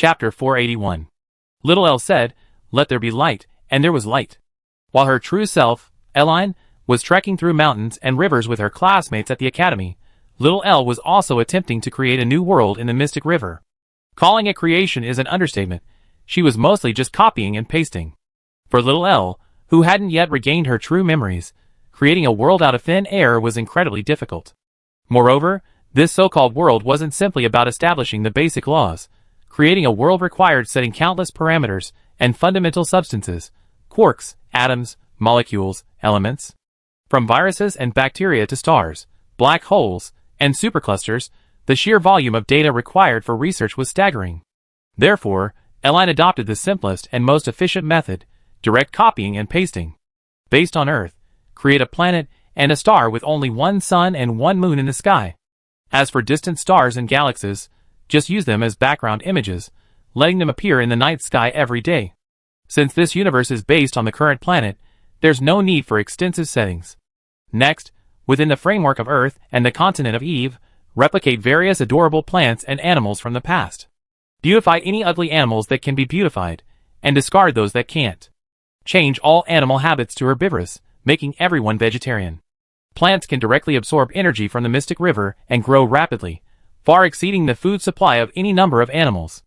Chapter 481. Little Elle said, "Let there be light," and there was light. While her true self, Eline, was trekking through mountains and rivers with her classmates at the academy, Little Elle was also attempting to create a new world in the Mystic River. Calling it creation is an understatement. She was mostly just copying and pasting. For Little Elle, who hadn't yet regained her true memories, creating a world out of thin air was incredibly difficult. Moreover, this so-called world wasn't simply about establishing the basic laws. Creating a world required setting countless parameters and fundamental substances, quarks, atoms, molecules, elements. From viruses and bacteria to stars, black holes, and superclusters, the sheer volume of data required for research was staggering. Therefore, Eline adopted the simplest and most efficient method, direct copying and pasting. Based on Earth, create a planet and a star with only one sun and one moon in the sky. As for distant stars and galaxies, just use them as background images, letting them appear in the night sky every day. Since this universe is based on the current planet, there's no need for extensive settings. Next, within the framework of Earth and the continent of Eve, replicate various adorable plants and animals from the past. Beautify any ugly animals that can be beautified, and discard those that can't. Change all animal habits to herbivorous, making everyone vegetarian. Plants can directly absorb energy from the Mystic River and grow rapidly, far exceeding the food supply of any number of animals.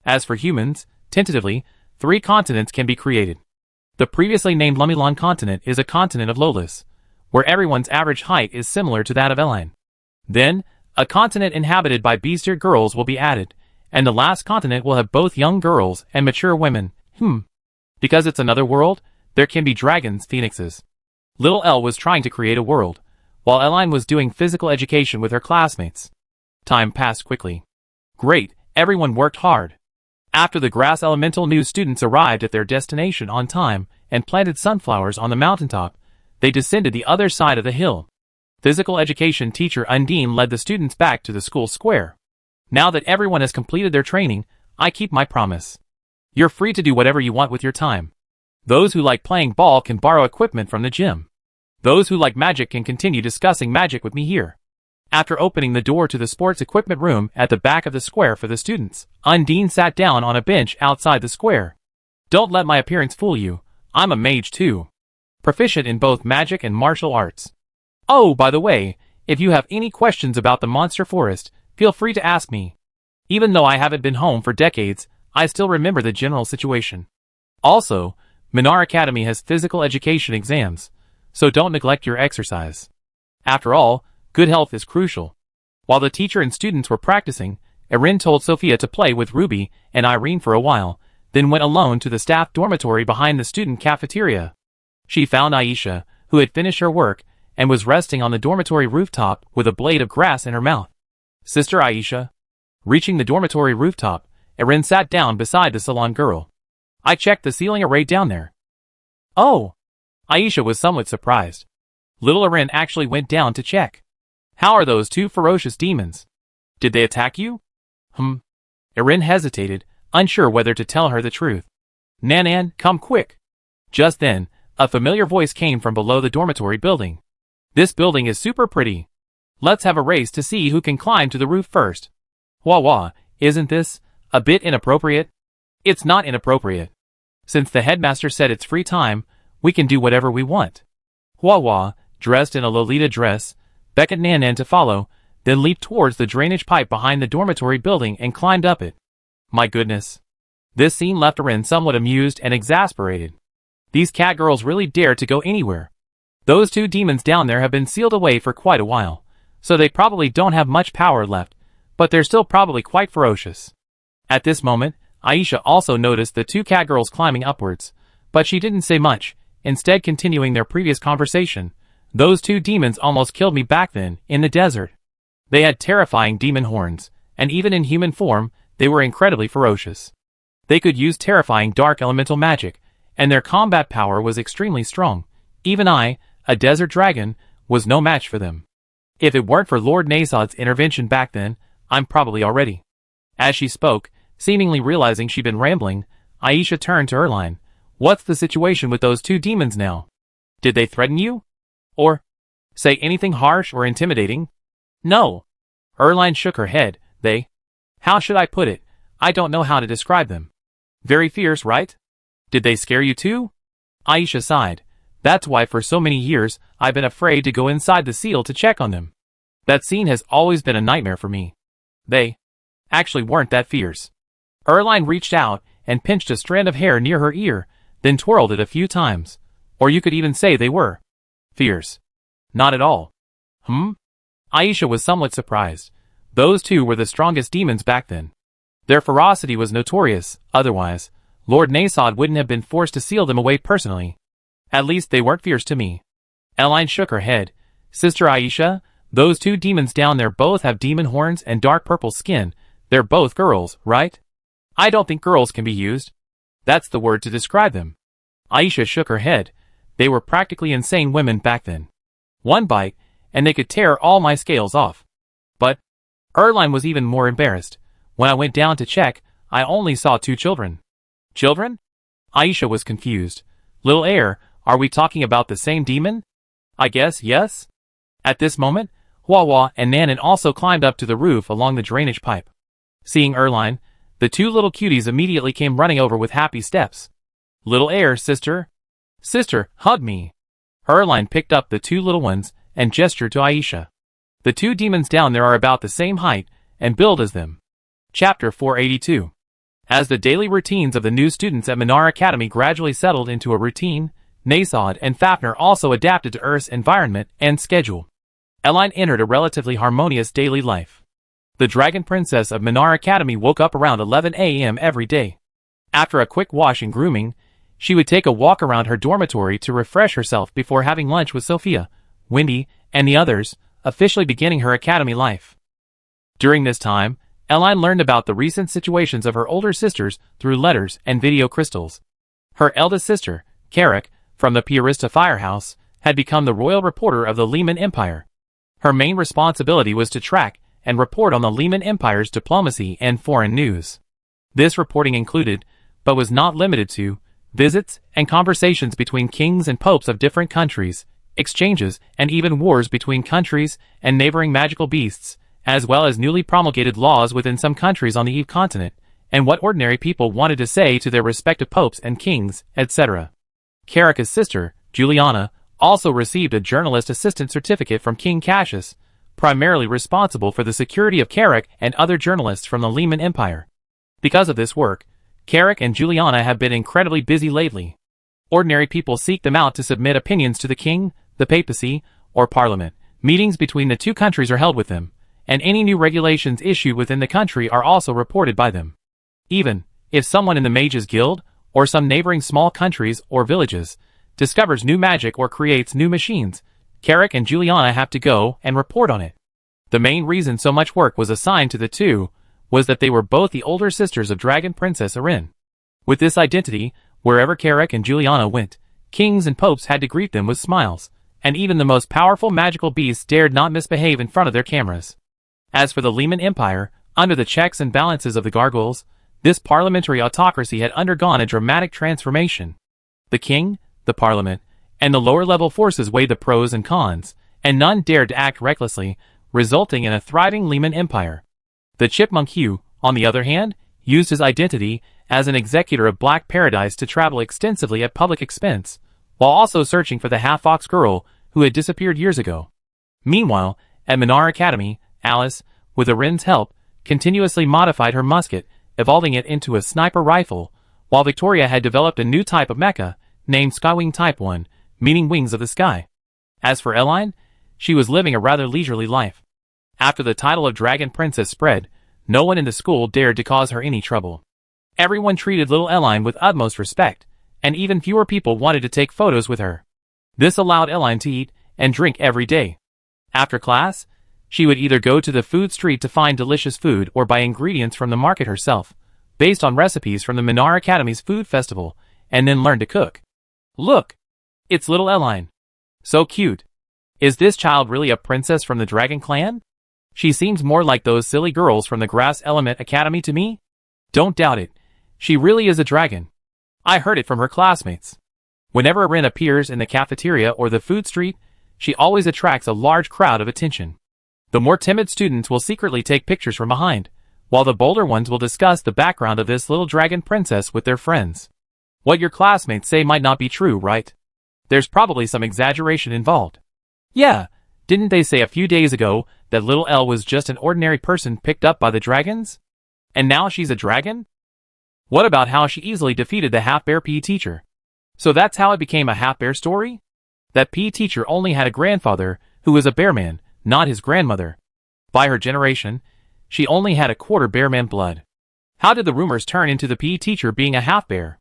As for humans, tentatively, 3 continents can be created. The previously named Lumilon continent is a continent of Lolis, where everyone's average height is similar to that of Eline. Then, a continent inhabited by beast-eared girls will be added, and the last continent will have both young girls and mature women. Because it's another world, there can be dragons, phoenixes. Little Elle was trying to create a world, while Eline was doing physical education with her classmates. Time passed quickly. Great, everyone worked hard. After the grass elemental new students arrived at their destination on time and planted sunflowers on the mountaintop, they descended the other side of the hill. Physical education teacher Undine led the students back to the school square. Now that everyone has completed their training, I keep my promise. You're free to do whatever you want with your time. Those who like playing ball can borrow equipment from the gym. Those who like magic can continue discussing magic with me here. After opening the door to the sports equipment room at the back of the square for the students, Undine sat down on a bench outside the square. Don't let my appearance fool you. I'm a mage too. Proficient in both magic and martial arts. Oh, by the way, if you have any questions about the monster forest, feel free to ask me. Even though I haven't been home for decades, I still remember the general situation. Also, Minar Academy has physical education exams, so don't neglect your exercise. After all, good health is crucial. While the teacher and students were practicing, Erin told Sophia to play with Ruby and Irene for a while, then went alone to the staff dormitory behind the student cafeteria. She found Aisha, who had finished her work, and was resting on the dormitory rooftop with a blade of grass in her mouth. Sister Aisha. Reaching the dormitory rooftop, Erin sat down beside the salon girl. I checked the ceiling array down there. Oh! Aisha was somewhat surprised. Little Erin actually went down to check. How are those 2 ferocious demons? Did they attack you? Erin hesitated, unsure whether to tell her the truth. Nanan, come quick. Just then, a familiar voice came from below the dormitory building. This building is super pretty. Let's have a race to see who can climb to the roof first. Wah, isn't this a bit inappropriate? It's not inappropriate. Since the headmaster said it's free time, we can do whatever we want. Wah, dressed in a Lolita dress, beckoned Nanan to follow, then leaped towards the drainage pipe behind the dormitory building and climbed up it. My goodness. This scene left Erin somewhat amused and exasperated. These cat girls really dare to go anywhere. Those 2 demons down there have been sealed away for quite a while, so they probably don't have much power left, but they're still probably quite ferocious. At this moment, Aisha also noticed the 2 cat girls climbing upwards, but she didn't say much, instead continuing their previous conversation. Those 2 demons almost killed me back then, in the desert. They had terrifying demon horns, and even in human form, they were incredibly ferocious. They could use terrifying dark elemental magic, and their combat power was extremely strong. Even I, a desert dragon, was no match for them. If it weren't for Lord Nasod's intervention back then, I'm probably already. As she spoke, seemingly realizing she'd been rambling, Aisha turned to Eline. What's the situation with those 2 demons now? Did they threaten you? Or say anything harsh or intimidating? No. Eline shook her head. How should I put it? I don't know how to describe them. Very fierce, right? Did they scare you too? Aisha sighed. That's why for so many years, I've been afraid to go inside the seal to check on them. That scene has always been a nightmare for me. They actually weren't that fierce. Erline reached out and pinched a strand of hair near her ear, then twirled it a few times. Or you could even say they were fierce. Not at all. Aisha was somewhat surprised. Those two were the strongest demons back then. Their ferocity was notorious, otherwise, Lord Nasod wouldn't have been forced to seal them away personally. At least they weren't fierce to me. Eline shook her head. Sister Aisha, those two demons down there both have demon horns and dark purple skin. They're both girls, right? I don't think girls can be used. That's the word to describe them. Aisha shook her head. They were practically insane women back then. One bite, and they could tear all my scales off. But Erline was even more embarrassed. When I went down to check, I only saw 2 children. Children? Aisha was confused. Little Air, are we talking about the same demon? I guess, yes. At this moment, Wawa and Nanan also climbed up to the roof along the drainage pipe. Seeing Erline, the 2 little cuties immediately came running over with happy steps. Little Air, sister. Sister, hug me. Erline picked up the 2 little ones and gestured to Aisha. The 2 demons down there are about the same height and build as them. Chapter 482. As the daily routines of the new students at Minar Academy gradually settled into a routine, Nasod and Fafnir also adapted to Earth's environment and schedule. Eline entered a relatively harmonious daily life. The Dragon Princess of Minar Academy woke up around 11 a.m. every day. After a quick wash and grooming, she would take a walk around her dormitory to refresh herself before having lunch with Sophia, Wendy, and the others, officially beginning her academy life. During this time, Eline learned about the recent situations of her older sisters through letters and video crystals. Her eldest sister, Carrick, from the Piarista Firehouse, had become the royal reporter of the Lehman Empire. Her main responsibility was to track and report on the Lehman Empire's diplomacy and foreign news. This reporting included, but was not limited to, visits and conversations between kings and popes of different countries, exchanges and even wars between countries and neighboring magical beasts, as well as newly promulgated laws within some countries on the Eve continent, and what ordinary people wanted to say to their respective popes and kings, etc. Carrick's sister, Juliana, also received a journalist assistant certificate from King Cassius, primarily responsible for the security of Carrick and other journalists from the Lehman Empire. Because of this work, Carrick and Juliana have been incredibly busy lately. Ordinary people seek them out to submit opinions to the king, the papacy, or parliament. Meetings between the 2 countries are held with them, and any new regulations issued within the country are also reported by them. Even if someone in the Mages Guild, or some neighboring small countries or villages, discovers new magic or creates new machines, Carrick and Juliana have to go and report on it. The main reason so much work was assigned to the 2 was that they were both the older sisters of Dragon Princess Erin. With this identity, wherever Carrick and Juliana went, kings and popes had to greet them with smiles, and even the most powerful magical beasts dared not misbehave in front of their cameras. As for the Lehman Empire, under the checks and balances of the gargoyles, this parliamentary autocracy had undergone a dramatic transformation. The king, the parliament, and the lower-level forces weighed the pros and cons, and none dared to act recklessly, resulting in a thriving Lehman Empire. The Chipmunk Hugh, on the other hand, used his identity as an executor of Black Paradise to travel extensively at public expense, while also searching for the half-fox girl who had disappeared years ago. Meanwhile, at Minar Academy, Alice, with Erin's help, continuously modified her musket, evolving it into a sniper rifle, while Victoria had developed a new type of mecha, named Skywing Type 1, meaning wings of the sky. As for Eline, she was living a rather leisurely life. After the title of Dragon Princess spread, no one in the school dared to cause her any trouble. Everyone treated little Eline with utmost respect, and even fewer people wanted to take photos with her. This allowed Eline to eat and drink every day. After class, she would either go to the food street to find delicious food or buy ingredients from the market herself, based on recipes from the Minar Academy's food festival, and then learn to cook. Look! It's little Eline. So cute. Is this child really a princess from the Dragon Clan? She seems more like those silly girls from the Grass Element Academy to me. Don't doubt it. She really is a dragon. I heard it from her classmates. Whenever Erin appears in the cafeteria or the food street, she always attracts a large crowd of attention. The more timid students will secretly take pictures from behind, while the bolder ones will discuss the background of this little dragon princess with their friends. What your classmates say might not be true, right? There's probably some exaggeration involved. Yeah, didn't they say a few days ago that little Elle was just an ordinary person picked up by the dragons? And now she's a dragon? What about how she easily defeated the half-bear PE teacher? So that's how it became a half-bear story? That PE teacher only had a grandfather who was a bear man, not his grandmother. By her generation, she only had a quarter bear man blood. How did the rumors turn into the PE teacher being a half-bear?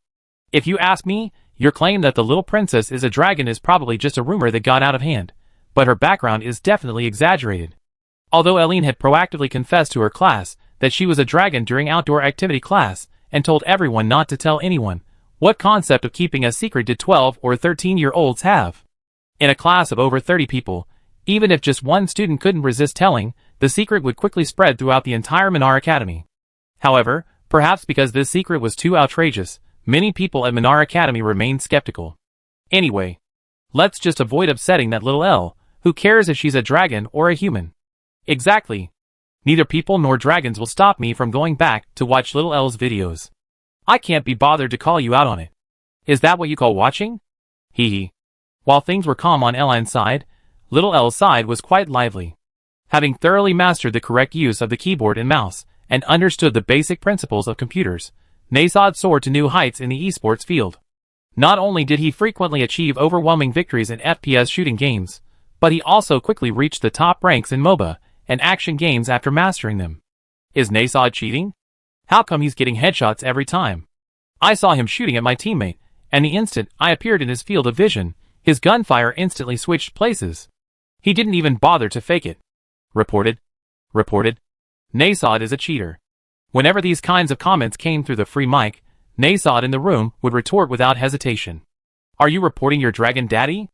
If you ask me, your claim that the little princess is a dragon is probably just a rumor that got out of hand, but her background is definitely exaggerated. Although Eileen had proactively confessed to her class that she was a dragon during outdoor activity class and told everyone not to tell anyone, what concept of keeping a secret did 12 or 13-year-olds have? In a class of over 30 people, even if just one student couldn't resist telling, the secret would quickly spread throughout the entire Minar Academy. However, perhaps because this secret was too outrageous, many people at Minar Academy remained skeptical. Anyway, let's just avoid upsetting that little Elle. Who cares if she's a dragon or a human? Exactly. Neither people nor dragons will stop me from going back to watch little Elle's videos. I can't be bothered to call you out on it. Is that what you call watching? Hee hee. While things were calm on Eline's side, little Elle's side was quite lively. Having thoroughly mastered the correct use of the keyboard and mouse, and understood the basic principles of computers, Nasod soared to new heights in the esports field. Not only did he frequently achieve overwhelming victories in FPS shooting games, but he also quickly reached the top ranks in MOBA and action games after mastering them. Is Nasod cheating? How come he's getting headshots every time? I saw him shooting at my teammate, and the instant I appeared in his field of vision, his gunfire instantly switched places. He didn't even bother to fake it. Reported. Nasod is a cheater. Whenever these kinds of comments came through the free mic, Nasod in the room would retort without hesitation. Are you reporting your dragon daddy?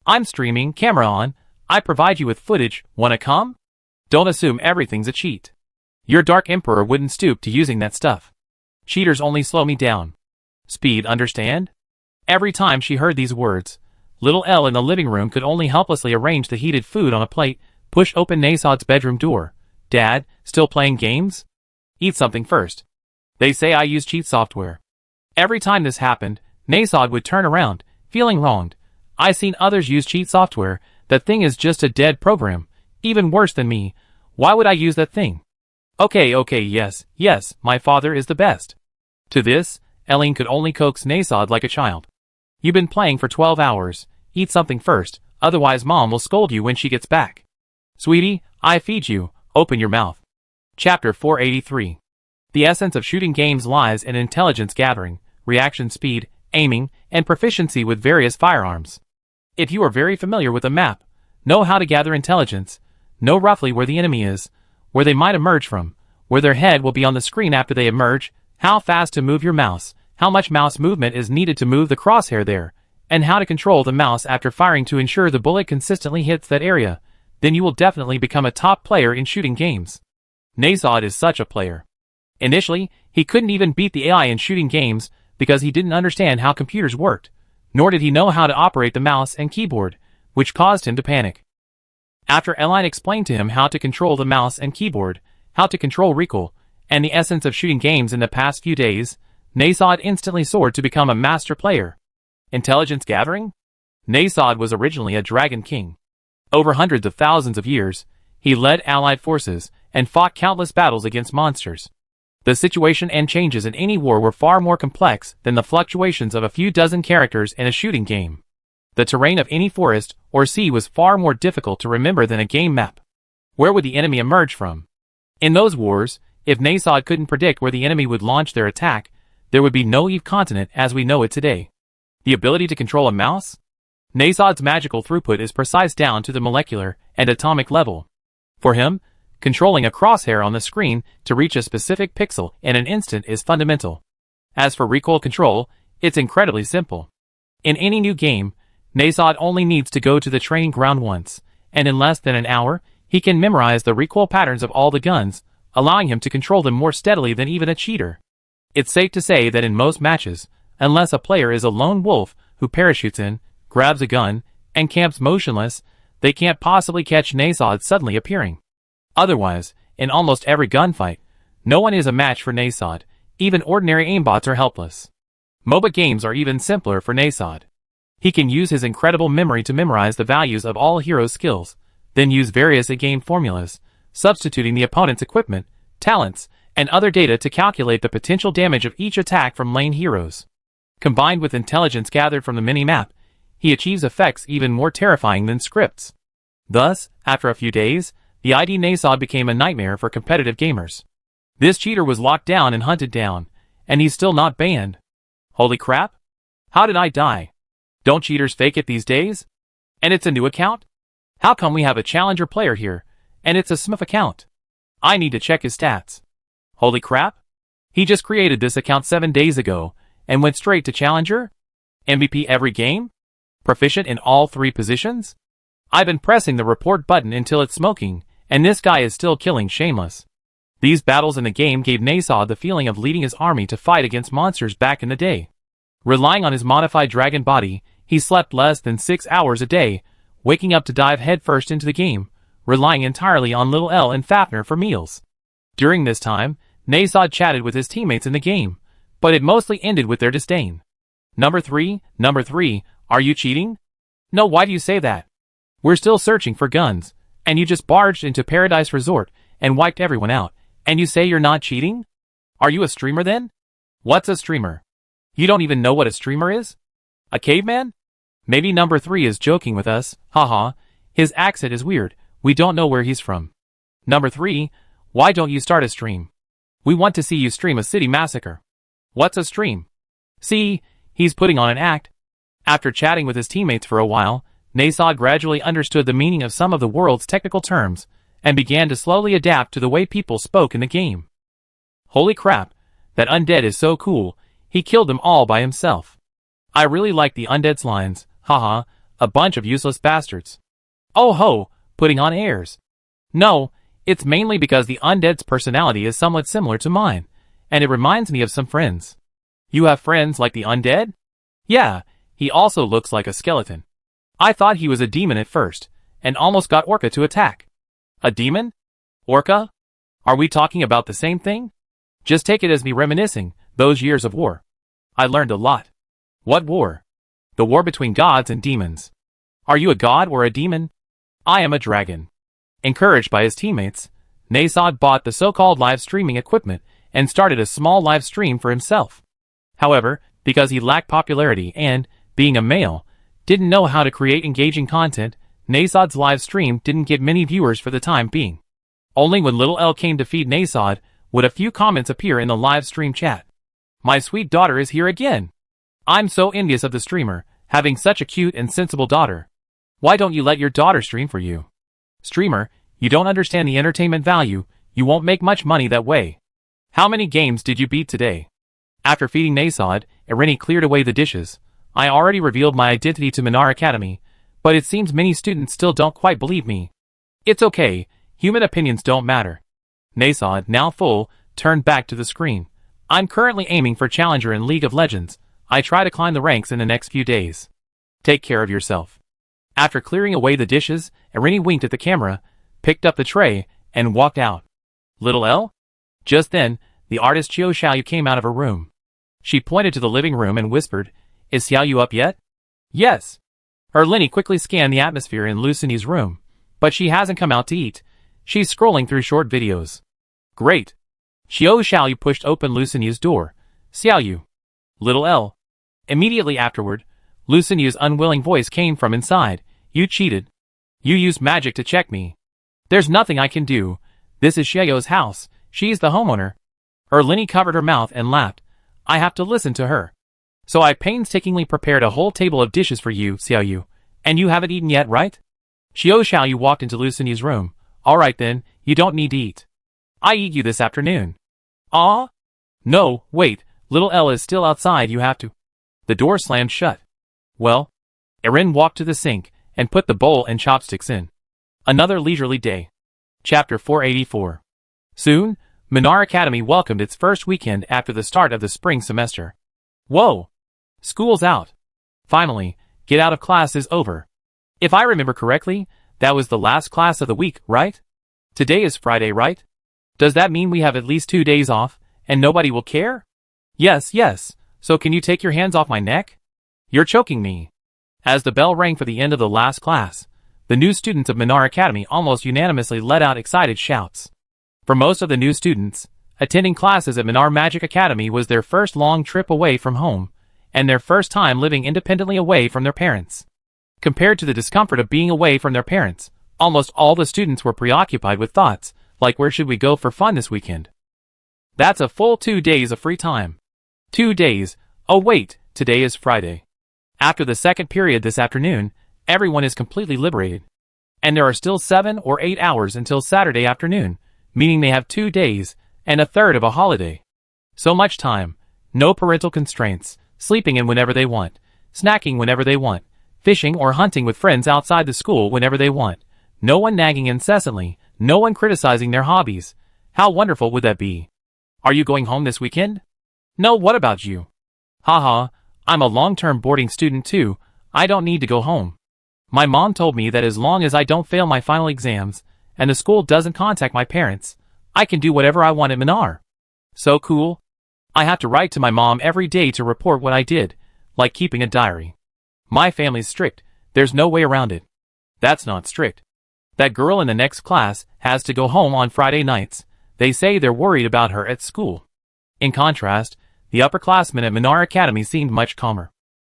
I'm streaming, camera on, I provide you with footage, wanna come? Don't assume everything's a cheat. Your Dark Emperor wouldn't stoop to using that stuff. Cheaters only slow me down. Speed, understand? Every time she heard these words, little Elle in the living room could only helplessly arrange the heated food on a plate, push open Nasod's bedroom door. Dad, still playing games? Eat something first. They say I use cheat software. Every time this happened, Nasod would turn around, feeling wronged. I seen others use cheat software. That thing is just a dead program. Even worse than me. Why would I use that thing? Okay, yes, my father is the best. To this, Eileen could only coax Nasod like a child. You've been playing for 12 hours. Eat something first, otherwise mom will scold you when she gets back. Sweetie, I feed you. Open your mouth. Chapter 483. The essence of shooting games lies in intelligence gathering, reaction speed, aiming, and proficiency with various firearms. If you are very familiar with a map, know how to gather intelligence, know roughly where the enemy is, where they might emerge from, where their head will be on the screen after they emerge, how fast to move your mouse, how much mouse movement is needed to move the crosshair there, and how to control the mouse after firing to ensure the bullet consistently hits that area, then you will definitely become a top player in shooting games. Nasod is such a player. Initially, he couldn't even beat the AI in shooting games because he didn't understand how computers worked, nor did he know how to operate the mouse and keyboard, which caused him to panic. After Eileen explained to him how to control the mouse and keyboard, how to control recoil, and the essence of shooting games in the past few days, Nasod instantly soared to become a master player. Intelligence gathering? Nasod was originally a dragon king. Over hundreds of thousands of years, he led allied forces and fought countless battles against monsters. The situation and changes in any war were far more complex than the fluctuations of a few dozen characters in a shooting game. The terrain of any forest or sea was far more difficult to remember than a game map. Where would the enemy emerge from? In those wars, if Nasod couldn't predict where the enemy would launch their attack, there would be no Eve continent as we know it today. The ability to control a mouse? Nasod's magical throughput is precise down to the molecular and atomic level. For him, controlling a crosshair on the screen to reach a specific pixel in an instant is fundamental. As for recoil control, it's incredibly simple. In any new game, Nasod only needs to go to the training ground once, and in less than an hour, he can memorize the recoil patterns of all the guns, allowing him to control them more steadily than even a cheater. It's safe to say that in most matches, unless a player is a lone wolf who parachutes in, grabs a gun, and camps motionless, they can't possibly catch Nasod suddenly appearing. Otherwise, in almost every gunfight, No one is a match for Nasod. Even ordinary aimbots are helpless. MOBA games are even simpler for Nasod. He can use his incredible memory to memorize the values of all heroes' skills, then use various game formulas, substituting the opponent's equipment, talents, and other data to calculate the potential damage of each attack from lane heroes. Combined with intelligence gathered from the mini-map, he achieves effects even more terrifying than scripts. Thus, after a few days, the ID Nasod became a nightmare for competitive gamers. This cheater was locked down and hunted down, and he's still not banned. Holy crap! How did I die? Don't cheaters fake it these days? And it's a new account? How come we have a challenger player here, and it's a Smith account? I need to check his stats. Holy crap! He just created this account 7 days ago, and went straight to challenger? MVP every game? Proficient in all 3 positions? I've been pressing the report button until it's smoking, and this guy is still killing shameless. These battles in the game gave Nasod the feeling of leading his army to fight against monsters back in the day. Relying on his modified dragon body, he slept less than 6 hours a day, waking up to dive headfirst into the game, relying entirely on Little L and Fafnir for meals. During this time, Nasod chatted with his teammates in the game, but it mostly ended with their disdain. Number 3, are you cheating? No, why do you say that? We're still searching for guns, and you just barged into Paradise Resort and wiped everyone out, and you say you're not cheating? Are you a streamer then? What's a streamer? You don't even know what a streamer is? A caveman? Maybe number 3 is joking with us, haha. His accent is weird, we don't know where he's from. Number 3, why don't you start a stream? We want to see you stream a city massacre. What's a stream? See, he's putting on an act. After chatting with his teammates for a while, Nasod gradually understood the meaning of some of the world's technical terms, and began to slowly adapt to the way people spoke in the game. Holy crap, that undead is so cool, he killed them all by himself. I really like the undead's lines, haha, a bunch of useless bastards. Oh ho, putting on airs. No, it's mainly because the undead's personality is somewhat similar to mine, and it reminds me of some friends. You have friends like the undead? Yeah, he also looks like a skeleton. I thought he was a demon at first, and almost got Orca to attack. A demon? Orca? Are we talking about the same thing? Just take it as me reminiscing those years of war. I learned a lot. What war? The war between gods and demons. Are you a god or a demon? I am a dragon. Encouraged by his teammates, Nasod bought the so-called live streaming equipment and started a small live stream for himself. However, because he lacked popularity and, being a male, didn't know how to create engaging content, Nasod's live stream didn't get many viewers for the time being. Only when Little L came to feed Nasod would a few comments appear in the live stream chat. My sweet daughter is here again. I'm so envious of the streamer, having such a cute and sensible daughter. Why don't you let your daughter stream for you? Streamer, you don't understand the entertainment value, you won't make much money that way. How many games did you beat today? After feeding Nasod, Irene cleared away the dishes. I already revealed my identity to Minar Academy, but it seems many students still don't quite believe me. It's okay, human opinions don't matter. Nasod, now full, turned back to the screen. I'm currently aiming for Challenger in League of Legends. I try to climb the ranks in the next few days. Take care of yourself. After clearing away the dishes, Irene winked at the camera, picked up the tray, and walked out. Little L? Just then, the artist Xiao Xiaoyu came out of her room. She pointed to the living room and whispered, Is Xiaoyu up yet? Yes. Erlini quickly scanned the atmosphere in Luciny's room, but she hasn't come out to eat. She's scrolling through short videos. Great. Xiao Xiaoyu pushed open Luciny's door. Xiaoyu. Little L. Immediately afterward, Luciny's unwilling voice came from inside. You cheated. You used magic to check me. There's nothing I can do. This is Xiaoyu's house. She's the homeowner. Erlini covered her mouth and laughed. I have to listen to her. So I painstakingly prepared a whole table of dishes for you, Xiaoyu. And you haven't eaten yet, right? Xiao Xiaoyu walked into Luciny's room. Alright then, you don't need to eat. I eat you this afternoon. Ah? No, wait, Little L is still outside, you have to. The door slammed shut. Well, Erin walked to the sink and put the bowl and chopsticks in. Another leisurely day. Chapter 484. Soon, Minar Academy welcomed its first weekend after the start of the spring semester. Whoa! School's out. Finally, get out of class is over. If I remember correctly, that was the last class of the week, right? Today is Friday, right? Does that mean we have at least 2 days off, and nobody will care? Yes, yes, so can you take your hands off my neck? You're choking me. As the bell rang for the end of the last class, the new students of Minar Academy almost unanimously let out excited shouts. For most of the new students, attending classes at Minar Magic Academy was their first long trip away from home, and their first time living independently away from their parents. Compared to the discomfort of being away from their parents, almost all the students were preoccupied with thoughts, like where should we go for fun this weekend? That's a full 2 days of free time. 2 days, oh wait, today is Friday. After the second period this afternoon, everyone is completely liberated. And there are still 7 or 8 hours until Saturday afternoon, meaning they have 2 days, and a third of a holiday. So much time, no parental constraints, sleeping in whenever they want, snacking whenever they want, fishing or hunting with friends outside the school whenever they want, no one nagging incessantly, no one criticizing their hobbies. How wonderful would that be? Are you going home this weekend? No, what about you? Haha, I'm a long-term boarding student too, I don't need to go home. My mom told me that as long as I don't fail my final exams, and the school doesn't contact my parents, I can do whatever I want at Minar. So cool. I have to write to my mom every day to report what I did, like keeping a diary. My family's strict, there's no way around it. That's not strict. That girl in the next class has to go home on Friday nights. They say they're worried about her at school. In contrast, the upperclassmen at Minar Academy seemed much calmer.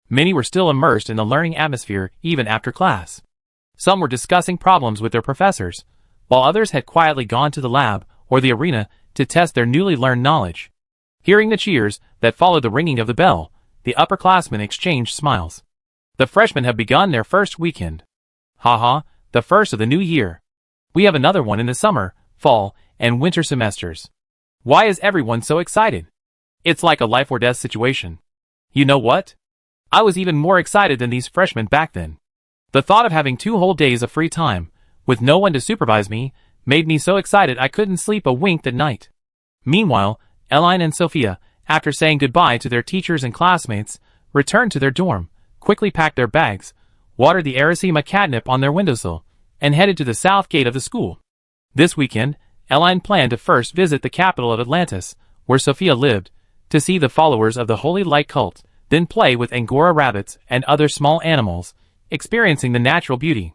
Many were still immersed in the learning atmosphere even after class. Some were discussing problems with their professors, while others had quietly gone to the lab or the arena to test their newly learned knowledge. Hearing the cheers that followed the ringing of the bell, the upperclassmen exchanged smiles. The freshmen have begun their first weekend. Haha, the first of the new year. We have another one in the summer, fall, and winter semesters. Why is everyone so excited? It's like a life or death situation. You know what? I was even more excited than these freshmen back then. The thought of having 2 whole days of free time, with no one to supervise me, made me so excited I couldn't sleep a wink that night. Meanwhile, Eline and Sophia, after saying goodbye to their teachers and classmates, returned to their dorm, quickly packed their bags, watered the Erisima catnip on their windowsill, and headed to the south gate of the school. This weekend, Eline planned to first visit the capital of Atlantis, where Sophia lived, to see the followers of the Holy Light cult, then play with Angora rabbits and other small animals, experiencing the natural beauty.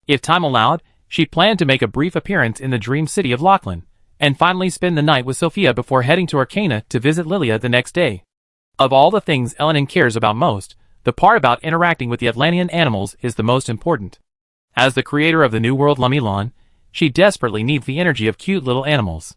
If time allowed, she planned to make a brief appearance in the dream city of Lachlan, and finally spend the night with Sophia before heading to Arcana to visit Lilia the next day. Of all the things Eline cares about most, the part about interacting with the Atlantean animals is the most important. As the creator of the new world Lumilon, she desperately needs the energy of cute little animals.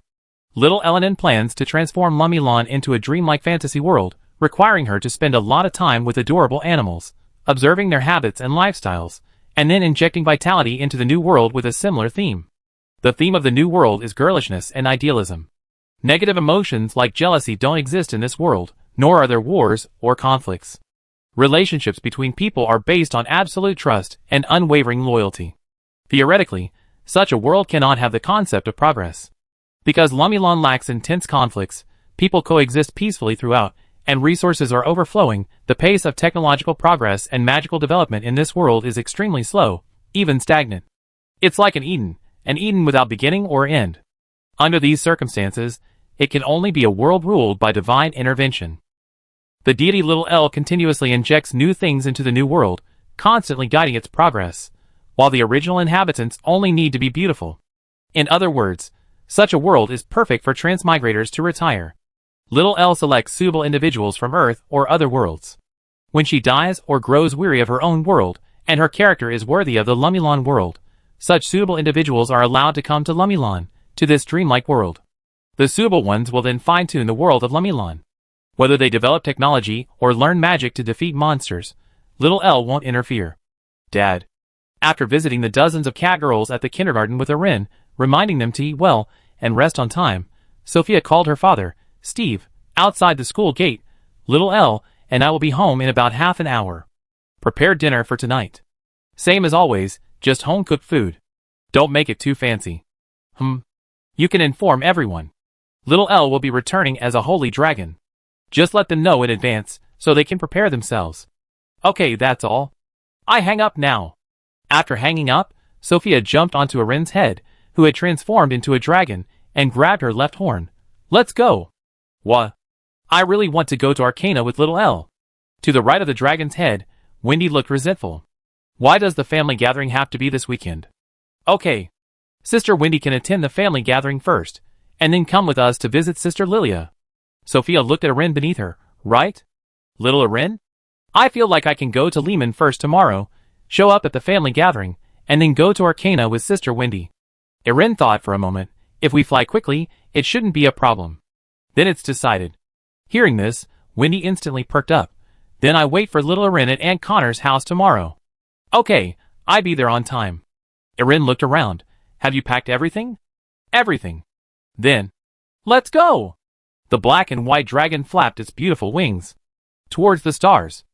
Little Eline plans to transform Lumilon into a dreamlike fantasy world, requiring her to spend a lot of time with adorable animals, observing their habits and lifestyles, and then injecting vitality into the new world with a similar theme. The theme of the new world is girlishness and idealism. Negative emotions like jealousy don't exist in this world, nor are there wars or conflicts. Relationships between people are based on absolute trust and unwavering loyalty. Theoretically, such a world cannot have the concept of progress. Because Lumilon lacks intense conflicts, people coexist peacefully throughout, and resources are overflowing, the pace of technological progress and magical development in this world is extremely slow, even stagnant. It's like an Eden without beginning or end. Under these circumstances, it can only be a world ruled by divine intervention. The deity Little L continuously injects new things into the new world, constantly guiding its progress, while the original inhabitants only need to be beautiful. In other words, such a world is perfect for transmigrators to retire. Little L selects suitable individuals from Earth or other worlds. When she dies or grows weary of her own world, and her character is worthy of the Lumilon world, such suitable individuals are allowed to come to Lumilon, to this dreamlike world. The suitable ones will then fine-tune the world of Lumilon. Whether they develop technology or learn magic to defeat monsters, Little L won't interfere. Dad. After visiting the dozens of cat girls at the kindergarten with Erin, reminding them to eat well and rest on time, Sophia called her father, Steve, outside the school gate. Little L and I will be home in about half an hour. Prepare dinner for tonight. Same as always, just home-cooked food. Don't make it too fancy. You can inform everyone. Little L will be returning as a holy dragon. Just let them know in advance, so they can prepare themselves. Okay, that's all. I hang up now. After hanging up, Sophia jumped onto Erin's head, who had transformed into a dragon, and grabbed her left horn. Let's go. What? I really want to go to Arcana with little L. To the right of the dragon's head, Wendy looked resentful. Why does the family gathering have to be this weekend? Okay. Sister Wendy can attend the family gathering first, and then come with us to visit Sister Lilia. Sophia looked at Erin beneath her. Right? Little Erin? I feel like I can go to Lehman first tomorrow, show up at the family gathering, and then go to Arcana with Sister Wendy. Erin thought for a moment. If we fly quickly, it shouldn't be a problem. Then it's decided. Hearing this, Wendy instantly perked up. Then I wait for little Erin at Aunt Connor's house tomorrow. Okay, I be there on time. Erin looked around. Have you packed everything? Everything. Then, let's go! The black and white dragon flapped its beautiful wings. Towards the stars.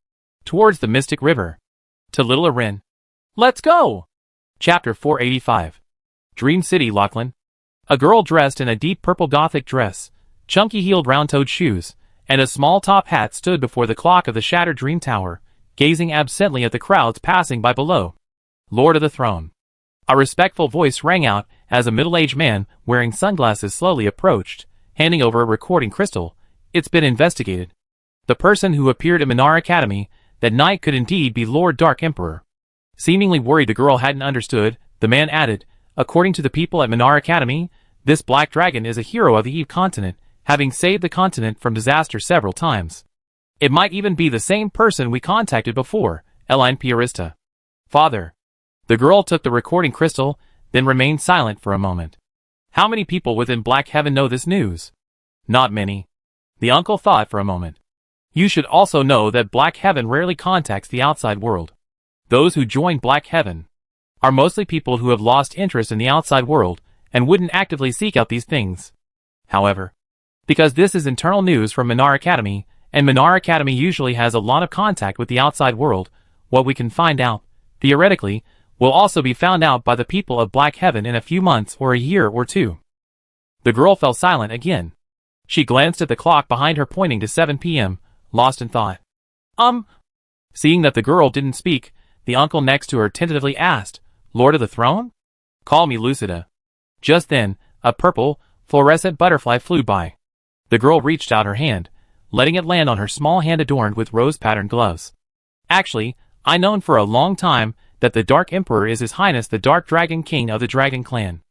Towards the mystic river. To little Erin. Let's go! Chapter 485. Dream City, Lachlan. A girl dressed in a deep purple gothic dress, chunky-heeled round-toed shoes, and a small top hat stood before the clock of the shattered dream tower, gazing absently at the crowds passing by below. Lord of the Throne. A respectful voice rang out as a middle-aged man wearing sunglasses slowly approached, handing over a recording crystal. It's been investigated. The person who appeared at Minar Academy that night could indeed be Lord Dark Emperor. Seemingly worried the girl hadn't understood, the man added, according to the people at Minar Academy, this black dragon is a hero of the Eve continent, having saved the continent from disaster several times. It might even be the same person we contacted before, Eline Piarista. Father. The girl took the recording crystal, then remained silent for a moment. How many people within Black Heaven know this news? Not many. The uncle thought for a moment. You should also know that Black Heaven rarely contacts the outside world. Those who join Black Heaven are mostly people who have lost interest in the outside world and wouldn't actively seek out these things. However, because this is internal news from Minar Academy, and Minar Academy usually has a lot of contact with the outside world, what we can find out, theoretically, will also be found out by the people of Black Heaven in a few months or a year or two. The girl fell silent again. She glanced at the clock behind her pointing to 7 p.m., lost in thought. Seeing that the girl didn't speak, the uncle next to her tentatively asked, Lord of the Throne? Call me Lucida. Just then, a purple, fluorescent butterfly flew by. The girl reached out her hand, letting it land on her small hand adorned with rose-patterned gloves. Actually, I known for a long time that the Dark Emperor is His Highness the Dark Dragon King of the Dragon Clan.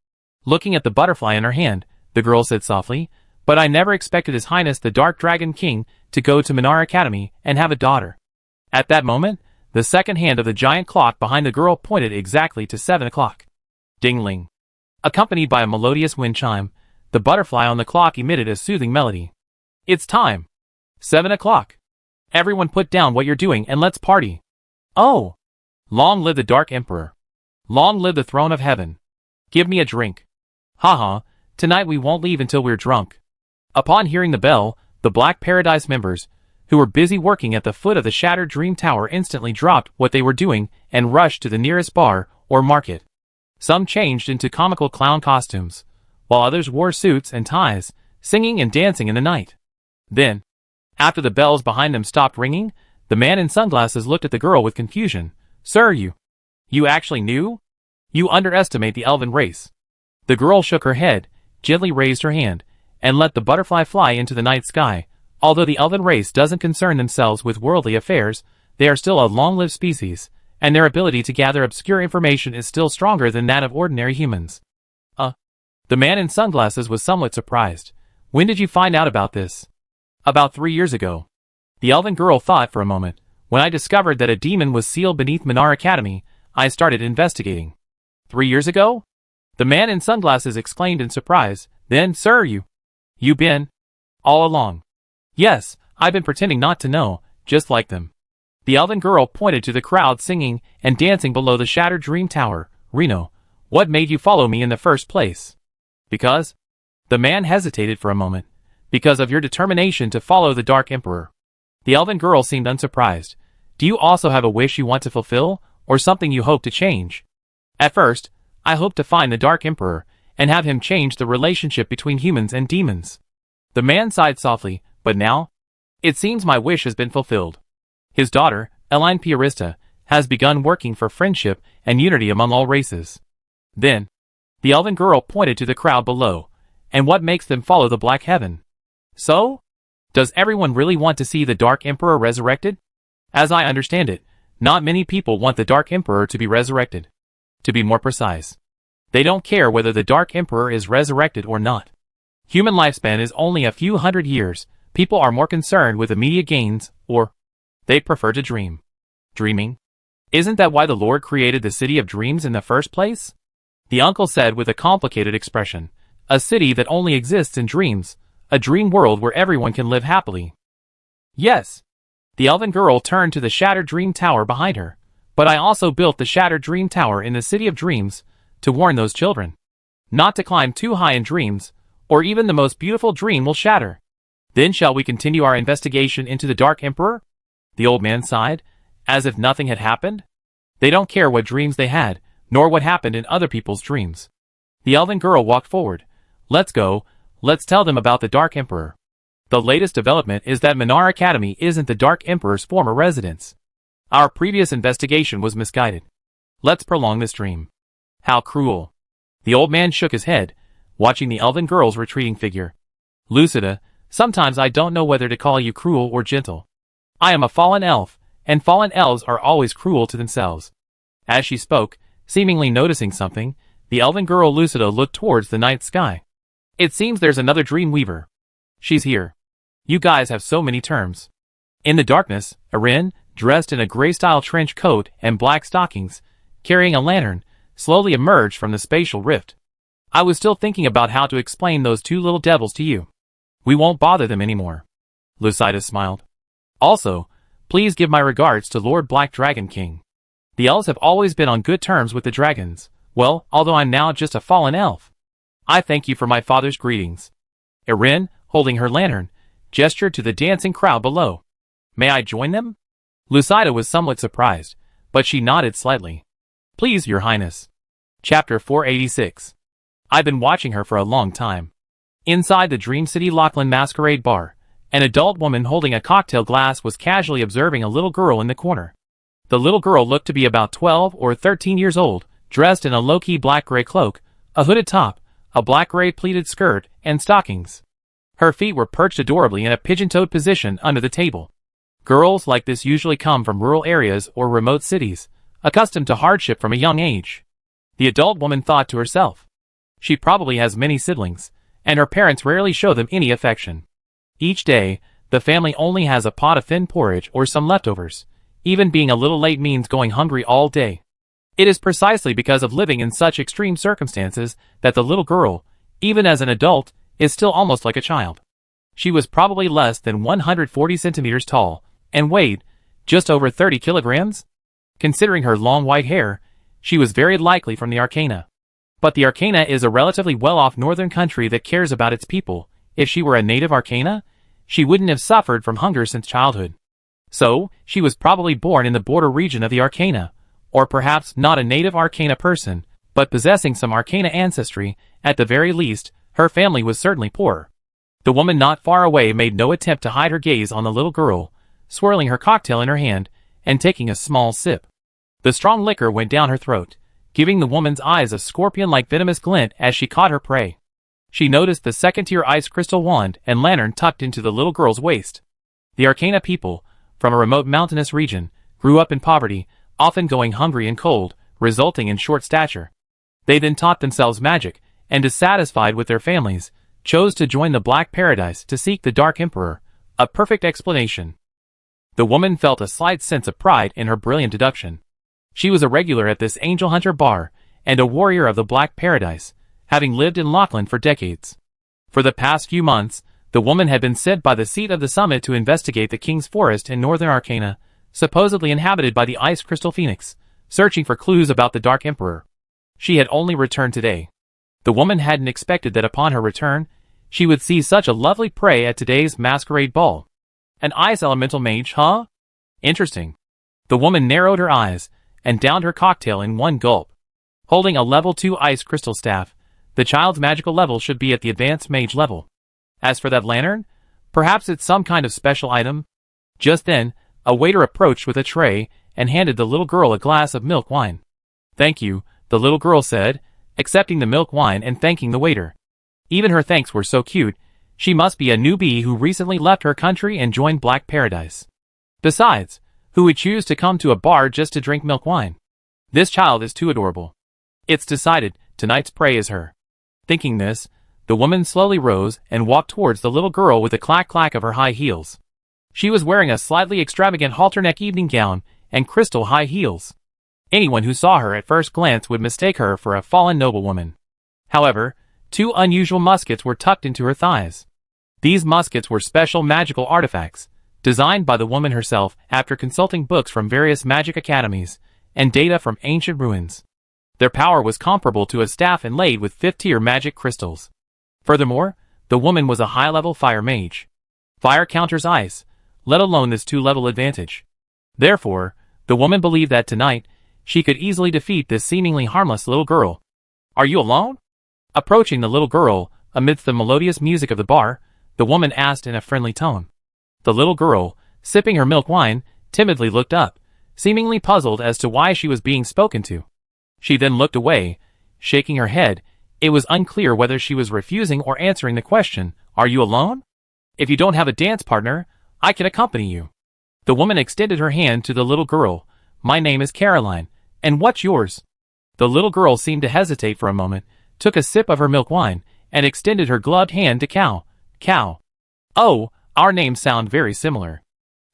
Looking at the butterfly in her hand, the girl said softly, but I never expected His Highness the Dark Dragon King to go to Minar Academy and have a daughter. At that moment, the second hand of the giant clock behind the girl pointed exactly to 7 o'clock. Ding-ling. Accompanied by a melodious wind chime, the butterfly on the clock emitted a soothing melody. It's time. 7 o'clock. Everyone put down what you're doing and let's party. Oh! Long live the Dark Emperor. Long live the throne of heaven. Give me a drink. Haha, tonight we won't leave until we're drunk. Upon hearing the bell, the Black Paradise members, who were busy working at the foot of the shattered dream tower, instantly dropped what they were doing and rushed to the nearest bar or market. Some changed into comical clown costumes, while others wore suits and ties, singing and dancing in the night. Then, after the bells behind them stopped ringing, the man in sunglasses looked at the girl with confusion. Sir, you actually knew? You underestimate the elven race. The girl shook her head, gently raised her hand, and let the butterfly fly into the night sky. Although the elven race doesn't concern themselves with worldly affairs, they are still a long-lived species, and their ability to gather obscure information is still stronger than that of ordinary humans. The man in sunglasses was somewhat surprised. When did you find out about this? About 3 years ago. The elven girl thought for a moment. When I discovered that a demon was sealed beneath Minar Academy, I started investigating. 3 years ago? The man in sunglasses exclaimed in surprise. Then, sir, you been all along? Yes, I've been pretending not to know, just like them. The elven girl pointed to the crowd singing and dancing below the shattered dream tower. Reno, what made you follow me in the first place? Because? The man hesitated for a moment. Because of your determination to follow the Dark Emperor. The elven girl seemed unsurprised. Do you also have a wish you want to fulfill, or something you hope to change? At first, I hope to find the Dark Emperor, and have him change the relationship between humans and demons. The man sighed softly, but now? It seems my wish has been fulfilled. His daughter, Eline Piarista, has begun working for friendship and unity among all races. Then, the elven girl pointed to the crowd below. And what makes them follow the Black Heaven? So? Does everyone really want to see the Dark Emperor resurrected? As I understand it, not many people want the Dark Emperor to be resurrected. To be more precise, they don't care whether the Dark Emperor is resurrected or not. Human lifespan is only a few hundred years. People are more concerned with immediate gains, or they prefer to dream. Dreaming? Isn't that why the Lord created the city of dreams in the first place? The uncle said with a complicated expression. A city that only exists in dreams. A dream world where everyone can live happily. Yes. The elven girl turned to the shattered dream tower behind her. But I also built the shattered dream tower in the city of dreams to warn those children. Not to climb too high in dreams, or even the most beautiful dream will shatter. Then shall we continue our investigation into the Dark Emperor? The old man sighed, as if nothing had happened. They don't care what dreams they had, nor what happened in other people's dreams. The elven girl walked forward. Let's go, let's tell them about the Dark Emperor. The latest development is that Minar Academy isn't the Dark Emperor's former residence. Our previous investigation was misguided. Let's prolong this dream. How cruel. The old man shook his head, watching the elven girl's retreating figure. Lucida, sometimes I don't know whether to call you cruel or gentle. I am a fallen elf, and fallen elves are always cruel to themselves. As she spoke, seemingly noticing something, the elven girl Lucida looked towards the night sky. It seems there's another dream weaver. She's here. You guys have so many terms. In the darkness, Erin, dressed in a gray-style trench coat and black stockings, carrying a lantern, slowly emerged from the spatial rift. I was still thinking about how to explain those two little devils to you. We won't bother them anymore. Lucida smiled. Also, please give my regards to Lord Black Dragon King. The elves have always been on good terms with the dragons. Well, although I'm now just a fallen elf. I thank you for my father's greetings. Erin, holding her lantern, gestured to the dancing crowd below. May I join them? Lucida was somewhat surprised, but she nodded slightly. Please, Your Highness. Chapter 486. I've been watching her for a long time. Inside the Dream City Lachlan Masquerade Bar, an adult woman holding a cocktail glass was casually observing a little girl in the corner. The little girl looked to be about 12 or 13 years old, dressed in a low-key black-gray cloak, a hooded top, a black-gray pleated skirt, and stockings. Her feet were perched adorably in a pigeon-toed position under the table. Girls like this usually come from rural areas or remote cities, accustomed to hardship from a young age. The adult woman thought to herself. She probably has many siblings, and her parents rarely show them any affection. Each day, the family only has a pot of thin porridge or some leftovers. Even being a little late means going hungry all day. It is precisely because of living in such extreme circumstances that the little girl, even as an adult, is still almost like a child. She was probably less than 140 centimeters tall, and weighed just over 30 kilograms? Considering her long white hair, she was very likely from the Arcana. But the Arcana is a relatively well-off northern country that cares about its people. If she were a native Arcana, she wouldn't have suffered from hunger since childhood. So, she was probably born in the border region of the Arcana, or perhaps not a native Arcana person, but possessing some Arcana ancestry. At the very least, her family was certainly poor. The woman not far away made no attempt to hide her gaze on the little girl, swirling her cocktail in her hand, and taking a small sip. The strong liquor went down her throat, giving the woman's eyes a scorpion-like venomous glint as she caught her prey. She noticed the second-tier ice crystal wand and lantern tucked into the little girl's waist. The Arcana people, from a remote mountainous region, grew up in poverty, often going hungry and cold, resulting in short stature. They then taught themselves magic, and dissatisfied with their families, chose to join the Black Paradise to seek the Dark Emperor, a perfect explanation. The woman felt a slight sense of pride in her brilliant deduction. She was a regular at this Angel Hunter bar, and a warrior of the Black Paradise, having lived in Lachlan for decades. For the past few months, the woman had been sent by the seat of the summit to investigate the King's Forest in northern Arcana, supposedly inhabited by the Ice Crystal Phoenix, searching for clues about the Dark Emperor. She had only returned today. The woman hadn't expected that upon her return, she would see such a lovely prey at today's masquerade ball. An ice elemental mage, huh? Interesting. The woman narrowed her eyes, and downed her cocktail in one gulp. Holding a level 2 ice crystal staff, the child's magical level should be at the advanced mage level. As for that lantern, perhaps it's some kind of special item? Just then, a waiter approached with a tray, and handed the little girl a glass of milk wine. Thank you, the little girl said, accepting the milk wine and thanking the waiter. Even her thanks were so cute. She must be a newbie who recently left her country and joined Black Paradise. Besides, who would choose to come to a bar just to drink milk wine? This child is too adorable. It's decided, tonight's prey is her. Thinking this, the woman slowly rose and walked towards the little girl with a clack-clack of her high heels. She was wearing a slightly extravagant halter-neck evening gown and crystal high heels. Anyone who saw her at first glance would mistake her for a fallen noblewoman. However, 2 unusual muskets were tucked into her thighs. These muskets were special magical artifacts, designed by the woman herself after consulting books from various magic academies and data from ancient ruins. Their power was comparable to a staff inlaid with 5th-tier magic crystals. Furthermore, the woman was a high-level fire mage. Fire counters ice, let alone this 2-level advantage. Therefore, the woman believed that tonight, she could easily defeat this seemingly harmless little girl. "Are you alone?" Approaching the little girl, amidst the melodious music of the bar, the woman asked in a friendly tone. The little girl, sipping her milk wine, timidly looked up, seemingly puzzled as to why she was being spoken to. She then looked away, shaking her head. It was unclear whether she was refusing or answering the question, "Are you alone? If you don't have a dance partner, I can accompany you." The woman extended her hand to the little girl. "My name is Caroline, and what's yours?" The little girl seemed to hesitate for a moment, took a sip of her milk wine, and extended her gloved hand to Cow. "Cow. Oh, our names sound very similar."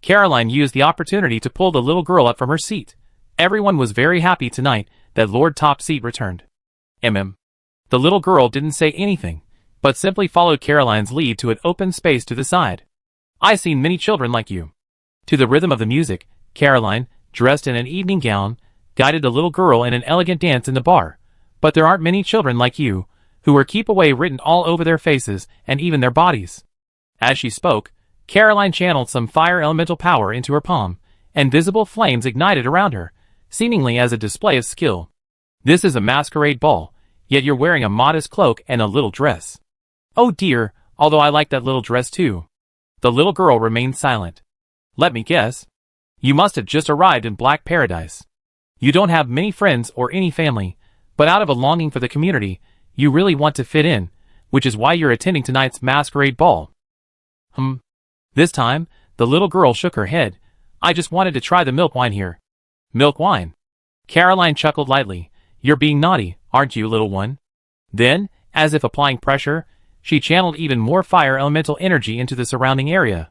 Caroline used the opportunity to pull the little girl up from her seat. Everyone was very happy tonight that Lord Top Seat returned. The little girl didn't say anything, but simply followed Caroline's lead to an open space to the side. "I've seen many children like you." To the rhythm of the music, Caroline, dressed in an evening gown, guided the little girl in an elegant dance in the bar. "But there aren't many children like you, who are keep away written all over their faces and even their bodies." As she spoke, Caroline channeled some fire elemental power into her palm, and visible flames ignited around her, seemingly as a display of skill. "This is a masquerade ball, yet you're wearing a modest cloak and a little dress." "Oh dear, although I like that little dress too." The little girl remained silent. "Let me guess. You must have just arrived in Black Paradise. You don't have many friends or any family, but out of a longing for the community, you really want to fit in, which is why you're attending tonight's masquerade ball." This time, the little girl shook her head. "I just wanted to try the milk wine here." "Milk wine?" Caroline chuckled lightly. "You're being naughty, aren't you, little one?" Then, as if applying pressure, she channeled even more fire elemental energy into the surrounding area.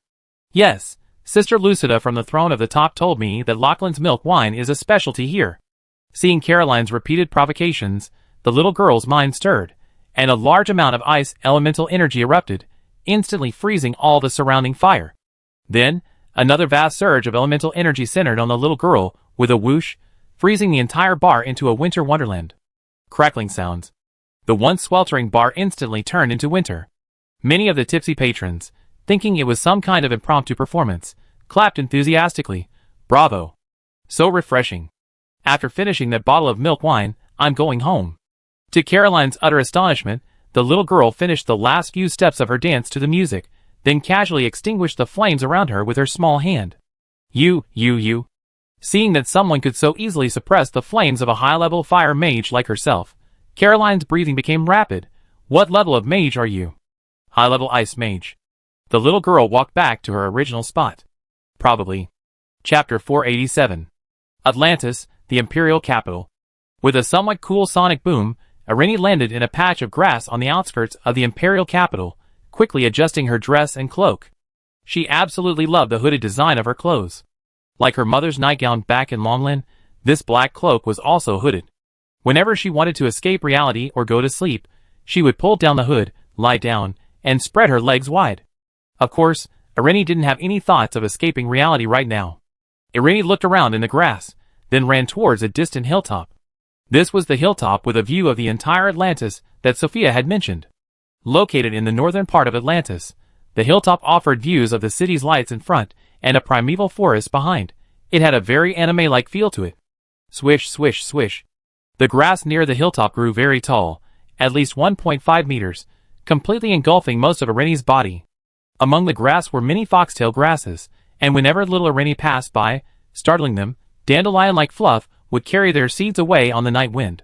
"Yes, Sister Lucida from the throne of the top told me that Lachlan's milk wine is a specialty here." Seeing Caroline's repeated provocations, the little girl's mind stirred, and a large amount of ice elemental energy erupted, instantly freezing all the surrounding fire. Then, another vast surge of elemental energy centered on the little girl, with a whoosh, freezing the entire bar into a winter wonderland. Crackling sounds. The once sweltering bar instantly turned into winter. Many of the tipsy patrons, thinking it was some kind of impromptu performance, clapped enthusiastically. "Bravo! So refreshing. After finishing that bottle of milk wine, I'm going home." To Caroline's utter astonishment, the little girl finished the last few steps of her dance to the music, then casually extinguished the flames around her with her small hand. You. Seeing that someone could so easily suppress the flames of a high-level fire mage like herself, Caroline's breathing became rapid. "What level of mage are you?" "High-level ice mage." The little girl walked back to her original spot. Probably. Chapter 487. Atlantis, the Imperial Capital. With a somewhat cool sonic boom, Irene landed in a patch of grass on the outskirts of the Imperial Capital, quickly adjusting her dress and cloak. She absolutely loved the hooded design of her clothes. Like her mother's nightgown back in Longland, this black cloak was also hooded. Whenever she wanted to escape reality or go to sleep, she would pull down the hood, lie down, and spread her legs wide. Of course, Irene didn't have any thoughts of escaping reality right now. Irene looked around in the grass, then ran towards a distant hilltop. This was the hilltop with a view of the entire Atlantis that Sophia had mentioned. Located in the northern part of Atlantis, the hilltop offered views of the city's lights in front and a primeval forest behind. It had a very anime-like feel to it. Swish, swish, swish. The grass near the hilltop grew very tall, at least 1.5 meters, completely engulfing most of Irene's body. Among the grass were many foxtail grasses, and whenever little Irene passed by, startling them, dandelion-like fluff would carry their seeds away on the night wind.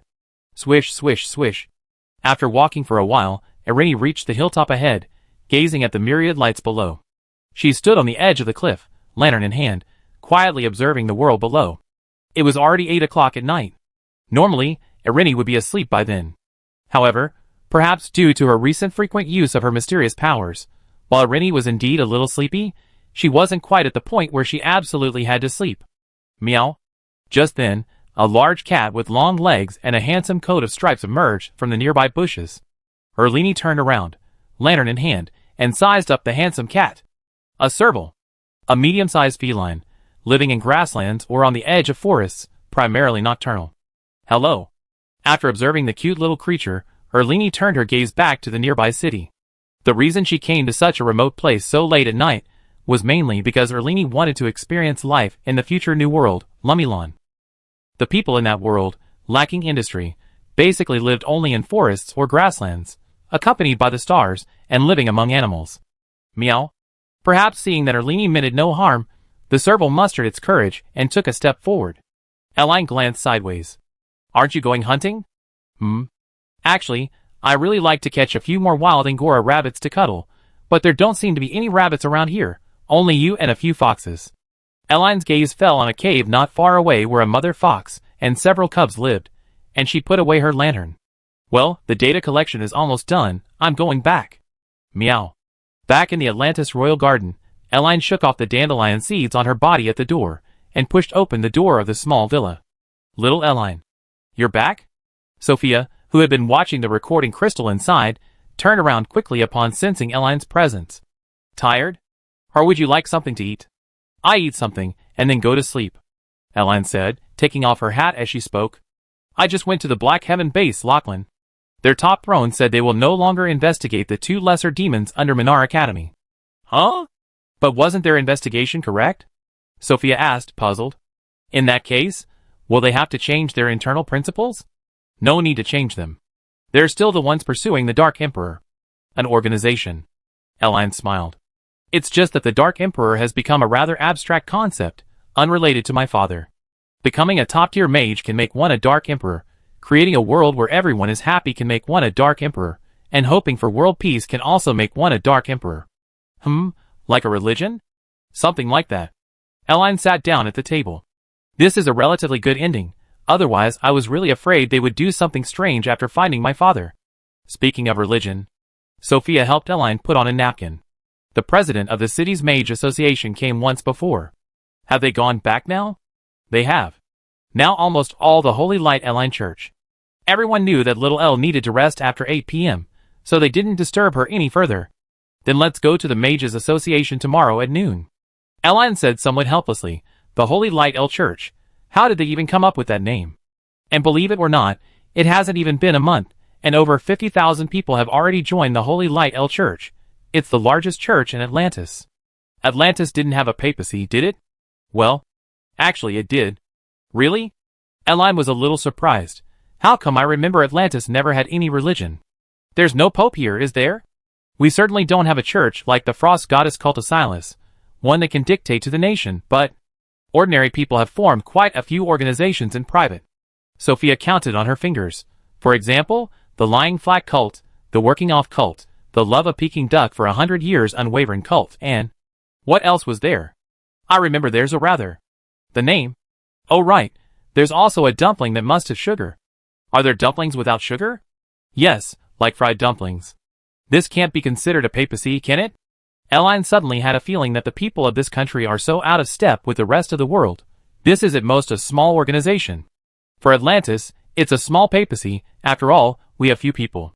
Swish, swish, swish. After walking for a while, Irene reached the hilltop ahead, gazing at the myriad lights below. She stood on the edge of the cliff, lantern in hand, quietly observing the world below. It was already 8 o'clock at night. Normally, Irene would be asleep by then. However, perhaps due to her recent frequent use of her mysterious powers, while Irene was indeed a little sleepy, she wasn't quite at the point where she absolutely had to sleep. Meow. Just then, a large cat with long legs and a handsome coat of stripes emerged from the nearby bushes. Irene turned around, lantern in hand, and sized up the handsome cat. A serval. A medium-sized feline, living in grasslands or on the edge of forests, primarily nocturnal. Hello. After observing the cute little creature, Irene turned her gaze back to the nearby city. The reason she came to such a remote place so late at night was mainly because Irene wanted to experience life in the future new world, Lumilon. The people in that world, lacking industry, basically lived only in forests or grasslands, accompanied by the stars and living among animals. Meow. Perhaps seeing that Irene meant no harm, the serval mustered its courage and took a step forward. Eline glanced sideways. Aren't you going hunting? Actually, I really like to catch a few more wild Angora rabbits to cuddle, but there don't seem to be any rabbits around here, only you and a few foxes. Eline's gaze fell on a cave not far away where a mother fox and several cubs lived, and she put away her lantern. Well, the data collection is almost done, I'm going back. Meow. Back in the Atlantis Royal Garden, Eline shook off the dandelion seeds on her body at the door, and pushed open the door of the small villa. Little Eline. You're back? Sophia, who had been watching the recording crystal inside, turned around quickly upon sensing Eline's presence. Tired? Or would you like something to eat? I eat something, and then go to sleep, Eline said, taking off her hat as she spoke. I just went to the Black Heaven base, Lachlan. Their top throne said they will no longer investigate the 2 lesser demons under Minar Academy. Huh? But wasn't their investigation correct? Sophia asked, puzzled. In that case, will they have to change their internal principles? No need to change them. They're still the ones pursuing the Dark Emperor. An organization. Eline smiled. It's just that the Dark Emperor has become a rather abstract concept, unrelated to my father. Becoming a top-tier mage can make one a Dark Emperor, creating a world where everyone is happy can make one a Dark Emperor, and hoping for world peace can also make one a Dark Emperor. Like a religion? Something like that. Eline sat down at the table. This is a relatively good ending, otherwise I was really afraid they would do something strange after finding my father. Speaking of religion, Sophia helped Eline put on a napkin. The president of the city's mage association came once before. Have they gone back now? They have. Now almost all the Holy Light Eline Church. Everyone knew that little Elle needed to rest after 8 p.m., so they didn't disturb her any further. Then let's go to the Mages Association tomorrow at noon. Eline said somewhat helplessly, the Holy Light Elle Church. How did they even come up with that name? And believe it or not, it hasn't even been a month, and over 50,000 people have already joined the Holy Light Elle Church. It's the largest church in Atlantis. Atlantis didn't have a papacy, did it? Well, actually it did. Really? Eline was a little surprised. How come I remember Atlantis never had any religion? There's no pope here, is there? We certainly don't have a church like the frost goddess cult of Silas, one that can dictate to the nation, but ordinary people have formed quite a few organizations in private. Sophia counted on her fingers. For example, the Lying Flat Cult, the Working Off Cult, the Love a Peking Duck for 100 Years Unwavering Cult, and what else was there? I remember there's a rather. The name? Oh right, there's also a dumpling that must have sugar. Are there dumplings without sugar? Yes, like fried dumplings. This can't be considered a papacy, can it? Eline suddenly had a feeling that the people of this country are so out of step with the rest of the world. This is at most a small organization. For Atlantis, it's a small papacy. After all, we have few people.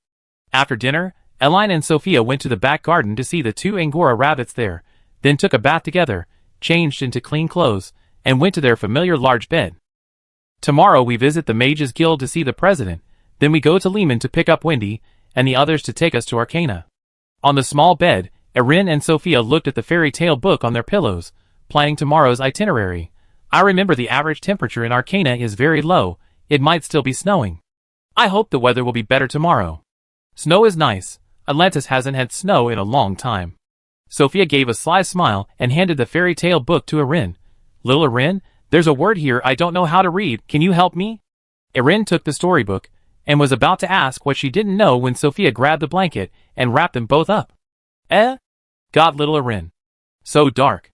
After dinner, Eline and Sophia went to the back garden to see the 2 Angora rabbits there, then took a bath together, changed into clean clothes, and went to their familiar large bed. Tomorrow we visit the Mages Guild to see the president, then we go to Lehman to pick up Wendy, and the others to take us to Arcana. On the small bed, Erin and Sophia looked at the fairy tale book on their pillows, planning tomorrow's itinerary. I remember the average temperature in Arcana is very low, it might still be snowing. I hope the weather will be better tomorrow. Snow is nice. Atlantis hasn't had snow in a long time. Sophia gave a sly smile and handed the fairy tale book to Erin. Little Erin, there's a word here I don't know how to read, can you help me? Erin took the storybook, and was about to ask what she didn't know when Sophia grabbed the blanket and wrapped them both up. Got little Erin. So dark.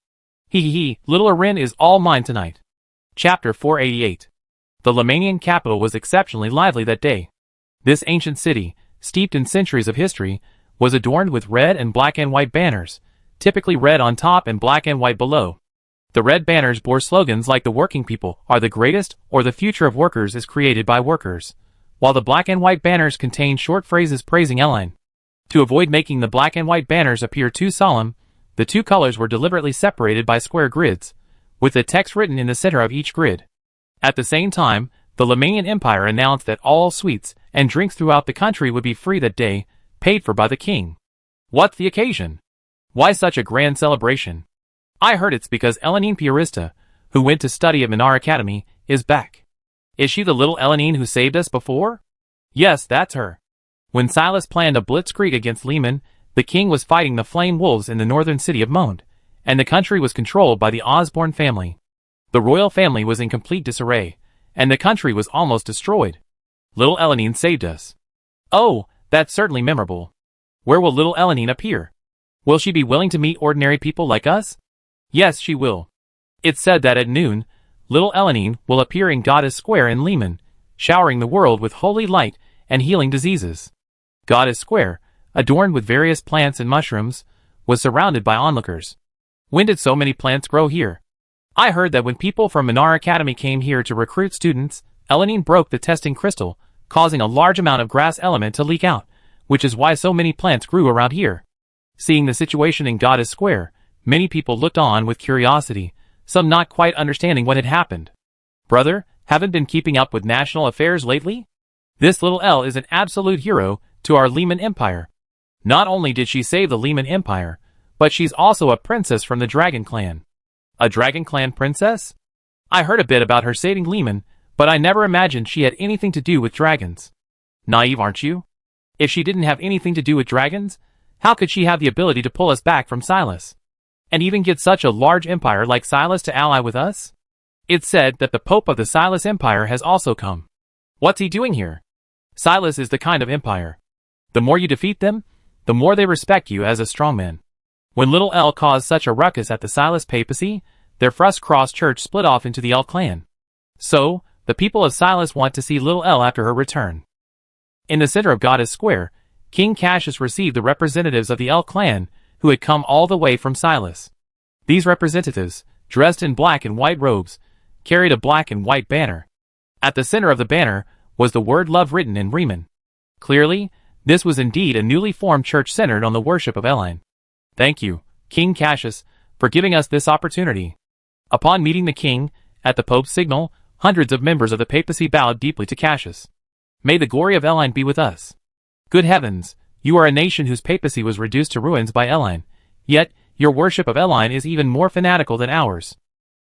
Hee, little Erin is all mine tonight. Chapter 488. The Lemanian capital was exceptionally lively that day. This ancient city, steeped in centuries of history, was adorned with red and black and white banners, typically red on top and black and white below. The red banners bore slogans like "The working people are the greatest" or "The future of workers is created by workers," while the black and white banners contained short phrases praising Elaine. To avoid making the black and white banners appear too solemn, the two colors were deliberately separated by square grids, with the text written in the center of each grid. At the same time, the Lemanian Empire announced that all sweets and drinks throughout the country would be free that day, paid for by the king. What's the occasion? Why such a grand celebration? I heard it's because Elenine Piarista, who went to study at Minar Academy, is back. Is she the little Elenine who saved us before? Yes, that's her. When Silas planned a blitzkrieg against Lehman, the king was fighting the flame wolves in the northern city of Monde, and the country was controlled by the Osborne family. The royal family was in complete disarray, and the country was almost destroyed. Little Elenine saved us. Oh, that's certainly memorable. Where will little Elenine appear? Will she be willing to meet ordinary people like us? Yes, she will. It's said that at noon, little Elenine will appear in Goddess Square in Lehman, showering the world with holy light and healing diseases. Goddess Square, adorned with various plants and mushrooms, was surrounded by onlookers. When did so many plants grow here? I heard that when people from Minar Academy came here to recruit students, Elenine broke the testing crystal, causing a large amount of grass element to leak out, which is why so many plants grew around here. Seeing the situation in Goddess Square, many people looked on with curiosity, some not quite understanding what had happened. Brother, haven't been keeping up with national affairs lately? This little Elle is an absolute hero to our Lehman Empire. Not only did she save the Lehman Empire, but she's also a princess from the Dragon Clan. A Dragon Clan princess? I heard a bit about her saving Lehman, but I never imagined she had anything to do with dragons. Naive, aren't you? If she didn't have anything to do with dragons, how could she have the ability to pull us back from Silas? And even get such a large empire like Silas to ally with us? It's said that the Pope of the Silas Empire has also come. What's he doing here? Silas is the kind of empire. The more you defeat them, the more they respect you as a strongman. When little Elle caused such a ruckus at the Silas papacy, their Frust Cross Church split off into the Elle clan. So, the people of Silas want to see little Elle after her return. In the center of Goddess Square, King Cassius received the representatives of the Elle clan, who had come all the way from Silas. These representatives, dressed in black and white robes, carried a black and white banner. At the center of the banner was the word love written in Riemann. Clearly, this was indeed a newly formed church centered on the worship of Elaine. Thank you, King Cassius, for giving us this opportunity. Upon meeting the king, at the Pope's signal, hundreds of members of the papacy bowed deeply to Cassius. May the glory of Elaine be with us. Good heavens, you are a nation whose papacy was reduced to ruins by Elaine, yet your worship of Elaine is even more fanatical than ours.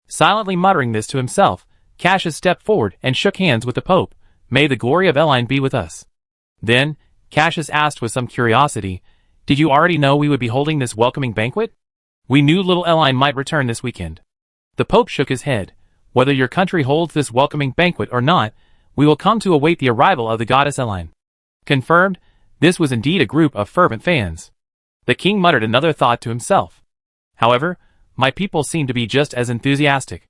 Silently muttering this to himself, Cassius stepped forward and shook hands with the Pope. May the glory of Elaine be with us. Then, Cassius asked with some curiosity, did you already know we would be holding this welcoming banquet? We knew little Elaine might return this weekend. The Pope shook his head. Whether your country holds this welcoming banquet or not, we will come to await the arrival of the goddess Elaine. Confirmed, this was indeed a group of fervent fans. The king muttered another thought to himself. However, my people seem to be just as enthusiastic.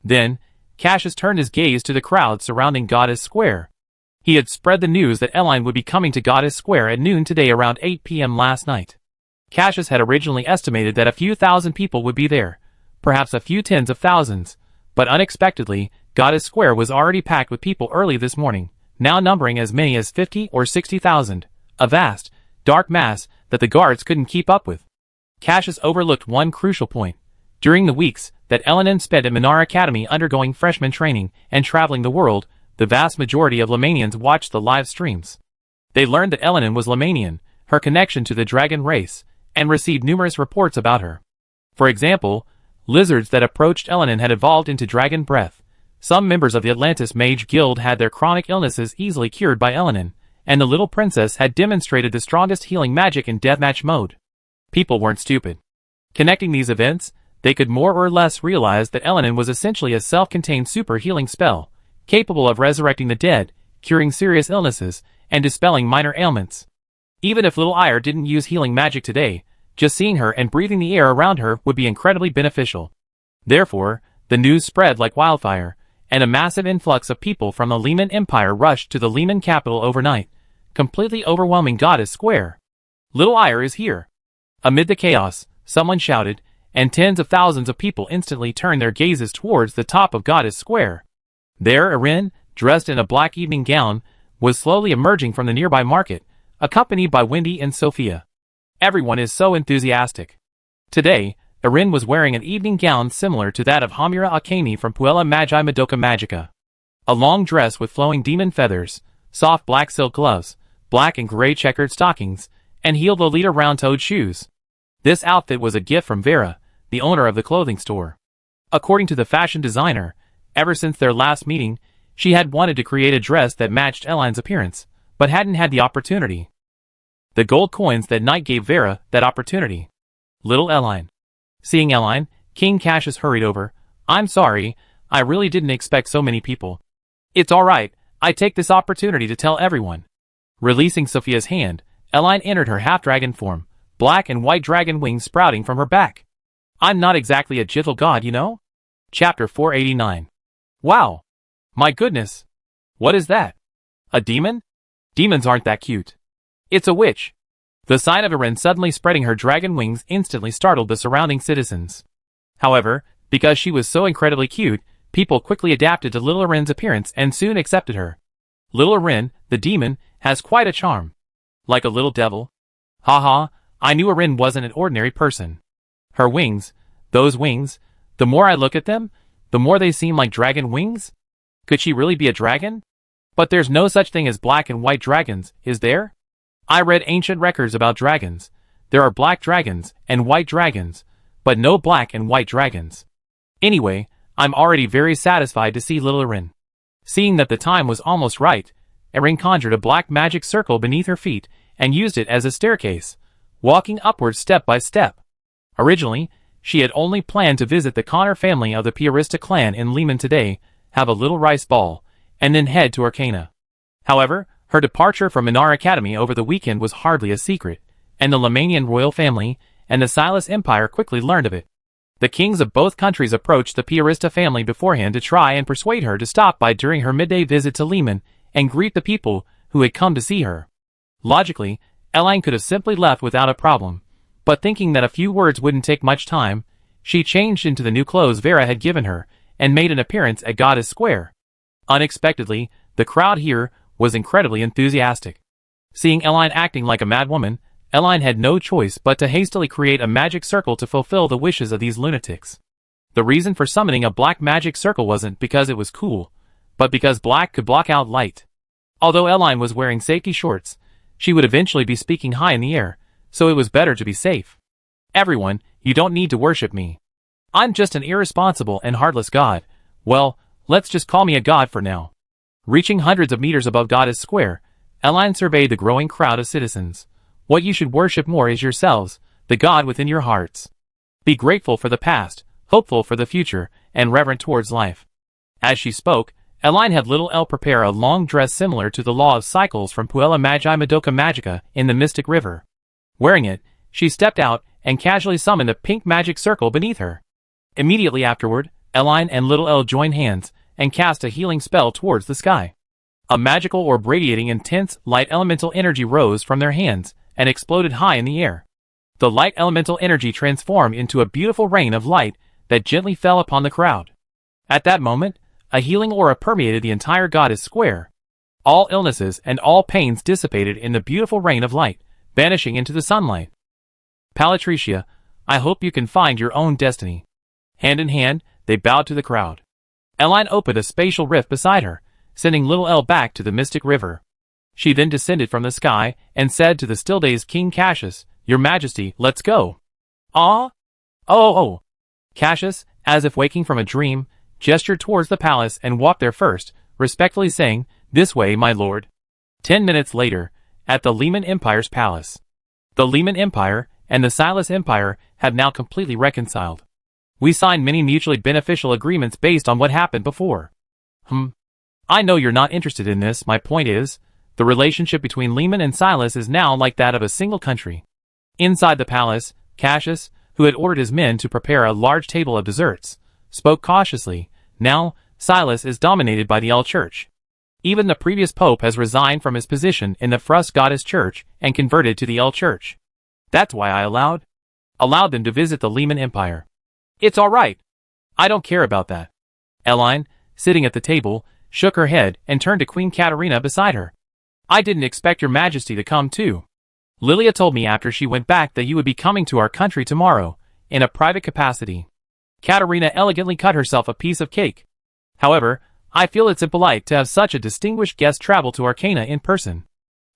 Then, Cassius turned his gaze to the crowd surrounding Goddess Square. He had spread the news that Elaine would be coming to Goddess Square at noon today around 8 p.m. last night. Cassius had originally estimated that a few thousand people would be there, perhaps a few tens of thousands, but unexpectedly, Goddess Square was already packed with people early this morning, now numbering as many as 50 or 60,000, a vast, dark mass that the guards couldn't keep up with. Cassius overlooked one crucial point. During the weeks that Elaine spent at Minar Academy undergoing freshman training and traveling the world, the vast majority of Lemanians watched the live streams. They learned that Elaine was Lemanian, her connection to the dragon race, and received numerous reports about her. For example, lizards that approached Elaine had evolved into dragon breath. Some members of the Atlantis Mage Guild had their chronic illnesses easily cured by Elaine, and the little princess had demonstrated the strongest healing magic in deathmatch mode. People weren't stupid. Connecting these events, they could more or less realize that Elaine was essentially a self-contained super healing spell, capable of resurrecting the dead curing serious illnesses, and dispelling minor ailments. Even if Little Ire didn't use healing magic today, just seeing her and breathing the air around her would be incredibly beneficial. Therefore, the news spread like wildfire, and a massive influx of people from the Lehman Empire rushed to the Lehman capital overnight, completely overwhelming Goddess Square. Little Ire is here. Amid the chaos, someone shouted, and tens of thousands of people instantly turned their gazes towards the top of Goddess Square. There Erin, dressed in a black evening gown, was slowly emerging from the nearby market, accompanied by Wendy and Sophia. Everyone is so enthusiastic. Today, Erin was wearing an evening gown similar to that of Hamira Akemi from Puella Magi Madoka Magica. A long dress with flowing demon feathers, soft black silk gloves, black and gray checkered stockings, and heeled Lolita round-toed shoes. This outfit was a gift from Vera, the owner of the clothing store. According to the fashion designer, ever since their last meeting, she had wanted to create a dress that matched Eline's appearance, but hadn't had the opportunity. The gold coins that night gave Vera that opportunity. Little Eline. Seeing Eline, King Cassius hurried over. "I'm sorry, I really didn't expect so many people." "It's alright, I take this opportunity to tell everyone." Releasing Sophia's hand, Eline entered her half-dragon form, black and white dragon wings sprouting from her back. "I'm not exactly a gentle god, you know?" Chapter 489. Wow! My goodness! What is that? A demon? Demons aren't that cute. It's a witch. The sight of Erin suddenly spreading her dragon wings instantly startled the surrounding citizens. However, because she was so incredibly cute, people quickly adapted to little Erin's appearance and soon accepted her. Little Erin, the demon, has quite a charm. Like a little devil. Haha, I knew Erin wasn't an ordinary person. Her wings, those wings, the more I look at them, the more they seem like dragon wings? Could she really be a dragon? But there's no such thing as black and white dragons, is there? I read ancient records about dragons. There are black dragons and white dragons, but no black and white dragons. Anyway, I'm already very satisfied to see little Erin. Seeing that the time was almost right, Erin conjured a black magic circle beneath her feet and used it as a staircase, walking upwards step by step. Originally, she had only planned to visit the Connor family of the Piarista clan in Lehman today, have a little rice ball, and then head to Arcana. However, her departure from Minar Academy over the weekend was hardly a secret, and the Lemanian royal family and the Silas Empire quickly learned of it. The kings of both countries approached the Piarista family beforehand to try and persuade her to stop by during her midday visit to Lehman and greet the people who had come to see her. Logically, Eline could have simply left without a problem, but thinking that a few words wouldn't take much time, she changed into the new clothes Vera had given her and made an appearance at Goddess Square. Unexpectedly, the crowd here was incredibly enthusiastic. Seeing Eline acting like a madwoman, Eline had no choice but to hastily create a magic circle to fulfill the wishes of these lunatics. The reason for summoning a black magic circle wasn't because it was cool, but because black could block out light. Although Eline was wearing safety shorts, she would eventually be speaking high in the air, so it was better to be safe. "Everyone, you don't need to worship me. I'm just an irresponsible and heartless god. Well, let's just call me a god for now." Reaching hundreds of meters above Goddess Square, Eline surveyed the growing crowd of citizens. "What you should worship more is yourselves, the god within your hearts. Be grateful for the past, hopeful for the future, and reverent towards life." As she spoke, Eline had little Elle prepare a long dress similar to the Law of Cycles from Puella Magi Madoka Magica in the Mystic River. Wearing it, she stepped out and casually summoned a pink magic circle beneath her. Immediately afterward, Eline and little Elle joined hands and cast a healing spell towards the sky. A magical orb radiating intense light elemental energy rose from their hands and exploded high in the air. The light elemental energy transformed into a beautiful rain of light that gently fell upon the crowd. At that moment, a healing aura permeated the entire Goddess Square. All illnesses and all pains dissipated in the beautiful rain of light, vanishing into the sunlight. "Palatricia, I hope you can find your own destiny." Hand in hand, they bowed to the crowd. Eline opened a spatial rift beside her, sending little Elle back to the Mystic River. She then descended from the sky and said to the still-dazed King Cassius, "Your Majesty, let's go." "Ah? Oh. Cassius, as if waking from a dream, gestured towards the palace and walked there first, respectfully saying, "This way, my lord." 10 minutes later, at the Lehman Empire's palace. The Lehman Empire and the Silas Empire have now completely reconciled. We signed many mutually beneficial agreements based on what happened before. I know you're not interested in this. My point is, the relationship between Lehman and Silas is now like that of a single country. Inside the palace, Cassius, who had ordered his men to prepare a large table of desserts, spoke cautiously. Now, Silas is dominated by the L Church. Even the previous pope has resigned from his position in the Frust Goddess Church and converted to the L Church. That's why I allowed them to visit the Lehman Empire. It's all right. I don't care about that. Eline, sitting at the table, shook her head and turned to Queen Katerina beside her. I didn't expect your majesty to come too. Lilia told me after she went back that you would be coming to our country tomorrow, in a private capacity. Katerina elegantly cut herself a piece of cake. However, I feel it's impolite to have such a distinguished guest travel to Arcana in person.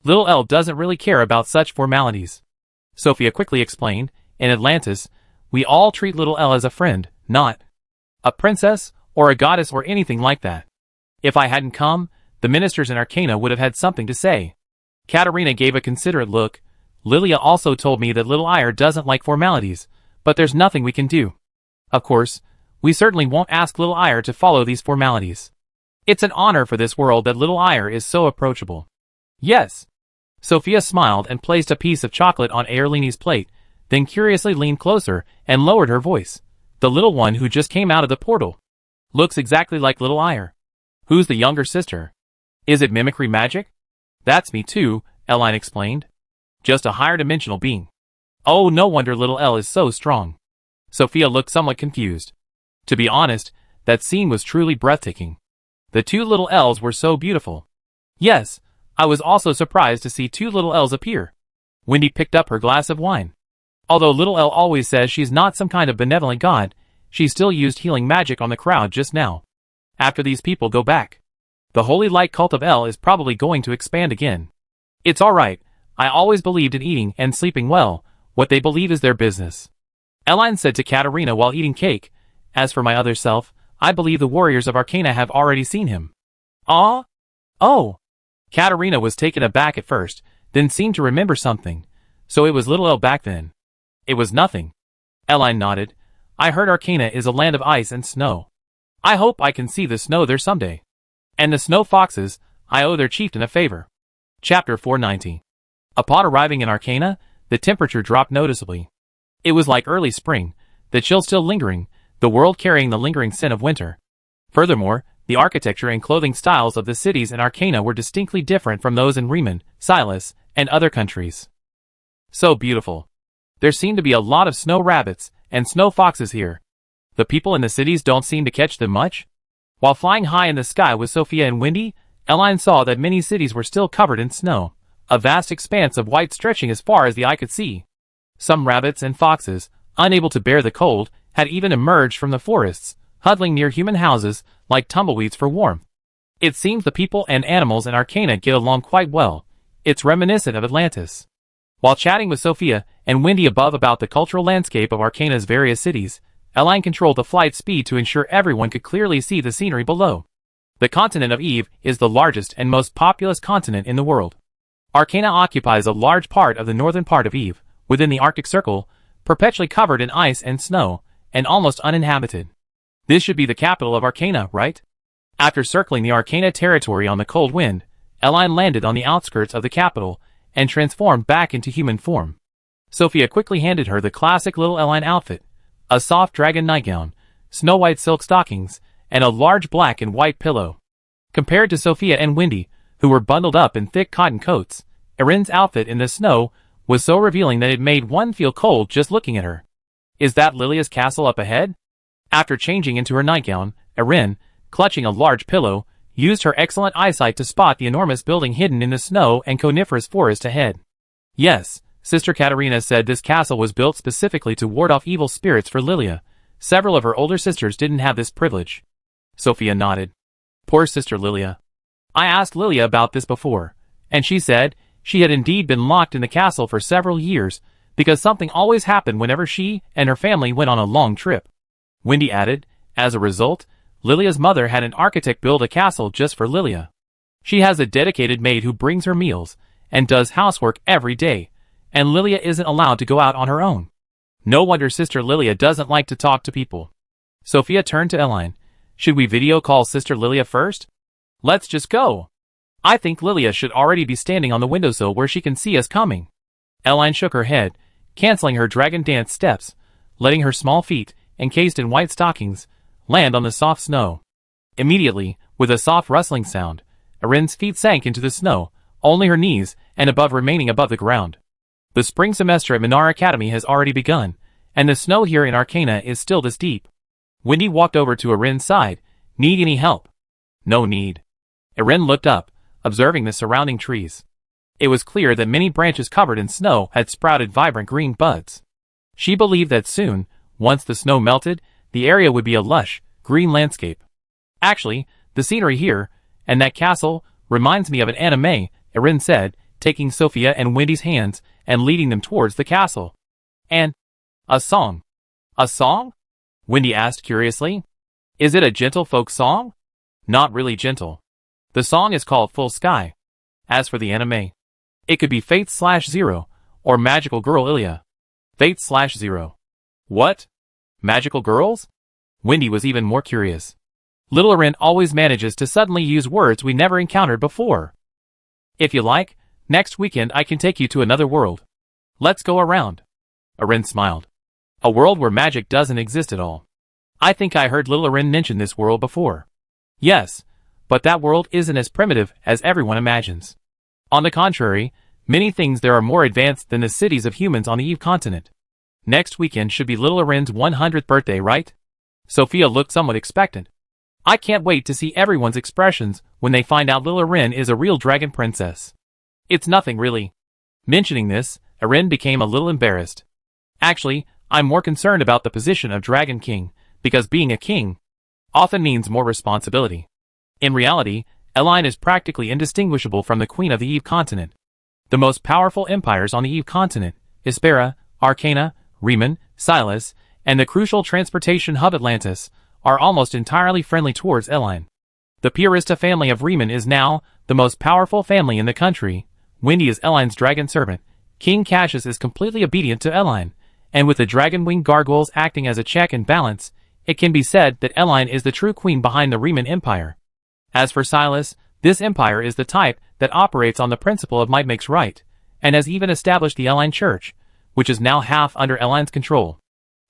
Little L doesn't really care about such formalities. Sophia quickly explained, in Atlantis, we all treat Little L as a friend, not a princess, or a goddess or anything like that. If I hadn't come, the ministers in Arcana would have had something to say. Katerina gave a considerate look. Lilia also told me that Little Ire doesn't like formalities, but there's nothing we can do. Of course, we certainly won't ask Little Ire to follow these formalities. It's an honor for this world that Little Ire is so approachable. Yes. Sophia smiled and placed a piece of chocolate on Airlini's plate, then curiously leaned closer and lowered her voice. The little one who just came out of the portal looks exactly like Little Ire. Who's the younger sister? Is it mimicry magic? That's me too, Eline explained. Just a higher dimensional being. Oh, no wonder Little L is so strong. Sophia looked somewhat confused. To be honest, that scene was truly breathtaking. The two little L's were so beautiful. Yes, I was also surprised to see two little L's appear. Wendy picked up her glass of wine. Although Little L always says she's not some kind of benevolent god, she still used healing magic on the crowd just now. After these people go back, the holy light cult of L is probably going to expand again. It's alright, I always believed in eating and sleeping well. What they believe is their business. Eline said to Katerina while eating cake, as for my other self, I believe the warriors of Arcana have already seen him. Ah? Oh. Katerina was taken aback at first, then seemed to remember something. So it was Little L back then. It was nothing. Eline nodded. I heard Arcana is a land of ice and snow. I hope I can see the snow there someday. And the snow foxes, I owe their chieftain a favor. Chapter 490. Upon arriving in Arcana, the temperature dropped noticeably. It was like early spring, the chill still lingering, the world carrying the lingering scent of winter. Furthermore, the architecture and clothing styles of the cities in Arcana were distinctly different from those in Riemann, Silas, and other countries. So beautiful. There seemed to be a lot of snow rabbits and snow foxes here. The people in the cities don't seem to catch them much. While flying high in the sky with Sophia and Wendy, Eline saw that many cities were still covered in snow, a vast expanse of white stretching as far as the eye could see. Some rabbits and foxes, unable to bear the cold, had even emerged from the forests, huddling near human houses like tumbleweeds for warmth. It seems the people and animals in Arcana get along quite well. It's reminiscent of Atlantis. While chatting with Sophia and Wendy above about the cultural landscape of Arcana's various cities, Eline controlled the flight speed to ensure everyone could clearly see the scenery below. The continent of Eve is the largest and most populous continent in the world. Arcana occupies a large part of the northern part of Eve, within the Arctic Circle, perpetually covered in ice and snow, and almost uninhabited. This should be the capital of Arcana, right? After circling the Arcana territory on the cold wind, Eline landed on the outskirts of the capital and transformed back into human form. Sophia quickly handed her the classic Little Eline outfit, a soft dragon nightgown, snow-white silk stockings, and a large black and white pillow. Compared to Sophia and Wendy, who were bundled up in thick cotton coats, Erin's outfit in the snow was so revealing that it made one feel cold just looking at her. Is that Lilia's castle up ahead? After changing into her nightgown, Erin, clutching a large pillow, used her excellent eyesight to spot the enormous building hidden in the snow and coniferous forest ahead. Yes, Sister Katerina said this castle was built specifically to ward off evil spirits for Lilia. Several of her older sisters didn't have this privilege. Sophia nodded. Poor Sister Lilia. I asked Lilia about this before, and she said she had indeed been locked in the castle for several years because something always happened whenever she and her family went on a long trip. Wendy added, as a result, Lilia's mother had an architect build a castle just for Lilia. She has a dedicated maid who brings her meals and does housework every day, and Lilia isn't allowed to go out on her own. No wonder Sister Lilia doesn't like to talk to people. Sophia turned to Eline. Should we video call Sister Lilia first? Let's just go. I think Lilia should already be standing on the windowsill where she can see us coming. Eline shook her head, canceling her dragon dance steps, letting her small feet, encased in white stockings, land on the soft snow. Immediately, with a soft rustling sound, Erin's feet sank into the snow, only her knees and above remaining above the ground. The spring semester at Minar Academy has already begun, and the snow here in Arcana is still this deep. Wendy walked over to Erin's side. Need any help? No need. Erin looked up, observing the surrounding trees. It was clear that many branches covered in snow had sprouted vibrant green buds. She believed that soon, once the snow melted, the area would be a lush, green landscape. Actually, the scenery here, and that castle, reminds me of an anime, Erin said, taking Sophia and Wendy's hands and leading them towards the castle. And a song. A song? Wendy asked curiously. Is it a gentle folk song? Not really gentle. The song is called Full Sky. As for the anime, it could be Fate/Zero, or Magical Girl Ilia. Fate/Zero. What? Magical girls? Wendy was even more curious. Little Erin always manages to suddenly use words we never encountered before. If you like, next weekend I can take you to another world. Let's go around. Erin smiled. A world where magic doesn't exist at all. I think I heard little Erin mention this world before. Yes, but that world isn't as primitive as everyone imagines. On the contrary, many things there are more advanced than the cities of humans on the Eve continent. Next weekend should be little Erin's 100th birthday, right? Sophia looked somewhat expectant. I can't wait to see everyone's expressions when they find out little Erin is a real dragon princess. It's nothing really. Mentioning this, Erin became a little embarrassed. Actually, I'm more concerned about the position of Dragon King, because being a king often means more responsibility. In reality, Eline is practically indistinguishable from the Queen of the Eve continent. The most powerful empires on the Eve continent, Hespera, Arcana, Riemann, Silas, and the crucial transportation hub Atlantis, are almost entirely friendly towards Eline. The Purista family of Riemann is now the most powerful family in the country. Wendy is Eline's dragon servant. King Cassius is completely obedient to Eline, and with the dragon-winged gargoyles acting as a check and balance, it can be said that Eline is the true queen behind the Riemann Empire. As for Silas, this empire is the type that operates on the principle of might makes right, and has even established the Eline Church, which is now half under Eline's control.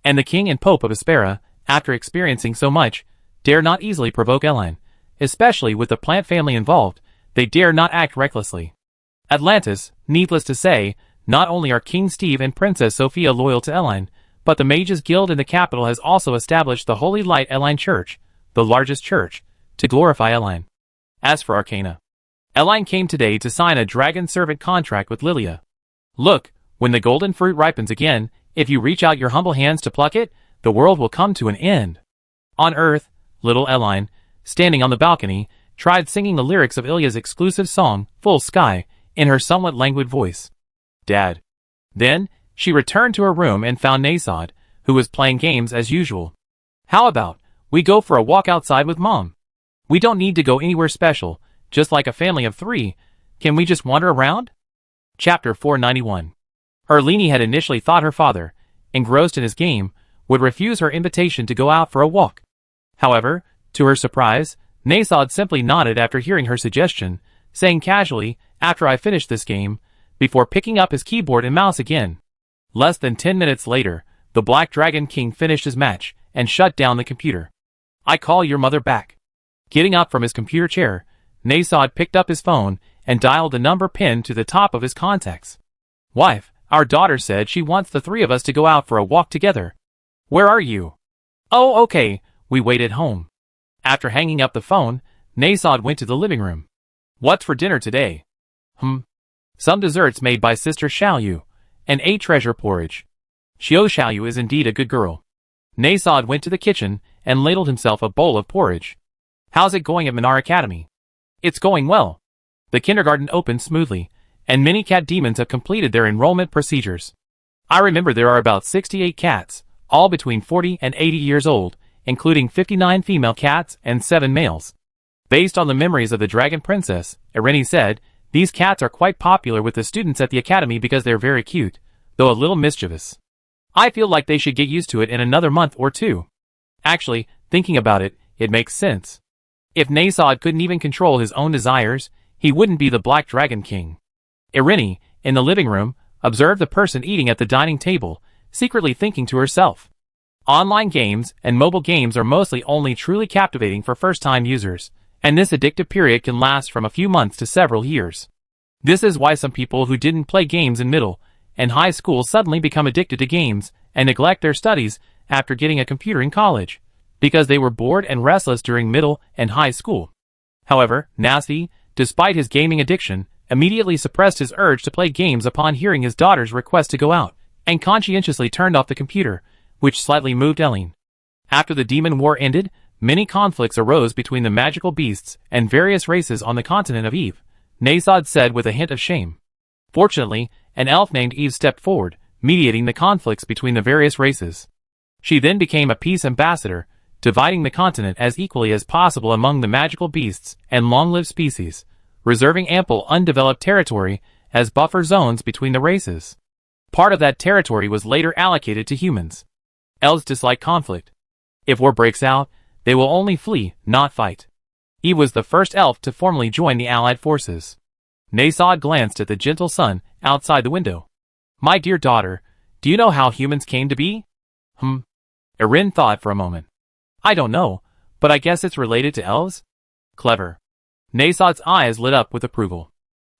And the king and pope of Hespera, after experiencing so much, dare not easily provoke Eline. Especially with the plant family involved, they dare not act recklessly. Atlantis, needless to say, not only are King Steve and Princess Sophia loyal to Eline, but the Mages Guild in the capital has also established the Holy Light Eline Church, the largest church, to glorify Eline. As for Arcana, Eline came today to sign a dragon servant contract with Lilia. Look, when the golden fruit ripens again, if you reach out your humble hands to pluck it, the world will come to an end. On Earth, little Eline, standing on the balcony, tried singing the lyrics of Ilia's exclusive song, Full Sky, in her somewhat languid voice. Dad. Then, she returned to her room and found Nasod, who was playing games as usual. How about we go for a walk outside with Mom? We don't need to go anywhere special, just like a family of 3. Can we just wander around? Chapter 491. Erlini had initially thought her father, engrossed in his game, would refuse her invitation to go out for a walk. However, to her surprise, Nasod simply nodded after hearing her suggestion, saying casually, after I finish this game, before picking up his keyboard and mouse again. Less than 10 minutes later, the Black Dragon King finished his match and shut down the computer. I call your mother back. Getting up from his computer chair, Nasod picked up his phone and dialed the number pinned to the top of his contacts. Wife, our daughter said she wants the 3 of us to go out for a walk together. Where are you? Oh, okay, we wait at home. After hanging up the phone, Nasod went to the living room. What's for dinner today? Some desserts made by Sister Xiaoyu, and 8 treasure porridge. Xiaoyu is indeed a good girl. Nasod went to the kitchen and ladled himself a bowl of porridge. How's it going at Minar Academy? It's going well. The kindergarten opened smoothly, and many cat demons have completed their enrollment procedures. I remember there are about 68 cats, all between 40 and 80 years old, including 59 female cats and 7 males. Based on the memories of the Dragon Princess, Irene said, these cats are quite popular with the students at the academy because they're very cute, though a little mischievous. I feel like they should get used to it in another month or 2. Actually, thinking about it, it makes sense. If Nasod couldn't even control his own desires, he wouldn't be the Black Dragon King. Irini, in the living room, observed the person eating at the dining table, secretly thinking to herself. Online games and mobile games are mostly only truly captivating for first-time users, and this addictive period can last from a few months to several years. This is why some people who didn't play games in middle and high school suddenly become addicted to games and neglect their studies after getting a computer in college, because they were bored and restless during middle and high school. However, Nasty, despite his gaming addiction, immediately suppressed his urge to play games upon hearing his daughter's request to go out, and conscientiously turned off the computer, which slightly moved Eileen. After the Demon War ended, many conflicts arose between the magical beasts and various races on the continent of Eve, Nasod said with a hint of shame. Fortunately, an elf named Eve stepped forward, mediating the conflicts between the various races. She then became a peace ambassador, dividing the continent as equally as possible among the magical beasts and long-lived species, reserving ample undeveloped territory as buffer zones between the races. Part of that territory was later allocated to humans. Elves dislike conflict. If war breaks out, they will only flee, not fight. Eve was the first elf to formally join the Allied forces. Nasod glanced at the gentle sun outside the window. My dear daughter, do you know how humans came to be? Erin thought for a moment. I don't know, but I guess it's related to elves? Clever. Nasod's eyes lit up with approval.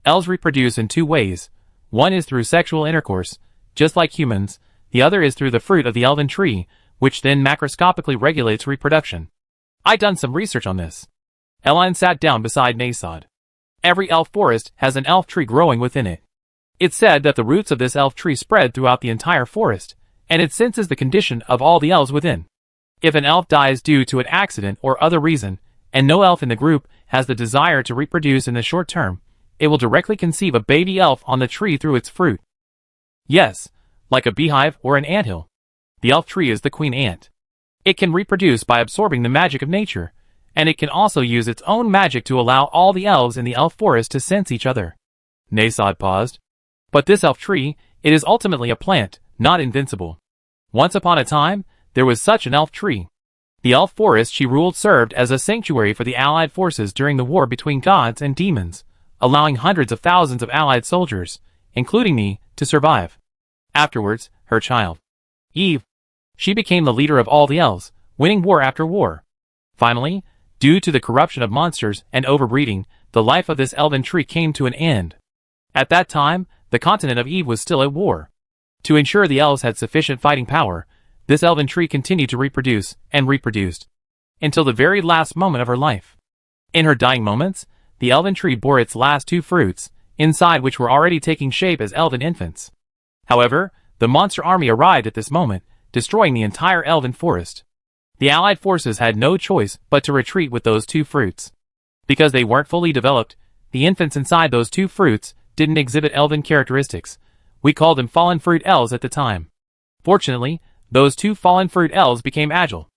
Elves reproduce in two ways. One is through sexual intercourse, just like humans. The other is through the fruit of the elven tree, which then macroscopically regulates reproduction. I done some research on this. Eileen sat down beside Nasod. Every elf forest has an elf tree growing within it. It's said that the roots of this elf tree spread throughout the entire forest, and it senses the condition of all the elves within. If an elf dies due to an accident or other reason, and no elf in the group has the desire to reproduce in the short term, it will directly conceive a baby elf on the tree through its fruit. Yes, like a beehive or an anthill. The elf tree is the queen ant. It can reproduce by absorbing the magic of nature, and it can also use its own magic to allow all the elves in the elf forest to sense each other. Nasod paused. But this elf tree, it is ultimately a plant, not invincible. Once upon a time, there was such an elf tree. The elf forest she ruled served as a sanctuary for the Allied forces during the war between gods and demons, allowing hundreds of thousands of Allied soldiers, including me, to survive. Afterwards, her child, Eve, she became the leader of all the elves, winning war after war. Finally, due to the corruption of monsters and overbreeding, the life of this elven tree came to an end. At that time, the continent of Eve was still at war. To ensure the elves had sufficient fighting power, this elven tree continued to reproduce and reproduced, until the very last moment of her life. In her dying moments, the elven tree bore its last two fruits, inside which were already taking shape as elven infants. However, the monster army arrived at this moment, destroying the entire elven forest. The Allied forces had no choice but to retreat with those two fruits. Because they weren't fully developed, the infants inside those two fruits didn't exhibit elven characteristics. We called them fallen fruit elves at the time. Fortunately, those two fallen fruit elves became agile.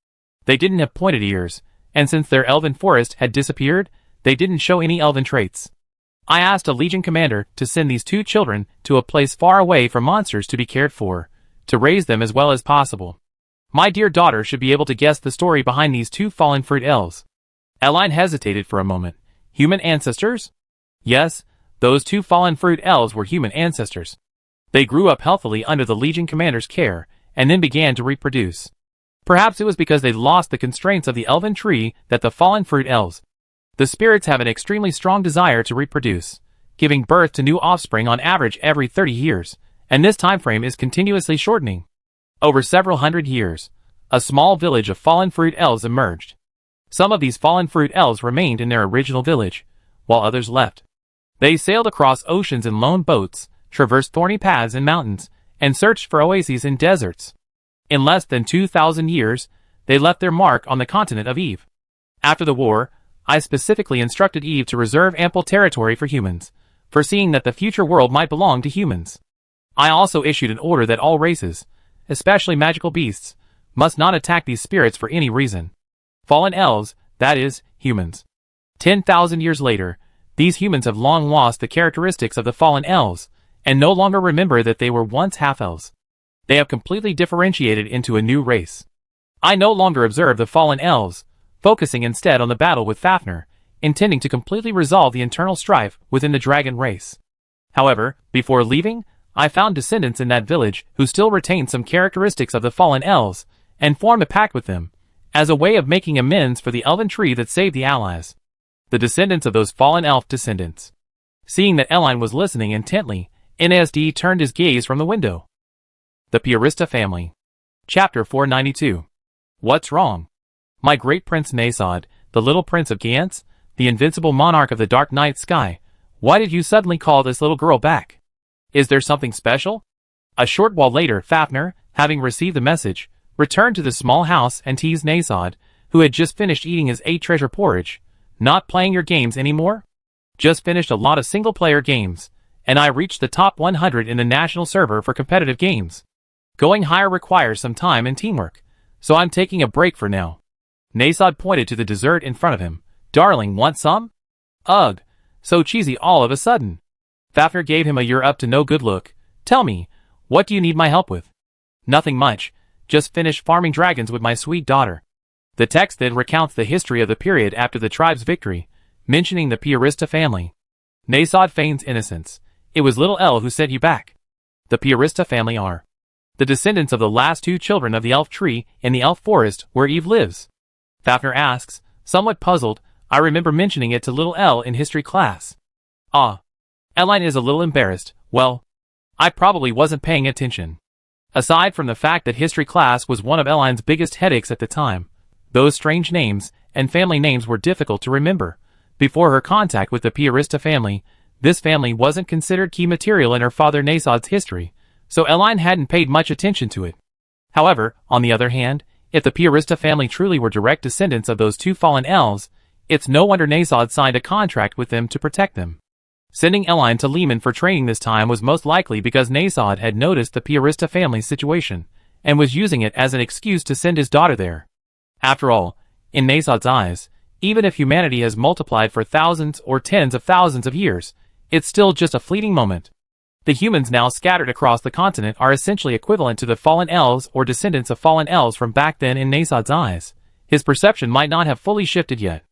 They didn't have pointed ears, and since their elven forest had disappeared, they didn't show any elven traits. I asked a legion commander to send these two children to a place far away from monsters to be cared for, to raise them as well as possible. My dear daughter should be able to guess the story behind these two fallen fruit elves. Eileen hesitated for a moment. Human ancestors? Yes, those two fallen fruit elves were human ancestors. They grew up healthily under the legion commander's care, and then began to reproduce. Perhaps it was because they lost the constraints of the elven tree that the fallen fruit elves. The spirits have an extremely strong desire to reproduce, giving birth to new offspring on average every 30 years, and this time frame is continuously shortening. Over several hundred years, a small village of fallen fruit elves emerged. Some of these fallen fruit elves remained in their original village, while others left. They sailed across oceans in lone boats, traversed thorny paths in mountains, and searched for oases in deserts. In less than 2,000 years, they left their mark on the continent of Eve. After the war, I specifically instructed Eve to reserve ample territory for humans, foreseeing that the future world might belong to humans. I also issued an order that all races, especially magical beasts, must not attack these spirits for any reason. Fallen elves, that is, humans. 10,000 years later, these humans have long lost the characteristics of the fallen elves, and no longer remember that they were once half-elves. They have completely differentiated into a new race. I no longer observe the fallen elves, focusing instead on the battle with Fafnir, intending to completely resolve the internal strife within the dragon race. However, before leaving, I found descendants in that village who still retained some characteristics of the fallen elves, and formed a pact with them, as a way of making amends for the elven tree that saved the allies. The descendants of those fallen elf descendants. Seeing that Eline was listening intently, NSD turned his gaze from the window. The Piarista family. Chapter 492. What's wrong? My great prince Nasod, the little prince of Gantz, the invincible monarch of the dark night sky, why did you suddenly call this little girl back? Is there something special? A short while later, Fafnir, having received the message, returned to the small house and teased Nasod, who had just finished eating his 8-treasure porridge. Not playing your games anymore? Just finished a lot of single-player games, and I reached the top 100 in the national server for competitive games. Going higher requires some time and teamwork, so I'm taking a break for now. Nasod pointed to the dessert in front of him. Darling, want some? Ugh, so cheesy all of a sudden. Fafnir gave him a you're up to no good look. Tell me, what do you need my help with? Nothing much, just finished farming dragons with my sweet daughter. The text then recounts the history of the period after the tribe's victory, mentioning the Piarista family. Nasod feigns innocence. It was little El who sent you back. The Piarista family are the descendants of the last 2 children of the elf tree in the elf forest where Eve lives. Fafnir asks, somewhat puzzled, I remember mentioning it to little El in history class. Ah. Eline is a little embarrassed. Well, I probably wasn't paying attention. Aside from the fact that history class was one of Eline's biggest headaches at the time, those strange names and family names were difficult to remember. Before her contact with the Piarista family, this family wasn't considered key material in her father Nasod's history, so Eline hadn't paid much attention to it. However, on the other hand, if the Piarista family truly were direct descendants of those 2 fallen elves, it's no wonder Nasod signed a contract with them to protect them. Sending Eline to Lehman for training this time was most likely because Nasod had noticed the Piarista family's situation, and was using it as an excuse to send his daughter there. After all, in Nasod's eyes, even if humanity has multiplied for thousands or tens of thousands of years, it's still just a fleeting moment. The humans now scattered across the continent are essentially equivalent to the fallen elves or descendants of fallen elves from back then in Nasod's eyes. His perception might not have fully shifted yet.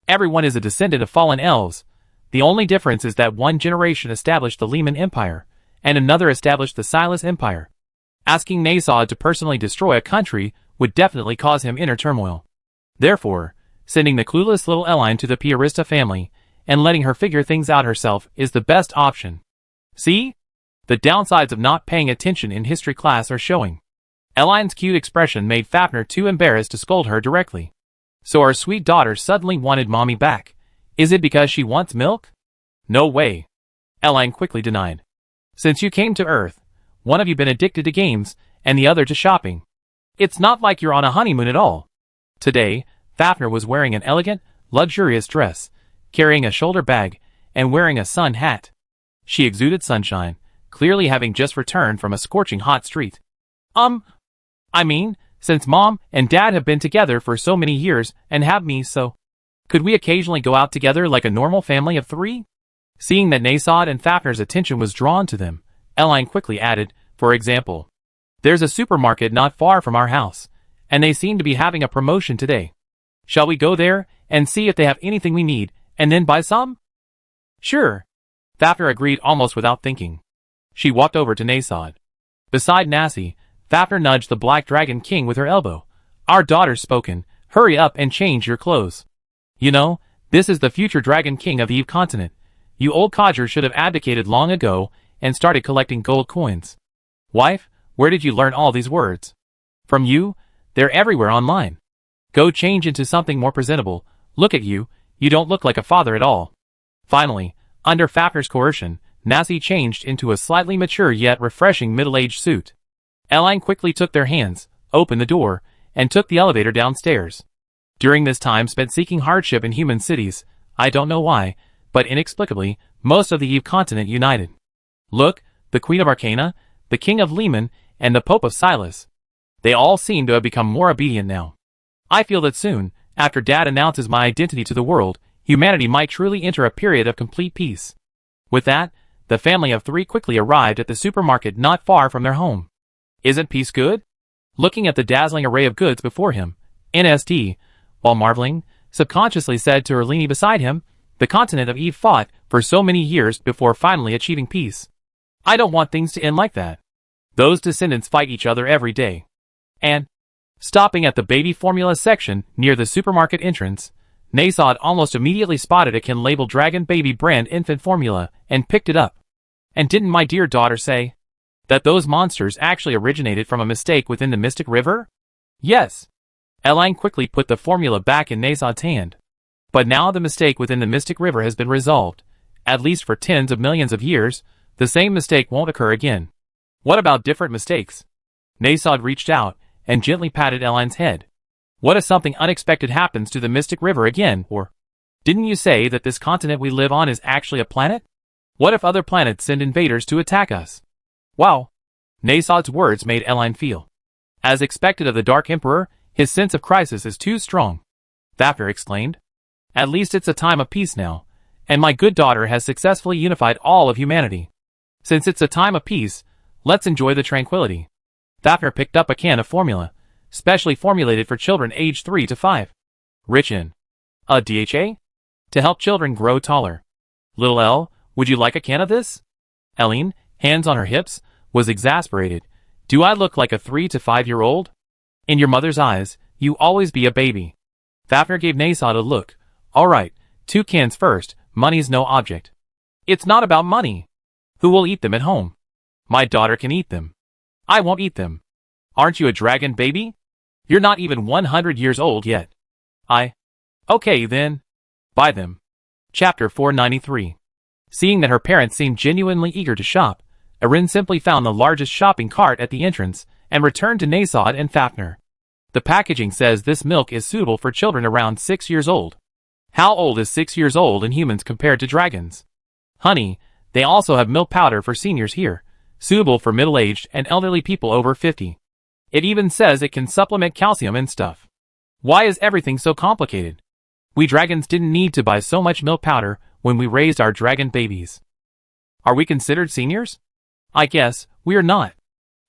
Everyone is a descendant of fallen elves. The only difference is that one generation established the Lehman Empire, and another established the Silas Empire. Asking Nasod to personally destroy a country would definitely cause him inner turmoil. Therefore, sending the clueless little Eline to the Piarista family, and letting her figure things out herself is the best option. See? The downsides of not paying attention in history class are showing. Eline's cute expression made Fafnir too embarrassed to scold her directly. So our sweet daughter suddenly wanted mommy back. Is it because she wants milk? No way. Eline quickly denied. Since you came to Earth, one of you been addicted to games, and the other to shopping. It's not like you're on a honeymoon at all. Today, Fafnir was wearing an elegant, luxurious dress, carrying a shoulder bag, and wearing a sun hat. She exuded sunshine, clearly having just returned from a scorching hot street. Since Mom and Dad have been together for so many years and have me so, could we occasionally go out together like a normal family of 3? Seeing that Nasod and Fafnir's attention was drawn to them, Eline quickly added, for example, there's a supermarket not far from our house, and they seem to be having a promotion today. Shall we go there and see if they have anything we need, and then buy some? Sure. Fafnir agreed almost without thinking. She walked over to Nasod. Beside Nasi, Fafnir nudged the Black Dragon King with her elbow. Our daughter's spoken. Hurry up and change your clothes. You know, this is the future Dragon King of the Eve continent. You old codger should have abdicated long ago and started collecting gold coins. Wife, where did you learn all these words? From you? They're everywhere online. Go change into something more presentable. Look at you, you don't look like a father at all. Finally, under Fafnir's coercion, Nasi changed into a slightly mature yet refreshing middle-aged suit. Eline quickly took their hands, opened the door, and took the elevator downstairs. During this time spent seeking hardship in human cities, I don't know why, but inexplicably, most of the Eve continent united. Look, the Queen of Arcana, the King of Lehman, and the Pope of Silas. They all seem to have become more obedient now. I feel that soon, after Dad announces my identity to the world, humanity might truly enter a period of complete peace. With that, the family of 3 quickly arrived at the supermarket not far from their home. Isn't peace good? Looking at the dazzling array of goods before him, NSD while marveling, subconsciously said to Erlini beside him, the continent of Eve fought for so many years before finally achieving peace. I don't want things to end like that. Those descendants fight each other every day. And, stopping at the baby formula section near the supermarket entrance, Nasod almost immediately spotted a can labeled Dragon Baby brand infant formula and picked it up. And didn't my dear daughter say that those monsters actually originated from a mistake within the Mystic River? Yes. Eline quickly put the formula back in Nasod's hand. But now the mistake within the Mystic River has been resolved. At least for tens of millions of years, the same mistake won't occur again. What about different mistakes? Nasod reached out and gently patted Eline's head. What if something unexpected happens to the Mystic River again, or didn't you say that this continent we live on is actually a planet? What if other planets send invaders to attack us? Wow. Nasod's words made Eline feel. As expected of the Dark Emperor, his sense of crisis is too strong. Thapner exclaimed. At least it's a time of peace now, and my good daughter has successfully unified all of humanity. Since it's a time of peace, let's enjoy the tranquility. Thapner picked up a can of formula, specially formulated for children aged 3 to 5. Rich in a DHA? To help children grow taller. Little L, would you like a can of this? Eline, hands on her hips, was exasperated. Do I look like a 3 to 5-year-old? In your mother's eyes, you always be a baby. Thapner gave Nasod a look. All right, 2 cans first, money's no object. It's not about money. Who will eat them at home? My daughter can eat them. I won't eat them. Aren't you a dragon baby? You're not even 100 years old yet. Okay then. Buy them. Chapter 493. Seeing that her parents seemed genuinely eager to shop, Erin simply found the largest shopping cart at the entrance and returned to Nasod and Thapner. The packaging says this milk is suitable for children around 6 years old. How old is 6 years old in humans compared to dragons? Honey, they also have milk powder for seniors here, suitable for middle-aged and elderly people over 50. It even says it can supplement calcium and stuff. Why is everything so complicated? We dragons didn't need to buy so much milk powder when we raised our dragon babies. Are we considered seniors? I guess we are not.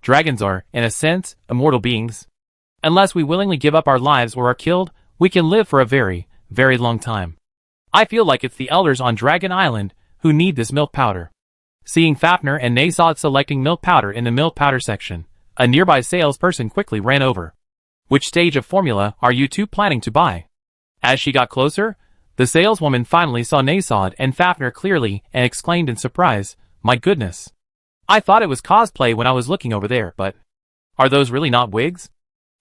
Dragons are, in a sense, immortal beings. Unless we willingly give up our lives or are killed, we can live for a very, very long time. I feel like it's the elders on Dragon Island who need this milk powder. Seeing Thapner and Nasod selecting milk powder in the milk powder section, a nearby salesperson quickly ran over. Which stage of formula are you two planning to buy? As she got closer, the saleswoman finally saw Nasod and Thapner clearly and exclaimed in surprise, My goodness. I thought it was cosplay when I was looking over there, but are those really not wigs?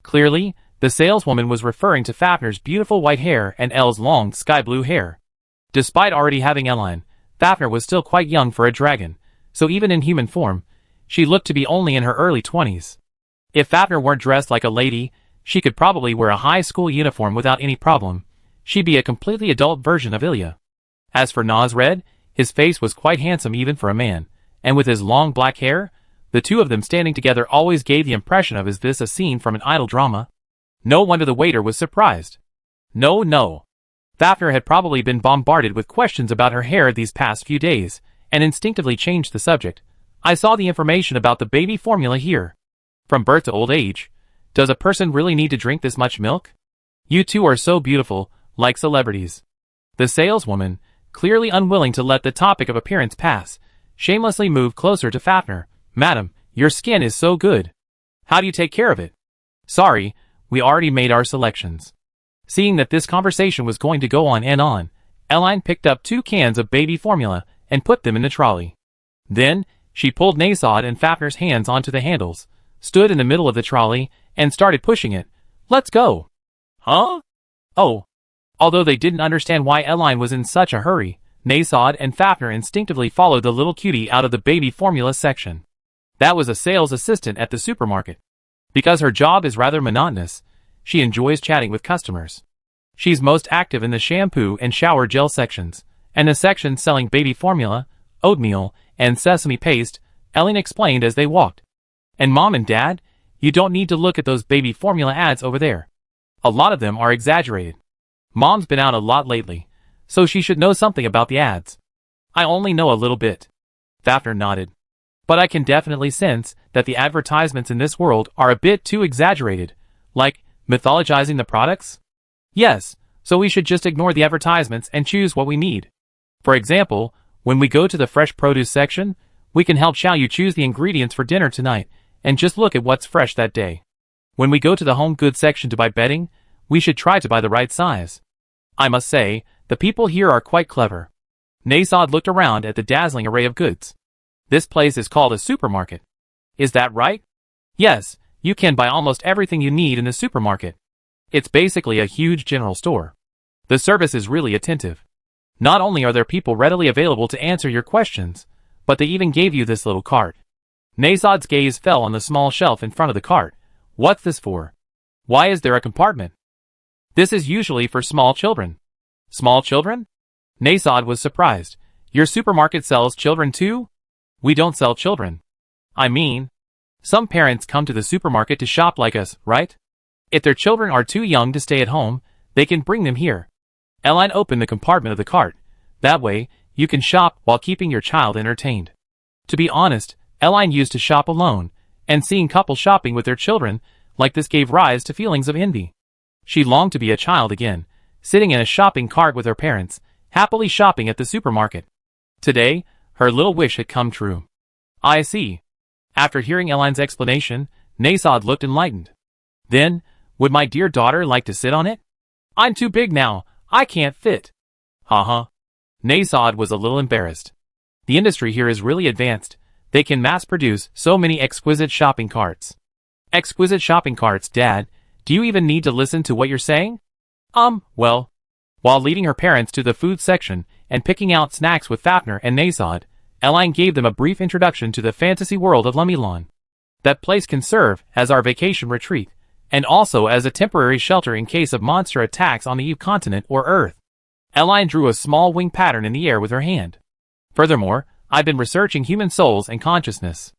Clearly, the saleswoman was referring to Thapner's beautiful white hair and Elle's long sky blue hair. Despite already having Eline, Thapner was still quite young for a dragon, so even in human form, she looked to be only in her early 20s. If Thapner weren't dressed like a lady, she could probably wear a high school uniform without any problem. She'd be a completely adult version of Ilya. As for Nosred, his face was quite handsome even for a man, and with his long black hair, the two of them standing together always gave the impression of is this a scene from an idol drama? No wonder the waiter was surprised. No. Thapner had probably been bombarded with questions about her hair these past few days, and instinctively changed the subject. I saw the information about the baby formula here. From birth to old age, does a person really need to drink this much milk? You two are so beautiful, like celebrities. The saleswoman, clearly unwilling to let the topic of appearance pass, shamelessly moved closer to Thapner. Madam, your skin is so good. How do you take care of it? Sorry, we already made our selections. Seeing that this conversation was going to go on and on, Eline picked up 2 cans of baby formula and put them in the trolley. Then, she pulled Nasod and Thapner's hands onto the handles, stood in the middle of the trolley, and started pushing it. Let's go. Huh? Oh. Although they didn't understand why Eline was in such a hurry, Nasod and Thapner instinctively followed the little cutie out of the baby formula section. That was a sales assistant at the supermarket. Because her job is rather monotonous, she enjoys chatting with customers. She's most active in the shampoo and shower gel sections, and the section selling baby formula, oatmeal, and sesame paste, Eline explained as they walked. And Mom and Dad, you don't need to look at those baby formula ads over there. A lot of them are exaggerated. Mom's been out a lot lately, so she should know something about the ads. I only know a little bit. Thapner nodded. But I can definitely sense that the advertisements in this world are a bit too exaggerated, like mythologizing the products. Yes, so we should just ignore the advertisements and choose what we need. For example, when we go to the fresh produce section, we can help Xiao Yu choose the ingredients for dinner tonight and just look at what's fresh that day. When we go to the home goods section to buy bedding, we should try to buy the right size. I must say, the people here are quite clever. Nasod looked around at the dazzling array of goods. This place is called a supermarket. Is that right? Yes, you can buy almost everything you need in the supermarket. It's basically a huge general store. The service is really attentive. Not only are there people readily available to answer your questions, but they even gave you this little cart. Nasod's gaze fell on the small shelf in front of the cart. What's this for? Why is there a compartment? This is usually for small children. Small children? Nasod was surprised. Your supermarket sells children too? We don't sell children. I mean, some parents come to the supermarket to shop like us, right? If their children are too young to stay at home, they can bring them here. Elaine opened the compartment of the cart. That way, you can shop while keeping your child entertained. To be honest, Elaine used to shop alone, and seeing couples shopping with their children like this gave rise to feelings of envy. She longed to be a child again, sitting in a shopping cart with her parents, happily shopping at the supermarket. Today, her little wish had come true. I see. After hearing Elaine's explanation, Nasod looked enlightened. Then, would my dear daughter like to sit on it? I'm too big now, I can't fit. Haha. Nasod was a little embarrassed. The industry here is really advanced. They can mass-produce so many exquisite shopping carts. Exquisite shopping carts, Dad. Do you even need to listen to what you're saying? Well. While leading her parents to the food section and picking out snacks with Fafner and Nasod, Elaine gave them a brief introduction to the fantasy world of Lumilon. That place can serve as our vacation retreat, and also as a temporary shelter in case of monster attacks on the Eve continent or Earth. Elaine drew a small wing pattern in the air with her hand. Furthermore, I've been researching human souls and consciousness.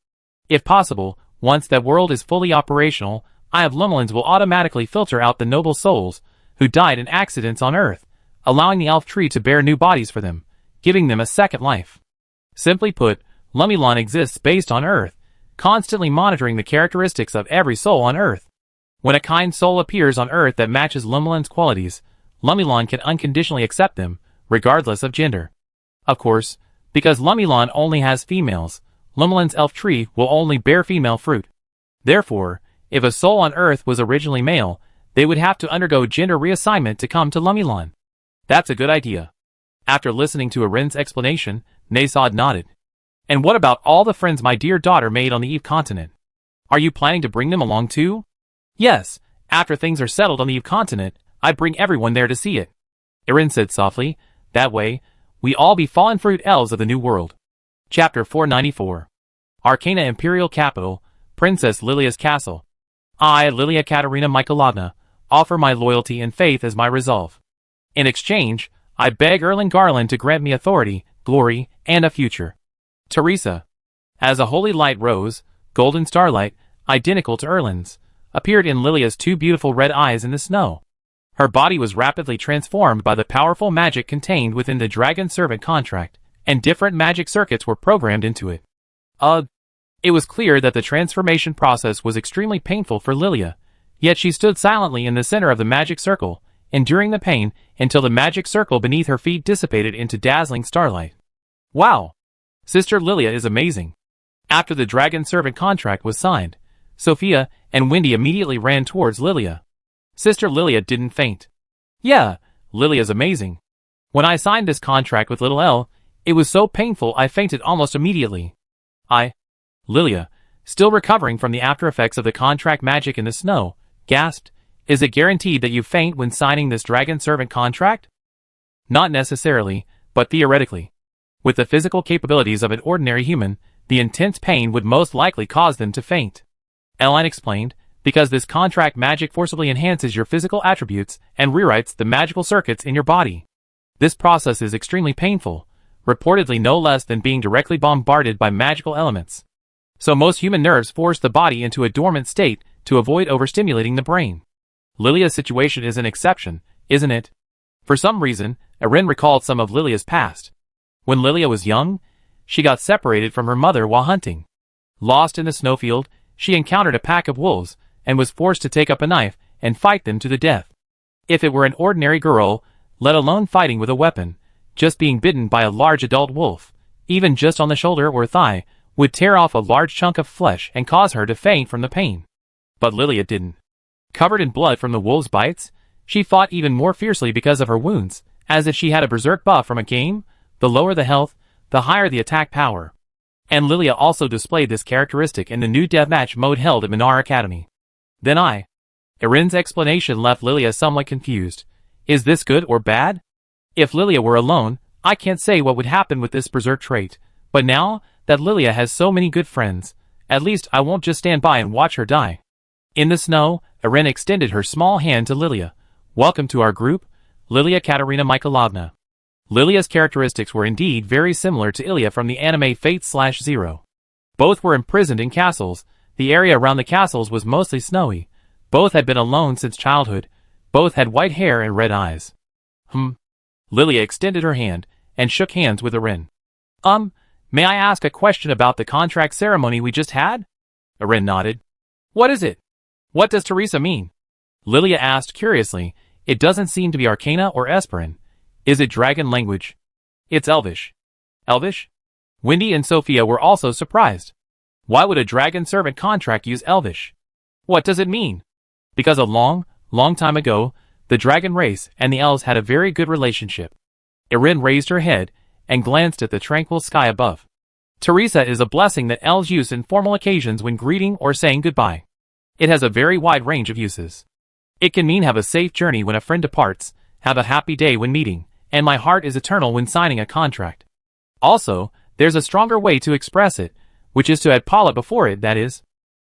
If possible, once that world is fully operational, I have Lumilons will automatically filter out the noble souls who died in accidents on Earth, allowing the elf tree to bear new bodies for them, giving them a second life. Simply put, Lumilon exists based on Earth, constantly monitoring the characteristics of every soul on Earth. When a kind soul appears on Earth that matches Lumilon's qualities, Lumilon can unconditionally accept them, regardless of gender. Of course, because Lumilon only has females, Lumilon's elf tree will only bear female fruit. Therefore, if a soul on Earth was originally male, they would have to undergo gender reassignment to come to Lumilon. That's a good idea. After listening to Arin's explanation, Nasod nodded. And what about all the friends my dear daughter made on the Eve continent? Are you planning to bring them along too? Yes, after things are settled on the Eve continent, I'd bring everyone there to see it. Arin said softly. That way, we all be fallen fruit elves of the new world. Chapter 494. Arcana Imperial Capital, Princess Lilia's Castle. I, Lilia Katerina Mikhailovna, offer my loyalty and faith as my resolve. In exchange, I beg Erlen Garland to grant me authority, glory, and a future. Teresa. As a holy light rose, golden starlight, identical to Erlen's, appeared in Lilia's two beautiful red eyes in the snow. Her body was rapidly transformed by the powerful magic contained within the Dragon Servant contract, and different magic circuits were programmed into it. It was clear that the transformation process was extremely painful for Lilia, yet she stood silently in the center of the magic circle, enduring the pain until the magic circle beneath her feet dissipated into dazzling starlight. Wow! Sister Lilia is amazing. After the Dragon Servant contract was signed, Sophia and Wendy immediately ran towards Lilia. Sister Lilia didn't faint. Yeah, Lilia's amazing. When I signed this contract with Little L, it was so painful I fainted almost immediately. Lilia, still recovering from the after effects of the contract magic in the snow, gasped, Is it guaranteed that you faint when signing this Dragon Servant contract? Not necessarily, but theoretically. With the physical capabilities of an ordinary human, the intense pain would most likely cause them to faint. Elaine explained, because this contract magic forcibly enhances your physical attributes and rewrites the magical circuits in your body. This process is extremely painful, reportedly no less than being directly bombarded by magical elements. So most human nerves force the body into a dormant state to avoid overstimulating the brain. Lilia's situation is an exception, isn't it? For some reason, Arin recalled some of Lilia's past. When Lilia was young, she got separated from her mother while hunting. Lost in the snowfield, she encountered a pack of wolves and was forced to take up a knife and fight them to the death. If it were an ordinary girl, let alone fighting with a weapon, just being bitten by a large adult wolf, even just on the shoulder or thigh, would tear off a large chunk of flesh and cause her to faint from the pain. But Lilia didn't. Covered in blood from the wolf's bites, she fought even more fiercely because of her wounds, as if she had a berserk buff from a game. The lower the health, the higher the attack power. And Lilia also displayed this characteristic in the new deathmatch mode held at Minar Academy. Then Erin's explanation left Lilia somewhat confused. Is this good or bad? If Lilia were alone, I can't say what would happen with this berserk trait, but now that Lilia has so many good friends, at least I won't just stand by and watch her die. In the snow, Erin extended her small hand to Lilia. Welcome to our group, Lilia Katerina Mikhailovna. Lilia's characteristics were indeed very similar to Ilya from the anime Fate/Zero. Both were imprisoned in castles. The area around the castles was mostly snowy. Both had been alone since childhood. Both had white hair and red eyes. Lilia extended her hand and shook hands with Erin. May I ask a question about the contract ceremony we just had? Erin nodded. What is it? What does Teresa mean? Lilia asked curiously. It doesn't seem to be Arcana or Esperan. Is it dragon language? It's Elvish. Elvish? Wendy and Sophia were also surprised. Why would a dragon servant contract use Elvish? What does it mean? Because a long time ago, the dragon race and the elves had a very good relationship. Erin raised her head and glanced at the tranquil sky above. Teresa is a blessing that elves use in formal occasions when greeting or saying goodbye. It has a very wide range of uses. It can mean have a safe journey when a friend departs, have a happy day when meeting, and my heart is eternal when signing a contract. Also, there's a stronger way to express it, which is to add Paula before it, that is.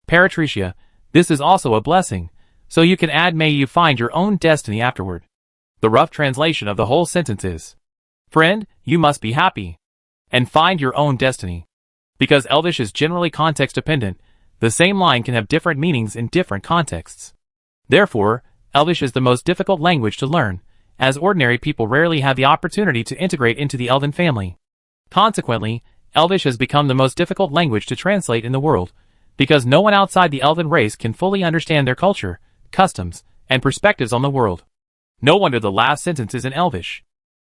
Paratricia, this is also a blessing, so you can add may you find your own destiny afterward. The rough translation of the whole sentence is, friend, you must be happy. And find your own destiny. Because Elvish is generally context dependent, the same line can have different meanings in different contexts. Therefore, Elvish is the most difficult language to learn, as ordinary people rarely have the opportunity to integrate into the Elven family. Consequently, Elvish has become the most difficult language to translate in the world, because no one outside the Elven race can fully understand their culture, customs, and perspectives on the world. No wonder the last sentence is in Elvish.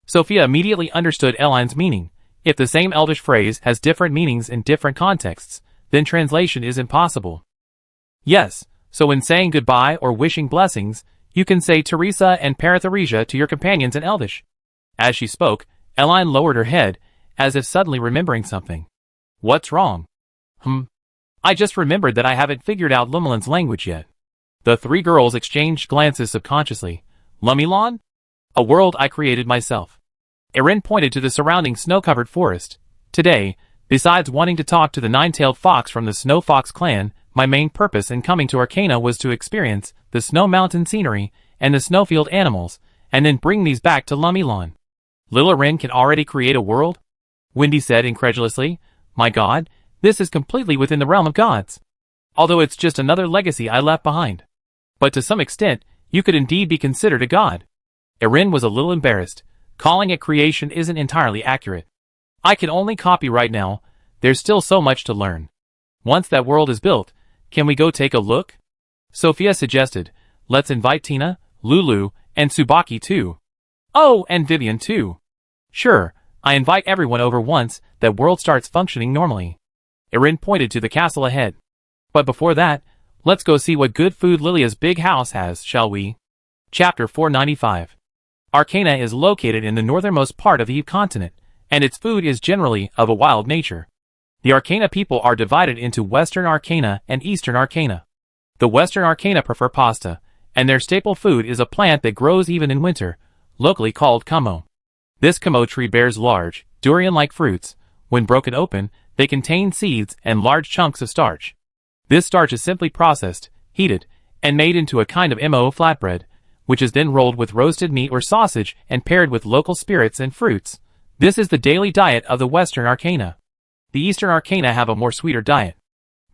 Sophia immediately understood Eline's meaning. If the same Elvish phrase has different meanings in different contexts, then translation is impossible. Yes, so when saying goodbye or wishing blessings, you can say Teresa and Paratharesia to your companions in Elvish. As she spoke, Eline lowered her head, as if suddenly remembering something. What's wrong? I just remembered that I haven't figured out Lumilan's language yet. The three girls exchanged glances subconsciously. Lumilan? A world I created myself. Erin pointed to the surrounding snow-covered forest. Today, besides wanting to talk to the nine-tailed fox from the Snow Fox clan, my main purpose in coming to Arcana was to experience the snow mountain scenery and the snowfield animals, and then bring these back to Lumilan. Little Erin can already create a world? Wendy said incredulously. My god, this is completely within the realm of gods. Although it's just another legacy I left behind. But to some extent, you could indeed be considered a god. Erin was a little embarrassed. Calling it creation isn't entirely accurate. I can only copy right now. There's still so much to learn. Once that world is built, can we go take a look? Sophia suggested. Let's invite Tina, Lulu, and Tsubaki too. Oh, and Vivian too. Sure, I invite everyone over once that world starts functioning normally. Erin pointed to the castle ahead. But before that, let's go see what good food Lilia's big house has, shall we? Chapter 495. Arcana is located in the northernmost part of the continent, and its food is generally of a wild nature. The Arcana people are divided into Western Arcana and Eastern Arcana. The Western Arcana prefer pasta, and their staple food is a plant that grows even in winter, locally called kamo. This kamo tree bears large, durian-like fruits. When broken open, they contain seeds and large chunks of starch. This starch is simply processed, heated, and made into a kind of mo flatbread, which is then rolled with roasted meat or sausage and paired with local spirits and fruits. This is the daily diet of the Western Arcana. The Eastern Arcana have a more sweeter diet.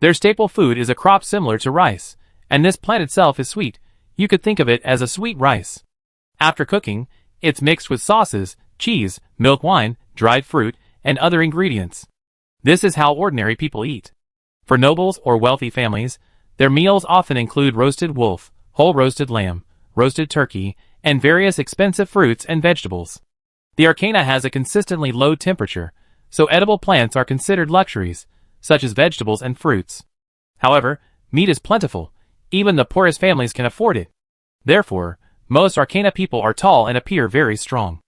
Their staple food is a crop similar to rice, and this plant itself is sweet. You could think of it as a sweet rice. After cooking, it's mixed with sauces, cheese, milk wine, dried fruit, and other ingredients. This is how ordinary people eat. For nobles or wealthy families, their meals often include roasted wolf, whole roasted lamb, roasted turkey, and various expensive fruits and vegetables. The Arcana has a consistently low temperature, so edible plants are considered luxuries, such as vegetables and fruits. However, meat is plentiful. Even the poorest families can afford it. Therefore, most Arcana people are tall and appear very strong.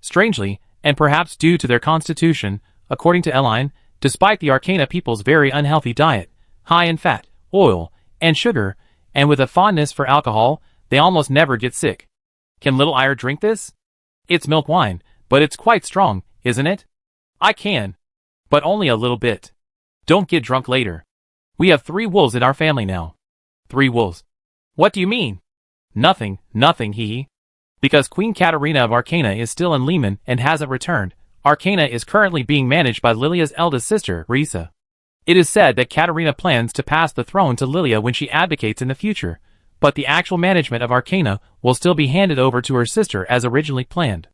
Strangely, and perhaps due to their constitution, according to Eline, despite the Arcana people's very unhealthy diet, high in fat, oil, and sugar, and with a fondness for alcohol, they almost never get sick. Can little Ire drink this? It's milk wine, but it's quite strong, isn't it? I can. But only a little bit. Don't get drunk later. We have 3 wolves in our family now. 3 wolves. What do you mean? Nothing, hee. Because Queen Katerina of Arcana is still in Lehman and hasn't returned, Arcana is currently being managed by Lilia's eldest sister, Risa. It is said that Katerina plans to pass the throne to Lilia when she abdicates in the future, but the actual management of Arcana will still be handed over to her sister as originally planned.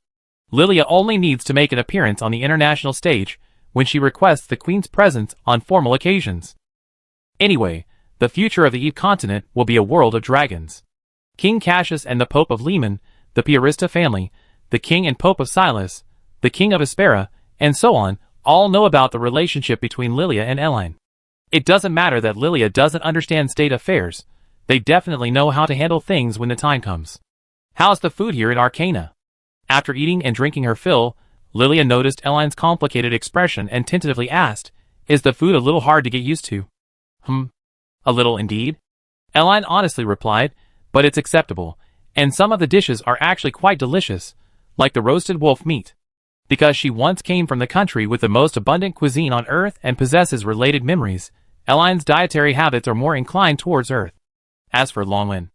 Lilia only needs to make an appearance on the international stage when she requests the Queen's presence on formal occasions. Anyway, the future of the Eve continent will be a world of dragons. King Cassius and the Pope of Lehman, the Piarista family, the King and Pope of Silas, the King of Aspera, and so on, all know about the relationship between Lilia and Eline. It doesn't matter that Lilia doesn't understand state affairs. They definitely know how to handle things when the time comes. How's the food here in Arcana? After eating and drinking her fill, Lilia noticed Eline's complicated expression and tentatively asked, "Is the food a little hard to get used to?" A little indeed. Eline honestly replied, "But it's acceptable, and some of the dishes are actually quite delicious, like the roasted wolf meat." Because she once came from the country with the most abundant cuisine on Earth and possesses related memories, Eline's dietary habits are more inclined towards Earth. As for Longlin,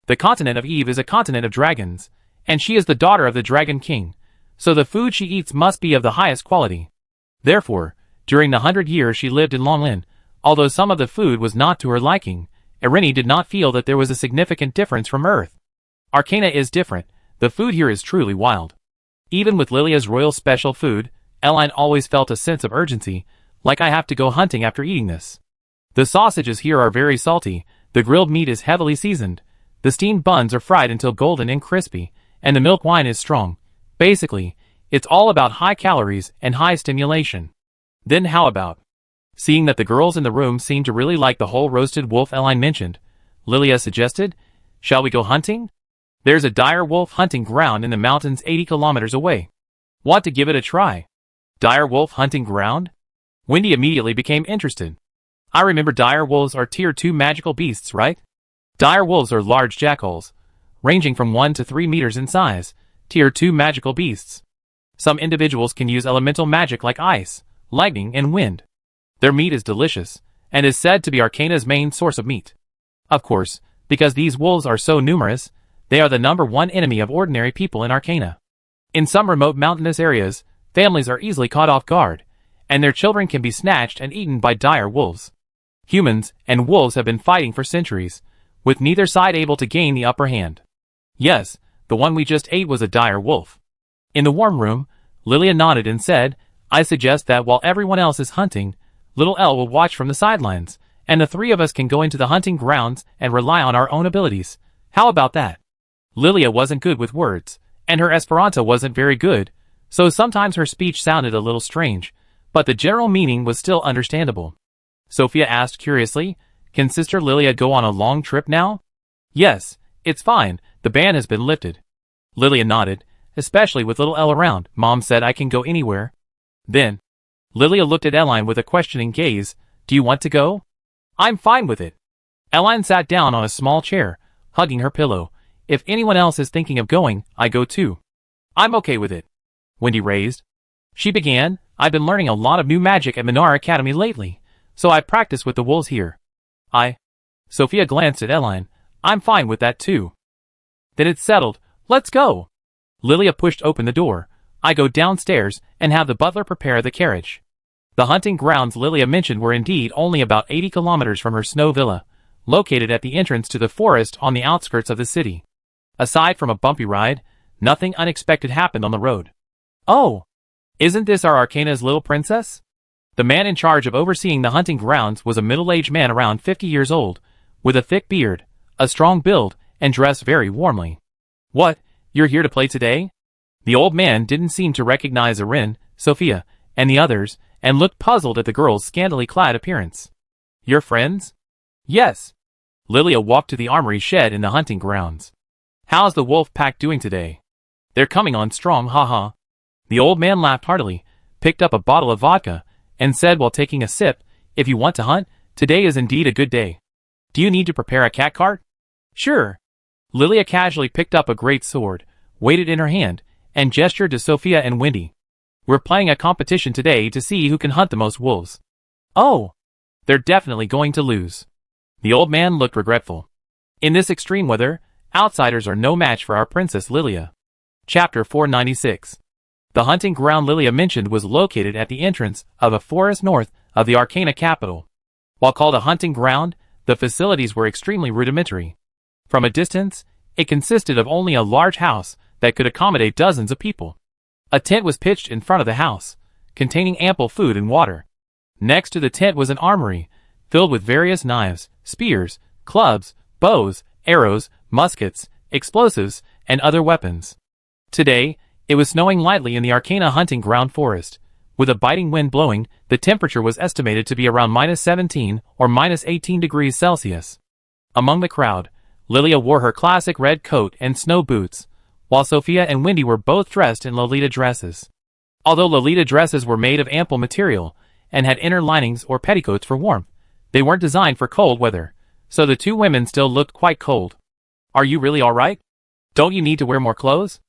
the continent of Eve is a continent of dragons, and she is the daughter of the Dragon King, so the food she eats must be of the highest quality. Therefore, during the 100 years she lived in Longlin, although some of the food was not to her liking, Irini did not feel that there was a significant difference from Earth. Arcana is different. The food here is truly wild. Even with Lilia's royal special food, Eline always felt a sense of urgency, like I have to go hunting after eating this. The sausages here are very salty, the grilled meat is heavily seasoned, the steamed buns are fried until golden and crispy, and the milk wine is strong. Basically, it's all about high calories and high stimulation. Then how about? Seeing that the girls in the room seemed to really like the whole roasted wolf Eline mentioned, Lilia suggested, "Shall we go hunting? There's a dire wolf hunting ground in the mountains 80 kilometers away. Want to give it a try?" Dire wolf hunting ground? Wendy immediately became interested. I remember dire wolves are tier 2 magical beasts, right? Dire wolves are large jackals, ranging from 1 to 3 meters in size, tier 2 magical beasts. Some individuals can use elemental magic like ice, lightning, and wind. Their meat is delicious, and is said to be Arcana's main source of meat. Of course, because these wolves are so numerous, they are the #1 enemy of ordinary people in Arcana. In some remote mountainous areas, families are easily caught off guard, and their children can be snatched and eaten by dire wolves. Humans and wolves have been fighting for centuries, with neither side able to gain the upper hand. Yes, the one we just ate was a dire wolf. In the warm room, Lilia nodded and said, "I suggest that while everyone else is hunting, little Elle will watch from the sidelines, and the 3 of us can go into the hunting grounds and rely on our own abilities. How about that?" Lilia wasn't good with words, and her Esperanto wasn't very good, so sometimes her speech sounded a little strange, but the general meaning was still understandable. Sophia asked curiously, "Can Sister Lilia go on a long trip now?" "Yes, it's fine, the ban has been lifted." Lilia nodded, "Especially with little Elle around, Mom said I can go anywhere." Then, Lilia looked at Eline with a questioning gaze, "Do you want to go?" "I'm fine with it." Eline sat down on a small chair, hugging her pillow. "If anyone else is thinking of going, I go too." "I'm okay with it." Wendy raised. She began, "I've been learning a lot of new magic at Minar Academy lately, so I practice with the wolves here." Sophia glanced at Eline. "I'm fine with that too." "Then it's settled, let's go." Lilia pushed open the door. "I go downstairs and have the butler prepare the carriage." The hunting grounds Lilia mentioned were indeed only about 80 kilometers from her snow villa, located at the entrance to the forest on the outskirts of the city. Aside from a bumpy ride, nothing unexpected happened on the road. "Oh, isn't this our Arcana's little princess?" The man in charge of overseeing the hunting grounds was a middle-aged man around 50 years old, with a thick beard, a strong build, and dressed very warmly. "What, You're here to play today? The old man didn't seem to recognize Erin, Sophia, and the others, and looked puzzled at the girl's scantily clad appearance. Your friends? Yes. Lilia walked to the armory shed in the hunting grounds. How's the wolf pack doing today? They're coming on strong, haha. The old man laughed heartily, picked up a bottle of vodka, and said while taking a sip, if you want to hunt, today is indeed a good day. Do you need to prepare a cat cart? Sure. Lilia casually picked up a great sword, weighed it in her hand, and gestured to Sophia and Wendy. We're playing a competition today to see who can hunt the most wolves. Oh! They're definitely going to lose. The old man looked regretful. In this extreme weather, outsiders are no match for our Princess Lilia. Chapter 496. The hunting ground Lilia mentioned was located at the entrance of a forest north of the Arcana capital. While called a hunting ground, the facilities were extremely rudimentary. From a distance, it consisted of only a large house that could accommodate dozens of people. A tent was pitched in front of the house, containing ample food and water. Next to the tent was an armory, filled with various knives, spears, clubs, bows, arrows, muskets, explosives, and other weapons. Today, it was snowing lightly in the Arcana hunting ground forest. With a biting wind blowing, the temperature was estimated to be around -17 or -18 degrees Celsius. Among the crowd, Lilia wore her classic red coat and snow boots, while Sophia and Wendy were both dressed in Lolita dresses. Although Lolita dresses were made of ample material and had inner linings or petticoats for warmth, they weren't designed for cold weather, so the two women still looked quite cold. Are you really all right? Don't you need to wear more clothes?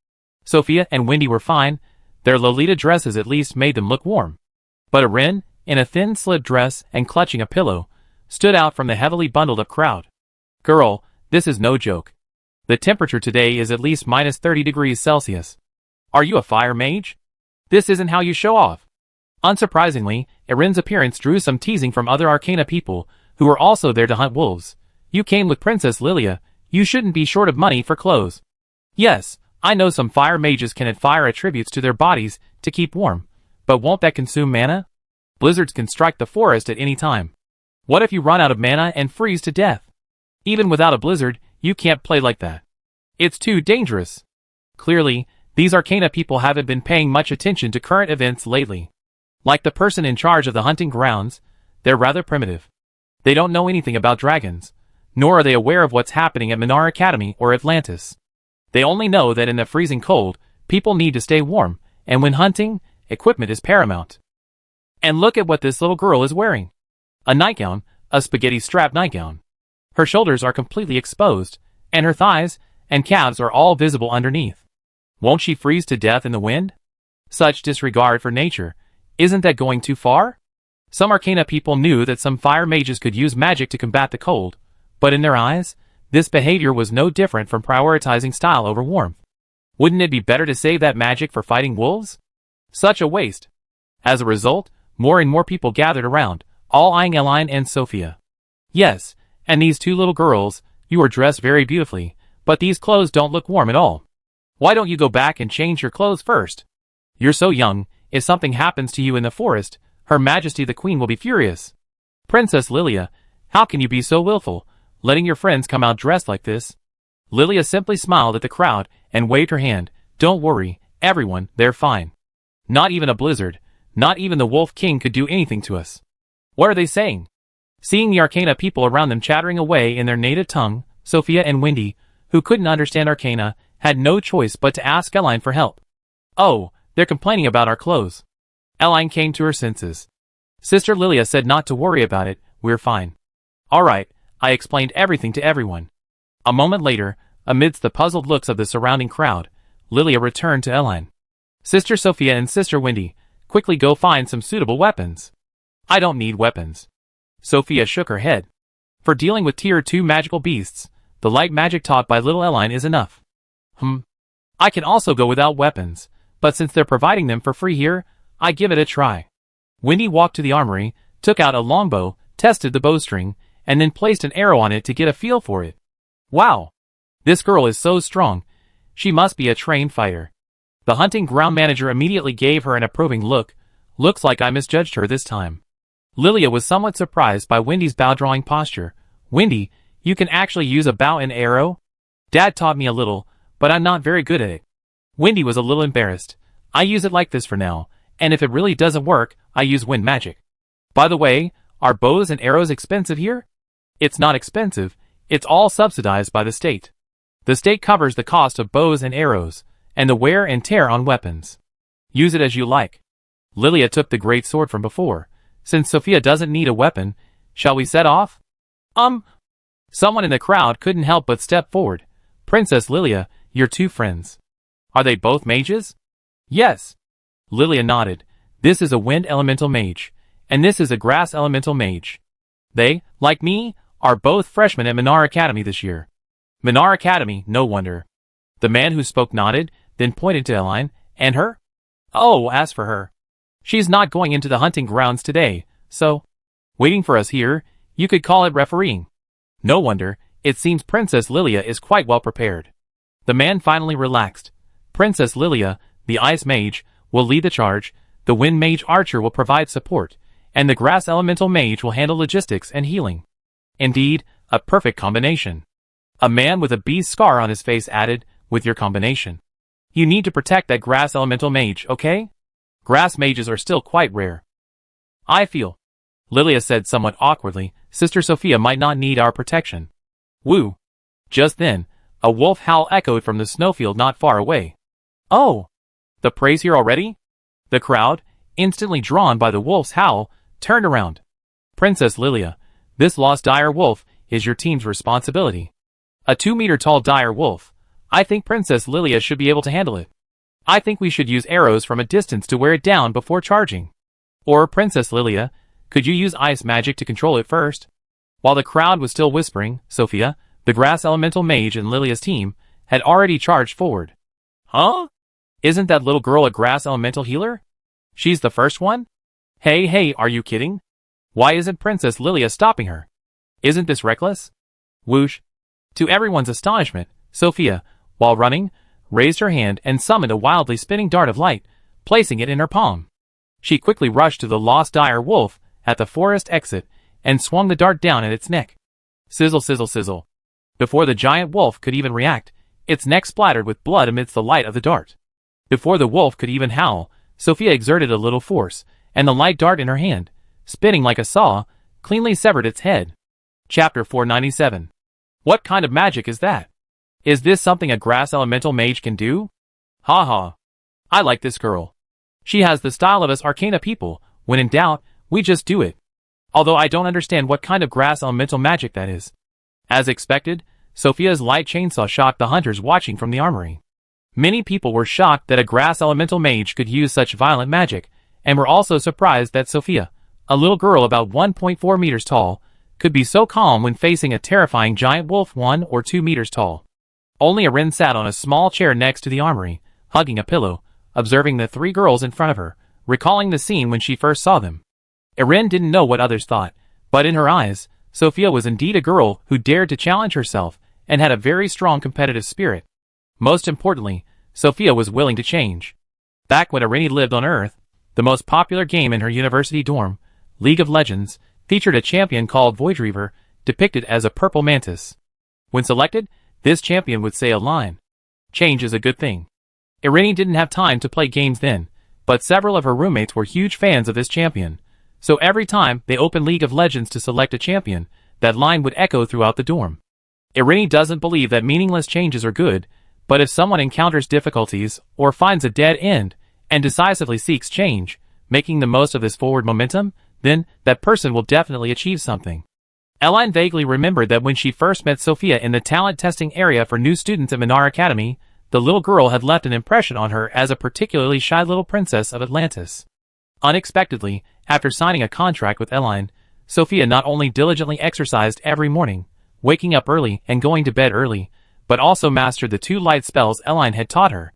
Sophia and Wendy were fine. Their Lolita dresses at least made them look warm. But Erin, in a thin slip dress and clutching a pillow, stood out from the heavily bundled up crowd. Girl, this is no joke. The temperature today is at least -30 degrees Celsius. Are you a fire mage? This isn't how you show off. Unsurprisingly, Erin's appearance drew some teasing from other Arcana people who were also there to hunt wolves. You came with Princess Lilia, you shouldn't be short of money for clothes. Yes, I know some fire mages can add fire attributes to their bodies to keep warm, but won't that consume mana? Blizzards can strike the forest at any time. What if you run out of mana and freeze to death? Even without a blizzard, you can't play like that. It's too dangerous. Clearly, these Arcana people haven't been paying much attention to current events lately. Like the person in charge of the hunting grounds, they're rather primitive. They don't know anything about dragons, nor are they aware of what's happening at Minar Academy or Atlantis. They only know that in the freezing cold, people need to stay warm, and when hunting, equipment is paramount. And look at what this little girl is wearing. A nightgown, a spaghetti-strap nightgown. Her shoulders are completely exposed, and her thighs and calves are all visible underneath. Won't she freeze to death in the wind? Such disregard for nature, isn't that going too far? Some Arcana people knew that some fire mages could use magic to combat the cold, but in their eyes, this behavior was no different from prioritizing style over warmth. Wouldn't it be better to save that magic for fighting wolves? Such a waste. As a result, more and more people gathered around, all eyeing Eline and Sophia. Yes, and these two little girls, you are dressed very beautifully, but these clothes don't look warm at all. Why don't you go back and change your clothes first? You're so young, if something happens to you in the forest, Her Majesty the Queen will be furious. Princess Lilia, how can you be so willful, letting your friends come out dressed like this? Lilia simply smiled at the crowd and waved her hand. Don't worry, everyone, they're fine. Not even a blizzard, not even the Wolf King could do anything to us. What are they saying? Seeing the Arcana people around them chattering away in their native tongue, Sophia and Wendy, who couldn't understand Arcana, had no choice but to ask Eline for help. Oh, they're complaining about our clothes. Eline came to her senses. Sister Lilia said not to worry about it, we're fine. All right, I explained everything to everyone. A moment later, amidst the puzzled looks of the surrounding crowd, Lilia returned to Eline. Sister Sophia and Sister Wendy, quickly go find some suitable weapons. I don't need weapons. Sophia shook her head. For dealing with Tier 2 magical beasts, the light magic taught by little Eline is enough. I can also go without weapons, but since they're providing them for free here, I give it a try. Wendy walked to the armory, took out a longbow, tested the bowstring, and then placed an arrow on it to get a feel for it. Wow! This girl is so strong. She must be a trained fighter. The hunting ground manager immediately gave her an approving look. Looks like I misjudged her this time. Lilia was somewhat surprised by Wendy's bow-drawing posture. Wendy, you can actually use a bow and arrow? Dad taught me a little, but I'm not very good at it. Wendy was a little embarrassed. I use it like this for now, and if it really doesn't work, I use wind magic. By the way, are bows and arrows expensive here? It's not expensive, it's all subsidized by the state. The state covers the cost of bows and arrows, and the wear and tear on weapons. Use it as you like. Lilia took the great sword from before. Since Sophia doesn't need a weapon, shall we set off? Someone in the crowd couldn't help but step forward. Princess Lilia, your two friends. Are they both mages? Yes. Lilia nodded. This is a wind elemental mage, and this is a grass elemental mage. They, like me, are both freshmen at Minar Academy this year. Minar Academy, no wonder. The man who spoke nodded, then pointed to Eline, and her? Oh, as for her. She's not going into the hunting grounds today, so, waiting for us here, you could call it refereeing. No wonder, it seems Princess Lilia is quite well prepared. The man finally relaxed. Princess Lilia, the ice mage, will lead the charge, the wind mage archer will provide support, and the grass elemental mage will handle logistics and healing. Indeed, a perfect combination. A man with a bee's scar on his face added, with your combination. You need to protect that grass elemental mage, okay? Grass mages are still quite rare. I feel, Lilia said somewhat awkwardly, Sister Sophia might not need our protection. Woo! Just then, a wolf howl echoed from the snowfield not far away. Oh! The praise here already? The crowd, instantly drawn by the wolf's howl, turned around. Princess Lilia, this lost dire wolf is your team's responsibility. A 2-meter-tall dire wolf. I think Princess Lilia should be able to handle it. I think we should use arrows from a distance to wear it down before charging. Or, Princess Lilia, could you use ice magic to control it first? While the crowd was still whispering, Sophia, the grass elemental mage and Lilia's team, had already charged forward. Huh? Isn't that little girl a grass elemental healer? She's the first one? Hey, are you kidding? Why isn't Princess Lilia stopping her? Isn't this reckless? Whoosh. To everyone's astonishment, Sophia, while running, raised her hand and summoned a wildly spinning dart of light, placing it in her palm. She quickly rushed to the lost dire wolf at the forest exit and swung the dart down at its neck. Sizzle, sizzle, sizzle. Before the giant wolf could even react, its neck splattered with blood amidst the light of the dart. Before the wolf could even howl, Sophia exerted a little force, and the light dart in her hand, spinning like a saw, cleanly severed its head. Chapter 497. What kind of magic is that? Is this something a grass elemental mage can do? Ha ha. I like this girl. She has the style of us Arcana people. When in doubt, we just do it. Although I don't understand what kind of grass elemental magic that is. As expected, Sophia's light chainsaw shocked the hunters watching from the armory. Many people were shocked that a grass elemental mage could use such violent magic, and were also surprised that Sophia, a little girl about 1.4 meters tall, could be so calm when facing a terrifying giant wolf 1 or 2 meters tall. Only Erin sat on a small chair next to the armory, hugging a pillow, observing the 3 girls in front of her, recalling the scene when she first saw them. Erin didn't know what others thought, but in her eyes, Sophia was indeed a girl who dared to challenge herself and had a very strong competitive spirit. Most importantly, Sophia was willing to change. Back when Erin lived on Earth, the most popular game in her university dorm, League of Legends, featured a champion called Voidreaver, depicted as a purple mantis. When selected, this champion would say a line. Change is a good thing. Erin didn't have time to play games then, but several of her roommates were huge fans of this champion, so every time they opened League of Legends to select a champion, that line would echo throughout the dorm. Erin doesn't believe that meaningless changes are good, but if someone encounters difficulties or finds a dead end and decisively seeks change, making the most of this forward momentum, then that person will definitely achieve something. Eline vaguely remembered that when she first met Sophia in the talent testing area for new students at Minar Academy, the little girl had left an impression on her as a particularly shy little princess of Atlantis. Unexpectedly, after signing a contract with Eline, Sophia not only diligently exercised every morning, waking up early and going to bed early, but also mastered the 2 light spells Eline had taught her.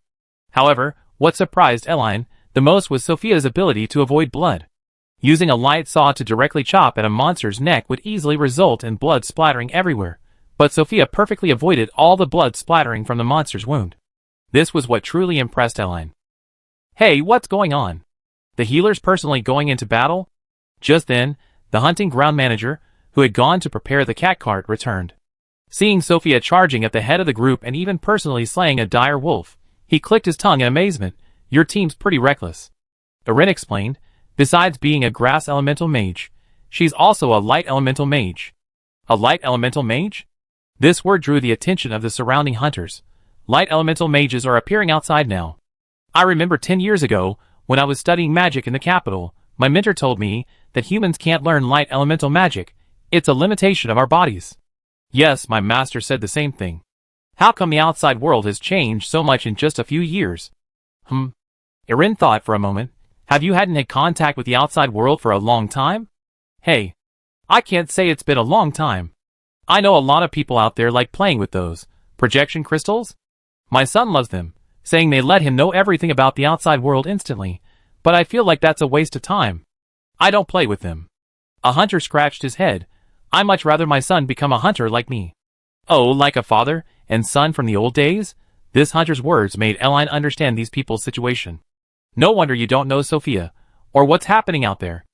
However, what surprised Eline the most was Sophia's ability to avoid blood. Using a light saw to directly chop at a monster's neck would easily result in blood splattering everywhere, but Sophia perfectly avoided all the blood splattering from the monster's wound. This was what truly impressed Eline. Hey, what's going on? The healer's personally going into battle? Just then, the hunting ground manager, who had gone to prepare the cat cart, returned. Seeing Sophia charging at the head of the group and even personally slaying a dire wolf, he clicked his tongue in amazement. Your team's pretty reckless. Erin explained. Besides being a grass elemental mage, she's also a light elemental mage. A light elemental mage? This word drew the attention of the surrounding hunters. Light elemental mages are appearing outside now. I remember 10 years ago, when I was studying magic in the capital, my mentor told me that humans can't learn light elemental magic. It's a limitation of our bodies. Yes, my master said the same thing. How come the outside world has changed so much in just a few years? Erin thought for a moment. Have you hadn't had contact with the outside world for a long time? Hey, I can't say it's been a long time. I know a lot of people out there like playing with those projection crystals. My son loves them, saying they let him know everything about the outside world instantly, but I feel like that's a waste of time. I don't play with them. A hunter scratched his head. I much rather my son become a hunter like me. Oh, like a father and son from the old days? This hunter's words made Eline understand these people's situation. No wonder you don't know Sophia, or what's happening out there.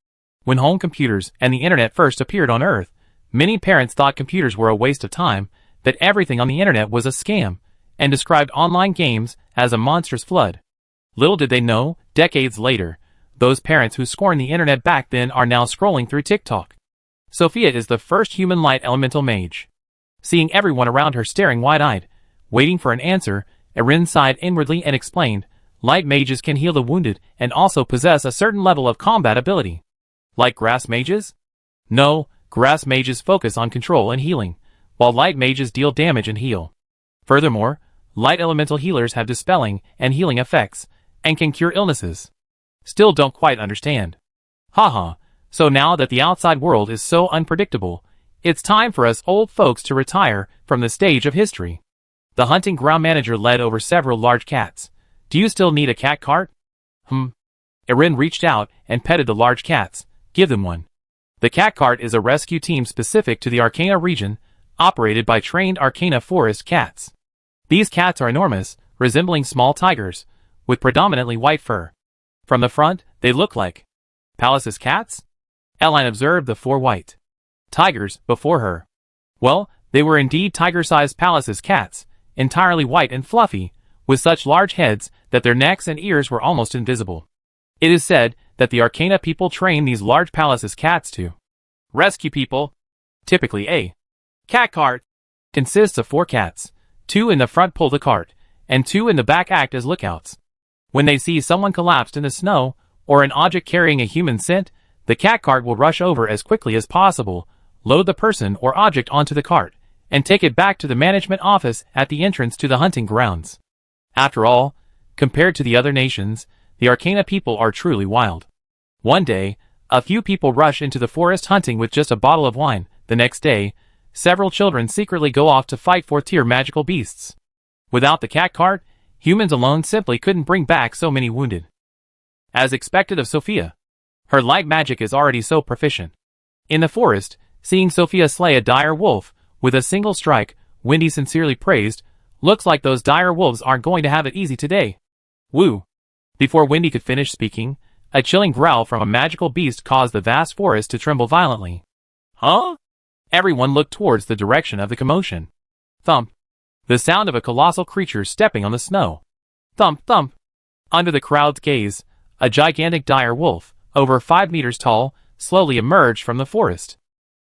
When home computers and the internet first appeared on Earth, many parents thought computers were a waste of time, that everything on the internet was a scam, and described online games as a monstrous flood. Little did they know, decades later, those parents who scorned the internet back then are now scrolling through TikTok. Sophia is the first human light elemental mage. Seeing everyone around her staring wide-eyed, waiting for an answer, Erin sighed inwardly and explained, light mages can heal the wounded and also possess a certain level of combat ability. Like grass mages? No, grass mages focus on control and healing, while light mages deal damage and heal. Furthermore, light elemental healers have dispelling and healing effects, and can cure illnesses. Still don't quite understand. Haha, so now that the outside world is so unpredictable, it's time for us old folks to retire from the stage of history. The hunting ground manager led over several large cats. Do you still need a cat cart? Erin reached out and petted the large cats. Give them one. The cat cart is a rescue team specific to the Arcana region, operated by trained Arcana forest cats. These cats are enormous, resembling small tigers, with predominantly white fur. From the front, they look like Pallas's cats? Eline observed the 4 white tigers before her. Well, they were indeed tiger-sized Pallas's cats, entirely white and fluffy, with such large heads that their necks and ears were almost invisible. It is said that the Arcana people train these large Pallas's cats to rescue people. Typically a cat cart consists of 4 cats. 2 in the front pull the cart, and 2 in the back act as lookouts. When they see someone collapsed in the snow, or an object carrying a human scent, the cat cart will rush over as quickly as possible, load the person or object onto the cart, and take it back to the management office at the entrance to the hunting grounds. After all, compared to the other nations, the Arcana people are truly wild. One day, a few people rush into the forest hunting with just a bottle of wine. The next day, several children secretly go off to fight 4th-tier magical beasts. Without the cat cart, humans alone simply couldn't bring back so many wounded. As expected of Sophia, her light magic is already so proficient. In the forest, seeing Sophia slay a dire wolf with a single strike, Wendy sincerely praised, looks like those dire wolves aren't going to have it easy today. Woo! Before Wendy could finish speaking, a chilling growl from a magical beast caused the vast forest to tremble violently. Huh? Everyone looked towards the direction of the commotion. Thump! The sound of a colossal creature stepping on the snow. Thump, thump! Under the crowd's gaze, a gigantic dire wolf, over 5 meters tall, slowly emerged from the forest.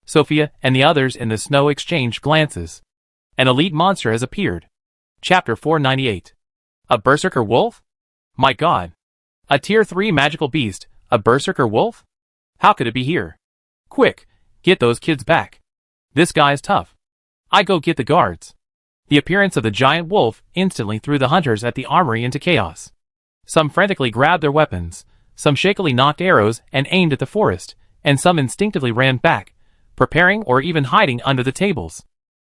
Sophia and the others in the snow exchanged glances. An elite monster has appeared. Chapter 498. A berserker wolf? My god. A tier 3 magical beast, a berserker wolf? How could it be here? Quick, get those kids back. This guy's tough. I go get the guards. The appearance of the giant wolf instantly threw the hunters at the armory into chaos. Some frantically grabbed their weapons, some shakily knocked arrows and aimed at the forest, and some instinctively ran back, preparing or even hiding under the tables.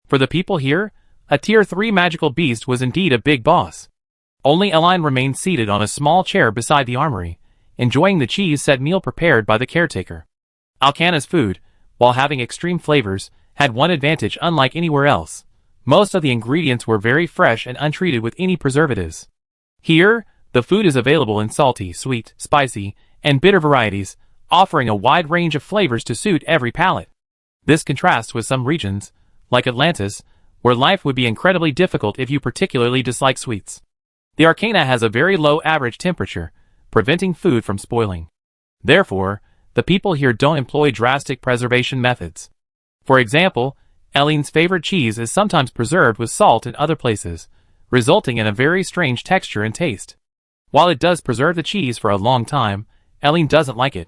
For the people here, a tier 3 magical beast was indeed a big boss. Only Eline remained seated on a small chair beside the armory, enjoying the cheese-set meal prepared by the caretaker. Alcana's food, while having extreme flavors, had one advantage unlike anywhere else. Most of the ingredients were very fresh and untreated with any preservatives. Here, the food is available in salty, sweet, spicy, and bitter varieties, offering a wide range of flavors to suit every palate. This contrasts with some regions, like Atlantis, where life would be incredibly difficult if you particularly dislike sweets. The Arcana has a very low average temperature, preventing food from spoiling. Therefore, the people here don't employ drastic preservation methods. For example, Eileen's favorite cheese is sometimes preserved with salt in other places, resulting in a very strange texture and taste. While it does preserve the cheese for a long time, Eileen doesn't like it.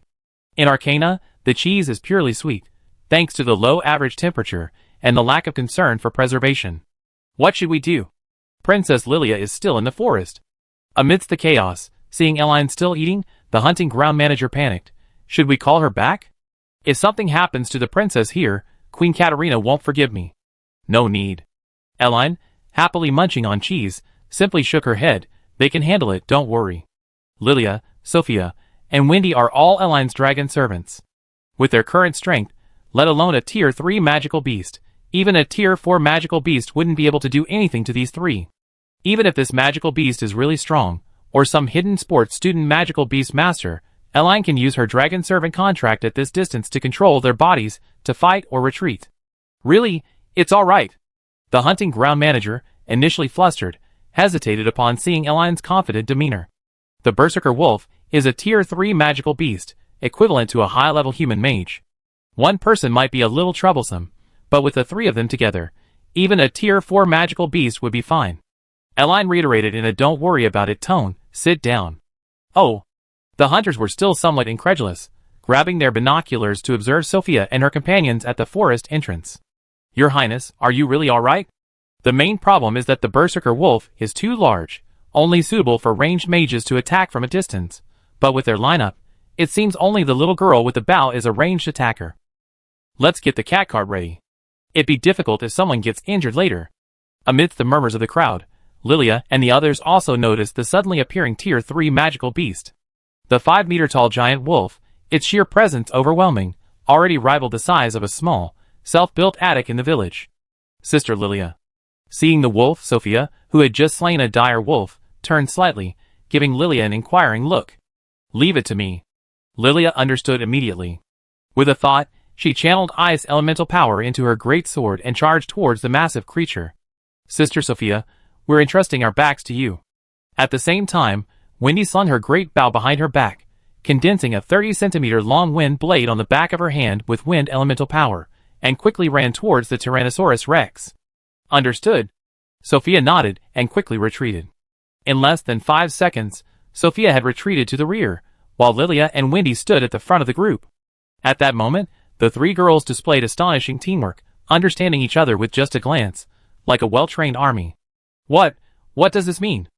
In Arcana, the cheese is purely sweet, thanks to the low average temperature and the lack of concern for preservation. What should we do? Princess Lilia is still in the forest. Amidst the chaos, seeing Eileen still eating, the hunting ground manager panicked. Should we call her back? If something happens to the princess here, Queen Katarina won't forgive me. No need. Eileen, happily munching on cheese, simply shook her head. They can handle it, don't worry. Lilia, Sophia, and Wendy are all Eileen's dragon servants. With their current strength, let alone a tier 3 magical beast, even a tier 4 magical beast wouldn't be able to do anything to these three. Even if this magical beast is really strong, or some hidden sports student magical beast master, Eileen can use her dragon servant contract at this distance to control their bodies, to fight or retreat. Really, it's alright. The hunting ground manager, initially flustered, hesitated upon seeing Eileen's confident demeanor. The Berserker Wolf is a tier 3 magical beast, equivalent to a high-level human mage. One person might be a little troublesome, but with the three of them together, even a tier 4 magical beast would be fine. Eileen reiterated in a don't worry about it tone, sit down. Oh. The hunters were still somewhat incredulous, grabbing their binoculars to observe Sophia and her companions at the forest entrance. Your Highness, are you really alright? The main problem is that the Berserker Wolf is too large, only suitable for ranged mages to attack from a distance, but with their lineup, it seems only the little girl with the bow is a ranged attacker. Let's get the cat cart ready. It'd be difficult if someone gets injured later. Amidst the murmurs of the crowd, Lilia and the others also noticed the suddenly appearing tier 3 magical beast. The 5-meter-tall giant wolf, its sheer presence overwhelming, already rivaled the size of a small, self-built attic in the village. Sister Lilia. Seeing the wolf, Sophia, who had just slain a dire wolf, turned slightly, giving Lilia an inquiring look. Leave it to me. Lilia understood immediately. With a thought, she channeled ice elemental power into her great sword and charged towards the massive creature. Sister Sophia, we're entrusting our backs to you. At the same time, Wendy slung her great bow behind her back, condensing a 30-centimeter long wind blade on the back of her hand with wind elemental power, and quickly ran towards the Tyrannosaurus Rex. Understood. Sophia nodded and quickly retreated. In less than 5 seconds, Sophia had retreated to the rear, while Lilia and Wendy stood at the front of the group. At that moment, the three girls displayed astonishing teamwork, understanding each other with just a glance, like a well-trained army. What does this mean?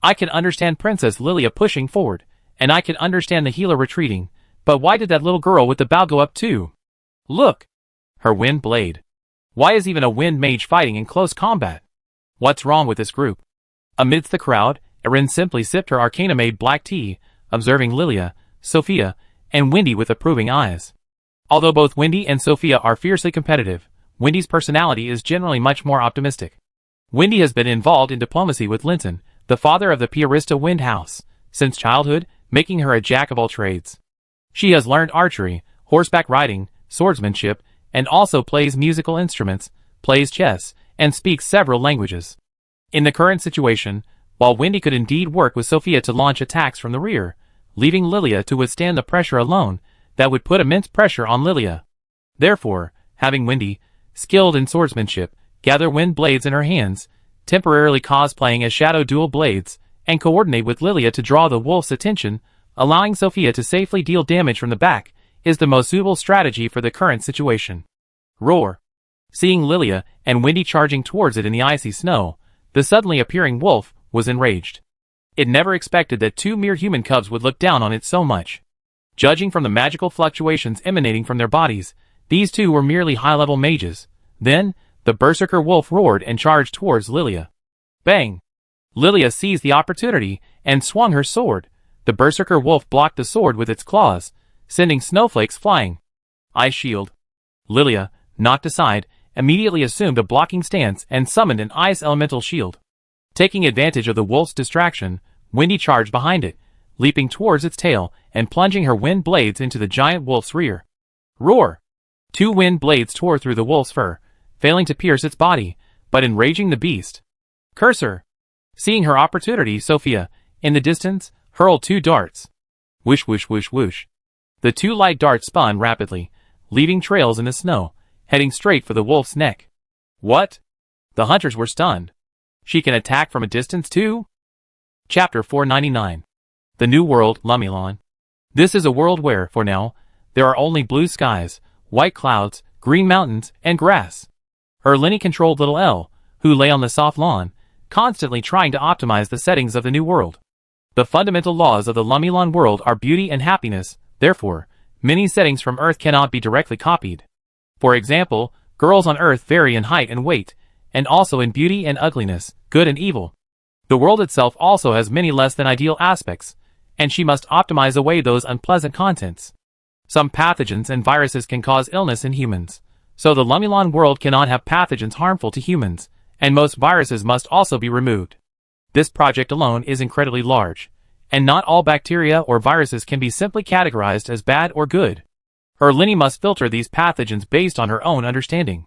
I can understand Princess Lilia pushing forward, and I can understand the healer retreating, but why did that little girl with the bow go up too? Look! Her wind blade. Why is even a wind mage fighting in close combat? What's wrong with this group? Amidst the crowd, Erin simply sipped her Arcana-made black tea, observing Lilia, Sophia, and Wendy with approving eyes. Although both Wendy and Sophia are fiercely competitive, Wendy's personality is generally much more optimistic. Wendy has been involved in diplomacy with Linton, the father of the Piarista Wind House, since childhood, making her a jack of all trades. She has learned archery, horseback riding, swordsmanship, and also plays musical instruments, plays chess, and speaks several languages. In the current situation, while Wendy could indeed work with Sophia to launch attacks from the rear, leaving Lilia to withstand the pressure alone, that would put immense pressure on Lilia. Therefore, having Wendy, skilled in swordsmanship, gather wind blades in her hands, temporarily cosplaying as shadow dual blades, and coordinate with Lilia to draw the wolf's attention, allowing Sophia to safely deal damage from the back, is the most suitable strategy for the current situation. Roar! Seeing Lilia and Wendy charging towards it in the icy snow, the suddenly appearing wolf was enraged. It never expected that two mere human cubs would look down on it so much. Judging from the magical fluctuations emanating from their bodies, these two were merely high-level mages. Then, the Berserker Wolf roared and charged towards Lilia. Bang! Lilia seized the opportunity and swung her sword. The Berserker Wolf blocked the sword with its claws, sending snowflakes flying. Ice shield. Lilia, knocked aside, immediately assumed a blocking stance and summoned an ice elemental shield. Taking advantage of the wolf's distraction, Wendy charged behind it, leaping towards its tail and plunging her wind blades into the giant wolf's rear. Roar! Two wind blades tore through the wolf's fur, failing to pierce its body, but enraging the beast. Cursor! Seeing her opportunity, Sophia, in the distance, hurled 2 darts. Whoosh whoosh whoosh whoosh. The 2 light darts spun rapidly, leaving trails in the snow, heading straight for the wolf's neck. What? The hunters were stunned. She can attack from a distance too? Chapter 499. The New World, Lumilon. This is a world where, for now, there are only blue skies, white clouds, green mountains, and grass. Erlini controlled little Elle, who lay on the soft lawn, constantly trying to optimize the settings of the new world. The fundamental laws of the Lumilon world are beauty and happiness, therefore, many settings from Earth cannot be directly copied. For example, girls on Earth vary in height and weight, and also in beauty and ugliness, good and evil. The world itself also has many less than ideal aspects, and she must optimize away those unpleasant contents. Some pathogens and viruses can cause illness in humans, so the Lumilon world cannot have pathogens harmful to humans, and most viruses must also be removed. This project alone is incredibly large, and not all bacteria or viruses can be simply categorized as bad or good. Erlini must filter these pathogens based on her own understanding.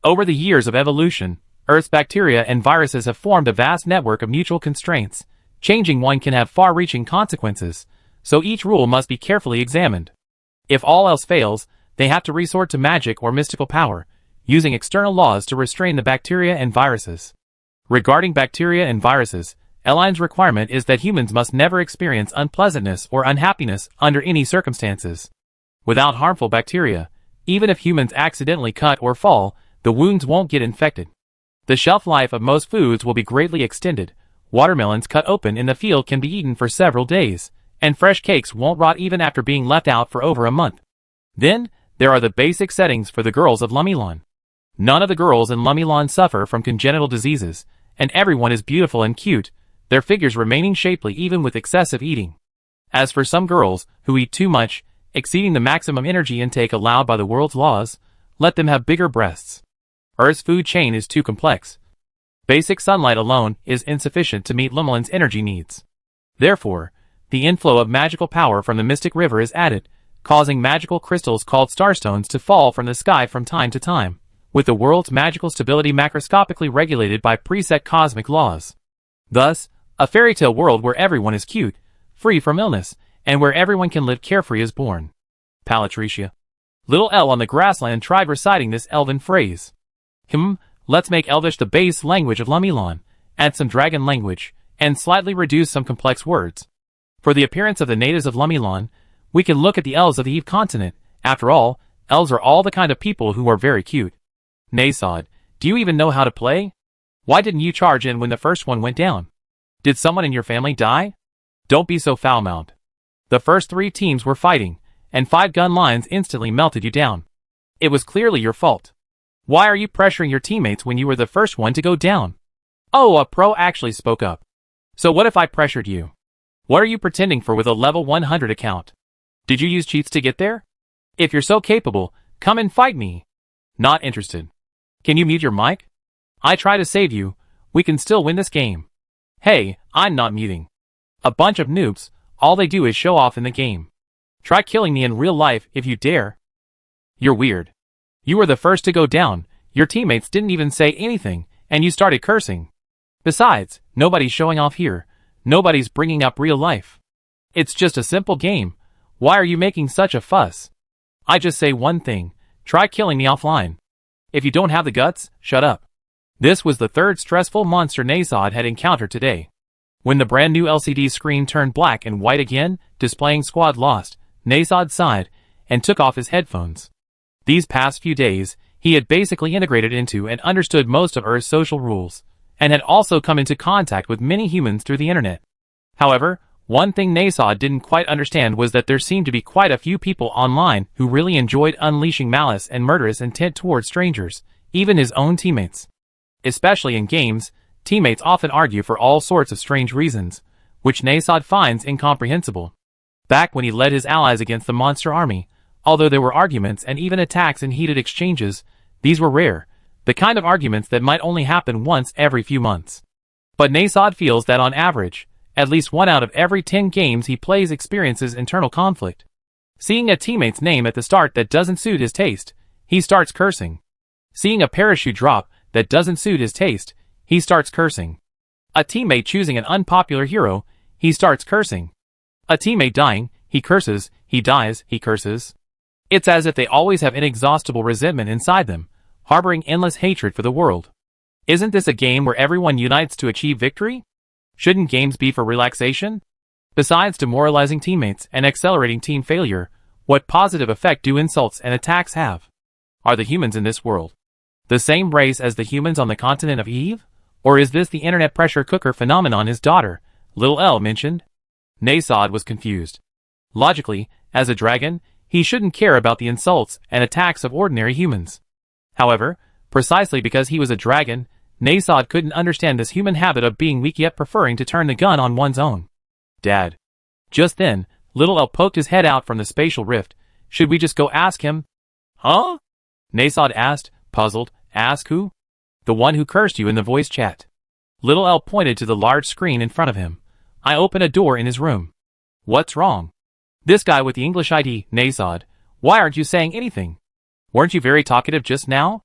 Over the years of evolution, Earth's bacteria and viruses have formed a vast network of mutual constraints. Changing one can have far-reaching consequences, so each rule must be carefully examined. If all else fails, they have to resort to magic or mystical power, using external laws to restrain the bacteria and viruses. Regarding bacteria and viruses, Elline's requirement is that humans must never experience unpleasantness or unhappiness under any circumstances. Without harmful bacteria, even if humans accidentally cut or fall, the wounds won't get infected. The shelf life of most foods will be greatly extended. Watermelons cut open in the field can be eaten for several days, and fresh cakes won't rot even after being left out for over a month. Then, there are the basic settings for the girls of Lumilon. None of the girls in Lumilon suffer from congenital diseases, and everyone is beautiful and cute, their figures remaining shapely even with excessive eating. As for some girls, who eat too much, exceeding the maximum energy intake allowed by the world's laws, let them have bigger breasts. Earth's food chain is too complex. Basic sunlight alone is insufficient to meet Lumilon's energy needs. Therefore, the inflow of magical power from the Mystic River is added, causing magical crystals called starstones to fall from the sky from time to time, with the world's magical stability macroscopically regulated by preset cosmic laws. Thus, a fairy tale world where everyone is cute, free from illness, and where everyone can live carefree is born. Palatricia. Little Elle on the grassland tried reciting this elven phrase. Let's make Elvish the base language of Lumilon, add some dragon language, and slightly reduce some complex words. For the appearance of the natives of Lumilon, we can look at the elves of the Eve continent. After all, elves are all the kind of people who are very cute. Naysod, do you even know how to play? Why didn't you charge in when the first one went down? Did someone in your family die? Don't be so foul-mouthed. The first 3 teams were fighting, and 5 gun lines instantly melted you down. It was clearly your fault. Why are you pressuring your teammates when you were the first one to go down? Oh, a pro actually spoke up. So what if I pressured you? What are you pretending for with a level 100 account? Did you use cheats to get there? If you're so capable, come and fight me. Not interested. Can you mute your mic? I try to save you. We can still win this game. Hey, I'm not muting. A bunch of noobs, all they do is show off in the game. Try killing me in real life if you dare. You're weird. You were the first to go down, your teammates didn't even say anything, and you started cursing. Besides, nobody's showing off here. Nobody's bringing up real life. It's just a simple game. Why are you making such a fuss? I just say one thing. Try killing me offline. If you don't have the guts, shut up. This was the 3rd stressful monster Naysod had encountered today. When the brand new LCD screen turned black and white again, displaying squad lost, Naysod sighed and took off his headphones. These past few days, he had basically integrated into and understood most of Earth's social rules, and had also come into contact with many humans through the internet. However, one thing Naysod didn't quite understand was that there seemed to be quite a few people online who really enjoyed unleashing malice and murderous intent towards strangers, even his own teammates. Especially in games, teammates often argue for all sorts of strange reasons, which Naysod finds incomprehensible. Back when he led his allies against the monster army, although there were arguments and even attacks and heated exchanges, these were rare, the kind of arguments that might only happen once every few months. But Naysod feels that on average, at least 1 out of every 10 games he plays experiences internal conflict. Seeing a teammate's name at the start that doesn't suit his taste, he starts cursing. Seeing a parachute drop, that doesn't suit his taste, he starts cursing. A teammate choosing an unpopular hero, he starts cursing. A teammate dying, he curses, he dies, he curses. It's as if they always have inexhaustible resentment inside them, harboring endless hatred for the world. Isn't this a game where everyone unites to achieve victory? Shouldn't games be for relaxation? Besides demoralizing teammates and accelerating team failure, what positive effect do insults and attacks have? Are the humans in this world the same race as the humans on the continent of Eve? Or is this the internet pressure cooker phenomenon his daughter, Little L, mentioned? Nasod was confused. Logically, as a dragon, he shouldn't care about the insults and attacks of ordinary humans. However, precisely because he was a dragon, Nasod couldn't understand this human habit of being weak yet preferring to turn the gun on one's own. Dad. Just then, Little L poked his head out from the spatial rift. Should we just go ask him? Huh? Nasod asked, puzzled. Ask who? The one who cursed you in the voice chat. Little L pointed to the large screen in front of him. I opened a door in his room. What's wrong? This guy with the English ID, Nasod. Why aren't you saying anything? Weren't you very talkative just now?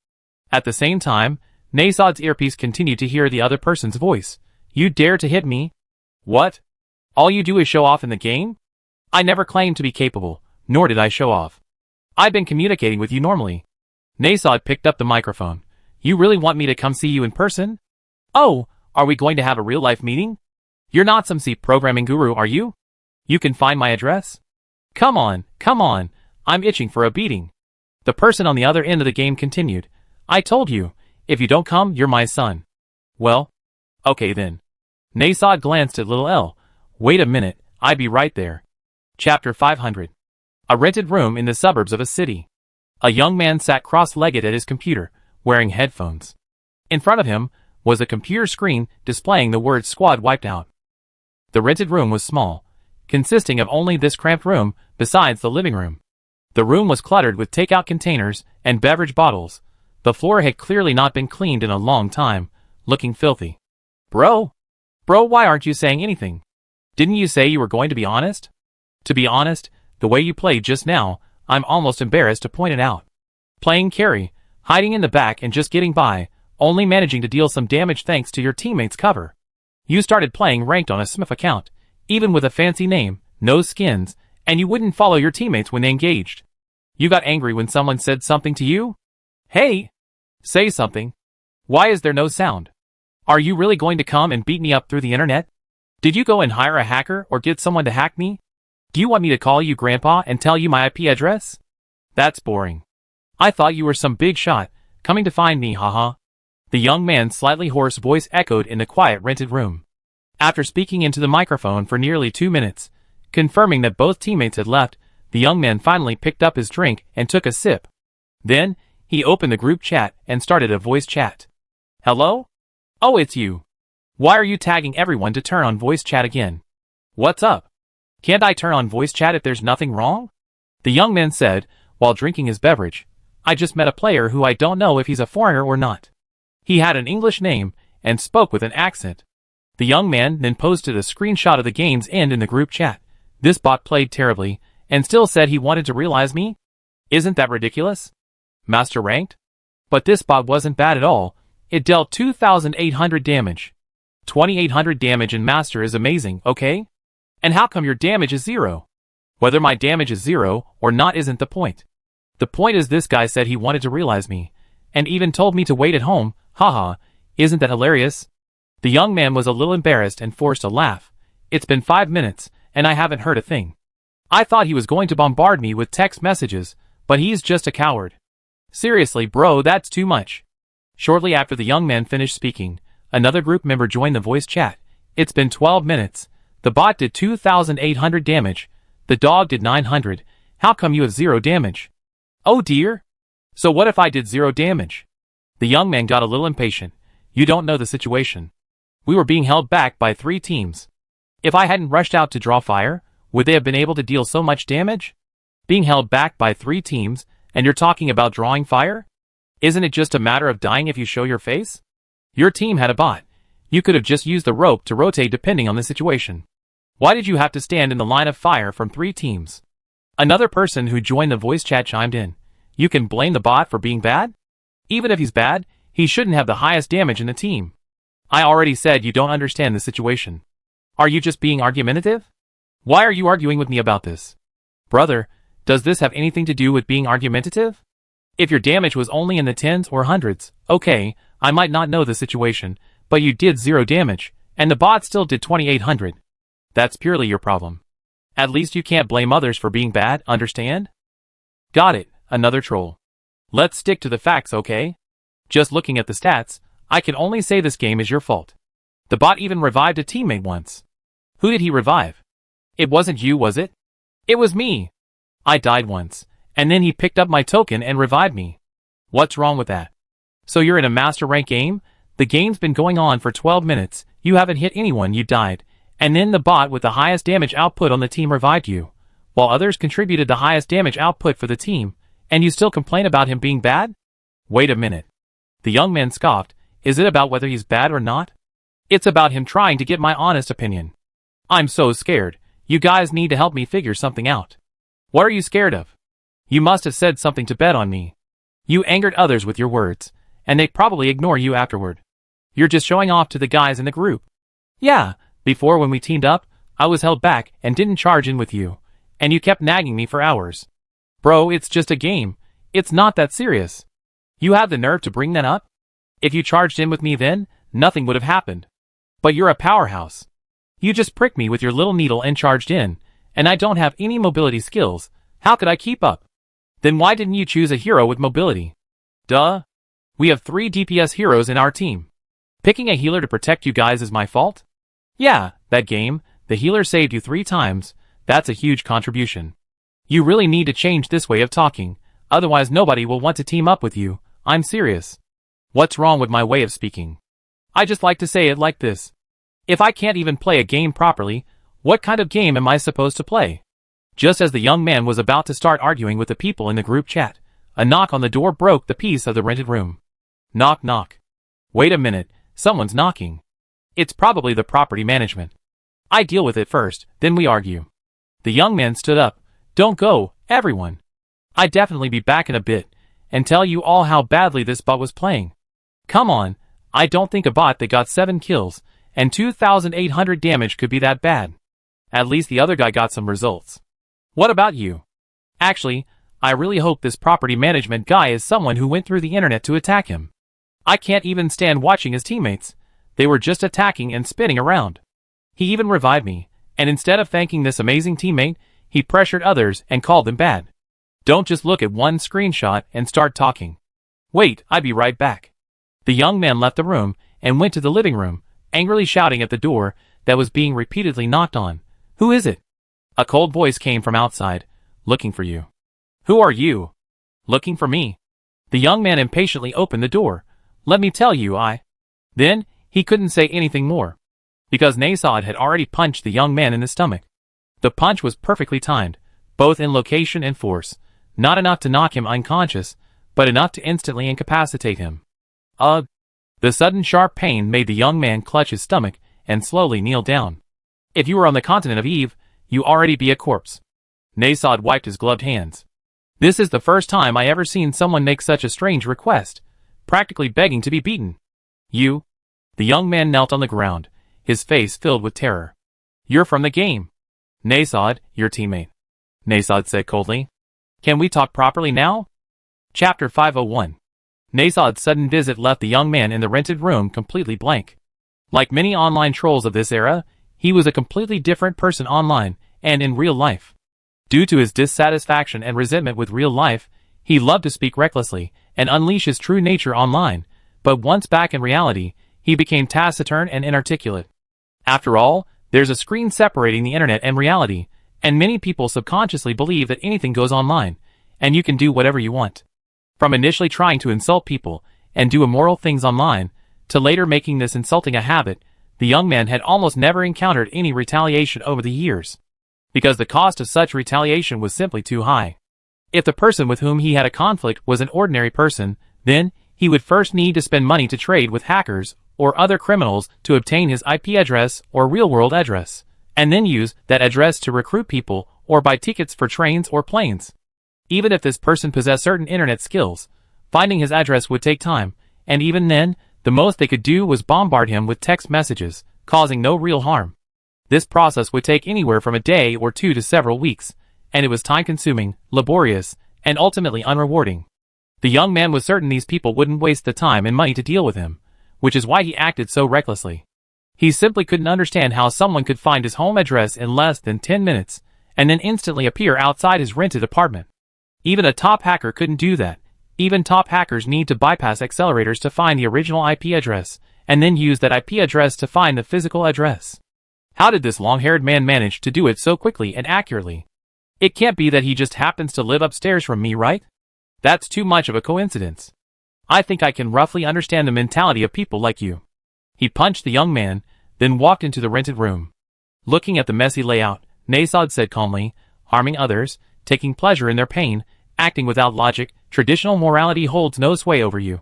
At the same time, Nasod's earpiece continued to hear the other person's voice. You dare to hit me? What? All you do is show off in the game? I never claimed to be capable, nor did I show off. I've been communicating with you normally. Nasod picked up the microphone. You really want me to come see you in person? Oh, are we going to have a real-life meeting? You're not some C programming guru, are you? You can find my address? Come on, I'm itching for a beating. The person on the other end of the game continued. I told you, if you don't come, you're my son. Well, okay then. Nasod glanced at Little L. Wait a minute, I'd be right there. Chapter 500. A rented room in the suburbs of a city. A young man sat cross-legged at his computer, wearing headphones. In front of him was a computer screen displaying the words Squad Wiped Out. The rented room was small, consisting of only this cramped room besides the living room. The room was cluttered with takeout containers and beverage bottles. The floor had clearly not been cleaned in a long time, looking filthy. Bro, why aren't you saying anything? Didn't you say you were going to be honest? To be honest, the way you played just now, I'm almost embarrassed to point it out. Playing carry, hiding in the back and just getting by, only managing to deal some damage thanks to your teammates' cover. You started playing ranked on a Smith account, even with a fancy name, no skins, and you wouldn't follow your teammates when they engaged. You got angry when someone said something to you? Hey! Say something. Why is there no sound? Are you really going to come and beat me up through the internet? Did you go and hire a hacker or get someone to hack me? Do you want me to call you Grandpa and tell you my IP address? That's boring. I thought you were some big shot, coming to find me, haha. The young man's slightly hoarse voice echoed in the quiet rented room. After speaking into the microphone for nearly 2 minutes, confirming that both teammates had left, the young man finally picked up his drink and took a sip. Then, he opened the group chat and started a voice chat. Hello? Oh, it's you. Why are you tagging everyone to turn on voice chat again? What's up? Can't I turn on voice chat if there's nothing wrong? The young man said, while drinking his beverage. I just met a player who I don't know if he's a foreigner or not. He had an English name and spoke with an accent. The young man then posted a screenshot of the game's end in the group chat. This bot played terribly and still said he wanted to realize me? Isn't that ridiculous? Master ranked? But this bot wasn't bad at all. It dealt 2,800 damage. 2,800 damage in Master is amazing, okay? And how come your damage is 0? Whether my damage is 0 or not isn't the point. The point is this guy said he wanted to realize me, and even told me to wait at home, haha, isn't that hilarious? The young man was a little embarrassed and forced a laugh. It's been 5 minutes, and I haven't heard a thing. I thought he was going to bombard me with text messages, but he's just a coward. Seriously bro, that's too much. Shortly after the young man finished speaking, another group member joined the voice chat. It's been 12 minutes. The bot did 2,800 damage. The dog did 900. How come you have 0 damage? Oh dear. So what if I did 0 damage? The young man got a little impatient. You don't know the situation. We were being held back by 3 teams. If I hadn't rushed out to draw fire, would they have been able to deal so much damage? Being held back by 3 teams, and you're talking about drawing fire? Isn't it just a matter of dying if you show your face? Your team had a bot. You could have just used the rope to rotate depending on the situation. Why did you have to stand in the line of fire from 3 teams? Another person who joined the voice chat chimed in. You can blame the bot for being bad? Even if he's bad, he shouldn't have the highest damage in the team. I already said you don't understand the situation. Are you just being argumentative? Why are you arguing with me about this? Brother, does this have anything to do with being argumentative? If your damage was only in the tens or hundreds, okay, I might not know the situation, but you did 0 damage, and the bot still did 2800. That's purely your problem. At least you can't blame others for being bad, understand? Got it, another troll. Let's stick to the facts, okay? Just looking at the stats, I can only say this game is your fault. The bot even revived a teammate once. Who did he revive? It wasn't you, was it? It was me. I died once, and then he picked up my token and revived me. What's wrong with that? So you're in a master rank game? The game's been going on for 12 minutes, you haven't hit anyone, you died, and then the bot with the highest damage output on the team revived you, while others contributed the highest damage output for the team, and you still complain about him being bad? Wait a minute. The young man scoffed. Is it about whether he's bad or not? It's about him trying to get my honest opinion. I'm so scared. You guys need to help me figure something out. What are you scared of? You must have said something to bet on me. You angered others with your words, and they probably ignore you afterward. You're just showing off to the guys in the group. Yeah, before when we teamed up, I was held back and didn't charge in with you, and you kept nagging me for hours. Bro, it's just a game. It's not that serious. You have the nerve to bring that up? If you charged in with me then, nothing would have happened. But you're a powerhouse. You just pricked me with your little needle and charged in, and I don't have any mobility skills. How could I keep up? Then why didn't you choose a hero with mobility? Duh. We have 3 DPS heroes in our team. Picking a healer to protect you guys is my fault? Yeah, that game, the healer saved you 3 times. That's a huge contribution. You really need to change this way of talking, otherwise nobody will want to team up with you. I'm serious. What's wrong with my way of speaking? I just like to say it like this. If I can't even play a game properly, what kind of game am I supposed to play? Just as the young man was about to start arguing with the people in the group chat, a knock on the door broke the peace of the rented room. Knock knock. Wait a minute, someone's knocking. It's probably the property management. I deal with it first, then we argue. The young man stood up. Don't go, everyone. I'd definitely be back in a bit, and tell you all how badly this bot was playing. Come on, I don't think a bot that got 7 kills, and 2,800 damage could be that bad. At least the other guy got some results. What about you? Actually, I really hope this property management guy is someone who went through the internet to attack him. I can't even stand watching his teammates. They were just attacking and spinning around. He even revived me, and instead of thanking this amazing teammate, he pressured others and called them bad. Don't just look at one screenshot and start talking. Wait, I'll be right back. The young man left the room and went to the living room, angrily shouting at the door that was being repeatedly knocked on. Who is it? A cold voice came from outside. Looking for you. Who are you? Looking for me. The young man impatiently opened the door. Let me tell you, Then, he couldn't say anything more, because Nasod had already punched the young man in the stomach. The punch was perfectly timed, both in location and force, not enough to knock him unconscious, but enough to instantly incapacitate him. Ugh! The sudden sharp pain made the young man clutch his stomach and slowly kneel down. If you were on the continent of Eve, you already be a corpse. Nasod wiped his gloved hands. This is the first time I ever seen someone make such a strange request, practically begging to be beaten. You? The young man knelt on the ground, his face filled with terror. You're from the game. Nasod, your teammate. Nasod said coldly. Can we talk properly now? Chapter 501. Nasod's sudden visit left the young man in the rented room completely blank. Like many online trolls of this era, he was a completely different person online and in real life. Due to his dissatisfaction and resentment with real life, he loved to speak recklessly and unleash his true nature online, but once back in reality, he became taciturn and inarticulate. After all, there's a screen separating the internet and reality, and many people subconsciously believe that anything goes online, and you can do whatever you want. From initially trying to insult people and do immoral things online, to later making this insulting a habit, the young man had almost never encountered any retaliation over the years, because the cost of such retaliation was simply too high. If the person with whom he had a conflict was an ordinary person, then he would first need to spend money to trade with hackers or other criminals to obtain his IP address or real-world address, and then use that address to recruit people or buy tickets for trains or planes. Even if this person possessed certain internet skills, finding his address would take time, and even then, the most they could do was bombard him with text messages, causing no real harm. This process would take anywhere from a day or two to several weeks, and it was time-consuming, laborious, and ultimately unrewarding. The young man was certain these people wouldn't waste the time and money to deal with him, which is why he acted so recklessly. He simply couldn't understand how someone could find his home address in less than 10 minutes, and then instantly appear outside his rented apartment. Even a top hacker couldn't do that. Even top hackers need to bypass accelerators to find the original IP address, and then use that IP address to find the physical address. How did this long-haired man manage to do it so quickly and accurately? It can't be that he just happens to live upstairs from me, right? That's too much of a coincidence. I think I can roughly understand the mentality of people like you. He punched the young man, then walked into the rented room. Looking at the messy layout, Nasad said calmly, harming others, taking pleasure in their pain, acting without logic, traditional morality holds no sway over you.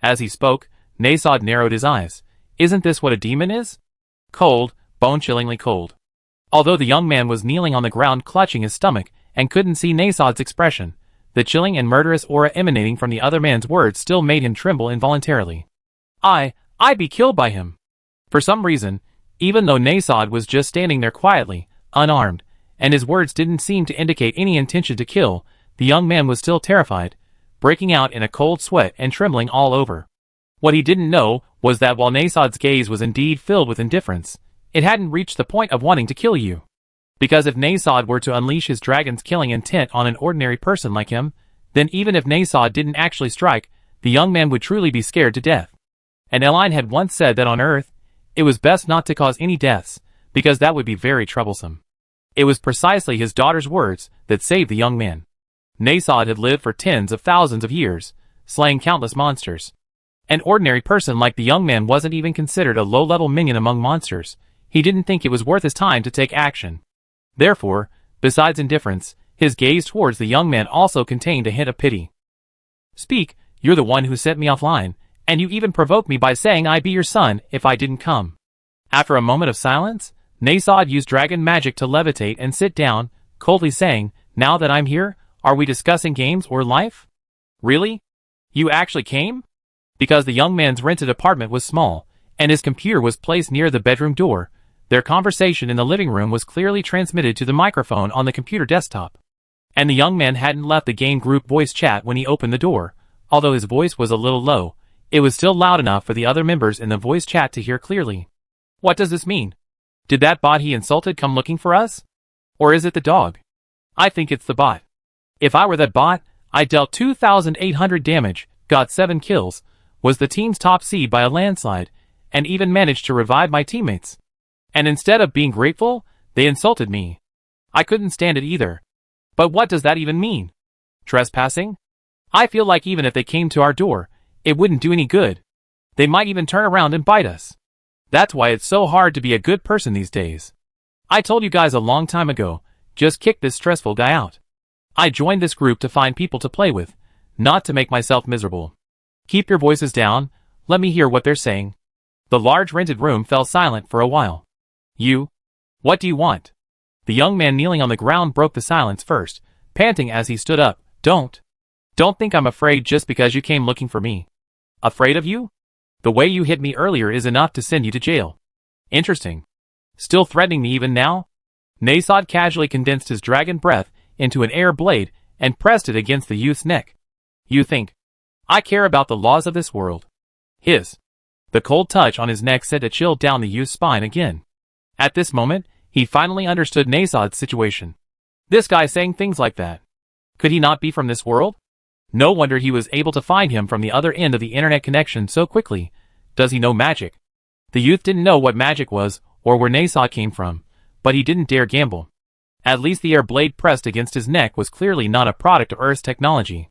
As he spoke, Nasad narrowed his eyes. Isn't this what a demon is? Cold, bone-chillingly cold. Although the young man was kneeling on the ground clutching his stomach and couldn't see Nasad's expression, the chilling and murderous aura emanating from the other man's words still made him tremble involuntarily. I'd be killed by him. For some reason, even though Nasad was just standing there quietly, unarmed, and his words didn't seem to indicate any intention to kill, the young man was still terrified, breaking out in a cold sweat and trembling all over. What he didn't know was that while Nasad's gaze was indeed filled with indifference, it hadn't reached the point of wanting to kill you. Because if Nasad were to unleash his dragon's killing intent on an ordinary person like him, then even if Nasad didn't actually strike, the young man would truly be scared to death. And Eline had once said that on Earth, it was best not to cause any deaths, because that would be very troublesome. It was precisely his daughter's words that saved the young man. Nasad had lived for tens of thousands of years, slaying countless monsters. An ordinary person like the young man wasn't even considered a low-level minion among monsters. He didn't think it was worth his time to take action. Therefore, besides indifference, his gaze towards the young man also contained a hint of pity. Speak, you're the one who sent me offline, and you even provoked me by saying I'd be your son if I didn't come. After a moment of silence, Nasad used dragon magic to levitate and sit down, coldly saying, now that I'm here, are we discussing games or life? Really? You actually came? Because the young man's rented apartment was small, and his computer was placed near the bedroom door, their conversation in the living room was clearly transmitted to the microphone on the computer desktop. And the young man hadn't left the game group voice chat when he opened the door. Although his voice was a little low, it was still loud enough for the other members in the voice chat to hear clearly. What does this mean? Did that bot he insulted come looking for us? Or is it the dog? I think it's the bot. If I were that bot, I dealt 2,800 damage, got 7 kills, was the team's top seed by a landslide, and even managed to revive my teammates. And instead of being grateful, they insulted me. I couldn't stand it either. But what does that even mean? Trespassing? I feel like even if they came to our door, it wouldn't do any good. They might even turn around and bite us. That's why it's so hard to be a good person these days. I told you guys a long time ago, just kick this stressful guy out. I joined this group to find people to play with, not to make myself miserable. Keep your voices down, let me hear what they're saying. The large rented room fell silent for a while. You? What do you want? The young man kneeling on the ground broke the silence first, panting as he stood up. Don't think I'm afraid just because you came looking for me. Afraid of you? The way you hit me earlier is enough to send you to jail. Interesting. Still threatening me even now? Nasad casually condensed his dragon breath into an air blade and pressed it against the youth's neck. You think I care about the laws of this world? The cold touch on his neck sent a chill down the youth's spine again. At this moment, he finally understood Nasad's situation. This guy saying things like that. Could he not be from this world? No wonder he was able to find him from the other end of the internet connection so quickly. Does he know magic? The youth didn't know what magic was or where Nasad came from, but he didn't dare gamble. At least the air blade pressed against his neck was clearly not a product of Earth's technology.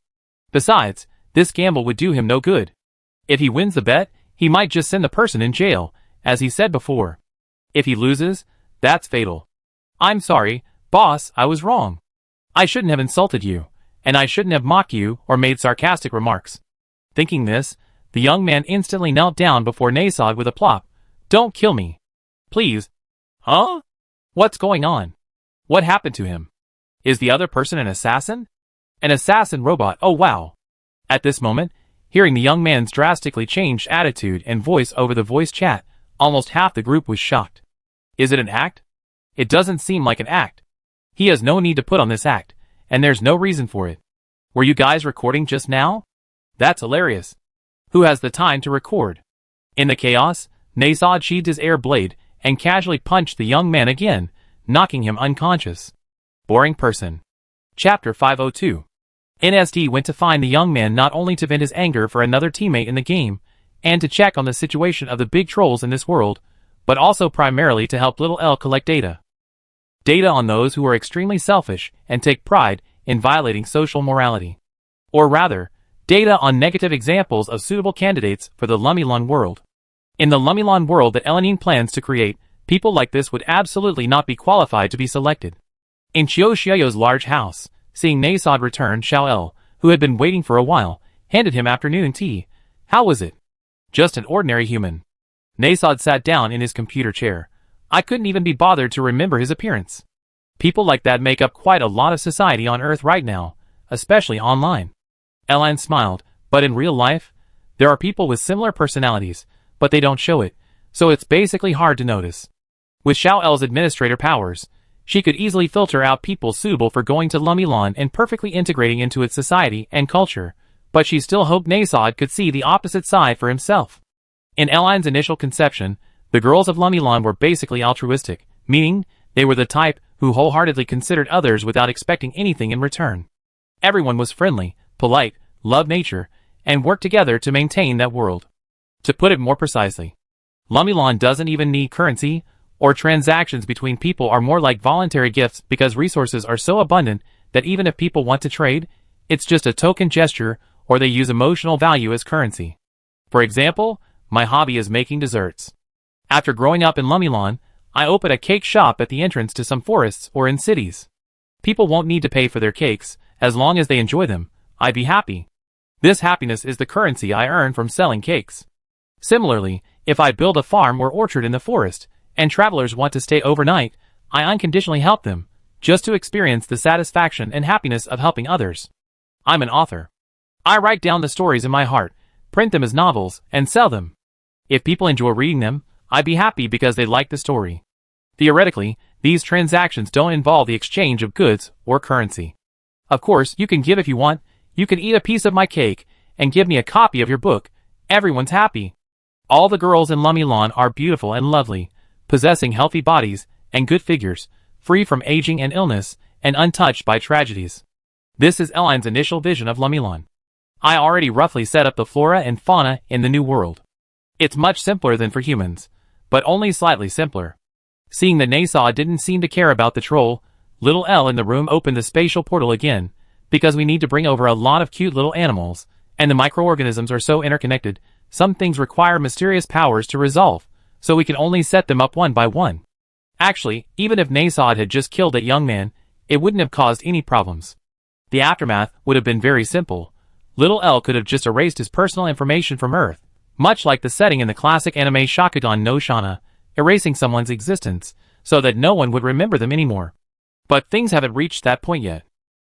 Besides, this gamble would do him no good. If he wins the bet, he might just send the person in jail, as he said before. If he loses, that's fatal. I'm sorry, boss, I was wrong. I shouldn't have insulted you, and I shouldn't have mocked you or made sarcastic remarks. Thinking this, the young man instantly knelt down before Nasad with a plop. Don't kill me. Please. Huh? What's going on? What happened to him? Is the other person an assassin? An assassin robot, oh wow. At this moment, Hearing the young man's drastically changed attitude and voice over the voice chat, almost half the group was shocked. Is it an act? It doesn't seem like an act. He has no need to put on this act, and there's no reason for it. Were you guys recording just now? That's hilarious. Who has the time to record? In the chaos, Nasod sheathed his air blade and casually punched the young man again, knocking him unconscious. Boring person. Chapter 502. NSD went to find the young man not only to vent his anger for another teammate in the game, and to check on the situation of the big trolls in this world, but also primarily to help Little L collect data. Data on those who are extremely selfish and take pride in violating social morality. Or rather, data on negative examples of suitable candidates for the Lumilon world. In the Lumilon world that Elanine plans to create, people like this would absolutely not be qualified to be selected. In Xiao Xiao's large house, seeing Nasod return, Xiao El, who had been waiting for a while, handed him afternoon tea. How was it? Just an ordinary human. Nasod sat down in his computer chair. I couldn't even be bothered to remember his appearance. People like that make up quite a lot of society on Earth right now, especially online. Elanine smiled, but in real life, there are people with similar personalities, but they don't show it, so it's basically hard to notice. With Xiao El's administrator powers, she could easily filter out people suitable for going to Lumilon and perfectly integrating into its society and culture, but she still hoped Nasod could see the opposite side for himself. In Eline's initial conception, the girls of Lumilon were basically altruistic, meaning they were the type who wholeheartedly considered others without expecting anything in return. Everyone was friendly, polite, loved nature, and worked together to maintain that world. To put it more precisely, Lumilon doesn't even need currency, or transactions between people are more like voluntary gifts because resources are so abundant that even if people want to trade, it's just a token gesture or they use emotional value as currency. For example, my hobby is making desserts. After growing up in Lumilon, I open a cake shop at the entrance to some forests or in cities. People won't need to pay for their cakes, as long as they enjoy them. I'd be happy. This happiness is the currency I earn from selling cakes. Similarly, if I build a farm or orchard in the forest, and travelers want to stay overnight, I unconditionally help them, just to experience the satisfaction and happiness of helping others. I'm an author. I write down the stories in my heart, print them as novels, and sell them. If people enjoy reading them, I'd be happy because they like the story. Theoretically, these transactions don't involve the exchange of goods or currency. Of course, you can give if you want. You can eat a piece of my cake and give me a copy of your book. Everyone's happy. All the girls in Lumilon are beautiful and lovely, possessing healthy bodies and good figures, free from aging and illness, and untouched by tragedies. This is Eline's initial vision of Lumilon. I already roughly set up the flora and fauna in the new world. It's much simpler than for humans, but only slightly simpler. Seeing that Nasod didn't seem to care about the troll, Little L in the room opened the spatial portal again, because we need to bring over a lot of cute little animals, and the microorganisms are so interconnected, some things require mysterious powers to resolve, so we can only set them up one by one. Actually, even if Nasod had just killed that young man, it wouldn't have caused any problems. The aftermath would have been very simple. Little L could have just erased his personal information from Earth, much like the setting in the classic anime Shakugan no Shana, erasing someone's existence, so that no one would remember them anymore. But things haven't reached that point yet.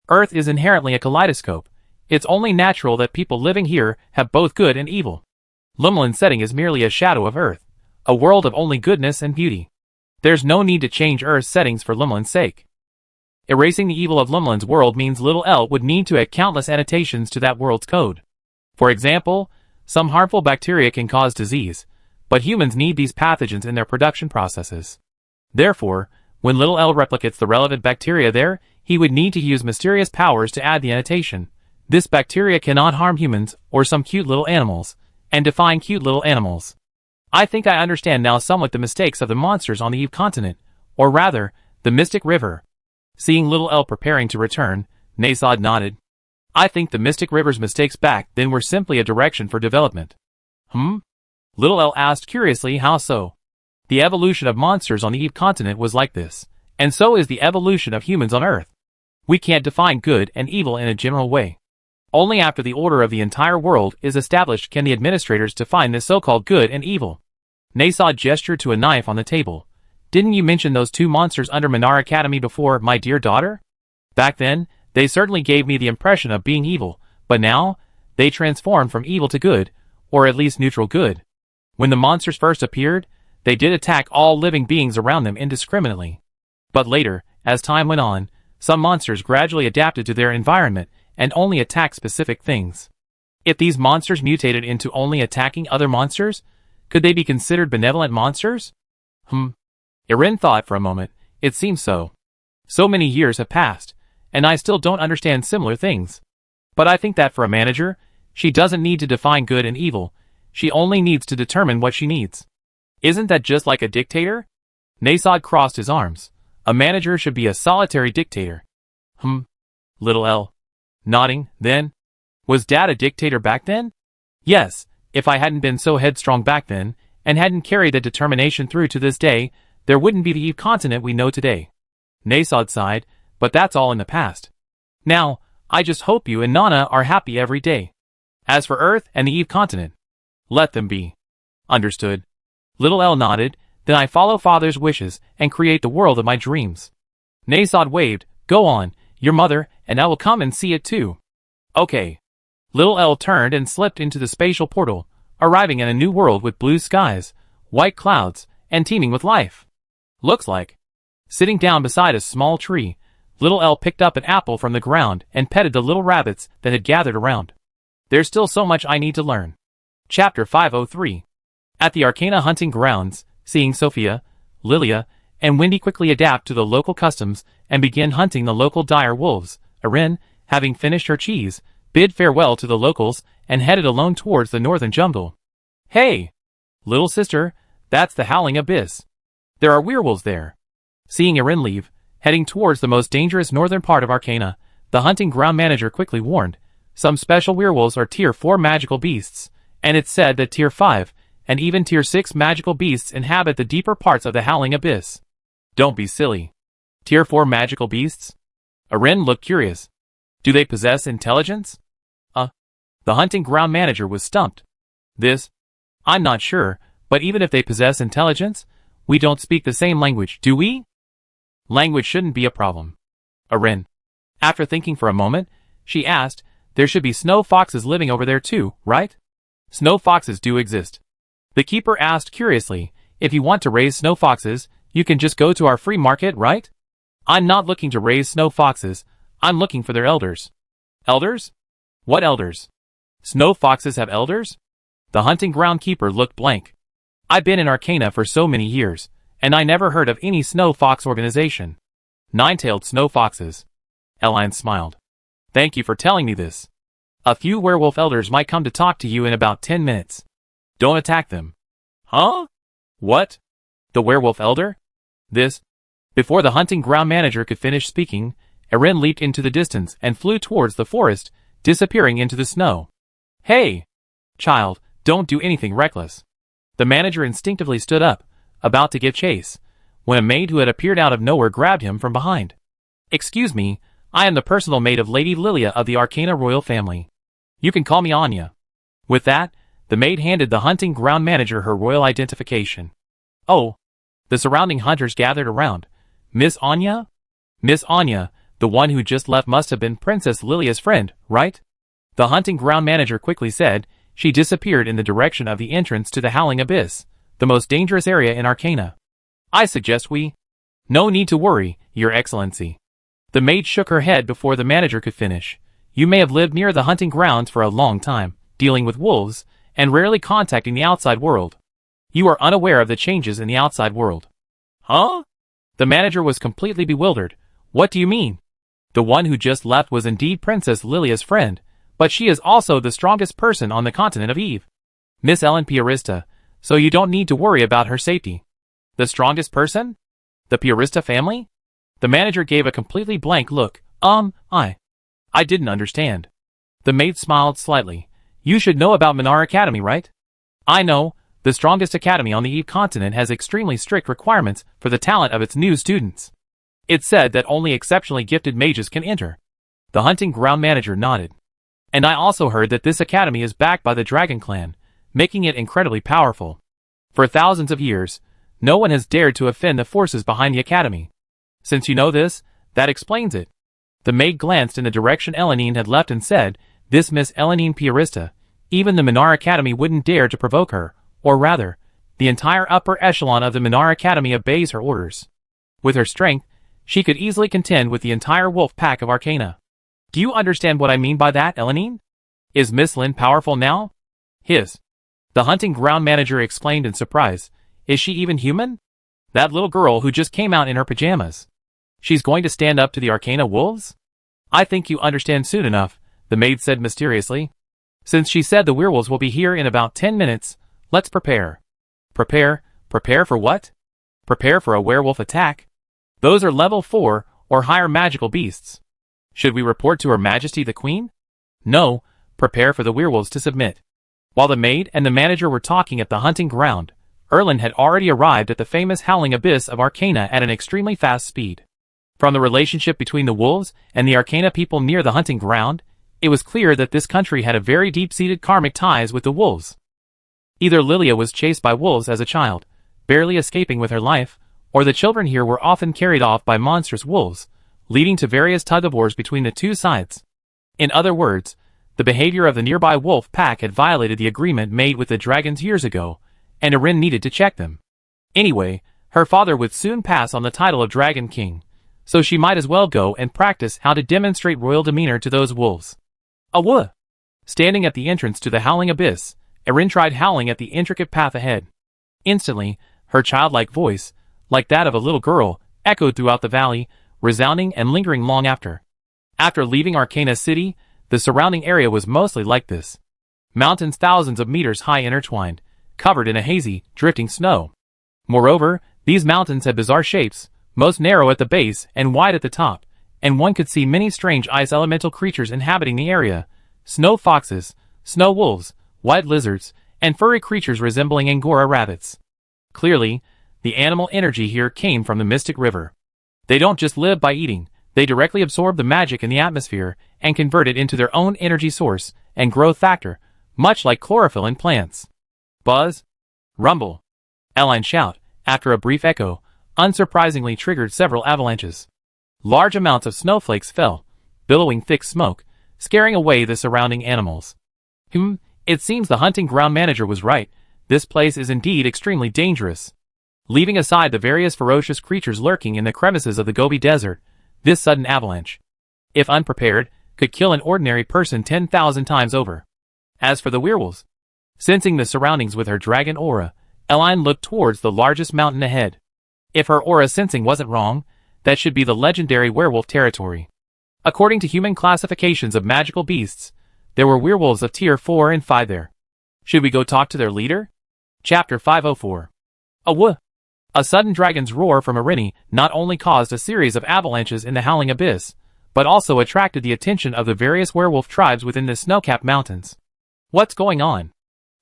Earth is inherently a kaleidoscope. It's only natural that people living here have both good and evil. Lumilon's setting is merely a shadow of Earth, a world of only goodness and beauty. There's no need to change Earth's settings for Lumilon's sake. Erasing the evil of Lumilon's world means Little L would need to add countless annotations to that world's code. For example, some harmful bacteria can cause disease, but humans need these pathogens in their production processes. Therefore, when Little L replicates the relevant bacteria there, he would need to use mysterious powers to add the annotation. This bacteria cannot harm humans or some cute little animals, and define cute little animals. I think I understand now somewhat the mistakes of the monsters on the Eve continent, or rather, the Mystic River. Seeing Little L preparing to return, Nasod nodded. I think the Mystic River's mistakes back then were simply a direction for development. Little L asked curiously, how so? The evolution of monsters on the Eve continent was like this, and so is the evolution of humans on Earth. We can't define good and evil in a general way. Only after the order of the entire world is established can the administrators define this so-called good and evil. Nasod gestured to a knife on the table. Didn't you mention those two monsters under Minar Academy before, my dear daughter? Back then, they certainly gave me the impression of being evil, but now, They transformed from evil to good, or at least neutral good. When the monsters first appeared, they did attack all living beings around them indiscriminately. But later, as time went on, some monsters gradually adapted to their environment and only attacked specific things. If these monsters mutated into only attacking other monsters, could they be considered benevolent monsters? Erin thought for a moment. It seems so. So many years have passed, and I still don't understand similar things. But I think that for a manager, she doesn't need to define good and evil, she only needs to determine what she needs. Isn't that just like a dictator? Nasod crossed his arms. A manager should be a solitary dictator. Little L. Nodding, then. Was Dad a dictator back then? Yes, if I hadn't been so headstrong back then, and hadn't carried that determination through to this day, there wouldn't be the Eve continent we know today. Nasod sighed, but that's all in the past. Now, I just hope you and Nana are happy every day. As for Earth and the Eve continent, let them be. Understood. Little L nodded, then I follow Father's wishes and create the world of my dreams. Nasod waved, go on, your mother and I will come and see it too. Okay. Little L turned and slipped into the spatial portal, arriving in a new world with blue skies, white clouds, and teeming with life. Looks like. Sitting down beside a small tree, Little L picked up an apple from the ground and petted the little rabbits that had gathered around. There's still so much I need to learn. Chapter 503. At the Arcana hunting grounds, seeing Sophia, Lilia, and Wendy quickly adapt to the local customs and begin hunting the local dire wolves, Erin, having finished her cheese, bid farewell to the locals and headed alone towards the northern jungle. Hey! Little sister, that's the Howling Abyss. There are werewolves there. Seeing Erin leave, heading towards the most dangerous northern part of Arcana, the hunting ground manager quickly warned, some special werewolves are tier 4 magical beasts, and it's said that tier 5, and even tier 6 magical beasts inhabit the deeper parts of the Howling Abyss. Don't be silly. Tier 4 magical beasts? Erin looked curious. Do they possess intelligence? The hunting ground manager was stumped. I'm not sure, but even if they possess intelligence, we don't speak the same language, do we? Language shouldn't be a problem. Erin. After thinking for a moment, she asked, there should be snow foxes living over there too, right? Snow foxes do exist. The keeper asked curiously, if you want to raise snow foxes, you can just go to our free market, right? I'm not looking to raise snow foxes, I'm looking for their elders. Elders? What elders? Snow foxes have elders? The hunting ground keeper looked blank. I've been in Arcana for so many years, and I never heard of any snow fox organization. Nine-tailed snow foxes. Eline smiled. Thank you for telling me this. A few werewolf elders might come to talk to you in about 10 minutes. Don't attack them. Huh? What? The werewolf elder? Before the hunting ground manager could finish speaking, Erin leaped into the distance and flew towards the forest, disappearing into the snow. Hey! Child, don't do anything reckless. The manager instinctively stood up, about to give chase, when a maid who had appeared out of nowhere grabbed him from behind. Excuse me, I am the personal maid of Lady Lilia of the Arcana royal family. You can call me Anya. With that, the maid handed the hunting ground manager her royal identification. Oh! The surrounding hunters gathered around. Miss Anya? Miss Anya, the one who just left must have been Princess Lilia's friend, right? The hunting ground manager quickly said. She disappeared in the direction of the entrance to the Howling Abyss, the most dangerous area in Arcana. I suggest we... No need to worry, Your Excellency. The maid shook her head before the manager could finish. You may have lived near the hunting grounds for a long time, dealing with wolves, and rarely contacting the outside world. You are unaware of the changes in the outside world. Huh? The manager was completely bewildered. What do you mean? The one who just left was indeed Princess Lilia's friend, but she is also the strongest person on the continent of Eve. Miss Ellen Piarista, so you don't need to worry about her safety. The strongest person? The Piarista family? The manager gave a completely blank look. I didn't understand. The maid smiled slightly. You should know about Minar Academy, right? I know. The strongest academy on the Eve continent has extremely strict requirements for the talent of its new students. It's said that only exceptionally gifted mages can enter. The hunting ground manager nodded. And I also heard that this academy is backed by the Dragon Clan, making it incredibly powerful. For thousands of years, no one has dared to offend the forces behind the academy. Since you know this, that explains it. The maid glanced in the direction Elenine had left and said, This Miss Elenine Piarista, even the Minar Academy wouldn't dare to provoke her, or rather, the entire upper echelon of the Minar Academy obeys her orders. With her strength, she could easily contend with the entire wolf pack of Arcana. Do you understand what I mean by that, Elenine? Is Miss Lin powerful now? The hunting ground manager exclaimed in surprise. Is she even human? That little girl who just came out in her pajamas. She's going to stand up to the Arcana wolves? I think you understand soon enough, the maid said mysteriously. Since she said the werewolves will be here in about 10 minutes, let's prepare. Prepare for what? Prepare for a werewolf attack? Those are level 4 or higher magical beasts. Should we report to Her Majesty the Queen? No, prepare for the werewolves to submit. While the maid and the manager were talking at the hunting ground, Erland had already arrived at the famous Howling Abyss of Arcana at an extremely fast speed. From the relationship between the wolves and the Arcana people near the hunting ground, it was clear that this country had a very deep-seated karmic ties with the wolves. Either Lilia was chased by wolves as a child, barely escaping with her life, or the children here were often carried off by monstrous wolves, leading to various tug-of-wars between the two sides. In other words, the behavior of the nearby wolf pack had violated the agreement made with the dragons years ago, and Erin needed to check them. Anyway, her father would soon pass on the title of Dragon King, so she might as well go and practice how to demonstrate royal demeanor to those wolves. Awooh! Standing at the entrance to the Howling Abyss, Erin tried howling at the intricate path ahead. Instantly, her childlike voice, like that of a little girl, echoed throughout the valley, resounding and lingering long after. After leaving Arcana City, the surrounding area was mostly like this. Mountains thousands of meters high intertwined, covered in a hazy, drifting snow. Moreover, these mountains had bizarre shapes, most narrow at the base and wide at the top, and one could see many strange ice elemental creatures inhabiting the area: snow foxes, snow wolves, white lizards, and furry creatures resembling Angora rabbits. Clearly, the animal energy here came from the Mystic River. They don't just live by eating, they directly absorb the magic in the atmosphere and convert it into their own energy source and growth factor, much like chlorophyll in plants. Buzz, rumble, Eline shout, after a brief echo, unsurprisingly triggered several avalanches. Large amounts of snowflakes fell, billowing thick smoke, scaring away the surrounding animals. It seems the hunting ground manager was right. This place is indeed extremely dangerous. Leaving aside the various ferocious creatures lurking in the crevices of the Gobi Desert, this sudden avalanche, if unprepared, could kill an ordinary person 10,000 times over. As for the werewolves, sensing the surroundings with her dragon aura, Eline looked towards the largest mountain ahead. If her aura sensing wasn't wrong, that should be the legendary werewolf territory. According to human classifications of magical beasts, there were werewolves of tier 4 and 5 there. Should we go talk to their leader? Chapter 504. Awooh! A sudden dragon's roar from Irini not only caused a series of avalanches in the Howling Abyss, but also attracted the attention of the various werewolf tribes within the snow-capped mountains. What's going on?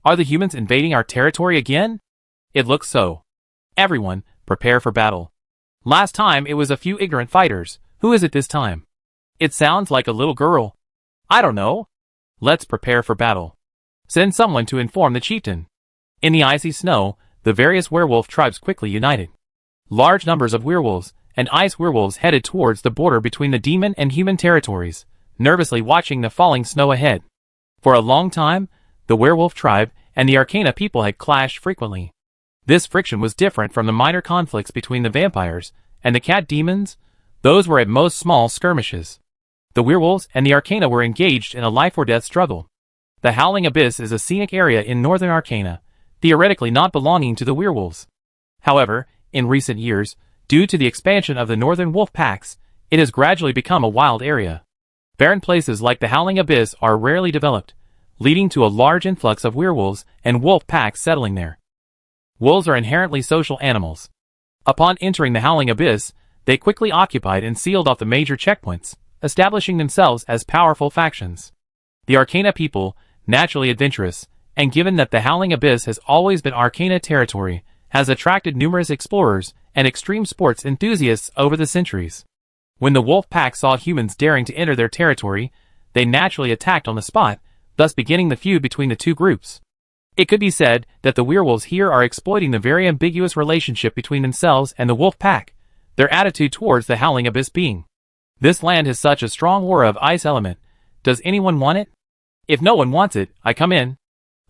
Are the humans invading our territory again? It looks so. Everyone, prepare for battle. Last time it was a few ignorant fighters. Who is it this time? It sounds like a little girl. I don't know. Let's prepare for battle. Send someone to inform the chieftain. In the icy snow, the various werewolf tribes quickly united. Large numbers of werewolves and ice werewolves headed towards the border between the demon and human territories, nervously watching the falling snow ahead. For a long time, the werewolf tribe and the Arcana people had clashed frequently. This friction was different from the minor conflicts between the vampires and the cat demons. Those were at most small skirmishes. The werewolves and the Arcana were engaged in a life-or-death struggle. The Howling Abyss is a scenic area in northern Arcana, theoretically not belonging to the werewolves. However, in recent years, due to the expansion of the northern wolf packs, it has gradually become a wild area. Barren places like the Howling Abyss are rarely developed, leading to a large influx of werewolves and wolf packs settling there. Wolves are inherently social animals. Upon entering the Howling Abyss, they quickly occupied and sealed off the major checkpoints, establishing themselves as powerful factions. The Arcana people, naturally adventurous, and given that the Howling Abyss has always been Arcana territory, has attracted numerous explorers and extreme sports enthusiasts over the centuries. When the wolf pack saw humans daring to enter their territory, they naturally attacked on the spot, thus beginning the feud between the two groups. It could be said that the werewolves here are exploiting the very ambiguous relationship between themselves and the wolf pack, their attitude towards the Howling Abyss being, "This land has such a strong aura of ice element. Does anyone want it? If no one wants it, I come in.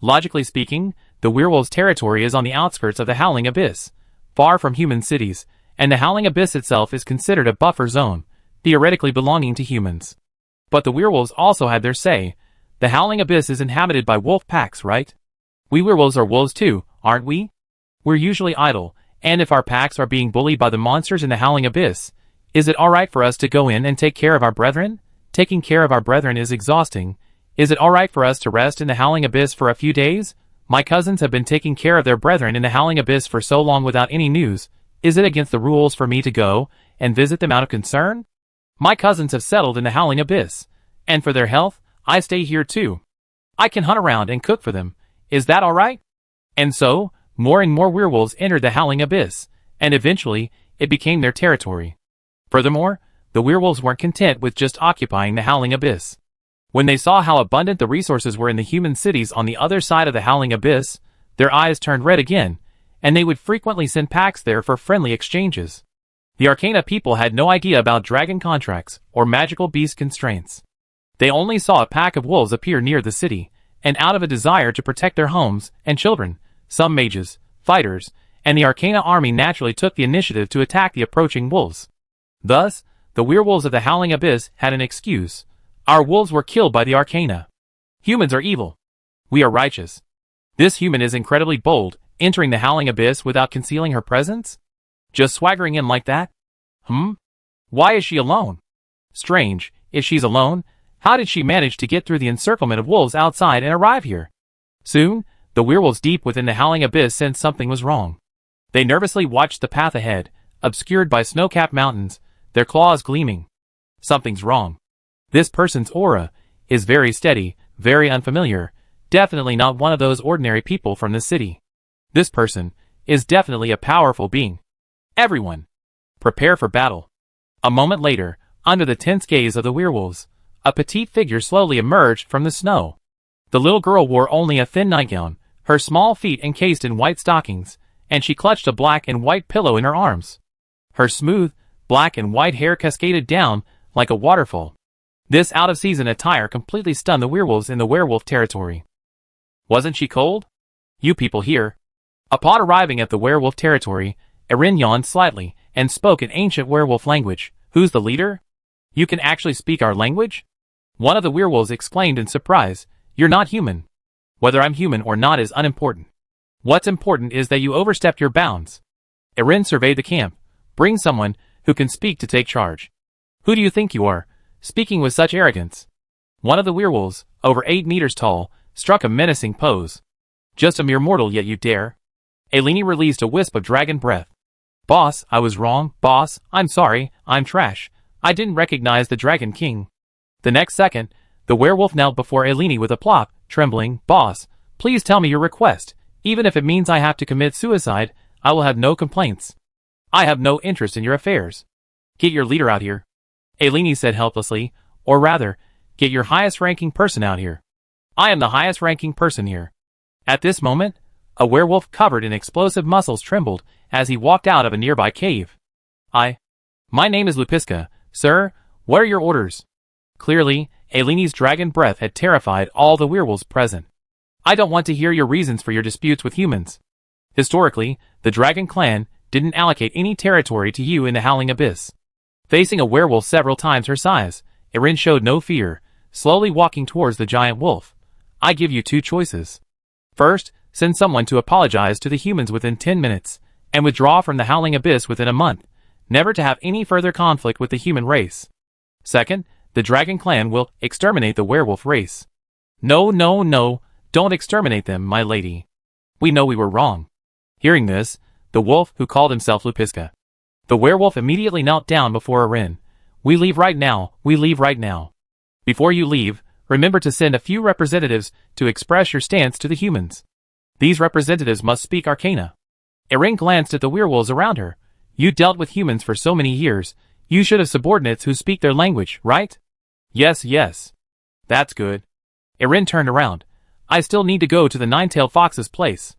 Logically speaking, the werewolves' territory is on the outskirts of the Howling Abyss, far from human cities, and the Howling Abyss itself is considered a buffer zone, theoretically belonging to humans. But the werewolves also had their say. The Howling Abyss is inhabited by wolf packs, right? We werewolves are wolves too, aren't we? We're usually idle, and if our packs are being bullied by the monsters in the Howling Abyss, is it alright for us to go in and take care of our brethren? Taking care of our brethren is exhausting. Is it alright for us to rest in the Howling Abyss for a few days? My cousins have been taking care of their brethren in the Howling Abyss for so long without any news. Is it against the rules for me to go and visit them out of concern? My cousins have settled in the Howling Abyss, and for their health, I stay here too. I can hunt around and cook for them. Is that alright? And so, more and more werewolves entered the Howling Abyss, and eventually, it became their territory. Furthermore, the werewolves weren't content with just occupying the Howling Abyss. When they saw how abundant the resources were in the human cities on the other side of the Howling Abyss, their eyes turned red again, and they would frequently send packs there for friendly exchanges. The Arcana people had no idea about dragon contracts or magical beast constraints. They only saw a pack of wolves appear near the city, and out of a desire to protect their homes and children, some mages, fighters, and the Arcana army naturally took the initiative to attack the approaching wolves. Thus, the werewolves of the Howling Abyss had an excuse. Our wolves were killed by the Arcana. Humans are evil. We are righteous. This human is incredibly bold, entering the Howling Abyss without concealing her presence? Just swaggering in like that? Why is she alone? Strange, if she's alone, how did she manage to get through the encirclement of wolves outside and arrive here? Soon, the werewolves deep within the Howling Abyss sensed something was wrong. They nervously watched the path ahead, obscured by snow-capped mountains, their claws gleaming. Something's wrong. This person's aura is very steady, very unfamiliar, definitely not one of those ordinary people from the city. This person is definitely a powerful being. Everyone, prepare for battle. A moment later, under the tense gaze of the werewolves, a petite figure slowly emerged from the snow. The little girl wore only a thin nightgown, her small feet encased in white stockings, and she clutched a black and white pillow in her arms. Her smooth, black and white hair cascaded down like a waterfall. This out-of-season attire completely stunned the werewolves in the werewolf territory. Wasn't she cold? You people here. Upon arriving at the werewolf territory, Erin yawned slightly and spoke in ancient werewolf language. Who's the leader? You can actually speak our language? One of the werewolves exclaimed in surprise. You're not human. Whether I'm human or not is unimportant. What's important is that you overstepped your bounds. Erin surveyed the camp. Bring someone who can speak to take charge. Who do you think you are, speaking with such arrogance? One of the werewolves, over 8 meters tall, struck a menacing pose. Just a mere mortal, yet you dare. Eleni released a wisp of dragon breath. Boss, I was wrong. Boss, I'm sorry, I'm trash. I didn't recognize the Dragon King. The next second, the werewolf knelt before Eleni with a plop, trembling. Boss, please tell me your request. Even if it means I have to commit suicide, I will have no complaints. I have no interest in your affairs. Get your leader out here. Eleni said helplessly, or rather, get your highest-ranking person out here. I am the highest-ranking person here. At this moment, a werewolf covered in explosive muscles trembled as he walked out of a nearby cave. My name is Lupiska, sir. What are your orders? Clearly, Eleni's dragon breath had terrified all the werewolves present. I don't want to hear your reasons for your disputes with humans. Historically, the Dragon Clan didn't allocate any territory to you in the Howling Abyss. Facing a werewolf several times her size, Erin showed no fear, slowly walking towards the giant wolf. I give you 2 choices. First, send someone to apologize to the humans within 10 minutes, and withdraw from the Howling Abyss within a month, never to have any further conflict with the human race. Second, the Dragon Clan will exterminate the werewolf race. No, don't exterminate them, my lady. We know we were wrong. Hearing this, the wolf, who called himself Lupiska. The werewolf immediately knelt down before Erin. We leave right now. Before you leave, remember to send a few representatives to express your stance to the humans. These representatives must speak Arcana. Erin glanced at the werewolves around her. You dealt with humans for so many years. You should have subordinates who speak their language, right? Yes. That's good. Erin turned around. I still need to go to the Nine-Tailed Fox's place.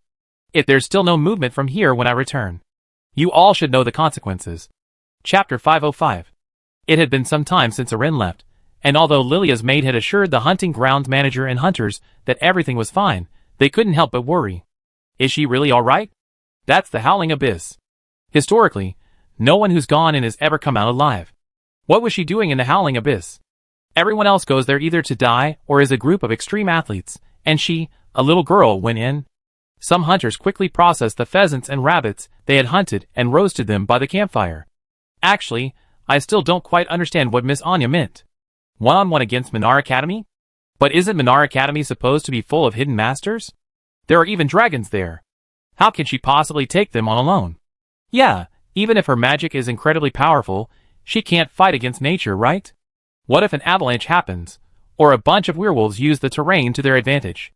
If there's still no movement from here when I return, you all should know the consequences. Chapter 505. It had been some time since Erin left, and although Lilia's maid had assured the hunting grounds manager and hunters that everything was fine, they couldn't help but worry. Is she really alright? That's the Howling Abyss. Historically, no one who's gone in has ever come out alive. What was she doing in the Howling Abyss? Everyone else goes there either to die or as a group of extreme athletes, and she, a little girl, went in. Some hunters quickly processed the pheasants and rabbits they had hunted and roasted them by the campfire. Actually, I still don't quite understand what Miss Anya meant. One-on-one against Minar Academy? But isn't Minar Academy supposed to be full of hidden masters? There are even dragons there. How can she possibly take them on alone? Yeah, even if her magic is incredibly powerful, she can't fight against nature, right? What if an avalanche happens, or a bunch of werewolves use the terrain to their advantage?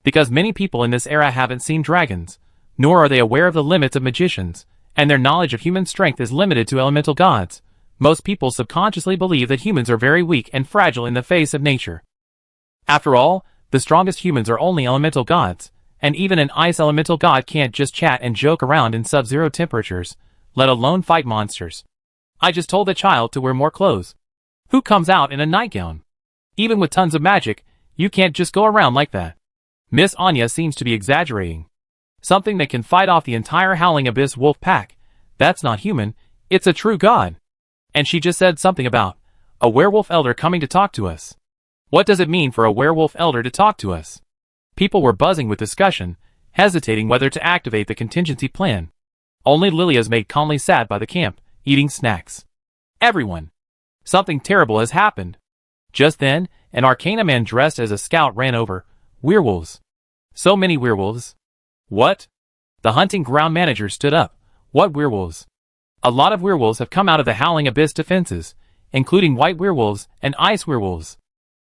Because many people in this era haven't seen dragons, nor are they aware of the limits of magicians, and their knowledge of human strength is limited to elemental gods. Most people subconsciously believe that humans are very weak and fragile in the face of nature. After all, the strongest humans are only elemental gods, and even an ice elemental god can't just chat and joke around in sub-zero temperatures, let alone fight monsters. I just told the child to wear more clothes. Who comes out in a nightgown? Even with tons of magic, you can't just go around like that. Miss Anya seems to be exaggerating. Something that can fight off the entire Howling Abyss wolf pack. That's not human, it's a true god. And she just said something about a werewolf elder coming to talk to us. What does it mean for a werewolf elder to talk to us? People were buzzing with discussion, hesitating whether to activate the contingency plan. Only Lilia's maid calmly sat by the camp, eating snacks. Everyone. Something terrible has happened. Just then, an Arcana man dressed as a scout ran over. Werewolves. So many werewolves. What? The hunting ground manager stood up. What werewolves? A lot of werewolves have come out of the Howling Abyss defenses, including white werewolves and ice werewolves.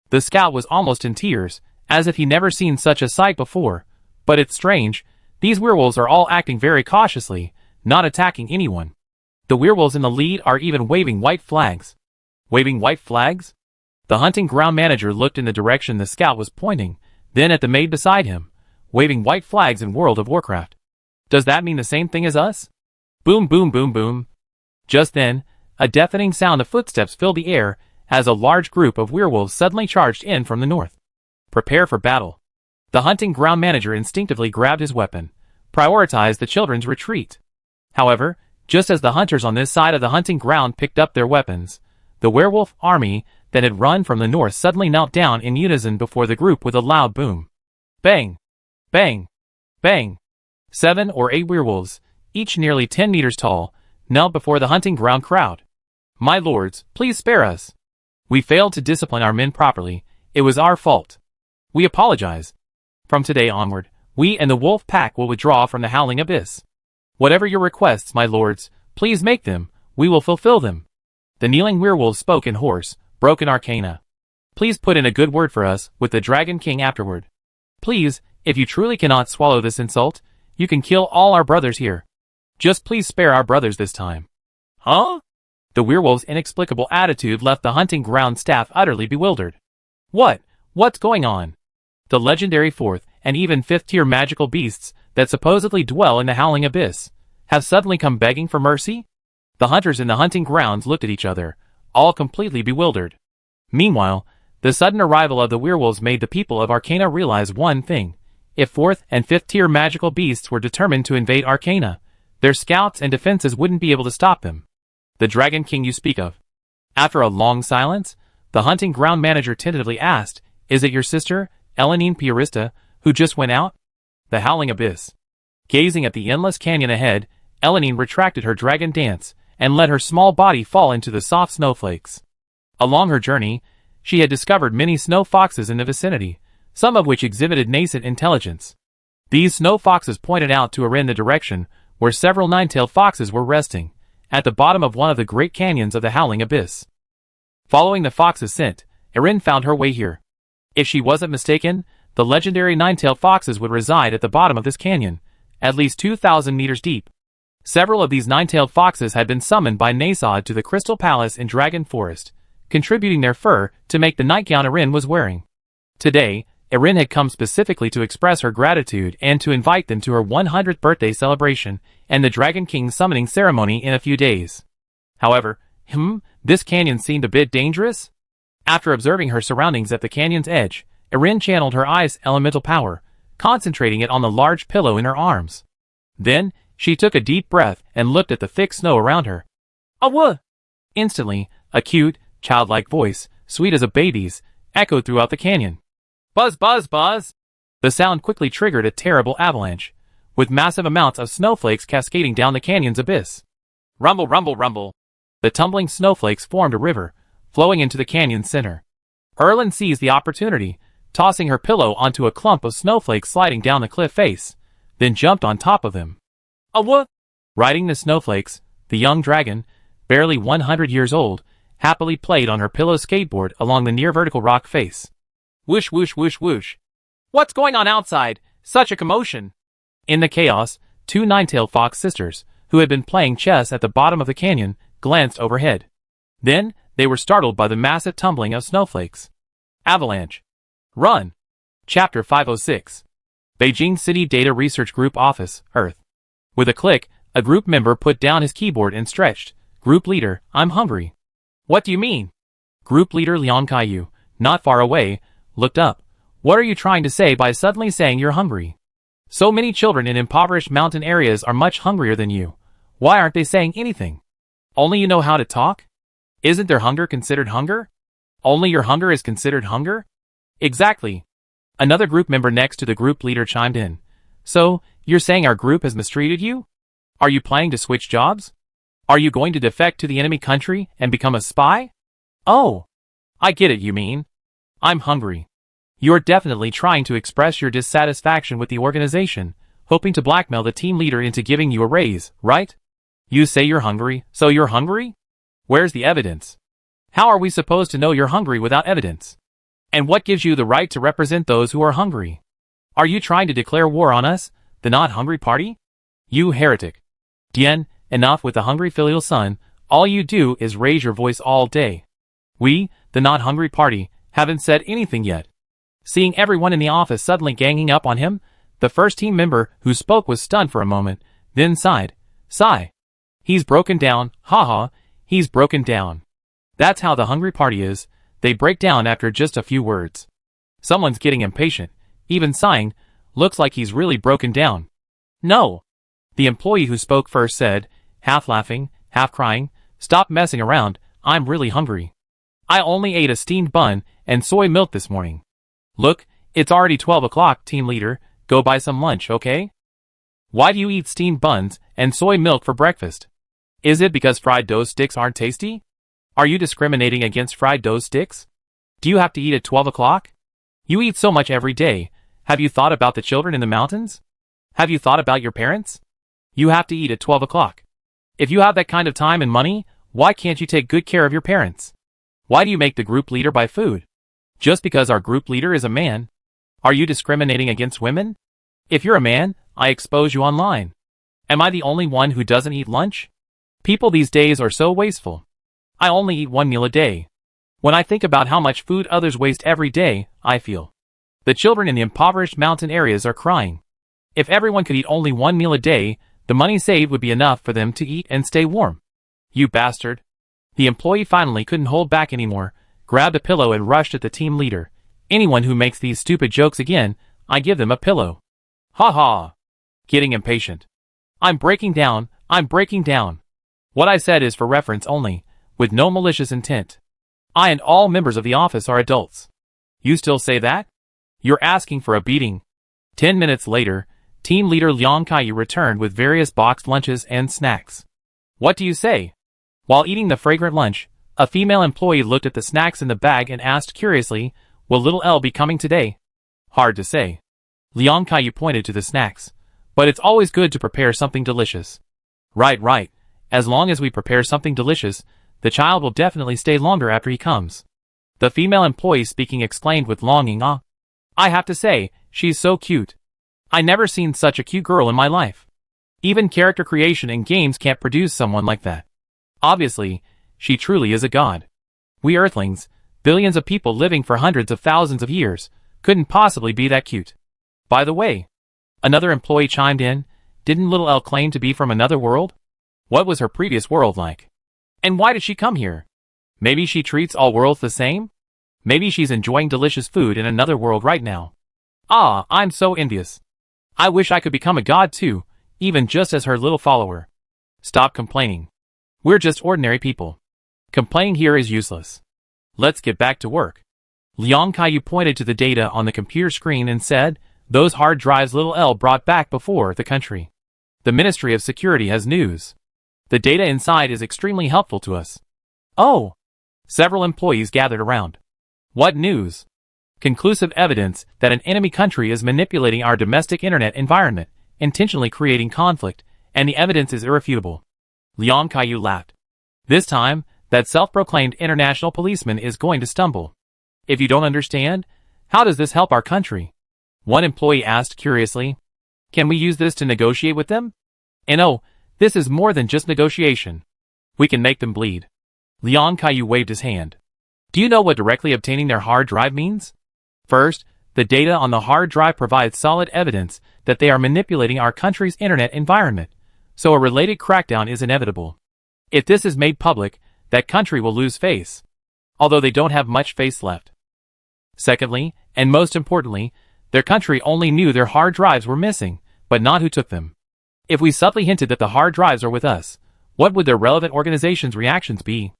The scout was almost in tears, as if he never seen such a sight before. But it's strange, these werewolves are all acting very cautiously, not attacking anyone. The werewolves in the lead are even waving white flags. Waving white flags? The hunting ground manager looked in the direction the scout was pointing, then at the maid beside him, waving white flags in World of Warcraft. Does that mean the same thing as us? Boom boom boom boom. Just then, a deafening sound of footsteps filled the air as a large group of werewolves suddenly charged in from the north. Prepare for battle. The hunting ground manager instinctively grabbed his weapon, prioritized the children's retreat. However, just as the hunters on this side of the hunting ground picked up their weapons, the werewolf army that had run from the north suddenly knelt down in unison before the group with a loud boom. Bang! Bang! Bang! 7 or 8 werewolves, each nearly 10 meters tall, knelt before the hunting ground crowd. My lords, please spare us. We failed to discipline our men properly. It was our fault. We apologize. From today onward, we and the wolf pack will withdraw from the Howling Abyss. Whatever your requests, my lords, please make them. We will fulfill them. The kneeling werewolves spoke in hoarse, broken Arcana. Please put in a good word for us with the Dragon King afterward. Please, if you truly cannot swallow this insult, you can kill all our brothers here. Just please spare our brothers this time. Huh? The werewolves' inexplicable attitude left the hunting ground staff utterly bewildered. What's going on? The legendary 4th and even 5th tier magical beasts that supposedly dwell in the Howling Abyss have suddenly come begging for mercy? The hunters in the hunting grounds looked at each other, all completely bewildered. Meanwhile, the sudden arrival of the werewolves made the people of Arcana realize one thing. If 4th and 5th tier magical beasts were determined to invade Arcana, their scouts and defenses wouldn't be able to stop them. The Dragon King you speak of. After a long silence, the hunting ground manager tentatively asked, Is it your sister, Elenine Piarista, who just went out? The Howling Abyss. Gazing at the endless canyon ahead, Elenine retracted her dragon dance, and let her small body fall into the soft snowflakes. Along her journey, she had discovered many snow foxes in the vicinity, some of which exhibited nascent intelligence. These snow foxes pointed out to Erin the direction where several nine-tailed foxes were resting, at the bottom of one of the great canyons of the Howling Abyss. Following the fox's scent, Erin found her way here. If she wasn't mistaken, the legendary nine-tailed foxes would reside at the bottom of this canyon, at least 2,000 meters deep. Several of these nine-tailed foxes had been summoned by Nasod to the Crystal Palace in Dragon Forest, contributing their fur to make the nightgown Erin was wearing. Today, Erin had come specifically to express her gratitude and to invite them to her 100th birthday celebration and the Dragon King's summoning ceremony in a few days. However, this canyon seemed a bit dangerous. After observing her surroundings at the canyon's edge, Erin channeled her ice elemental power, concentrating it on the large pillow in her arms. Then, she took a deep breath and looked at the thick snow around her. "Awah!" Instantly, a cute, childlike voice, sweet as a baby's, echoed throughout the canyon. "Buzz, buzz, buzz!" The sound quickly triggered a terrible avalanche, with massive amounts of snowflakes cascading down the canyon's abyss. Rumble, rumble, rumble. The tumbling snowflakes formed a river, flowing into the canyon's center. Erlin seized the opportunity, tossing her pillow onto a clump of snowflakes sliding down the cliff face, then jumped on top of them. "What?" Riding the snowflakes, the young dragon, barely 100 years old, happily played on her pillow skateboard along the near vertical rock face. Whoosh, whoosh, whoosh, whoosh. "What's going on outside? Such a commotion!" In the chaos, two nine-tailed fox sisters, who had been playing chess at the bottom of the canyon, glanced overhead. Then, they were startled by the massive tumbling of snowflakes. Avalanche. Run! Chapter 506. Beijing City Data Research Group Office, Earth. With a click, a group member put down his keyboard and stretched. "Group leader, I'm hungry." "What do you mean?" Group leader Liang Kaiyu, not far away, looked up. "What are you trying to say by suddenly saying you're hungry? So many children in impoverished mountain areas are much hungrier than you. Why aren't they saying anything? Only you know how to talk? Isn't their hunger considered hunger? Only your hunger is considered hunger? Exactly." Another group member next to the group leader chimed in. "So, you're saying our group has mistreated you? Are you planning to switch jobs? Are you going to defect to the enemy country and become a spy? Oh, I get it, you mean. I'm hungry. You're definitely trying to express your dissatisfaction with the organization, hoping to blackmail the team leader into giving you a raise, right? You say you're hungry, so you're hungry? Where's the evidence? How are we supposed to know you're hungry without evidence? And what gives you the right to represent those who are hungry? Are you trying to declare war on us, the Not Hungry Party? You heretic. Dian, enough with the hungry filial son, all you do is raise your voice all day. We, the Not Hungry Party, haven't said anything yet." Seeing everyone in the office suddenly ganging up on him, the first team member who spoke was stunned for a moment, then sighed. Sigh. "He's broken down, haha, he's broken down." That's how the Hungry Party is, they break down after just a few words. Someone's getting impatient, even sighing, looks like he's really broken down. "No." The employee who spoke first said, half laughing, half crying, "Stop messing around, I'm really hungry. I only ate a steamed bun and soy milk this morning. Look, it's already 12 o'clock, team leader, go buy some lunch, okay? Why do you eat steamed buns and soy milk for breakfast? Is it because fried dough sticks aren't tasty? Are you discriminating against fried dough sticks? Do you have to eat at 12 o'clock? You eat so much every day, have you thought about the children in the mountains? Have you thought about your parents? You have to eat at 12 o'clock. If you have that kind of time and money, why can't you take good care of your parents? Why do you make the group leader buy food? Just because our group leader is a man? Are you discriminating against women? If you're a man, I expose you online. Am I the only one who doesn't eat lunch? People these days are so wasteful. I only eat one meal a day. When I think about how much food others waste every day, I feel. The children in the impoverished mountain areas are crying. If everyone could eat only one meal a day, the money saved would be enough for them to eat and stay warm. You bastard. The employee finally couldn't hold back anymore, grabbed a pillow and rushed at the team leader. Anyone who makes these stupid jokes again, I give them a pillow. Ha ha. Getting impatient. I'm breaking down, I'm breaking down. What I said is for reference only, with no malicious intent. I and all members of the office are adults. You still say that? You're asking for a beating. 10 minutes later, team leader Liang Kaiyu returned with various boxed lunches and snacks. What do you say? While eating the fragrant lunch, a female employee looked at the snacks in the bag and asked curiously, "Will little L be coming today?" Hard to say. Liang Kaiyu pointed to the snacks. But it's always good to prepare something delicious. Right. As long as we prepare something delicious, the child will definitely stay longer after he comes. The female employee speaking exclaimed with longing, "Ah. I have to say, she's so cute. I never seen such a cute girl in my life. Even character creation in games can't produce someone like that. Obviously, she truly is a god. We Earthlings, billions of people living for hundreds of thousands of years, couldn't possibly be that cute." By the way, another employee chimed in, didn't little Elle claim to be from another world? What was her previous world like? And why did she come here? Maybe she treats all worlds the same? Maybe she's enjoying delicious food in another world right now. Ah, I'm so envious. I wish I could become a god too, even just as her little follower. Stop complaining. We're just ordinary people. Complaining here is useless. Let's get back to work. Liang Kaiyu pointed to the data on the computer screen and said, those hard drives little L brought back before the country. The Ministry of Security has news. The data inside is extremely helpful to us. Oh! Several employees gathered around. What news? Conclusive evidence that an enemy country is manipulating our domestic internet environment, intentionally creating conflict, and the evidence is irrefutable. Liang Kaiyu laughed. This time, that self-proclaimed international policeman is going to stumble. If you don't understand, how does this help our country? One employee asked curiously. Can we use this to negotiate with them? And oh, this is more than just negotiation. We can make them bleed. Liang Kaiyu waved his hand. Do you know what directly obtaining their hard drive means? First, the data on the hard drive provides solid evidence that they are manipulating our country's internet environment, so a related crackdown is inevitable. If this is made public, that country will lose face, although they don't have much face left. Secondly, and most importantly, their country only knew their hard drives were missing, but not who took them. If we subtly hinted that the hard drives are with us, what would their relevant organization's reactions be?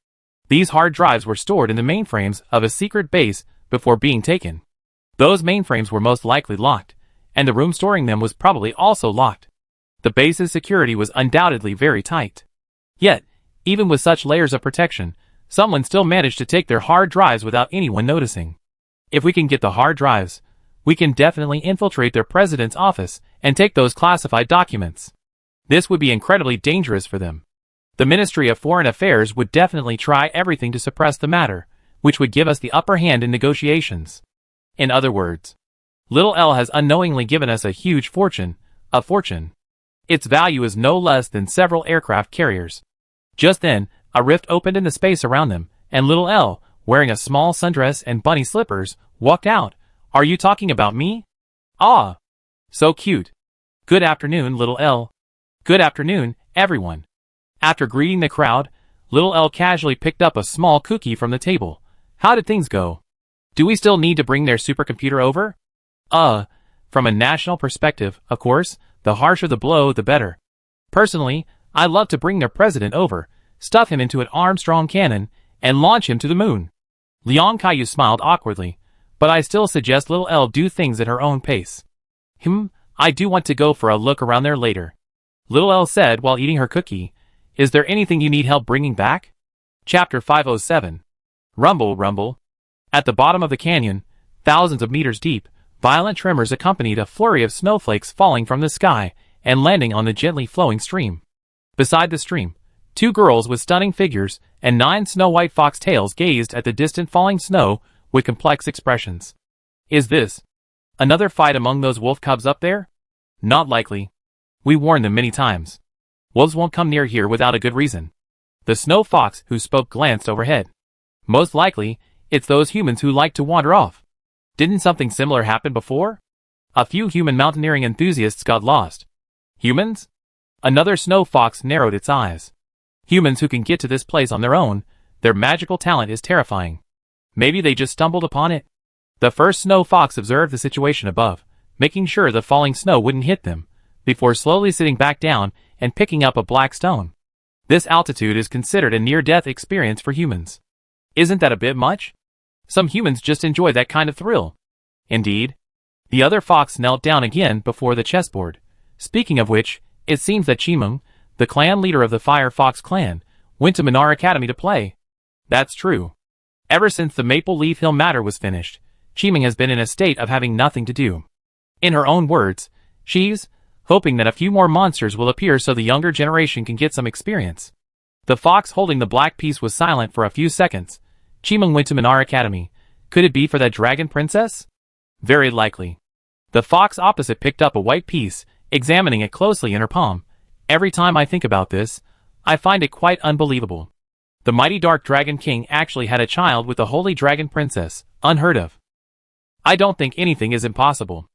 These hard drives were stored in the mainframes of a secret base before being taken. Those mainframes were most likely locked, and the room storing them was probably also locked. The base's security was undoubtedly very tight. Yet, even with such layers of protection, someone still managed to take their hard drives without anyone noticing. If we can get the hard drives, we can definitely infiltrate their president's office and take those classified documents. This would be incredibly dangerous for them. The Ministry of Foreign Affairs would definitely try everything to suppress the matter, which would give us the upper hand in negotiations. In other words, little L has unknowingly given us a huge fortune, a fortune. Its value is no less than several aircraft carriers. Just then, a rift opened in the space around them, and little L, wearing a small sundress and bunny slippers, walked out. Are you talking about me? Ah! So cute. Good afternoon, little L. Good afternoon, everyone. After greeting the crowd, little L casually picked up a small cookie from the table. How did things go? Do we still need to bring their supercomputer over? From a national perspective, of course, the harsher the blow, the better. Personally, I'd love to bring their president over, stuff him into an Armstrong cannon, and launch him to the moon. Liang Kaiyu smiled awkwardly, but I still suggest little L do things at her own pace. I do want to go for a look around there later. Little L said while eating her cookie. Is there anything you need help bringing back? Chapter 507. Rumble, rumble. At the bottom of the canyon, thousands of meters deep, violent tremors accompanied a flurry of snowflakes falling from the sky and landing on the gently flowing stream. Beside the stream, 2 girls with stunning figures and 9 snow-white foxtails gazed at the distant falling snow with complex expressions. Is this another fight among those wolf cubs up there? Not likely. We warned them many times. Wolves won't come near here without a good reason. The snow fox who spoke glanced overhead. Most likely, it's those humans who like to wander off. Didn't something similar happen before? A few human mountaineering enthusiasts got lost. Humans? Another snow fox narrowed its eyes. Humans who can get to this place on their own, their magical talent is terrifying. Maybe they just stumbled upon it. The first snow fox observed the situation above, making sure the falling snow wouldn't hit them, before slowly sitting back down and picking up a black stone. This altitude is considered a near-death experience for humans. Isn't that a bit much? Some humans just enjoy that kind of thrill. Indeed. The other fox knelt down again before the chessboard. Speaking of which, it seems that Chimeng, the clan leader of the Fire Fox clan, went to Minar Academy to play. That's true. Ever since the Maple Leaf Hill matter was finished, Chimeng has been in a state of having nothing to do. In her own words, she's hoping that a few more monsters will appear so the younger generation can get some experience. The fox holding the black piece was silent for a few seconds. Chimeng went to Minar Academy. Could it be for that dragon princess? Very likely. The fox opposite picked up a white piece, examining it closely in her palm. Every time I think about this, I find it quite unbelievable. The mighty Dark Dragon King actually had a child with the Holy Dragon Princess, unheard of. I don't think anything is impossible.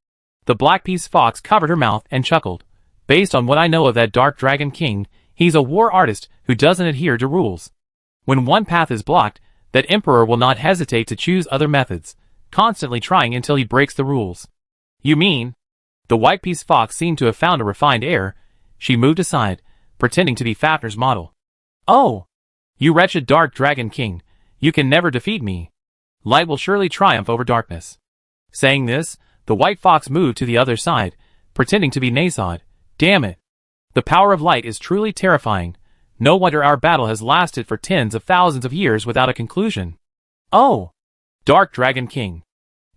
The black piece fox covered her mouth and chuckled. Based on what I know of that Dark Dragon King, he's a war artist who doesn't adhere to rules. When one path is blocked, that Emperor will not hesitate to choose other methods, constantly trying until he breaks the rules. You mean? The white-piece fox seemed to have found a refined air. She moved aside, pretending to be Fafner's model. Oh! You wretched dark dragon king, you can never defeat me. Light will surely triumph over darkness. Saying this, the white fox moved to the other side, pretending to be Nasod. Damn it! The power of light is truly terrifying. No wonder our battle has lasted for tens of thousands of years without a conclusion. Oh! Dark Dragon King.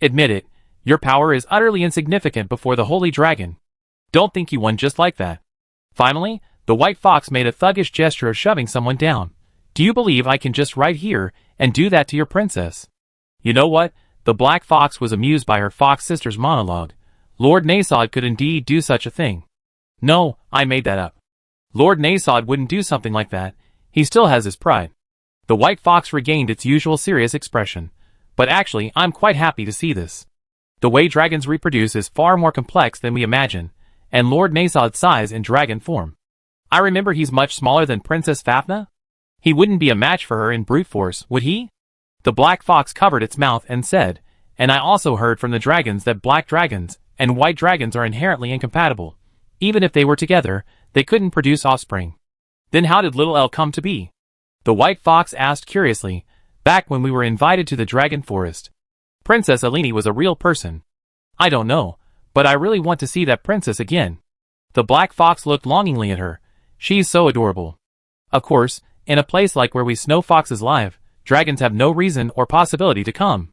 Admit it, your power is utterly insignificant before the Holy Dragon. Don't think you won just like that. Finally, the white fox made a thuggish gesture of shoving someone down. Do you believe I can just right here and do that to your princess? You know what? The black fox was amused by her fox sister's monologue. Lord Nasod could indeed do such a thing. No, I made that up. Lord Nasod wouldn't do something like that. He still has his pride. The white fox regained its usual serious expression. But actually, I'm quite happy to see this. The way dragons reproduce is far more complex than we imagine, and Lord Nasod's size in dragon form. I remember he's much smaller than Princess Fafna. He wouldn't be a match for her in brute force, would he? The black fox covered its mouth and said, and I also heard from the dragons that black dragons and white dragons are inherently incompatible. Even if they were together, they couldn't produce offspring. Then how did Little L come to be? The white fox asked curiously, back when we were invited to the dragon forest. Princess Eleni was a real person. I don't know, but I really want to see that princess again. The black fox looked longingly at her. She's so adorable. Of course, in a place like where we snow foxes live, dragons have no reason or possibility to come.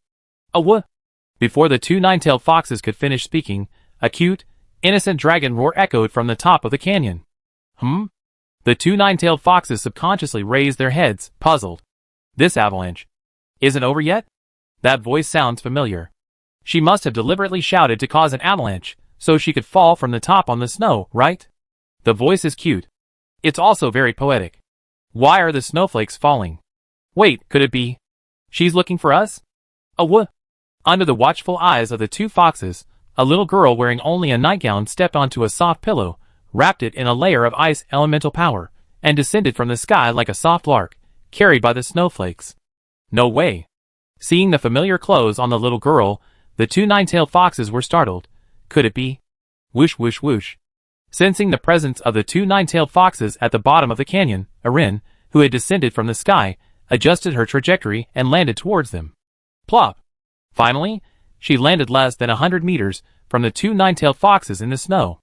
Before the two nine-tailed foxes could finish speaking, a cute, innocent dragon roar echoed from the top of the canyon. The two nine-tailed foxes subconsciously raised their heads, puzzled. This avalanche isn't over yet? That voice sounds familiar. She must have deliberately shouted to cause an avalanche, so she could fall from the top on the snow, right? The voice is cute. It's also very poetic. Why are the snowflakes falling? Wait, could it be? She's looking for us? Under the watchful eyes of the two foxes, a little girl wearing only a nightgown stepped onto a soft pillow, wrapped it in a layer of ice elemental power, and descended from the sky like a soft lark, carried by the snowflakes. No way. Seeing the familiar clothes on the little girl, the two nine-tailed foxes were startled. Could it be? Whoosh whoosh whoosh. Sensing the presence of the two nine-tailed foxes at the bottom of the canyon, Erin, who had descended from the sky, adjusted her trajectory and landed towards them. Plop! Finally, she landed less than 100 meters from the two nine-tailed foxes in the snow.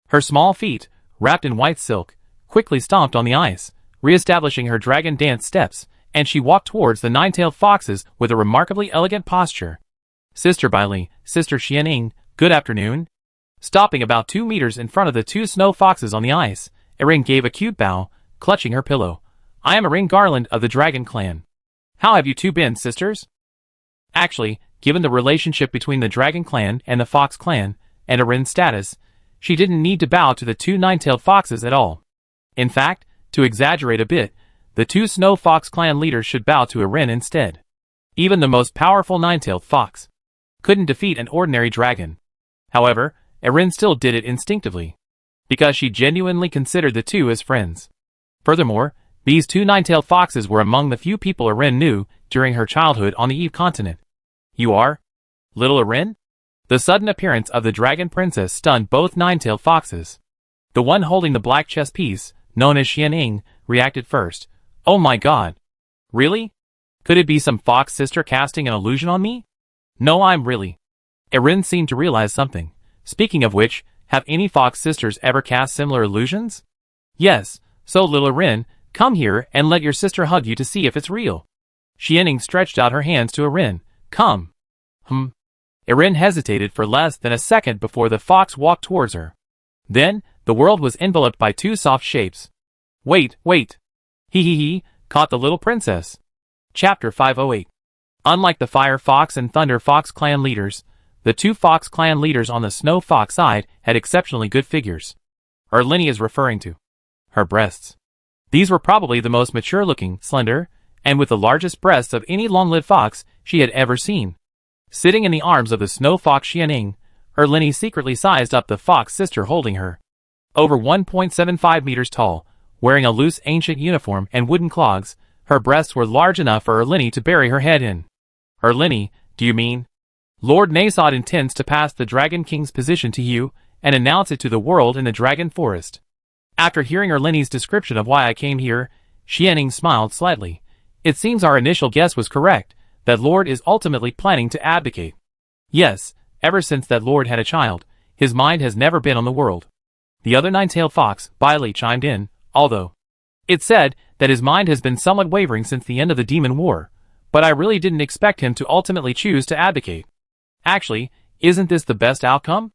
Her small feet, wrapped in white silk, quickly stomped on the ice, re-establishing her dragon dance steps, and she walked towards the nine-tailed foxes with a remarkably elegant posture. Sister Bailey, Sister Xianing, good afternoon. Stopping about 2 meters in front of the two snow foxes on the ice, Erin gave a cute bow, clutching her pillow. I am Erin Garland of the Dragon Clan. How have you two been, sisters? Actually, given the relationship between the Dragon Clan and the Fox Clan, and Erin's status, she didn't need to bow to the two nine-tailed foxes at all. In fact, to exaggerate a bit, the two Snow Fox Clan leaders should bow to Erin instead. Even the most powerful nine-tailed fox couldn't defeat an ordinary dragon. However, Erin still did it instinctively, because she genuinely considered the two as friends. Furthermore, these two nine-tailed foxes were among the few people Erin knew during her childhood on the Eve continent. You are? Little Erin? The sudden appearance of the dragon princess stunned both nine-tailed foxes. The one holding the black chess piece, known as Xianing, reacted first. Oh my god. Really? Could it be some fox sister casting an illusion on me? No, I'm really. Erin seemed to realize something. Speaking of which, have any fox sisters ever cast similar illusions? Yes, so little Erin, come here and let your sister hug you to see if it's real. Xianing stretched out her hands to Erin. Come. Erin hesitated for less than a second before the fox walked towards her. Then, the world was enveloped by two soft shapes. Wait. He, caught the little princess. Chapter 508. Unlike the Fire Fox and Thunder Fox clan leaders, the two Fox clan leaders on the Snow Fox side had exceptionally good figures. Erlini is referring to her breasts. These were probably the most mature-looking, slender, and with the largest breasts of any long-lived fox she had ever seen. Sitting in the arms of the Snow Fox Xianing, Erlini secretly sized up the fox sister holding her. Over 1.75 meters tall, wearing a loose ancient uniform and wooden clogs, Her breasts were large enough for Erlini to bury her head in. Erlini, do you mean? Lord Nasod intends to pass the Dragon King's position to you and announce it to the world in the Dragon Forest. After hearing Erlini's description of why I came here, Xianning smiled slightly. It seems our initial guess was correct, that Lord is ultimately planning to abdicate. Yes, ever since that Lord had a child, his mind has never been on the world. The other nine-tailed fox, Bailey, chimed in, although it said that his mind has been somewhat wavering since the end of the Demon War, but I really didn't expect him to ultimately choose to abdicate. Actually, isn't this the best outcome?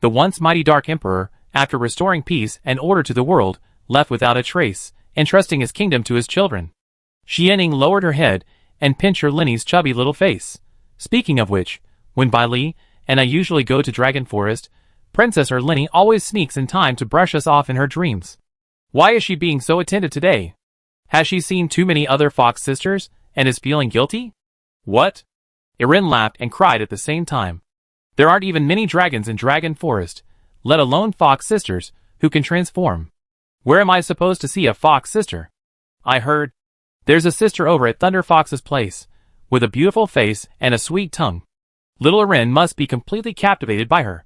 The once mighty Dark Emperor, after restoring peace and order to the world, left without a trace, entrusting his kingdom to his children. Xianning lowered her head and pinched Erlini's chubby little face. Speaking of which, when Bailey and I usually go to Dragon Forest, Princess Erlini always sneaks in time to brush us off in her dreams. Why is she being so attentive today? Has she seen too many other fox sisters and is feeling guilty? What? Erin laughed and cried at the same time. There aren't even many dragons in Dragon Forest, let alone fox sisters, who can transform. Where am I supposed to see a fox sister? I heard. There's a sister over at Thunder Fox's place, with a beautiful face and a sweet tongue. Little Erin must be completely captivated by her.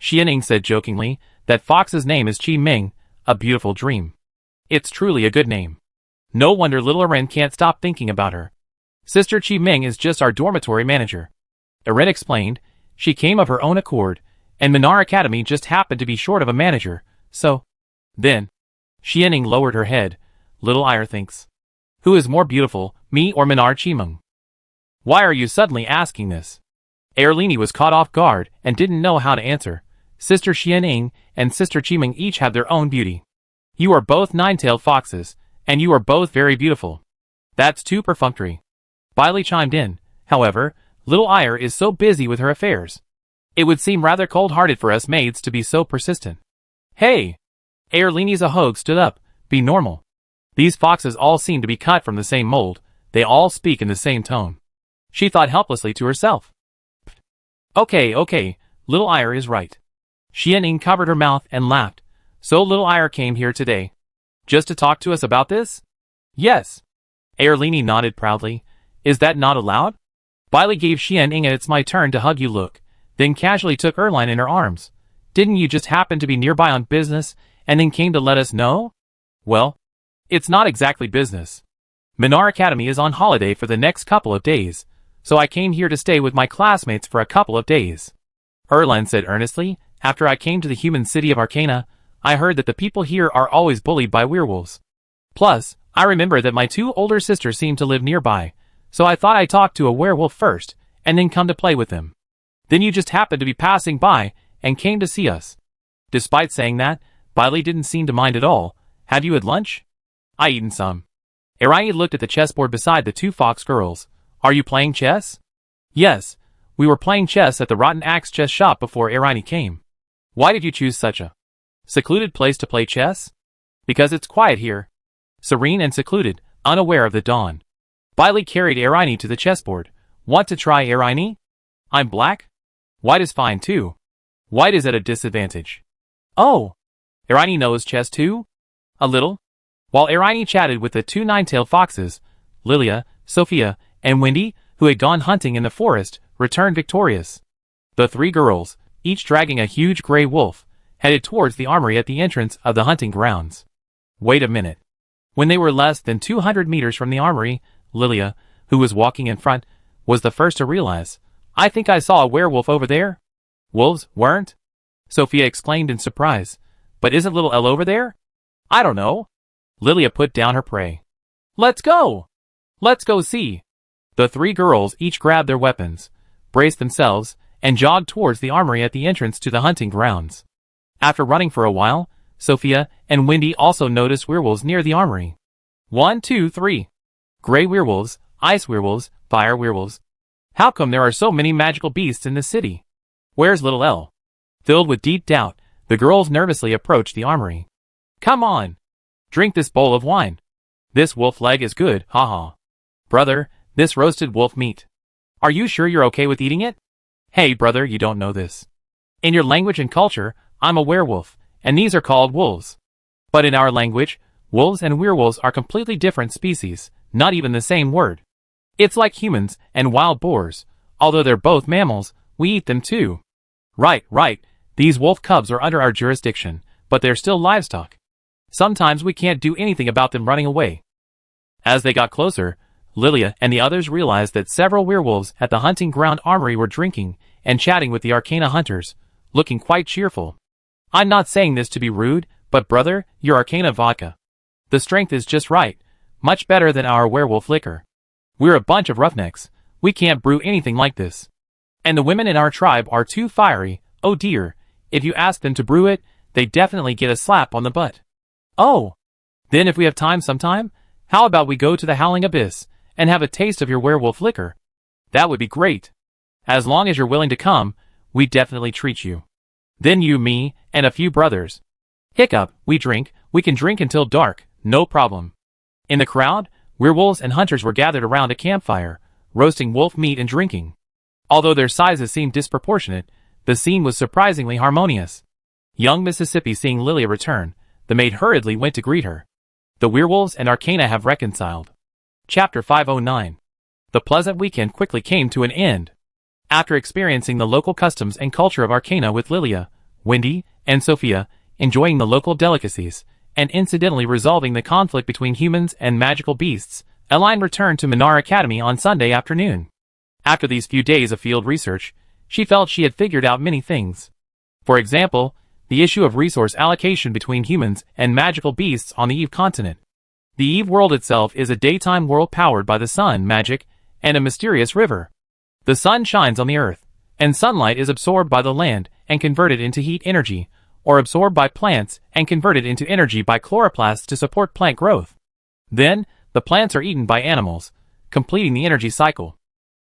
Xianning said jokingly that Fox's name is Qi Ming, a beautiful dream. It's truly a good name. No wonder little Erin can't stop thinking about her. Sister Qi Ming is just our dormitory manager. Erin explained. She came of her own accord, and Minar Academy just happened to be short of a manager, so... Then, Xianning lowered her head. Little Ire thinks. Who is more beautiful, me or Minar Qimeng? Why are you suddenly asking this? Erlini was caught off guard and didn't know how to answer. Sister Xianning and Sister Qimeng each have their own beauty. You are both nine-tailed foxes, and you are both very beautiful. That's too perfunctory. Bailey chimed in. However, little Ire is so busy with her affairs. It would seem rather cold-hearted for us maids to be so persistent. Hey! Erlini Zahog stood up. Be normal. These foxes all seem to be cut from the same mold. They all speak in the same tone. She thought helplessly to herself. Okay, little Ire is right. Xianning covered her mouth and laughed. So little Ire came here today. Just to talk to us about this? Yes. Erlini nodded proudly. Is that not allowed? Bailey gave Xianning an "it's my turn to hug you" look, then casually took Erline in her arms. Didn't you just happen to be nearby on business, and then came to let us know? Well, it's not exactly business. Minar Academy is on holiday for the next couple of days, so I came here to stay with my classmates for a couple of days. Erline said earnestly. After I came to the human city of Arcana, I heard that the people here are always bullied by werewolves. Plus, I remember that my two older sisters seem to live nearby, so I thought I'd talk to a werewolf first, and then come to play with them. Then you just happened to be passing by, and came to see us. Despite saying that, Bailey didn't seem to mind at all. Have you had lunch? I eaten some. Erani looked at the chessboard beside the two fox girls. Are you playing chess? Yes, we were playing chess at the Rotten Axe chess shop before Erani came. Why did you choose such a secluded place to play chess? Because it's quiet here. Serene and secluded, unaware of the dawn. Bailey carried Erani to the chessboard. Want to try Erani? I'm black? White is fine too. White is at a disadvantage. Oh! Erani knows chess too? A little. While Erani chatted with the two nine-tailed foxes, Lilia, Sophia, and Wendy, who had gone hunting in the forest, returned victorious. The three girls, each dragging a huge gray wolf, headed towards the armory at the entrance of the hunting grounds. Wait a minute. When they were less than 200 meters from the armory, Lilia, who was walking in front, was the first to realize. I think I saw a werewolf over there. Wolves weren't? Sophia exclaimed in surprise. But isn't little Elle over there? I don't know. Lilia put down her prey. Let's go! Let's go see. The three girls each grabbed their weapons, braced themselves, and jogged towards the armory at the entrance to the hunting grounds. After running for a while, Sophia and Wendy also noticed werewolves near the armory. 1, 2, 3. Gray werewolves, ice werewolves, fire werewolves. How come there are so many magical beasts in this city? Where's little Elle? Filled with deep doubt, the girls nervously approached the armory. Come on! Drink this bowl of wine. This wolf leg is good, haha. Brother, this roasted wolf meat. Are you sure you're okay with eating it? Hey brother, you don't know this. In your language and culture, I'm a werewolf, and these are called wolves. But in our language, wolves and werewolves are completely different species, not even the same word. It's like humans and wild boars. Although they're both mammals, we eat them too. Right. These wolf cubs are under our jurisdiction, but they're still livestock. Sometimes we can't do anything about them running away. As they got closer, Lilia and the others realized that several werewolves at the hunting ground armory were drinking and chatting with the Arcana hunters, looking quite cheerful. I'm not saying this to be rude, but brother, your Arcana vodka. The strength is just right, much better than our werewolf liquor. We're a bunch of roughnecks, we can't brew anything like this. And the women in our tribe are too fiery, oh dear, if you ask them to brew it, they definitely get a slap on the butt. Oh! Then if we have time sometime, how about we go to the Howling Abyss, and have a taste of your werewolf liquor? That would be great. As long as you're willing to come, we'd definitely treat you. Then you, me, and a few brothers. Hiccup, we can drink until dark, no problem. In the crowd, werewolves and hunters were gathered around a campfire, roasting wolf meat and drinking. Although their sizes seemed disproportionate, the scene was surprisingly harmonious. Young Mississippi, seeing Lilia return, the maid hurriedly went to greet her. The werewolves and Arcana have reconciled. Chapter 509. The pleasant weekend quickly came to an end. After experiencing the local customs and culture of Arcana with Lilia, Wendy, and Sophia, enjoying the local delicacies, and incidentally resolving the conflict between humans and magical beasts, Eline returned to Minar Academy on Sunday afternoon. After these few days of field research, she felt she had figured out many things. For example, the issue of resource allocation between humans and magical beasts on the Eve continent. The Eve world itself is a daytime world powered by the sun, magic, and a mysterious river. The sun shines on the earth, and sunlight is absorbed by the land and converted into heat energy, or absorbed by plants and converted into energy by chloroplasts to support plant growth. Then, the plants are eaten by animals, completing the energy cycle.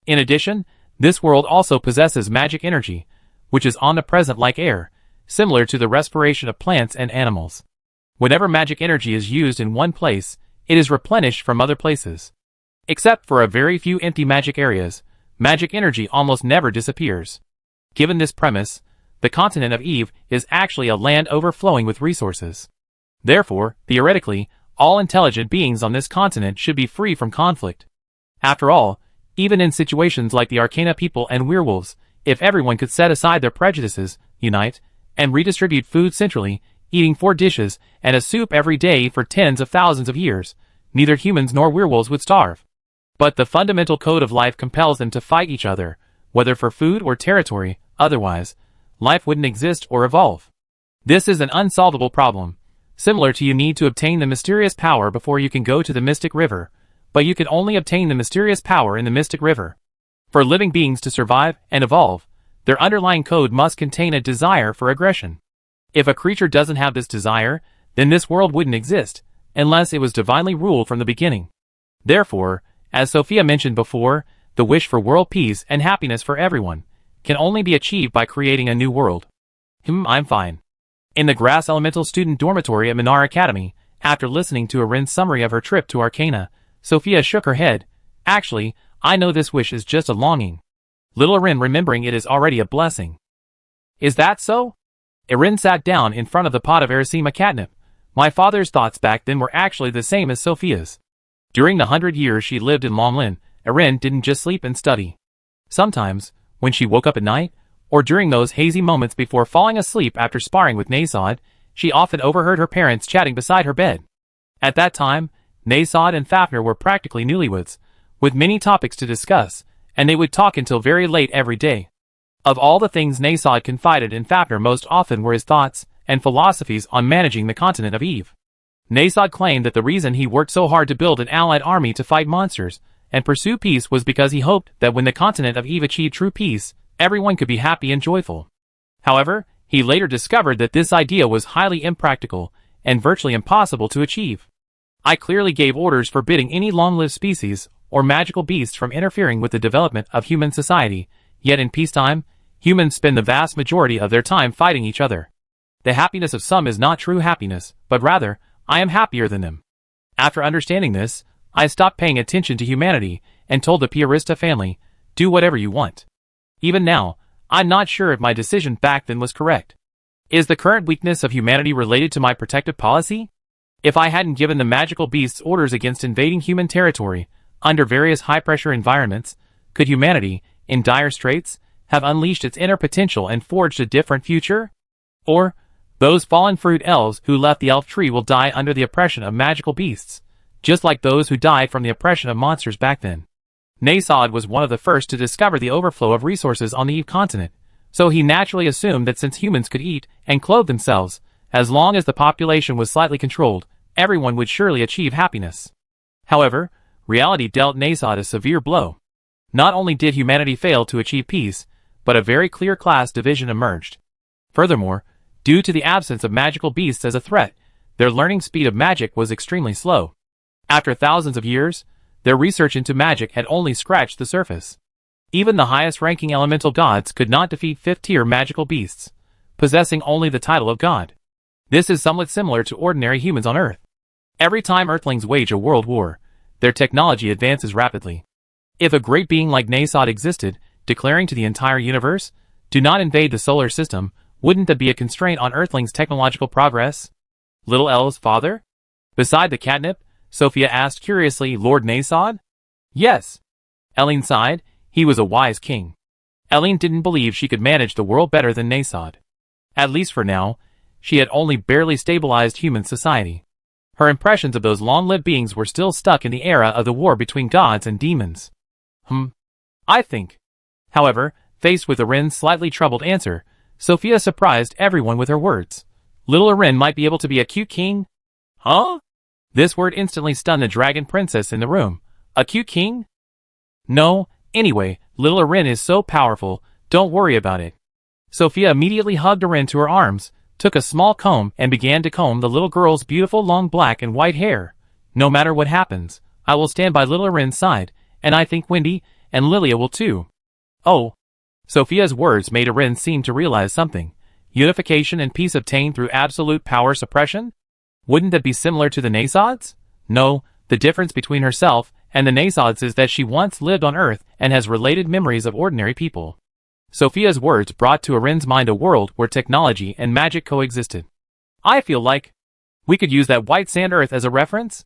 In addition, this world also possesses magic energy, which is omnipresent like air, similar to the respiration of plants and animals. Whenever magic energy is used in one place, it is replenished from other places. Except for a very few empty magic areas, magic energy almost never disappears. Given this premise, the continent of Eve is actually a land overflowing with resources. Therefore, theoretically, all intelligent beings on this continent should be free from conflict. After all, even in situations like the Arcana people and werewolves, if everyone could set aside their prejudices, unite, and redistribute food centrally, eating 4 dishes and a soup every day for tens of thousands of years, neither humans nor werewolves would starve. But the fundamental code of life compels them to fight each other, whether for food or territory, otherwise, life wouldn't exist or evolve. This is an unsolvable problem, similar to you need to obtain the mysterious power before you can go to the Mystic River, but you can only obtain the mysterious power in the Mystic River. For living beings to survive and evolve, their underlying code must contain a desire for aggression. If a creature doesn't have this desire, then this world wouldn't exist, unless it was divinely ruled from the beginning. Therefore, as Sophia mentioned before, the wish for world peace and happiness for everyone can only be achieved by creating a new world. I'm fine. In the Grass Elemental Student Dormitory at Minar Academy, after listening to Arin's summary of her trip to Arcana, Sophia shook her head. Actually, I know this wish is just a longing. Little Arin remembering it is already a blessing. Is that so? Arin sat down in front of the pot of Erisima catnip. My father's thoughts back then were actually the same as Sophia's. During the 100 years she lived in Longlin, Arin didn't just sleep and study. Sometimes, when she woke up at night, or during those hazy moments before falling asleep after sparring with Nasod, she often overheard her parents chatting beside her bed. At that time, Nasod and Fafnir were practically newlyweds, with many topics to discuss, and they would talk until very late every day. Of all the things Nasod confided in Fafnir most often were his thoughts and philosophies on managing the continent of Eve. Nasod claimed that the reason he worked so hard to build an allied army to fight monsters and pursue peace was because he hoped that when the continent of Eve achieved true peace, everyone could be happy and joyful. However, he later discovered that this idea was highly impractical and virtually impossible to achieve. I clearly gave orders forbidding any long-lived species or magical beasts from interfering with the development of human society, yet in peacetime, humans spend the vast majority of their time fighting each other. The happiness of some is not true happiness, but rather, I am happier than them. After understanding this, I stopped paying attention to humanity and told the Piarista family, do whatever you want. Even now, I'm not sure if my decision back then was correct. Is the current weakness of humanity related to my protective policy? If I hadn't given the magical beasts orders against invading human territory, under various high-pressure environments, could humanity, in dire straits, have unleashed its inner potential and forged a different future? Or, those fallen fruit elves who left the elf tree will die under the oppression of magical beasts, just like those who died from the oppression of monsters back then. Nasod was one of the first to discover the overflow of resources on the Eve continent, so he naturally assumed that since humans could eat and clothe themselves, as long as the population was slightly controlled, everyone would surely achieve happiness. However, reality dealt Nasod a severe blow. Not only did humanity fail to achieve peace, but a very clear class division emerged. Furthermore, due to the absence of magical beasts as a threat, their learning speed of magic was extremely slow. After thousands of years, their research into magic had only scratched the surface. Even the highest-ranking elemental gods could not defeat fifth-tier magical beasts, possessing only the title of god. This is somewhat similar to ordinary humans on Earth. Every time Earthlings wage a world war, their technology advances rapidly. If a great being like Nasod existed, declaring to the entire universe, "Do not invade the solar system," wouldn't that be a constraint on Earthlings' technological progress? Little El's father? Beside the catnip, Sophia asked curiously, "Lord Nasod?" "Yes." Eileen sighed. He was a wise king. Eileen didn't believe she could manage the world better than Nasod. At least for now, she had only barely stabilized human society. Her impressions of those long-lived beings were still stuck in the era of the war between gods and demons. I think. However, faced with Arin's slightly troubled answer, Sophia surprised everyone with her words. Little Arin might be able to be a cute king? Huh? This word instantly stunned the dragon princess in the room. A cute king? No, anyway, little Arin is so powerful, don't worry about it. Sophia immediately hugged Arin to her arms, took a small comb and began to comb the little girl's beautiful long black and white hair. No matter what happens, I will stand by little Arin's side, and I think Wendy and Lilia will too. Oh. Sophia's words made Arin seem to realize something. Unification and peace obtained through absolute power suppression? Wouldn't that be similar to the Nasods? No, the difference between herself and the Nasods is that she once lived on Earth and has related memories of ordinary people. Sophia's words brought to Arin's mind a world where technology and magic coexisted. I feel like we could use that white sand Earth as a reference?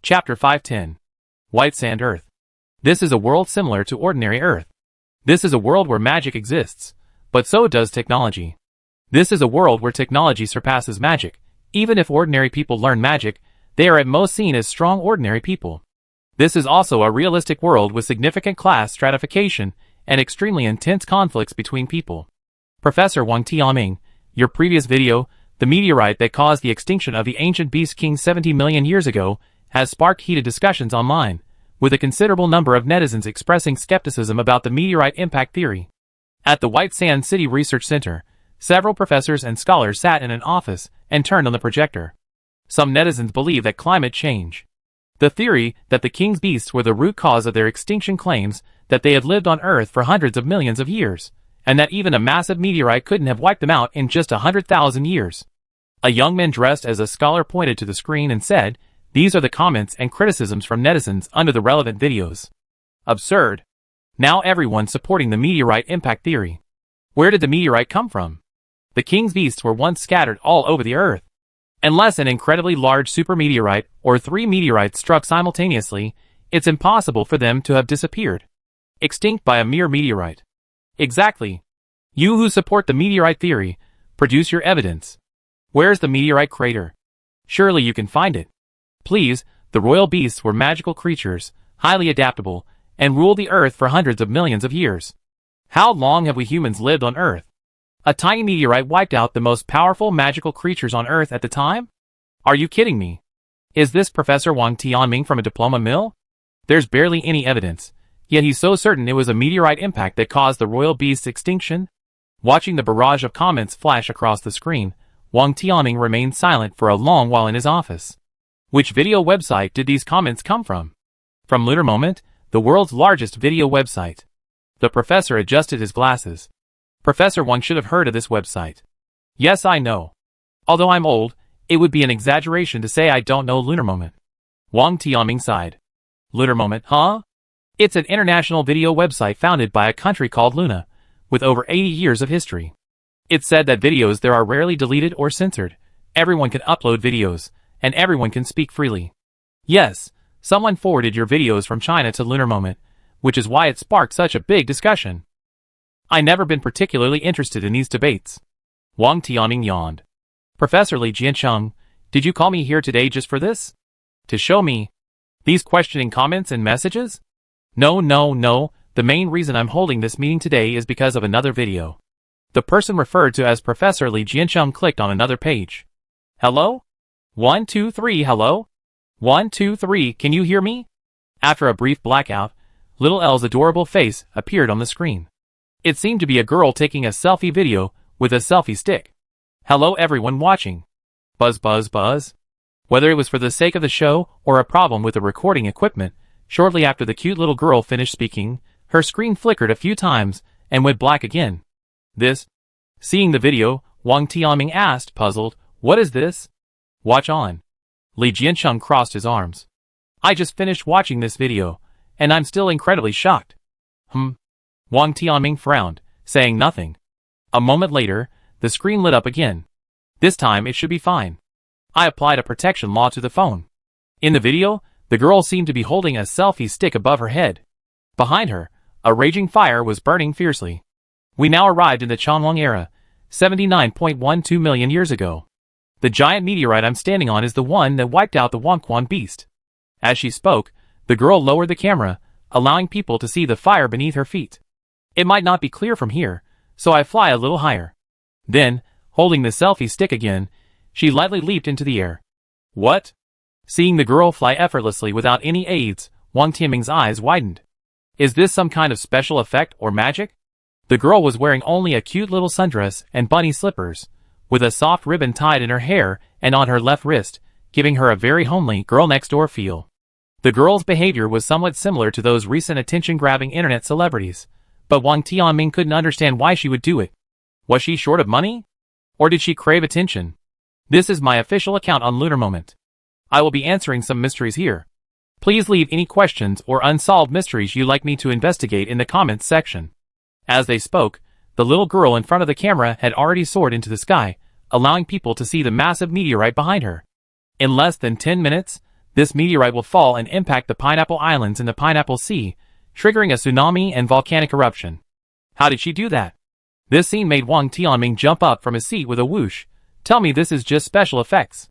Chapter 510. White Sand Earth. This is a world similar to ordinary Earth. This is a world where magic exists, but so does technology. This is a world where technology surpasses magic. Even if ordinary people learn magic, they are at most seen as strong ordinary people. This is also a realistic world with significant class stratification and extremely intense conflicts between people. Professor Wang Tianming, your previous video, the meteorite that caused the extinction of the ancient beast king 70 million years ago, has sparked heated discussions online, with a considerable number of netizens expressing skepticism about the meteorite impact theory. At the White Sand City Research Center, several professors and scholars sat in an office and turned on the projector. Some netizens believe that climate change. The theory that the king's beasts were the root cause of their extinction claims that they had lived on Earth for hundreds of millions of years, and that even a massive meteorite couldn't have wiped them out in just 100,000 years. A young man dressed as a scholar pointed to the screen and said, "These are the comments and criticisms from netizens under the relevant videos." Absurd. Now everyone's supporting the meteorite impact theory. Where did the meteorite come from? The king's beasts were once scattered all over the Earth. Unless an incredibly large supermeteorite or 3 meteorites struck simultaneously, it's impossible for them to have disappeared. Extinct by a mere meteorite. Exactly. You who support the meteorite theory, produce your evidence. Where's the meteorite crater? Surely you can find it. Please, the royal beasts were magical creatures, highly adaptable, and ruled the Earth for hundreds of millions of years. How long have we humans lived on Earth? A tiny meteorite wiped out the most powerful magical creatures on Earth at the time? Are you kidding me? Is this Professor Wang Tianming from a diploma mill? There's barely any evidence, yet he's so certain it was a meteorite impact that caused the royal beast's extinction? Watching the barrage of comments flash across the screen, Wang Tianming remained silent for a long while in his office. Which video website did these comments come from? From Lunar Moment, the world's largest video website. The professor adjusted his glasses. Professor Wang should have heard of this website. Yes, I know. Although I'm old, it would be an exaggeration to say I don't know Lunar Moment. Wang Tianming sighed. Lunar Moment, huh? It's an international video website founded by a country called Luna, with over 80 years of history. It's said that videos there are rarely deleted or censored. Everyone can upload videos, and everyone can speak freely. Yes, someone forwarded your videos from China to Lunar Moment, which is why it sparked such a big discussion. I never been particularly interested in these debates. Wang Tianming yawned. Professor Li Jiancheng, did you call me here today just for this? To show me these questioning comments and messages? No, the main reason I'm holding this meeting today is because of another video. The person referred to as Professor Li Jiancheng clicked on another page. Hello? 1, 2, 3, hello? 1, 2, 3, can you hear me? After a brief blackout, little L's adorable face appeared on the screen. It seemed to be a girl taking a selfie video with a selfie stick. Hello everyone watching. Buzz buzz buzz. Whether it was for the sake of the show or a problem with the recording equipment, shortly after the cute little girl finished speaking, her screen flickered a few times and went black again. This? Seeing the video, Wang Tianming asked, puzzled, what is this? Watch on. Li Jiancheng crossed his arms. I just finished watching this video, and I'm still incredibly shocked. Wang Tianming frowned, saying nothing. A moment later, the screen lit up again. This time it should be fine. I applied a protection law to the phone. In the video, the girl seemed to be holding a selfie stick above her head. Behind her, a raging fire was burning fiercely. We now arrived in the Qianlong era, 79.12 million years ago. The giant meteorite I'm standing on is the one that wiped out the Wangquan beast. As she spoke, the girl lowered the camera, allowing people to see the fire beneath her feet. It might not be clear from here, so I fly a little higher. Then, holding the selfie stick again, she lightly leaped into the air. What? Seeing the girl fly effortlessly without any aids, Wang Tianming's eyes widened. Is this some kind of special effect or magic? The girl was wearing only a cute little sundress and bunny slippers, with a soft ribbon tied in her hair and on her left wrist, giving her a very homely girl-next-door feel. The girl's behavior was somewhat similar to those recent attention-grabbing internet celebrities, but Wang Tianming couldn't understand why she would do it. Was she short of money? Or did she crave attention? This is my official account on Lunar Moment. I will be answering some mysteries here. Please leave any questions or unsolved mysteries you'd like me to investigate in the comments section. As they spoke, the little girl in front of the camera had already soared into the sky, allowing people to see the massive meteorite behind her. In less than 10 minutes, this meteorite will fall and impact the Pineapple Islands in the Pineapple Sea, triggering a tsunami and volcanic eruption. How did she do that? This scene made Wang Tianming jump up from his seat with a whoosh. Tell me this is just special effects.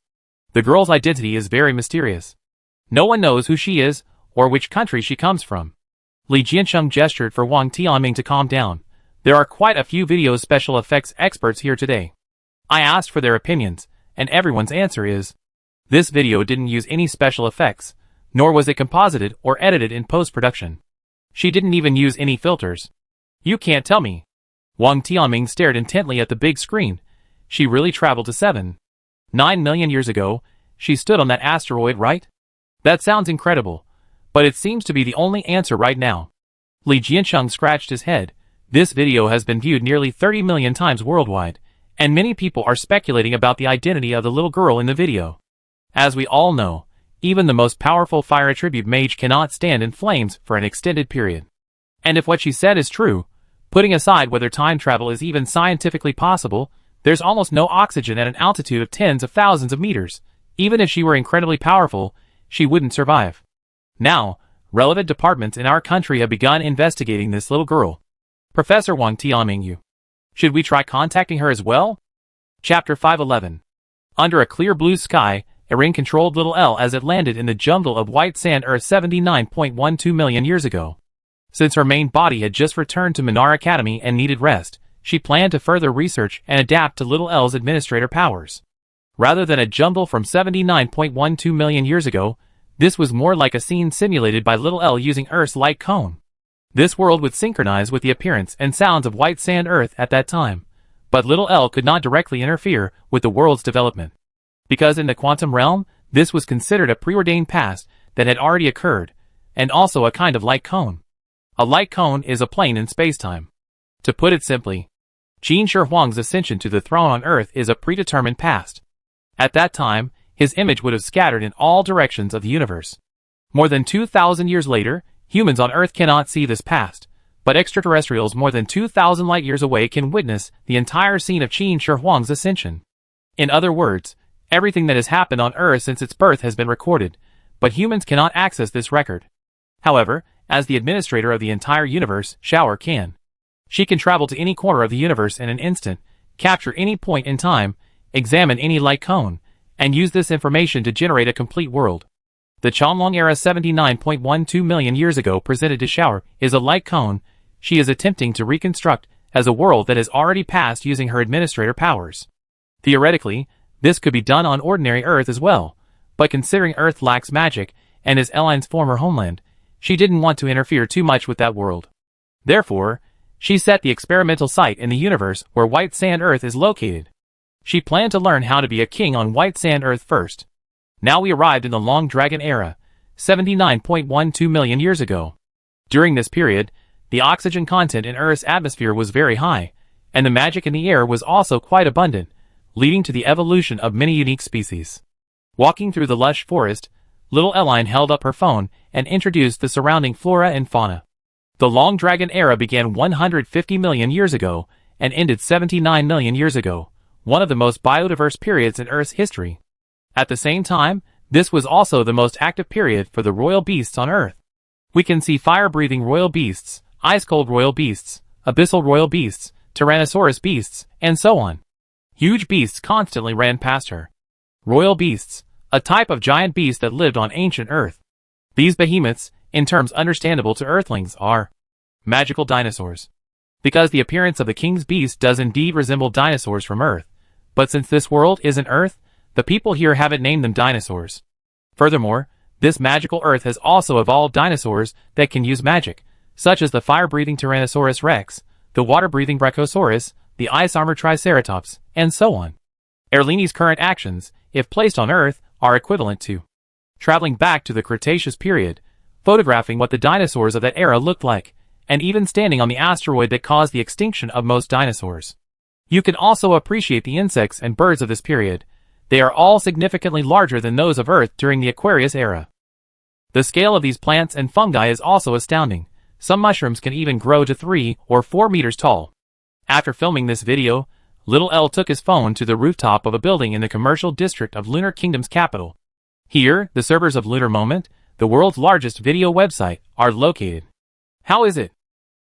The girl's identity is very mysterious. No one knows who she is or which country she comes from. Li Jiancheng gestured for Wang Tianming to calm down. There are quite a few video special effects experts here today. I asked for their opinions, and everyone's answer is, this video didn't use any special effects, nor was it composited or edited in post-production. She didn't even use any filters. You can't tell me. Wang Tianming stared intently at the big screen. She really traveled to 7.9 million years ago. She stood on that asteroid, right? That sounds incredible, but it seems to be the only answer right now. Li Jiancheng scratched his head. This video has been viewed nearly 30 million times worldwide, and many people are speculating about the identity of the little girl in the video. As we all know, even the most powerful fire attribute mage cannot stand in flames for an extended period. And if what she said is true, putting aside whether time travel is even scientifically possible, there's almost no oxygen at an altitude of tens of thousands of meters. Even if she were incredibly powerful, she wouldn't survive. Now, relevant departments in our country have begun investigating this little girl. Professor Wang Tianming, should we try contacting her as well? Chapter 511. Under a clear blue sky, Erin controlled little L as it landed in the jungle of white sand Earth 79.12 million years ago. Since her main body had just returned to Minar Academy and needed rest, she planned to further research and adapt to little L's administrator powers. Rather than a jumble from 79.12 million years ago, this was more like a scene simulated by little L using Earth's light cone. This world would synchronize with the appearance and sounds of white sand Earth at that time, but little L could not directly interfere with the world's development. Because in the quantum realm, this was considered a preordained past that had already occurred, and also a kind of light cone. A light cone is a plane in spacetime. To put it simply, Qin Shi Huang's ascension to the throne on Earth is a predetermined past. At that time, his image would have scattered in all directions of the universe. More than 2,000 years later, humans on Earth cannot see this past, but extraterrestrials more than 2,000 light-years away can witness the entire scene of Qin Shi Huang's ascension. In other words, Everything that has happened on Earth since its birth has been recorded, but humans cannot access this record. However, as the administrator of the entire universe, Shower can. She can travel to any corner of the universe in an instant, capture any point in time, examine any light cone, and use this information to generate a complete world. The Qianlong era 79.12 million years ago presented to Shower is a light cone she is attempting to reconstruct as a world that has already passed using her administrator powers. Theoretically, this could be done on ordinary Earth as well, but considering Earth lacks magic and is Elline's former homeland, she didn't want to interfere too much with that world. Therefore, she set the experimental site in the universe where White Sand Earth is located. She planned to learn how to be a king on White Sand Earth first. Now we arrived in the Long Dragon era, 79.12 million years ago. During this period, the oxygen content in Earth's atmosphere was very high, and the magic in the air was also quite abundant, leading to the evolution of many unique species. Walking through the lush forest, little Elline held up her phone and introduced the surrounding flora and fauna. The Long Dragon era began 150 million years ago and ended 79 million years ago, one of the most biodiverse periods in Earth's history. At the same time, this was also the most active period for the royal beasts on Earth. We can see fire-breathing royal beasts, ice-cold royal beasts, abyssal royal beasts, tyrannosaurus beasts, and so on. Huge beasts constantly ran past her. Royal beasts, a type of giant beast that lived on ancient Earth. These behemoths, in terms understandable to Earthlings, are magical dinosaurs. Because the appearance of the king's beast does indeed resemble dinosaurs from Earth, but since this world isn't Earth, the people here haven't named them dinosaurs. Furthermore, this magical Earth has also evolved dinosaurs that can use magic, such as the fire-breathing Tyrannosaurus rex, the water-breathing Brachiosaurus, the ice-armored Triceratops, and so on. Erlini's current actions, if placed on Earth, are equivalent to traveling back to the Cretaceous period, photographing what the dinosaurs of that era looked like, and even standing on the asteroid that caused the extinction of most dinosaurs. You can also appreciate the insects and birds of this period. They are all significantly larger than those of Earth during the Aquarius era. The scale of these plants and fungi is also astounding. Some mushrooms can even grow to 3 or 4 meters tall. After filming this video, Little L took his phone to the rooftop of a building in the commercial district of Lunar Kingdom's capital. Here, the servers of Lunar Moment, the world's largest video website, are located. How is it?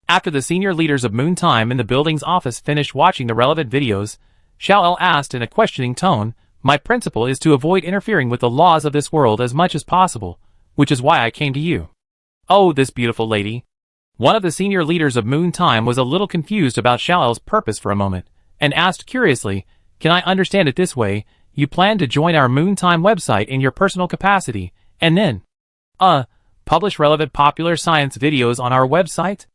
After the senior leaders of Moon Time in the building's office finished watching the relevant videos, Xiao El asked in a questioning tone, "My principle is to avoid interfering with the laws of this world as much as possible, which is why I came to you." Oh, this beautiful lady. One of the senior leaders of Moon Time was a little confused about Xiao El's purpose for a moment, and asked curiously, "Can I understand it this way? You plan to join our Moon Time website in your personal capacity, and then, publish relevant popular science videos on our website?"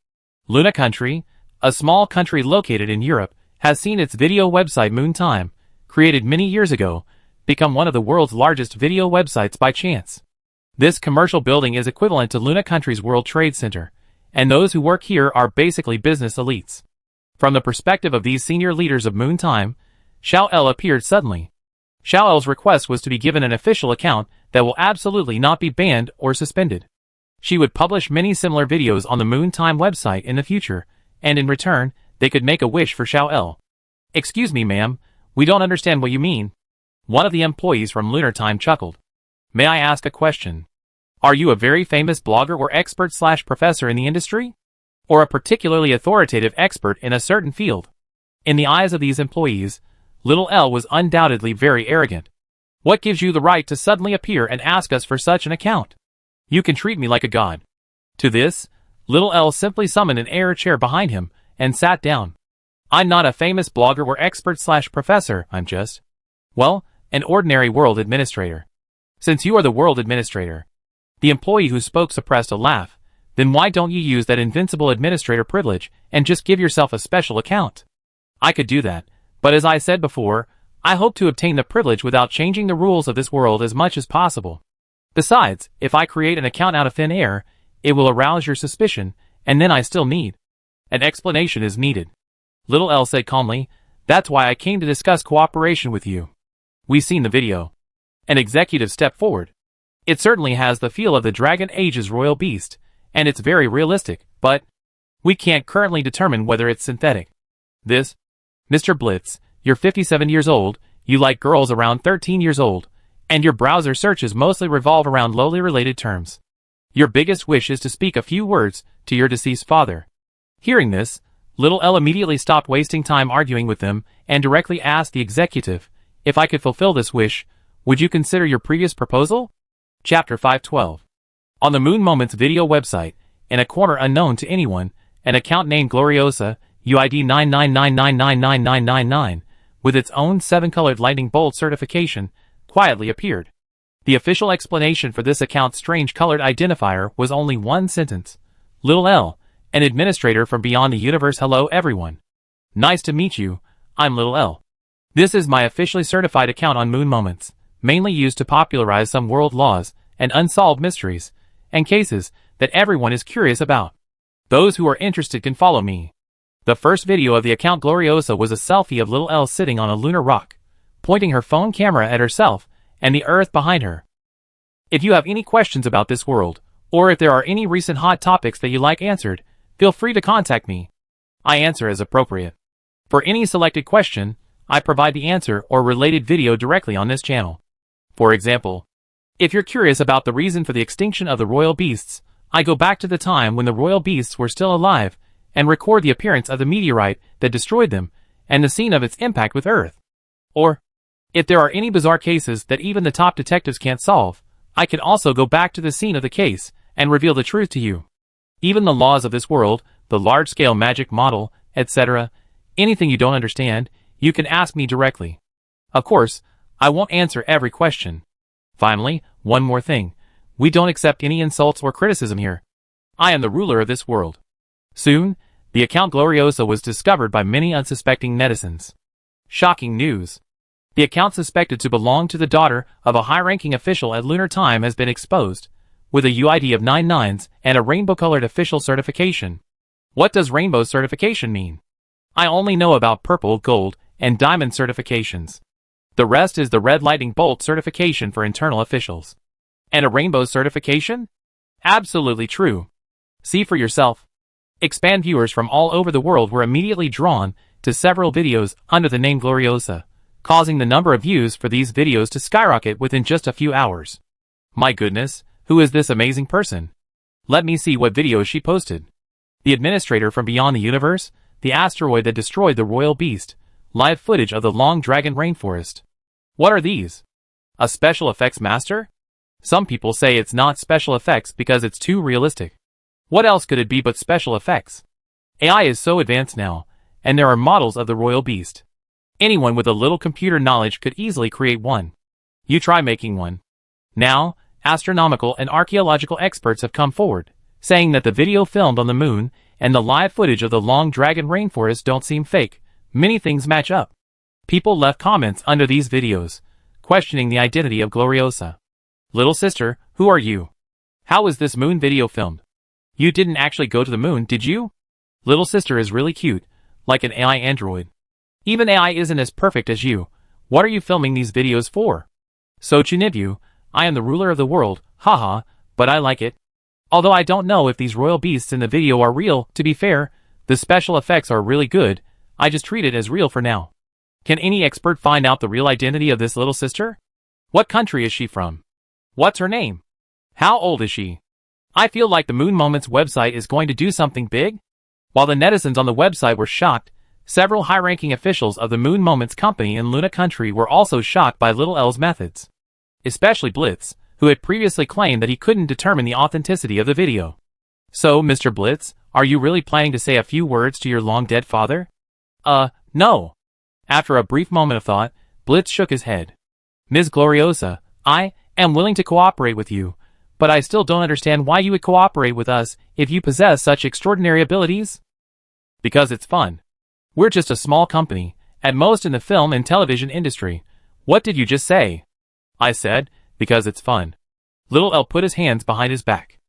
Luna Country, a small country located in Europe, has seen its video website Moon Time, created many years ago, become one of the world's largest video websites by chance. This commercial building is equivalent to Luna Country's World Trade Center, and those who work here are basically business elites. From the perspective of these senior leaders of Moon Time, Xiao El appeared suddenly. Xiao El's request was to be given an official account that will absolutely not be banned or suspended. She would publish many similar videos on the Moon Time website in the future, and in return, they could make a wish for Xiao El. "Excuse me, ma'am, we don't understand what you mean." One of the employees from Lunar Time chuckled. "May I ask a question? Are you a very famous blogger or expert/professor in the industry? Or a particularly authoritative expert in a certain field?" In the eyes of these employees, Little L was undoubtedly very arrogant. "What gives you the right to suddenly appear and ask us for such an account? You can treat me like a god." To this, Little L simply summoned an air chair behind him and sat down. "I'm not a famous blogger or expert/professor, I'm just, well, an ordinary world administrator." "Since you are the world administrator," the employee who spoke suppressed a laugh, "then why don't you use that invincible administrator privilege and just give yourself a special account?" "I could do that, but as I said before, I hope to obtain the privilege without changing the rules of this world as much as possible. Besides, if I create an account out of thin air, it will arouse your suspicion, and then I still need an explanation is needed." Little L said calmly, "That's why I came to discuss cooperation with you. We've seen the video." An executive stepped forward. "It certainly has the feel of the Dragon Age's royal beast, and it's very realistic, but we can't currently determine whether it's synthetic. This, Mr. Blitz, you're 57 years old, You like girls around 13 years old, and your browser searches mostly revolve around lowly related terms. Your biggest wish is to speak a few words to your deceased father. Hearing this, little L immediately stopped wasting time arguing with them and directly asked the executive, "If I could fulfill this wish, would you consider your previous proposal?" Chapter 512. On the Moon Moments video website, in a corner unknown to anyone, an account named Gloriosa, UID 999999999, with its own 7-colored lightning bolt certification, quietly appeared. The official explanation for this account's strange colored identifier was only one sentence. Little L, an administrator from beyond the universe. Hello everyone. Nice to meet you, I'm Little L. This is my officially certified account on Moon Moments, mainly used to popularize some world laws and unsolved mysteries, and cases that everyone is curious about. Those who are interested can follow me. The first video of the account Gloriosa was a selfie of Little L sitting on a lunar rock, pointing her phone camera at herself and the earth behind her. If you have any questions about this world, or if there are any recent hot topics that you like answered, feel free to contact me. I answer as appropriate. For any selected question, I provide the answer or related video directly on this channel. For example, if you're curious about the reason for the extinction of the royal beasts, I go back to the time when the royal beasts were still alive and record the appearance of the meteorite that destroyed them and the scene of its impact with Earth. Or, if there are any bizarre cases that even the top detectives can't solve, I can also go back to the scene of the case and reveal the truth to you. Even the laws of this world, the large-scale magic model, etc., anything you don't understand, you can ask me directly. Of course, I won't answer every question. Finally, one more thing. We don't accept any insults or criticism here. I am the ruler of this world. Soon, the account Gloriosa was discovered by many unsuspecting netizens. Shocking news. The account suspected to belong to the daughter of a high-ranking official at Lunar Time has been exposed, with a UID of 9 nines and a rainbow-colored official certification. What does rainbow certification mean? I only know about purple, gold, and diamond certifications. The rest is the red lightning bolt certification for internal officials. And a rainbow certification? Absolutely true. See for yourself. Expand viewers from all over the world were immediately drawn to several videos under the name Gloriosa, causing the number of views for these videos to skyrocket within just a few hours. My goodness, who is this amazing person? Let me see what videos she posted. The administrator from beyond the universe, the asteroid that destroyed the royal beast, live footage of the long dragon rainforest. What are these? A special effects master? Some people say it's not special effects because it's too realistic. What else could it be but special effects? AI is so advanced now, and there are models of the royal beast. Anyone with a little computer knowledge could easily create one. You try making one. Now, astronomical and archaeological experts have come forward, saying that the video filmed on the moon and the live footage of the long dragon rainforest don't seem fake. Many things match up. People left comments under these videos, questioning the identity of Gloriosa. Little sister, who are you? How was this moon video filmed? You didn't actually go to the moon, did you? Little sister is really cute, like an AI android. Even AI isn't as perfect as you. What are you filming these videos for? So Chunibyu, I am the ruler of the world, haha, but I like it. Although I don't know if these royal beasts in the video are real, to be fair, the special effects are really good, I just treat it as real for now. Can any expert find out the real identity of this little sister? What country is she from? What's her name? How old is she? I feel like the Moon Moments website is going to do something big. While the netizens on the website were shocked, several high-ranking officials of the Moon Moments company in Luna Country were also shocked by Little L's methods. Especially Blitz, who had previously claimed that he couldn't determine the authenticity of the video. So, Mr. Blitz, are you really planning to say a few words to your long-dead father? No. After a brief moment of thought, Blitz shook his head. Ms. Gloriosa, I am willing to cooperate with you, but I still don't understand why you would cooperate with us if you possess such extraordinary abilities. Because it's fun. We're just a small company, at most in the film and television industry. What did you just say? I said, because it's fun. Little L put his hands behind his back.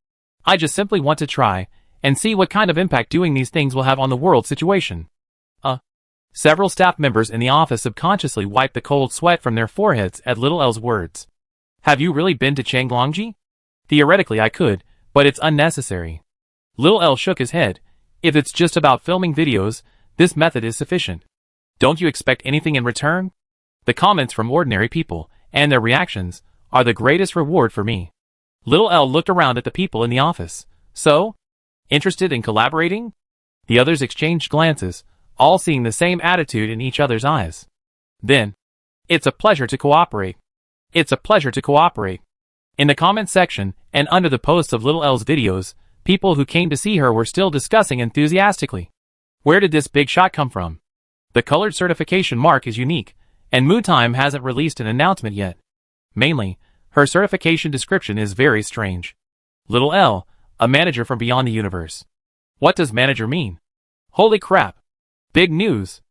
I just simply want to try and see what kind of impact doing these things will have on the world situation. Several staff members in the office subconsciously wiped the cold sweat from their foreheads at Little L's words. Have you really been to Changlongji? Theoretically I could, but it's unnecessary. Little L shook his head. If it's just about filming videos, this method is sufficient. Don't you expect anything in return? The comments from ordinary people, and their reactions, are the greatest reward for me. Little L looked around at the people in the office. So? Interested in collaborating? The others exchanged glances, all seeing the same attitude in each other's eyes. Then, it's a pleasure to cooperate. It's a pleasure to cooperate. In the comment section, and under the posts of Little L's videos, people who came to see her were still discussing enthusiastically. Where did this big shot come from? The colored certification mark is unique, and MooTime hasn't released an announcement yet. Mainly, her certification description is very strange. Little L, a manager from beyond the universe. What does manager mean? Holy crap. Big news.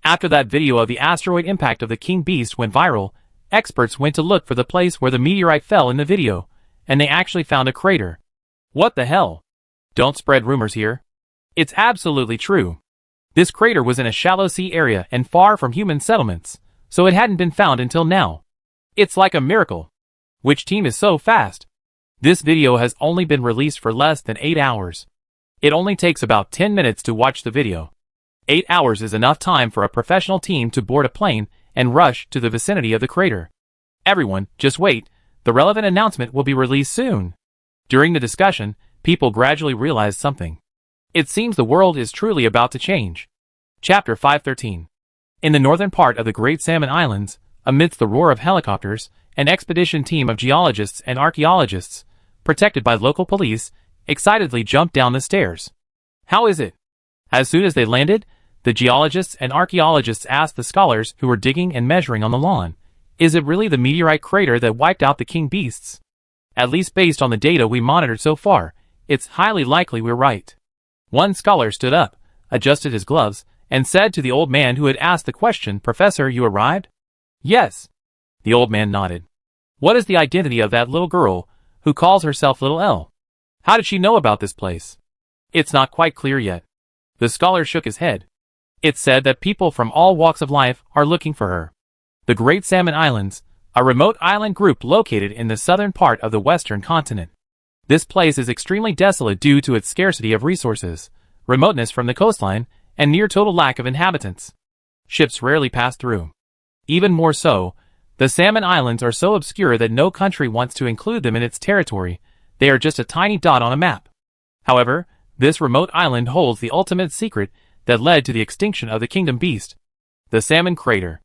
After that video of the asteroid impact of the King Beast went viral, experts went to look for the place where the meteorite fell in the video, and they actually found a crater. What the hell? Don't spread rumors here. It's absolutely true. This crater was in a shallow sea area and far from human settlements, so it hadn't been found until now. It's like a miracle. Which team is so fast? This video has only been released for less than 8 hours. It only takes about 10 minutes to watch the video. 8 hours is enough time for a professional team to board a plane and rush to the vicinity of the crater. Everyone, just wait, the relevant announcement will be released soon. During the discussion, people gradually realized something. It seems the world is truly about to change. Chapter 513. In the northern part of the Great Salmon Islands, amidst the roar of helicopters, an expedition team of geologists and archaeologists, protected by local police, excitedly jumped down the stairs. How is it? As soon as they landed, the geologists and archaeologists asked the scholars who were digging and measuring on the lawn, is it really the meteorite crater that wiped out the king beasts? At least based on the data we monitored so far, it's highly likely we're right. One scholar stood up, adjusted his gloves, and said to the old man who had asked the question, Professor, you arrived? Yes. The old man nodded. What is the identity of that little girl who calls herself Little L? How did she know about this place? It's not quite clear yet. The scholar shook his head. It's said that people from all walks of life are looking for her. The Great Salmon Islands, a remote island group located in the southern part of the western continent. This place is extremely desolate due to its scarcity of resources, remoteness from the coastline, and near total lack of inhabitants. Ships rarely pass through. Even more so, the Salmon Islands are so obscure that no country wants to include them in its territory. They are just a tiny dot on a map. However, this remote island holds the ultimate secret that led to the extinction of the Kingdom Beast, the Salmon Crater.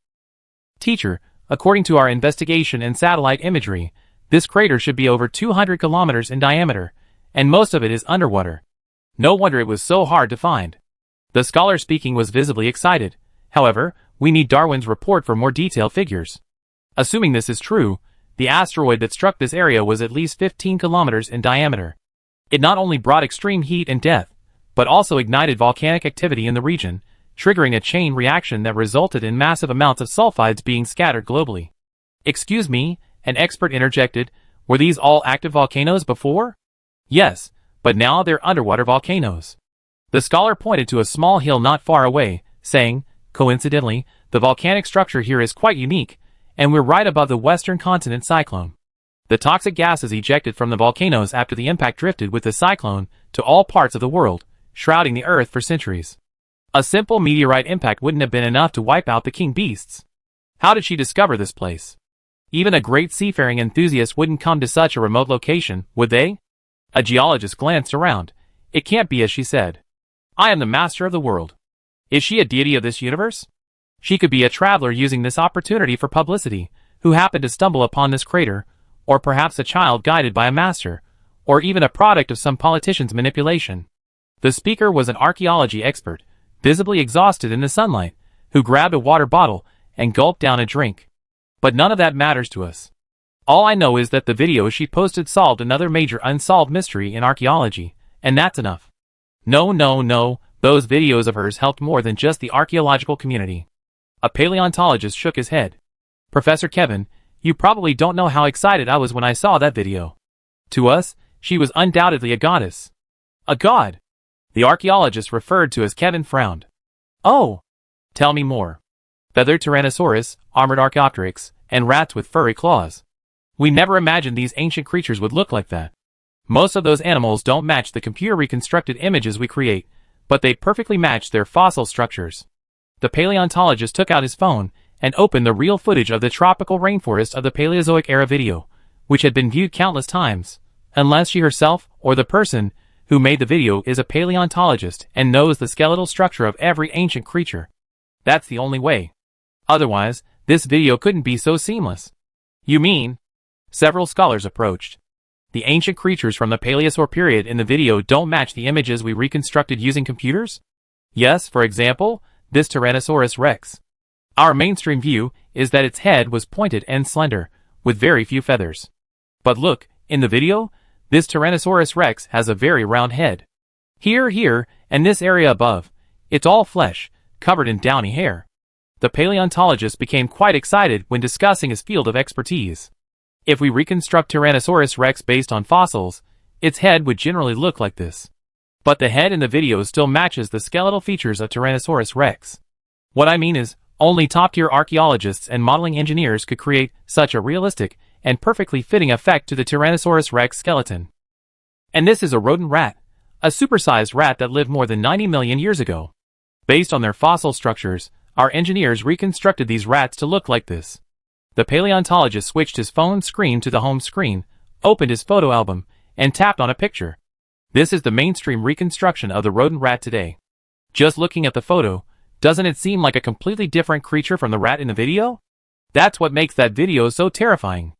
Teacher, according to our investigation and satellite imagery, this crater should be over 200 kilometers in diameter, and most of it is underwater. No wonder it was so hard to find. The scholar speaking was visibly excited. However, we need Darwin's report for more detailed figures. Assuming this is true, the asteroid that struck this area was at least 15 kilometers in diameter. It not only brought extreme heat and death, but also ignited volcanic activity in the region, triggering a chain reaction that resulted in massive amounts of sulfides being scattered globally. Excuse me, an expert interjected, were these all active volcanoes before? Yes, but now they're underwater volcanoes. The scholar pointed to a small hill not far away, saying, coincidentally, the volcanic structure here is quite unique, and we're right above the western continent cyclone. The toxic gases ejected from the volcanoes after the impact drifted with the cyclone to all parts of the world, shrouding the earth for centuries. A simple meteorite impact wouldn't have been enough to wipe out the king beasts. How did she discover this place? Even a great seafaring enthusiast wouldn't come to such a remote location, would they? A geologist glanced around. It can't be as she said. I am the master of the world. Is she a deity of this universe? She could be a traveler using this opportunity for publicity, who happened to stumble upon this crater, or perhaps a child guided by a master, or even a product of some politician's manipulation. The speaker was an archaeology expert, visibly exhausted in the sunlight, who grabbed a water bottle and gulped down a drink. But none of that matters to us. All I know is that the video she posted solved another major unsolved mystery in archaeology, and that's enough. No, those videos of hers helped more than just the archaeological community. A paleontologist shook his head. Professor Kevin, you probably don't know how excited I was when I saw that video. To us, she was undoubtedly a goddess. A god. The archaeologist referred to as Kevin frowned. Oh! Tell me more. Feathered Tyrannosaurus, armored Archaeopteryx, and rats with furry claws. We never imagined these ancient creatures would look like that. Most of those animals don't match the computer-reconstructed images we create, but they perfectly match their fossil structures. The paleontologist took out his phone and opened the real footage of the tropical rainforest of the Paleozoic era video, which had been viewed countless times, unless she herself or the person who made the video is a paleontologist and knows the skeletal structure of every ancient creature. That's the only way. Otherwise, this video couldn't be so seamless. You mean? Several scholars approached. The ancient creatures from the Paleozoic period in the video don't match the images we reconstructed using computers? Yes, for example, this Tyrannosaurus rex. Our mainstream view is that its head was pointed and slender, with very few feathers. But look, in the video, this Tyrannosaurus rex has a very round head. Here, and this area above, it's all flesh, covered in downy hair. The paleontologist became quite excited when discussing his field of expertise. If we reconstruct Tyrannosaurus rex based on fossils, its head would generally look like this. But the head in the video still matches the skeletal features of Tyrannosaurus rex. What I mean is, only top-tier archaeologists and modeling engineers could create such a realistic and perfectly fitting effect to the Tyrannosaurus rex skeleton. And this is a rodent rat, a supersized rat that lived more than 90 million years ago. Based on their fossil structures, our engineers reconstructed these rats to look like this. The paleontologist switched his phone screen to the home screen, opened his photo album, and tapped on a picture. This is the mainstream reconstruction of the rodent rat today. Just looking at the photo, doesn't it seem like a completely different creature from the rat in the video? That's what makes that video so terrifying.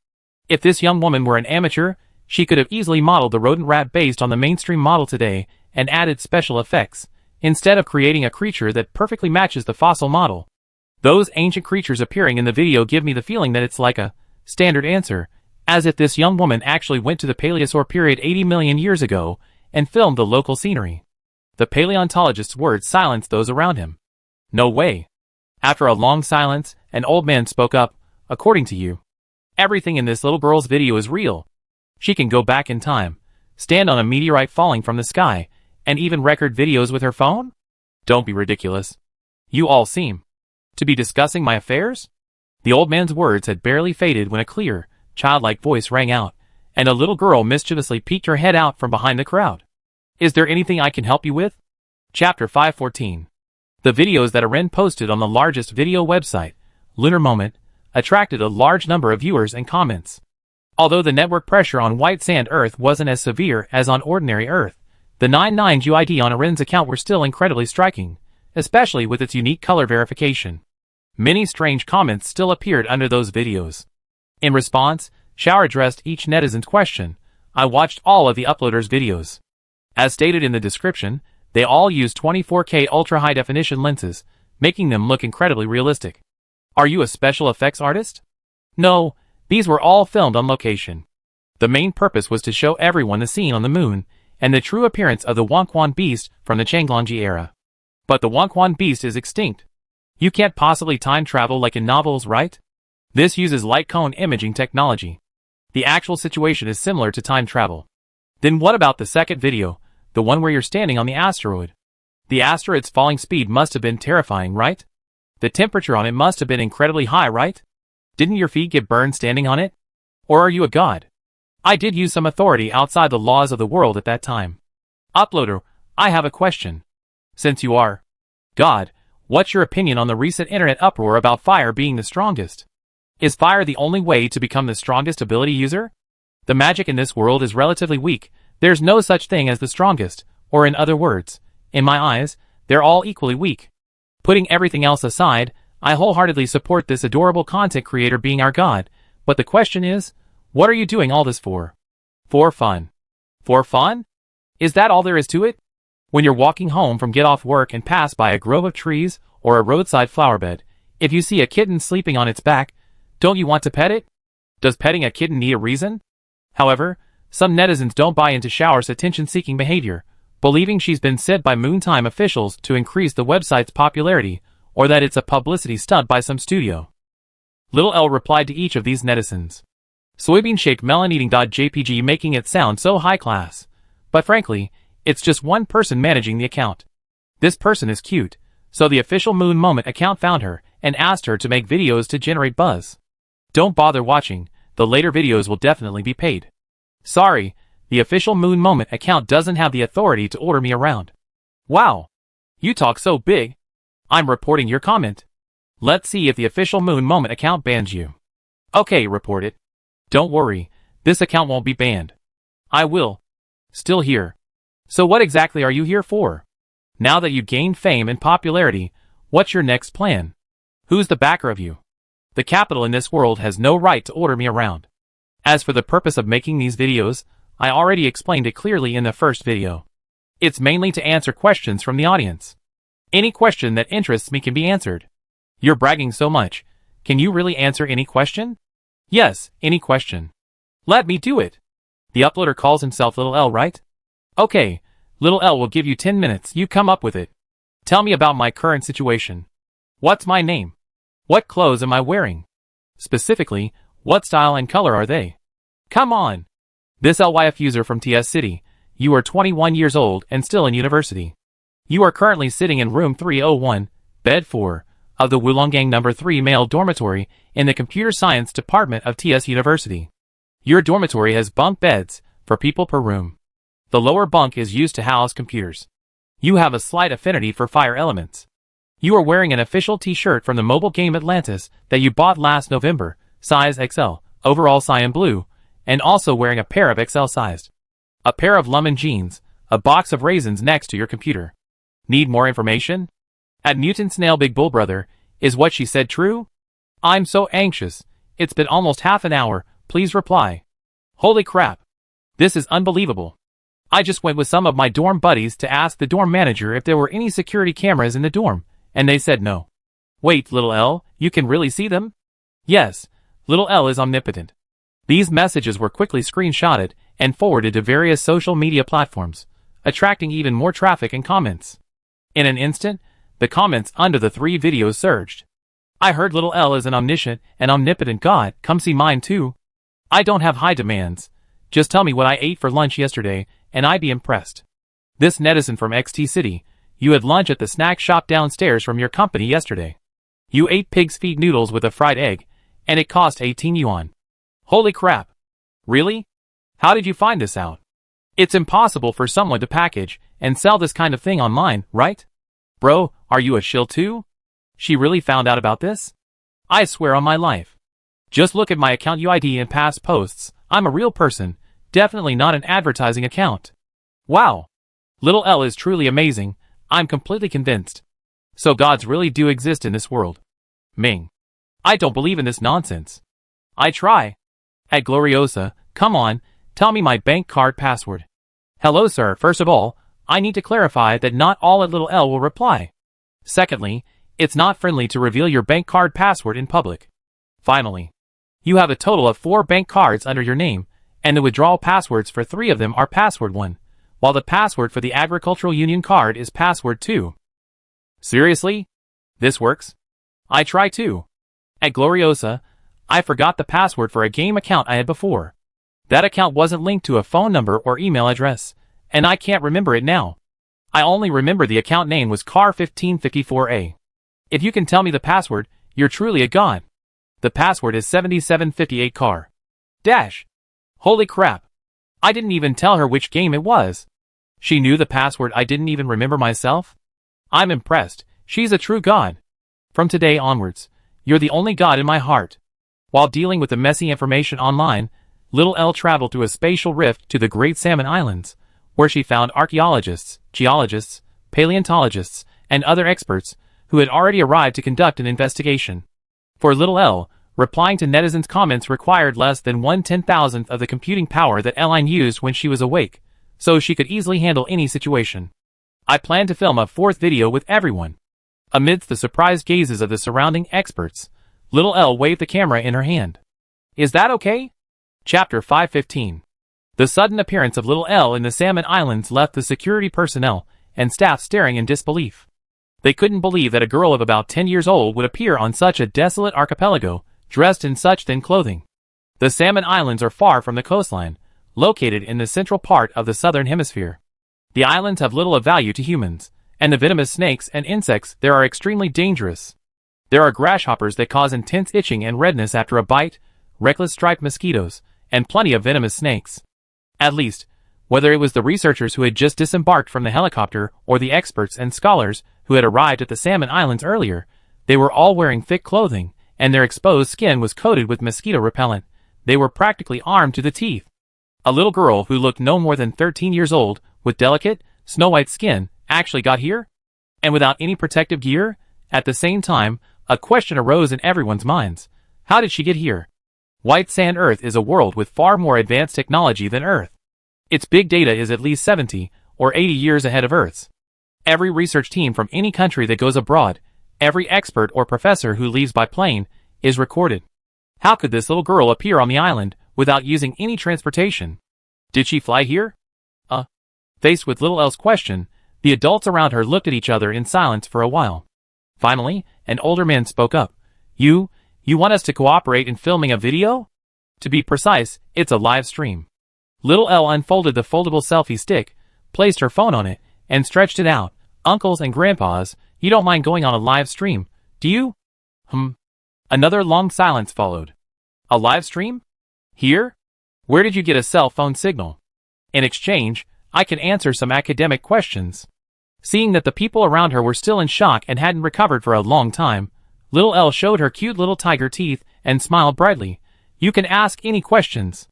If this young woman were an amateur, she could have easily modeled the rodent rat based on the mainstream model today and added special effects, instead of creating a creature that perfectly matches the fossil model. Those ancient creatures appearing in the video give me the feeling that it's like a standard answer, as if this young woman actually went to the Paleozoic period 80 million years ago and filmed the local scenery. The paleontologist's words silenced those around him. No way. After a long silence, an old man spoke up. According to you, everything in this little girl's video is real. She can go back in time, stand on a meteorite falling from the sky, and even record videos with her phone? Don't be ridiculous. You all seem to be discussing my affairs? The old man's words had barely faded when a clear, childlike voice rang out, and a little girl mischievously peeked her head out from behind the crowd. Is there anything I can help you with? Chapter 514. The videos that Aren posted on the largest video website, Lunar Moment, attracted a large number of viewers and comments. Although the network pressure on white sand Earth wasn't as severe as on ordinary Earth, the 99 UID on Aren's account were still incredibly striking, especially with its unique color verification. Many strange comments still appeared under those videos. In response, Shower addressed each netizen's question. I watched all of the uploaders' videos. As stated in the description, they all use 24K ultra-high definition lenses, making them look incredibly realistic. Are you a special effects artist? No, these were all filmed on location. The main purpose was to show everyone the scene on the moon, and the true appearance of the Wonkwon beast from the Changlongji era. But the Wonkwon beast is extinct. You can't possibly time travel like in novels, right? This uses light cone imaging technology. The actual situation is similar to time travel. Then what about the second video, the one where you're standing on the asteroid? The asteroid's falling speed must have been terrifying, right? The temperature on it must have been incredibly high, right? Didn't your feet get burned standing on it? Or are you a god? I did use some authority outside the laws of the world at that time. Uploader, I have a question. Since you are God, what's your opinion on the recent internet uproar about fire being the strongest? Is fire the only way to become the strongest ability user? The magic in this world is relatively weak. There's no such thing as the strongest, or in other words, in my eyes, they're all equally weak. Putting everything else aside, I wholeheartedly support this adorable content creator being our god, but the question is, what are you doing all this for? For fun. For fun? Is that all there is to it? When you're walking home from get off work and pass by a grove of trees or a roadside flower bed, if you see a kitten sleeping on its back, don't you want to pet it? Does petting a kitten need a reason? However, some netizens don't buy into Shower's attention-seeking behavior, believing she's been sent by Moontime officials to increase the website's popularity, or that it's a publicity stunt by some studio. Little L replied to each of these netizens. Soybean-shaped melon-eating.jpg, making it sound so high-class. But frankly, it's just one person managing the account. This person is cute, so the official Moon Moment account found her and asked her to make videos to generate buzz. Don't bother watching, the later videos will definitely be paid. Sorry, the official Moon Moment account doesn't have the authority to order me around. Wow! You talk so big. I'm reporting your comment. Let's see if the official Moon Moment account bans you. Okay, report it. Don't worry, this account won't be banned. I will. Still here. So what exactly are you here for? Now that you gained fame and popularity, what's your next plan? Who's the backer of you? The capital in this world has no right to order me around. As for the purpose of making these videos, I already explained it clearly in the first video. It's mainly to answer questions from the audience. Any question that interests me can be answered. You're bragging so much. Can you really answer any question? Yes, any question. Let me do it. The uploader calls himself Little L, right? Okay, Little L will give you 10 minutes. You come up with it. Tell me about my current situation. What's my name? What clothes am I wearing? Specifically, what style and color are they? Come on. This LYF user from TS City. You are 21 years old and still in university. You are currently sitting in room 301, bed 4, of the Wulonggang number 3 male dormitory in the Computer Science Department of TS University. Your dormitory has bunk beds, for people per room. The lower bunk is used to house computers. You have a slight affinity for fire elements. You are wearing an official t-shirt from the mobile game Atlantis that you bought last November, size XL, overall cyan blue, and also wearing a pair of XL sized. A pair of lemon jeans, a box of raisins next to your computer. Need more information? At Mutant Snail Big Bull Brother, is what she said true? I'm so anxious. It's been almost half an hour, please reply. Holy crap. This is unbelievable. I just went with some of my dorm buddies to ask the dorm manager if there were any security cameras in the dorm, and they said no. Wait, Little L, you can really see them? Yes, Little L is omnipotent. These messages were quickly screenshotted and forwarded to various social media platforms, attracting even more traffic and comments. In an instant, the comments under the 3 videos surged. I heard Little L is an omniscient and omnipotent god, come see mine too. I don't have high demands. Just tell me what I ate for lunch yesterday, and I'd be impressed. This netizen from XT City, you had lunch at the snack shop downstairs from your company yesterday. You ate pig's feet noodles with a fried egg, and it cost 18 yuan. Holy crap. Really? How did you find this out? It's impossible for someone to package and sell this kind of thing online, right? Bro, are you a shill too? She really found out about this? I swear on my life. Just look at my account UID and past posts. I'm a real person, definitely not an advertising account. Wow. Little L is truly amazing. I'm completely convinced. So gods really do exist in this world. Ming. I don't believe in this nonsense. I try. At Gloriosa, come on, tell me my bank card password. Hello sir, first of all, I need to clarify that not all at Little L will reply. Secondly, it's not friendly to reveal your bank card password in public. Finally, you have a total of 4 bank cards under your name, and the withdrawal passwords for 3 of them are password 1, while the password for the Agricultural Union card is password 2. Seriously? This works? I try too. At Gloriosa, I forgot the password for a game account I had before. That account wasn't linked to a phone number or email address, and I can't remember it now. I only remember the account name was Car1554A. If you can tell me the password, you're truly a god. The password is 7758 Car. Dash. Holy crap. I didn't even tell her which game it was. She knew the password I didn't even remember myself? I'm impressed. She's a true god. From today onwards, you're the only god in my heart. While dealing with the messy information online, Little L traveled through a spatial rift to the Great Salmon Islands, where she found archaeologists, geologists, paleontologists, and other experts who had already arrived to conduct an investigation. For Little L, replying to netizens' comments required less than 1/10,000th of the computing power that Line used when she was awake, so she could easily handle any situation. I plan to film a 4th video with everyone. Amidst the surprised gazes of the surrounding experts, Little L waved the camera in her hand. Is that okay? Chapter 515. The sudden appearance of Little L in the Salmon Islands left the security personnel and staff staring in disbelief. They couldn't believe that a girl of about 10 years old would appear on such a desolate archipelago, dressed in such thin clothing. The Salmon Islands are far from the coastline, located in the central part of the southern hemisphere. The islands have little of value to humans, and the venomous snakes and insects there are extremely dangerous. There are grasshoppers that cause intense itching and redness after a bite, reckless striped mosquitoes, and plenty of venomous snakes. At least, whether it was the researchers who had just disembarked from the helicopter or the experts and scholars who had arrived at the Salmon Islands earlier, They were all wearing thick clothing, and their exposed skin was coated with mosquito repellent. They were practically armed to the teeth. A little girl who looked no more than 13 years old, with delicate, snow-white skin, actually got here? And without any protective gear? At the same time, a question arose in everyone's minds. How did she get here? White Sand Earth is a world with far more advanced technology than Earth. Its big data is at least 70 or 80 years ahead of Earth's. Every research team from any country that goes abroad, every expert or professor who leaves by plane, is recorded. How could this little girl appear on the island without using any transportation? Did she fly here? Faced with Little Elle's question, the adults around her looked at each other in silence for a while. Finally, an older man spoke up. You want us to cooperate in filming a video? To be precise, it's a live stream. Little Elle unfolded the foldable selfie stick, placed her phone on it, and stretched it out. Uncles and grandpas, you don't mind going on a live stream, do you? Another long silence followed. A live stream? Here? Where did you get a cell phone signal? In exchange, I can answer some academic questions. Seeing that the people around her were still in shock and hadn't recovered for a long time, Little Elle showed her cute little tiger teeth and smiled brightly. You can ask any questions.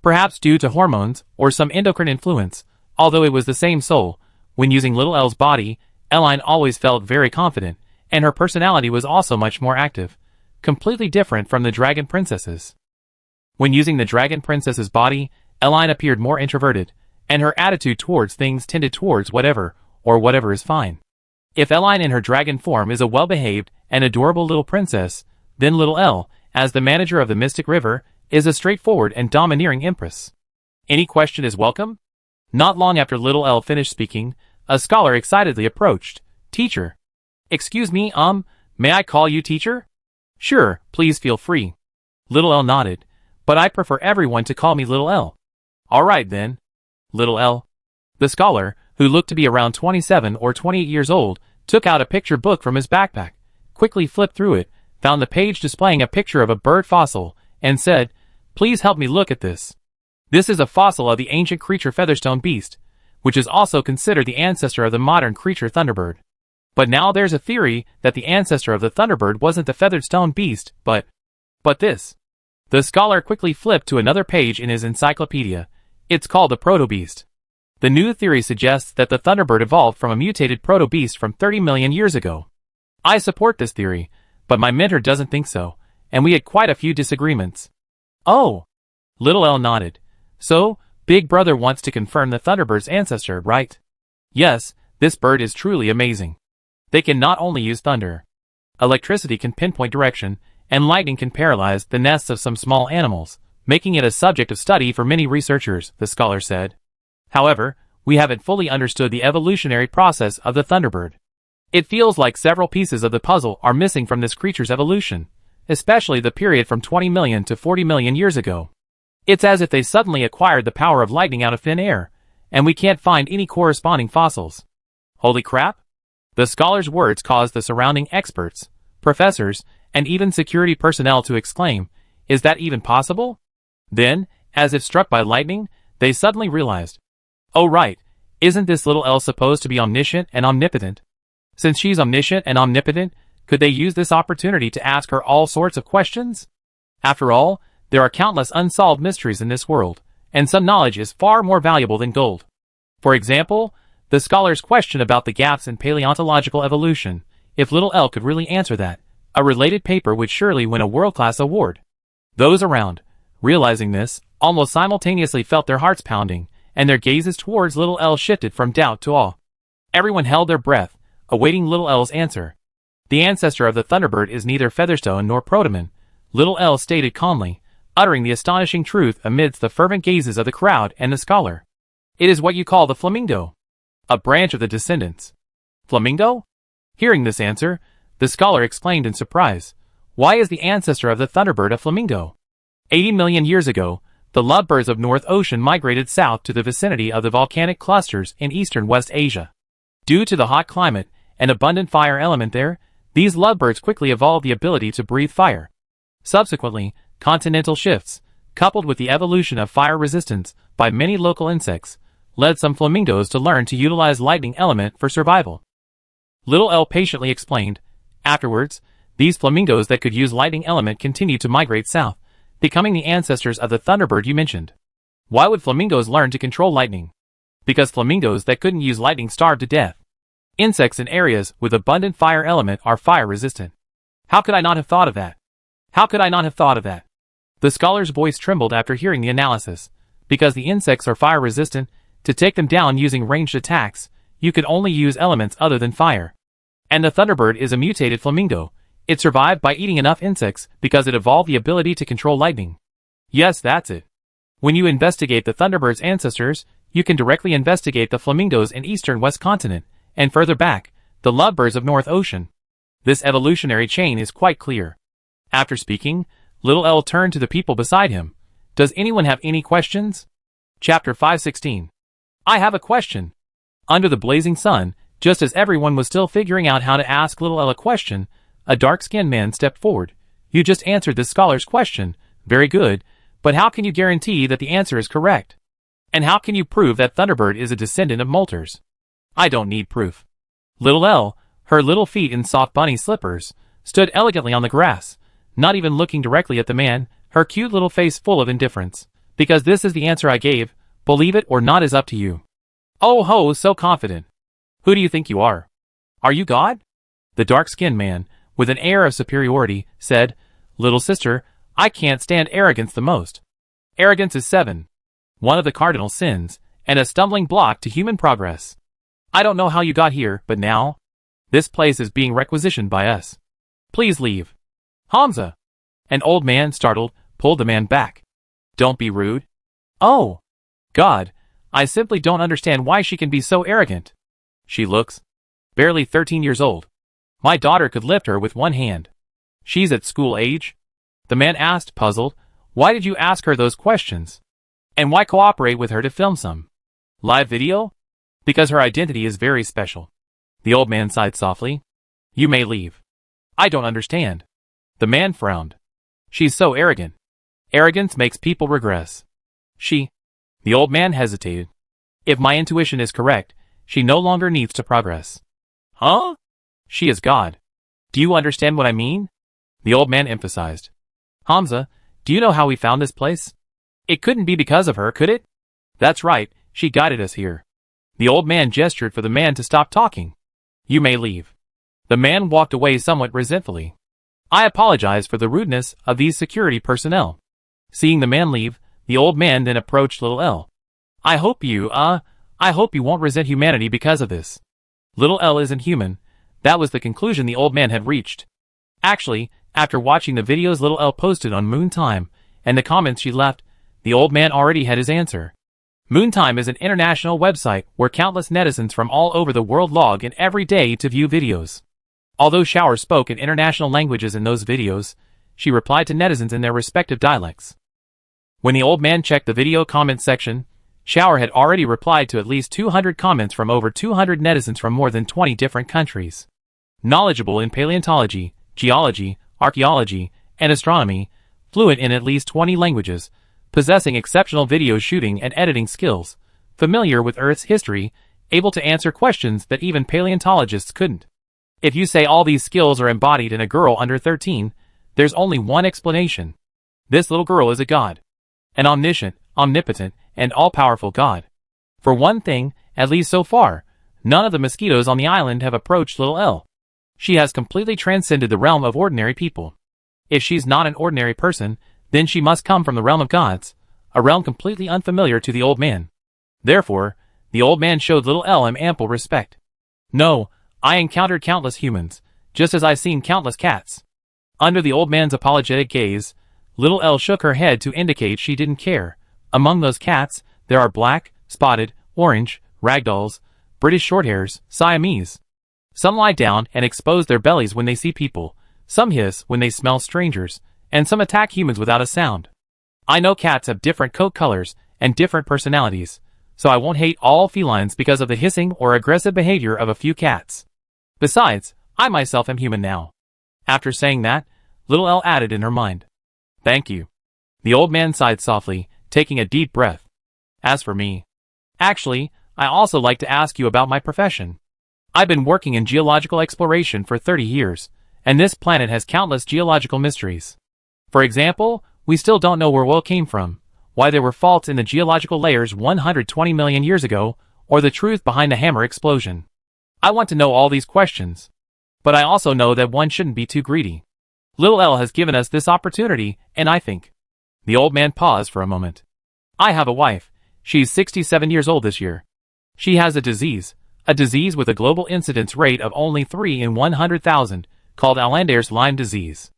Perhaps due to hormones or some endocrine influence, although it was the same soul, when using Little Elle's body, Elline always felt very confident, and her personality was also much more active, completely different from the Dragon Princess's. When using the Dragon Princess's body, Elline appeared more introverted, and her attitude towards things tended towards whatever is fine. If Elline in her dragon form is a well-behaved and adorable little princess, then Little Elle, as the manager of the Mystic River, is a straightforward and domineering empress. Any question is welcome? Not long after Little Elle finished speaking, a scholar excitedly approached. Teacher. Excuse me, may I call you teacher? Sure, please feel free. Little Elle nodded, but I prefer everyone to call me Little Elle. All right then. Little Elle. The scholar, who looked to be around 27 or 28 years old, took out a picture book from his backpack, quickly flipped through it, found the page displaying a picture of a bird fossil, and said, Please help me look at this. This is a fossil of the ancient creature Featherstone beast, which is also considered the ancestor of the modern creature Thunderbird. But now there's a theory that the ancestor of the Thunderbird wasn't the Featherstone beast, but this. The scholar quickly flipped to another page in his encyclopedia. It's called the Proto-Beast. The new theory suggests that the Thunderbird evolved from a mutated proto-beast from 30 million years ago. I support this theory, but my mentor doesn't think so, and we had quite a few disagreements. Oh! Little Elle nodded. So, Big Brother wants to confirm the Thunderbird's ancestor, right? Yes, this bird is truly amazing. They can not only use thunder. Electricity can pinpoint direction, and lightning can paralyze the nests of some small animals, making it a subject of study for many researchers, the scholar said. However, we haven't fully understood the evolutionary process of the Thunderbird. It feels like several pieces of the puzzle are missing from this creature's evolution, especially the period from 20 million to 40 million years ago. It's as if they suddenly acquired the power of lightning out of thin air, and we can't find any corresponding fossils. Holy crap! The scholar's words caused the surrounding experts, professors, and even security personnel to exclaim, Is that even possible? Then, as if struck by lightning, they suddenly realized, Oh right, isn't this Little Elle supposed to be omniscient and omnipotent? Since she's omniscient and omnipotent, could they use this opportunity to ask her all sorts of questions? After all, there are countless unsolved mysteries in this world, and some knowledge is far more valuable than gold. For example, the scholar's question about the gaps in paleontological evolution. If Little Elle could really answer that, a related paper would surely win a world-class award. Those around, realizing this, almost simultaneously felt their hearts pounding, and their gazes towards Little Elle shifted from doubt to awe. Everyone held their breath, awaiting Little Elle's answer. The ancestor of the Thunderbird is neither Featherstone nor Protoman, Little Elle stated calmly, uttering the astonishing truth amidst the fervent gazes of the crowd and the scholar. It is what you call the flamingo, a branch of the descendants. Flamingo? Hearing this answer, the scholar exclaimed in surprise. Why is the ancestor of the Thunderbird a flamingo? 80 million years ago, the lovebirds of North Ocean migrated south to the vicinity of the volcanic clusters in eastern West Asia. Due to the hot climate and abundant fire element there, these lovebirds quickly evolved the ability to breathe fire. Subsequently, continental shifts, coupled with the evolution of fire resistance by many local insects, led some flamingos to learn to utilize lightning element for survival. Little Elle patiently explained. Afterwards, These flamingos that could use lightning element continued to migrate south, becoming the ancestors of the thunderbird you mentioned. Why would flamingos learn to control lightning? Because flamingos that couldn't use lightning starved to death. Insects in areas with abundant fire element are fire resistant. How could I not have thought of that? How could I not have thought of that? The scholar's voice trembled after hearing the analysis. Because the insects are fire resistant, to take them down using ranged attacks, you could only use elements other than fire. And the thunderbird is a mutated flamingo. It survived by eating enough insects because it evolved the ability to control lightning. Yes, that's it. When you investigate the thunderbird's ancestors, you can directly investigate the flamingos in eastern West Continent, and further back, the lovebirds of North Ocean. This evolutionary chain is quite clear. After speaking, Little L turned to the people beside him. Does anyone have any questions? Chapter 516. I have a question. Under the blazing sun, just as everyone was still figuring out how to ask Little L a question, a dark-skinned man stepped forward. You just answered this scholar's question. Very good, but how can you guarantee that the answer is correct? And how can you prove that Thunderbird is a descendant of molters? I don't need proof. Little L, her little feet in soft bunny slippers, stood elegantly on the grass, not even looking directly at the man, her cute little face full of indifference. Because this is the answer I gave, believe it or not is up to you. Oh ho, so confident. Who do you think you are? Are you God? The dark-skinned man, with an air of superiority, said, Little sister, I can't stand arrogance the most. Arrogance is 1 of the cardinal sins, and a stumbling block to human progress. I don't know how you got here, but now, this place is being requisitioned by us. Please leave. Hamza. An old man, startled, pulled the man back. Don't be rude. Oh. God, I simply don't understand why she can be so arrogant. She looks barely 13 years old. My daughter could lift her with one hand. She's at school age? The man asked, puzzled. Why did you ask her those questions? And why cooperate with her to film some live video? Because her identity is very special. The old man sighed softly. You may leave. I don't understand. The man frowned. She's so arrogant. Arrogance makes people regress. The old man hesitated. If my intuition is correct, she no longer needs to progress. Huh? She is God. Do you understand what I mean? The old man emphasized. Hamza, do you know how we found this place? It couldn't be because of her, could it? That's right, she guided us here. The old man gestured for the man to stop talking. You may leave. The man walked away somewhat resentfully. I apologize for the rudeness of these security personnel. Seeing the man leave, the old man then approached Little L. I hope you won't resent humanity because of this. Little L isn't human. That was the conclusion the old man had reached. Actually, after watching the videos Little L posted on Moontime, and the comments she left, the old man already had his answer. Moontime is an international website where countless netizens from all over the world log in every day to view videos. Although Shower spoke in international languages in those videos, she replied to netizens in their respective dialects. When the old man checked the video comment section, Shower had already replied to at least 200 comments from over 200 netizens from more than 20 different countries. Knowledgeable in paleontology, geology, archaeology, and astronomy, fluent in at least 20 languages, possessing exceptional video shooting and editing skills, familiar with Earth's history, able to answer questions that even paleontologists couldn't. If you say all these skills are embodied in a girl under 13, there's only one explanation. This little girl is a god. An omniscient, omnipotent, and all-powerful god. For one thing, at least so far, none of the mosquitoes on the island have approached Little L. She has completely transcended the realm of ordinary people. If she's not an ordinary person, then she must come from the realm of gods, a realm completely unfamiliar to the old man. Therefore, the old man showed Little L ample respect. No, I encountered countless humans, just as I've seen countless cats. Under the old man's apologetic gaze, Little L shook her head to indicate she didn't care. Among those cats, there are black, spotted, orange, ragdolls, British shorthairs, Siamese. Some lie down and expose their bellies when they see people, some hiss when they smell strangers, and some attack humans without a sound. I know cats have different coat colors and different personalities, so I won't hate all felines because of the hissing or aggressive behavior of a few cats. Besides, I myself am human now. After saying that, Little L added in her mind. Thank you. The old man sighed softly, taking a deep breath. As for me, actually, I also like to ask you about my profession. I've been working in geological exploration for 30 years, and this planet has countless geological mysteries. For example, we still don't know where oil came from, why there were faults in the geological layers 120 million years ago, or the truth behind the hammer explosion. I want to know all these questions. But I also know that one shouldn't be too greedy. Little L has given us this opportunity, and I think. The old man paused for a moment. I have a wife. She's 67 years old this year. She has a disease with a global incidence rate of only 3 in 100,000, called Alzheimer's disease.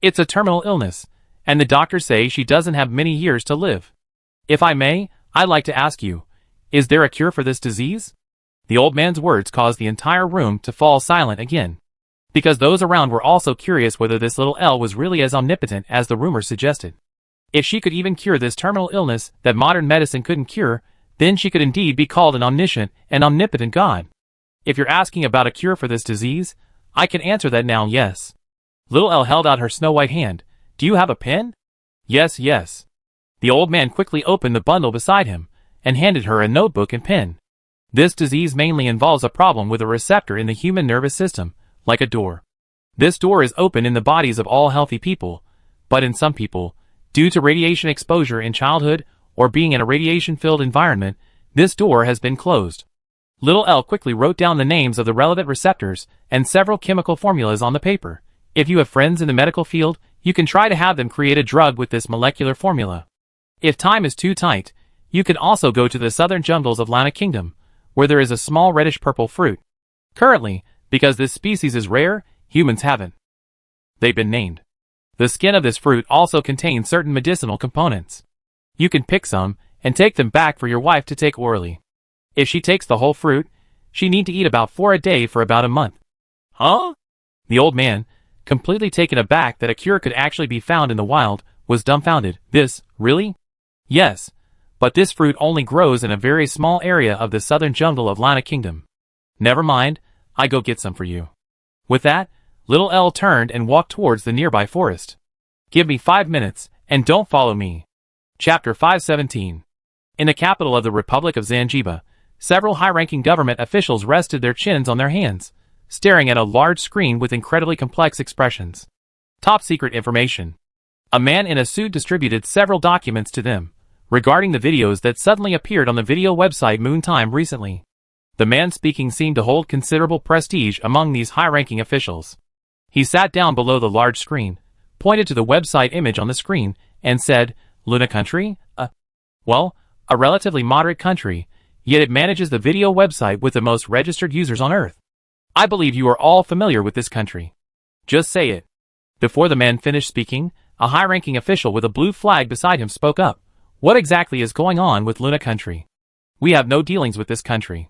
It's a terminal illness, and the doctors say she doesn't have many years to live. If I may, I'd like to ask you, is there a cure for this disease? The old man's words caused the entire room to fall silent again, because those around were also curious whether this little L was really as omnipotent as the rumor suggested. If she could even cure this terminal illness that modern medicine couldn't cure, then she could indeed be called an omniscient and omnipotent God. If you're asking about a cure for this disease, I can answer that now, yes. Little L held out her snow-white hand. Do you have a pen? Yes, yes. The old man quickly opened the bundle beside him, and handed her a notebook and pen. This disease mainly involves a problem with a receptor in the human nervous system, like a door. This door is open in the bodies of all healthy people, but in some people, due to radiation exposure in childhood or being in a radiation-filled environment, this door has been closed. Little L quickly wrote down the names of the relevant receptors and several chemical formulas on the paper. If you have friends in the medical field, you can try to have them create a drug with this molecular formula. If time is too tight, you can also go to the southern jungles of Lana Kingdom, where there is a small reddish-purple fruit. Currently, because this species is rare, humans haven't. They've been named. The skin of this fruit also contains certain medicinal components. You can pick some and take them back for your wife to take orally. If she takes the whole fruit, she need to eat about 4 a day for about a month. Huh? The old man, completely taken aback that a cure could actually be found in the wild, was dumbfounded. This, really? Yes, but this fruit only grows in a very small area of the southern jungle of Lana Kingdom. Never mind, I go get some for you. With that, little L turned and walked towards the nearby forest. Give me 5 minutes, and don't follow me. Chapter 517. In the capital of the Republic of Zanzibar, several high-ranking government officials rested their chins on their hands, staring at a large screen with incredibly complex expressions. Top-secret information. A man in a suit distributed several documents to them, regarding the videos that suddenly appeared on the video website Moontime recently. The man speaking seemed to hold considerable prestige among these high-ranking officials. He sat down below the large screen, pointed to the website image on the screen, and said, Luna country? A relatively moderate country, yet it manages the video website with the most registered users on Earth. I believe you are all familiar with this country. Just say it. Before the man finished speaking, a high-ranking official with a blue flag beside him spoke up. What exactly is going on with Luna country? We have no dealings with this country.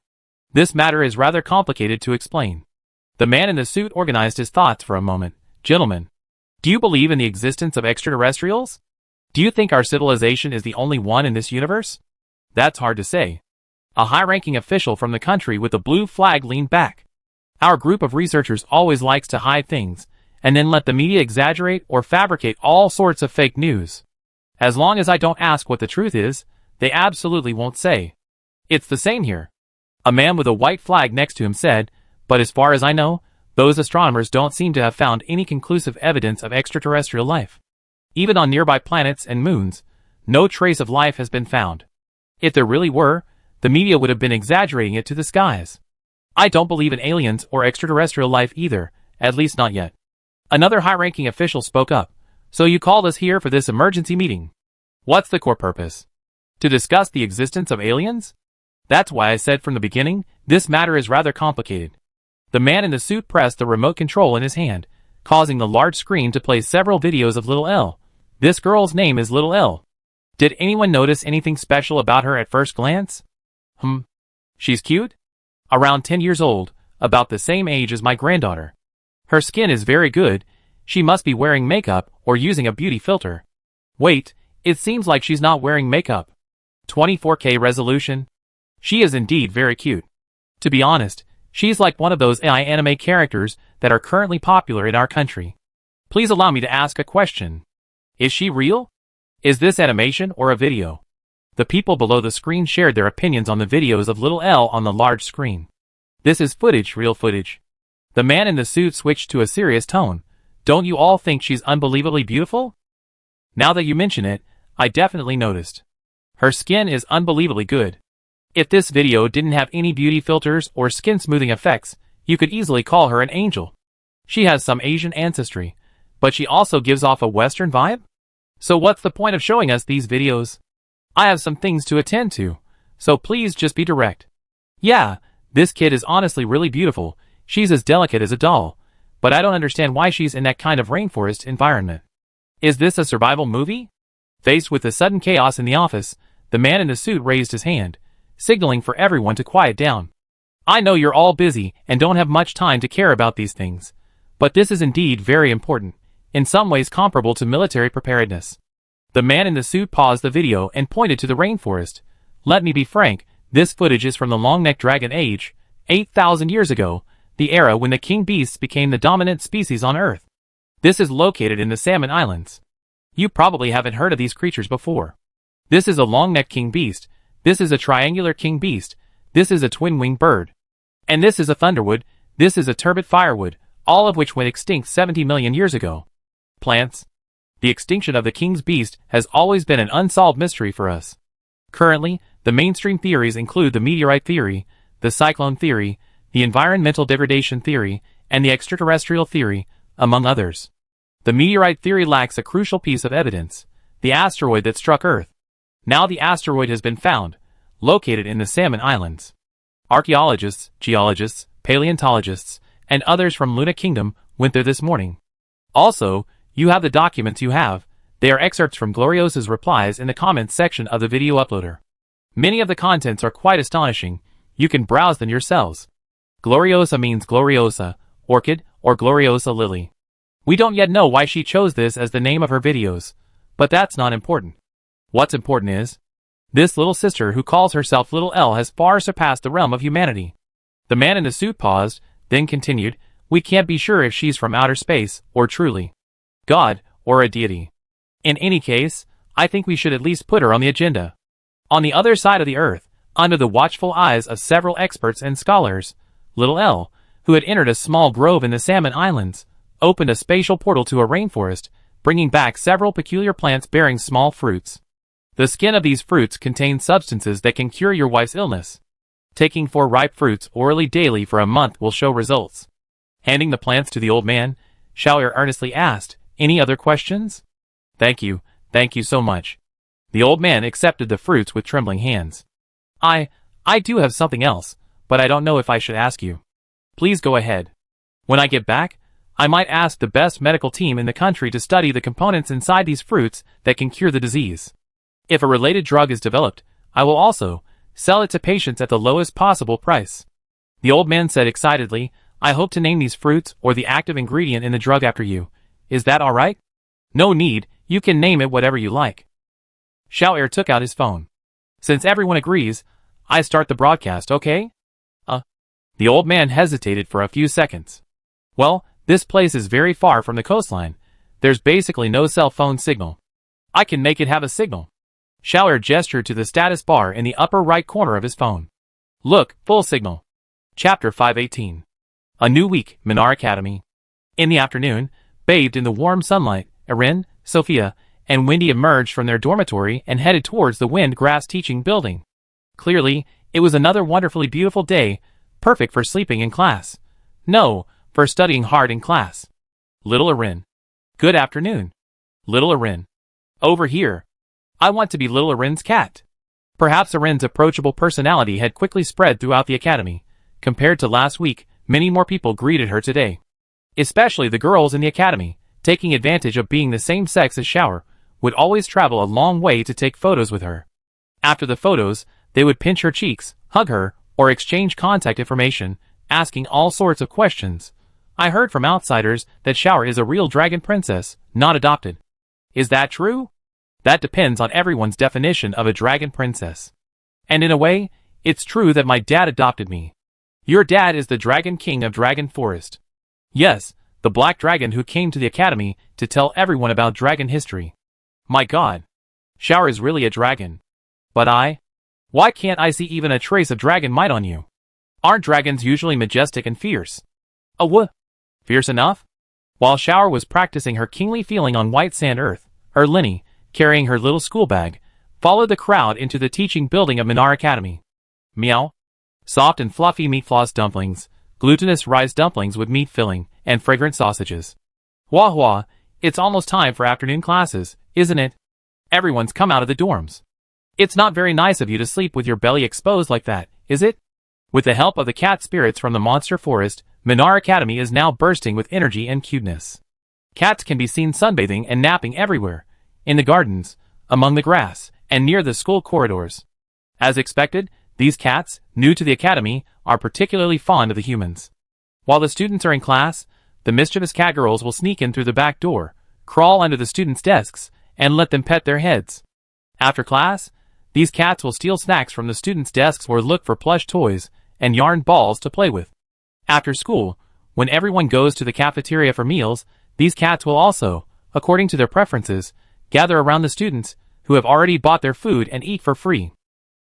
This matter is rather complicated to explain. The man in the suit organized his thoughts for a moment. Gentlemen, do you believe in the existence of extraterrestrials? Do you think our civilization is the only one in this universe? That's hard to say. A high-ranking official from the country with the blue flag leaned back. Our group of researchers always likes to hide things, and then let the media exaggerate or fabricate all sorts of fake news. As long as I don't ask what the truth is, they absolutely won't say. It's the same here. A man with a white flag next to him said, but as far as I know, those astronomers don't seem to have found any conclusive evidence of extraterrestrial life. Even on nearby planets and moons, no trace of life has been found. If there really were, the media would have been exaggerating it to the skies. I don't believe in aliens or extraterrestrial life either, at least not yet. Another high-ranking official spoke up. So you called us here for this emergency meeting. What's the core purpose? To discuss the existence of aliens? That's why I said from the beginning, this matter is rather complicated. The man in the suit pressed the remote control in his hand, causing the large screen to play several videos of Little L. This girl's name is Little L. Did anyone notice anything special about her at first glance? She's cute? Around 10 years old, about the same age as my granddaughter. Her skin is very good. She must be wearing makeup or using a beauty filter. Wait, it seems like she's not wearing makeup. 24K resolution? She is indeed very cute. To be honest, she's like one of those AI anime characters that are currently popular in our country. Please allow me to ask a question. Is she real? Is this animation or a video? The people below the screen shared their opinions on the videos of Little L on the large screen. This is footage, real footage. The man in the suit switched to a serious tone. Don't you all think she's unbelievably beautiful? Now that you mention it, I definitely noticed. Her skin is unbelievably good. If this video didn't have any beauty filters or skin smoothing effects, you could easily call her an angel. She has some Asian ancestry, but she also gives off a Western vibe? So what's the point of showing us these videos? I have some things to attend to, so please just be direct. Yeah, this kid is honestly really beautiful. She's as delicate as a doll, but I don't understand why she's in that kind of rainforest environment. Is this a survival movie? Faced with the sudden chaos in the office, the man in the suit raised his hand, signaling for everyone to quiet down. I know you're all busy and don't have much time to care about these things, but this is indeed very important, in some ways comparable to military preparedness. The man in the suit paused the video and pointed to the rainforest. Let me be frank, this footage is from the long-necked dragon age, 8,000 years ago, the era when the king beasts became the dominant species on Earth. This is located in the Salmon Islands. You probably haven't heard of these creatures before. This is a long-necked king beast, this is a triangular king beast, this is a twin-winged bird. And this is a thunderwood, this is a turbid firewood, all of which went extinct 70 million years ago. Plants. The extinction of the king's beast has always been an unsolved mystery for us. Currently, the mainstream theories include the meteorite theory, the cyclone theory, the environmental degradation theory, and the extraterrestrial theory, among others. The meteorite theory lacks a crucial piece of evidence, the asteroid that struck Earth. Now the asteroid has been found, located in the Salmon Islands. Archaeologists, geologists, paleontologists, and others from Luna Kingdom went there this morning. Also, you have the documents you have. They are excerpts from Gloriosa's replies in the comments section of the video uploader. Many of the contents are quite astonishing. You can browse them yourselves. Gloriosa means gloriosa, orchid, or gloriosa lily. We don't yet know why she chose this as the name of her videos, but that's not important. What's important is, this little sister who calls herself Little L has far surpassed the realm of humanity. The man in the suit paused, then continued, we can't be sure if she's from outer space, or truly God, or a deity. In any case, I think we should at least put her on the agenda. On the other side of the earth, under the watchful eyes of several experts and scholars, Little L, who had entered a small grove in the Salmon Islands, opened a spatial portal to a rainforest, bringing back several peculiar plants bearing small fruits. The skin of these fruits contains substances that can cure your wife's illness. Taking 4 ripe fruits orally daily for a month will show results. Handing the plants to the old man, Xiaoer earnestly asked, any other questions? Thank you so much. The old man accepted the fruits with trembling hands. I do have something else, but I don't know if I should ask you. Please go ahead. When I get back, I might ask the best medical team in the country to study the components inside these fruits that can cure the disease. If a related drug is developed, I will also sell it to patients at the lowest possible price. The old man said excitedly, I hope to name these fruits or the active ingredient in the drug after you. Is that all right? No need, you can name it whatever you like. Xiaoer took out his phone. Since everyone agrees, I start the broadcast, okay? The old man hesitated for a few seconds. Well, this place is very far from the coastline. There's basically no cell phone signal. I can make it have a signal. Xiaoer gestured to the status bar in the upper right corner of his phone. Look, full signal. Chapter 518. A New Week, Minar Academy. In the afternoon, bathed in the warm sunlight, Erin, Sophia, and Wendy emerged from their dormitory and headed towards the Wind Grass Teaching Building. Clearly, it was another wonderfully beautiful day, perfect for sleeping in class. No, for studying hard in class. Little Erin. Good afternoon. Little Erin. Over here. I want to be little Erin's cat. Perhaps Erin's approachable personality had quickly spread throughout the academy. Compared to last week, many more people greeted her today. Especially the girls in the academy, taking advantage of being the same sex as Xiaoer, would always travel a long way to take photos with her. After the photos, they would pinch her cheeks, hug her, or exchange contact information, asking all sorts of questions. I heard from outsiders that Xiaoer is a real dragon princess, not adopted. Is that true? That depends on everyone's definition of a dragon princess. And in a way, it's true that my dad adopted me. Your dad is the Dragon King of Dragon Forest. Yes, the black dragon who came to the academy to tell everyone about dragon history. My god. Xiaoer is really a dragon. But why can't I see even a trace of dragon might on you? Aren't dragons usually majestic and fierce? A wh? Fierce enough? While Shower was practicing her kingly feeling on white sand earth, Erlini, carrying her little school bag, followed the crowd into the teaching building of Minar Academy. Meow. Soft and fluffy meat floss dumplings, glutinous rice dumplings with meat filling, and fragrant sausages. Wah wah, it's almost time for afternoon classes, isn't it? Everyone's come out of the dorms. It's not very nice of you to sleep with your belly exposed like that, is it? With the help of the cat spirits from the monster forest, Minar Academy is now bursting with energy and cuteness. Cats can be seen sunbathing and napping everywhere, in the gardens, among the grass, and near the school corridors. As expected, these cats, new to the academy, are particularly fond of the humans. While the students are in class, the mischievous cat girls will sneak in through the back door, crawl under the students' desks, and let them pet their heads. After class, these cats will steal snacks from the students' desks or look for plush toys and yarn balls to play with. After school, when everyone goes to the cafeteria for meals, these cats will also, according to their preferences, gather around the students who have already bought their food and eat for free.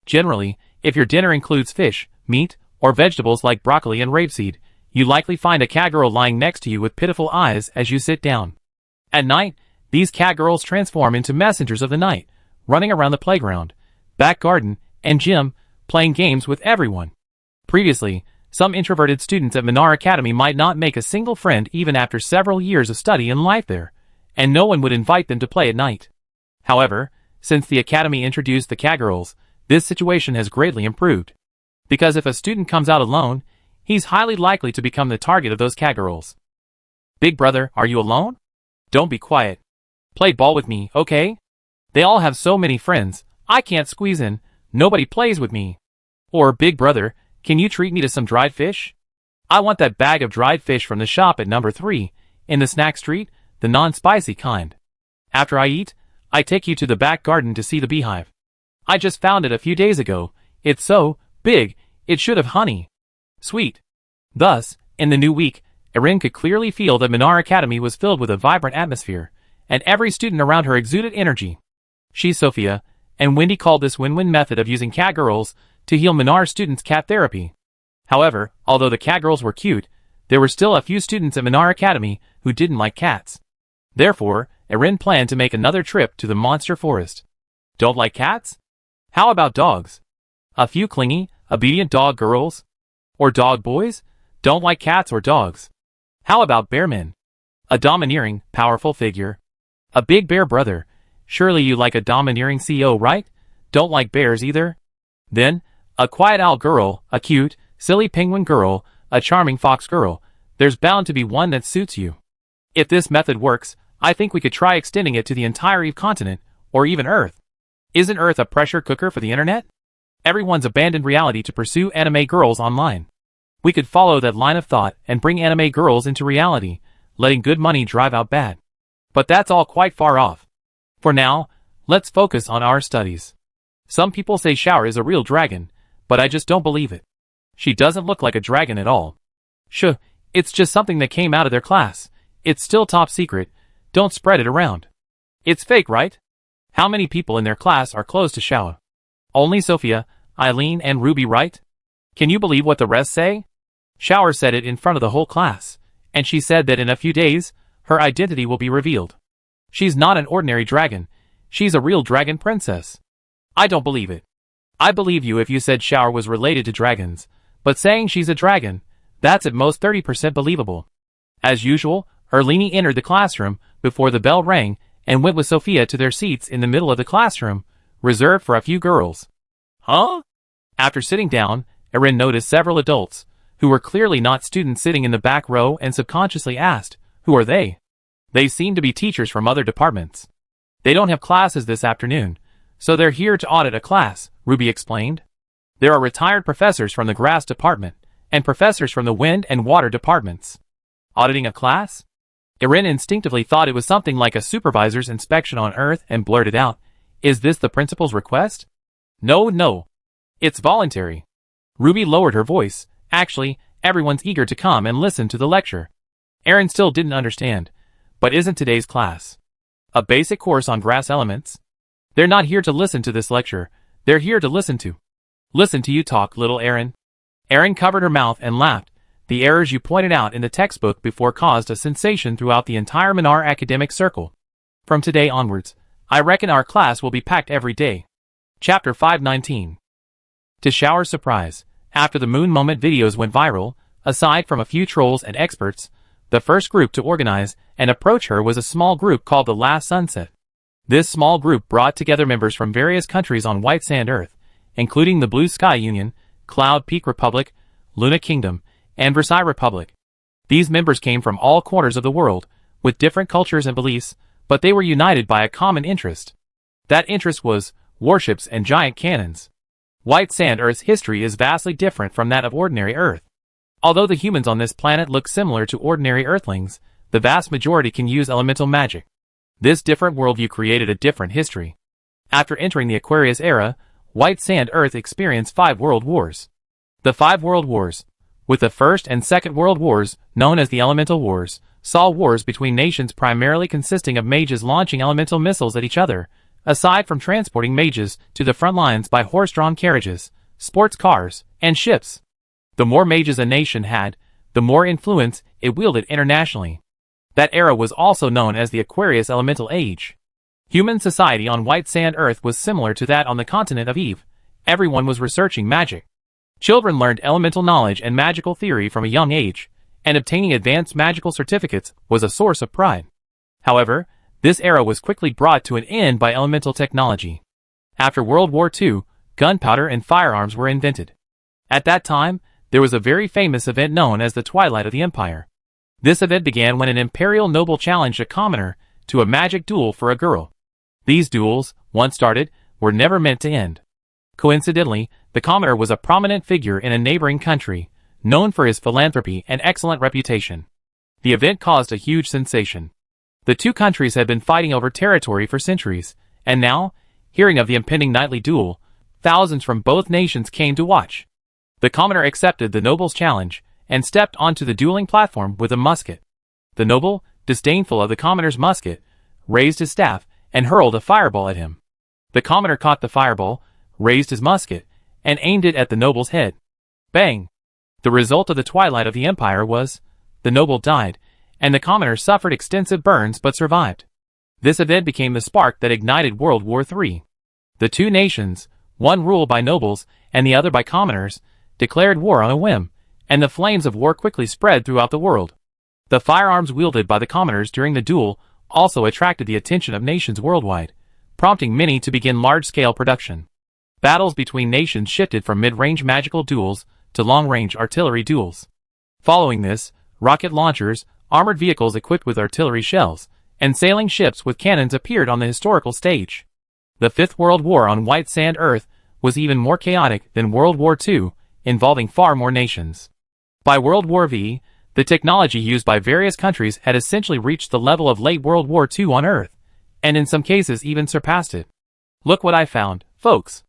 Generally, if your dinner includes fish, meat, or vegetables like broccoli and rapeseed, you likely find a cat girl lying next to you with pitiful eyes as you sit down. At night, these cat girls transform into messengers of the night, running around the playground, back garden, and gym, playing games with everyone. Previously, some introverted students at Minar Academy might not make a single friend even after several years of study and life there, and no one would invite them to play at night. However, since the academy introduced the cat girls, this situation has greatly improved. Because if a student comes out alone, he's highly likely to become the target of those cat girls. Big brother, are you alone? Don't be quiet. Play ball with me, okay? They all have so many friends, I can't squeeze in, nobody plays with me. Or, big brother, can you treat me to some dried fish? I want that bag of dried fish from the shop at number 3, in the snack street, the non-spicy kind. After I eat, I take you to the back garden to see the beehive. I just found it a few days ago, it's so big, it should have honey. Sweet. Thus, in the new week, Erin could clearly feel that Minar Academy was filled with a vibrant atmosphere, and every student around her exuded energy. She, Sophia, and Wendy called this win-win method of using cat girls to heal Minar students' cat therapy. However, although the cat girls were cute, there were still a few students at Minar Academy who didn't like cats. Therefore, Erin planned to make another trip to the monster forest. Don't like cats? How about dogs? A few clingy, obedient dog girls? Or dog boys? Don't like cats or dogs. How about bear men? A domineering, powerful figure. A big bear brother. Surely you like a domineering CEO, right? Don't like bears either? Then, a quiet owl girl, a cute, silly penguin girl, a charming fox girl. There's bound to be one that suits you. If this method works, I think we could try extending it to the entire Eve continent, or even Earth. Isn't Earth a pressure cooker for the internet? Everyone's abandoned reality to pursue anime girls online. We could follow that line of thought and bring anime girls into reality, letting good money drive out bad. But that's all quite far off. For now, let's focus on our studies. Some people say Shower is a real dragon, but I just don't believe it. She doesn't look like a dragon at all. Shh, it's just something that came out of their class. It's still top secret, don't spread it around. It's fake, right? How many people in their class are close to Shower? Only Sophia, Eileen, and Ruby, right? Can you believe what the rest say? Shower said it in front of the whole class, and she said that in a few days, her identity will be revealed. She's not an ordinary dragon, she's a real dragon princess. I don't believe it. I believe you if you said Shower was related to dragons, but saying she's a dragon, that's at most 30% believable. As usual, Erlini entered the classroom before the bell rang and went with Sophia to their seats in the middle of the classroom, reserved for a few girls. Huh? After sitting down, Erin noticed several adults, who were clearly not students sitting in the back row and subconsciously asked, who are they? They seem to be teachers from other departments. They don't have classes this afternoon, so they're here to audit a class, Ruby explained. There are retired professors from the grass department, and professors from the wind and water departments. Auditing a class? Erin instinctively thought it was something like a supervisor's inspection on Earth and blurted out, is this the principal's request? No. It's voluntary. Ruby lowered her voice. Actually, everyone's eager to come and listen to the lecture. Erin still didn't understand. But isn't today's class a basic course on grass elements? They're not here to listen to this lecture. They're here to listen to you talk, little Erin. Erin covered her mouth and laughed. The errors you pointed out in the textbook before caused a sensation throughout the entire Minar academic circle. From today onwards, I reckon our class will be packed every day. Chapter 519. To Shower's surprise, after the moon moment videos went viral, aside from a few trolls and experts, the first group to organize and approach her was a small group called the Last Sunset. This small group brought together members from various countries on White Sand Earth, including the Blue Sky Union, Cloud Peak Republic, Luna Kingdom, and Versailles Republic. These members came from all corners of the world, with different cultures and beliefs, but they were united by a common interest. That interest was warships and giant cannons. White Sand Earth's history is vastly different from that of ordinary Earth. Although the humans on this planet look similar to ordinary Earthlings, the vast majority can use elemental magic. This different worldview created a different history. After entering the Aquarius era, White Sand Earth experienced 5 world wars. The 5 world wars, with the First and Second World Wars, known as the Elemental Wars, saw wars between nations primarily consisting of mages launching elemental missiles at each other, aside from transporting mages to the front lines by horse-drawn carriages, sports cars, and ships. The more mages a nation had, the more influence it wielded internationally. That era was also known as the Aquarius Elemental Age. Human society on White Sand Earth was similar to that on the continent of Eve. Everyone was researching magic. Children learned elemental knowledge and magical theory from a young age, and obtaining advanced magical certificates was a source of pride. However, this era was quickly brought to an end by elemental technology. After World War II, gunpowder and firearms were invented. At that time, there was a very famous event known as the Twilight of the Empire. This event began when an imperial noble challenged a commoner to a magic duel for a girl. These duels, once started, were never meant to end. Coincidentally, the commoner was a prominent figure in a neighboring country, known for his philanthropy and excellent reputation. The event caused a huge sensation. The two countries had been fighting over territory for centuries, and now, hearing of the impending nightly duel, thousands from both nations came to watch. The commoner accepted the noble's challenge, and stepped onto the dueling platform with a musket. The noble, disdainful of the commoner's musket, raised his staff and hurled a fireball at him. The commoner caught the fireball, raised his musket, and aimed it at the noble's head. Bang! The result of the Twilight of the Empire was, the noble died, and the commoner suffered extensive burns but survived. This event became the spark that ignited World War III. The two nations, one ruled by nobles and the other by commoners, declared war on a whim, and the flames of war quickly spread throughout the world. The firearms wielded by the commoners during the duel also attracted the attention of nations worldwide, prompting many to begin large-scale production. Battles between nations shifted from mid-range magical duels to long-range artillery duels. Following this, rocket launchers, armored vehicles equipped with artillery shells, and sailing ships with cannons appeared on the historical stage. The Fifth World War on White Sand Earth was even more chaotic than World War II, involving far more nations. By World War V, the technology used by various countries had essentially reached the level of late World War II on Earth, and in some cases even surpassed it. Look what I found, folks.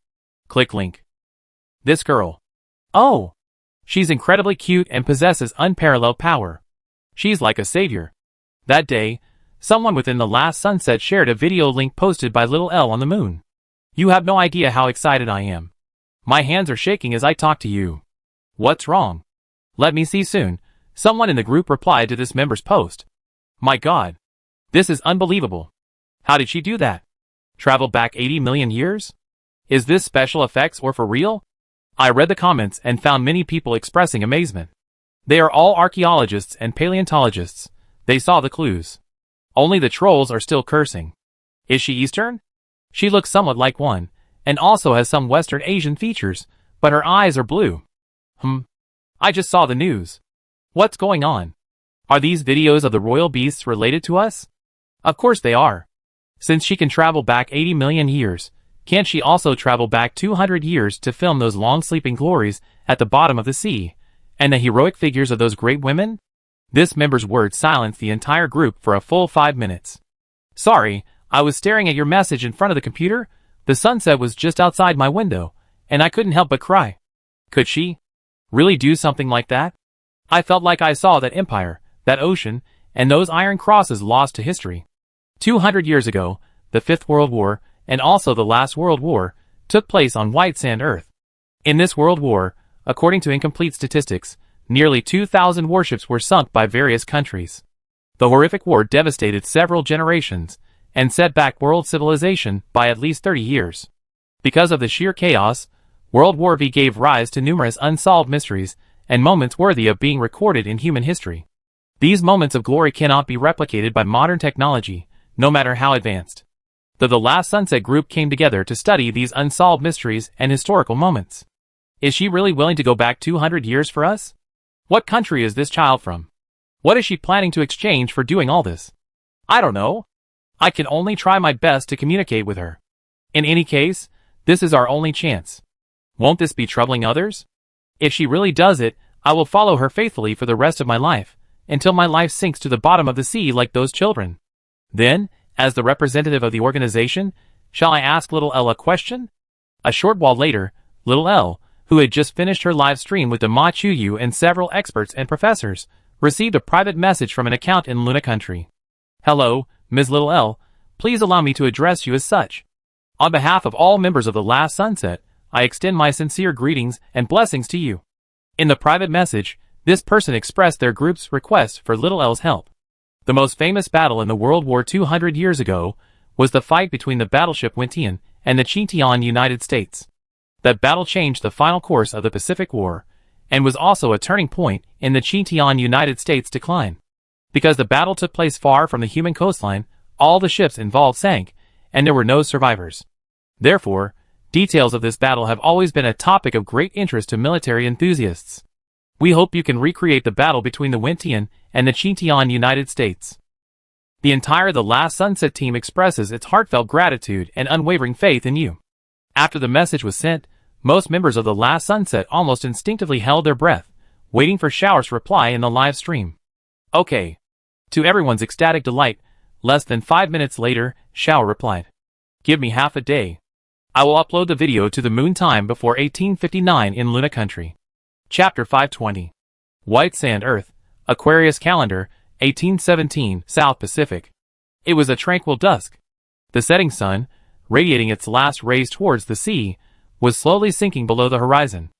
Click link. This girl. Oh! She's incredibly cute and possesses unparalleled power. She's like a savior. That day, someone within the Last Sunset shared a video link posted by Little L on the moon. You have no idea how excited I am. My hands are shaking as I talk to you. What's wrong? Let me see soon. Someone in the group replied to this member's post. My God. This is unbelievable. How did she do that? Travel back 80 million years? Is this special effects or for real? I read the comments and found many people expressing amazement. They are all archaeologists and paleontologists. They saw the clues. Only the trolls are still cursing. Is she Eastern? She looks somewhat like one, and also has some Western Asian features, but her eyes are blue. I just saw the news. What's going on? Are these videos of the royal beasts related to us? Of course they are. Since she can travel back 80 million years, can't she also travel back 200 years to film those long sleeping glories at the bottom of the sea, and the heroic figures of those great women? This member's words silenced the entire group for a full 5 minutes. Sorry, I was staring at your message in front of the computer. The sunset was just outside my window, and I couldn't help but cry. Could she really do something like that? I felt like I saw that empire, that ocean, and those iron crosses lost to history. 200 years ago, the Fifth World War, and also the Last World War, took place on White Sand Earth. In this World War, according to incomplete statistics, Nearly 2,000 warships were sunk by various countries. The horrific war devastated several generations and set back world civilization by at least 30 years. Because of the sheer chaos, World War V gave rise to numerous unsolved mysteries and moments worthy of being recorded in human history. These moments of glory cannot be replicated by modern technology, no matter how advanced. The Last Sunset group came together to study these unsolved mysteries and historical moments. Is she really willing to go back 200 years for us? What country is this child from? What is she planning to exchange for doing all this? I don't know. I can only try my best to communicate with her. In any case, this is our only chance. Won't this be troubling others? If she really does it, I will follow her faithfully for the rest of my life, until my life sinks to the bottom of the sea like those children. Then, as the representative of the organization, shall I ask little Elle a question? A short while later, little Elle, who had just finished her live stream with the Ma Chuyu and several experts and professors, received a private message from an account in Luna Country. Hello, Ms. Little Elle, please allow me to address you as such. On behalf of all members of the Last Sunset, I extend my sincere greetings and blessings to you. In the private message, this person expressed their group's request for Little Elle's help. The most famous battle in the World War 200 years ago was the fight between the battleship Wentian and the Chintian United States. That battle changed the final course of the Pacific War, and was also a turning point in the Chintian United States' decline. Because the battle took place far from the human coastline, all the ships involved sank, and there were no survivors. Therefore, details of this battle have always been a topic of great interest to military enthusiasts. We hope you can recreate the battle between the Wentian and the Chintian United States. The entire The Last Sunset team expresses its heartfelt gratitude and unwavering faith in you. After the message was sent, most members of The Last Sunset almost instinctively held their breath, waiting for Shower's reply in the live stream. Okay. To everyone's ecstatic delight, less than 5 minutes later, Shower replied. Give me half a day. I will upload the video to the moon time before 1859 in Luna Country. Chapter 520. White Sand Earth, Aquarius Calendar, 1817, South Pacific. It was a tranquil dusk. The setting sun, radiating its last rays towards the sea, was slowly sinking below the horizon.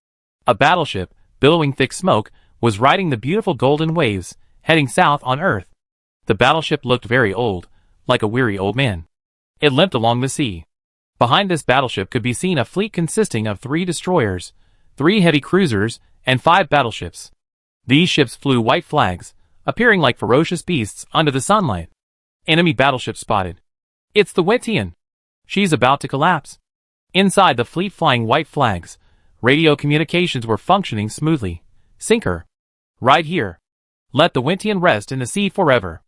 A battleship, billowing thick smoke, was riding the beautiful golden waves, heading south on Earth. The battleship looked very old, like a weary old man. It limped along the sea. Behind this battleship could be seen a fleet consisting of 3 destroyers, 3 heavy cruisers, and 5 battleships. These ships flew white flags, appearing like ferocious beasts under the sunlight. Enemy battleship spotted. It's the Wentian. She's about to collapse. Inside the fleet flying white flags, radio communications were functioning smoothly. Sink her. Right here. Let the Wentian rest in the sea forever.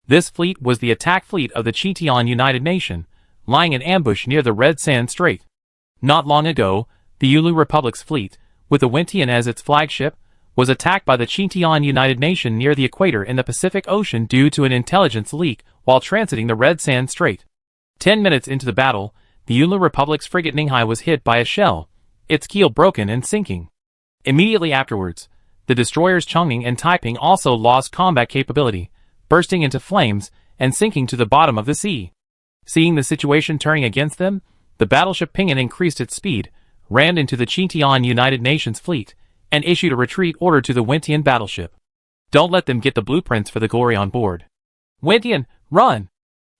This fleet was the attack fleet of the Chintian United Nation, lying in ambush near the Red Sand Strait. Not long ago, the Ulu Republic's fleet, with the Wentian as its flagship, was attacked by the Chintian United Nation near the equator in the Pacific Ocean due to an intelligence leak while transiting the Red Sand Strait. 10 minutes into the battle, the Ulu Republic's frigate Ninghai was hit by a shell, its keel broken and sinking. Immediately afterwards, the destroyers Chongqing and Taiping also lost combat capability, bursting into flames and sinking to the bottom of the sea. Seeing the situation turning against them, the battleship Pinyin increased its speed, rammed into the Chintian United Nations fleet, and issued a retreat order to the Wentian battleship. Don't let them get the blueprints for the glory on board. Wentian, run!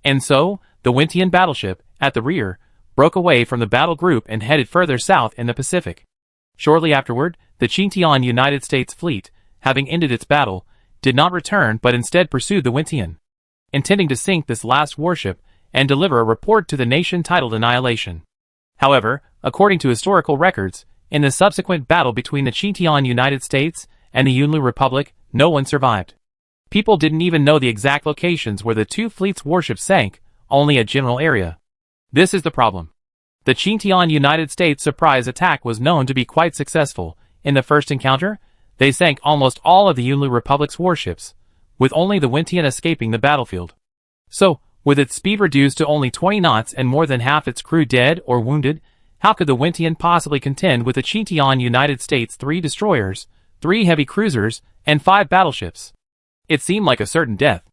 And so, the Wentian battleship, at the rear, broke away from the battle group and headed further south in the Pacific. Shortly afterward, the Chintian United States fleet, having ended its battle, did not return but instead pursued the Wentian, intending to sink this last warship and deliver a report to the nation titled Annihilation. However, according to historical records, in the subsequent battle between the Chintian United States and the Ulu Republic, no one survived. People didn't even know the exact locations where the 2 fleets' warships sank, only a general area. This is the problem. The Chintian United States surprise attack was known to be quite successful. In the first encounter, they sank almost all of the Ulu Republic's warships, with only the Wentian escaping the battlefield. So, with its speed reduced to only 20 knots and more than half its crew dead or wounded, how could the Wentian possibly contend with the Chintian United States' 3 destroyers, 3 heavy cruisers, and 5 battleships? It seemed like a certain death.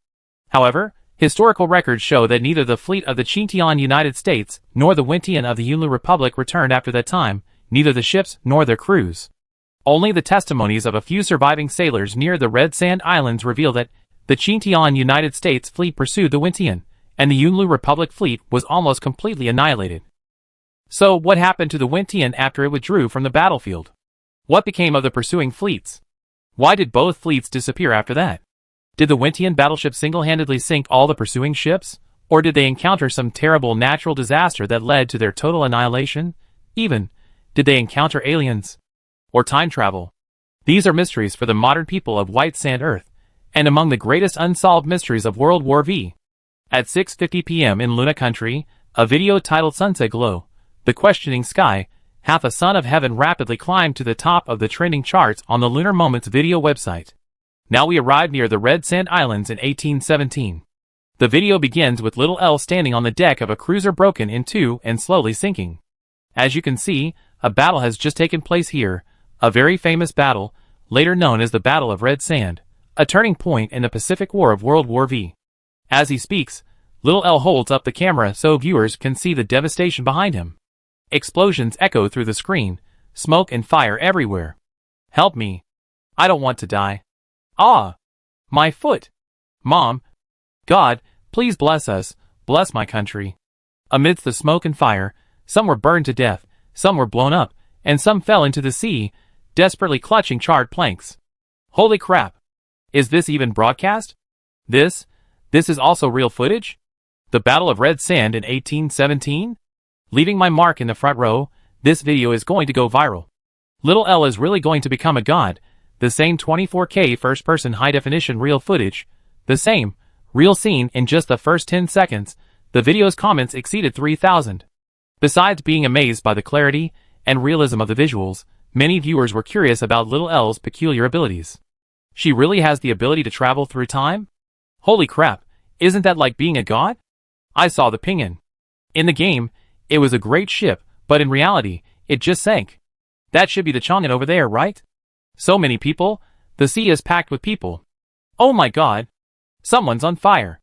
However, historical records show that neither the fleet of the Chintian United States nor the Wentian of the Ulu Republic returned after that time, neither the ships nor their crews. Only the testimonies of a few surviving sailors near the Red Sand Islands reveal that the Chintian United States fleet pursued the Wintian, and the Yunlu Republic fleet was almost completely annihilated. So, what happened to the Wintian after it withdrew from the battlefield? What became of the pursuing fleets? Why did both fleets disappear after that? Did the Wintian battleship single-handedly sink all the pursuing ships? Or did they encounter some terrible natural disaster that led to their total annihilation? Even, did they encounter aliens? Or time travel? These are mysteries for the modern people of White Sand Earth, and among the greatest unsolved mysteries of World War V. At 6:50 p.m. in Luna Country, a video titled Sunset Glow, The Questioning Sky, hath a son of heaven rapidly climbed to the top of the trending charts on the Lunar Moments video website. Now we arrive near the Red Sand Islands in 1817. The video begins with little Elle standing on the deck of a cruiser broken in two and slowly sinking. As you can see, a battle has just taken place here, a very famous battle, later known as the Battle of Red Sand, a turning point in the Pacific War of World War V. As he speaks, little Elle holds up the camera so viewers can see the devastation behind him. Explosions echo through the screen, smoke and fire everywhere. Help me. I don't want to die. Ah! My foot! Mom! God, please bless us, bless my country. Amidst the smoke and fire, some were burned to death, some were blown up, and some fell into the sea, desperately clutching charred planks. Holy crap! Is this even broadcast? This is also real footage? The Battle of Red Sand in 1817? Leaving my mark in the front row, this video is going to go viral. Little Elle is really going to become a god, the same 24K first-person high-definition real footage, the same, real scene in just the first 10 seconds, the video's comments exceeded 3,000. Besides being amazed by the clarity and realism of the visuals, many viewers were curious about little Elle's peculiar abilities. She really has the ability to travel through time? Holy crap, isn't that like being a god? I saw the Pinyin. In the game, it was a great ship, but in reality, it just sank. That should be the Chang'an over there, right? So many people, the sea is packed with people. Oh my god! Someone's on fire.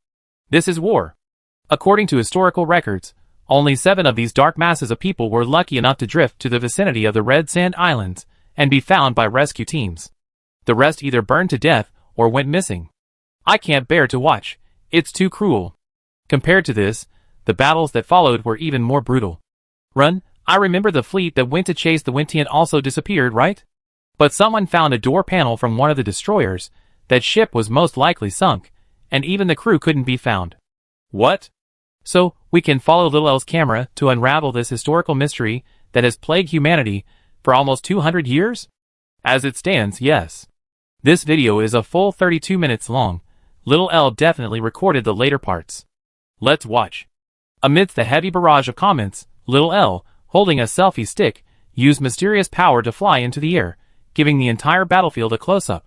This is war. According to historical records, only 7 of these dark masses of people were lucky enough to drift to the vicinity of the Red Sand Islands and be found by rescue teams. The rest either burned to death or went missing. I can't bear to watch. It's too cruel. Compared to this, the battles that followed were even more brutal. Run, I remember the fleet that went to chase the Wintian also disappeared, right? But someone found a door panel from one of the destroyers. That ship was most likely sunk, and even the crew couldn't be found. What? So, we can follow little Elle's camera to unravel this historical mystery that has plagued humanity for almost 200 years? As it stands, yes. This video is a full 32 minutes long. Little Elle definitely recorded the later parts. Let's watch. Amidst the heavy barrage of comments, little Elle, holding a selfie stick, used mysterious power to fly into the air, giving the entire battlefield a close-up.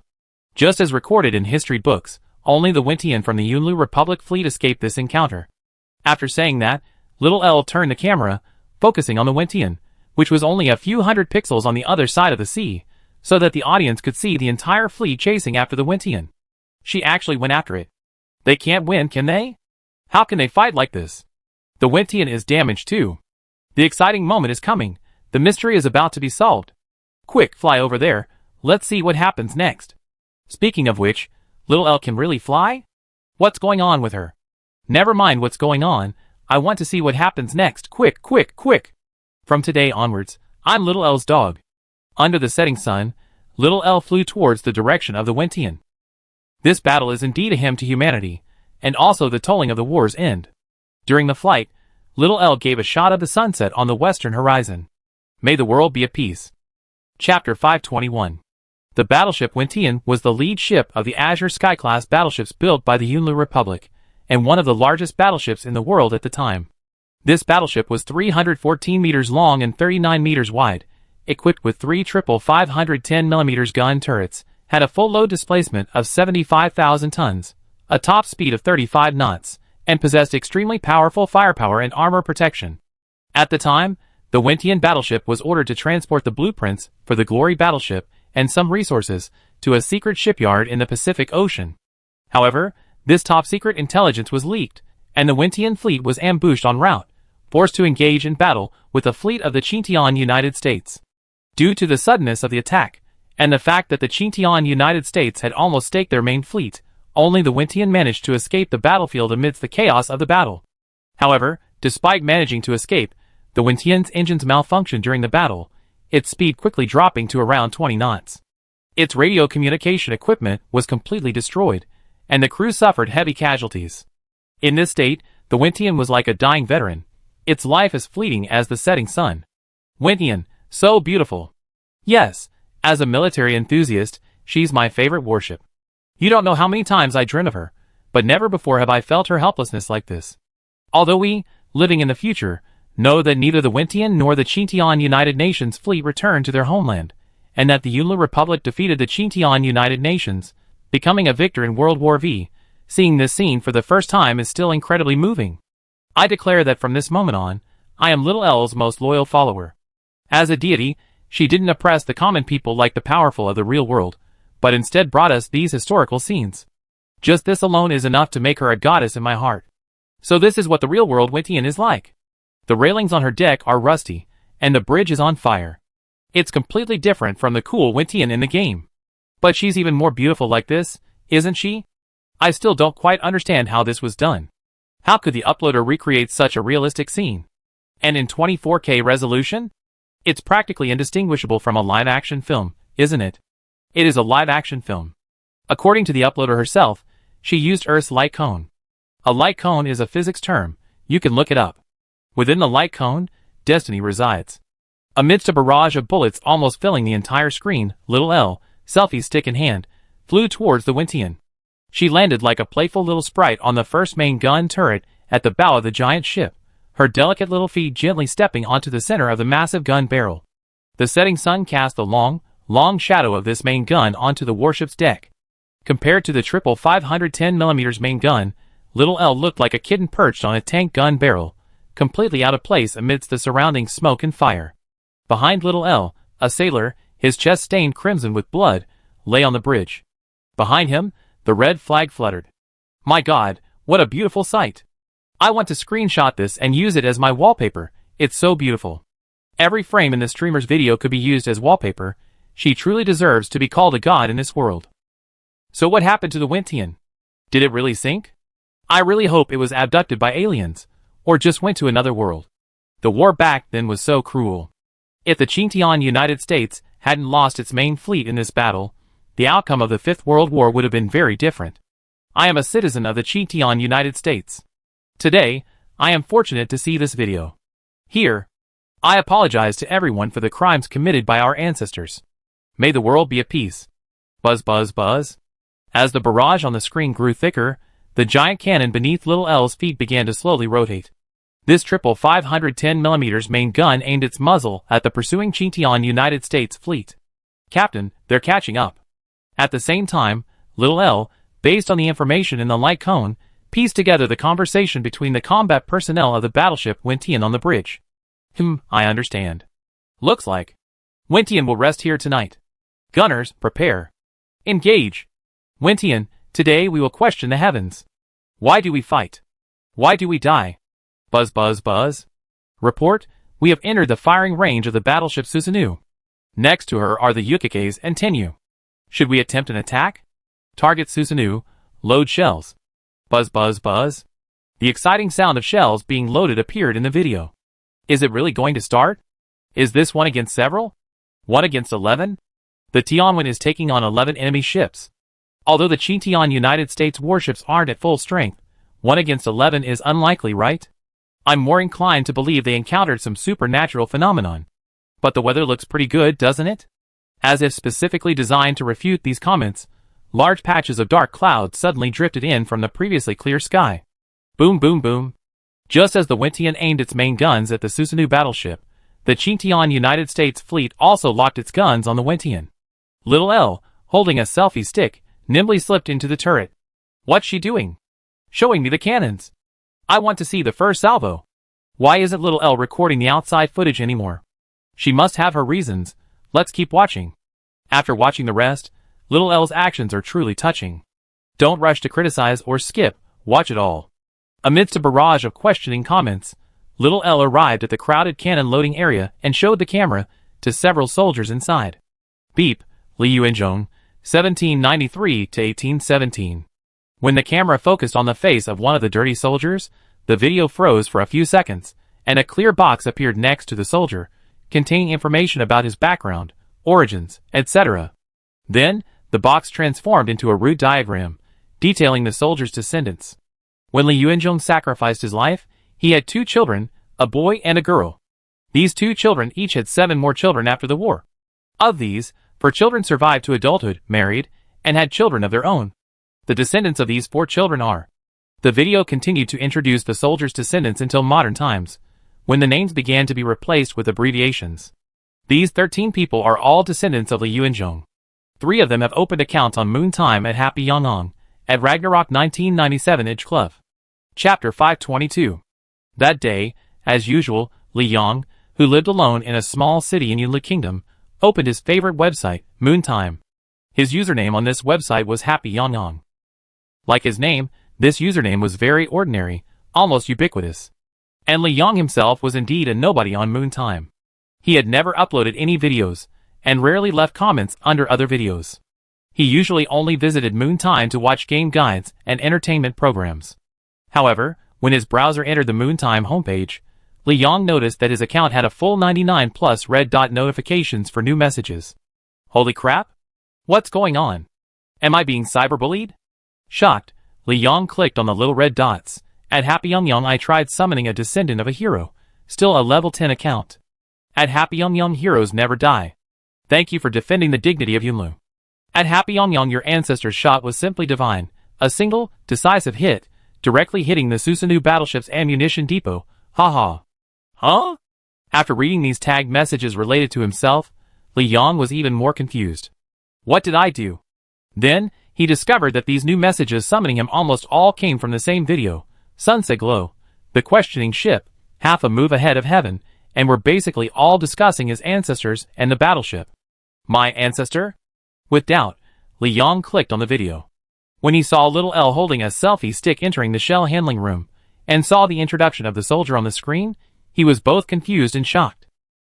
Just as recorded in history books, only the Wintian from the Yunlu Republic fleet escaped this encounter. After saying that, little Elle turned the camera, focusing on the Wintian, which was only a few hundred pixels on the other side of the sea, so that the audience could see the entire fleet chasing after the Wintian. She actually went after it. They can't win, can they? How can they fight like this? The Wintian is damaged too. The exciting moment is coming. The mystery is about to be solved. Quick, fly over there. Let's see what happens next. Speaking of which, little Elle can really fly? What's going on with her? Never mind what's going on. I want to see what happens next. Quick, quick, quick. From today onwards, I'm little Elle's dog. Under the setting sun, little Elle flew towards the direction of the Wintian. This battle is indeed a hymn to humanity, and also the tolling of the war's end. During the flight, little Elle gave a shot of the sunset on the western horizon. May the world be at peace. Chapter 521. The battleship Wintian was the lead ship of the Azure Sky-class battleships built by the Yunlu Republic, and one of the largest battleships in the world at the time. This battleship was 314 meters long and 39 meters wide, equipped with 3 triple 510mm gun turrets, had a full load displacement of 75,000 tons, a top speed of 35 knots, and possessed extremely powerful firepower and armor protection. At the time, the Wintian battleship was ordered to transport the blueprints for the Glory battleship and some resources to a secret shipyard in the Pacific Ocean. However, this top-secret intelligence was leaked, and the Wintian fleet was ambushed en route, forced to engage in battle with a fleet of the Chintian United States. Due to the suddenness of the attack, and the fact that the Chintian United States had almost staked their main fleet, only the Wintian managed to escape the battlefield amidst the chaos of the battle. However, despite managing to escape, the Wintian's engines malfunctioned during the battle, its speed quickly dropping to around 20 knots. Its radio communication equipment was completely destroyed, and the crew suffered heavy casualties. In this state, the Wintian was like a dying veteran, its life as fleeting as the setting sun. Wintian, so beautiful. Yes, as a military enthusiast, she's my favorite warship. You don't know how many times I dreamed of her, but never before have I felt her helplessness like this. Although we, living in the future, know that neither the Wintian nor the Chintian United Nations fleet returned to their homeland, and that the Yunla Republic defeated the Chintian United Nations, becoming a victor in World War V, seeing this scene for the first time is still incredibly moving. I declare that from this moment on, I am Little L's most loyal follower. As a deity, she didn't oppress the common people like the powerful of the real world, but instead brought us these historical scenes. Just this alone is enough to make her a goddess in my heart. So this is what the real world Wintian is like. The railings on her deck are rusty, and the bridge is on fire. It's completely different from the cool Wintian in the game. But she's even more beautiful like this, isn't she? I still don't quite understand how this was done. How could the uploader recreate such a realistic scene? And in 24K resolution? It's practically indistinguishable from a live-action film, isn't it? It is a live-action film. According to the uploader herself, she used Earth's light cone. A light cone is a physics term, you can look it up. Within the light cone, destiny resides. Amidst a barrage of bullets almost filling the entire screen, Little L, selfie stick in hand, flew towards the Wintian. She landed like a playful little sprite on the first main gun turret at the bow of the giant ship, her delicate little feet gently stepping onto the center of the massive gun barrel. The setting sun cast the long shadow of this main gun onto the warship's deck. Compared to the triple 510mm main gun, Little L looked like a kitten perched on a tank gun barrel, completely out of place amidst the surrounding smoke and fire. Behind Little L, a sailor, his chest stained crimson with blood, lay on the bridge. Behind him, the red flag fluttered. My God, what a beautiful sight! I want to screenshot this and use it as my wallpaper, it's so beautiful. Every frame in the streamer's video could be used as wallpaper, she truly deserves to be called a god in this world. So what happened to the Wintian? Did it really sink? I really hope it was abducted by aliens, or just went to another world. The war back then was so cruel. If the Chintian United States hadn't lost its main fleet in this battle, the outcome of the Fifth World War would have been very different. I am a citizen of the Chintian United States. Today, I am fortunate to see this video. Here, I apologize to everyone for the crimes committed by our ancestors. May the world be at peace. Buzz buzz buzz. As the barrage on the screen grew thicker, the giant cannon beneath Little L's feet began to slowly rotate. This triple 510mm main gun aimed its muzzle at the pursuing Chintian United States fleet. Captain, they're catching up. At the same time, Little L, based on the information in the light cone, pieced together the conversation between the combat personnel of the battleship Wintian on the bridge. I understand. Looks like Wintian will rest here tonight. Gunners, prepare. Engage. Wintian, today we will question the heavens. Why do we fight? Why do we die? Buzz buzz buzz. Report, we have entered the firing range of the battleship Susanoo. Next to her are the Yukikes and Tenyu. Should we attempt an attack? Target Susanoo, load shells. Buzz buzz buzz. The exciting sound of shells being loaded appeared in the video. Is it really going to start? Is this 1 against several? 1 against 11? The Tianwen is taking on 11 enemy ships. Although the Chintian United States warships aren't at full strength, 1 against 11 is unlikely, right? I'm more inclined to believe they encountered some supernatural phenomenon. But the weather looks pretty good, doesn't it? As if specifically designed to refute these comments, large patches of dark clouds suddenly drifted in from the previously clear sky. Boom boom boom. Just as the Wintian aimed its main guns at the Susanoo battleship, the Chintian United States fleet also locked its guns on the Wintian. Little L, holding a selfie stick, nimbly slipped into the turret. What's she doing? Showing me the cannons. I want to see the first salvo. Why isn't Little L recording the outside footage anymore? She must have her reasons. Let's keep watching. After watching the rest, Little L's actions are truly touching. Don't rush to criticize or skip, watch it all. Amidst a barrage of questioning comments, Little L arrived at the crowded cannon loading area and showed the camera to several soldiers inside. Beep, Li Yuanzhong, 1793 to 1817. When the camera focused on the face of one of the dirty soldiers, the video froze for a few seconds, and a clear box appeared next to the soldier, containing information about his background, origins, etc. Then, the box transformed into a root diagram, detailing the soldier's descendants. When Li Yuanzhong sacrificed his life, he had 2 children, a boy and a girl. These 2 children each had 7 more children after the war. Of these, 4 children survived to adulthood, married, and had children of their own. The descendants of these 4 children are. The video continued to introduce the soldiers' descendants until modern times, when the names began to be replaced with abbreviations. These 13 people are all descendants of Li Yuanzhong. 3 of them have opened accounts on Moon Time at Happy Yongyang, at Ragnarok 1997 Edge Club. Chapter 522. That day, as usual, Li Yang, who lived alone in a small city in Yunli Kingdom, opened his favorite website, Moon Time. His username on this website was Happy Yongyang. Like his name, this username was very ordinary, almost ubiquitous. And Li Yang himself was indeed a nobody on Moon Time. He had never uploaded any videos, and rarely left comments under other videos. He usually only visited Moon Time to watch game guides and entertainment programs. However, when his browser entered the Moon Time homepage, Li Yang noticed that his account had a full 99 plus red dot notifications for new messages. Holy crap! What's going on? Am I being cyberbullied? Shocked, Li Yang clicked on the little red dots. At Happy Yongyang I tried summoning a descendant of a hero, still a level 10 account. At Happy Yongyang heroes never die. Thank you for defending the dignity of Yunlu. At Happy Yongyang your ancestor's shot was simply divine, a single, decisive hit, directly hitting the Susanoo battleship's ammunition depot, haha. Huh? After reading these tagged messages related to himself, Li Yang was even more confused. What did I do? Then, he discovered that these new messages summoning him almost all came from the same video, Sunset Glow, the questioning ship, half a move ahead of heaven, and were basically all discussing his ancestors and the battleship. My ancestor? With doubt, Li Yang clicked on the video. When he saw little L holding a selfie stick entering the shell handling room, and saw the introduction of the soldier on the screen, he was both confused and shocked.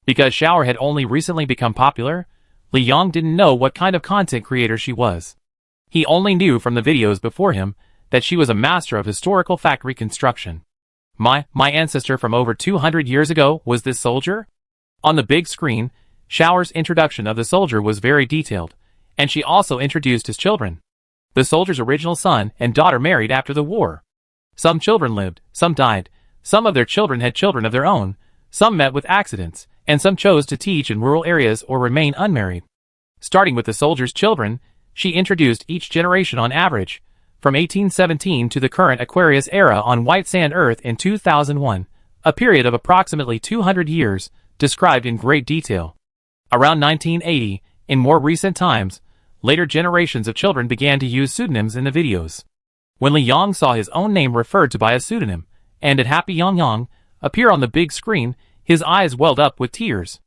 Because Shower had only recently become popular, Li Yang didn't know what kind of content creator she was. He only knew from the videos before him that she was a master of historical fact reconstruction. My ancestor from over 200 years ago was this soldier? On the big screen, Shower's introduction of the soldier was very detailed, and she also introduced his children. The soldier's original son and daughter married after the war. Some children lived, some died, some of their children had children of their own, some met with accidents, and some chose to teach in rural areas or remain unmarried. Starting with the soldier's children, she introduced each generation on average, from 1817 to the current Aquarius era on White Sand Earth in 2001, a period of approximately 200 years, described in great detail. Around 1980, in more recent times, later generations of children began to use pseudonyms in the videos. When Li Yang saw his own name referred to by a pseudonym, and at Happy Yongyang, appear on the big screen, his eyes welled up with tears.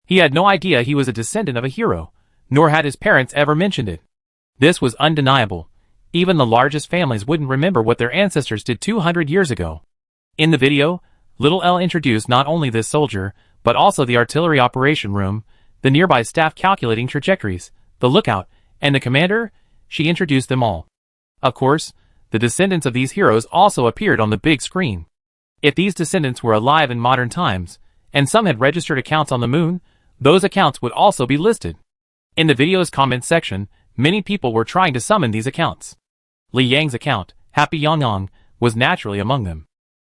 He had no idea he was a descendant of a hero, nor had his parents ever mentioned it. This was undeniable. Even the largest families wouldn't remember what their ancestors did 200 years ago. In the video, little L introduced not only this soldier, but also the artillery operation room, the nearby staff calculating trajectories, the lookout, and the commander. She introduced them all. Of course, the descendants of these heroes also appeared on the big screen. If these descendants were alive in modern times, and some had registered accounts on the moon, those accounts would also be listed. In the video's comment section, many people were trying to summon these accounts. Li Yang's account, Happy Yongyang, was naturally among them.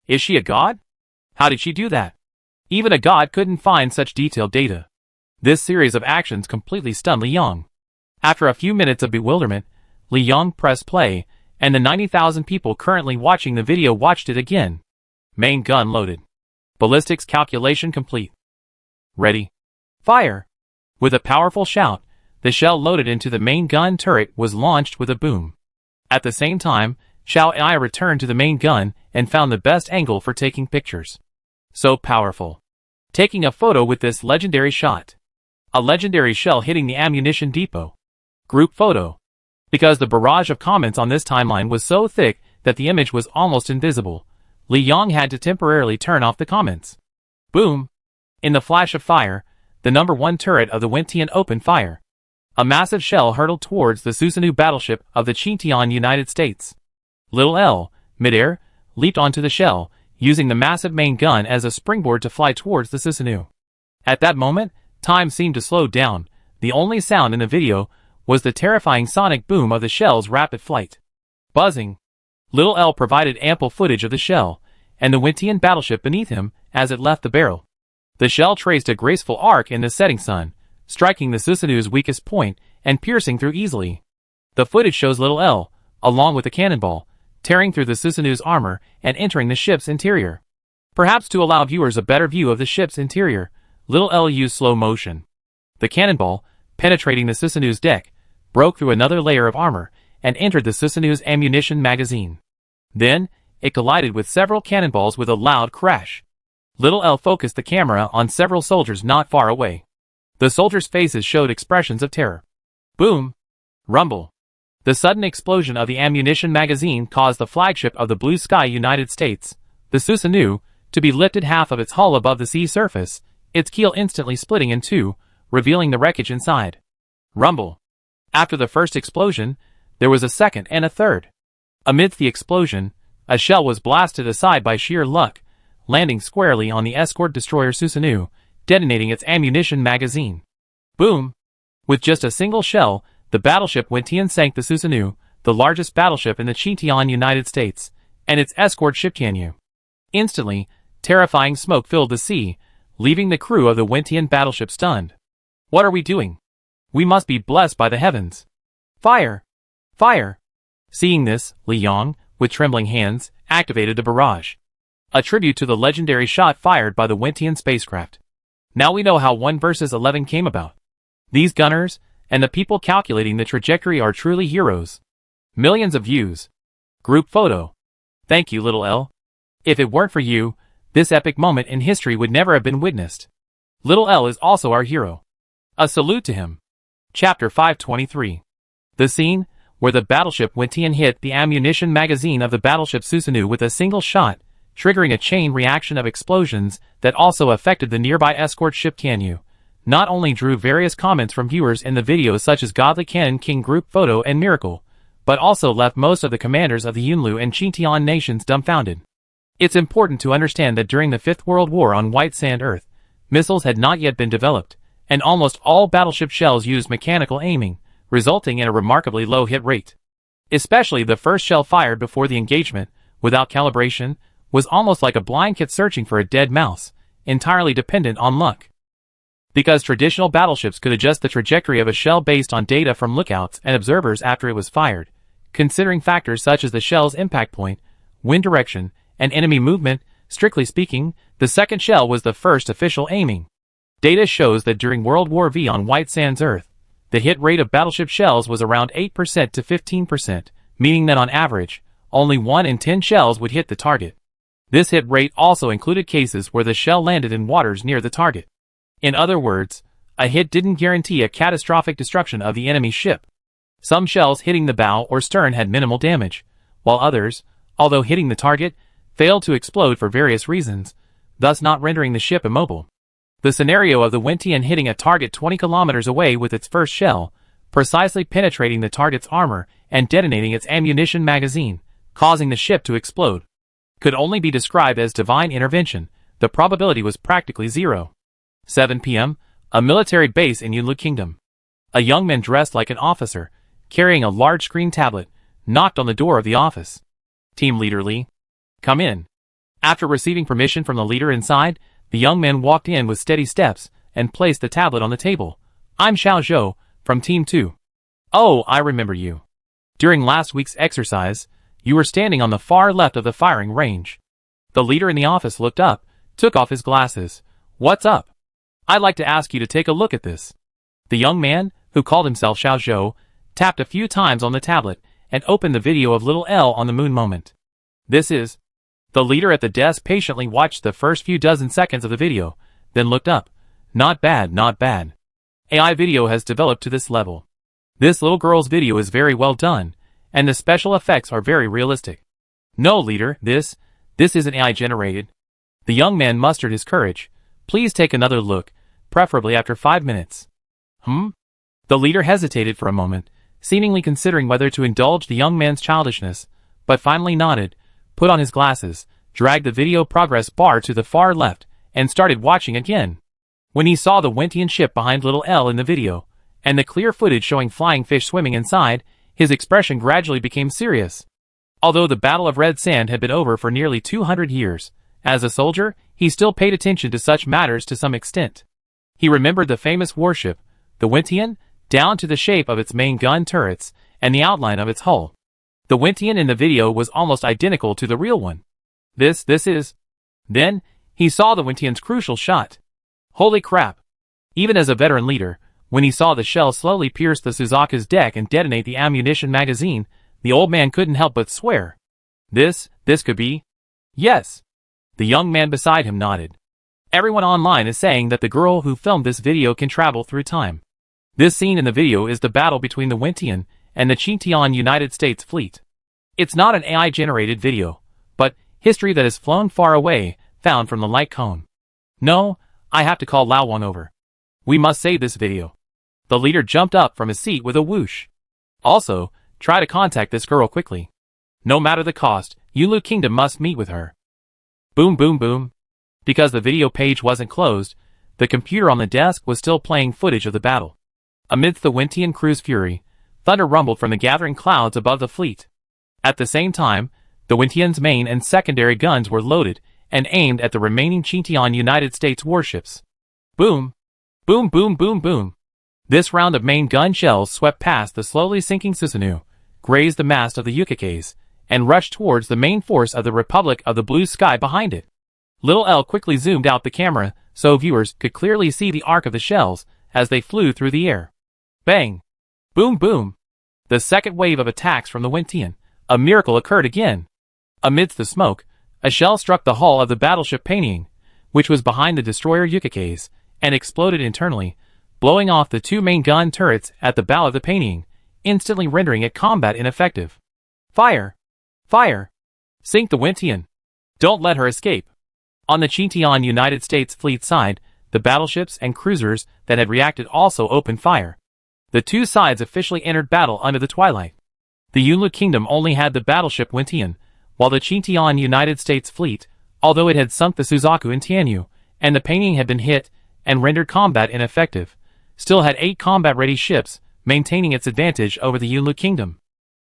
Is she a god? How did she do that? Even a god couldn't find such detailed data. This series of actions completely stunned Li Yang. After a few minutes of bewilderment, Li Yang pressed play, and the 90,000 people currently watching the video watched it again. Main gun loaded. Ballistics calculation complete. Ready. Fire! With a powerful shout, the shell loaded into the main gun turret was launched with a boom. At the same time, Xiao Ai returned to the main gun and found the best angle for taking pictures. So powerful. Taking a photo with this legendary shot. A legendary shell hitting the ammunition depot. Group photo. Because the barrage of comments on this timeline was so thick that the image was almost invisible, Li Yang had to temporarily turn off the comments. Boom! In the flash of fire, the number 1 turret of the Wentian opened fire. A massive shell hurtled towards the Susanoo battleship of the Chintian United States. Little L, midair, leaped onto the shell, using the massive main gun as a springboard to fly towards the Susanoo. At that moment, time seemed to slow down. The only sound in the video was the terrifying sonic boom of the shell's rapid flight. Buzzing. Little L provided ample footage of the shell, and the Wintian battleship beneath him as it left the barrel. The shell traced a graceful arc in the setting sun, striking the Susanoo's weakest point and piercing through easily. The footage shows Little L, along with a cannonball, tearing through the Susanoo's armor and entering the ship's interior. Perhaps to allow viewers a better view of the ship's interior, Little L used slow motion. The cannonball, penetrating the Susanoo's deck, broke through another layer of armor and entered the Susanoo's ammunition magazine. Then, it collided with several cannonballs with a loud crash. Little L focused the camera on several soldiers not far away. The soldiers' faces showed expressions of terror. Boom! Rumble! The sudden explosion of the ammunition magazine caused the flagship of the Blue Sky United States, the Susanoo, to be lifted half of its hull above the sea surface, its keel instantly splitting in two, revealing the wreckage inside. Rumble! After the first explosion, there was a second and a third. Amidst the explosion, a shell was blasted aside by sheer luck, landing squarely on the escort destroyer Susanoo, detonating its ammunition magazine. Boom! With just a single shell, the battleship Wintian sank the Susanoo, the largest battleship in the Chintian United States, and its escort ship Tianyu. Instantly, terrifying smoke filled the sea, leaving the crew of the Wintian battleship stunned. What are we doing? We must be blessed by the heavens. Fire! Fire! Seeing this, Li Yong, with trembling hands, activated the barrage. A tribute to the legendary shot fired by the Wintian spacecraft. Now we know how 1 vs 11 came about. These gunners, and the people calculating the trajectory are truly heroes. Millions of views. Group photo. Thank you, Little L. If it weren't for you, this epic moment in history would never have been witnessed. Little L is also our hero. A salute to him. Chapter 523. The scene, where the battleship Wintian hit the ammunition magazine of the battleship Susanoo with a single shot, triggering a chain reaction of explosions that also affected the nearby escort ship Tianyu, not only drew various comments from viewers in the video such as Godly Canon King Group Photo and Miracle, but also left most of the commanders of the Yunlu and Chintian nations dumbfounded. It's important to understand that during the Fifth World War on White Sand Earth, missiles had not yet been developed, and almost all battleship shells used mechanical aiming, resulting in a remarkably low hit rate. Especially the first shell fired before the engagement, without calibration, was almost like a blind cat searching for a dead mouse, entirely dependent on luck. Because traditional battleships could adjust the trajectory of a shell based on data from lookouts and observers after it was fired, considering factors such as the shell's impact point, wind direction, and enemy movement, strictly speaking, the second shell was the first official aiming. Data shows that during World War V on White Sands Earth, the hit rate of battleship shells was around 8% to 15%, meaning that on average, only 1 in 10 shells would hit the target. This hit rate also included cases where the shell landed in waters near the target. In other words, a hit didn't guarantee a catastrophic destruction of the enemy ship. Some shells hitting the bow or stern had minimal damage, while others, although hitting the target, failed to explode for various reasons, thus not rendering the ship immobile. The scenario of the Wintian hitting a target 20 kilometers away with its first shell, precisely penetrating the target's armor and detonating its ammunition magazine, causing the ship to explode, could only be described as divine intervention. The probability was practically zero. 7 p.m., a military base in Yunlu Kingdom. A young man dressed like an officer, carrying a large screen tablet, knocked on the door of the office. Team Leader Li. Come in. After receiving permission from the leader inside, the young man walked in with steady steps and placed the tablet on the table. I'm Xiao Zhou, from Team 2. Oh, I remember you. During last week's exercise, you were standing on the far left of the firing range. The leader in the office looked up, took off his glasses. What's up? I'd like to ask you to take a look at this. The young man, who called himself Xiao Zhou, tapped a few times on the tablet and opened the video of Little L on the moon moment. This is... The leader at the desk patiently watched the first few dozen seconds of the video, then looked up. Not bad, not bad. AI video has developed to this level. This little girl's video is very well done, and the special effects are very realistic. No, leader, this isn't AI generated. The young man mustered his courage. Please take another look, preferably after 5 minutes. The leader hesitated for a moment, seemingly considering whether to indulge the young man's childishness, but finally nodded, put on his glasses, dragged the video progress bar to the far left, and started watching again. When he saw the Wentian ship behind little L in the video, and the clear footage showing flying fish swimming inside, his expression gradually became serious. Although the Battle of Red Sand had been over for nearly 200 years, as a soldier, he still paid attention to such matters to some extent. He remembered the famous warship, the Wentian, down to the shape of its main gun turrets and the outline of its hull. The Wentian in the video was almost identical to the real one. This is... Then, he saw the Wentian's crucial shot. Holy crap! Even as a veteran leader, when he saw the shell slowly pierce the Suzaku's deck and detonate the ammunition magazine, the old man couldn't help but swear. This could be... Yes. The young man beside him nodded. Everyone online is saying that the girl who filmed this video can travel through time. This scene in the video is the battle between the Wentian and the Chintian United States fleet. It's not an AI-generated video, but history that has flown far away, found from the light cone. No, I have to call Lao Wang over. We must save this video. The leader jumped up from his seat with a whoosh. Also, try to contact this girl quickly. No matter the cost, Yulu Kingdom must meet with her. Boom boom boom. Because the video page wasn't closed, the computer on the desk was still playing footage of the battle. Amidst the Wentian crew's fury, thunder rumbled from the gathering clouds above the fleet. At the same time, the Wentian's main and secondary guns were loaded and aimed at the remaining Chintian United States warships. Boom! Boom boom boom boom! This round of main gun shells swept past the slowly sinking Susanoo, grazed the mast of the Yukikes, and rushed towards the main force of the Republic of the Blue Sky behind it. Little L quickly zoomed out the camera so viewers could clearly see the arc of the shells as they flew through the air. Bang! Boom boom! The second wave of attacks from the Wentian, a miracle occurred again. Amidst the smoke, a shell struck the hull of the battleship Panying, which was behind the destroyer Yukikes, and exploded internally, blowing off the two main gun turrets at the bow of the Panying, instantly rendering it combat ineffective. Fire! Fire! Sink the Wentian! Don't let her escape! On the Chintian United States fleet side, the battleships and cruisers that had reacted also opened fire. The two sides officially entered battle under the twilight. The Yunlu Kingdom only had the battleship Wentian, while the Chintian United States fleet, although it had sunk the Suzaku in Tianyu, and the Panying had been hit and rendered combat ineffective, still had 8 combat-ready ships, maintaining its advantage over the Yunlu Kingdom.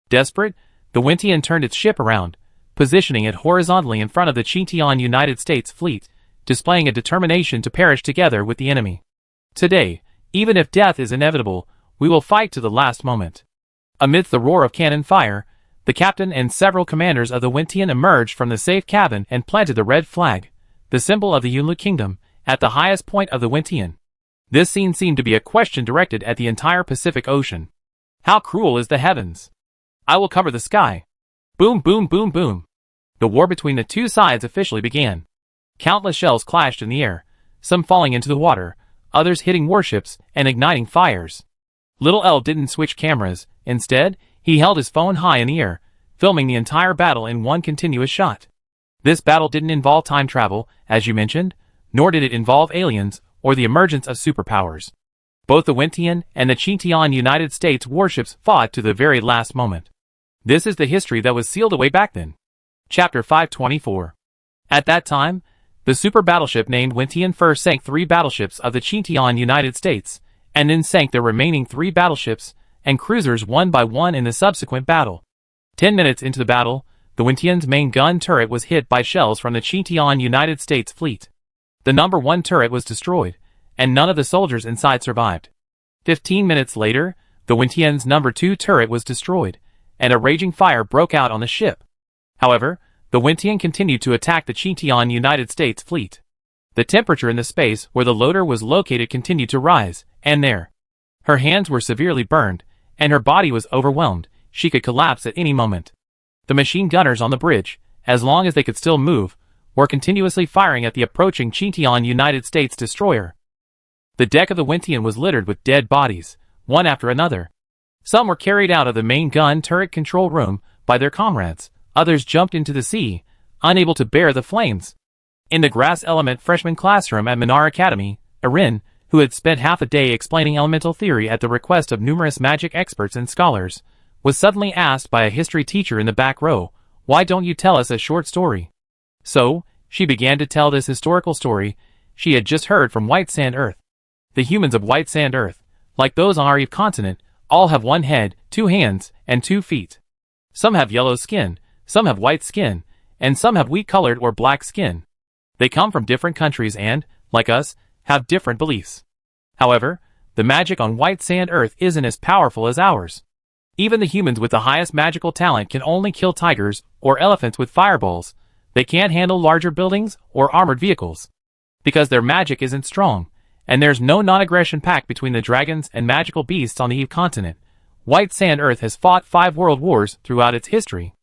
Desperate, the Wentian turned its ship around, positioning it horizontally in front of the Chintian United States fleet, displaying a determination to perish together with the enemy. Today, even if death is inevitable, we will fight to the last moment. Amidst the roar of cannon fire, the captain and several commanders of the Wentian emerged from the safe cabin and planted the red flag, the symbol of the Yunlu Kingdom, at the highest point of the Wentian. This scene seemed to be a question directed at the entire Pacific Ocean. How cruel is the heavens? I will cover the sky. Boom boom boom boom. The war between the two sides officially began. Countless shells clashed in the air, some falling into the water, others hitting warships and igniting fires. Little L didn't switch cameras. Instead, he held his phone high in the air, filming the entire battle in one continuous shot. This battle didn't involve time travel, as you mentioned, nor did it involve aliens or the emergence of superpowers. Both the Wentian and the Chintian United States warships fought to the very last moment. This is the history that was sealed away back then. Chapter 524. At that time, the super battleship named Wentian first sank 3 battleships of the Chintian United States, and then sank the remaining 3 battleships and cruisers one by one in the subsequent battle. 10 minutes into the battle, the Wentian's main gun turret was hit by shells from the Chintian United States fleet. The number 1 turret was destroyed, and none of the soldiers inside survived. 15 minutes later, the Wentian's number 2 turret was destroyed, and a raging fire broke out on the ship. However, the Wentian continued to attack the Chintian United States fleet. The temperature in the space where the loader was located continued to rise, and there. Her hands were severely burned, and her body was overwhelmed. She could collapse at any moment. The machine gunners on the bridge, as long as they could still move, were continuously firing at the approaching Chintian United States destroyer. The deck of the Wentian was littered with dead bodies, one after another. Some were carried out of the main gun turret control room by their comrades. Others jumped into the sea, unable to bear the flames. In the grass element freshman classroom at Minar Academy, Erin, who had spent half a day explaining elemental theory at the request of numerous magic experts and scholars, was suddenly asked by a history teacher in the back row, "Why don't you tell us a short story?" So, she began to tell this historical story she had just heard from White Sand Earth. The humans of White Sand Earth, like those on our Eve continent, all have one head, 2 hands, and 2 feet. Some have yellow skin, some have white skin, and some have wheat-colored or black skin. They come from different countries and, like us, have different beliefs. However, the magic on White Sand Earth isn't as powerful as ours. Even the humans with the highest magical talent can only kill tigers or elephants with fireballs. They can't handle larger buildings or armored vehicles. Because their magic isn't strong, and there's no non-aggression pact between the dragons and magical beasts on the Eve continent. White Sand Earth has fought 5 world wars throughout its history.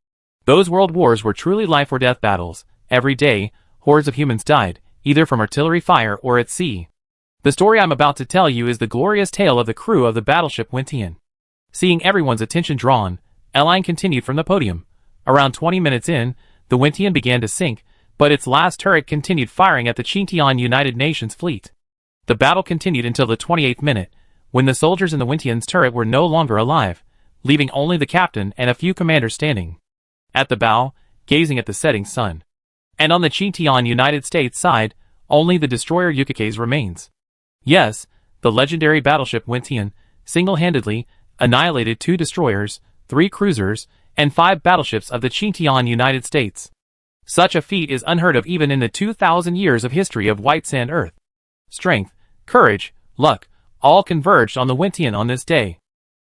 Those world wars were truly life-or-death battles. Every day, hordes of humans died, either from artillery fire or at sea. The story I'm about to tell you is the glorious tale of the crew of the battleship Wintian. Seeing everyone's attention drawn, Eline continued from the podium. Around 20 minutes in, the Wintian began to sink, but its last turret continued firing at the Chintian United Nations fleet. The battle continued until the 28th minute, when the soldiers in the Wintian's turret were no longer alive, leaving only the captain and a few commanders standing at the bow, gazing at the setting sun. And on the Chintian United States side, only the destroyer Yukike's remains. Yes, the legendary battleship Wintian single-handedly annihilated 2 destroyers, 3 cruisers, and 5 battleships of the Chintian United States. Such a feat is unheard of even in the 2,000 years of history of White Sand Earth. Strength, courage, luck, all converged on the Wintian on this day.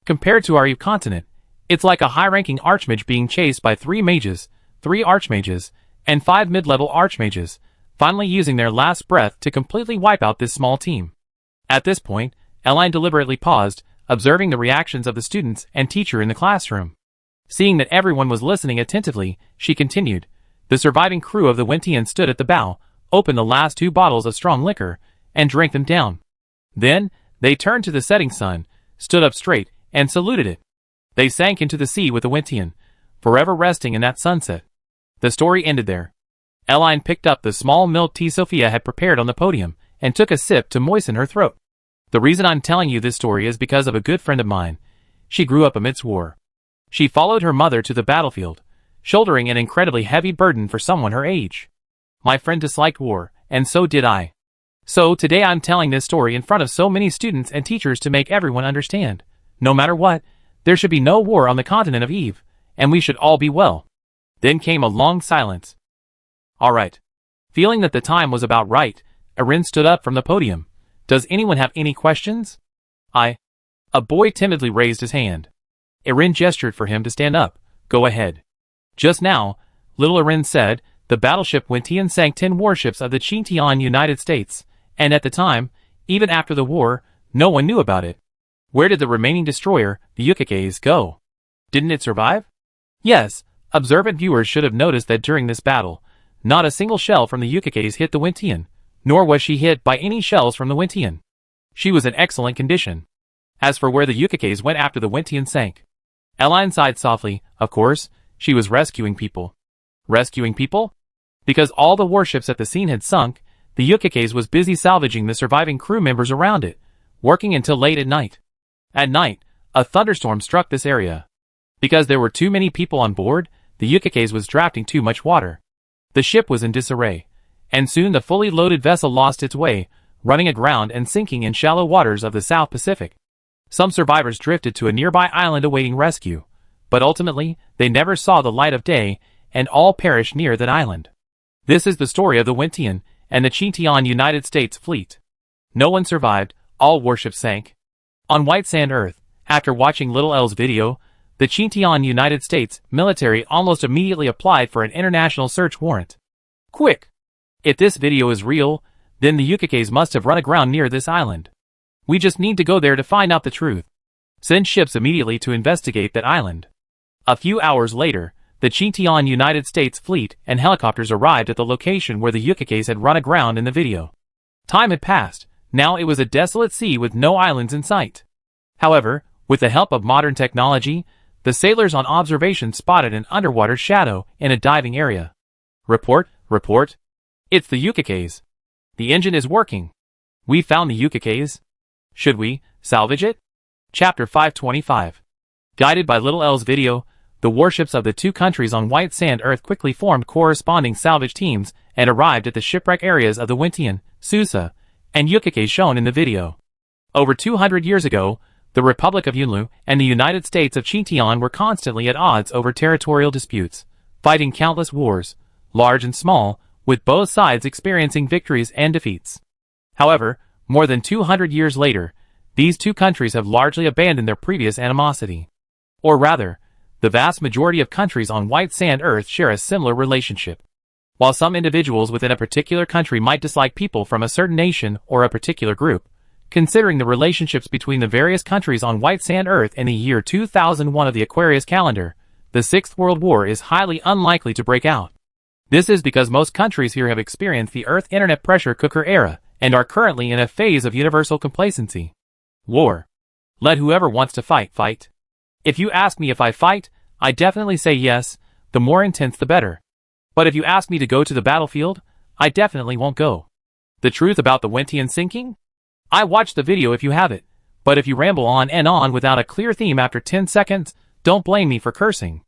Compared to our Eve continent, it's like a high-ranking archmage being chased by 3 mages, 3 archmages, and 5 mid-level archmages, finally using their last breath to completely wipe out this small team. At this point, Eline deliberately paused, observing the reactions of the students and teacher in the classroom. Seeing that everyone was listening attentively, she continued. The surviving crew of the Wintian stood at the bow, opened the last 2 bottles of strong liquor, and drank them down. Then, they turned to the setting sun, stood up straight, and saluted it. They sank into the sea with the Wintian, forever resting in that sunset. The story ended there. Eline picked up the small milk tea Sophia had prepared on the podium, and took a sip to moisten her throat. The reason I'm telling you this story is because of a good friend of mine. She grew up amidst war. She followed her mother to the battlefield, shouldering an incredibly heavy burden for someone her age. My friend disliked war, and so did I. So today I'm telling this story in front of so many students and teachers to make everyone understand. No matter what, there should be no war on the continent of Eve, and we should all be well. Then came a long silence. All right. Feeling that the time was about right, Erin stood up from the podium. Does anyone have any questions? A boy timidly raised his hand. Erin gestured for him to stand up. Go ahead. Just now, little Erin said, the battleship Wintian sank 10 warships of the Chintian United States, and at the time, even after the war, no one knew about it. Where did the remaining destroyer, the Yukike's, go? Didn't it survive? Yes, observant viewers should have noticed that during this battle, not a single shell from the Yukike's hit the Wintian, nor was she hit by any shells from the Wintian. She was in excellent condition. As for where the Yukike's went after the Wintian sank, Eline sighed softly. Of course, she was rescuing people. Rescuing people? Because all the warships at the scene had sunk, the Yukike's was busy salvaging the surviving crew members around it, working until late at night. At night, a thunderstorm struck this area. Because there were too many people on board, the Yukike's was drafting too much water. The ship was in disarray, and soon the fully loaded vessel lost its way, running aground and sinking in shallow waters of the South Pacific. Some survivors drifted to a nearby island awaiting rescue, but ultimately, they never saw the light of day, and all perished near that island. This is the story of the Wintian and the Chintian United States fleet. No one survived, all warships sank. On White Sand Earth, after watching Little L's video, the Chintian United States military almost immediately applied for an international search warrant. Quick! If this video is real, then the Yukike's must have run aground near this island. We just need to go there to find out the truth. Send ships immediately to investigate that island. A few hours later, the Chintian United States fleet and helicopters arrived at the location where the Yukike's had run aground in the video. Time had passed. Now it was a desolate sea with no islands in sight. However, with the help of modern technology, the sailors on observation spotted an underwater shadow in a diving area. Report. It's the Yukike's. The engine is working. We found the Yukake's. Should we salvage it? Chapter 525. Guided by Little L's video, the warships of the two countries on White Sand Earth quickly formed corresponding salvage teams and arrived at the shipwreck areas of the Wintian, Susa, and Yukake shown in the video. Over 200 years ago, the Republic of Yunlu and the United States of Xinjiang were constantly at odds over territorial disputes, fighting countless wars, large and small, with both sides experiencing victories and defeats. However, more than 200 years later, these two countries have largely abandoned their previous animosity. Or rather, the vast majority of countries on White Sand Earth share a similar relationship. While some individuals within a particular country might dislike people from a certain nation or a particular group, considering the relationships between the various countries on White Sand Earth in the year 2001 of the Aquarius calendar, the Sixth World War is highly unlikely to break out. This is because most countries here have experienced the Earth Internet pressure cooker era and are currently in a phase of universal complacency. War. Let whoever wants to fight, fight. If you ask me if I fight, I definitely say yes, the more intense the better. But if you ask me to go to the battlefield, I definitely won't go. The truth about the Wintian sinking? I watched the video if you have it, but if you ramble on and on without a clear theme after 10 seconds, don't blame me for cursing.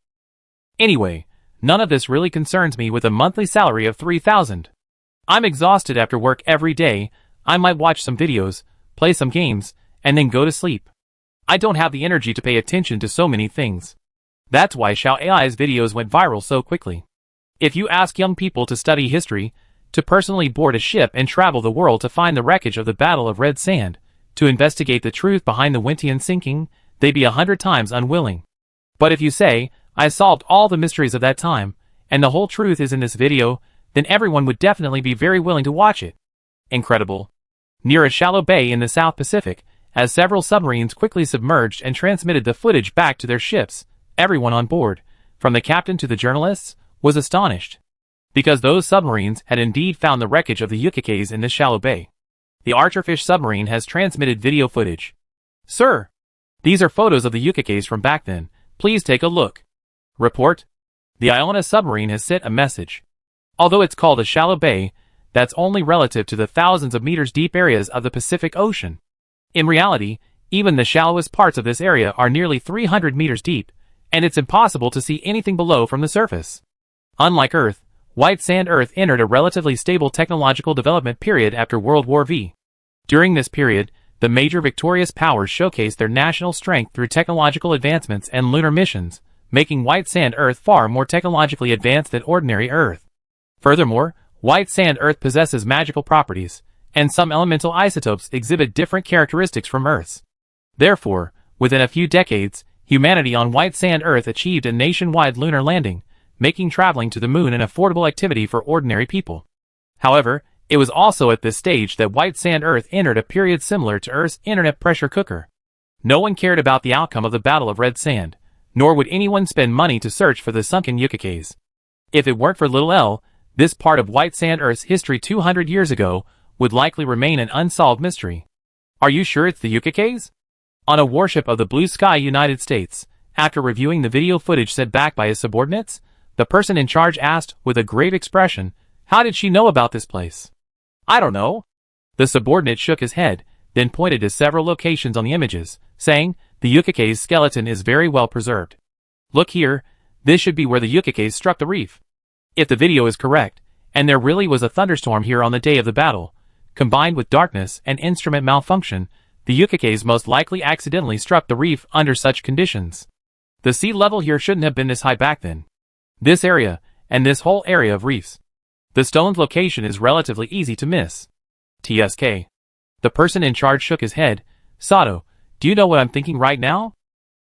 Anyway, none of this really concerns me with a monthly salary of $3,000. I'm exhausted after work every day. I might watch some videos, play some games, and then go to sleep. I don't have the energy to pay attention to so many things. That's why Xiao AI's videos went viral so quickly. If you ask young people to study history, to personally board a ship and travel the world to find the wreckage of the Battle of Red Sand, to investigate the truth behind the Wintian sinking, they'd be 100 times unwilling. But if you say, I solved all the mysteries of that time, and the whole truth is in this video, then everyone would definitely be very willing to watch it. Incredible. Near a shallow bay in the South Pacific, as several submarines quickly submerged and transmitted the footage back to their ships, everyone on board, from the captain to the journalists, was astonished. Because those submarines had indeed found the wreckage of the Yukake's in this shallow bay. The Archerfish submarine has transmitted video footage. Sir, these are photos of the Yukake's from back then. Please take a look. Report. The Iona submarine has sent a message. Although it's called a shallow bay, that's only relative to the thousands of meters deep areas of the Pacific Ocean. In reality, even the shallowest parts of this area are nearly 300 meters deep, and it's impossible to see anything below from the surface. Unlike Earth, White Sand Earth entered a relatively stable technological development period after World War V. During this period, the major victorious powers showcased their national strength through technological advancements and lunar missions, making White Sand Earth far more technologically advanced than ordinary Earth. Furthermore, White Sand Earth possesses magical properties, and some elemental isotopes exhibit different characteristics from Earth's. Therefore, within a few decades, humanity on White Sand Earth achieved a nationwide lunar landing, making traveling to the moon an affordable activity for ordinary people. However, it was also at this stage that White Sand Earth entered a period similar to Earth's internet pressure cooker. No one cared about the outcome of the Battle of Red Sand, nor would anyone spend money to search for the sunken Yukake's. If it weren't for Little L, this part of White Sand Earth's history 200 years ago would likely remain an unsolved mystery. Are you sure it's the Yukake's? On a warship of the Blue Sky United States, after reviewing the video footage sent back by his subordinates, the person in charge asked, with a grave expression, how did she know about this place? I don't know. The subordinate shook his head, then pointed to several locations on the images, saying, the Yukake's skeleton is very well preserved. Look here, this should be where the Yukake's struck the reef. If the video is correct, and there really was a thunderstorm here on the day of the battle, combined with darkness and instrument malfunction, the Yukake's most likely accidentally struck the reef under such conditions. The sea level here shouldn't have been this high back then. This area, and this whole area of reefs. The stone's location is relatively easy to miss. TSK. The person in charge shook his head. Sato, do you know what I'm thinking right now?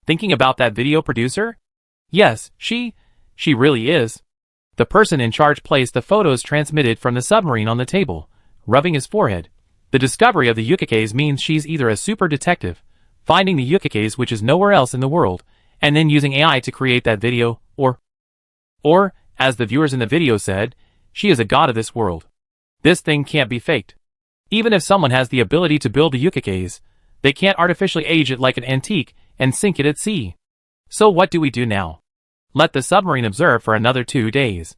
Thinking about that video producer? Yes, she really is. The person in charge placed the photos transmitted from the submarine on the table, rubbing his forehead. The discovery of the Yukake's means she's either a super detective, finding the Yukake's which is nowhere else in the world, and then using AI to create that video, or, as the viewers in the video said, she is a god of this world. This thing can't be faked. Even if someone has the ability to build a Yukake's, they can't artificially age it like an antique and sink it at sea. So what do we do now? Let the submarine observe for another 2 days.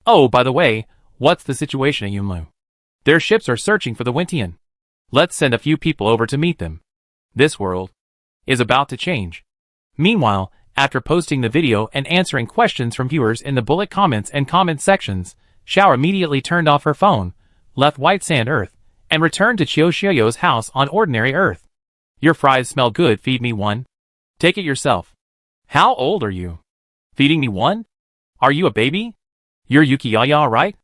Oh, by the way, what's the situation at Yunlu? Their ships are searching for the Wintian. Let's send a few people over to meet them. This world is about to change. Meanwhile, after posting the video and answering questions from viewers in the bullet comments and comment sections, Xiao immediately turned off her phone, left White Sand Earth, and returned to Qiu Xiaoyou's house on ordinary Earth. Your fries smell good, feed me one. Take it yourself. How old are you? Feeding me one? Are you a baby? You're Yukiyaya, right?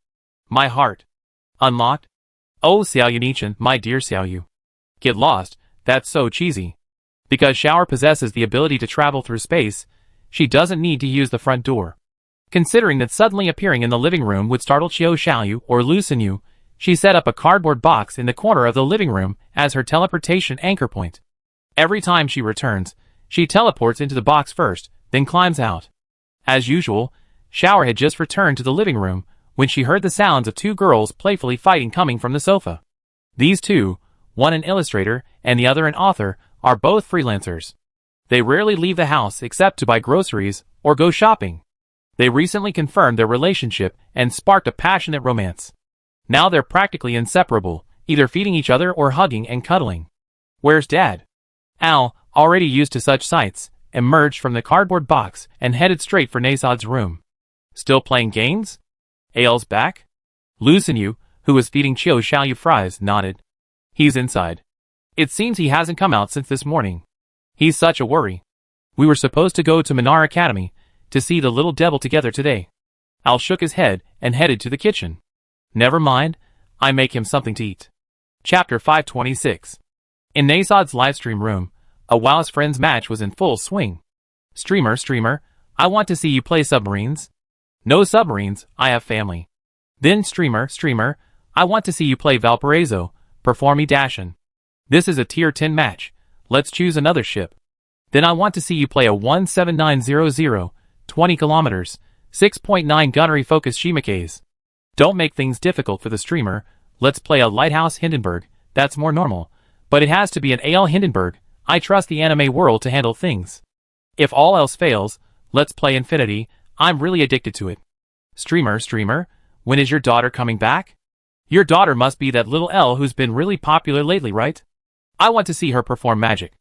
My heart. Unlocked? Oh Xiaoyu-nichan, my dear Xiaoyu. Get lost, that's so cheesy. Because Xiao possesses the ability to travel through space, she doesn't need to use the front door. Considering that suddenly appearing in the living room would startle Qiu Xiaoyu or loosen you, she set up a cardboard box in the corner of the living room as her teleportation anchor point. Every time she returns, she teleports into the box first, then climbs out. As usual, Xiao had just returned to the living room when she heard the sounds of two girls playfully fighting coming from the sofa. These two, one an illustrator and the other an author, are both freelancers. They rarely leave the house except to buy groceries or go shopping. They recently confirmed their relationship and sparked a passionate romance. Now they're practically inseparable, either feeding each other or hugging and cuddling. Where's Dad? Al, already used to such sights, emerged from the cardboard box and headed straight for Nasad's room. Still playing games? Al's back? Lu Xinyu, who was feeding Qiu Xiaoyu fries, nodded. He's inside. It seems he hasn't come out since this morning. He's such a worry. We were supposed to go to Minar Academy to see the little devil together today. Al shook his head and headed to the kitchen. Never mind, I make him something to eat. Chapter 526. In Nasad's livestream room, a WoW's Friends match was in full swing. Streamer, I want to see you play submarines. No submarines, I have family. Then streamer, I want to see you play Valparaiso, perform Edashin. This is a tier 10 match, let's choose another ship. Then I want to see you play a 17900, 20 kilometers, 6.9 gunnery focus Shimakaze. Don't make things difficult for the streamer, let's play a Lighthouse Hindenburg, that's more normal. But it has to be an AL Hindenburg, I trust the anime world to handle things. If all else fails, let's play Infinity, I'm really addicted to it. Streamer, when is your daughter coming back? Your daughter must be that little L who's been really popular lately, right? I want to see her perform magic.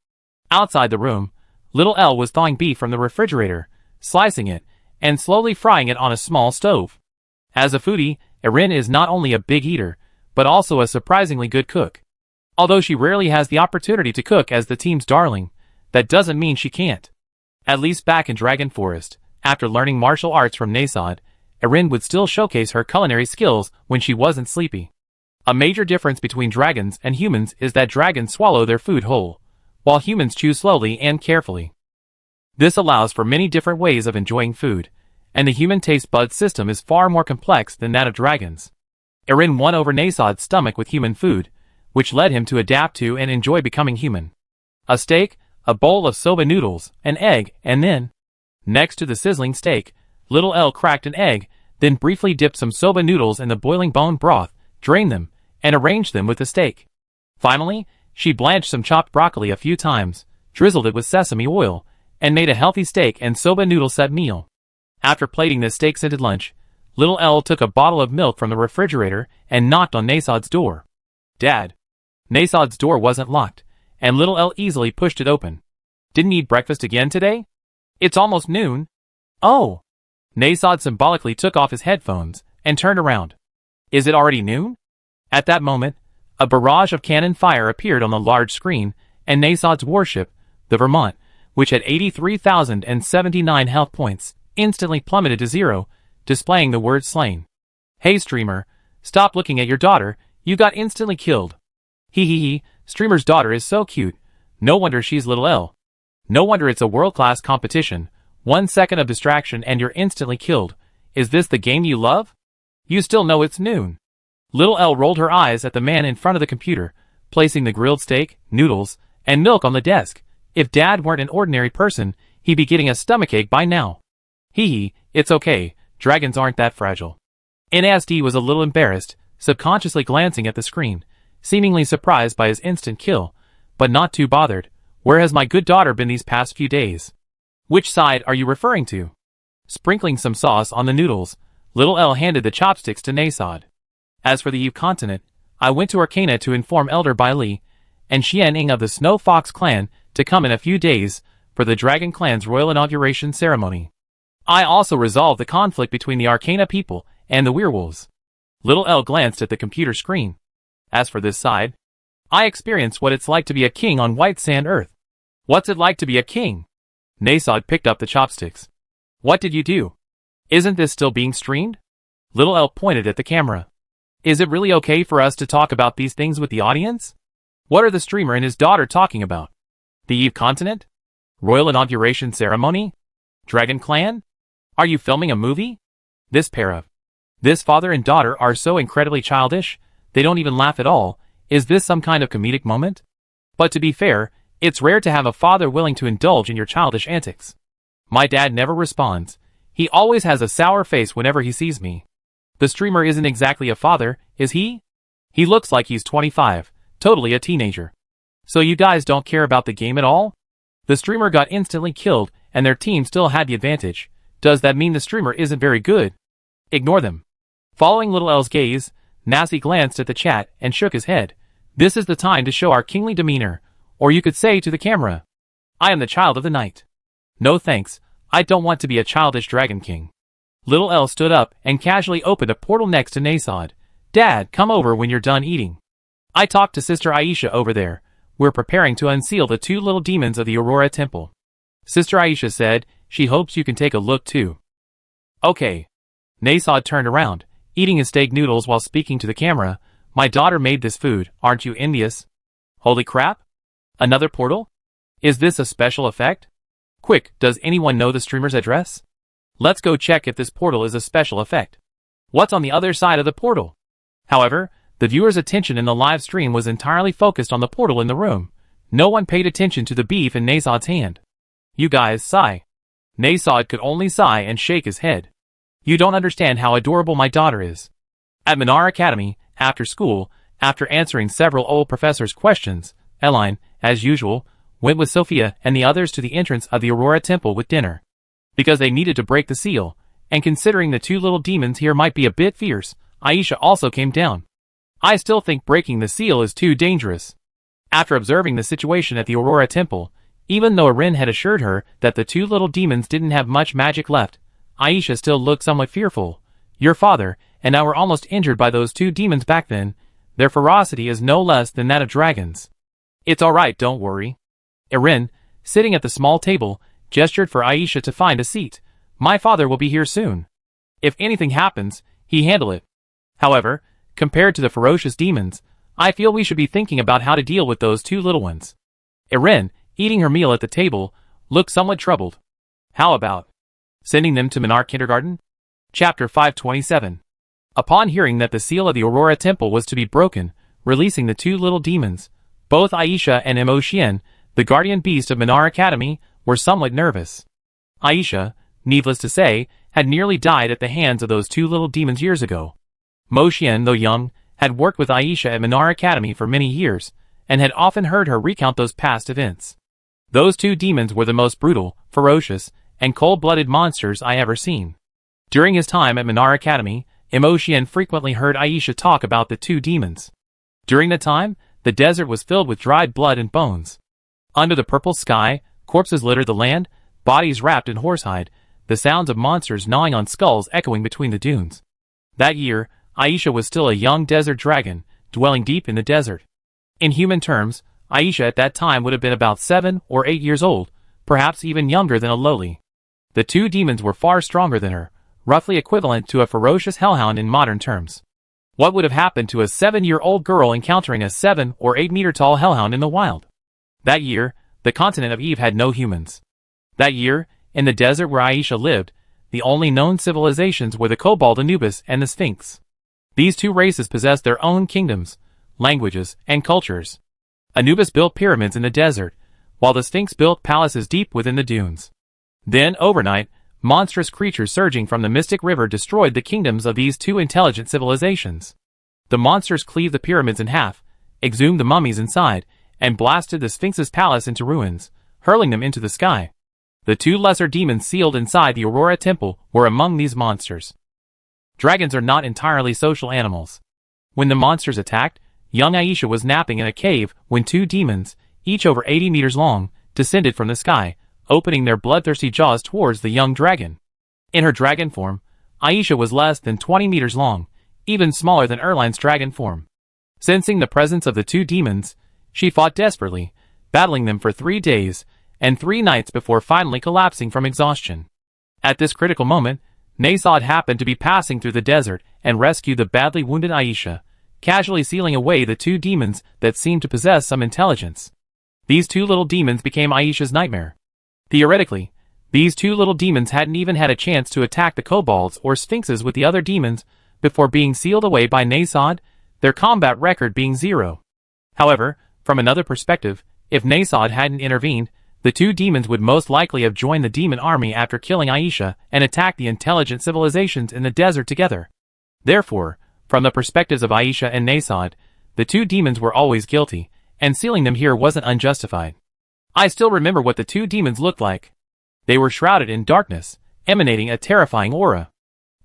Outside the room, little L was thawing beef from the refrigerator, slicing it, and slowly frying it on a small stove. As a foodie, Erin is not only a big eater, but also a surprisingly good cook. Although she rarely has the opportunity to cook as the team's darling, that doesn't mean she can't. At least back in Dragon Forest, after learning martial arts from Nasad, Erin would still showcase her culinary skills when she wasn't sleepy. A major difference between dragons and humans is that dragons swallow their food whole, while humans chew slowly and carefully. This allows for many different ways of enjoying food, and the human taste bud system is far more complex than that of dragons. Erin won over Nasad's stomach with human food, which led him to adapt to and enjoy becoming human. A steak, a bowl of soba noodles, an egg, and then, next to the sizzling steak, little L cracked an egg, then briefly dipped some soba noodles in the boiling bone broth, drained them, and arranged them with the steak. Finally, she blanched some chopped broccoli a few times, drizzled it with sesame oil, and made a healthy steak and soba noodle set meal. After plating this steak-scented lunch, little L took a bottle of milk from the refrigerator and knocked on Nasad's door. Dad. Nasad's door wasn't locked, and little L easily pushed it open. Didn't eat breakfast again today? It's almost noon. Oh. Nasad symbolically took off his headphones and turned around. Is it already noon? At that moment, a barrage of cannon fire appeared on the large screen, and Nasad's warship, the Vermont, which had 83,079 health points, instantly plummeted to 0, displaying the word slain. Hey streamer, stop looking at your daughter, you got instantly killed. Hee, streamer's daughter is so cute, no wonder she's little L. No wonder it's a world-class competition, 1 second of distraction and you're instantly killed. Is this the game you love? You still know it's noon. Little L rolled her eyes at the man in front of the computer, placing the grilled steak, noodles, and milk on the desk. If Dad weren't an ordinary person, he'd be getting a stomachache by now. Hee, it's okay, dragons aren't that fragile. NASD was a little embarrassed, subconsciously glancing at the screen, seemingly surprised by his instant kill, but not too bothered. Where has my good daughter been these past few days? Which side are you referring to? Sprinkling some sauce on the noodles, little L handed the chopsticks to Nasad. As for the EU continent, I went to Arcana to inform Elder Bai Li and Xian Ying of the Snow Fox clan to come in a few days for the Dragon Clan's royal inauguration ceremony. I also resolved the conflict between the Arcana people and the werewolves. Little L glanced at the computer screen. As for this side, I experienced what it's like to be a king on White Sand Earth. What's it like to be a king? Nasod picked up the chopsticks. What did you do? Isn't this still being streamed? Little L pointed at the camera. Is it really okay for us to talk about these things with the audience? What are the streamer and his daughter talking about? The Eve continent? Royal inauguration ceremony? Dragon Clan? Are you filming a movie? This father and daughter are so incredibly childish, they don't even laugh at all. Is this some kind of comedic moment? But to be fair, it's rare to have a father willing to indulge in your childish antics. My dad never responds. He always has a sour face whenever he sees me. The streamer isn't exactly a father, is he? He looks like he's 25, totally a teenager. So you guys don't care about the game at all? The streamer got instantly killed and their team still had the advantage. Does that mean the streamer isn't very good? Ignore them. Following Little L's gaze, Nasi glanced at the chat and shook his head. This is the time to show our kingly demeanor, or you could say to the camera, I am the child of the night. No thanks, I don't want to be a childish dragon king. Little L stood up and casually opened a portal next to Nasod. Dad, come over when you're done eating. I talked to Sister Aisha over there. We're preparing to unseal the 2 little demons of the Aurora Temple. Sister Aisha said she hopes you can take a look too. Okay. Nasod turned around, eating his steak noodles while speaking to the camera. My daughter made this food, aren't you envious? Holy crap? Another portal? Is this a special effect? Quick, does anyone know the streamer's address? Let's go check if this portal is a special effect. What's on the other side of the portal? However, the viewer's attention in the live stream was entirely focused on the portal in the room. No one paid attention to the beef in Nasod's hand. You guys sigh. Nasod could only sigh and shake his head. You don't understand how adorable my daughter is. At Minar Academy, after school, after answering several old professors' questions, Eline, as usual, went with Sophia and the others to the entrance of the Aurora Temple with dinner. Because they needed to break the seal, and considering the 2 little demons here might be a bit fierce, Aisha also came down. I still think breaking the seal is too dangerous. After observing the situation at the Aurora Temple, even though Erin had assured her that the 2 little demons didn't have much magic left, Aisha still looked somewhat fearful. Your father and I were almost injured by those 2 demons back then. Their ferocity is no less than that of dragons. It's alright, don't worry. Erin, sitting at the small table, gestured for Aisha to find a seat. My father will be here soon. If anything happens, he handle it. However, compared to the ferocious demons, I feel we should be thinking about how to deal with those 2 little ones. Erin, eating her meal at the table, looked somewhat troubled. How about sending them to Minar Kindergarten? Chapter 527. Upon hearing that the seal of the Aurora Temple was to be broken, releasing the 2 little demons, both Aisha and Mo Xian, the guardian beast of Minar Academy, were somewhat nervous. Aisha, needless to say, had nearly died at the hands of those 2 little demons years ago. Mo Xian, though young, had worked with Aisha at Minar Academy for many years, and had often heard her recount those past events. Those 2 demons were the most brutal, ferocious, and cold-blooded monsters I ever seen. During his time at Minar Academy, Mo Xian frequently heard Aisha talk about the 2 demons. During the time, the desert was filled with dried blood and bones. Under the purple sky, corpses littered the land, bodies wrapped in horsehide, the sounds of monsters gnawing on skulls echoing between the dunes. That year, Aisha was still a young desert dragon, dwelling deep in the desert. In human terms, Aisha at that time would have been about 7 or 8 years old, perhaps even younger than a lowly. The 2 demons were far stronger than her, roughly equivalent to a ferocious hellhound in modern terms. What would have happened to a 7-year-old girl encountering a 7 or 8 meter tall hellhound in the wild? That year, the continent of Eve had no humans. That year, in the desert where Aisha lived, the only known civilizations were the Kobold Anubis and the Sphinx. These 2 races possessed their own kingdoms, languages, and cultures. Anubis built pyramids in the desert, while the Sphinx built palaces deep within the dunes. Then, overnight, monstrous creatures surging from the mystic river destroyed the kingdoms of these 2 intelligent civilizations. The monsters cleaved the pyramids in half, exhumed the mummies inside, and blasted the Sphinx's palace into ruins, hurling them into the sky. The 2 lesser demons sealed inside the Aurora Temple were among these monsters. Dragons are not entirely social animals. When the monsters attacked, young Aisha was napping in a cave when two demons, each over 80 meters long, descended from the sky, opening their bloodthirsty jaws towards the young dragon. In her dragon form, Aisha was less than 20 meters long, even smaller than Erline's dragon form. Sensing the presence of the two demons, she fought desperately, battling them for 3 days and 3 nights before finally collapsing from exhaustion. At this critical moment, Nasad happened to be passing through the desert and rescued the badly wounded Aisha, casually sealing away the two demons that seemed to possess some intelligence. These two little demons became Aisha's nightmare. Theoretically, these two little demons hadn't even had a chance to attack the kobolds or sphinxes with the other demons before being sealed away by Nasad, their combat record being 0. However, from another perspective, if Nasad hadn't intervened, the two demons would most likely have joined the demon army after killing Aisha and attacked the intelligent civilizations in the desert together. Therefore, from the perspectives of Aisha and Nasad, the two demons were always guilty, and sealing them here wasn't unjustified. I still remember what the two demons looked like. They were shrouded in darkness, emanating a terrifying aura.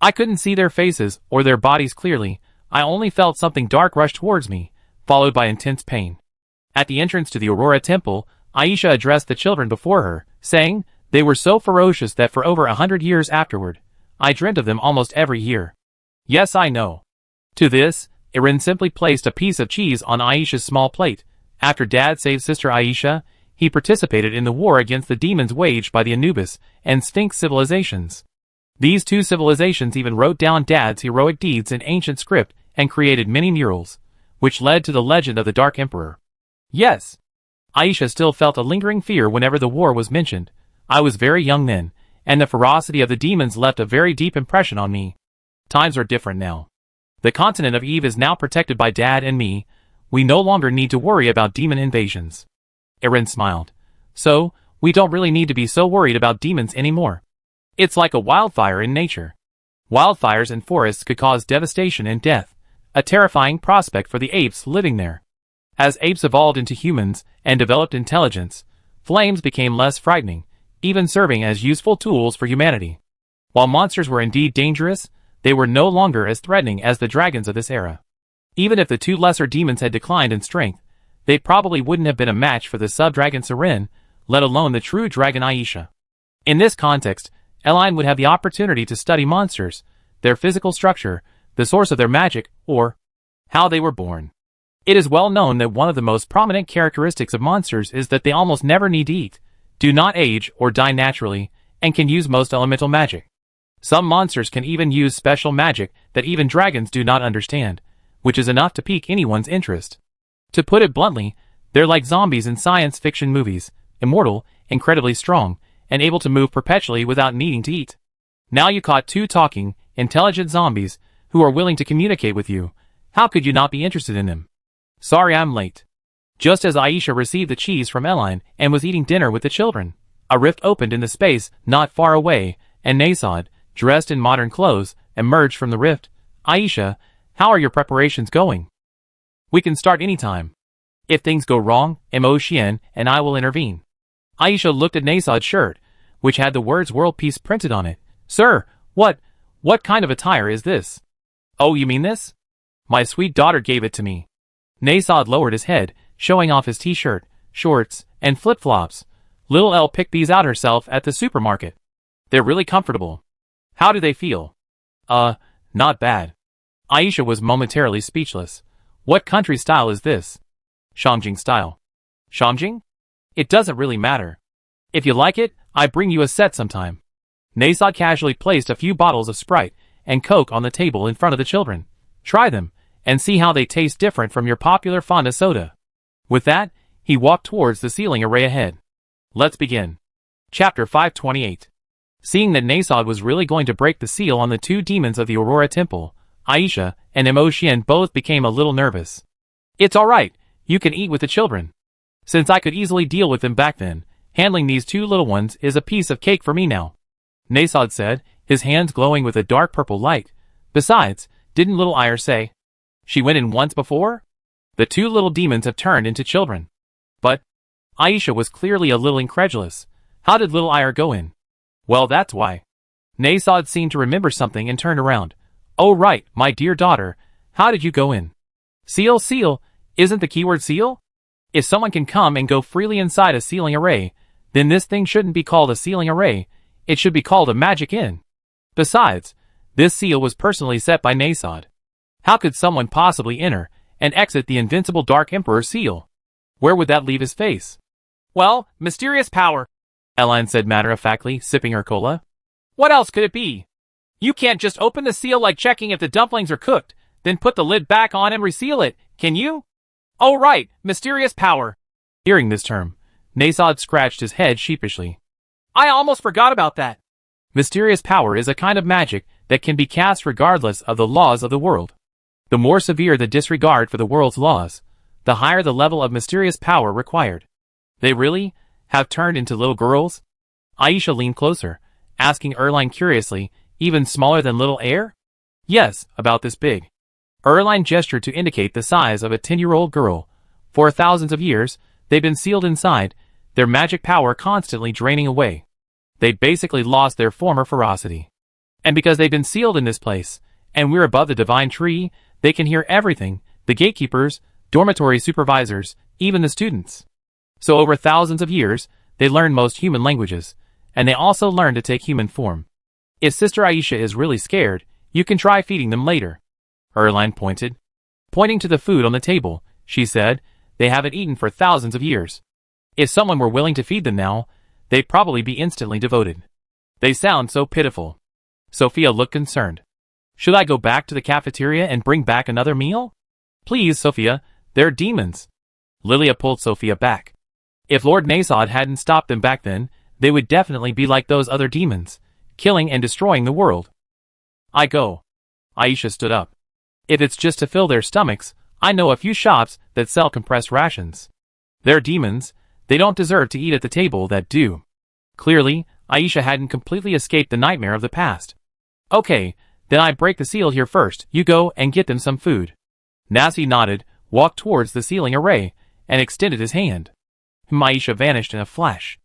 I couldn't see their faces or their bodies clearly, I only felt something dark rush towards me, followed by intense pain. At the entrance to the Aurora Temple, Aisha addressed the children before her, saying, "They were so ferocious that for over 100 years afterward, I dreamt of them almost every year." Yes, I know. To this, Irin simply placed a piece of cheese on Aisha's small plate. After Dad saved Sister Aisha, he participated in the war against the demons waged by the Anubis and Sphinx civilizations. These two civilizations even wrote down Dad's heroic deeds in ancient script and created many murals, which led to the legend of the Dark Emperor. Yes. Aisha still felt a lingering fear whenever the war was mentioned. I was very young then, and the ferocity of the demons left a very deep impression on me. Times are different now. The continent of Eve is now protected by Dad and me. We no longer need to worry about demon invasions. Irin smiled. So, we don't really need to be so worried about demons anymore. It's like a wildfire in nature. Wildfires in forests could cause devastation and death, a terrifying prospect for the apes living there. As apes evolved into humans and developed intelligence, flames became less frightening, even serving as useful tools for humanity. While monsters were indeed dangerous, they were no longer as threatening as the dragons of this era. Even if the two lesser demons had declined in strength, they probably wouldn't have been a match for the sub-dragon Sirin, let alone the true dragon Aisha. In this context, Eline would have the opportunity to study monsters, their physical structure, the source of their magic, or how they were born. It is well known that one of the most prominent characteristics of monsters is that they almost never need to eat, do not age or die naturally, and can use most elemental magic. Some monsters can even use special magic that even dragons do not understand, which is enough to pique anyone's interest. To put it bluntly, they're like zombies in science fiction movies, immortal, incredibly strong, and able to move perpetually without needing to eat. Now you caught two talking, intelligent zombies, who are willing to communicate with you. How could you not be interested in them? Sorry I'm late. Just as Aisha received the cheese from Eline and was eating dinner with the children, a rift opened in the space not far away, and Nasad, dressed in modern clothes, emerged from the rift. Aisha, how are your preparations going? We can start anytime. If things go wrong, Mo Xian and I will intervene. Aisha looked at Nasad's shirt, which had the words World Peace printed on it. Sir, what kind of attire is this? Oh, you mean this? My sweet daughter gave it to me. Nasad lowered his head, showing off his t-shirt, shorts, and flip-flops. Little Elle picked these out herself at the supermarket. They're really comfortable. How do they feel? Not bad. Aisha was momentarily speechless. What country style is this? Shangjing style. Shangjing? It doesn't really matter. If you like it, I bring you a set sometime. Nasad casually placed a few bottles of Sprite and Coke on the table in front of the children. Try them, and see how they taste different from your popular Fonda soda. With that, he walked towards the ceiling array ahead. Let's begin. Chapter 528. Seeing that Nasad was really going to break the seal on the two demons of the Aurora Temple, Aisha and Mo Xian both became a little nervous. It's alright, you can eat with the children. Since I could easily deal with them back then, handling these two little ones is a piece of cake for me now. Nasad said, his hands glowing with a dark purple light. Besides, didn't little Ire say she went in once before? The two little demons have turned into children. But Aisha was clearly a little incredulous. How did little Ire go in? Well, that's why. Nasad seemed to remember something and turned around. Oh right, my dear daughter, how did you go in? Seal, Isn't the keyword seal? If someone can come and go freely inside a sealing array, then this thing shouldn't be called a sealing array, it should be called a magic inn. Besides, this seal was personally set by Nasod. How could someone possibly enter and exit the invincible Dark Emperor seal? Where would that leave his face? Well, mysterious power, Eline said matter-of-factly, sipping her cola. What else could it be? You can't just open the seal like checking if the dumplings are cooked, then put the lid back on and reseal it, can you? Oh right, mysterious power. Hearing this term, Nasod scratched his head sheepishly. I almost forgot about that. Mysterious power is a kind of magic that can be cast regardless of the laws of the world. The more severe the disregard for the world's laws, the higher the level of mysterious power required. They really have turned into little girls? Aisha leaned closer, asking Erline curiously, even smaller than little Air? Yes, about this big. Erline gestured to indicate the size of a 10-year-old girl. For thousands of years, they've been sealed inside, their magic power constantly draining away. They basically lost their former ferocity. And because they've been sealed in this place, and we're above the divine tree, they can hear everything, the gatekeepers, dormitory supervisors, even the students. So over thousands of years, they learned most human languages, and they also learned to take human form. If Sister Aisha is really scared, you can try feeding them later. Erline pointed. Pointing to the food on the table, she said, they haven't eaten for thousands of years. If someone were willing to feed them now, they'd probably be instantly devoted. They sound so pitiful. Sophia looked concerned. Should I go back to the cafeteria and bring back another meal? Please, Sophia, they're demons. Lilia pulled Sophia back. If Lord Nasod hadn't stopped them back then, they would definitely be like those other demons, killing and destroying the world. I go. Aisha stood up. If it's just to fill their stomachs, I know a few shops that sell compressed rations. They're demons, they don't deserve to eat at the table that do. Clearly, Aisha hadn't completely escaped the nightmare of the past. Okay, then I break the seal here first, you go and get them some food. Nasi nodded, walked towards the sealing array, and extended his hand. Aisha vanished in a flash.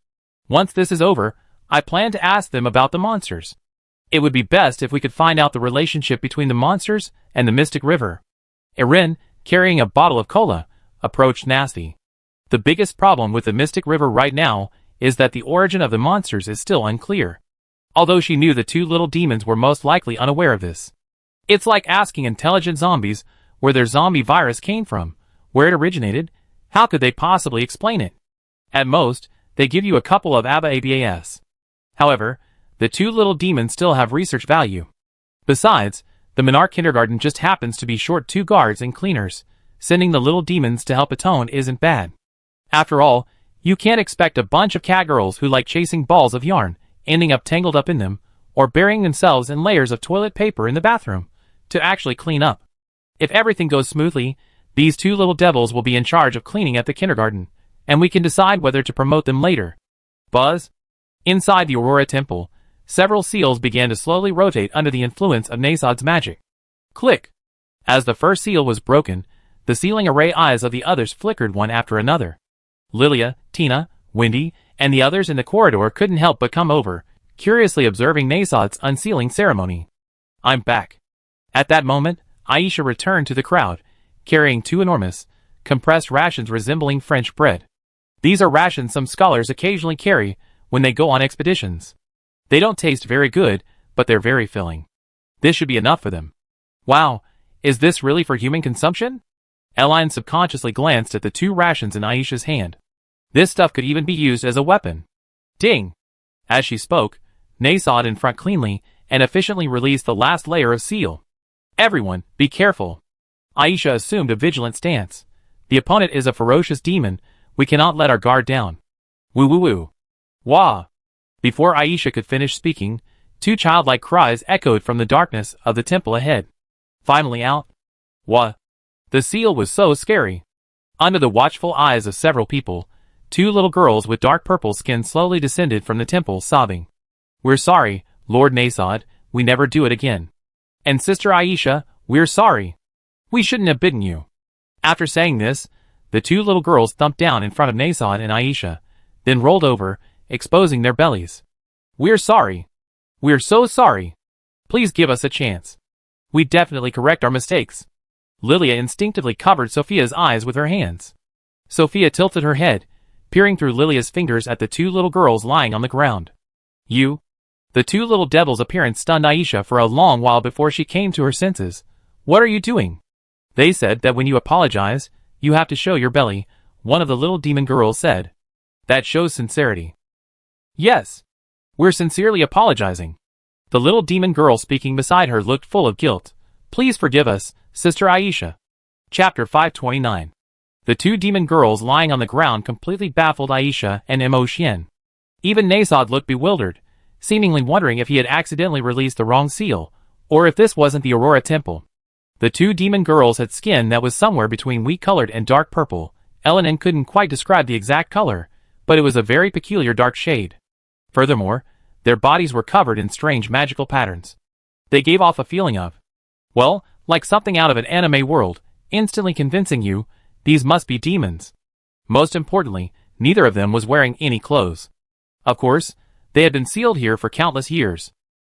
Once this is over, I plan to ask them about the monsters. It would be best if we could find out the relationship between the monsters and the Mystic River. Erin, carrying a bottle of cola, approached Nasi. The biggest problem with the Mystic River right now is that the origin of the monsters is still unclear. Although she knew the two little demons were most likely unaware of this. It's like asking intelligent zombies where their zombie virus came from, where it originated. How could they possibly explain it? At most, they give you a couple of ABAs. However, the two little demons still have research value. Besides, the Monarch Kindergarten just happens to be short 2 guards and cleaners. Sending the little demons to help atone isn't bad. After all, you can't expect a bunch of catgirls who like chasing balls of yarn, ending up tangled up in them, or burying themselves in layers of toilet paper in the bathroom, to actually clean up. If everything goes smoothly, these two little devils will be in charge of cleaning at the kindergarten, and we can decide whether to promote them later. Buzz? Inside the Aurora Temple, several seals began to slowly rotate under the influence of Nasod's magic. Click! As the first seal was broken, the sealing array eyes of the others flickered one after another. Lilia, Tina, Wendy, and the others in the corridor couldn't help but come over, curiously observing Nasod's unsealing ceremony. I'm back. At that moment, Aisha returned to the crowd, carrying 2 enormous, compressed rations resembling French bread. These are rations some scholars occasionally carry when they go on expeditions. They don't taste very good, but they're very filling. This should be enough for them. Wow, is this really for human consumption? Eline subconsciously glanced at the 2 rations in Aisha's hand. This stuff could even be used as a weapon. Ding! As she spoke, Nasod in front cleanly and efficiently released the last layer of seal. Everyone, be careful. Aisha assumed a vigilant stance. The opponent is a ferocious demon, we cannot let our guard down. Woo woo woo. Wah! Before Aisha could finish speaking, 2 childlike cries echoed from the darkness of the temple ahead. Finally out. Wah! The seal was so scary. Under the watchful eyes of several people, 2 little girls with dark purple skin slowly descended from the temple sobbing. We're sorry, Lord Nasod, we never do it again. And Sister Aisha, we're sorry. We shouldn't have bidden you. After saying this, the 2 little girls thumped down in front of Nasod and Aisha, then rolled over, exposing their bellies. We're sorry. We're so sorry. Please give us a chance. We definitely correct our mistakes. Lilia instinctively covered Sophia's eyes with her hands. Sophia tilted her head, peering through Lilia's fingers at the two little girls lying on the ground. You? The two little devils' appearance stunned Aisha for a long while before she came to her senses. What are you doing? They said that when you apologize, you have to show your belly, one of the little demon girls said. That shows sincerity. Yes. We're sincerely apologizing. The little demon girl speaking beside her looked full of guilt. Please forgive us, Sister Aisha. Chapter 529. The two demon girls lying on the ground completely baffled Aisha and Mo Xian. Even Nasod looked bewildered, seemingly wondering if he had accidentally released the wrong seal, or if this wasn't the Aurora Temple. The two demon girls had skin that was somewhere between wheat-colored and dark purple. Ellen couldn't quite describe the exact color, but it was a very peculiar dark shade. Furthermore, their bodies were covered in strange magical patterns. They gave off a feeling of, well, like something out of an anime world, instantly convincing you, these must be demons. Most importantly, neither of them was wearing any clothes. Of course, they had been sealed here for countless years.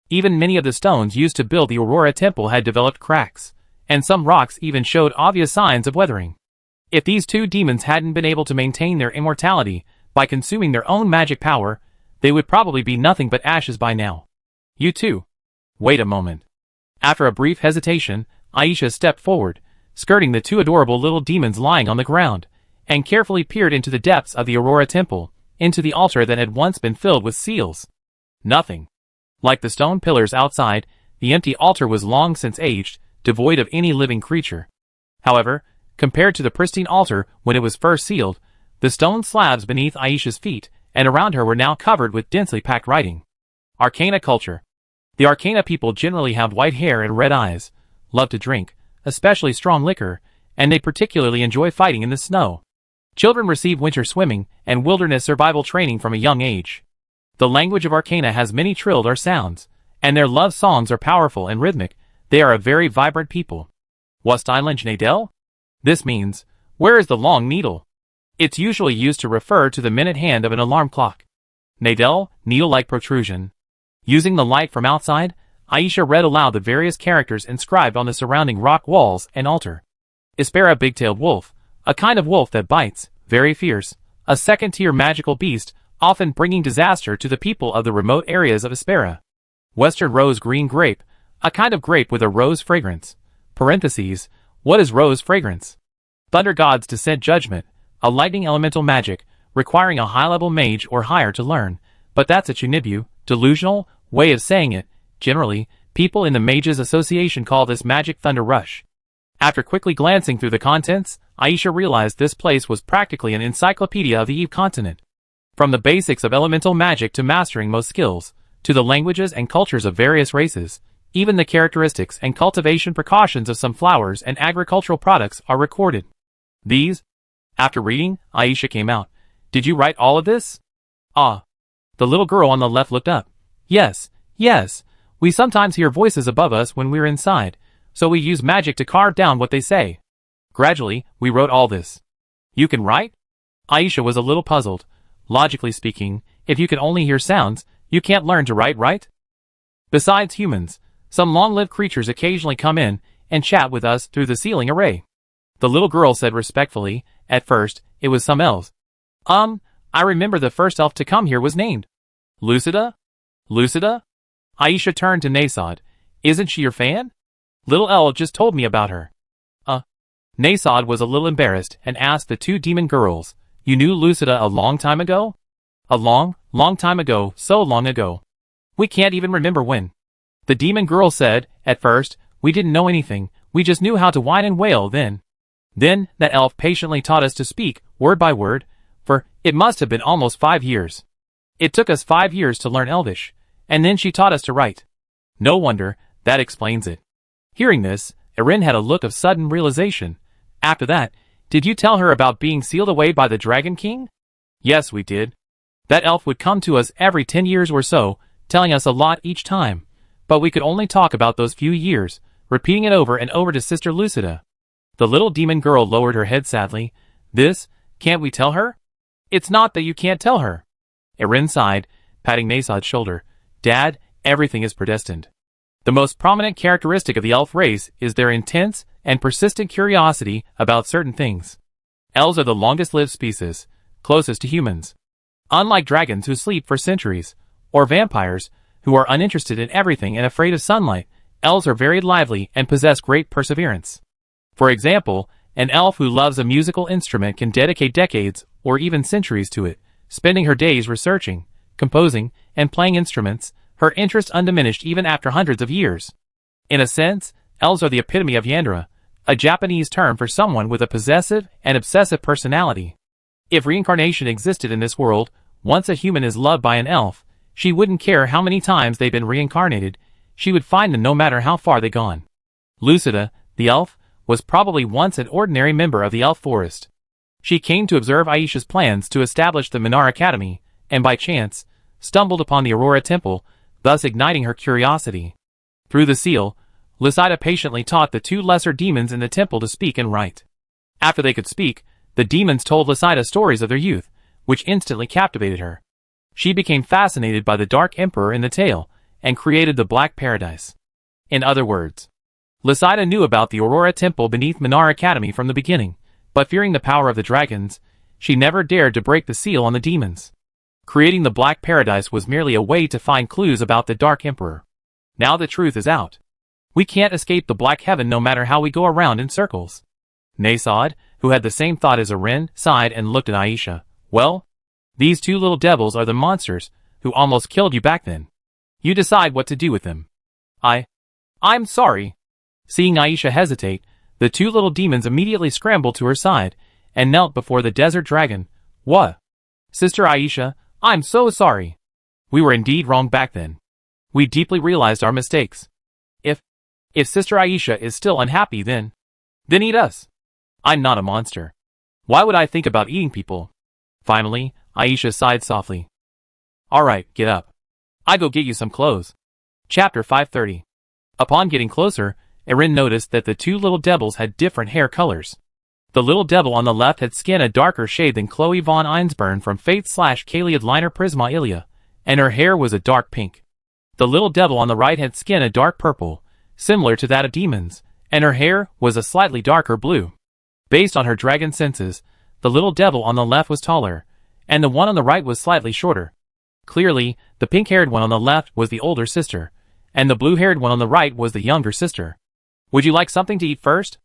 Even many of the stones used to build the Aurora Temple had developed cracks, and some rocks even showed obvious signs of weathering. If these two demons hadn't been able to maintain their immortality by consuming their own magic power, they would probably be nothing but ashes by now. You too. Wait a moment. After a brief hesitation, Aisha stepped forward, skirting the two adorable little demons lying on the ground, and carefully peered into the depths of the Aurora Temple, into the altar that had once been filled with seals. Nothing. Like the stone pillars outside, the empty altar was long since aged, devoid of any living creature. However, compared to the pristine altar when it was first sealed, the stone slabs beneath Aisha's feet and around her were now covered with densely packed writing. Arcana culture. The Arcana people generally have white hair and red eyes, love to drink, especially strong liquor, and they particularly enjoy fighting in the snow. Children receive winter swimming and wilderness survival training from a young age. The language of Arcana has many trilled or sounds, and their love songs are powerful and rhythmic. They are a very vibrant people. Was Island Nadel? This means, where is the long needle? It's usually used to refer to the minute hand of an alarm clock. Nadel, needle-like protrusion. Using the light from outside, Aisha read aloud the various characters inscribed on the surrounding rock walls and altar. Ispera big-tailed wolf, a kind of wolf that bites, very fierce, a second-tier magical beast, often bringing disaster to the people of the remote areas of Ispera. Western rose green grape, a kind of grape with a rose fragrance. Parentheses, what is rose fragrance? Thunder gods descent judgment, a lightning elemental magic, requiring a high-level mage or higher to learn, but that's a Chunibu, delusional, way of saying it. Generally, people in the Mages Association call this magic thunder rush. After quickly glancing through the contents, Aisha realized this place was practically an encyclopedia of the Eve continent. From the basics of elemental magic to mastering most skills, to the languages and cultures of various races, even the characteristics and cultivation precautions of some flowers and agricultural products are recorded. These? After reading, Aisha came out. Did you write all of this? Ah. The little girl on the left looked up. Yes, yes. We sometimes hear voices above us when we're inside, so we use magic to carve down what they say. Gradually, we wrote all this. You can write? Aisha was a little puzzled. Logically speaking, if you can only hear sounds, you can't learn to write, right? Besides humans, some long-lived creatures occasionally come in and chat with us through the ceiling array. The little girl said respectfully, at first, it was some elves. I remember the first elf to come here was named Lucida? Lucida? Aisha turned to Nasod. Isn't she your fan? Little elf just told me about her. Nasod was a little embarrassed and asked the two demon girls, you knew Lucida a long time ago? A long, long time ago, so long ago. We can't even remember when. The demon girl said, at first, we didn't know anything, we just knew how to whine and wail then. Then, that elf patiently taught us to speak, word by word, for it must have been almost 5 years. It took us 5 years to learn Elvish, and then she taught us to write. No wonder, that explains it. Hearing this, Erin had a look of sudden realization. After that, did you tell her about being sealed away by the Dragon King? Yes, we did. That elf would come to us every 10 years or so, telling us a lot each time, but we could only talk about those few years, repeating it over and over to Sister Lucida. The little demon girl lowered her head sadly. This, can't we tell her? It's not that you can't tell her. Erin sighed, patting Nasod's shoulder. Dad, everything is predestined. The most prominent characteristic of the elf race is their intense, and persistent curiosity about certain things. Elves are the longest-lived species, closest to humans. Unlike dragons who sleep for centuries, or vampires, who are uninterested in everything and afraid of sunlight, elves are very lively and possess great perseverance. For example, an elf who loves a musical instrument can dedicate decades, or even centuries to it, spending her days researching, composing, and playing instruments, her interest undiminished even after hundreds of years. In a sense, elves are the epitome of yandere, a Japanese term for someone with a possessive and obsessive personality. If reincarnation existed in this world, once a human is loved by an elf, she wouldn't care how many times they've been reincarnated, she would find them no matter how far they've gone. Lucida, the elf, was probably once an ordinary member of the elf forest. She came to observe Aisha's plans to establish the Minar Academy, and by chance, stumbled upon the Aurora Temple, thus igniting her curiosity. Through the seal, Lucida patiently taught the two lesser demons in the temple to speak and write. After they could speak, the demons told Lucida stories of their youth, which instantly captivated her. She became fascinated by the Dark Emperor in the tale, and created the Black Paradise. In other words, Lucida knew about the Aurora Temple beneath Minar Academy from the beginning, but fearing the power of the dragons, she never dared to break the seal on the demons. Creating the Black Paradise was merely a way to find clues about the Dark Emperor. Now the truth is out. We can't escape the Black Heaven no matter how we go around in circles. Nasad, who had the same thought as Arin, sighed and looked at Aisha. Well, these two little devils are the monsters who almost killed you back then. You decide what to do with them. I'm sorry. Seeing Aisha hesitate, the two little demons immediately scrambled to her side and knelt before the desert dragon. What? Sister Aisha, I'm so sorry. We were indeed wrong back then. We deeply realized our mistakes. If Sister Aisha is still unhappy then eat us. I'm not a monster. Why would I think about eating people? Finally, Aisha sighed softly. Alright, get up. I go get you some clothes. Chapter 530. Upon getting closer, Arin noticed that the two little devils had different hair colors. The little devil on the left had skin a darker shade than Chloe von Einsburn from Faith/Kaliad Liner Prisma Ilia, and her hair was a dark pink. The little devil on the right had skin a dark purple, similar to that of demons, and her hair was a slightly darker blue. Based on her dragon senses, the little devil on the left was taller, and the one on the right was slightly shorter. Clearly, the pink-haired one on the left was the older sister, and the blue-haired one on the right was the younger sister. Would you like something to eat first?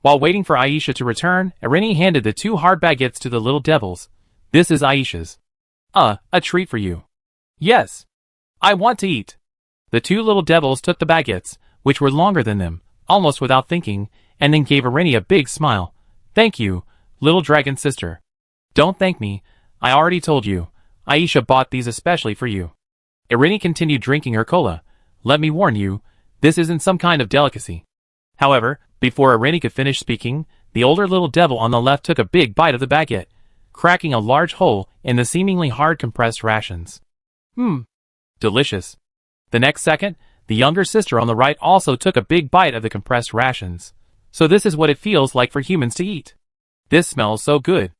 While waiting for Aisha to return, Arini handed the two hard baguettes to the little devils. This is Aisha's. A treat for you. Yes. I want to eat. The two little devils took the baguettes, which were longer than them, almost without thinking, and then gave Arini a big smile. Thank you, little dragon sister. Don't thank me, I already told you. Aisha bought these especially for you. Arini continued drinking her cola. Let me warn you, this isn't some kind of delicacy. However, before Arini could finish speaking, the older little devil on the left took a big bite of the baguette, cracking a large hole in the seemingly hard compressed rations. Delicious. The next second, the younger sister on the right also took a big bite of the compressed rations. So this is what it feels like for humans to eat. This smells so good.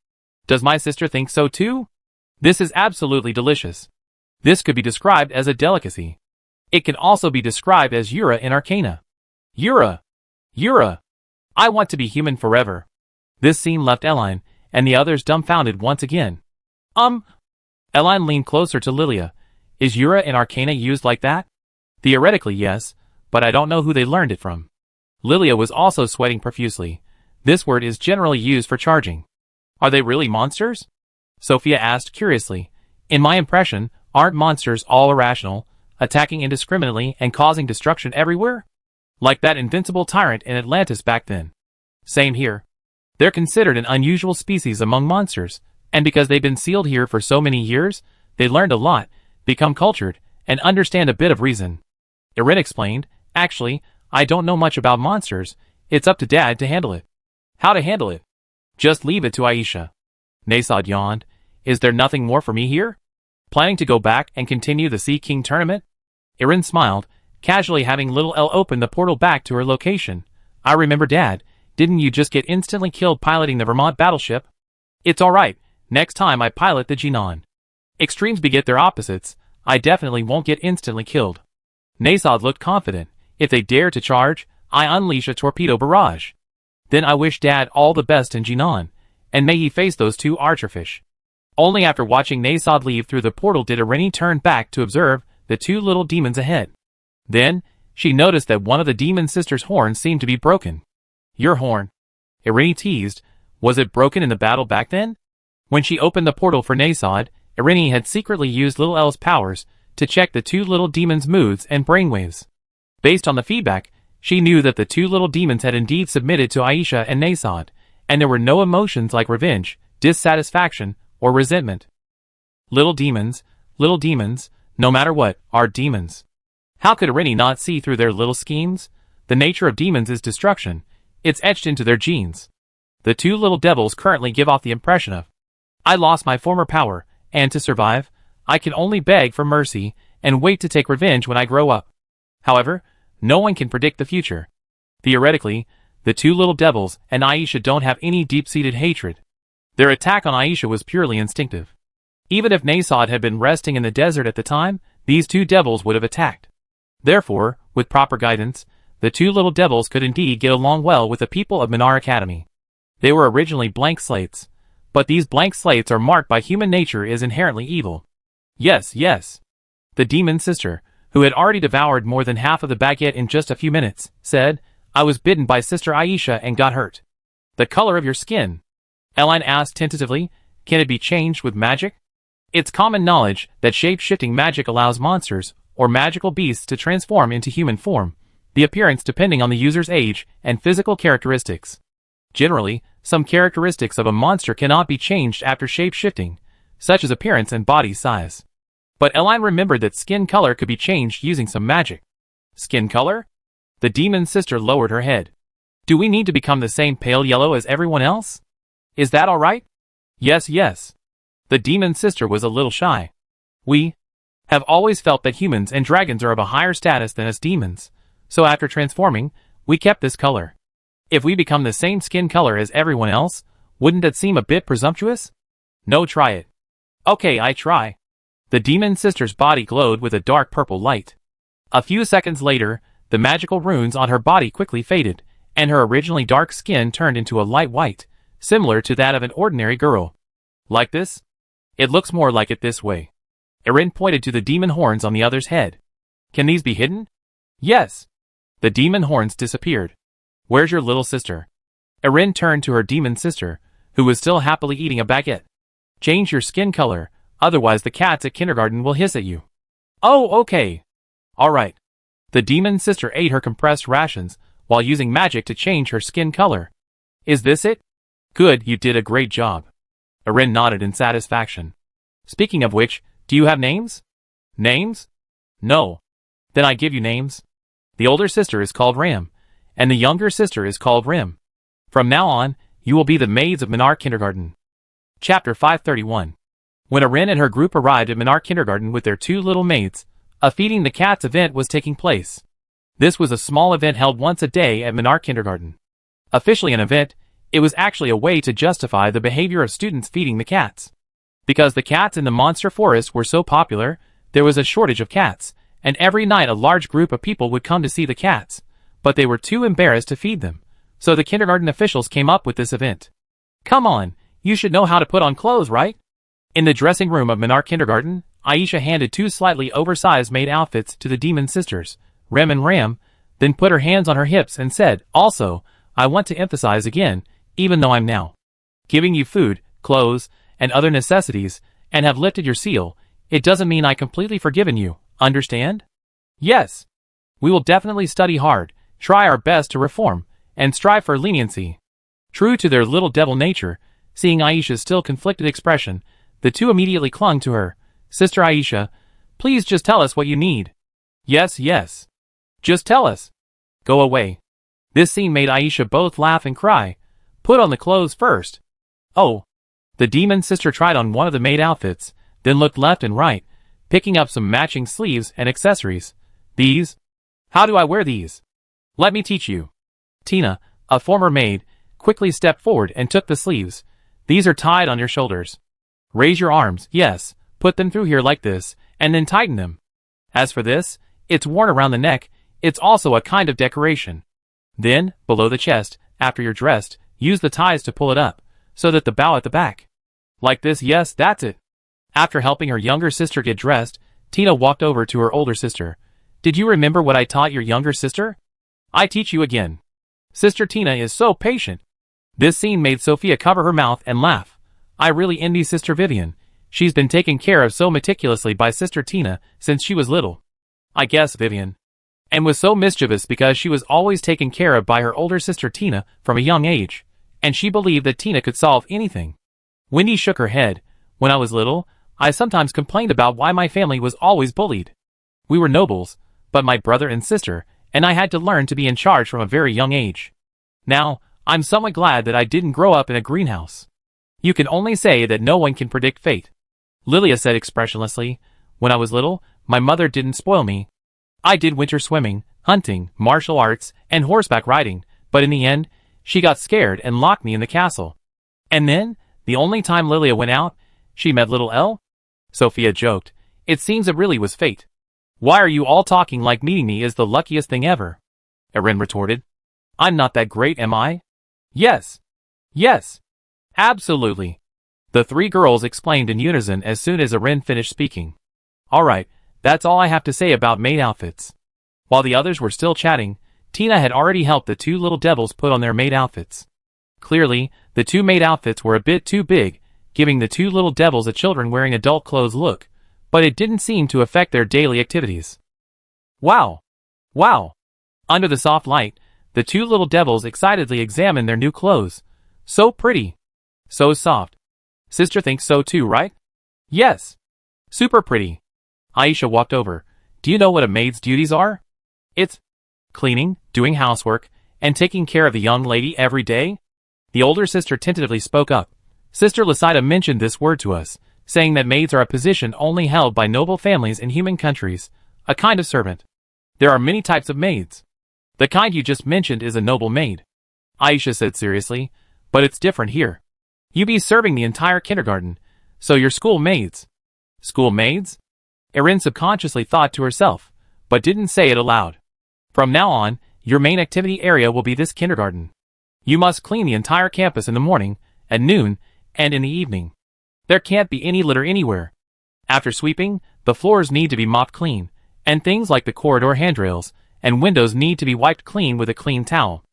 Does my sister think so too? This is absolutely delicious. This could be described as a delicacy. It can also be described as Yura in Arcana. Yura! I want to be human forever. This scene left Eline and the others dumbfounded once again. Eline leaned closer to Lilia. Is Yura in Arcana used like that? Theoretically yes, but I don't know who they learned it from. Lilia was also sweating profusely. This word is generally used for charging. Are they really monsters? Sophia asked curiously. In my impression, aren't monsters all irrational, attacking indiscriminately and causing destruction everywhere? Like that invincible tyrant in Atlantis back then. Same here. They're considered an unusual species among monsters, and because they've been sealed here for so many years, they learned a lot, become cultured, and understand a bit of reason. Erin explained, actually, I don't know much about monsters, it's up to Dad to handle it. How to handle it? Just leave it to Aisha. Nasad yawned. Is there nothing more for me here? Planning to go back and continue the Sea King tournament? Erin smiled, casually having little Elle open the portal back to her location. I remember Dad, didn't you just get instantly killed piloting the Vermont battleship? It's alright, next time I pilot the Genon. Extremes beget their opposites, I definitely won't get instantly killed. Nasad looked confident. If they dare to charge, I unleash a torpedo barrage. Then I wish Dad all the best in Jinan, and may he face those two archerfish. Only after watching Nasod leave through the portal did Irini turn back to observe the two little demons ahead. Then, she noticed that one of the demon sisters' horns seemed to be broken. Your horn? Irini teased. Was it broken in the battle back then? When she opened the portal for Nasod, Irini had secretly used Little L's powers to check the two little demons' moods and brainwaves. Based on the feedback, she knew that the two little demons had indeed submitted to Aisha and Nasod, and there were no emotions like revenge, dissatisfaction, or resentment. Little demons, no matter what, are demons. How could Irini not see through their little schemes? The nature of demons is destruction. It's etched into their genes. The two little devils currently give off the impression of, I lost my former power, and to survive, I can only beg for mercy and wait to take revenge when I grow up. However, no one can predict the future. Theoretically, the two little devils and Aisha don't have any deep-seated hatred. Their attack on Aisha was purely instinctive. Even if Nasod had been resting in the desert at the time, these two devils would have attacked. Therefore, with proper guidance, the two little devils could indeed get along well with the people of Minar Academy. They were originally blank slates, but these blank slates are marked by human nature is inherently evil. Yes. The demon sister, who had already devoured more than half of the baguette in just a few minutes, said, I was bitten by Sister Aisha and got hurt. The color of your skin? Eline asked tentatively, can it be changed with magic? It's common knowledge that shape-shifting magic allows monsters or magical beasts to transform into human form, the appearance depending on the user's age and physical characteristics. Generally, some characteristics of a monster cannot be changed after shape-shifting, such as appearance and body size. But Eline remembered that skin color could be changed using some magic. Skin color? The demon sister lowered her head. Do we need to become the same pale yellow as everyone else? Is that all right? Yes. The demon sister was a little shy. We have always felt that humans and dragons are of a higher status than us demons, so after transforming, we kept this color. If we become the same skin color as everyone else, wouldn't that seem a bit presumptuous? No, try it. Okay, I try. The demon sister's body glowed with a dark purple light. A few seconds later, the magical runes on her body quickly faded, and her originally dark skin turned into a light white, similar to that of an ordinary girl. Like this? It looks more like it this way. Erin pointed to the demon horns on the other's head. Can these be hidden? Yes. The demon horns disappeared. Where's your little sister? Erin turned to her demon sister, who was still happily eating a baguette. Change your skin color, otherwise the cats at kindergarten will hiss at you. Oh, okay. Alright. The demon sister ate her compressed rations while using magic to change her skin color. Is this it? Good, you did a great job. Erin nodded in satisfaction. Speaking of which, do you have names? Names? No. Then I give you names. The older sister is called Ram, and the younger sister is called Rim. From now on, you will be the maids of Minar Kindergarten. Chapter 531. When Erin and her group arrived at Minar Kindergarten with their two little maids, a Feeding the Cats event was taking place. This was a small event held once a day at Minar Kindergarten. Officially an event, it was actually a way to justify the behavior of students feeding the cats. Because the cats in the monster forest were so popular, there was a shortage of cats, and every night a large group of people would come to see the cats, but they were too embarrassed to feed them, so the kindergarten officials came up with this event. Come on, you should know how to put on clothes, right? In the dressing room of Minar Kindergarten, Aisha handed two slightly oversized maid outfits to the demon sisters, Rem and Ram, then put her hands on her hips and said, also, I want to emphasize again, even though I'm now giving you food, clothes, and other necessities, and have lifted your seal, it doesn't mean I completely forgiven you, understand? Yes. We will definitely study hard, try our best to reform, and strive for leniency. True to their little devil nature, seeing Aisha's still conflicted expression, the two immediately clung to her. Sister Aisha, please just tell us what you need. Yes. Just tell us. Go away. This scene made Aisha both laugh and cry. Put on the clothes first. Oh. The demon sister tried on one of the maid outfits, then looked left and right, picking up some matching sleeves and accessories. These? How do I wear these? Let me teach you. Tina, a former maid, quickly stepped forward and took the sleeves. These are tied on your shoulders. Raise your arms, yes, put them through here like this, and then tighten them. As for this, it's worn around the neck, it's also a kind of decoration. Then, below the chest, after you're dressed, use the ties to pull it up, so that the bow at the back. Like this, yes, that's it. After helping her younger sister get dressed, Tina walked over to her older sister. Did you remember what I taught your younger sister? I teach you again. Sister Tina is so patient. This scene made Sophia cover her mouth and laugh. I really envy Sister Vivian. She's been taken care of so meticulously by Sister Tina since she was little. I guess, Vivian. And was so mischievous because she was always taken care of by her older sister Tina from a young age, and she believed that Tina could solve anything. Wendy shook her head. When I was little, I sometimes complained about why my family was always bullied. We were nobles, but my brother and sister, and I had to learn to be in charge from a very young age. Now, I'm somewhat glad that I didn't grow up in a greenhouse. You can only say that no one can predict fate. Lilia said expressionlessly, when I was little, my mother didn't spoil me. I did winter swimming, hunting, martial arts, and horseback riding, but in the end, she got scared and locked me in the castle. And then, the only time Lilia went out, she met little Elle? Sophia joked. It seems it really was fate. Why are you all talking like meeting me is the luckiest thing ever? Erin retorted. I'm not that great, am I? Yes. Yes. Absolutely. The three girls exclaimed in unison as soon as Erin finished speaking. All right, that's all I have to say about maid outfits. While the others were still chatting, Tina had already helped the two little devils put on their maid outfits. Clearly, the two maid outfits were a bit too big, giving the two little devils a children wearing adult clothes look, but it didn't seem to affect their daily activities. Wow! Wow! Under the soft light, the two little devils excitedly examined their new clothes. So pretty! So soft! Sister thinks so too, right? Yes! Super pretty! Aisha walked over. Do you know what a maid's duties are? It's cleaning, doing housework, and taking care of the young lady every day? The older sister tentatively spoke up. Sister Lasida mentioned this word to us, saying that maids are a position only held by noble families in human countries, a kind of servant. There are many types of maids. The kind you just mentioned is a noble maid. Aisha said seriously, but it's different here. You be serving the entire kindergarten, so you're school maids. School maids? Erin subconsciously thought to herself, but didn't say it aloud. From now on, your main activity area will be this kindergarten. You must clean the entire campus in the morning, at noon, and in the evening. There can't be any litter anywhere. After sweeping, the floors need to be mopped clean, and things like the corridor handrails and windows need to be wiped clean with a clean towel.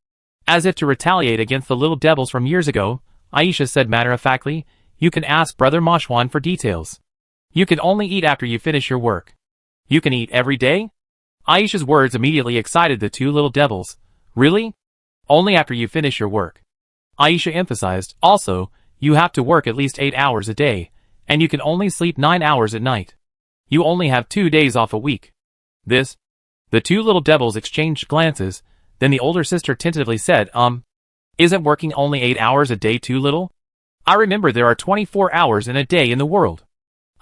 As if to retaliate against the little devils from years ago, Aisha said matter-of-factly, you can ask Brother Mashwan for details. You can only eat after you finish your work. You can eat every day? Aisha's words immediately excited the two little devils. Really? Only after you finish your work. Aisha emphasized, also, you have to work at least 8 hours a day, and you can only sleep 9 hours at night. You only have 2 days off a week. This? The two little devils exchanged glances, then the older sister tentatively said, isn't working only 8 hours a day too little? I remember there are 24 hours in a day in the world.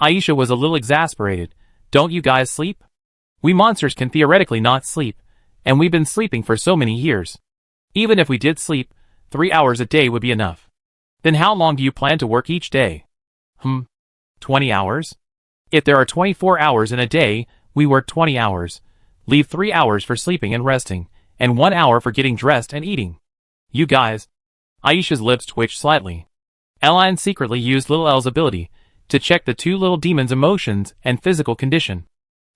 Aisha was a little exasperated. Don't you guys sleep? We monsters can theoretically not sleep, and we've been sleeping for so many years. Even if we did sleep, 3 hours a day would be enough. Then how long do you plan to work each day? 20 hours? If there are 24 hours in a day, we work 20 hours. Leave 3 hours for sleeping and resting, and 1 hour for getting dressed and eating. You guys. Aisha's lips twitched slightly. Eline secretly used Little Elle's ability to check the two little demons' emotions and physical condition.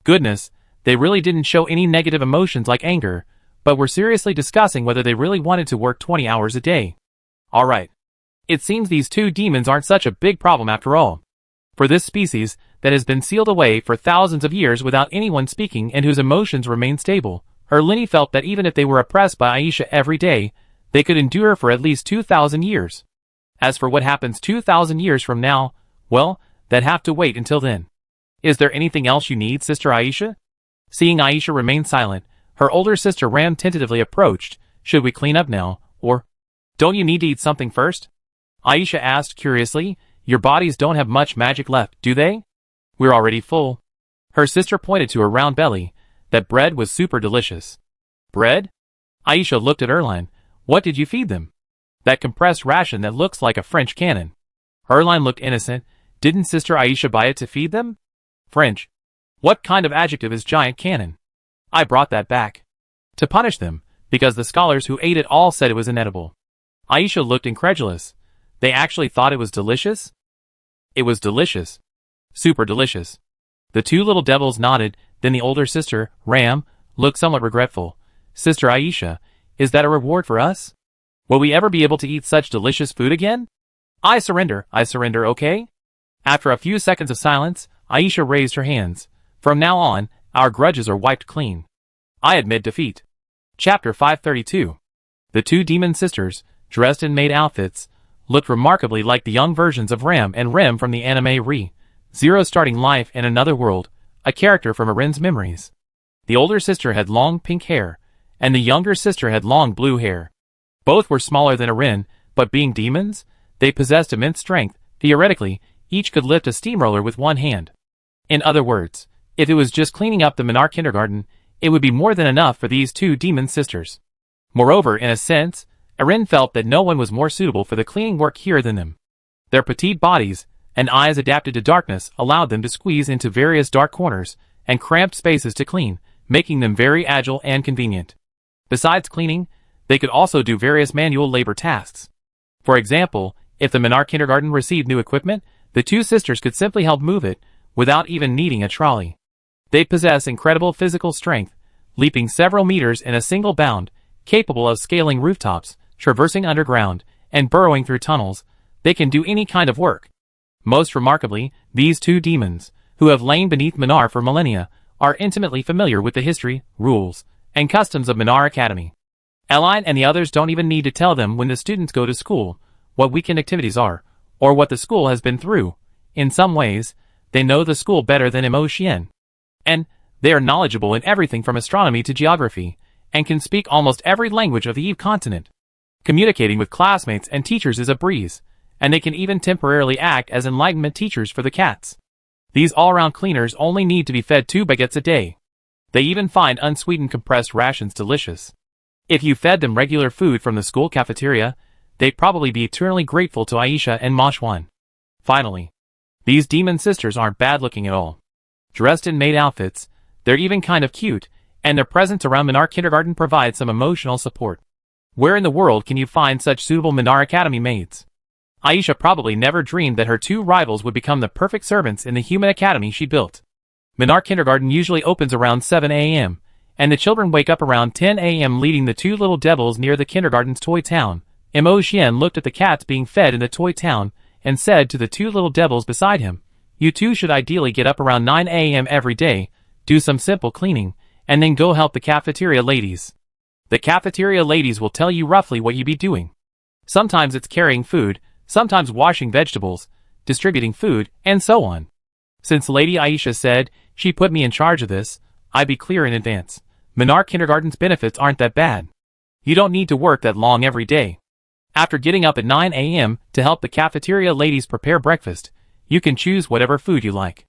Goodness, they really didn't show any negative emotions like anger, but were seriously discussing whether they really wanted to work 20 hours a day. Alright. It seems these two demons aren't such a big problem after all. For this species that has been sealed away for thousands of years without anyone speaking and whose emotions remain stable, Herlinie felt that even if they were oppressed by Aisha every day, they could endure for at least 2,000 years. As for what happens 2,000 years from now, well, they'd have to wait until then. Is there anything else you need, Sister Aisha? Seeing Aisha remain silent, her older sister Ram tentatively approached. Should we clean up now, or don't you need to eat something first? Aisha asked curiously. Your bodies don't have much magic left, do they? We're already full. Her sister pointed to her round belly. That bread was super delicious. Bread? Aisha looked at Erline. What did you feed them? That compressed ration that looks like a French cannon. Erline looked innocent. Didn't Sister Aisha buy it to feed them? French. What kind of adjective is giant cannon? I brought that back. To punish them, because the scholars who ate it all said it was inedible. Aisha looked incredulous. They actually thought it was delicious? It was delicious. Super delicious. The two little devils nodded, then the older sister, Ram, looked somewhat regretful. Sister Aisha, is that a reward for us? Will we ever be able to eat such delicious food again? I surrender, okay? After a few seconds of silence, Aisha raised her hands. From now on, our grudges are wiped clean. I admit defeat. Chapter 532. The two demon sisters, dressed in maid outfits, looked remarkably like the young versions of Ram and Rem from the anime Zero starting life in another world, a character from Arin's memories. The older sister had long pink hair, and the younger sister had long blue hair. Both were smaller than Arin, but being demons, they possessed immense strength. Theoretically, each could lift a steamroller with one hand. In other words, if it was just cleaning up the Minar kindergarten, it would be more than enough for these two demon sisters. Moreover, in a sense, Arin felt that no one was more suitable for the cleaning work here than them. Their petite bodies and eyes adapted to darkness allowed them to squeeze into various dark corners and cramped spaces to clean, making them very agile and convenient. Besides cleaning, they could also do various manual labor tasks. For example, if the Minar kindergarten received new equipment, the two sisters could simply help move it, without even needing a trolley. They possess incredible physical strength, leaping several meters in a single bound, capable of scaling rooftops, traversing underground, and burrowing through tunnels. They can do any kind of work. Most remarkably, these two demons, who have lain beneath Minar for millennia, are intimately familiar with the history, rules, and customs of Minar Academy. Eline and the others don't even need to tell them when the students go to school, what weekend activities are, or what the school has been through. In some ways, they know the school better than Imo-Shien. And they are knowledgeable in everything from astronomy to geography, and can speak almost every language of the Eve continent. Communicating with classmates and teachers is a breeze, and they can even temporarily act as enlightenment teachers for the cats. These all-around cleaners only need to be fed 2 baguettes a day. They even find unsweetened compressed rations delicious. If you fed them regular food from the school cafeteria, they'd probably be eternally grateful to Aisha and Mashwan. Finally, these demon sisters aren't bad-looking at all. Dressed in maid outfits, they're even kind of cute, and their presence around Minar kindergarten provides some emotional support. Where in the world can you find such suitable Minar Academy maids? Aisha probably never dreamed that her two rivals would become the perfect servants in the human academy she built. Minar kindergarten usually opens around 7 a.m., and the children wake up around 10 a.m. leading the two little devils near the kindergarten's toy town. Imo-Shien looked at the cats being fed in the toy town, and said to the two little devils beside him, "You two should ideally get up around 9 a.m. every day, do some simple cleaning, and then go help the cafeteria ladies. The cafeteria ladies will tell you roughly what you be doing. Sometimes it's carrying food, sometimes washing vegetables, distributing food, and so on. Since Lady Aisha said she put me in charge of this, I be clear in advance. Minar kindergarten's benefits aren't that bad. You don't need to work that long every day. After getting up at 9 a.m. to help the cafeteria ladies prepare breakfast, you can choose whatever food you like.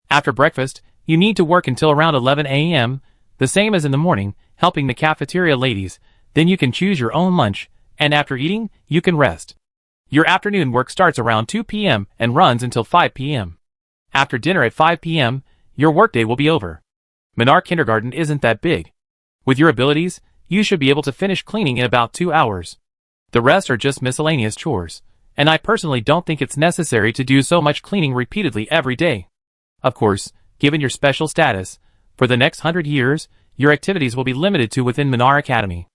After breakfast, you need to work until around 11 a.m., the same as in the morning, helping the cafeteria ladies. Then you can choose your own lunch, and after eating, you can rest. Your afternoon work starts around 2 p.m. and runs until 5 p.m. After dinner at 5 p.m., your workday will be over. Minar kindergarten isn't that big. With your abilities, you should be able to finish cleaning in about 2 hours. The rest are just miscellaneous chores, and I personally don't think it's necessary to do so much cleaning repeatedly every day. Of course, given your special status, for the next 100 years, your activities will be limited to within Minar Academy.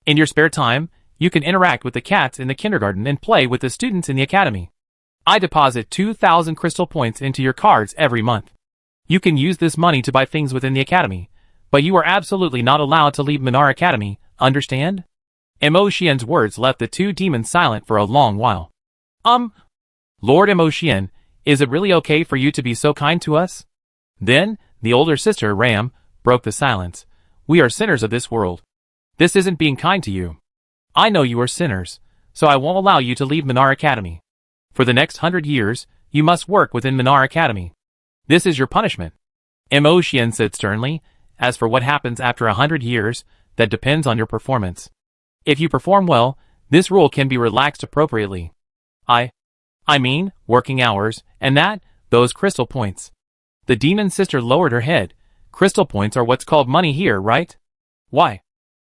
In your spare time, you can interact with the cats in the kindergarten and play with the students in the academy. I deposit 2,000 crystal points into your cards every month. You can use this money to buy things within the academy, but you are absolutely not allowed to leave Minar Academy, understand? Imo-Shien's words left the two demons silent for a long while. Lord Imo-Shien, is it really okay for you to be so kind to us? Then, the older sister, Ram, broke the silence. We are sinners of this world. This isn't being kind to you. I know you are sinners, so I won't allow you to leave Minar Academy. For the next 100 years, you must work within Minar Academy. This is your punishment. Imo-Shien said sternly. As for what happens after 100 years, that depends on your performance. If you perform well, this rule can be relaxed appropriately. I mean, working hours, and those crystal points. The demon sister lowered her head. Crystal points are what's called money here, right? Why?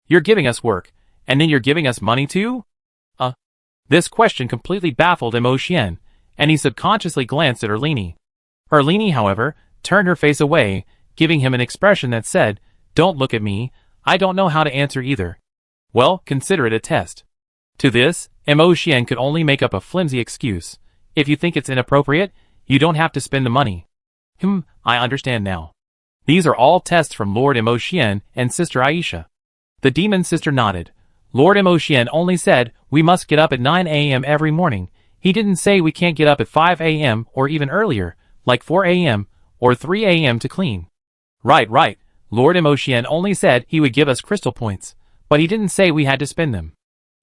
You're giving us work, and then you're giving us money too? This question completely baffled Emotian, and he subconsciously glanced at Erlini. Erlini, however, turned her face away, giving him an expression that said, "Don't look at me, I don't know how to answer either." Well, consider it a test. To this, Emotian could only make up a flimsy excuse. If you think it's inappropriate, you don't have to spend the money. I understand now. These are all tests from Lord Emotian and Sister Aisha. The demon sister nodded. Lord Emotian only said we must get up at 9 a.m. every morning. He didn't say we can't get up at 5 a.m. or even earlier, like 4 a.m. or 3 a.m. to clean. Right. Lord Emotian only said he would give us crystal points, but he didn't say we had to spend them.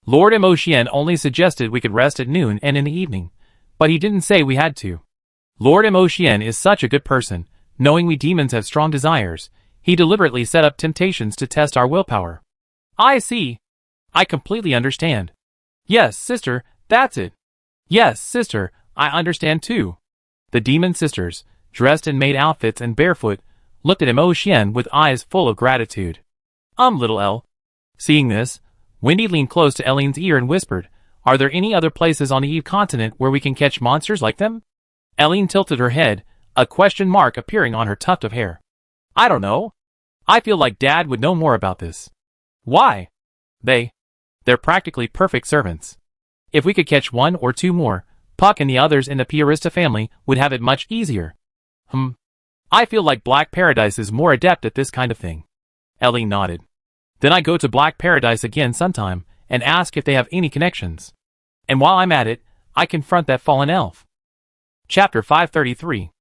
Lord Emotian only suggested we could rest at noon and in the evening, but he didn't say we had to. Lord Emotian is such a good person, knowing we demons have strong desires. He deliberately set up temptations to test our willpower. I see. I completely understand. Yes, sister, that's it. Yes, sister, I understand too. The demon sisters, dressed in maid outfits and barefoot, looked at Emotian with eyes full of gratitude. Little L. Seeing this, Wendy leaned close to Ellene's ear and whispered, "Are there any other places on the Eve continent where we can catch monsters like them?" Ellene tilted her head, a question mark appearing on her tuft of hair. "I don't know. I feel like Dad would know more about this." "Why?" They're practically perfect servants. If we could catch one or two more, Puck and the others in the Piarista family would have it much easier. I feel like Black Paradise is more adept at this kind of thing. Ellene nodded. Then I go to Black Paradise again sometime and ask if they have any connections. And while I'm at it, I confront that fallen elf. Chapter 533.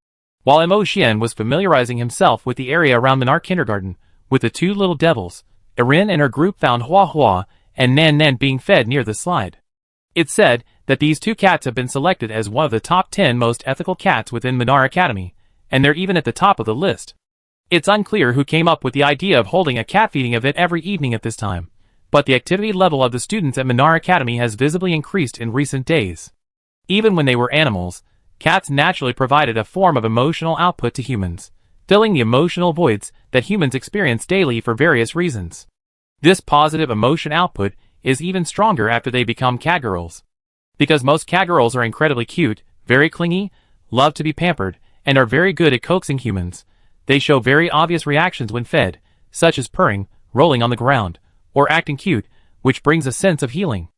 While Emotian was familiarizing himself with the area around Minar Kindergarten, with the two little devils, Erin and her group found Hua Hua and Nan Nan being fed near the slide. It's said that these two cats have been selected as one of the top 10 most ethical cats within Minar Academy, and they're even at the top of the list. It's unclear who came up with the idea of holding a cat feeding event every evening at this time, but the activity level of the students at Minar Academy has visibly increased in recent days. Even when they were animals, cats naturally provided a form of emotional output to humans, filling the emotional voids that humans experience daily for various reasons. This positive emotion output is even stronger after they become catgirls. Because most catgirls are incredibly cute, very clingy, love to be pampered, and are very good at coaxing humans, they show very obvious reactions when fed, such as purring, rolling on the ground, or acting cute, which brings a sense of healing.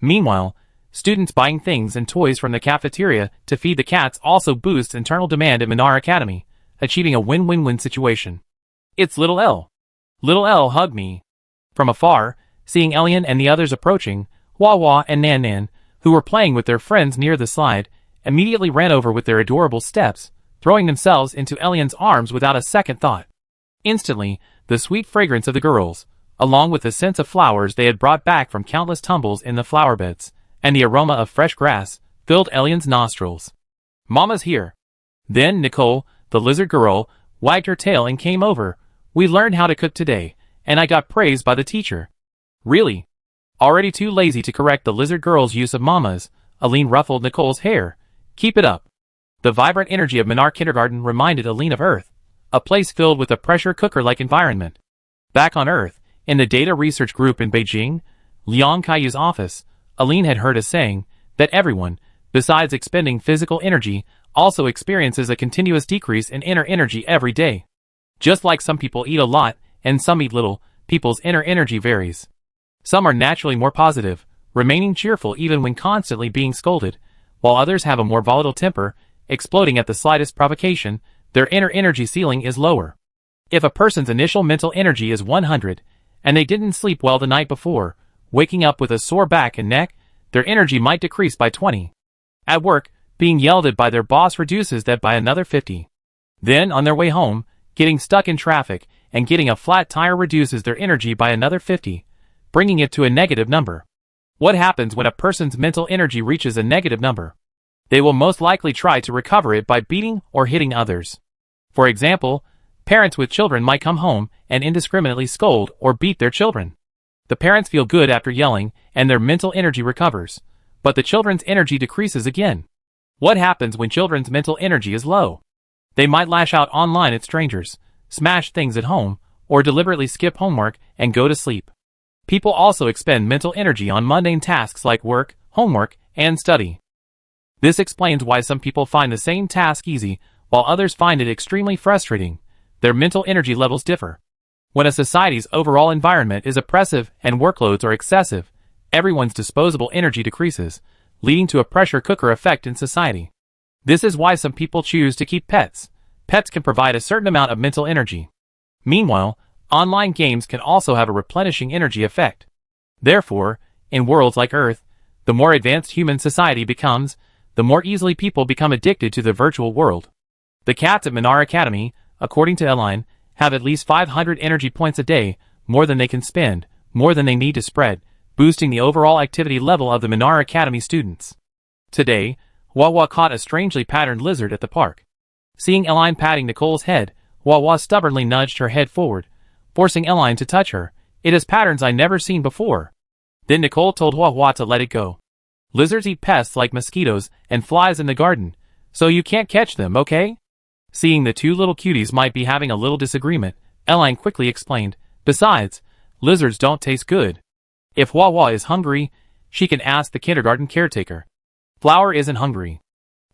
Meanwhile, students buying things and toys from the cafeteria to feed the cats also boosts internal demand at Minar Academy, achieving a win-win-win situation. It's Little L. Little L hugged me. From afar, seeing Elian and the others approaching, Hua Hua and Nan Nan, who were playing with their friends near the slide, immediately ran over with their adorable steps, throwing themselves into Elian's arms without a second thought. Instantly, the sweet fragrance of the girls, along with the scents of flowers they had brought back from countless tumbles in the flower beds, and the aroma of fresh grass, filled Elian's nostrils. "Mama's here." Then Nicole, the lizard girl, wagged her tail and came over. "We learned how to cook today, and I got praised by the teacher." "Really?" Already too lazy to correct the lizard girl's use of mamas, Ellene ruffled Nicole's hair. "Keep it up." The vibrant energy of Minar Kindergarten reminded Ellene of Earth, a place filled with a pressure cooker-like environment. Back on Earth, in the data research group in Beijing, Liang Kaiyu's office, Ellene had heard a saying that everyone, besides expending physical energy, also experiences a continuous decrease in inner energy every day. Just like some people eat a lot and some eat little, people's inner energy varies. Some are naturally more positive, remaining cheerful even when constantly being scolded, while others have a more volatile temper, exploding at the slightest provocation. Their inner energy ceiling is lower. If a person's initial mental energy is 100, and they didn't sleep well the night before, waking up with a sore back and neck, their energy might decrease by 20. At work, being yelled at by their boss reduces that by another 50. Then, on their way home, getting stuck in traffic and getting a flat tire reduces their energy by another 50, bringing it to a negative number. What happens when a person's mental energy reaches a negative number? They will most likely try to recover it by beating or hitting others. For example, parents with children might come home and indiscriminately scold or beat their children. The parents feel good after yelling and their mental energy recovers, but the children's energy decreases again. What happens when children's mental energy is low? They might lash out online at strangers, smash things at home, or deliberately skip homework and go to sleep. People also expend mental energy on mundane tasks like work, homework, and study. This explains why some people find the same task easy, while others find it extremely frustrating. Their mental energy levels differ. When a society's overall environment is oppressive and workloads are excessive, everyone's disposable energy decreases, leading to a pressure cooker effect in society. This is why some people choose to keep pets. Pets can provide a certain amount of mental energy. Meanwhile, online games can also have a replenishing energy effect. Therefore, in worlds like Earth, the more advanced human society becomes, the more easily people become addicted to the virtual world. The cats at Minar Academy, according to Eline, have at least 500 energy points a day, more than they can spend, more than they need to spread, boosting the overall activity level of the Minar Academy students. Today, Wawa caught a strangely patterned lizard at the park. Seeing Eline patting Nicole's head, Wawa stubbornly nudged her head forward, forcing Eline to touch her. It has patterns I never seen before. Then Nicole told Wawa to let it go. Lizards eat pests like mosquitoes and flies in the garden, so you can't catch them, okay? Seeing the two little cuties might be having a little disagreement, Eline quickly explained, besides, lizards don't taste good. If Wawa is hungry, she can ask the kindergarten caretaker. Flower isn't hungry.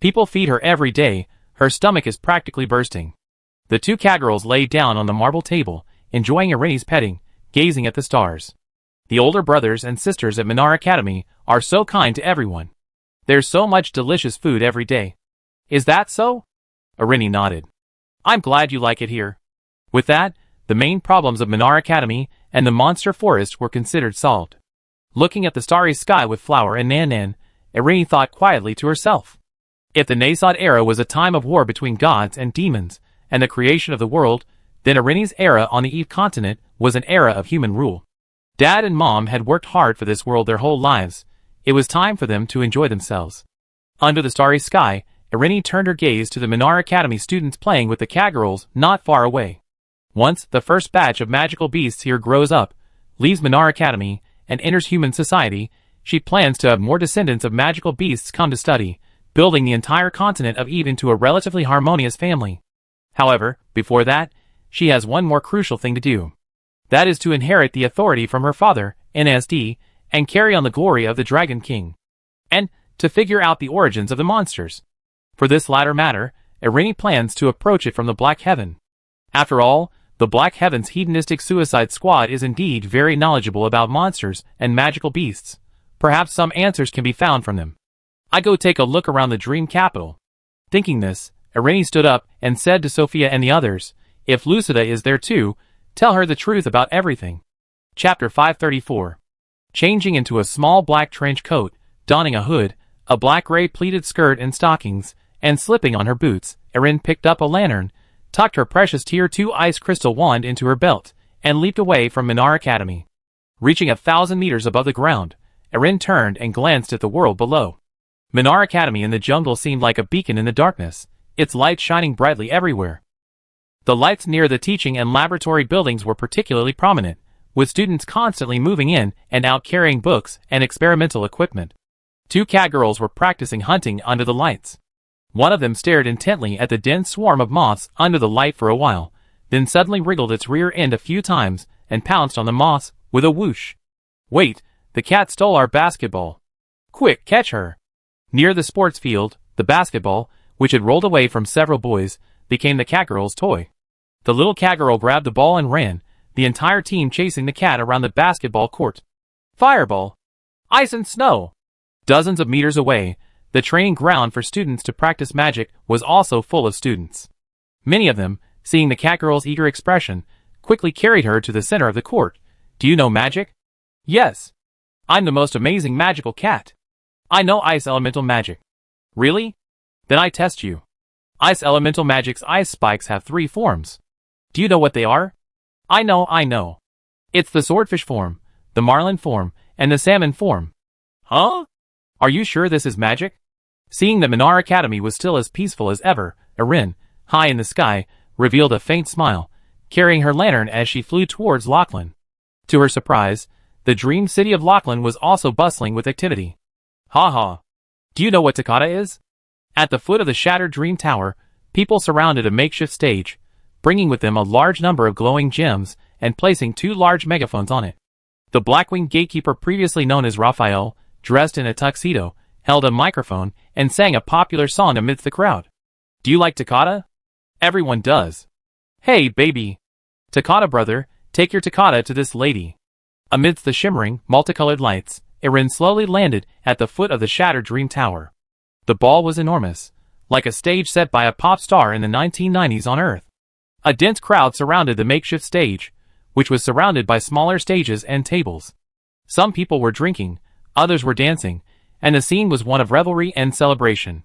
People feed her every day, her stomach is practically bursting. The two catgirls lay down on the marble table, enjoying Irene's petting, gazing at the stars. The older brothers and sisters at Minar Academy are so kind to everyone. There's so much delicious food every day. Is that so? Irene nodded. I'm glad you like it here. With that, the main problems of Minar Academy and the monster forest were considered solved. Looking at the starry sky with Flower and Nan, Irene thought quietly to herself. If the Nasod era was a time of war between gods and demons, and the creation of the world, then Irene's era on the Eve continent was an era of human rule. Dad and Mom had worked hard for this world their whole lives. It was time for them to enjoy themselves. Under the starry sky, Irene turned her gaze to the Minar Academy students playing with the catgirls not far away. Once the first batch of magical beasts here grows up, leaves Minar Academy, and enters human society, she plans to have more descendants of magical beasts come to study, building the entire continent of Eve into a relatively harmonious family. However, before that, she has one more crucial thing to do. That is to inherit the authority from her father, NSD, and carry on the glory of the Dragon King. And to figure out the origins of the monsters. For this latter matter, Irene plans to approach it from the Black Heaven. After all, the Black Heaven's hedonistic suicide squad is indeed very knowledgeable about monsters and magical beasts. Perhaps some answers can be found from them. I go take a look around the dream capital. Thinking this, Irene stood up and said to Sophia and the others, if Lucida is there too, tell her the truth about everything. Chapter 534. Changing into a small black trench coat, donning a hood, a black-gray pleated skirt and stockings, and slipping on her boots, Irene picked up a lantern, tucked her precious Tier 2 ice crystal wand into her belt, and leaped away from Minar Academy. Reaching 1,000 meters above the ground, Irene turned and glanced at the world below. Minar Academy in the jungle seemed like a beacon in the darkness, its lights shining brightly everywhere. The lights near the teaching and laboratory buildings were particularly prominent, with students constantly moving in and out carrying books and experimental equipment. Two catgirls were practicing hunting under the lights. One of them stared intently at the dense swarm of moths under the light for a while, then suddenly wriggled its rear end a few times and pounced on the moths with a whoosh. Wait, the cat stole our basketball. Quick, catch her. Near the sports field, the basketball, which had rolled away from several boys, became the catgirl's toy. The little catgirl grabbed the ball and ran, the entire team chasing the cat around the basketball court. Fireball! Ice and snow! Dozens of meters away, the training ground for students to practice magic was also full of students. Many of them, seeing the catgirl's eager expression, quickly carried her to the center of the court. Do you know magic? Yes. I'm the most amazing magical cat. I know ice elemental magic. Really? Then I test you. Ice elemental magic's ice spikes have 3 forms. Do you know what they are? I know. It's the swordfish form, the marlin form, and the salmon form. Huh? Are you sure this is magic? Seeing that Minar Academy was still as peaceful as ever, Irene, high in the sky, revealed a faint smile, carrying her lantern as she flew towards Lachlan. To her surprise, the dream city of Lachlan was also bustling with activity. Ha ha. Do you know what Takata is? At the foot of the shattered dream tower, people surrounded a makeshift stage, bringing with them a large number of glowing gems and placing 2 large megaphones on it. The Blackwing gatekeeper previously known as Raphael, dressed in a tuxedo, held a microphone, and sang a popular song amidst the crowd. Do you like toccata? Everyone does. Hey, baby. Toccata brother, take your toccata to this lady. Amidst the shimmering, multicolored lights, Erin slowly landed at the foot of the shattered Dream Tower. The ball was enormous, like a stage set by a pop star in the 1990s on Earth. A dense crowd surrounded the makeshift stage, which was surrounded by smaller stages and tables. Some people were drinking, others were dancing, and the scene was one of revelry and celebration.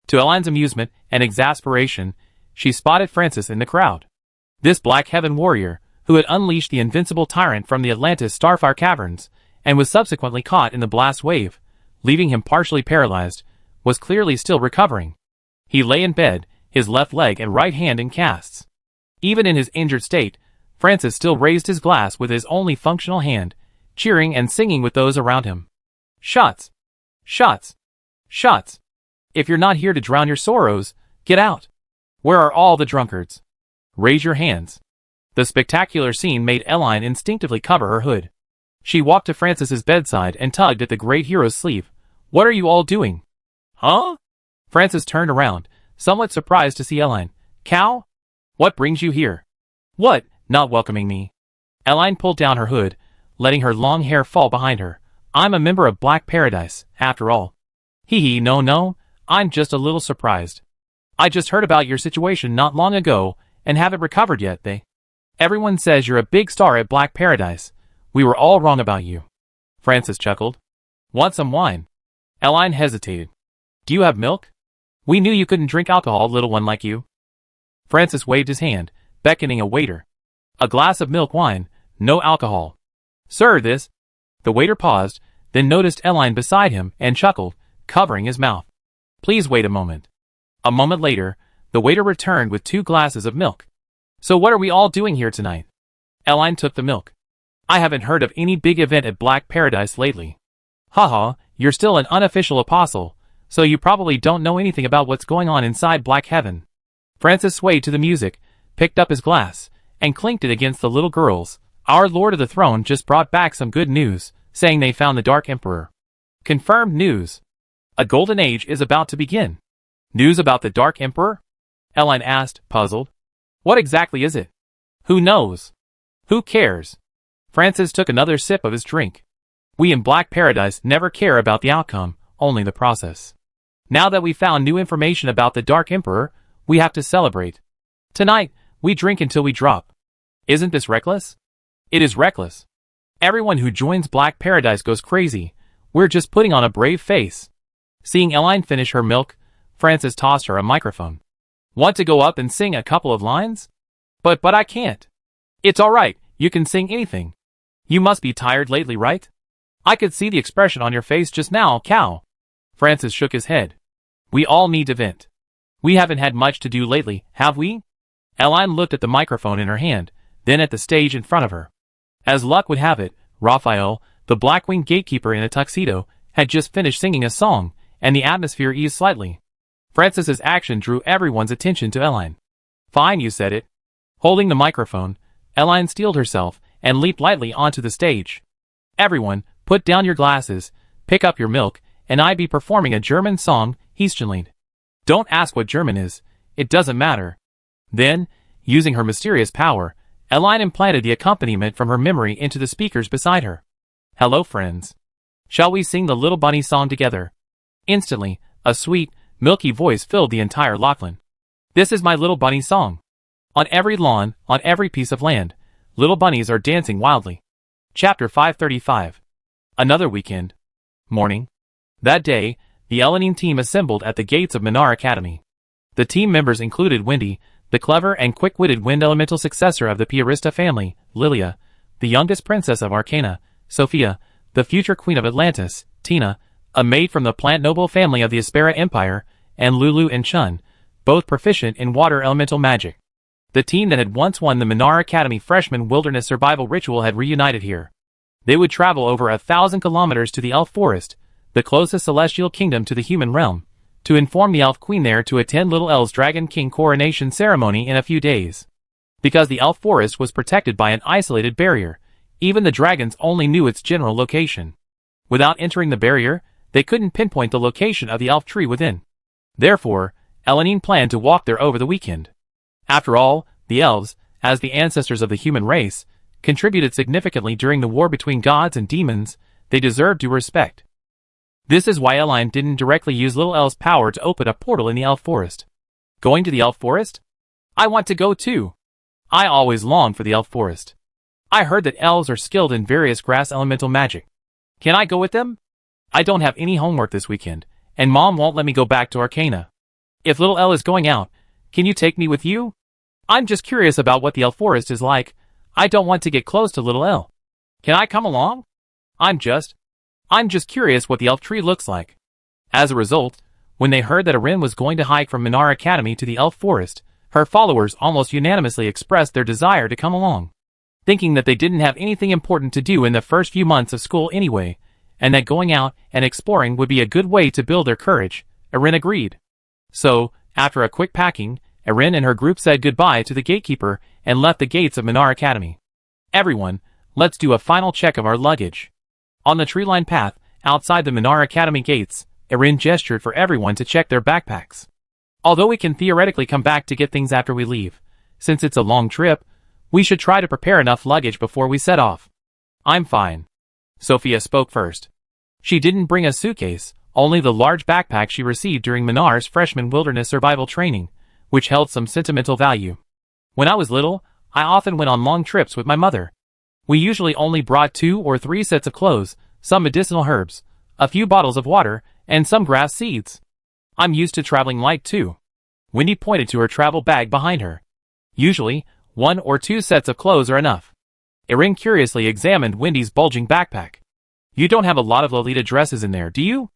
To Elaine's amusement and exasperation, she spotted Francis in the crowd. This Black Heaven warrior, who had unleashed the invincible tyrant from the Atlantis Starfire caverns, and was subsequently caught in the blast wave, leaving him partially paralyzed, was clearly still recovering. He lay in bed, his left leg and right hand in casts. Even in his injured state, Francis still raised his glass with his only functional hand, cheering and singing with those around him. Shots! Shots! Shots! If you're not here to drown your sorrows, get out! Where are all the drunkards? Raise your hands. The spectacular scene made Elaine instinctively cover her hood. She walked to Francis's bedside and tugged at the great hero's sleeve. What are you all doing? Huh? Francis turned around, somewhat surprised to see Elaine. Cow? What brings you here? What, not welcoming me? Elaine pulled down her hood, letting her long hair fall behind her. I'm a member of Black Paradise, after all. Hee, no, I'm just a little surprised. I just heard about your situation not long ago, and haven't recovered yet, Everyone says you're a big star at Black Paradise. We were all wrong about you. Francis chuckled. Want some wine? Elaine hesitated. Do you have milk? We knew you couldn't drink alcohol, little one like you. Francis waved his hand, beckoning a waiter. A glass of milk wine, no alcohol. Sir, this. The waiter paused, then noticed Elaine beside him and chuckled, covering his mouth. Please wait a moment. A moment later, the waiter returned with 2 glasses of milk. So what are we all doing here tonight? Elaine took the milk. I haven't heard of any big event at Black Paradise lately. Haha, you're still an unofficial apostle, so you probably don't know anything about what's going on inside Black Heaven. Francis swayed to the music, picked up his glass, and clinked it against the little girls. Our Lord of the Throne just brought back some good news, saying they found the Dark Emperor. Confirmed news. A golden age is about to begin. News about the Dark Emperor? Elaine asked, puzzled. What exactly is it? Who knows? Who cares? Francis took another sip of his drink. We in Black Paradise never care about the outcome, only the process. Now that we found new information about the Dark Emperor, we have to celebrate. Tonight, we drink until we drop. Isn't this reckless? It is reckless. Everyone who joins Black Paradise goes crazy. We're just putting on a brave face. Seeing Elaine finish her milk, Francis tossed her a microphone. Want to go up and sing a couple of lines? But I can't. It's alright, you can sing anything. You must be tired lately, right? I could see the expression on your face just now, cow. Francis shook his head. We all need to vent. We haven't had much to do lately, have we? Elaine looked at the microphone in her hand, then at the stage in front of her. As luck would have it, Raphael, the Blackwing gatekeeper in a tuxedo, had just finished singing a song, and the atmosphere eased slightly. Francis's action drew everyone's attention to Elaine. Fine, you said it. Holding the microphone, Elaine steeled herself and leaped lightly onto the stage. Everyone, put down your glasses, pick up your milk, and I be performing a German song, Heeschenlied. Don't ask what German is, it doesn't matter. Then, using her mysterious power, Elaine implanted the accompaniment from her memory into the speakers beside her. Hello, friends. Shall we sing the Little Bunny song together? Instantly, a sweet, milky voice filled the entire Lachlan. This is my Little Bunny song. On every lawn, on every piece of land, little bunnies are dancing wildly. Chapter 535. Another weekend. Morning. That day, the Elanine team assembled at the gates of Minar Academy. The team members included Wendy, the clever and quick-witted wind elemental successor of the Piarista family, Lilia, the youngest princess of Arcana, Sophia, the future queen of Atlantis, Tina, a maid from the plant noble family of the Aspera Empire, and Lulu and Chun, both proficient in water elemental magic. The team that had once won the Minar Academy Freshman Wilderness Survival Ritual had reunited here. They would travel over 1,000 kilometers to the Elf Forest, the closest celestial kingdom to the human realm, to inform the Elf Queen there to attend Little El's Dragon King coronation ceremony in a few days. Because the Elf Forest was protected by an isolated barrier, even the dragons only knew its general location. Without entering the barrier, they couldn't pinpoint the location of the elf tree within. Therefore, Elanine planned to walk there over the weekend. After all, the elves, as the ancestors of the human race, contributed significantly during the war between gods and demons. They deserved due respect. This is why Eline didn't directly use Little El's power to open a portal in the elf forest. Going to the elf forest? I want to go too. I always longed for the elf forest. I heard that elves are skilled in various grass elemental magic. Can I go with them? I don't have any homework this weekend, and Mom won't let me go back to Arcana. If Little El is going out, can you take me with you? I'm just curious about what the elf forest is like. I don't want to get close to Little El. Can I come along? I'm just curious what the elf tree looks like. As a result, when they heard that Erin was going to hike from Minar Academy to the elf forest, her followers almost unanimously expressed their desire to come along. Thinking that they didn't have anything important to do in the first few months of school anyway, and that going out and exploring would be a good way to build their courage, Erin agreed. So, after a quick packing, Erin and her group said goodbye to the gatekeeper and left the gates of Minar Academy. Everyone, let's do a final check of our luggage. On the tree-lined path, outside the Minar Academy gates, Erin gestured for everyone to check their backpacks. Although we can theoretically come back to get things after we leave, since it's a long trip, we should try to prepare enough luggage before we set off. I'm fine. Sophia spoke first. She didn't bring a suitcase, only the large backpack she received during Minar's freshman wilderness survival training, which held some sentimental value. When I was little, I often went on long trips with my mother. We usually only brought 2 or 3 sets of clothes, some medicinal herbs, a few bottles of water, and some grass seeds. I'm used to traveling light too. Wendy pointed to her travel bag behind her. Usually, 1 or 2 sets of clothes are enough. Erin curiously examined Wendy's bulging backpack. You don't have a lot of Lolita dresses in there, do you?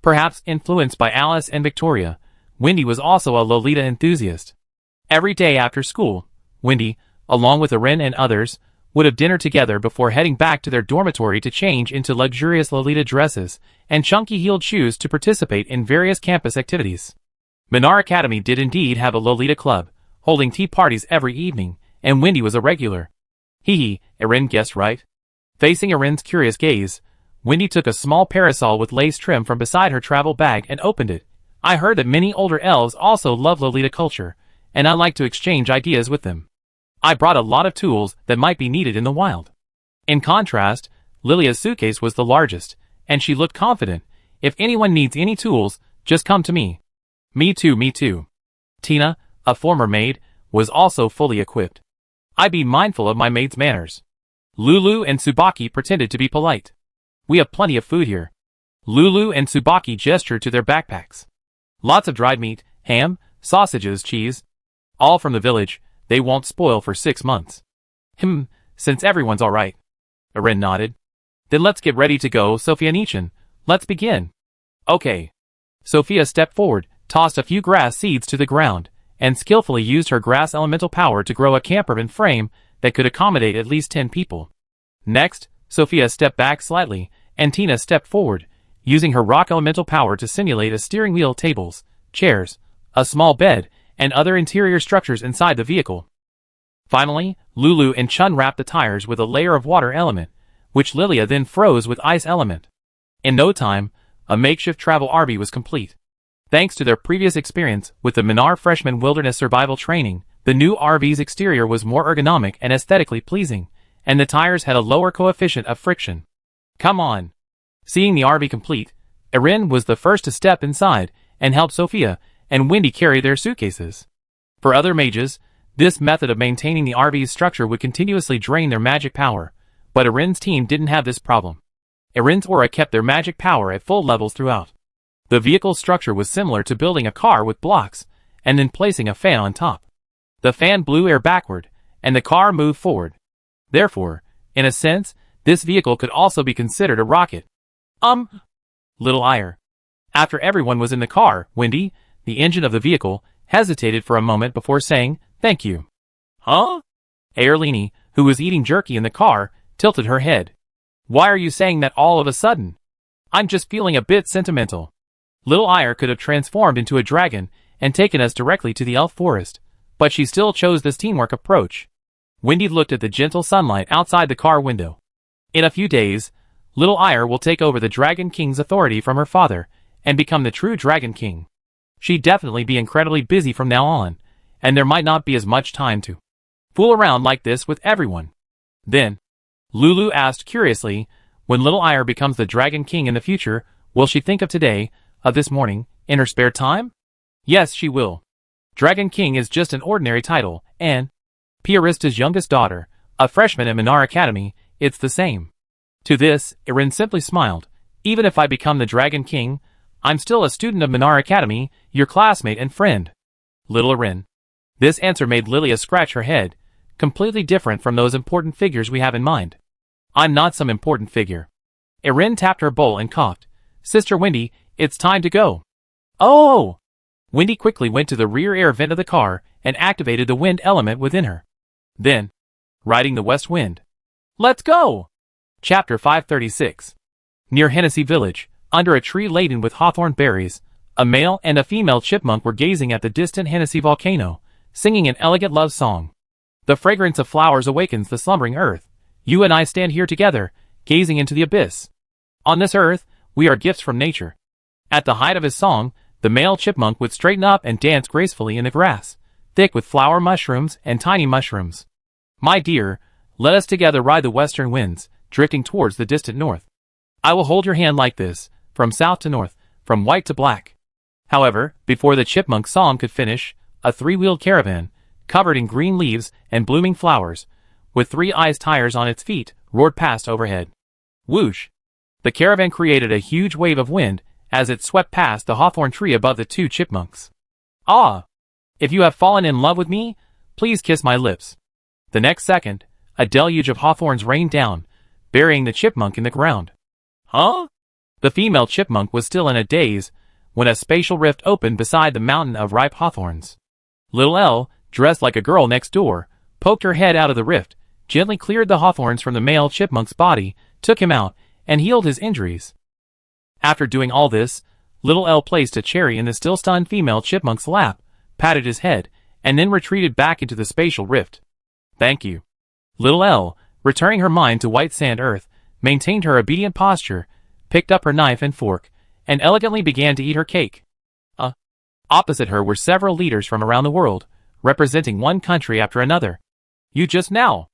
Perhaps influenced by Alice and Victoria, Wendy was also a Lolita enthusiast. Every day after school, Wendy, along with Erin and others, would have dinner together before heading back to their dormitory to change into luxurious Lolita dresses and chunky-heeled shoes to participate in various campus activities. Minar Academy did indeed have a Lolita club, holding tea parties every evening, and Wendy was a regular. Hee, Erin guessed right. Facing Erin's curious gaze, Wendy took a small parasol with lace trim from beside her travel bag and opened it. I heard that many older elves also love Lolita culture, and I like to exchange ideas with them. I brought a lot of tools that might be needed in the wild. In contrast, Lilia's suitcase was the largest, and she looked confident. If anyone needs any tools, just come to me. Me too. Tina, a former maid, was also fully equipped. I be mindful of my maid's manners. Lulu and Tsubaki pretended to be polite. We have plenty of food here. Lulu and Tsubaki gestured to their backpacks. Lots of dried meat, ham, sausages, cheese. All from the village. They won't spoil for 6 months. Since everyone's alright. Erin nodded. Then let's get ready to go, Sophia Nichin. Let's begin. Okay. Sophia stepped forward, tossed a few grass seeds to the ground, and skillfully used her grass elemental power to grow a campervan frame that could accommodate at least 10 people. Next, Sophia stepped back slightly, and Tina stepped forward, using her rock elemental power to simulate a steering wheel, tables, chairs, a small bed, and other interior structures inside the vehicle. Finally, Lulu and Chun wrapped the tires with a layer of water element, which Lilia then froze with ice element. In no time, a makeshift travel RV was complete. Thanks to their previous experience with the Minar Freshman Wilderness Survival Training, the new RV's exterior was more ergonomic and aesthetically pleasing, and the tires had a lower coefficient of friction. Come on! Seeing the RV complete, Erin was the first to step inside and help Sophia and Wendy carry their suitcases. For other mages, this method of maintaining the RV's structure would continuously drain their magic power, but Erin's team didn't have this problem. Erin's aura kept their magic power at full levels throughout. The vehicle's structure was similar to building a car with blocks, and then placing a fan on top. The fan blew air backward, and the car moved forward. Therefore, in a sense, this vehicle could also be considered a rocket. Little ire. After everyone was in the car, Wendy, the engine of the vehicle, hesitated for a moment before saying, "Thank you." Huh? Airlini, who was eating jerky in the car, tilted her head. Why are you saying that all of a sudden? I'm just feeling a bit sentimental. Little Ire could have transformed into a dragon and taken us directly to the elf forest, but she still chose this teamwork approach. Wendy looked at the gentle sunlight outside the car window. In a few days, Little Ire will take over the Dragon King's authority from her father and become the true Dragon King. She'd definitely be incredibly busy from now on, and there might not be as much time to fool around like this with everyone. Then, Lulu asked curiously, when Little Ire becomes the Dragon King in the future, will she think of today, of this morning, in her spare time? Yes, she will. Dragon King is just an ordinary title, and Piarista's youngest daughter, a freshman at Minar Academy, it's the same. To this, Erin simply smiled. Even if I become the Dragon King, I'm still a student of Minar Academy, your classmate and friend. Little Erin. This answer made Lilia scratch her head, completely different from those important figures we have in mind. I'm not some important figure. Erin tapped her bowl and coughed. Sister Wendy, it's time to go. Oh! Wendy quickly went to the rear air vent of the car and activated the wind element within her. Then, riding the west wind. Let's go! Chapter 536. Near Hennessy Village, under a tree laden with hawthorn berries, a male and a female chipmunk were gazing at the distant Hennessy volcano, singing an elegant love song. The fragrance of flowers awakens the slumbering earth. You and I stand here together, gazing into the abyss. On this earth, we are gifts from nature. At the height of his song, the male chipmunk would straighten up and dance gracefully in the grass, thick with flower mushrooms and tiny mushrooms. My dear, let us together ride the western winds, drifting towards the distant north. I will hold your hand like this, from south to north, from white to black. However, before the chipmunk song could finish, a three-wheeled caravan, covered in green leaves and blooming flowers, with 3 eyes tires on its feet, roared past overhead. Whoosh! The caravan created a huge wave of wind as it swept past the hawthorn tree above the 2 chipmunks. Ah! If you have fallen in love with me, please kiss my lips. The next second, a deluge of hawthorns rained down, burying the chipmunk in the ground. Huh? The female chipmunk was still in a daze when a spatial rift opened beside the mountain of ripe hawthorns. Little Elle, dressed like a girl next door, poked her head out of the rift, gently cleared the hawthorns from the male chipmunk's body, took him out, and healed his injuries. After doing all this, Little Elle placed a cherry in the still stunned female chipmunk's lap, patted his head, and then retreated back into the spatial rift. Thank you. Little Elle, returning her mind to white sand earth, maintained her obedient posture, picked up her knife and fork, and elegantly began to eat her cake. Opposite her were several leaders from around the world, representing one country after another. You just now.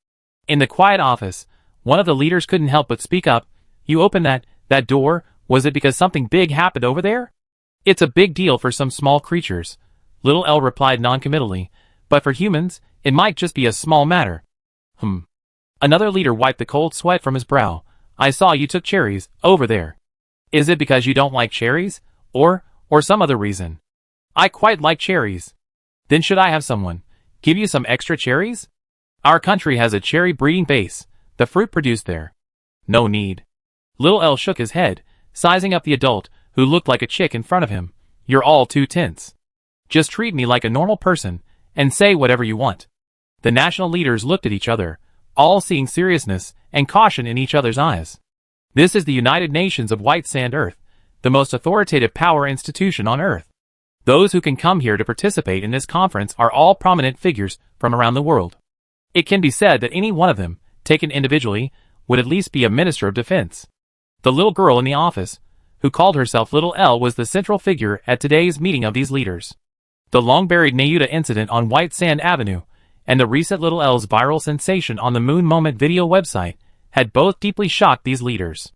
In the quiet office, one of the leaders couldn't help but speak up. You opened that door, was it because something big happened over there? It's a big deal for some small creatures, Little Elle replied noncommittally, but for humans, it might just be a small matter. Another leader wiped the cold sweat from his brow. I saw you took cherries, over there. Is it because you don't like cherries? Or some other reason? I quite like cherries. Then should I have someone give you some extra cherries? Our country has a cherry breeding base, the fruit produced there. No need. Little Elle shook his head, sizing up the adult, who looked like a chick in front of him. You're all too tense. Just treat me like a normal person, and say whatever you want. The national leaders looked at each other, all seeing seriousness and caution in each other's eyes. This is the United Nations of White Sand Earth, the most authoritative power institution on Earth. Those who can come here to participate in this conference are all prominent figures from around the world. It can be said that any one of them, taken individually, would at least be a minister of defense. The little girl in the office, who called herself Little Elle, was the central figure at today's meeting of these leaders. The long-buried Nayuta incident on White Sand Avenue and the recent Little Elle's viral sensation on the Moon Moment video website had both deeply shocked these leaders.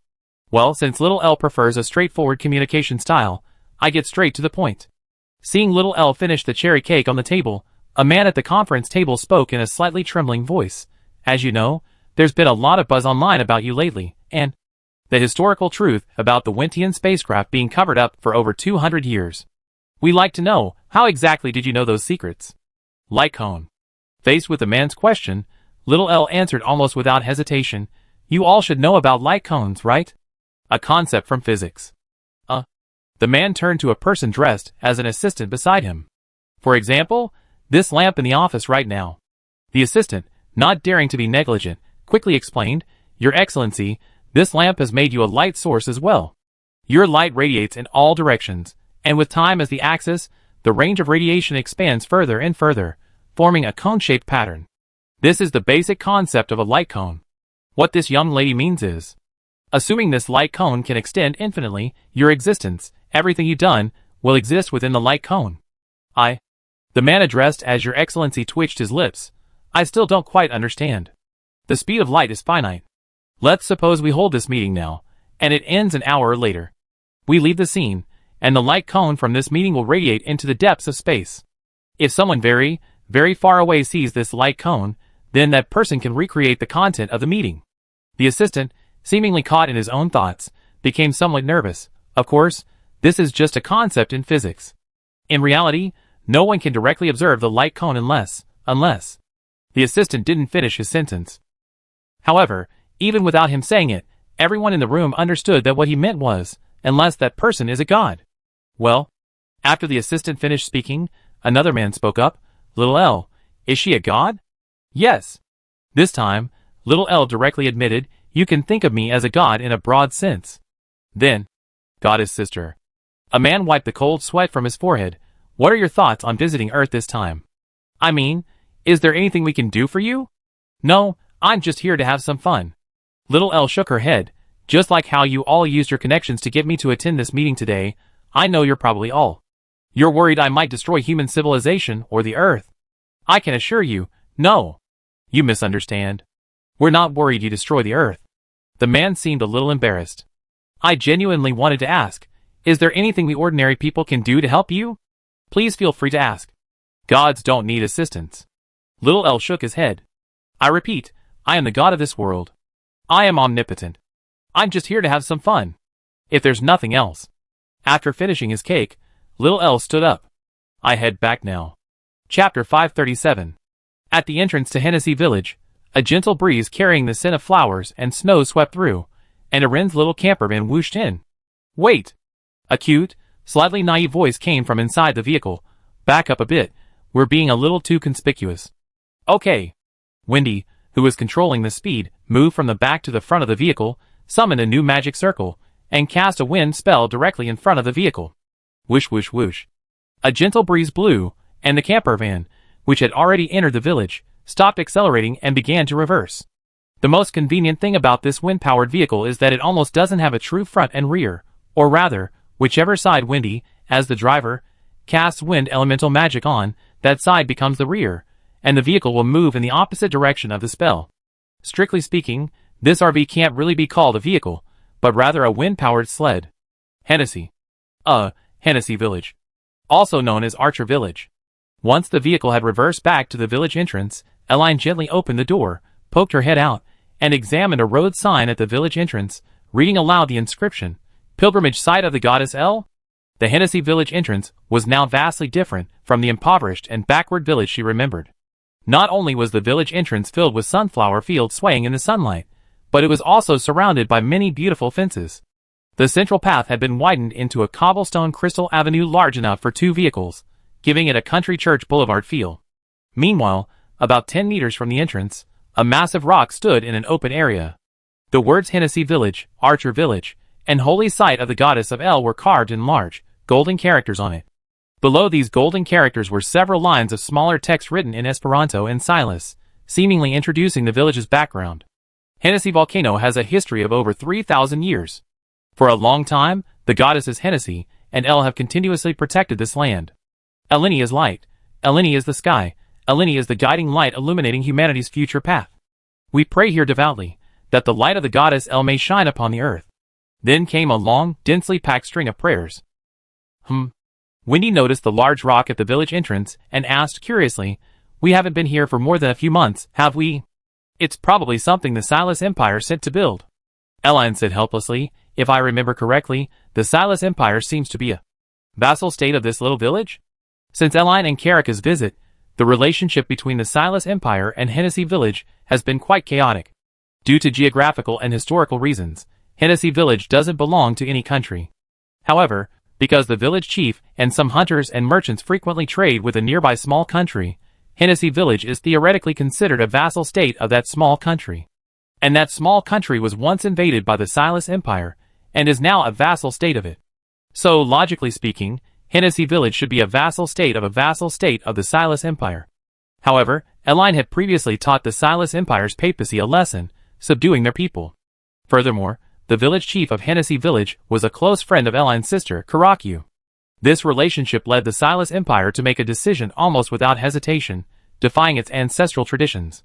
Well, since Little Elle prefers a straightforward communication style, I get straight to the point. Seeing Little Elle finish the cherry cake on the table, a man at the conference table spoke in a slightly trembling voice. As you know, there's been a lot of buzz online about you lately, and the historical truth about the Wentian spacecraft being covered up for over 200 years. We like to know, how exactly did you know those secrets? Light cone. Faced with the man's question, Little Elle answered almost without hesitation, you all should know about light cones, right? A concept from physics. The man turned to a person dressed as an assistant beside him. For example, this lamp in the office right now. The assistant, not daring to be negligent, quickly explained, Your Excellency, this lamp has made you a light source as well. Your light radiates in all directions, and with time as the axis, the range of radiation expands further and further, forming a cone-shaped pattern. This is the basic concept of a light cone. What this young lady means is, Assuming this light cone can extend infinitely, your existence, everything you've done, will exist within the light cone. The man addressed as Your Excellency twitched his lips. I still don't quite understand. The speed of light is finite. Let's suppose we hold this meeting now, and it ends an hour later. We leave the scene, and the light cone from this meeting will radiate into the depths of space. If someone very, very far away sees this light cone, then that person can recreate the content of the meeting. The assistant, seemingly caught in his own thoughts, became somewhat nervous. Of course, this is just a concept in physics. In reality, no one can directly observe the light cone unless. The assistant didn't finish his sentence. However, even without him saying it, everyone in the room understood that what he meant was, unless that person is a god. Well, after the assistant finished speaking, another man spoke up. Little L, is she a god? Yes. This time, Little L directly admitted, you can think of me as a god in a broad sense. Then, goddess sister. A man wiped the cold sweat from his forehead. What are your thoughts on visiting Earth this time? I mean, is there anything we can do for you? No, I'm just here to have some fun. Little L shook her head. Just like how you all used your connections to get me to attend this meeting today, I know you're probably all. You're worried I might destroy human civilization or the Earth. I can assure you, no. You misunderstand. We're not worried you destroy the Earth. The man seemed a little embarrassed. I genuinely wanted to ask, is there anything we ordinary people can do to help you? Please feel free to ask. Gods don't need assistance. Little L shook his head. I repeat, I am the god of this world. I am omnipotent. I'm just here to have some fun. If there's nothing else. After finishing his cake, Little L stood up. I head back now. Chapter 537. At the entrance to Hennessy Village, a gentle breeze carrying the scent of flowers and snow swept through, and Aren's little campervan whooshed in. Wait! A cute, slightly naive voice came from inside the vehicle. Back up a bit, we're being a little too conspicuous. Okay. Wendy, who was controlling the speed, moved from the back to the front of the vehicle, summoned a new magic circle, and cast a wind spell directly in front of the vehicle. Whoosh whoosh whoosh. A gentle breeze blew, and the camper van, which had already entered the village, stopped accelerating and began to reverse. The most convenient thing about this wind-powered vehicle is that it almost doesn't have a true front and rear, or rather, whichever side Wendy, as the driver, casts wind elemental magic on, that side becomes the rear, and the vehicle will move in the opposite direction of the spell. Strictly speaking, this RV can't really be called a vehicle, but rather a wind-powered sled. Hennessy. Hennessy Village. Also known as Archer Village. Once the vehicle had reversed back to the village entrance, Eline gently opened the door, poked her head out, and examined a road sign at the village entrance, reading aloud the inscription, Pilgrimage Site of the Goddess L? The Hennessy Village entrance was now vastly different from the impoverished and backward village she remembered. Not only was the village entrance filled with sunflower fields swaying in the sunlight, but it was also surrounded by many beautiful fences. The central path had been widened into a cobblestone crystal avenue large enough for 2 vehicles, giving it a country church boulevard feel. Meanwhile, about 10 meters from the entrance, a massive rock stood in an open area. The words Hennessy Village, Archer Village, and Holy Site of the Goddess of L were carved in large, golden characters on it. Below these golden characters were several lines of smaller text written in Esperanto and Silas, seemingly introducing the village's background. Hennessy Volcano has a history of over 3,000 years. For a long time, the goddesses Hennessy and El have continuously protected this land. Eleni is light, Eleni is the sky, Eleni is the guiding light illuminating humanity's future path. We pray here devoutly, that the light of the goddess El may shine upon the earth. Then came a long, densely packed string of prayers. Wendy noticed the large rock at the village entrance and asked curiously, we haven't been here for more than a few months, have we? It's probably something the Silas Empire sent to build. Eline said helplessly, if I remember correctly, the Silas Empire seems to be a vassal state of this little village? Since Eline and Karika's visit, the relationship between the Silas Empire and Hennessy Village has been quite chaotic. Due to geographical and historical reasons, Hennessy Village doesn't belong to any country. However, because the village chief and some hunters and merchants frequently trade with a nearby small country, Hennessy Village is theoretically considered a vassal state of that small country. And that small country was once invaded by the Silas Empire, and is now a vassal state of it. So, logically speaking, Hennessy Village should be a vassal state of the Silas Empire. However, Eline had previously taught the Silas Empire's papacy a lesson, subduing their people. Furthermore, the village chief of Hennessy Village, was a close friend of Eline's sister, Karaku. This relationship led the Silas Empire to make a decision almost without hesitation, defying its ancestral traditions.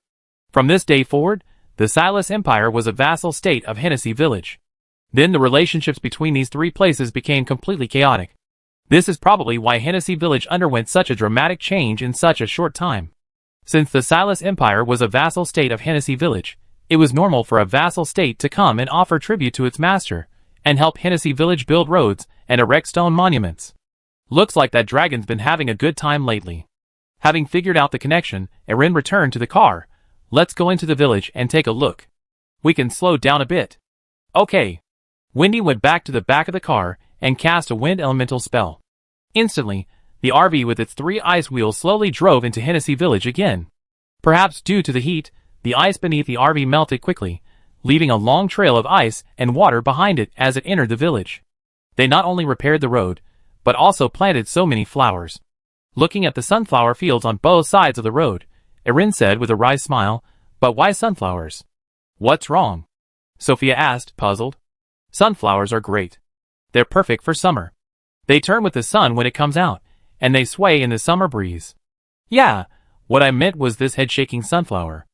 From this day forward, the Silas Empire was a vassal state of Hennessy Village. Then the relationships between these three places became completely chaotic. This is probably why Hennessy Village underwent such a dramatic change in such a short time. Since the Silas Empire was a vassal state of Hennessy Village, it was normal for a vassal state to come and offer tribute to its master, and help Hennessy Village build roads and erect stone monuments. Looks like that dragon's been having a good time lately. Having figured out the connection, Erin returned to the car. Let's go into the village and take a look. We can slow down a bit. Okay. Wendy went back to the back of the car and cast a wind elemental spell. Instantly, the RV with its 3 ice wheels slowly drove into Hennessy Village again. Perhaps due to the heat, the ice beneath the RV melted quickly, leaving a long trail of ice and water behind it as it entered the village. They not only repaired the road, but also planted so many flowers. Looking at the sunflower fields on both sides of the road, Erin said with a wry smile, "But why sunflowers?" "What's wrong?" Sophia asked, puzzled. "Sunflowers are great. They're perfect for summer. They turn with the sun when it comes out, and they sway in the summer breeze." "Yeah, what I meant was this head-shaking sunflower."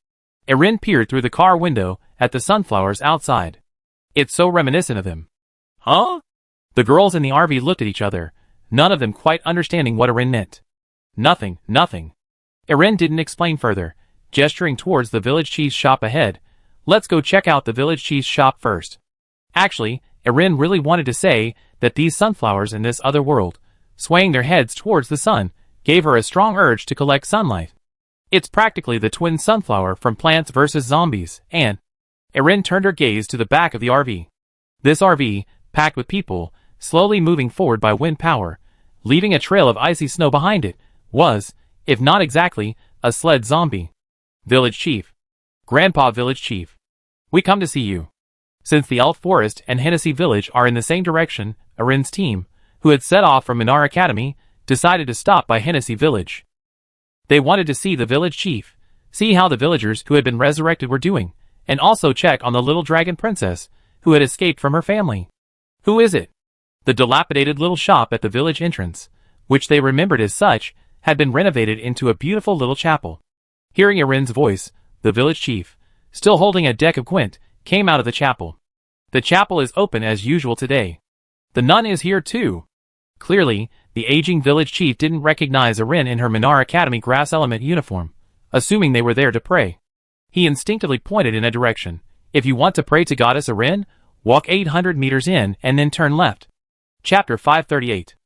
Erin peered through the car window at the sunflowers outside. "It's so reminiscent of them." "Huh?" The girls in the RV looked at each other, none of them quite understanding what Erin meant. Nothing. Erin didn't explain further, gesturing towards the village chief's shop ahead. "Let's go check out the village chief's shop first." Actually, Erin really wanted to say that these sunflowers in this other world, swaying their heads towards the sun, gave her a strong urge to collect sunlight. It's practically the twin sunflower from Plants vs. Zombies, and Erin turned her gaze to the back of the RV. This RV, packed with people, slowly moving forward by wind power, leaving a trail of icy snow behind it, was, if not exactly, a sled zombie. "Village Chief. Grandpa Village Chief. We come to see you." Since the Elf Forest and Hennessy Village are in the same direction, Erin's team, who had set off from Minar Academy, decided to stop by Hennessy Village. They wanted to see the village chief, see how the villagers who had been resurrected were doing, and also check on the little dragon princess, who had escaped from her family. "Who is it?" The dilapidated little shop at the village entrance, which they remembered as such, had been renovated into a beautiful little chapel. Hearing Erin's voice, the village chief, still holding a deck of Gwent, came out of the chapel. "The chapel is open as usual today. The nun is here too." Clearly, the aging village chief didn't recognize Erin in her Minar Academy grass element uniform, assuming they were there to pray. He instinctively pointed in a direction. "If you want to pray to Goddess Erin, walk 800 meters in and then turn left." Chapter 538.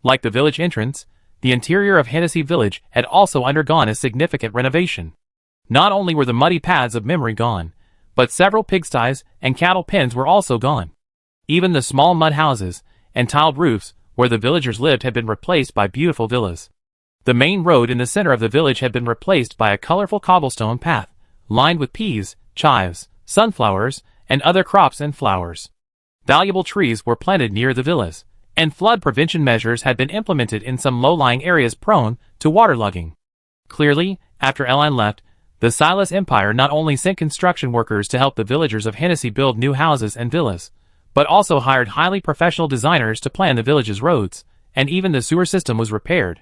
Like the village entrance, the interior of Hennessy Village had also undergone a significant renovation. Not only were the muddy paths of memory gone, but several pigsties and cattle pens were also gone. Even the small mud houses and tiled roofs where the villagers lived had been replaced by beautiful villas. The main road in the center of the village had been replaced by a colorful cobblestone path, lined with peas, chives, sunflowers, and other crops and flowers. Valuable trees were planted near the villas, and flood prevention measures had been implemented in some low-lying areas prone to waterlogging. Clearly, after Eline left, the Silas Empire not only sent construction workers to help the villagers of Hennessy build new houses and villas, but also hired highly professional designers to plan the village's roads, and even the sewer system was repaired.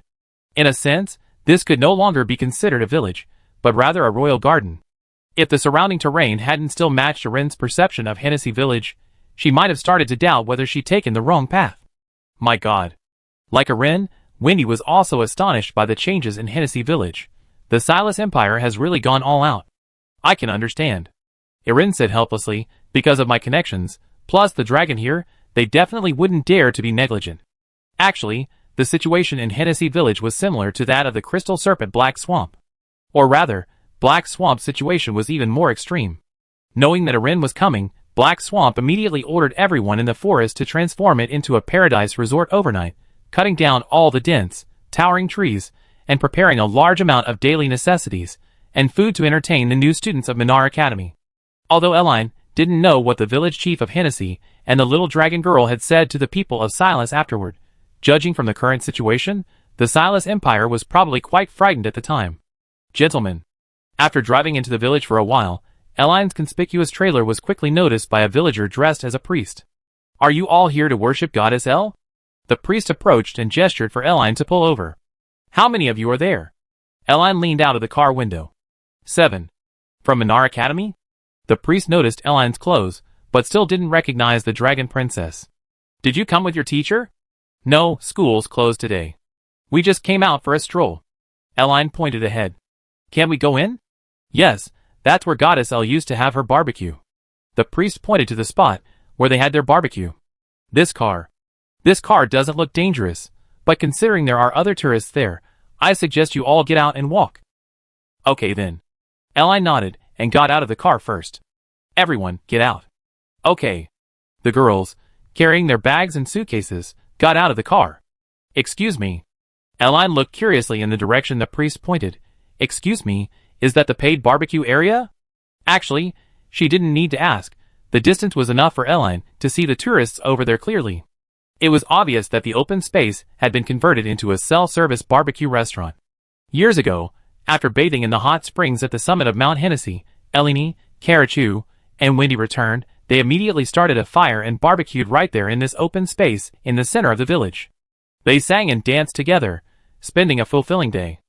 In a sense, this could no longer be considered a village, but rather a royal garden. If the surrounding terrain hadn't still matched Erin's perception of Hennessy Village, she might have started to doubt whether she'd taken the wrong path. My God. Like Erin, Wendy was also astonished by the changes in Hennessy Village. The Silas Empire has really gone all out. "I can understand," Erin said helplessly, "because of my connections, plus the dragon here, they definitely wouldn't dare to be negligent." Actually, the situation in Hennessy Village was similar to that of the Crystal Serpent Black Swamp. Or rather, Black Swamp's situation was even more extreme. Knowing that Erin was coming, Black Swamp immediately ordered everyone in the forest to transform it into a paradise resort overnight, cutting down all the dense, towering trees, and preparing a large amount of daily necessities and food to entertain the new students of Minar Academy. Although Eline didn't know what the village chief of Hennessy and the little dragon girl had said to the people of Silas afterward, judging from the current situation, the Silas Empire was probably quite frightened at the time. "Gentlemen." After driving into the village for a while, Eline's conspicuous trailer was quickly noticed by a villager dressed as a priest. "Are you all here to worship Goddess El?" The priest approached and gestured for Eline to pull over. "How many of you are there?" Eline leaned out of the car window. 7. From Minar Academy? The priest noticed Eline's clothes, but still didn't recognize the dragon princess. "Did you come with your teacher?" "No, school's closed today. We just came out for a stroll." Eline pointed ahead. "Can we go in?" "Yes, that's where Goddess El used to have her barbecue." The priest pointed to the spot where they had their barbecue. This car doesn't look dangerous, but considering there are other tourists there, I suggest you all get out and walk." "Okay then." Eline nodded and got out of the car first. "Everyone, get out." "Okay." The girls, carrying their bags and suitcases, got out of the car. "Excuse me." Eline looked curiously in the direction the priest pointed. "Excuse me, is that the paid barbecue area?" Actually, she didn't need to ask. The distance was enough for Eline to see the tourists over there clearly. It was obvious that the open space had been converted into a self-service barbecue restaurant. Years ago, after bathing in the hot springs at the summit of Mount Hennessy, Eline, Karachu, and Wendy returned. They immediately started a fire and barbecued right there in this open space in the center of the village. They sang and danced together, spending a fulfilling day.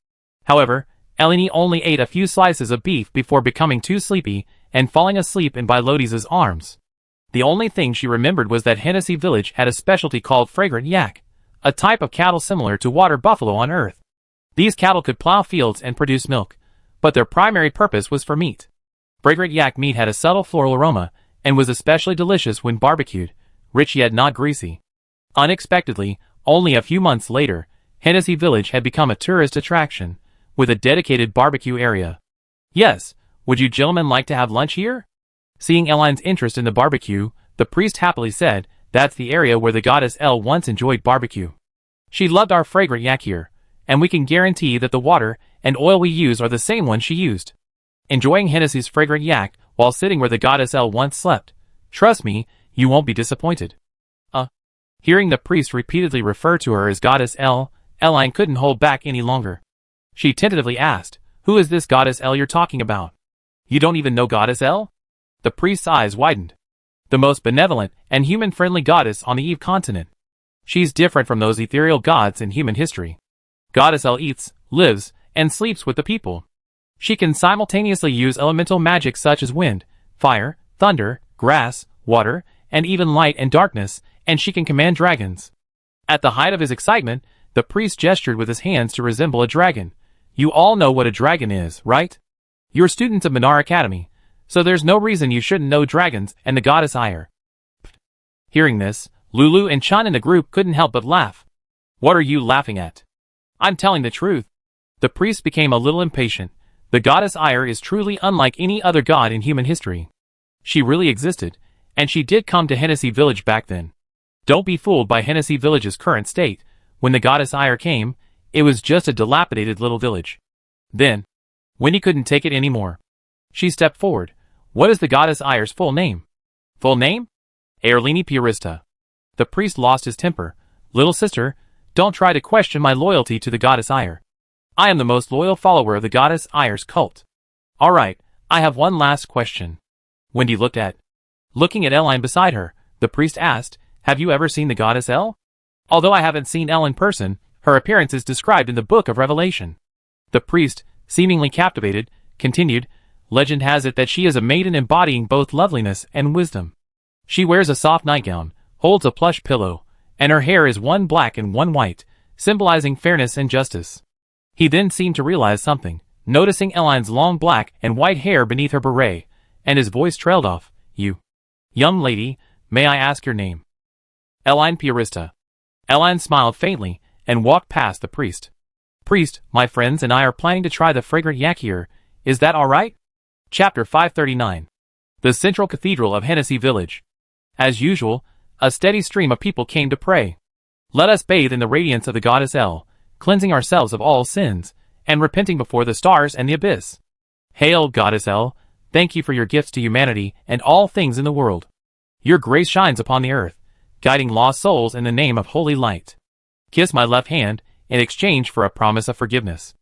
However, Eline only ate a few slices of beef before becoming too sleepy and falling asleep in Bilodis's arms. The only thing she remembered was that Hennessy village had a specialty called fragrant yak, a type of cattle similar to water buffalo on Earth. These cattle could plow fields and produce milk, but their primary purpose was for meat. Fragrant yak meat had a subtle floral aroma and was especially delicious when barbecued, rich yet not greasy. Unexpectedly, only a few months later, Hennessy village had become a tourist attraction, with a dedicated barbecue area. "Yes, would you gentlemen like to have lunch here?" Seeing Eline's interest in the barbecue, the priest happily said, "That's the area where the Goddess El once enjoyed barbecue. She loved our fragrant yak here, and we can guarantee that the water and oil we use are the same ones she used." Enjoying Hennessy's fragrant yak while sitting where the Goddess El once slept. Trust me, you won't be disappointed. Hearing the priest repeatedly refer to her as Goddess El, Eline couldn't hold back any longer. She tentatively asked, "Who is this Goddess El you're talking about? You don't even know Goddess El?" The priest's eyes widened. "The most benevolent and human-friendly goddess on the Eve continent. She's different from those ethereal gods in human history. Goddess El eats, lives, and sleeps with the people. She can simultaneously use elemental magic such as wind, fire, thunder, grass, water, and even light and darkness, and she can command dragons." At the height of his excitement, the priest gestured with his hands to resemble a dragon. "You all know what a dragon is, right? You're students of Minar Academy, so there's no reason you shouldn't know dragons and the goddess Ire." Hearing this, Lulu and Chun in the group couldn't help but laugh. "What are you laughing at?" "I'm telling the truth." The priest became a little impatient. The goddess Ire is truly unlike any other god in human history. She really existed, and she did come to Hennessy village back then. Don't be fooled by Hennessy village's current state. When the goddess Ire came, it was just a dilapidated little village. Then, Wendy couldn't take it anymore. She stepped forward. "What is the goddess Ire's full name?" "Full name? Airlini Purista." The priest lost his temper. "Little sister, don't try to question my loyalty to the goddess Ire. I am the most loyal follower of the goddess Ire's cult. Alright, I have one last question." Wendy looked at. Looking at Eline beside her, the priest asked, "Have you ever seen the goddess El?" "Although I haven't seen El in person, her appearance is described in the book of Revelation." The priest, seemingly captivated, continued, "Legend has it that she is a maiden embodying both loveliness and wisdom. She wears a soft nightgown, holds a plush pillow, and her hair is one black and one white, symbolizing fairness and justice." He then seemed to realize something, noticing Eline's long black and white hair beneath her beret, and his voice trailed off. "You, young lady, may I ask your name?" "Eline Purista." Eline smiled faintly and walked past the priest. "Priest, my friends and I are planning to try the fragrant yak here. Is that alright?" Chapter 539. The Central Cathedral of Hennessy Village. As usual, a steady stream of people came to pray. "Let us bathe in the radiance of the goddess El, cleansing ourselves of all sins, and repenting before the stars and the abyss. Hail, goddess El, thank you for your gifts to humanity and all things in the world. Your grace shines upon the earth, guiding lost souls in the name of holy light. Kiss my left hand in exchange for a promise of forgiveness."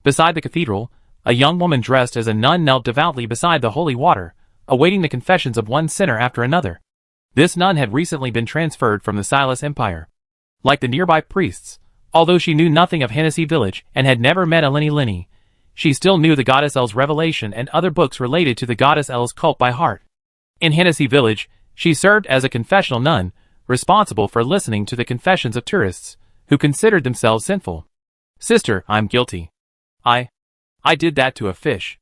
Beside the cathedral, A young woman dressed as a nun knelt devoutly beside the holy water, awaiting the confessions of one sinner after another. This nun had recently been transferred from the Silas Empire. Like the nearby priests, although she knew nothing of Hennessy Village and had never met Eleni, she still knew the Goddess El's Revelation and other books related to the Goddess El's cult by heart. In Hennessy Village, she served as a confessional nun, responsible for listening to the confessions of tourists who considered themselves sinful. "Sister, I'm guilty. I did that to a fish."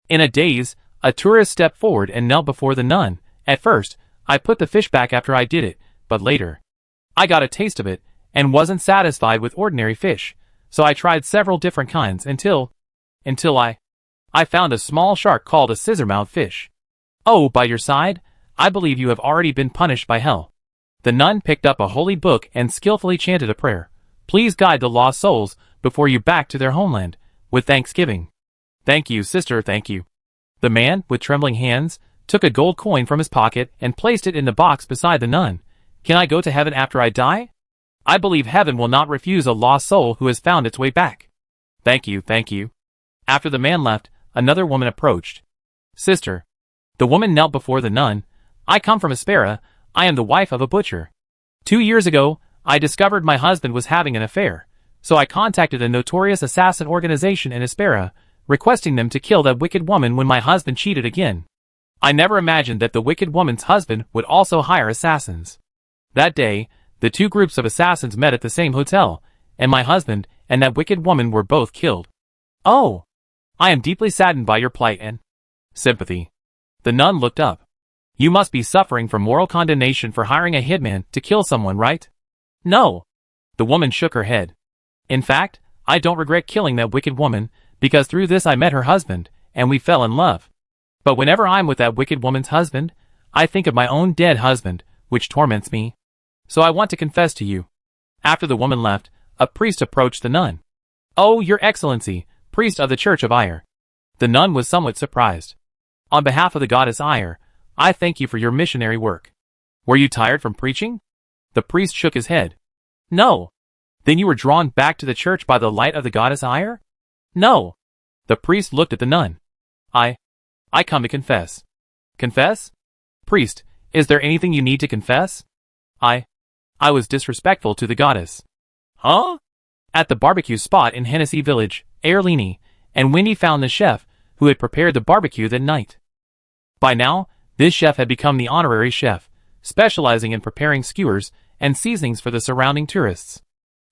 In a daze, a tourist stepped forward and knelt before the nun. "At first, I put the fish back after I did it, but later, I got a taste of it and wasn't satisfied with ordinary fish, so I tried several different kinds until I found a small shark called a scissormouth fish." "Oh, by your side? I believe you have already been punished by hell." The nun picked up a holy book and skillfully chanted a prayer. "Please guide the lost souls before you back to their homeland, with thanksgiving." "Thank you, sister, thank you." The man, with trembling hands, took a gold coin from his pocket and placed it in the box beside the nun. "Can I go to heaven after I die? I believe heaven will not refuse a lost soul who has found its way back." "Thank you, thank you." After the man left, another woman approached. "Sister." The woman knelt before the nun. "I come from Aspera. I am the wife of a butcher. 2 years ago, I discovered my husband was having an affair, so I contacted a notorious assassin organization in Aspera, requesting them to kill that wicked woman when my husband cheated again. I never imagined that the wicked woman's husband would also hire assassins. That day, the two groups of assassins met at the same hotel, and my husband and that wicked woman were both killed. Oh! I am deeply saddened by your plight and sympathy." The nun looked up. "You must be suffering from moral condemnation for hiring a hitman to kill someone, right?" "No." The woman shook her head. "In fact, I don't regret killing that wicked woman, because through this I met her husband, and we fell in love. But whenever I'm with that wicked woman's husband, I think of my own dead husband, which torments me. So I want to confess to you." After the woman left, a priest approached the nun. "Oh, your excellency, priest of the Church of Ire." The nun was somewhat surprised. "On behalf of the goddess Ire, I thank you for your missionary work. Were you tired from preaching?" The priest shook his head. "No." "Then you were drawn back to the church by the light of the goddess Ire?" "No." The priest looked at the nun. I come to confess." "Confess?" "Priest, is there anything you need to confess?" I was disrespectful to the goddess." "Huh?" At the barbecue spot in Hennessy Village, Erlini and Wendy found the chef who had prepared the barbecue that night. By now, this chef had become the honorary chef, specializing in preparing skewers and seasonings for the surrounding tourists.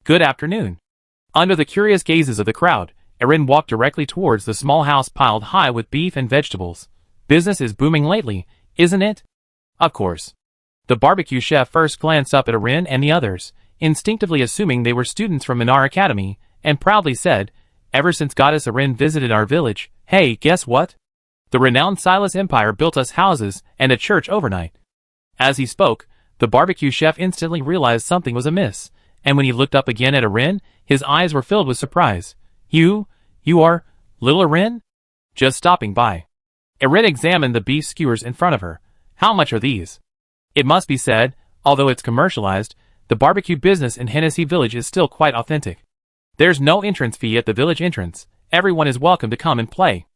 "Good afternoon." Under the curious gazes of the crowd, Erin walked directly towards the small house piled high with beef and vegetables. "Business is booming lately, isn't it?" "Of course." The barbecue chef first glanced up at Erin and the others, instinctively assuming they were students from Minar Academy, and proudly said, "Ever since Goddess Erin visited our village, hey, guess what? The renowned Silas Empire built us houses and a church overnight." As he spoke, the barbecue chef instantly realized something was amiss, and when he looked up again at Erin, his eyes were filled with surprise. You are little Erin?" "Just stopping by." Erin examined the beef skewers in front of her. "How much are these?" It must be said, although it's commercialized, the barbecue business in Hennessy Village is still quite authentic. There's no entrance fee at the village entrance. Everyone is welcome to come and play.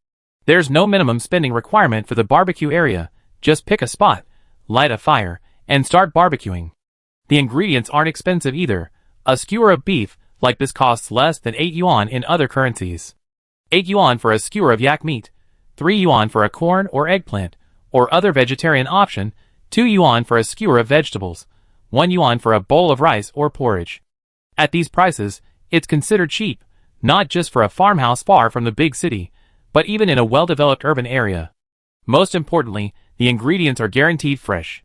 There's no minimum spending requirement for the barbecue area. Just pick a spot, light a fire, and start barbecuing. The ingredients aren't expensive either. A skewer of beef like this costs less than 8 yuan in other currencies. 8 yuan for a skewer of yak meat, 3 yuan for a corn or eggplant, or other vegetarian option, 2 yuan for a skewer of vegetables, 1 yuan for a bowl of rice or porridge. At these prices, it's considered cheap, not just for a farmhouse far from the big city, but even in a well-developed urban area. Most importantly, the ingredients are guaranteed fresh.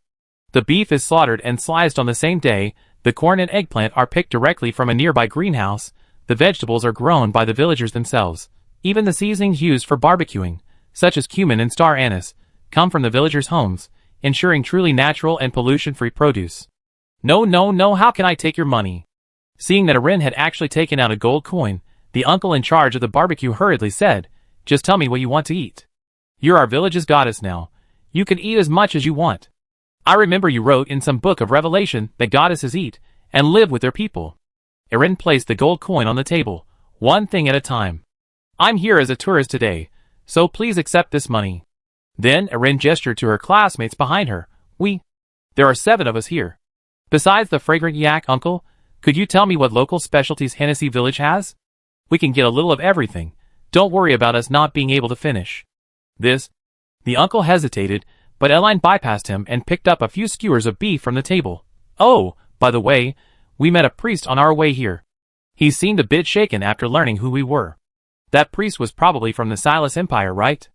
The beef is slaughtered and sliced on the same day, the corn and eggplant are picked directly from a nearby greenhouse, the vegetables are grown by the villagers themselves. Even the seasonings used for barbecuing, such as cumin and star anise, come from the villagers' homes, ensuring truly natural and pollution-free produce. No, how can I take your money?" Seeing that Erin had actually taken out a gold coin, the uncle in charge of the barbecue hurriedly said, "Just tell me what you want to eat. You're our village's goddess now. You can eat as much as you want. I remember you wrote in some book of Revelation that goddesses eat and live with their people." Erin placed the gold coin on the table, one thing at a time. I'm here as a tourist today, so please accept this money. Then Erin gestured to her classmates behind her. There are 7 of us here. Besides the fragrant yak, uncle, could you tell me what local specialties Hennessy Village has? We can get a little of everything. Don't worry about us not being able to finish. The uncle hesitated, but Eline bypassed him and picked up a few skewers of beef from the table. Oh, by the way, we met a priest on our way here. He seemed a bit shaken after learning who we were. That priest was probably from the Silas Empire, right?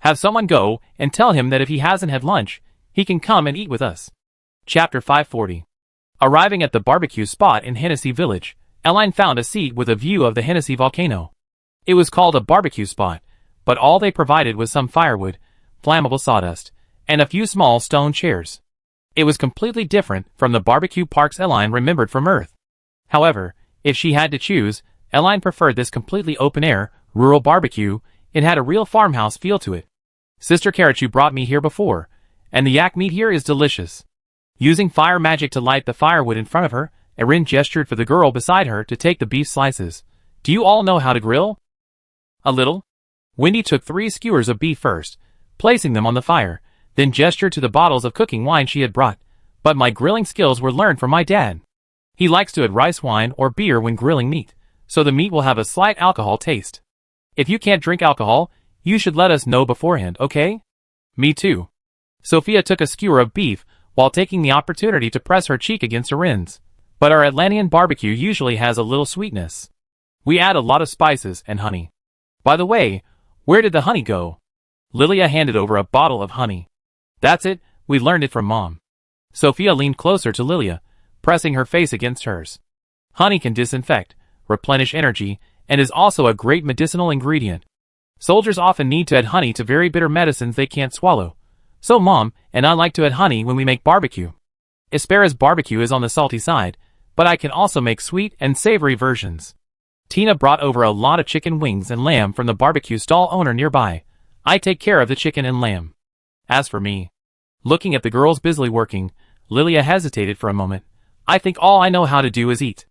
Have someone go and tell him that if he hasn't had lunch, he can come and eat with us. Chapter 540. Arriving at the barbecue spot in Hennessy Village, Eline found a seat with a view of the Hennessy volcano. It was called a barbecue spot, but all they provided was some firewood, flammable sawdust, and a few small stone chairs. It was completely different from the barbecue parks Eline remembered from Earth. However, if she had to choose, Eline preferred this completely open-air, rural barbecue. It had a real farmhouse feel to it. Sister Karachu brought me here before, and the yak meat here is delicious. Using fire magic to light the firewood in front of her, Erin gestured for the girl beside her to take the beef slices. Do you all know how to grill? A little. Wendy took 3 skewers of beef first, placing them on the fire, then gestured to the bottles of cooking wine she had brought. But my grilling skills were learned from my dad. He likes to add rice wine or beer when grilling meat, so the meat will have a slight alcohol taste. If you can't drink alcohol, you should let us know beforehand, okay? Me too. Sophia took a skewer of beef, while taking the opportunity to press her cheek against Erin's. But our Atlantean barbecue usually has a little sweetness. We add a lot of spices and honey. By the way, where did the honey go? Lilia handed over a bottle of honey. That's it, we learned it from Mom. Sophia leaned closer to Lilia, pressing her face against hers. Honey can disinfect, replenish energy, and is also a great medicinal ingredient. Soldiers often need to add honey to very bitter medicines they can't swallow. So Mom and I like to add honey when we make barbecue. Aspara's barbecue is on the salty side, but I can also make sweet and savory versions. Tina brought over a lot of chicken wings and lamb from the barbecue stall owner nearby. I take care of the chicken and lamb. As for me, looking at the girls busily working, Lilia hesitated for a moment. I think all I know how to do is eat.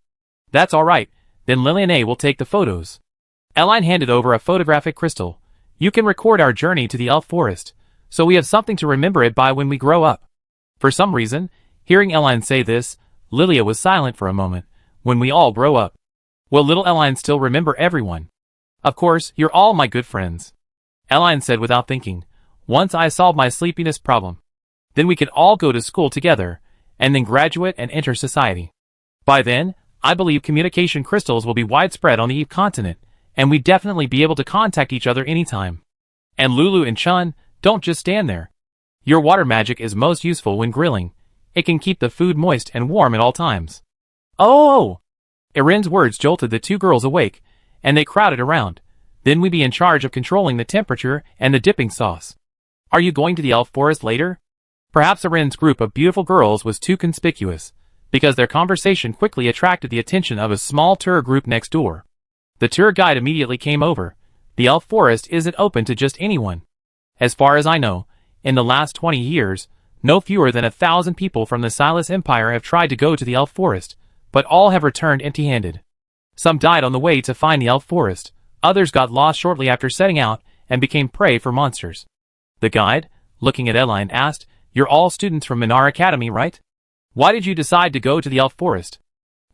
That's alright, then Lillian A will take the photos. Eline handed over a photographic crystal. You can record our journey to the elf forest, so we have something to remember it by when we grow up. For some reason, hearing Eline say this, Lilia was silent for a moment. When we all grow up, will little Eline still remember everyone? Of course, you're all my good friends. Eline said without thinking. Once I solve my sleepiness problem, then we could all go to school together, and then graduate and enter society. By then, I believe communication crystals will be widespread on the Eve continent, and we'd definitely be able to contact each other anytime. And Lulu and Chun, don't just stand there. Your water magic is most useful when grilling. It can keep the food moist and warm at all times. Oh! Erin's words jolted the 2 girls awake, and they crowded around. Then we'd be in charge of controlling the temperature and the dipping sauce. Are you going to the elf forest later? Perhaps Erin's group of beautiful girls was too conspicuous, because their conversation quickly attracted the attention of a small tour group next door. The tour guide immediately came over. The elf forest isn't open to just anyone. As far as I know, in the last 20 years, no fewer than 1,000 people from the Silas Empire have tried to go to the elf forest, but all have returned empty-handed. Some died on the way to find the elf forest, others got lost shortly after setting out and became prey for monsters. The guide, looking at Eline, asked, You're all students from Minar Academy, right? Why did you decide to go to the elf forest?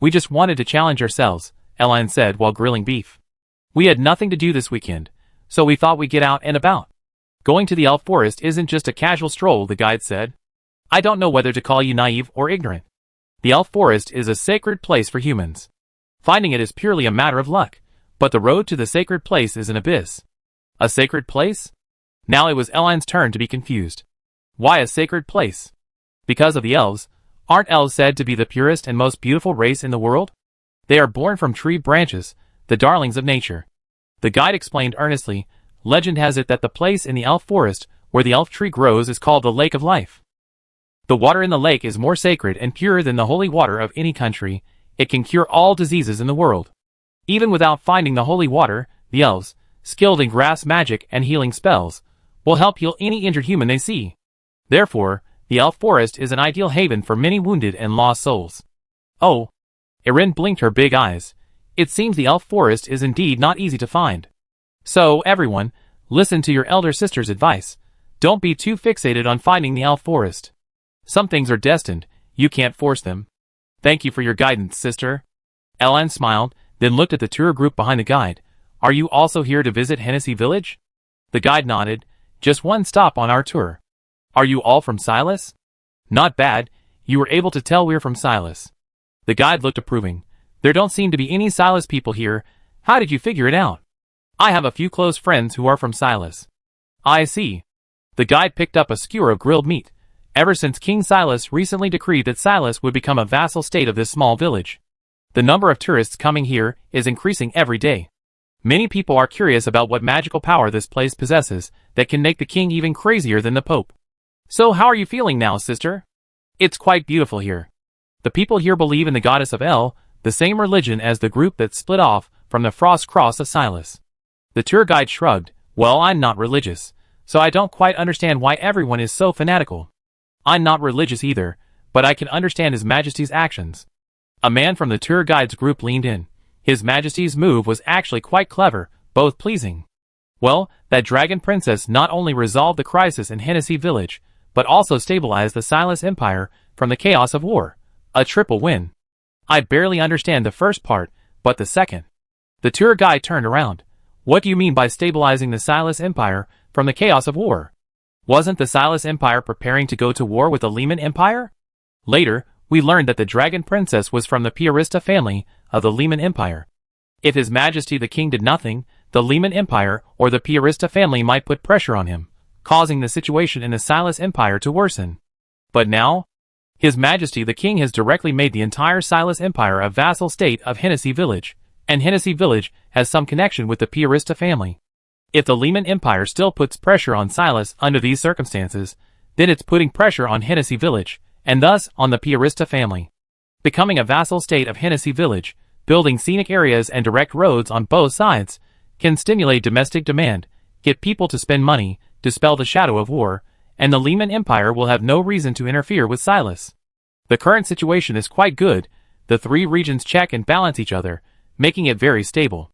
We just wanted to challenge ourselves, Eline said while grilling beef. We had nothing to do this weekend, so we thought we'd get out and about. Going to the elf forest isn't just a casual stroll, the guide said. I don't know whether to call you naive or ignorant. The elf forest is a sacred place for humans. Finding it is purely a matter of luck, but the road to the sacred place is an abyss. A sacred place? Now it was Eline's turn to be confused. Why a sacred place? Because of the elves. Aren't elves said to be the purest and most beautiful race in the world? They are born from tree branches, the darlings of nature. The guide explained earnestly, legend has it that the place in the elf forest where the elf tree grows is called the Lake of Life. The water in the lake is more sacred and pure than the holy water of any country. It can cure all diseases in the world. Even without finding the holy water, the elves, skilled in grass magic and healing spells, will help heal any injured human they see. Therefore, the elf forest is an ideal haven for many wounded and lost souls. Oh! Erin blinked her big eyes. It seems the elf forest is indeed not easy to find. So, everyone, listen to your elder sister's advice. Don't be too fixated on finding the elf forest. Some things are destined, you can't force them. Thank you for your guidance, sister. Ellen smiled, then looked at the tour group behind the guide. Are you also here to visit Hennessy Village? The guide nodded. Just one stop on our tour. Are you all from Silas? Not bad, you were able to tell we're from Silas. The guide looked approving. There don't seem to be any Silas people here. How did you figure it out? I have a few close friends who are from Silas. I see. The guide picked up a skewer of grilled meat. Ever since King Silas recently decreed that Silas would become a vassal state of this small village, the number of tourists coming here is increasing every day. Many people are curious about what magical power this place possesses that can make the king even crazier than the Pope. So how are you feeling now, sister? It's quite beautiful here. The people here believe in the goddess of El, the same religion as the group that split off from the Frost Cross of Silas. The tour guide shrugged. Well, I'm not religious, so I don't quite understand why everyone is so fanatical. I'm not religious either, but I can understand His Majesty's actions. A man from the tour guide's group leaned in. His Majesty's move was actually quite clever, both pleasing. Well, that dragon princess not only resolved the crisis in Hennessy Village, but also stabilized the Silas Empire from the chaos of war. A triple win. I barely understand the first part, but the second. The tour guide turned around. What do you mean by stabilizing the Silas Empire from the chaos of war? Wasn't the Silas Empire preparing to go to war with the Lehman Empire? Later, we learned that the dragon princess was from the Piarista family of the Lehman Empire. If His Majesty the King did nothing, the Lehman Empire or the Piarista family might put pressure on him, causing the situation in the Silas Empire to worsen. But now, His Majesty the King has directly made the entire Silas Empire a vassal state of Hennessy Village, and Hennessy Village has some connection with the Piarista family. If the Lehman Empire still puts pressure on Silas under these circumstances, then it's putting pressure on Hennessy Village, and thus on the Piarista family. Becoming a vassal state of Hennessy Village, building scenic areas and direct roads on both sides, can stimulate domestic demand, get people to spend money, dispel the shadow of war, and the Lehman Empire will have no reason to interfere with Silas. The current situation is quite good. The three regions check and balance each other, making it very stable.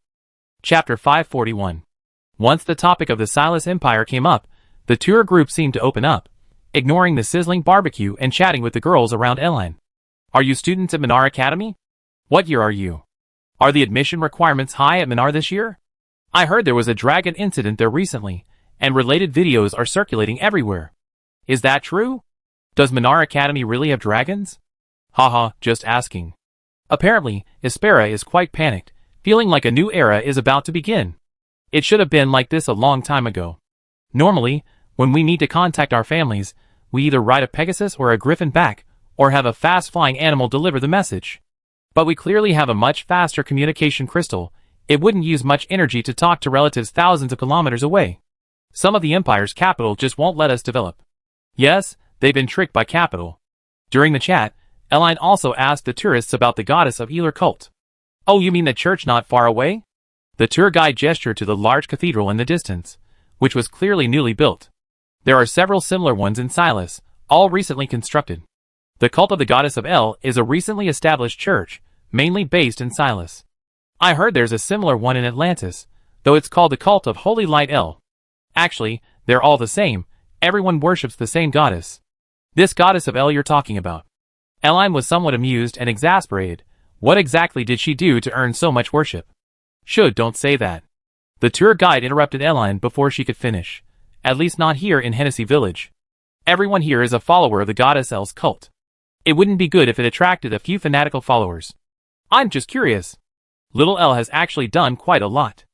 Chapter 541. Once the topic of the Silas Empire came up, the tour group seemed to open up, ignoring the sizzling barbecue and chatting with the girls around Ellen. Are you students at Minar Academy? What year are you? Are the admission requirements high at Minar this year? I heard there was a dragon incident there recently, and related videos are circulating everywhere. Is that true? Does Minar Academy really have dragons? Haha, just asking. Apparently, Espera is quite panicked, feeling like a new era is about to begin. It should have been like this a long time ago. Normally, when we need to contact our families, we either ride a Pegasus or a Griffin back, or have a fast-flying animal deliver the message. But we clearly have a much faster communication crystal. It wouldn't use much energy to talk to relatives thousands of kilometers away. Some of the Empire's capital just won't let us develop. Yes, they've been tricked by capital. During the chat, Ellen also asked the tourists about the goddess of Eler cult. Oh, you mean the church not far away? The tour guide gestured to the large cathedral in the distance, which was clearly newly built. There are several similar ones in Silas, all recently constructed. The cult of the goddess of El is a recently established church, mainly based in Silas. I heard there's a similar one in Atlantis, though it's called the cult of Holy Light El. Actually, they're all the same. Everyone worships the same goddess. This goddess of El you're talking about. Ellen was somewhat amused and exasperated. What exactly did she do to earn so much worship? Don't say that. The tour guide interrupted Ellen before she could finish. At least not here in Hennessy Village. Everyone here is a follower of the goddess El's cult. It wouldn't be good if it attracted a few fanatical followers. I'm just curious. Little El has actually done quite a lot.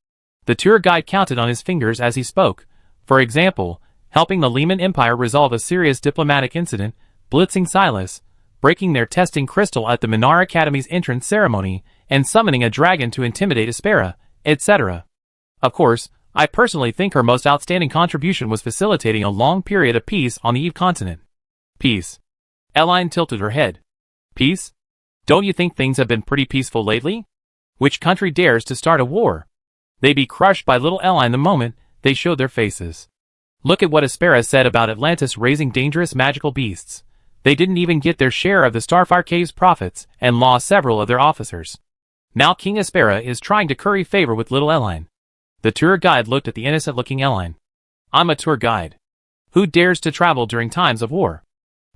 The tour guide counted on his fingers as he spoke. For example, helping the Lehman Empire resolve a serious diplomatic incident, blitzing Silas, breaking their testing crystal at the Minar Academy's entrance ceremony, and summoning a dragon to intimidate Espera, etc. Of course, I personally think her most outstanding contribution was facilitating a long period of peace on the Eve continent. Peace. Ellen tilted her head. Peace? Don't you think things have been pretty peaceful lately? Which country dares to start a war? They'd be crushed by little Ellen the moment they showed their faces. Look at what Espera said about Atlantis raising dangerous magical beasts. They didn't even get their share of the Starfire Cave's profits and lost several of their officers. Now King Espera is trying to curry favor with little Ellen. The tour guide looked at the innocent-looking Elaine. I'm a tour guide. Who dares to travel during times of war?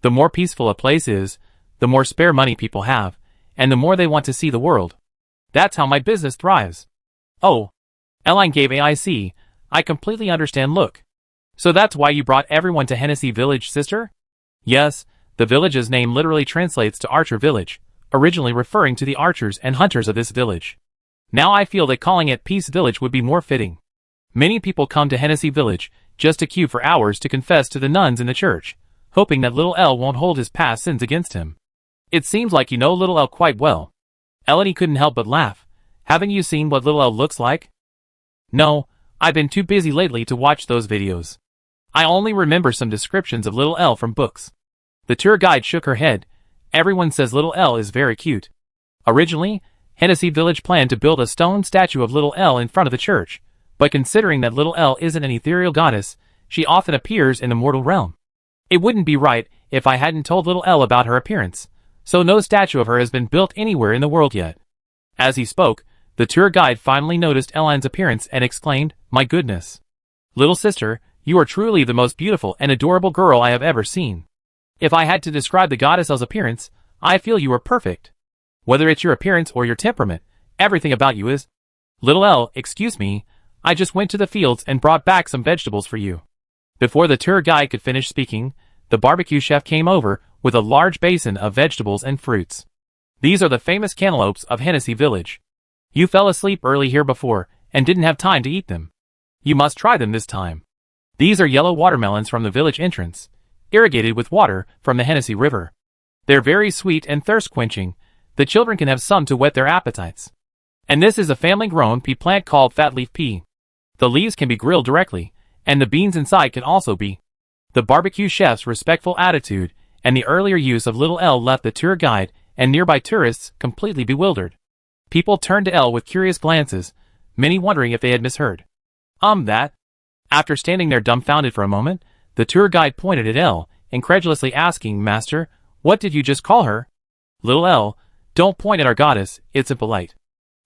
The more peaceful a place is, the more spare money people have, and the more they want to see the world. That's how my business thrives. Oh. Elaine gave AIC. I completely understand. Look. So that's why you brought everyone to Hennessy Village, sister? Yes, the village's name literally translates to Archer Village, originally referring to the archers and hunters of this village. Now I feel that calling it Peace Village would be more fitting. Many people come to Hennessy Village just to queue for hours to confess to the nuns in the church, hoping that little L won't hold his past sins against him. It seems like you know little L quite well. Elodie couldn't help but laugh. Haven't you seen what little L looks like? No, I've been too busy lately to watch those videos. I only remember some descriptions of little L from books. The tour guide shook her head. Everyone says little L is very cute. Originally, Hennessy Village planned to build a stone statue of little L in front of the church, but considering that little L isn't an ethereal goddess, she often appears in the mortal realm. It wouldn't be right if I hadn't told little L about her appearance, so no statue of her has been built anywhere in the world yet. As he spoke, the tour guide finally noticed Elaine's appearance and exclaimed, "My goodness. Little sister, you are truly the most beautiful and adorable girl I have ever seen. If I had to describe the goddess L's appearance, I feel you are perfect. Whether it's your appearance or your temperament, everything about you is." "Little L, excuse me, I just went to the fields and brought back some vegetables for you." Before the tour guide could finish speaking, the barbecue chef came over with a large basin of vegetables and fruits. "These are the famous cantaloupes of Hennessy Village. You fell asleep early here before and didn't have time to eat them. You must try them this time. These are yellow watermelons from the village entrance, irrigated with water from the Hennessy River. They're very sweet and thirst-quenching. The children can have some to whet their appetites. And this is a family-grown pea plant called fat leaf pea. The leaves can be grilled directly, and the beans inside can also be." The barbecue chef's respectful attitude and the earlier use of little L left the tour guide and nearby tourists completely bewildered. People turned to L with curious glances, many wondering if they had misheard. That? After standing there dumbfounded for a moment, the tour guide pointed at L, incredulously asking, "Master, what did you just call her?" "Little L, don't point at our goddess, it's impolite,"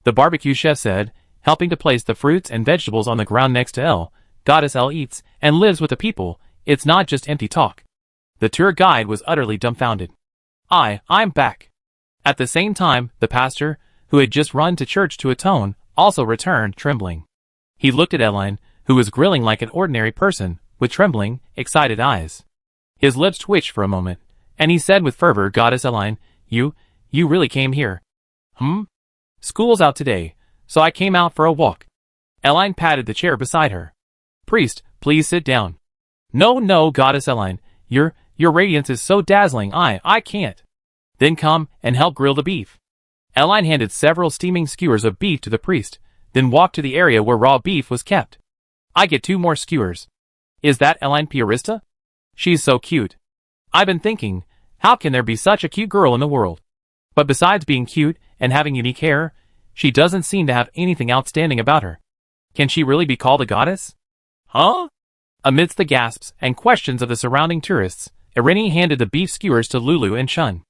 the barbecue chef said, helping to place the fruits and vegetables on the ground next to L. "Goddess L eats and lives with the people, it's not just empty talk." The tour guide was utterly dumbfounded. I'm back." At the same time, the pastor, who had just run to church to atone, also returned, trembling. He looked at Elaine, who was grilling like an ordinary person, with trembling, excited eyes. His lips twitched for a moment, and he said with fervor, "Goddess Elaine, you really came here?" "School's out today, so I came out for a walk." Elaine patted the chair beside her. "Priest, please sit down." No, Goddess Elaine, your radiance is so dazzling, I can't." "Then come and help grill the beef." Elaine handed several steaming skewers of beef to the priest, then walked to the area where raw beef was kept. "I get 2 more skewers." "Is that Elaine Piarista? She's so cute. I've been thinking, how can there be such a cute girl in the world? But besides being cute and having unique hair, she doesn't seem to have anything outstanding about her. Can she really be called a goddess?" "Huh?" Amidst the gasps and questions of the surrounding tourists, Irene handed the beef skewers to Lulu and Chun.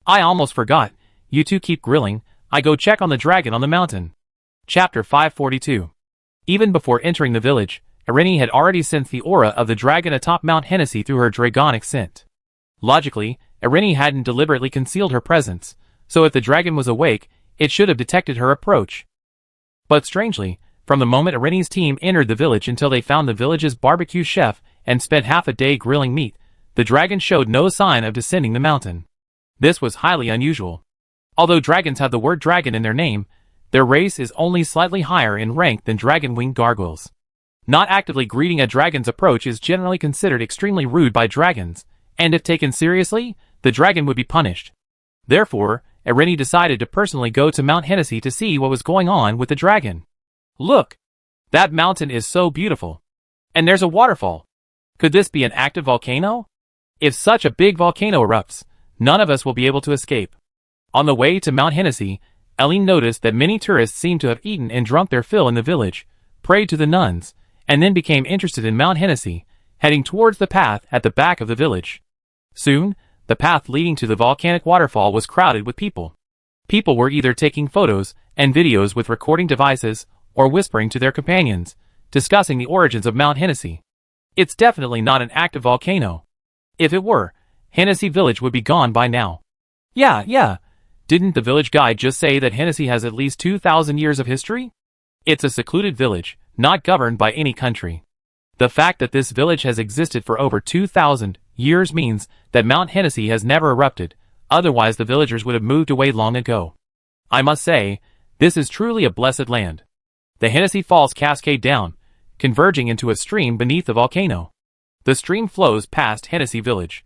"I almost forgot. You two keep grilling. I go check on the dragon on the mountain." Chapter 542. Even before entering the village, Irene had already sensed the aura of the dragon atop Mount Hennessy through her dragonic scent. Logically, Irene hadn't deliberately concealed her presence, so if the dragon was awake, it should have detected her approach. But strangely, from the moment Irene's team entered the village until they found the village's barbecue chef and spent half a day grilling meat, the dragon showed no sign of descending the mountain. This was highly unusual. Although dragons have the word dragon in their name, their race is only slightly higher in rank than dragon-winged gargoyles. Not actively greeting a dragon's approach is generally considered extremely rude by dragons, and if taken seriously, the dragon would be punished. Therefore, Irene decided to personally go to Mount Hennessy to see what was going on with the dragon. "Look! That mountain is so beautiful. And there's a waterfall. Could this be an active volcano? If such a big volcano erupts, none of us will be able to escape." On the way to Mount Hennessy, Elaine noticed that many tourists seemed to have eaten and drunk their fill in the village, prayed to the nuns, and then became interested in Mount Hennessy, heading towards the path at the back of the village. Soon, the path leading to the volcanic waterfall was crowded with people. People were either taking photos and videos with recording devices, or whispering to their companions, discussing the origins of Mount Hennessy. It's definitely not an active volcano. If it were, Hennessy Village would be gone by now. Yeah. Didn't the village guide just say that Hennessy has at least 2,000 years of history? It's a secluded village, not governed by any country. The fact that this village has existed for over 2,000 years means that Mount Hennessy has never erupted, otherwise the villagers would have moved away long ago. I must say, this is truly a blessed land. The Hennessy Falls cascade down, converging into a stream beneath the volcano. The stream flows past Hennessy Village.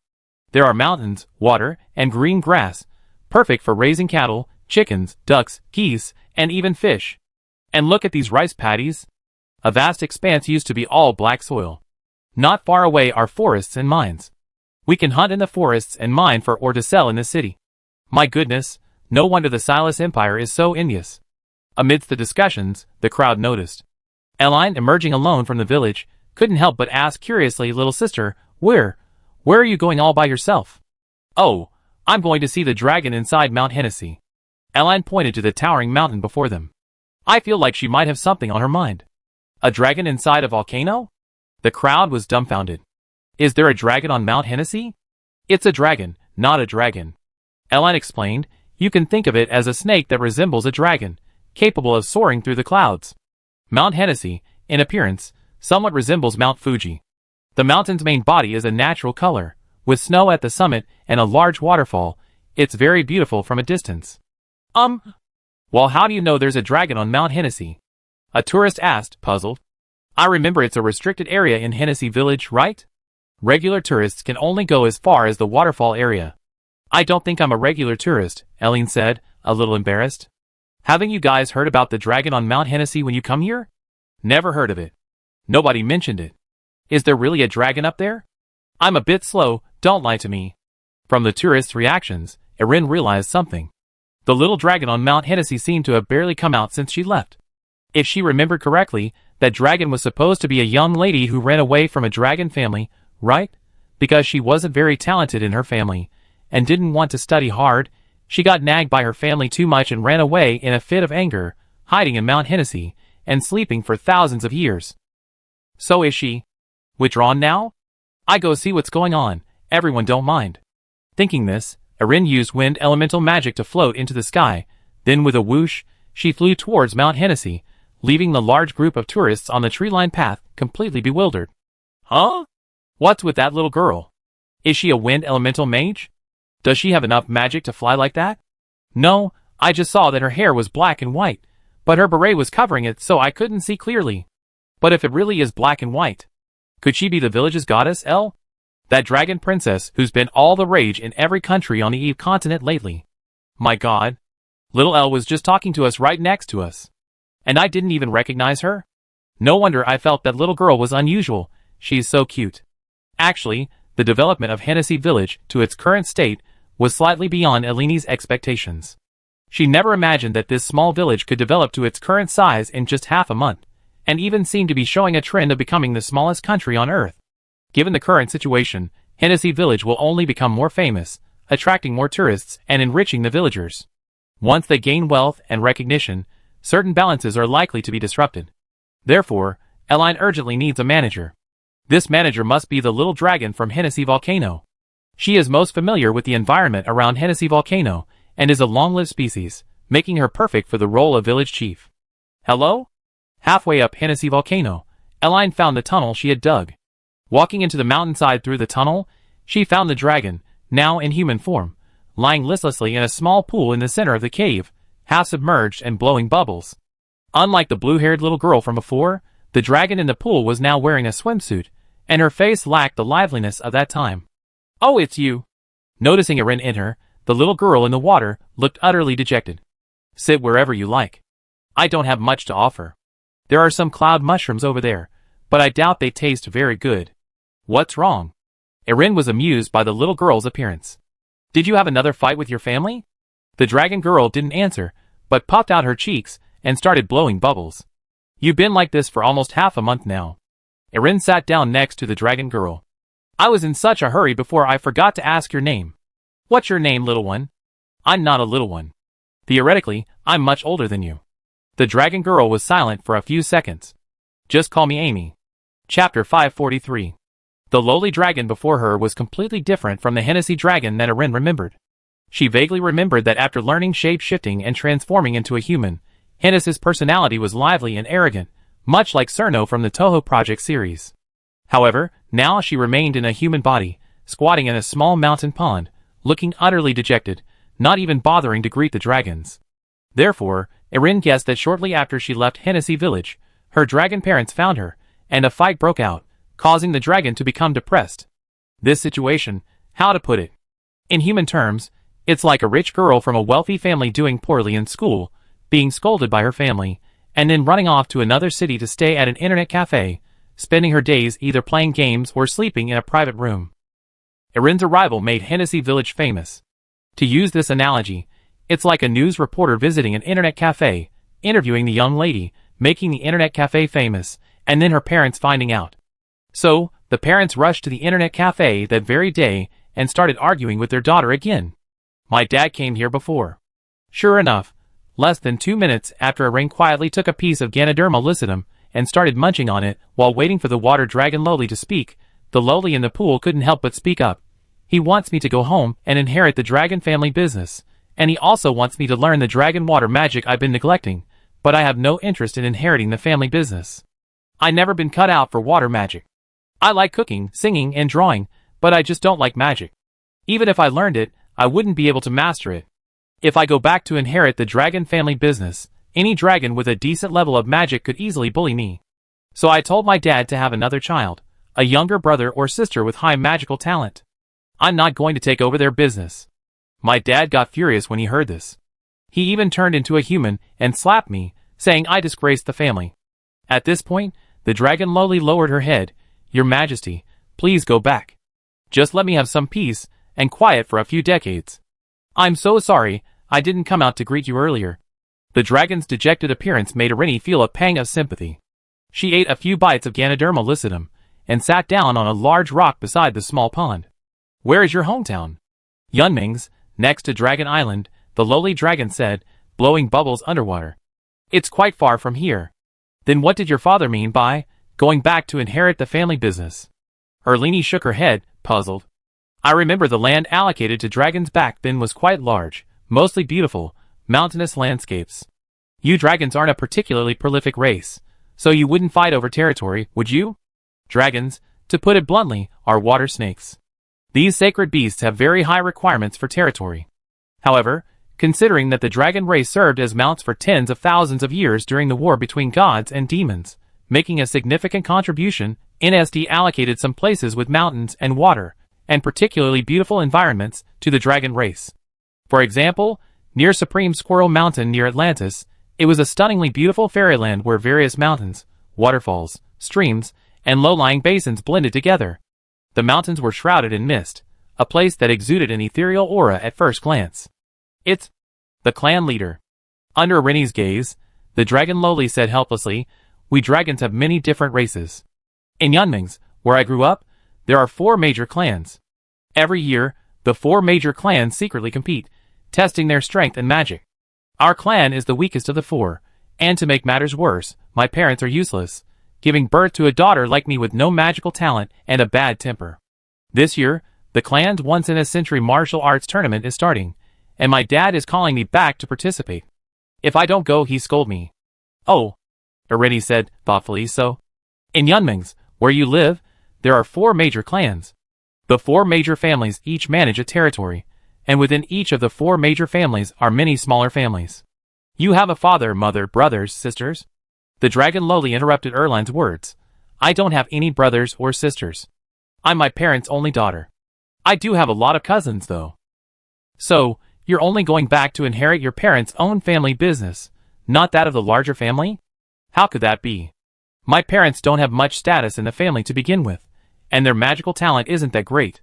There are mountains, water, and green grass, perfect for raising cattle, chickens, ducks, geese, and even fish. And look at these rice paddies. A vast expanse used to be all black soil. Not far away are forests and mines. We can hunt in the forests and mine for or to sell in the city. My goodness, no wonder the Silas Empire is so envious. Amidst the discussions, the crowd noticed. Eline, emerging alone from the village, couldn't help but ask curiously, "Little sister, where are you going all by yourself?" "Oh, I'm going to see the dragon inside Mount Hennessy." Eline pointed to the towering mountain before them. I feel like she might have something on her mind. A dragon inside a volcano? The crowd was dumbfounded. Is there a dragon on Mount Hennessy? It's a dragon, not a dragon. Eline explained, you can think of it as a snake that resembles a dragon, capable of soaring through the clouds. Mount Hennessy, in appearance, somewhat resembles Mount Fuji. The mountain's main body is a natural color, with snow at the summit and a large waterfall. It's very beautiful from a distance. Well, how do you know there's a dragon on Mount Hennessy? A tourist asked, puzzled. I remember it's a restricted area in Hennessy Village, right? Regular tourists can only go as far as the waterfall area. I don't think I'm a regular tourist, Eline said, a little embarrassed. Haven't you guys heard about the dragon on Mount Hennessy when you come here? Never heard of it. Nobody mentioned it. Is there really a dragon up there? I'm a bit slow, don't lie to me. From the tourists' reactions, Erin realized something. The little dragon on Mount Hennessy seemed to have barely come out since she left. If she remembered correctly, that dragon was supposed to be a young lady who ran away from a dragon family, right? Because she wasn't very talented in her family, and didn't want to study hard, she got nagged by her family too much and ran away in a fit of anger, hiding in Mount Hennessy, and sleeping for thousands of years. So is she withdrawn now? I go see what's going on, everyone don't mind. Thinking this, Erin used wind elemental magic to float into the sky, then with a whoosh, she flew towards Mount Hennessy, leaving the large group of tourists on the tree-lined path completely bewildered. Huh? What's with that little girl? Is she a wind elemental mage? Does she have enough magic to fly like that? No, I just saw that her hair was black and white, but her beret was covering it so I couldn't see clearly. But if it really is black and white, could she be the village's goddess, Elle? That dragon princess who's been all the rage in every country on the Eve continent lately. My god. Little Elle was just talking to us right next to us. And I didn't even recognize her? No wonder I felt that little girl was unusual, she's so cute. Actually, the development of Hennessy Village to its current state was slightly beyond Eline's expectations. She never imagined that this small village could develop to its current size in just half a month, and even seemed to be showing a trend of becoming the smallest country on Earth. Given the current situation, Hennessy Village will only become more famous, attracting more tourists and enriching the villagers. Once they gain wealth and recognition, certain balances are likely to be disrupted. Therefore, Eline urgently needs a manager. This manager must be the little dragon from Hennessy Volcano. She is most familiar with the environment around Hennessy Volcano, and is a long-lived species, making her perfect for the role of village chief. Hello? Halfway up Hennessy Volcano, Eline found the tunnel she had dug. Walking into the mountainside through the tunnel, she found the dragon, now in human form, lying listlessly in a small pool in the center of the cave, half submerged and blowing bubbles. Unlike the blue-haired little girl from before, the dragon in the pool was now wearing a swimsuit, and her face lacked the liveliness of that time. Oh, it's you! Noticing Erin enter, the little girl in the water looked utterly dejected. Sit wherever you like. I don't have much to offer. There are some cloud mushrooms over there, but I doubt they taste very good. What's wrong? Erin was amused by the little girl's appearance. Did you have another fight with your family? The dragon girl didn't answer, but puffed out her cheeks and started blowing bubbles. You've been like this for almost half a month now. Erin sat down next to the dragon girl. I was in such a hurry before I forgot to ask your name. What's your name, little one? I'm not a little one. Theoretically, I'm much older than you. The dragon girl was silent for a few seconds. Just call me Amy. Chapter 543. The lowly dragon before her was completely different from the Hennessy dragon that Erin remembered. She vaguely remembered that after learning shape-shifting and transforming into a human, Hennessy's personality was lively and arrogant, much like Cerno from the Toho Project series. However, now she remained in a human body, squatting in a small mountain pond, looking utterly dejected, not even bothering to greet the dragons. Therefore, Erin guessed that shortly after she left Hennessy village, her dragon parents found her, and a fight broke out, causing the dragon to become depressed. This situation, how to put it? In human terms, it's like a rich girl from a wealthy family doing poorly in school, being scolded by her family, and then running off to another city to stay at an internet cafe, spending her days either playing games or sleeping in a private room. Erin's arrival made Hennessy village famous. To use this analogy, it's like a news reporter visiting an internet cafe, interviewing the young lady, making the internet cafe famous, and then her parents finding out. So, the parents rushed to the internet cafe that very day and started arguing with their daughter again. My dad came here before. Sure enough, less than 2 minutes after Erin quietly took a piece of Ganoderma lucidum and started munching on it while waiting for the water dragon Lowly to speak, the Lowly in the pool couldn't help but speak up. He wants me to go home and inherit the dragon family business, and he also wants me to learn the dragon water magic I've been neglecting, but I have no interest in inheriting the family business. I've never been cut out for water magic. I like cooking, singing, and drawing, but I just don't like magic. Even if I learned it, I wouldn't be able to master it. If I go back to inherit the dragon family business, any dragon with a decent level of magic could easily bully me. So I told my dad to have another child, a younger brother or sister with high magical talent. I'm not going to take over their business. My dad got furious when he heard this. He even turned into a human and slapped me, saying I disgraced the family. At this point, the dragon Lowly lowered her head. Your Majesty, please go back. Just let me have some peace and quiet for a few decades. I'm so sorry, I didn't come out to greet you earlier. The dragon's dejected appearance made Erin feel a pang of sympathy. She ate a few bites of Ganoderma lucidum and sat down on a large rock beside the small pond. Where is your hometown? Yunming's, next to Dragon Island, the lowly dragon said, blowing bubbles underwater. It's quite far from here. Then what did your father mean by going back to inherit the family business? Erlini shook her head, puzzled. I remember the land allocated to dragons back then was quite large, mostly beautiful, mountainous landscapes. You dragons aren't a particularly prolific race, so you wouldn't fight over territory, would you? Dragons, to put it bluntly, are water snakes. These sacred beasts have very high requirements for territory. However, considering that the dragon race served as mounts for tens of thousands of years during the war between gods and demons, making a significant contribution, NSD allocated some places with mountains and water, and particularly beautiful environments, to the dragon race. For example, near Supreme Squirrel Mountain near Atlantis, it was a stunningly beautiful fairyland where various mountains, waterfalls, streams, and low-lying basins blended together. The mountains were shrouded in mist, a place that exuded an ethereal aura at first glance. It's the clan leader. Under Rennie's gaze, the dragon Lowly said helplessly, we dragons have many different races. In Yunming's, where I grew up, there are 4 major clans. Every year, the 4 major clans secretly compete, testing their strength and magic. Our clan is the weakest of the 4, and to make matters worse, my parents are useless, giving birth to a daughter like me with no magical talent and a bad temper. This year, the clan's once-in-a-century martial arts tournament is starting, and my dad is calling me back to participate. If I don't go, he scold me. Oh, Erin said, thoughtfully, so? In Yunming's, where you live, there are 4 major clans. The 4 major families each manage a territory, and within each of the 4 major families are many smaller families. You have a father, mother, brothers, sisters? The dragon Lowly interrupted Erline's words. I don't have any brothers or sisters. I'm my parents' only daughter. I do have a lot of cousins, though. So, you're only going back to inherit your parents' own family business, not that of the larger family? How could that be? My parents don't have much status in the family to begin with, and their magical talent isn't that great.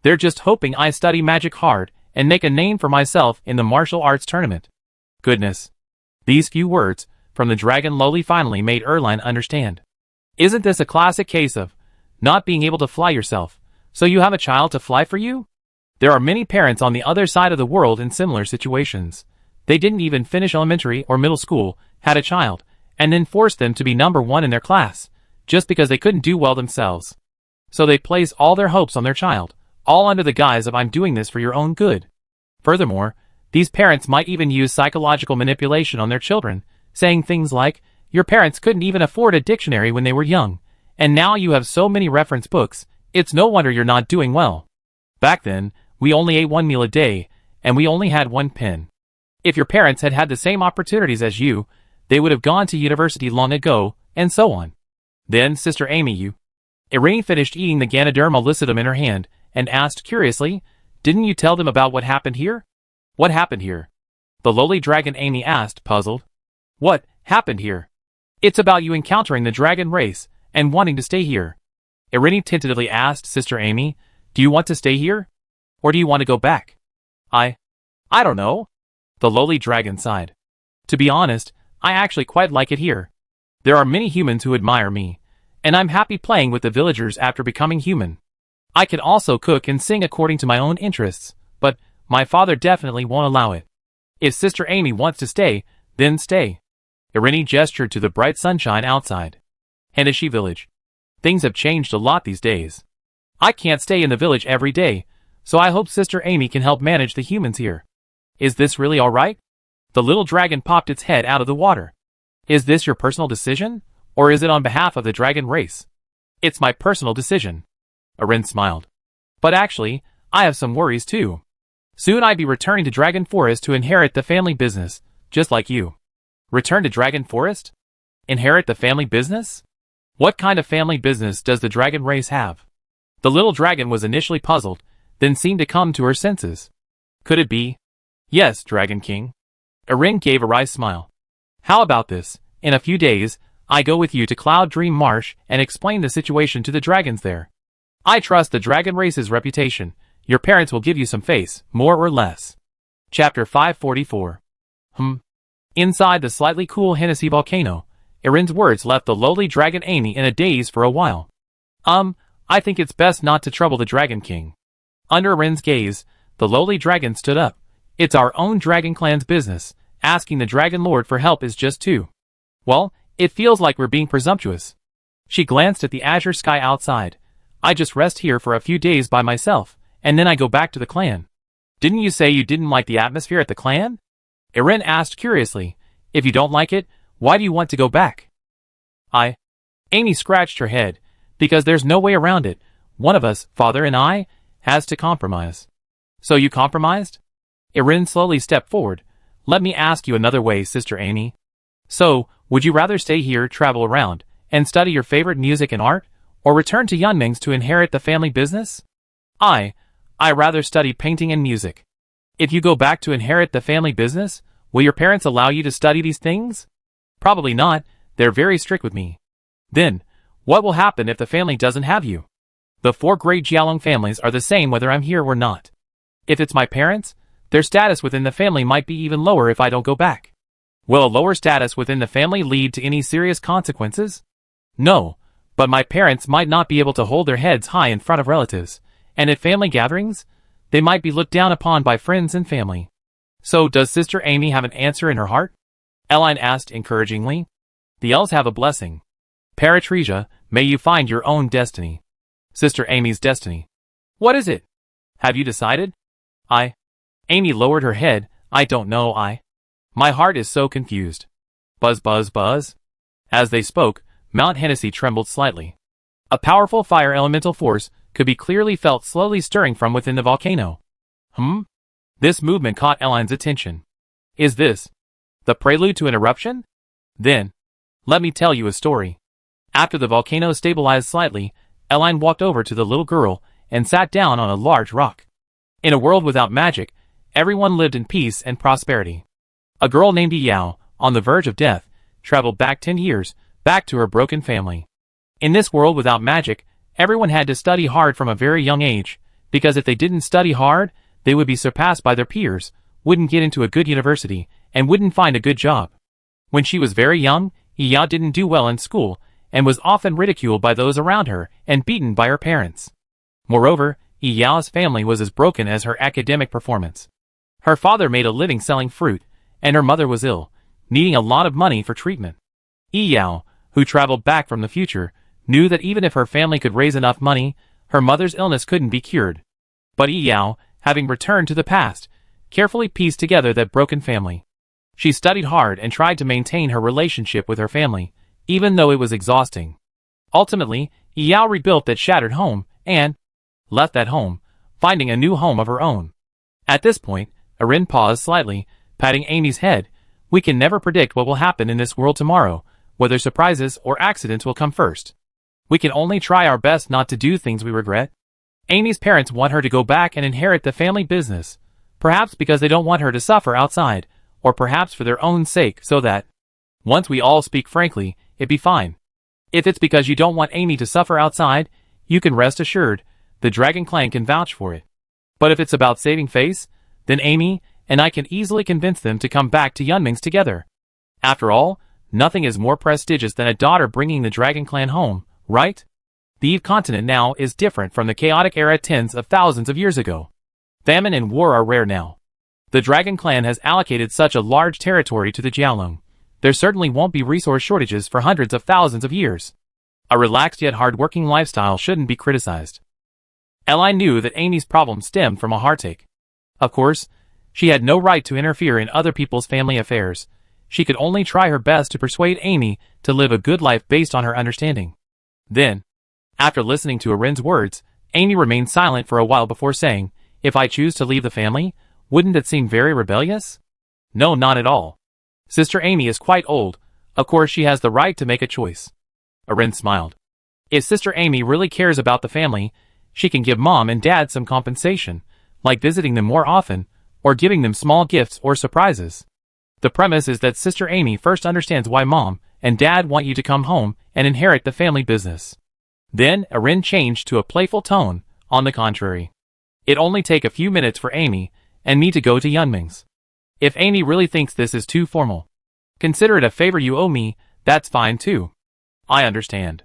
They're just hoping I study magic hard and make a name for myself in the martial arts tournament. Goodness. These few words from the dragon Lowly finally made Erline understand. Isn't this a classic case of not being able to fly yourself, so you have a child to fly for you? There are many parents on the other side of the world in similar situations. They didn't even finish elementary or middle school, had a child, and then forced them to be number one in their class, just because they couldn't do well themselves. So they place all their hopes on their child, all under the guise of "I'm doing this for your own good." Furthermore, these parents might even use psychological manipulation on their children, saying things like, "Your parents couldn't even afford a dictionary when they were young, and now you have so many reference books, it's no wonder you're not doing well. Back then, we only ate one meal a day, and we only had one pen. If your parents had had the same opportunities as you, they would have gone to university long ago," and so on. Then Sister Amy Irene finished eating the Ganoderma lucidum in her hand, and asked curiously, "Didn't you tell them about what happened here?" "What happened here?" the lowly dragon Amy asked, puzzled. "What happened here? It's about you encountering the dragon race, and wanting to stay here." Irene tentatively asked Sister Amy, "Do you want to stay here? Or do you want to go back?" I don't know." The lowly dragon sighed. "To be honest, I actually quite like it here. There are many humans who admire me, and I'm happy playing with the villagers after becoming human. I can also cook and sing according to my own interests, but my father definitely won't allow it. If Sister Amy wants to stay, then stay." Irene gestured to the bright sunshine outside. Hanashi Village. Things have changed a lot these days. I can't stay in the village every day, so I hope Sister Amy can help manage the humans here. Is this really alright? The little dragon popped its head out of the water. Is this your personal decision, or is it on behalf of the dragon race? It's my personal decision. Irene smiled. But actually, I have some worries too. Soon I'd be returning to Dragon Forest to inherit the family business, just like you. Return to Dragon Forest? Inherit the family business? What kind of family business does the dragon race have? The little dragon was initially puzzled, then seemed to come to her senses. Could it be? Yes, Dragon King. Irene gave a wry smile. How about this? In a few days, I go with you to Cloud Dream Marsh and explain the situation to the dragons there. I trust the dragon race's reputation. Your parents will give you some face, more or less. Chapter 544. Inside the slightly cool Hennessy volcano, Irene's words left the lowly dragon Amy in a daze for a while. I think it's best not to trouble the Dragon King. Under Irene's gaze, the lowly dragon stood up. It's our own dragon clan's business. Asking the Dragon Lord for help is just too. Well, it feels like we're being presumptuous. She glanced at the azure sky outside. I just rest here for a few days by myself, and then I go back to the clan. Didn't you say you didn't like the atmosphere at the clan? Irene asked curiously. If you don't like it, why do you want to go back? Amy scratched her head. Because there's no way around it. One of us, father and I, has to compromise. So you compromised? Irene slowly stepped forward. Let me ask you another way, Sister Amy. So, would you rather stay here, travel around, and study your favorite music and art, or return to Yunming's to inherit the family business? I rather study painting and music. If you go back to inherit the family business, will your parents allow you to study these things? Probably not, they're very strict with me. Then, what will happen if the family doesn't have you? The 4 great Jialong families are the same whether I'm here or not. If it's my parents, their status within the family might be even lower if I don't go back. Will a lower status within the family lead to any serious consequences? No, but my parents might not be able to hold their heads high in front of relatives, and at family gatherings, they might be looked down upon by friends and family. So does Sister Amy have an answer in her heart? Eline asked encouragingly. The elves have a blessing. Paratresia, may you find your own destiny. Sister Amy's destiny. What is it? Have you decided? Amy lowered her head. I don't know. My heart is so confused. Buzz, buzz, buzz. As they spoke, Mount Hennessy trembled slightly. A powerful fire elemental force could be clearly felt slowly stirring from within the volcano. This movement caught Eline's attention. Is this the prelude to an eruption? Then, let me tell you a story. After the volcano stabilized slightly, Eline walked over to the little girl and sat down on a large rock. In a world without magic, everyone lived in peace and prosperity. A girl named Yao, on the verge of death, traveled back 10 years, back to her broken family. In this world without magic, everyone had to study hard from a very young age, because if they didn't study hard, they would be surpassed by their peers, wouldn't get into a good university, and wouldn't find a good job. When she was very young, Yao didn't do well in school, and was often ridiculed by those around her, and beaten by her parents. Moreover, Yao's family was as broken as her academic performance. Her father made a living selling fruit, and her mother was ill, needing a lot of money for treatment. Yao, who traveled back from the future, knew that even if her family could raise enough money, her mother's illness couldn't be cured. But Yao, having returned to the past, carefully pieced together that broken family. She studied hard and tried to maintain her relationship with her family, even though it was exhausting. Ultimately, Yao rebuilt that shattered home, and left that home, finding a new home of her own. At this point, Erin paused slightly, patting Amy's head. We can never predict what will happen in this world tomorrow, whether surprises or accidents will come first. We can only try our best not to do things we regret. Amy's parents want her to go back and inherit the family business, perhaps because they don't want her to suffer outside, or perhaps for their own sake so that, once we all speak frankly, it'd be fine. If it's because you don't want Amy to suffer outside, you can rest assured, the Dragon Clan can vouch for it. But if it's about saving face, then Amy and I can easily convince them to come back to Yunming's together. After all, nothing is more prestigious than a daughter bringing the Dragon Clan home, right? The Eve continent now is different from the chaotic era tens of thousands of years ago. Famine and war are rare now. The Dragon Clan has allocated such a large territory to the Jiaolong. There certainly won't be resource shortages for hundreds of thousands of years. A relaxed yet hard-working lifestyle shouldn't be criticized. Eli knew that Amy's problem stemmed from a heartache. Of course, she had no right to interfere in other people's family affairs. She could only try her best to persuade Amy to live a good life based on her understanding. Then, after listening to Erin's words, Amy remained silent for a while before saying, "If I choose to leave the family, wouldn't it seem very rebellious?" "No, not at all. Sister Amy is quite old. Of course she has the right to make a choice." Erin smiled. "If Sister Amy really cares about the family, she can give Mom and Dad some compensation, like visiting them more often, or giving them small gifts or surprises. The premise is that Sister Amy first understands why Mom and Dad want you to come home and inherit the family business." Then Erin changed to a playful tone. "On the contrary, it'd only take a few minutes for Amy and me to go to Yunming's. If Amy really thinks this is too formal, consider it a favor you owe me, that's fine too." "I understand."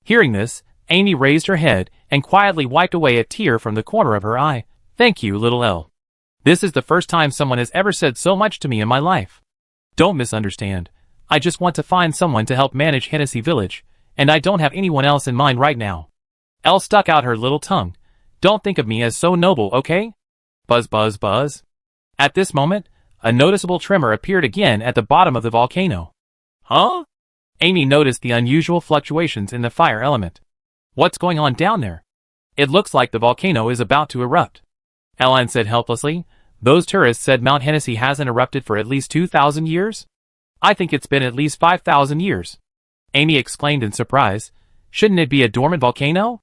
Hearing this, Amy raised her head and quietly wiped away a tear from the corner of her eye. "Thank you, little L. This is the first time someone has ever said so much to me in my life. Don't misunderstand. I just want to find someone to help manage Hennessy Village, and I don't have anyone else in mind right now." Elle stuck out her little tongue. "Don't think of me as so noble, okay?" Buzz buzz buzz. At this moment, a noticeable tremor appeared again at the bottom of the volcano. "Huh?" Amy noticed the unusual fluctuations in the fire element. "What's going on down there?" "It looks like the volcano is about to erupt," Ellen said helplessly. "Those tourists said Mount Hennessy hasn't erupted for at least 2,000 years? I think it's been at least 5,000 years. Amy exclaimed in surprise. "Shouldn't it be a dormant volcano?"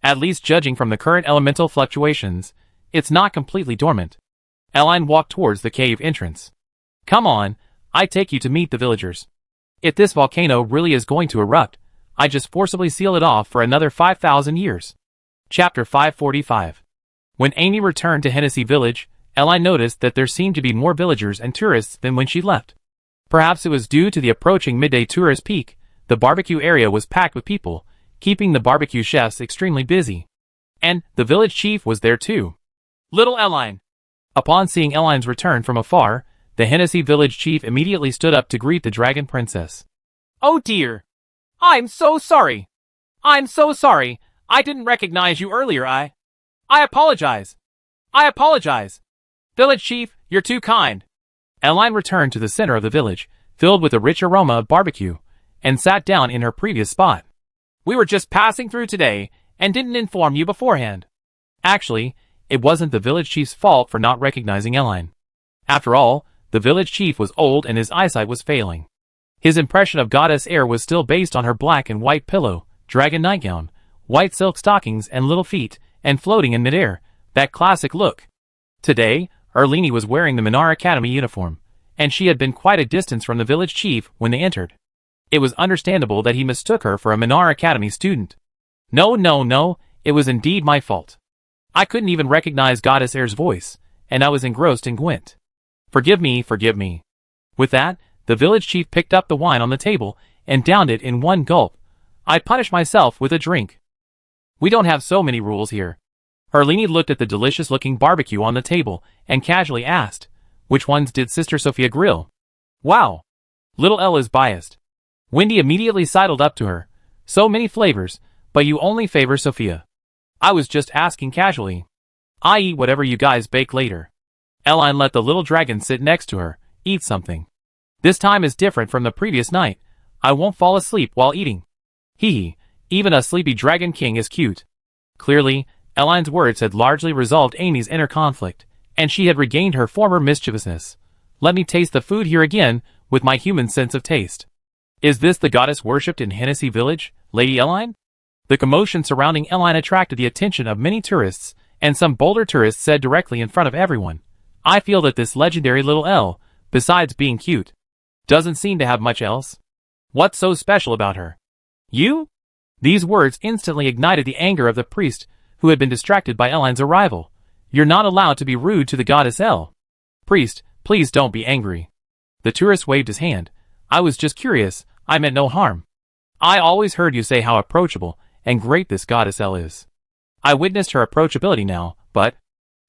"At least judging from the current elemental fluctuations, it's not completely dormant." Ellen walked towards the cave entrance. "Come on, I take you to meet the villagers. If this volcano really is going to erupt, I just forcibly seal it off for another 5,000 years. Chapter 545. When Amy returned to Hennessy Village, Ellen noticed that there seemed to be more villagers and tourists than when she left. Perhaps it was due to the approaching midday tourist peak. The barbecue area was packed with people, keeping the barbecue chefs extremely busy. And the village chief was there too. "Little Ellen." Upon seeing Ellen's return from afar, the Hennessy village chief immediately stood up to greet the dragon princess. "Oh dear. I'm so sorry. I'm so sorry. I didn't recognize you earlier. I apologize. I apologize. Village chief, you're too kind." Ellen returned to the center of the village, filled with the rich aroma of barbecue, and sat down in her previous spot. "We were just passing through today and didn't inform you beforehand." Actually, it wasn't the village chief's fault for not recognizing Ellen. After all, the village chief was old and his eyesight was failing. His impression of Goddess Air was still based on her black and white pillow, dragon nightgown, white silk stockings and little feet, and floating in midair, that classic look. Today, Erlini was wearing the Minar Academy uniform, and she had been quite a distance from the village chief when they entered. It was understandable that he mistook her for a Minar Academy student. No, it was indeed my fault. I couldn't even recognize Goddess Air's voice, and I was engrossed in Gwent. Forgive me, forgive me." With that, the village chief picked up the wine on the table and downed it in one gulp. "I'd punish myself with a drink. We don't have so many rules here." Erlini looked at the delicious-looking barbecue on the table and casually asked, Which ones did Sister Sophia grill? Wow. Little L is biased. Wendy immediately sidled up to her. So many flavors, but you only favor Sophia. I was just asking casually. I eat whatever you guys bake later. Eline let the little dragon sit next to her, eat something. This time is different from the previous night. I won't fall asleep while eating. Hee hee, even a sleepy dragon king is cute. Clearly, Eline's words had largely resolved Amy's inner conflict, and she had regained her former mischievousness. Let me taste the food here again, with my human sense of taste. Is this the goddess worshipped in Hennessy Village, Lady Eline? The commotion surrounding Eline attracted the attention of many tourists, and some bolder tourists said directly in front of everyone, I feel that this legendary little L, besides being cute, doesn't seem to have much else. What's so special about her? You? These words instantly ignited the anger of the priest, who had been distracted by Eline's arrival. You're not allowed to be rude to the goddess L. Priest, please don't be angry. The tourist waved his hand. I was just curious, I meant no harm. I always heard you say how approachable and great this goddess L is. I witnessed her approachability now, but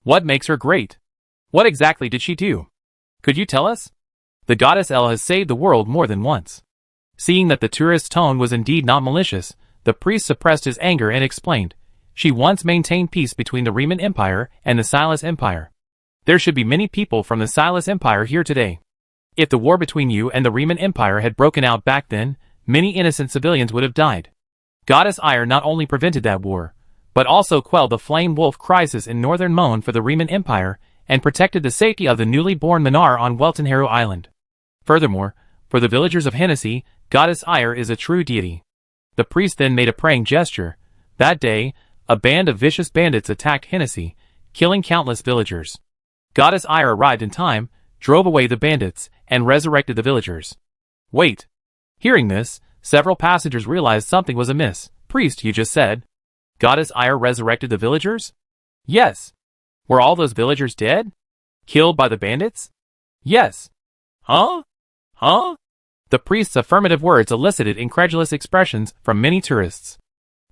what makes her great? What exactly did she do? Could you tell us? The goddess L has saved the world more than once. Seeing that the tourist's tone was indeed not malicious, the priest suppressed his anger and explained, she once maintained peace between the Riemann Empire and the Silas Empire. There should be many people from the Silas Empire here today. If the war between you and the Riemann Empire had broken out back then, many innocent civilians would have died. Goddess Ire not only prevented that war, but also quelled the Flame Wolf crisis in northern Moan for the Riemann Empire and protected the safety of the newly born Minar on Weltenharu Island. Furthermore, for the villagers of Hennessy, Goddess Ire is a true deity. The priest then made a praying gesture. That day, a band of vicious bandits attacked Hennessy, killing countless villagers. Goddess Ire arrived in time, drove away the bandits, and resurrected the villagers. Wait. Hearing this, several passengers realized something was amiss. Priest, you just said Goddess Ire resurrected the villagers? Yes. Were all those villagers dead? Killed by the bandits? Yes. Huh? Huh? The priest's affirmative words elicited incredulous expressions from many tourists.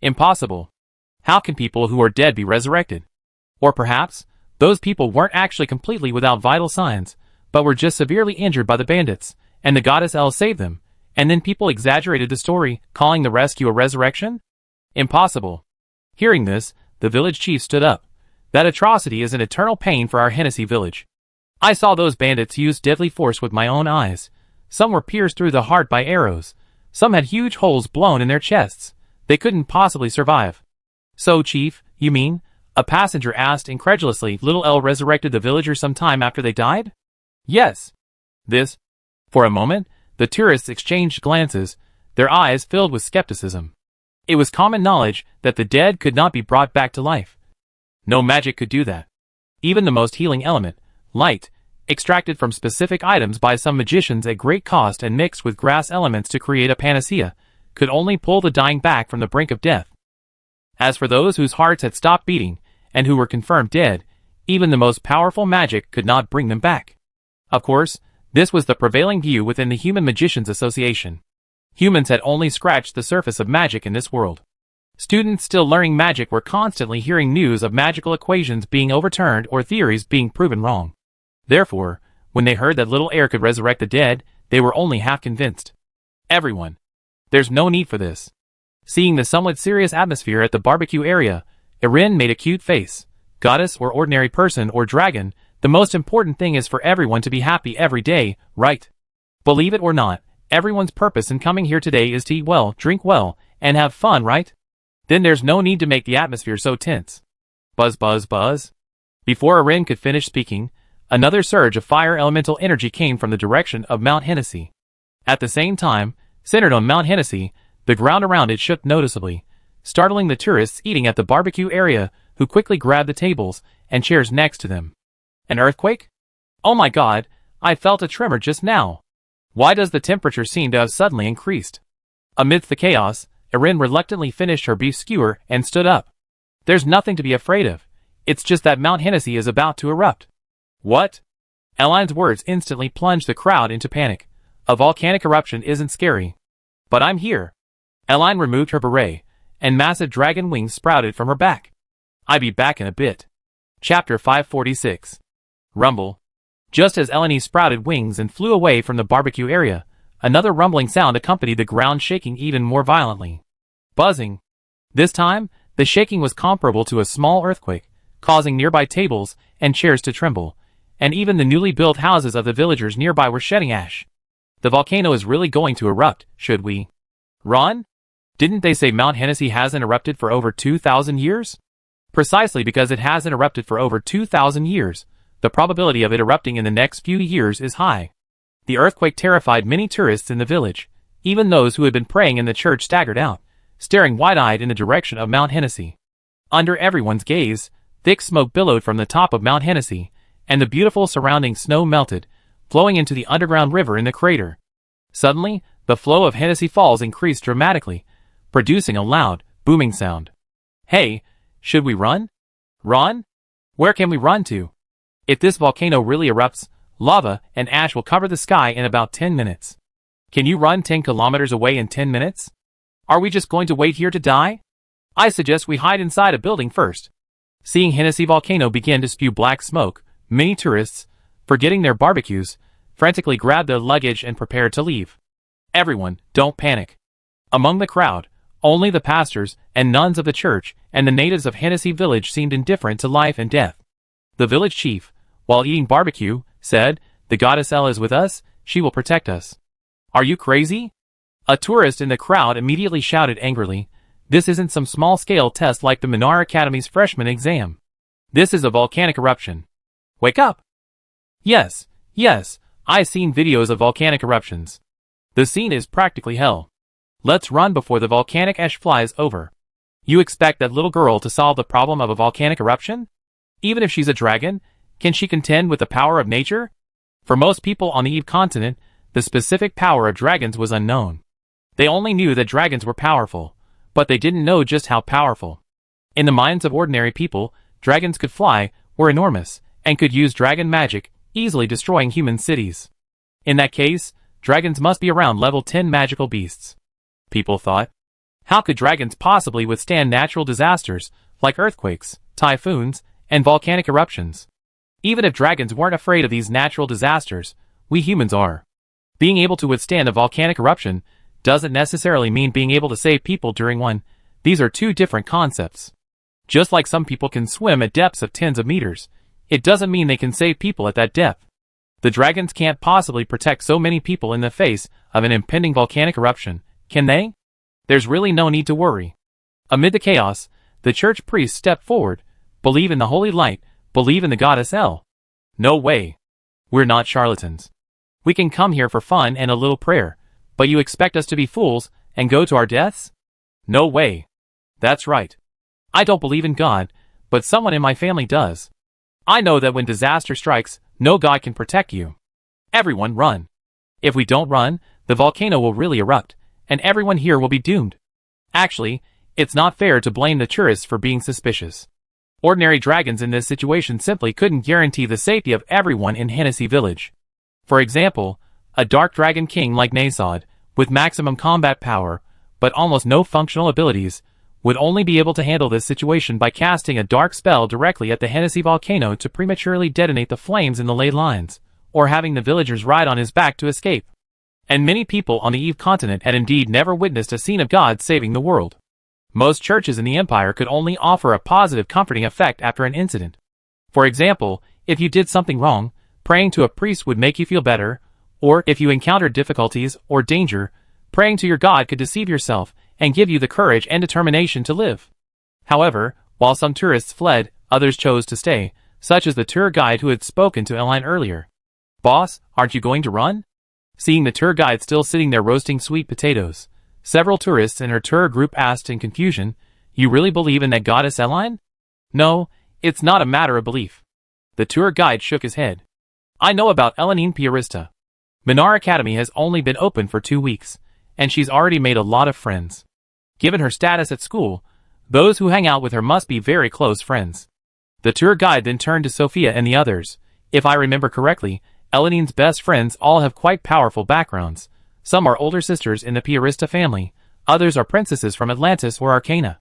Impossible. How can people who are dead be resurrected? Or perhaps, those people weren't actually completely without vital signs, but were just severely injured by the bandits, and the goddess El saved them, and then people exaggerated the story, calling the rescue a resurrection? Impossible. Hearing this, the village chief stood up. That atrocity is an eternal pain for our Hennessy village. I saw those bandits use deadly force with my own eyes. Some were pierced through the heart by arrows. Some had huge holes blown in their chests. They couldn't possibly survive. So, Chief, you mean? A passenger asked incredulously. Little L resurrected the villagers some time after they died? Yes. This. For a moment, the tourists exchanged glances, their eyes filled with skepticism. It was common knowledge that the dead could not be brought back to life. No magic could do that. Even the most healing element, light, extracted from specific items by some magicians at great cost and mixed with grass elements to create a panacea, could only pull the dying back from the brink of death. As for those whose hearts had stopped beating, and who were confirmed dead, even the most powerful magic could not bring them back. Of course, this was the prevailing view within the Human Magicians Association. Humans had only scratched the surface of magic in this world. Students still learning magic were constantly hearing news of magical equations being overturned or theories being proven wrong. Therefore, when they heard that little air could resurrect the dead, they were only half convinced. Everyone. There's no need for this. Seeing the somewhat serious atmosphere at the barbecue area, Erin made a cute face. Goddess or ordinary person or dragon, the most important thing is for everyone to be happy every day, right? Believe it or not, everyone's purpose in coming here today is to eat well, drink well, and have fun, right? Then there's no need to make the atmosphere so tense. Buzz buzz buzz. Before Erin could finish speaking, another surge of fire elemental energy came from the direction of Mount Hennessy. At the same time, centered on Mount Hennessy, the ground around it shook noticeably, startling the tourists eating at the barbecue area, who quickly grabbed the tables and chairs next to them. An earthquake? Oh my god, I felt a tremor just now. Why does the temperature seem to have suddenly increased? Amidst the chaos, Erin reluctantly finished her beef skewer and stood up. There's nothing to be afraid of. It's just that Mount Hennessy is about to erupt. What? Eline's words instantly plunged the crowd into panic. A volcanic eruption isn't scary. But I'm here. Eline removed her beret, and massive dragon wings sprouted from her back. I'll be back in a bit. Chapter 546. Rumble. Just as Eleni sprouted wings and flew away from the barbecue area, another rumbling sound accompanied the ground shaking even more violently. Buzzing. This time, the shaking was comparable to a small earthquake, causing nearby tables and chairs to tremble, and even the newly built houses of the villagers nearby were shedding ash. The volcano is really going to erupt, should we run? Didn't they say Mount Hennessy hasn't erupted for over 2,000 years? Precisely because it hasn't erupted for over 2,000 years, the probability of it erupting in the next few years is high. The earthquake terrified many tourists in the village. Even those who had been praying in the church staggered out, staring wide-eyed in the direction of Mount Hennessy. Under everyone's gaze, thick smoke billowed from the top of Mount Hennessy, and the beautiful surrounding snow melted, flowing into the underground river in the crater. Suddenly, the flow of Hennessy Falls increased dramatically, producing a loud, booming sound. Hey, should we run? Run? Where can we run to? If this volcano really erupts, lava and ash will cover the sky in about 10 minutes. Can you run 10 kilometers away in 10 minutes? Are we just going to wait here to die? I suggest we hide inside a building first. Seeing Hennessy volcano begin to spew black smoke, many tourists, forgetting their barbecues, frantically grabbed their luggage and prepared to leave. Everyone, don't panic. Among the crowd, only the pastors and nuns of the church and the natives of Hennessy village seemed indifferent to life and death. The village chief, while eating barbecue, said, "The goddess El is with us, she will protect us." Are you crazy? A tourist in the crowd immediately shouted angrily, "This isn't some small-scale test like the Minar Academy's freshman exam. This is a volcanic eruption. Wake up!" Yes, I've seen videos of volcanic eruptions. The scene is practically hell. Let's run before the volcanic ash flies over. You expect that little girl to solve the problem of a volcanic eruption? Even if she's a dragon, can she contend with the power of nature? For most people on the Eve continent, the specific power of dragons was unknown. They only knew that dragons were powerful, but they didn't know just how powerful. In the minds of ordinary people, dragons could fly, were enormous, and could use dragon magic, easily destroying human cities. In that case, dragons must be around level 10 magical beasts. People thought. How could dragons possibly withstand natural disasters, like earthquakes, typhoons, and volcanic eruptions? Even if dragons weren't afraid of these natural disasters, we humans are. Being able to withstand a volcanic eruption doesn't necessarily mean being able to save people during one. These are two different concepts. Just like some people can swim at depths of tens of meters, it doesn't mean they can save people at that depth. The dragons can't possibly protect so many people in the face of an impending volcanic eruption, can they? There's really no need to worry. Amid the chaos, the church priests stepped forward. Believe in the holy light, believe in the goddess El. No way. We're not charlatans. We can come here for fun and a little prayer, but you expect us to be fools and go to our deaths? No way. That's right. I don't believe in God, but someone in my family does. I know that when disaster strikes, no God can protect you. Everyone run. If we don't run, the volcano will really erupt, and everyone here will be doomed. Actually, it's not fair to blame the tourists for being suspicious. Ordinary dragons in this situation simply couldn't guarantee the safety of everyone in Hennessy village. For example, a dark dragon king like Nasod, with maximum combat power, but almost no functional abilities, would only be able to handle this situation by casting a dark spell directly at the Hennessy volcano to prematurely detonate the flames in the ley lines, or having the villagers ride on his back to escape. And many people on the Eve continent had indeed never witnessed a scene of God saving the world. Most churches in the empire could only offer a positive comforting effect after an incident. For example, if you did something wrong, praying to a priest would make you feel better, or if you encountered difficulties or danger, praying to your God could deceive yourself and give you the courage and determination to live. However, while some tourists fled, others chose to stay, such as the tour guide who had spoken to Eline earlier. "Boss, aren't you going to run?" Seeing the tour guide still sitting there roasting sweet potatoes, several tourists in her tour group asked in confusion, "You really believe in that goddess Eline?" "No, it's not a matter of belief." The tour guide shook his head. "I know about Elenine Piarista. Minar Academy has only been open for 2 weeks, and she's already made a lot of friends. Given her status at school, those who hang out with her must be very close friends." The tour guide then turned to Sophia and the others. "If I remember correctly, Elenine's best friends all have quite powerful backgrounds. Some are older sisters in the Piarista family, others are princesses from Atlantis or Arcana.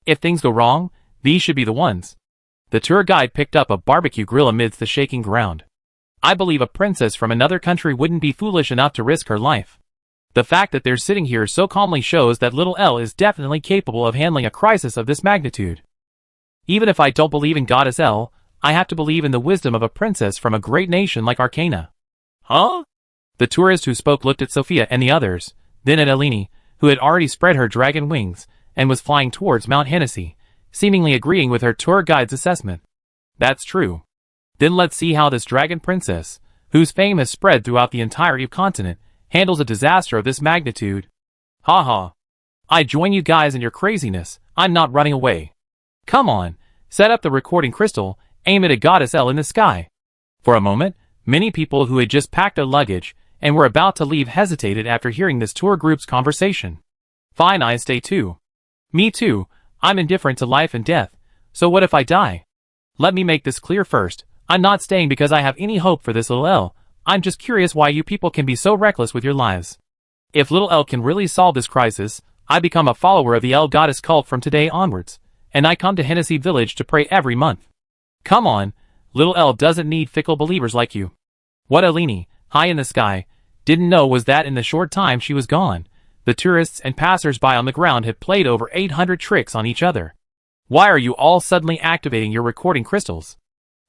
If things go wrong, these should be the ones." The tour guide picked up a barbecue grill amidst the shaking ground. I believe a princess from another country wouldn't be foolish enough to risk her life. The fact that they're sitting here so calmly shows that little L is definitely capable of handling a crisis of this magnitude. Even if I don't believe in Goddess L, I have to believe in the wisdom of a princess from a great nation like Arcana. Huh? The tourist who spoke looked at Sophia and the others, then at Eleni, who had already spread her dragon wings, and was flying towards Mount Hennessy, seemingly agreeing with her tour guide's assessment. That's true. Then let's see how this dragon princess, whose fame has spread throughout the entire continent, handles a disaster of this magnitude. Ha ha. I join you guys in your craziness. I'm not running away. Come on, set up the recording crystal, aim it at Goddess L in the sky. For a moment, many people who had just packed their luggage and were about to leave hesitated after hearing this tour group's conversation. Fine, I stay too. Me too, I'm indifferent to life and death, so what if I die? Let me make this clear first, I'm not staying because I have any hope for this little L, I'm just curious why you people can be so reckless with your lives. If little L can really solve this crisis, I become a follower of the L Goddess cult from today onwards, and I come to Hennessy Village to pray every month. Come on, little L doesn't need fickle believers like you. What Eleni, high in the sky, didn't know was that in the short time she was gone, the tourists and passers-by on the ground had played over 800 tricks on each other. Why are you all suddenly activating your recording crystals?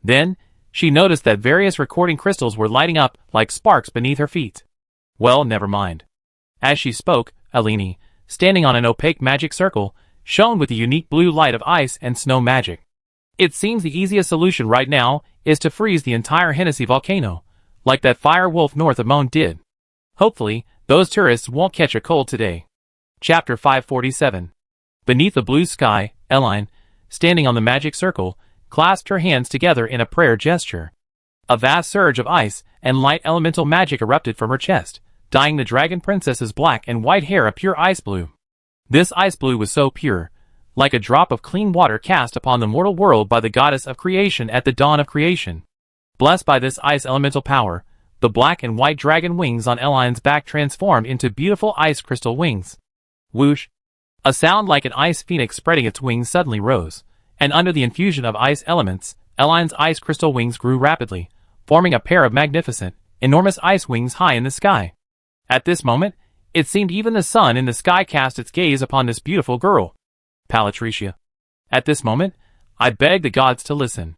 Then, she noticed that various recording crystals were lighting up like sparks beneath her feet. Well, never mind. As she spoke, Eleni, standing on an opaque magic circle, shone with the unique blue light of ice and snow magic. It seems the easiest solution right now is to freeze the entire Hennessy volcano, like that fire wolf north of Moan did. Hopefully, those tourists won't catch a cold today. Chapter 547. Beneath the blue sky, Eline, standing on the magic circle, clasped her hands together in a prayer gesture. A vast surge of ice and light elemental magic erupted from her chest, dyeing the dragon princess's black and white hair a pure ice blue. This ice blue was so pure, like a drop of clean water cast upon the mortal world by the goddess of creation at the dawn of creation. Blessed by this ice elemental power, the black and white dragon wings on Eline's back transformed into beautiful ice crystal wings. Whoosh! A sound like an ice phoenix spreading its wings suddenly rose, and under the infusion of ice elements, Eline's ice crystal wings grew rapidly, forming a pair of magnificent, enormous ice wings high in the sky. At this moment, it seemed even the sun in the sky cast its gaze upon this beautiful girl. Palatricia. At this moment, I beg the gods to listen.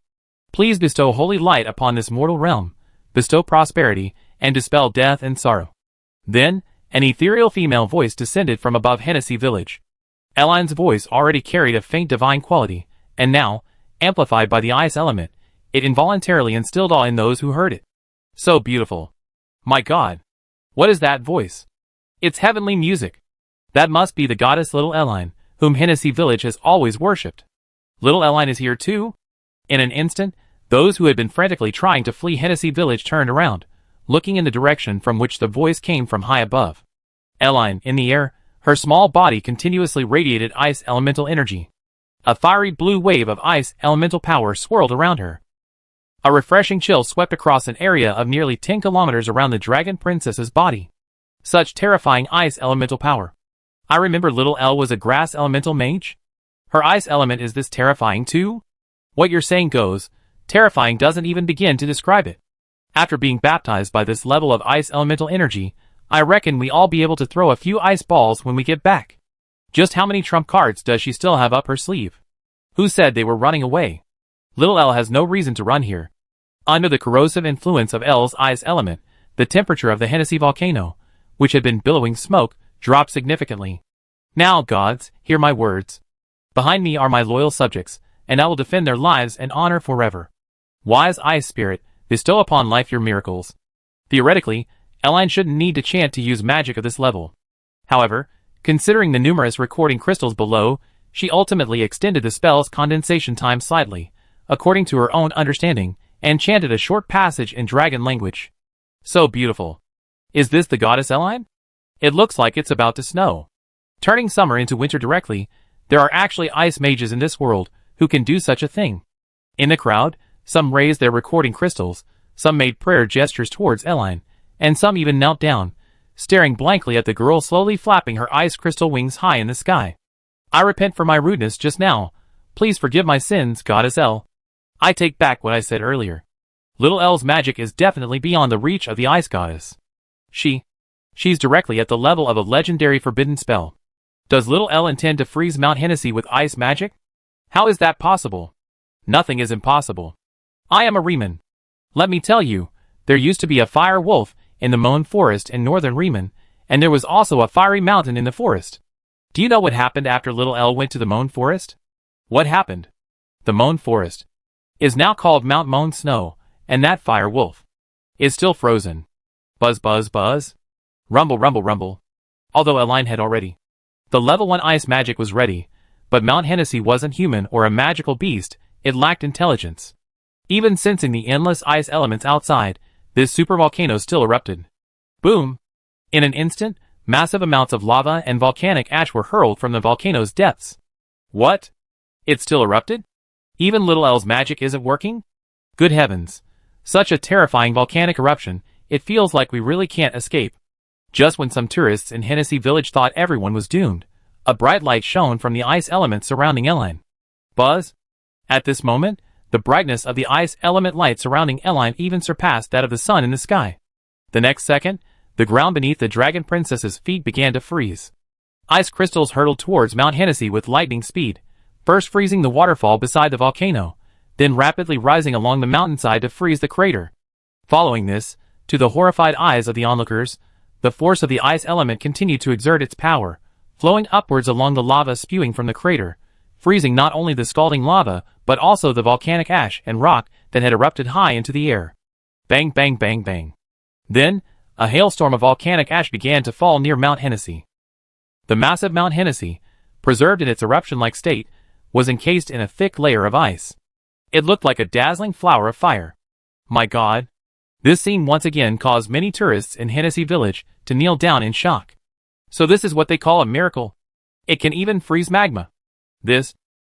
Please bestow holy light upon this mortal realm, bestow prosperity, and dispel death and sorrow. Then, an ethereal female voice descended from above Hennessy Village. Eline's voice already carried a faint divine quality, and now, amplified by the ice element, it involuntarily instilled awe in those who heard it. So beautiful. My God. What is that voice? It's heavenly music. That must be the goddess Little Eline, whom Hennessy Village has always worshipped. Little Eline is here too? In an instant, those who had been frantically trying to flee Hennessy Village turned around, looking in the direction from which the voice came from high above. Eline, in the air, her small body continuously radiated ice elemental energy. A fiery blue wave of ice elemental power swirled around her. A refreshing chill swept across an area of nearly 10 kilometers around the dragon princess's body. Such terrifying ice elemental power. I remember little L was a grass elemental mage. Her ice element is this terrifying too? What you're saying goes, terrifying doesn't even begin to describe it. After being baptized by this level of ice elemental energy, I reckon we all be able to throw a few ice balls when we get back. Just how many trump cards does she still have up her sleeve? Who said they were running away? Little L has no reason to run here. Under the corrosive influence of L's ice element, the temperature of the Hennessy volcano, which had been billowing smoke, dropped significantly. Now, gods, hear my words. Behind me are my loyal subjects, and I will defend their lives and honor forever. Wise ice spirit, bestow upon life your miracles. Theoretically, Eline shouldn't need to chant to use magic of this level. However, considering the numerous recording crystals below, she ultimately extended the spell's condensation time slightly, according to her own understanding, and chanted a short passage in dragon language. So beautiful. Is this the goddess Eline? It looks like it's about to snow. Turning summer into winter directly, there are actually ice mages in this world who can do such a thing. In the crowd, some raised their recording crystals, some made prayer gestures towards Eline, and some even knelt down, staring blankly at the girl slowly flapping her ice crystal wings high in the sky. I repent for my rudeness just now. Please forgive my sins, Goddess L. I take back what I said earlier. Little L's magic is definitely beyond the reach of the ice goddess. She's directly at the level of a legendary forbidden spell. Does Little L intend to freeze Mount Hennessy with ice magic? How is that possible? Nothing is impossible. I am a Riemann. Let me tell you, there used to be a fire wolf in the Moan Forest in northern Riemann, and there was also a fiery mountain in the forest. Do you know what happened after Little L went to the Moan Forest? What happened? The Moan Forest is now called Mount Moan Snow, and that fire wolf is still frozen. Buzz buzz buzz. Rumble rumble rumble. Although Eline had already. The level 1 ice magic was ready, but Mount Hennessy wasn't human or a magical beast, it lacked intelligence. Even sensing the endless ice elements outside, this supervolcano still erupted. Boom! In an instant, massive amounts of lava and volcanic ash were hurled from the volcano's depths. What? It still erupted? Even Little L's magic isn't working? Good heavens. Such a terrifying volcanic eruption, it feels like we really can't escape. Just when some tourists in Hennessy village thought everyone was doomed, a bright light shone from the ice element surrounding Eline. Buzz? At this moment, the brightness of the ice element light surrounding Eline even surpassed that of the sun in the sky. The next second, the ground beneath the dragon princess's feet began to freeze. Ice crystals hurtled towards Mount Hennessy with lightning speed, first freezing the waterfall beside the volcano, then rapidly rising along the mountainside to freeze the crater. Following this, to the horrified eyes of the onlookers, the force of the ice element continued to exert its power, flowing upwards along the lava spewing from the crater, freezing not only the scalding lava, but also the volcanic ash and rock that had erupted high into the air. Bang bang bang bang. Then, a hailstorm of volcanic ash began to fall near Mount Hennessy. The massive Mount Hennessy, preserved in its eruption-like state, was encased in a thick layer of ice. It looked like a dazzling flower of fire. My God! This scene once again caused many tourists in Hennessy village to kneel down in shock. So this is what they call a miracle? It can even freeze magma. This?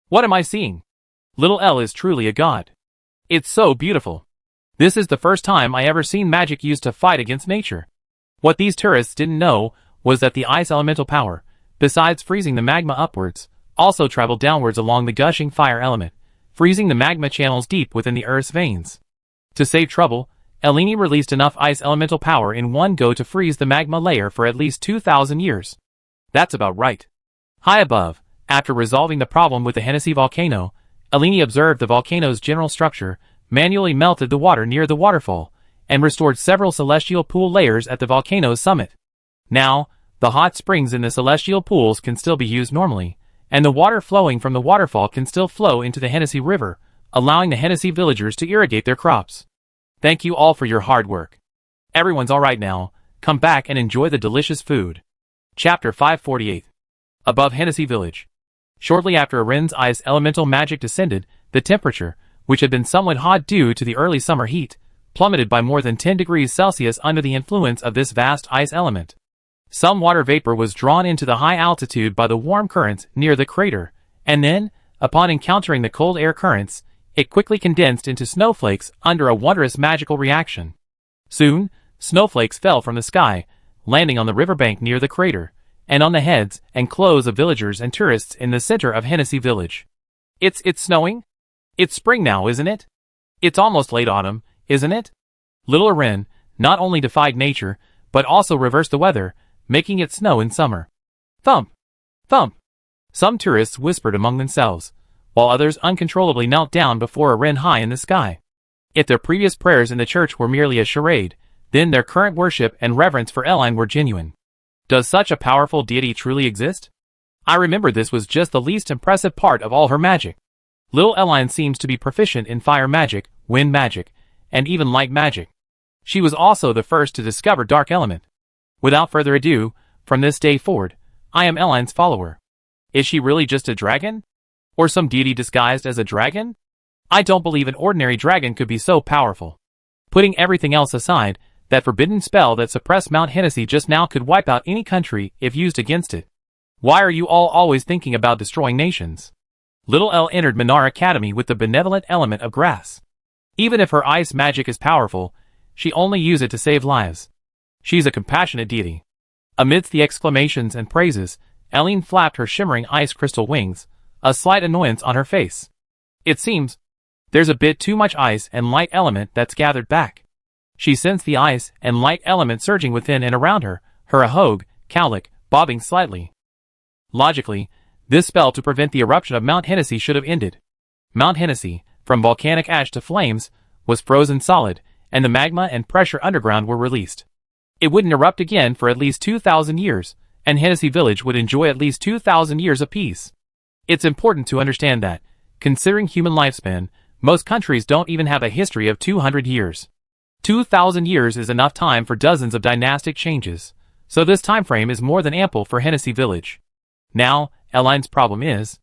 What am I seeing? Little L is truly a god. It's so beautiful. This is the first time I ever seen magic used to fight against nature. What these tourists didn't know was that the ice elemental power, besides freezing the magma upwards, also traveled downwards along the gushing fire element, freezing the magma channels deep within the Earth's veins. To save trouble, Eline released enough ice elemental power in one go to freeze the magma layer for at least 2,000 years. That's about right. High above, after resolving the problem with the Hennessy volcano, Eline observed the volcano's general structure, manually melted the water near the waterfall, and restored several celestial pool layers at the volcano's summit. Now, the hot springs in the celestial pools can still be used normally, and the water flowing from the waterfall can still flow into the Hennessy River, allowing the Hennessy villagers to irrigate their crops. Thank you all for your hard work. Everyone's alright now, come back and enjoy the delicious food. Chapter 548. Above Hennessy Village. Shortly after Arin's ice elemental magic descended, the temperature, which had been somewhat hot due to the early summer heat, plummeted by more than 10 degrees Celsius under the influence of this vast ice element. Some water vapor was drawn into the high altitude by the warm currents near the crater, and then, upon encountering the cold air currents, it quickly condensed into snowflakes under a wondrous magical reaction. Soon, snowflakes fell from the sky, landing on the riverbank near the crater, and on the heads and clothes of villagers and tourists in the center of Hennessy Village. It's snowing? It's spring now, isn't it? It's almost late autumn, isn't it? Little Arin not only defied nature, but also reversed the weather, making it snow in summer. Thump! Thump! Some tourists whispered among themselves, while others uncontrollably knelt down before Arin high in the sky. If their previous prayers in the church were merely a charade, then their current worship and reverence for Eline were genuine. Does such a powerful deity truly exist? I remember this was just the least impressive part of all her magic. Little Eline seems to be proficient in fire magic, wind magic, and even light magic. She was also the first to discover dark element. Without further ado, from this day forward, I am Eline's follower. Is she really just a dragon? Or some deity disguised as a dragon? I don't believe an ordinary dragon could be so powerful. Putting everything else aside, that forbidden spell that suppressed Mount Hennessy just now could wipe out any country if used against it. Why are you all always thinking about destroying nations? Little L entered Minar Academy with the benevolent element of grass. Even if her ice magic is powerful, she only uses it to save lives. She's a compassionate deity. Amidst the exclamations and praises, Eline flapped her shimmering ice crystal wings, a slight annoyance on her face. It seems There's a bit too much ice and light element that's gathered back. She sensed the ice and light element surging within and around her, her ahog, cowlick, bobbing slightly. Logically, this spell to prevent the eruption of Mount Hennessy should have ended. Mount Hennessy, from volcanic ash to flames, was frozen solid, and the magma and pressure underground were released. It wouldn't erupt again for at least 2,000 years, and Hennessy Village would enjoy at least 2,000 years of peace. It's important to understand that, considering human lifespan, most countries don't even have a history of 200 years. 2,000 years is enough time for dozens of dynastic changes, so this time frame is more than ample for Hennessy Village. Now, Elaine's problem is,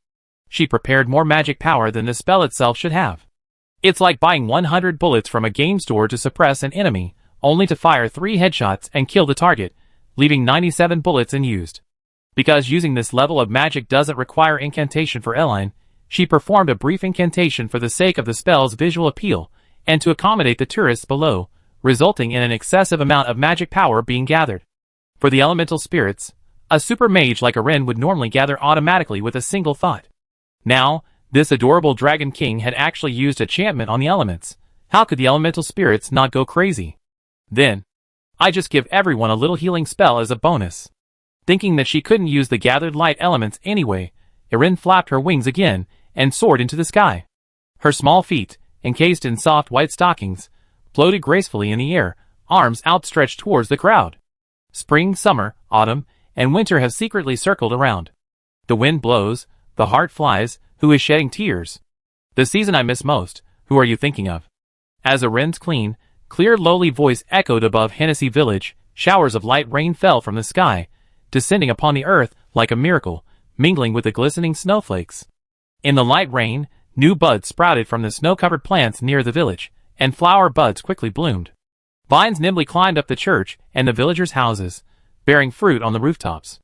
she prepared more magic power than the spell itself should have. It's like buying 100 bullets from a game store to suppress an enemy, only to fire 3 headshots and kill the target, leaving 97 bullets unused. Because using this level of magic doesn't require incantation for Elaine, she performed a brief incantation for the sake of the spell's visual appeal, and to accommodate the tourists below, resulting in an excessive amount of magic power being gathered. For the elemental spirits, a super mage like Erin would normally gather automatically with a single thought. Now, this adorable Dragon King had actually used enchantment on the elements. How could the elemental spirits not go crazy? Then, I just give everyone a little healing spell as a bonus. Thinking that she couldn't use the gathered light elements anyway, Erin flapped her wings again and soared into the sky. Her small feet, encased in soft white stockings, floated gracefully in the air, arms outstretched towards the crowd. Spring, summer, autumn, and winter have secretly circled around. The wind blows, the heart flies, who is shedding tears? The season I miss most, who are you thinking of? As Erin's clean, clear lowly voice echoed above Hennessy Village, showers of light rain fell from the sky, descending upon the earth like a miracle, mingling with the glistening snowflakes. In the light rain, new buds sprouted from the snow-covered plants near the village, and flower buds quickly bloomed. Vines nimbly climbed up the church and the villagers' houses, bearing fruit on the rooftops.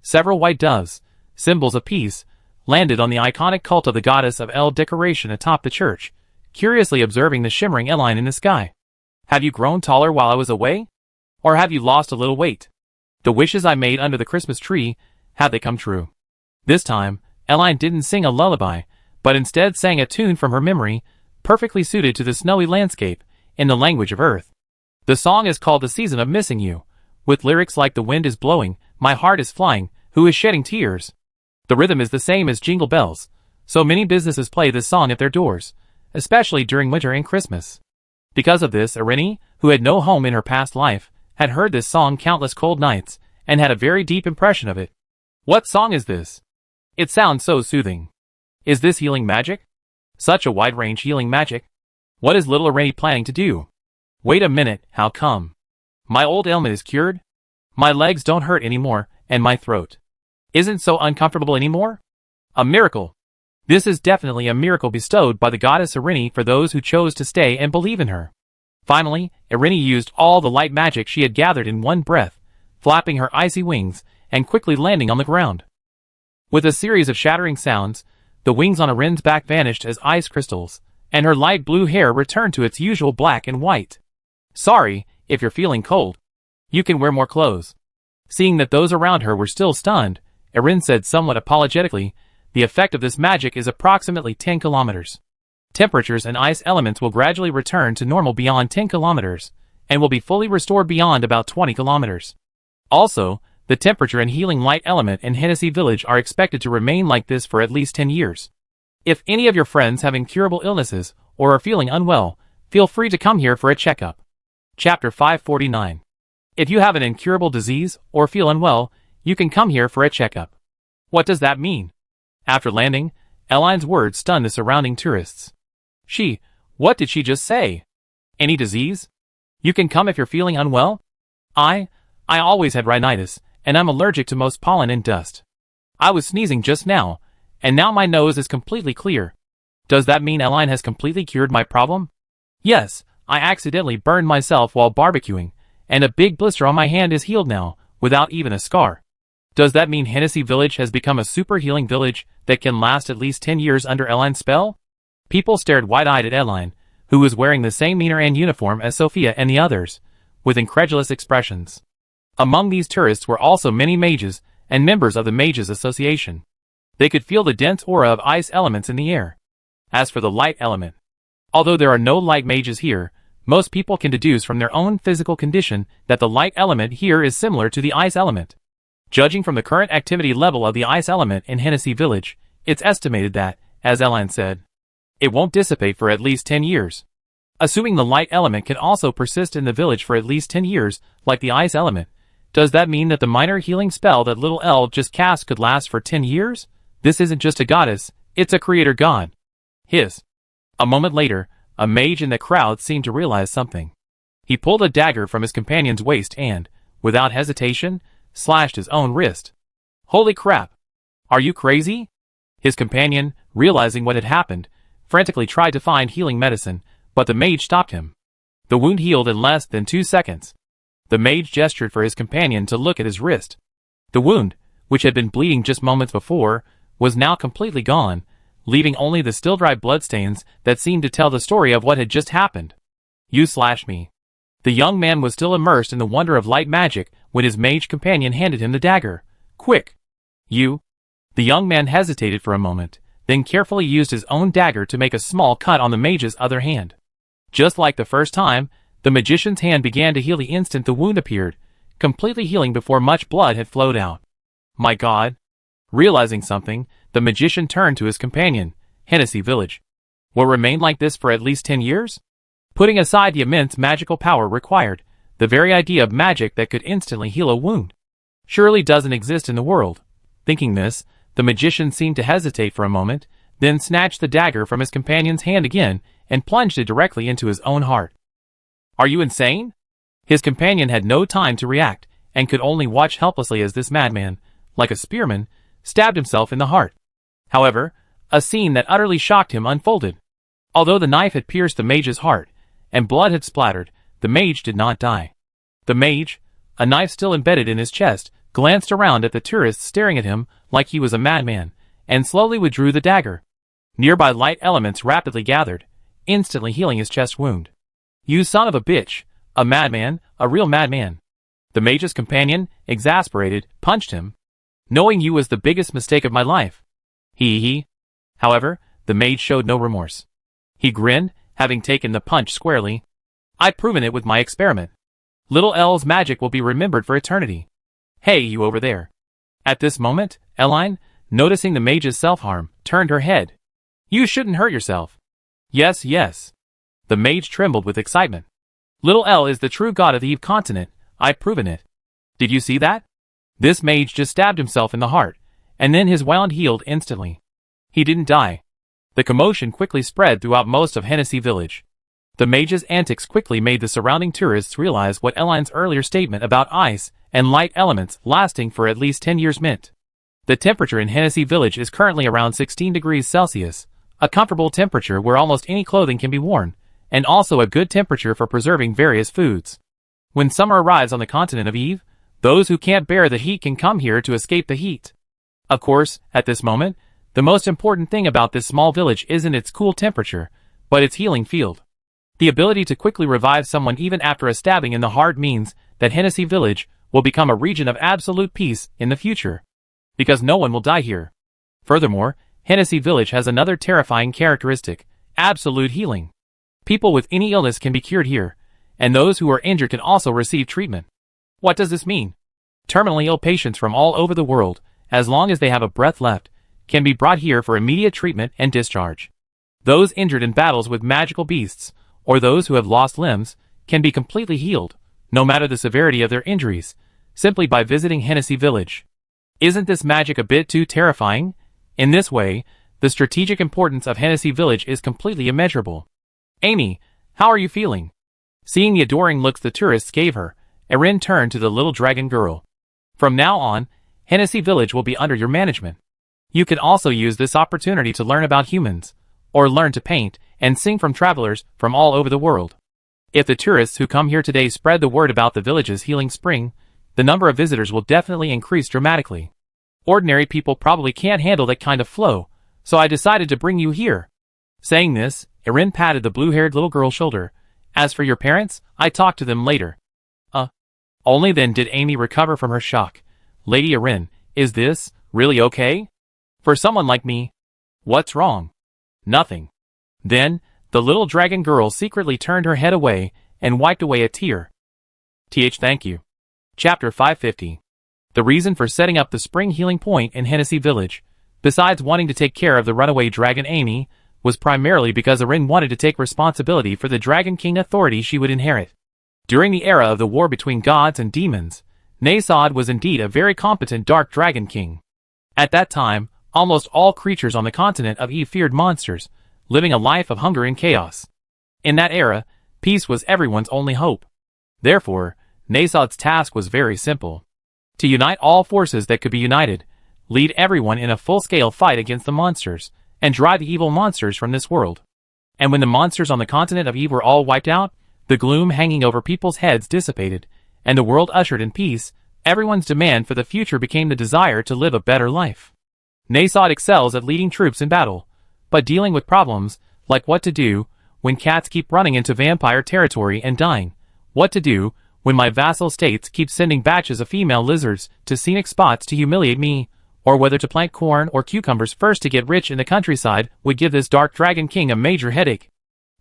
Several white doves, symbols of peace, landed on the iconic cult of the goddess of El decoration atop the church, curiously observing the shimmering Elaine in the sky. Have you grown taller while I was away? Or have you lost a little weight? The wishes I made under the Christmas tree, have they come true? This time, Elaine didn't sing a lullaby, but instead sang a tune from her memory, perfectly suited to the snowy landscape, in the language of Earth. The song is called The Season of Missing You, with lyrics like the wind is blowing, my heart is flying, who is shedding tears. The rhythm is the same as Jingle Bells, so many businesses play this song at their doors, especially during winter and Christmas. Because of this, Erin, who had no home in her past life, had heard this song countless cold nights, and had a very deep impression of it. What song is this? It sounds so soothing. Is this healing magic? Such a wide-range healing magic? What is little Erin planning to do? Wait a minute, how come? My old ailment is cured? My legs don't hurt anymore, and my throat isn't so uncomfortable anymore? A miracle! This is definitely a miracle bestowed by the goddess Erin for those who chose to stay and believe in her. Finally, Erin used all the light magic she had gathered in one breath, flapping her icy wings, and quickly landing on the ground. With a series of shattering sounds, the wings on Erin's back vanished as ice crystals, and her light blue hair returned to its usual black and white. Sorry, if you're feeling cold. You can wear more clothes. Seeing that those around her were still stunned, Erin said somewhat apologetically, the effect of this magic is approximately 10 kilometers. Temperatures and ice elements will gradually return to normal beyond 10 kilometers, and will be fully restored beyond about 20 kilometers. Also, the temperature and healing light element in Hennessy Village are expected to remain like this for at least 10 years. If any of your friends have incurable illnesses, or are feeling unwell, feel free to come here for a checkup. Chapter 549. If you have an incurable disease, or feel unwell, you can come here for a checkup. What does that mean? After landing, Elaine's words stunned the surrounding tourists. What did she just say? Any disease? You can come if you're feeling unwell? I always had rhinitis, and I'm allergic to most pollen and dust. I was sneezing just now, and now my nose is completely clear. Does that mean Elaine has completely cured my problem? Yes, I accidentally burned myself while barbecuing, and a big blister on my hand is healed now, without even a scar. Does that mean Hennessy Village has become a super healing village that can last at least 10 years under Elaine's spell? People stared wide-eyed at Elaine, who was wearing the same miner and uniform as Sophia and the others, with incredulous expressions. Among these tourists were also many mages and members of the Mages Association. They could feel the dense aura of ice elements in the air. As for the light element, Although there are no light mages here, most people can deduce from their own physical condition that the light element here is similar to the ice element. Judging from the current activity level of the ice element in Hennessy Village, it's estimated that, as Eline said, it won't dissipate for at least 10 years. Assuming the light element can also persist in the village for at least 10 years, like the ice element, does that mean that the minor healing spell that little Elle just cast could last for 10 years? This isn't just a goddess, it's a creator god. Hiss. A moment later, a mage in the crowd seemed to realize something. He pulled a dagger from his companion's waist and, without hesitation, slashed his own wrist. Holy crap! Are you crazy? His companion, realizing what had happened, frantically tried to find healing medicine, but the mage stopped him. The wound healed in less than 2 seconds. The mage gestured for his companion to look at his wrist. The wound, which had been bleeding just moments before, was now completely gone, leaving only the still-dry bloodstains that seemed to tell the story of what had just happened. You slashed me. The young man was still immersed in the wonder of light magic when his mage companion handed him the dagger. Quick! You! The young man hesitated for a moment, then carefully used his own dagger to make a small cut on the mage's other hand. Just like the first time, the magician's hand began to heal the instant the wound appeared, completely healing before much blood had flowed out. My God! Realizing something, the magician turned to his companion. Hennessy Village will remain like this for at least 10 years? Putting aside the immense magical power required, the very idea of magic that could instantly heal a wound surely doesn't exist in the world. Thinking this, the magician seemed to hesitate for a moment, then snatched the dagger from his companion's hand again and plunged it directly into his own heart. Are you insane? His companion had no time to react, and could only watch helplessly as this madman, like a spearman, stabbed himself in the heart. However, a scene that utterly shocked him unfolded. Although the knife had pierced the mage's heart, and blood had splattered, the mage did not die. The mage, a knife still embedded in his chest, glanced around at the tourists staring at him like he was a madman, and slowly withdrew the dagger. Nearby light elements rapidly gathered, instantly healing his chest wound. You son of a bitch, a madman, a real madman. The mage's companion, exasperated, punched him. Knowing you was the biggest mistake of my life. He. However, the mage showed no remorse. He grinned, having taken the punch squarely. I've proven it with my experiment. Little Elle's magic will be remembered for eternity. Hey, you over there. At this moment, Eline, noticing the mage's self-harm, turned her head. You shouldn't hurt yourself. Yes. The mage trembled with excitement. Little Elle is the true god of the Eve continent. I've proven it. Did you see that? This mage just stabbed himself in the heart, and then his wound healed instantly. He didn't die. The commotion quickly spread throughout most of Hennessy Village. The mage's antics quickly made the surrounding tourists realize what Eline's earlier statement about ice and light elements lasting for at least 10 years meant. The temperature in Hennessy Village is currently around 16 degrees Celsius, a comfortable temperature where almost any clothing can be worn, and also a good temperature for preserving various foods. When summer arrives on the continent of Eve, those who can't bear the heat can come here to escape the heat. Of course, at this moment, the most important thing about this small village isn't its cool temperature, but its healing field. The ability to quickly revive someone even after a stabbing in the heart means that Hennessy Village will become a region of absolute peace in the future, because no one will die here. Furthermore, Hennessy Village has another terrifying characteristic: absolute healing. People with any illness can be cured here, and those who are injured can also receive treatment. What does this mean? Terminally ill patients from all over the world, as long as they have a breath left, can be brought here for immediate treatment and discharge. Those injured in battles with magical beasts, or those who have lost limbs, can be completely healed, no matter the severity of their injuries, simply by visiting Hennessy Village. Isn't this magic a bit too terrifying? In this way, the strategic importance of Hennessy Village is completely immeasurable. Amy, how are you feeling? Seeing the adoring looks the tourists gave her, Erin turned to the little dragon girl. From now on, Hennessy Village will be under your management. You can also use this opportunity to learn about humans, or learn to paint and sing from travelers from all over the world. If the tourists who come here today spread the word about the village's healing spring, the number of visitors will definitely increase dramatically. Ordinary people probably can't handle that kind of flow, so I decided to bring you here. Saying this, Erin patted the blue-haired little girl's shoulder. As for your parents, I talked to them later. Only then did Amy recover from her shock. Lady Erin, is this really okay? For someone like me? What's wrong? Nothing. Then, The little dragon girl secretly turned her head away and wiped away a tear. Thank you. Chapter 550. The reason for setting up the spring healing point in Hennessy Village, besides wanting to take care of the runaway dragon Amy, was primarily because Erin wanted to take responsibility for the Dragon King authority she would inherit. During the era of the war between gods and demons, Nasod was indeed a very competent dark dragon king. At that time, almost all creatures on the continent of Eve feared monsters, living a life of hunger and chaos. In that era, peace was everyone's only hope. Therefore, Nasod's task was very simple. To unite all forces that could be united, lead everyone in a full-scale fight against the monsters, and drive the evil monsters from this world. And when the monsters on the continent of Eve were all wiped out, the gloom hanging over people's heads dissipated, and the world ushered in peace, everyone's demand for the future became the desire to live a better life. Nasod excels at leading troops in battle, but dealing with problems, like what to do when cats keep running into vampire territory and dying, what to do when my vassal states keep sending batches of female lizards to scenic spots to humiliate me, or whether to plant corn or cucumbers first to get rich in the countryside would give this dark dragon king a major headache.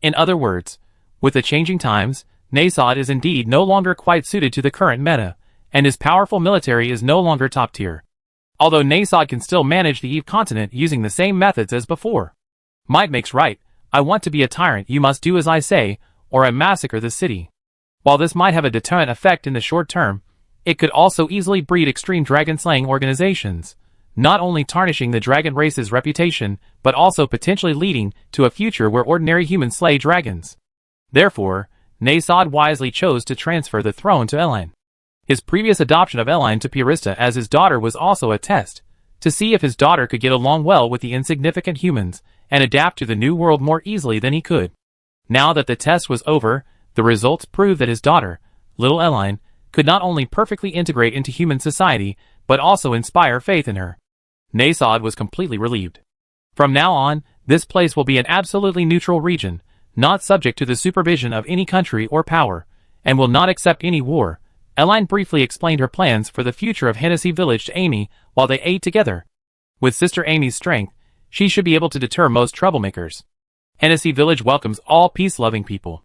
In other words, with the changing times, Nasod is indeed no longer quite suited to the current meta, and his powerful military is no longer top tier. Although Nasod can still manage the Eve continent using the same methods as before. Might makes right. I want to be a tyrant, you must do as I say, or I massacre the city. While this might have a deterrent effect in the short term, it could also easily breed extreme dragon-slaying organizations, not only tarnishing the dragon race's reputation, but also potentially leading to a future where ordinary humans slay dragons. Therefore, Nasod wisely chose to transfer the throne to Eline. His previous adoption of Eline to Pirista as his daughter was also a test, to see if his daughter could get along well with the insignificant humans, and adapt to the new world more easily than he could. Now that the test was over, the results proved that his daughter, little Eline, could not only perfectly integrate into human society, but also inspire faith in her. Nasod was completely relieved. From now on, this place will be an absolutely neutral region, not subject to the supervision of any country or power, and will not accept any war. Eline briefly explained her plans for the future of Hennessy Village to Amy while they ate together. With Sister Amy's strength, she should be able to deter most troublemakers. Hennessy Village welcomes all peace-loving people.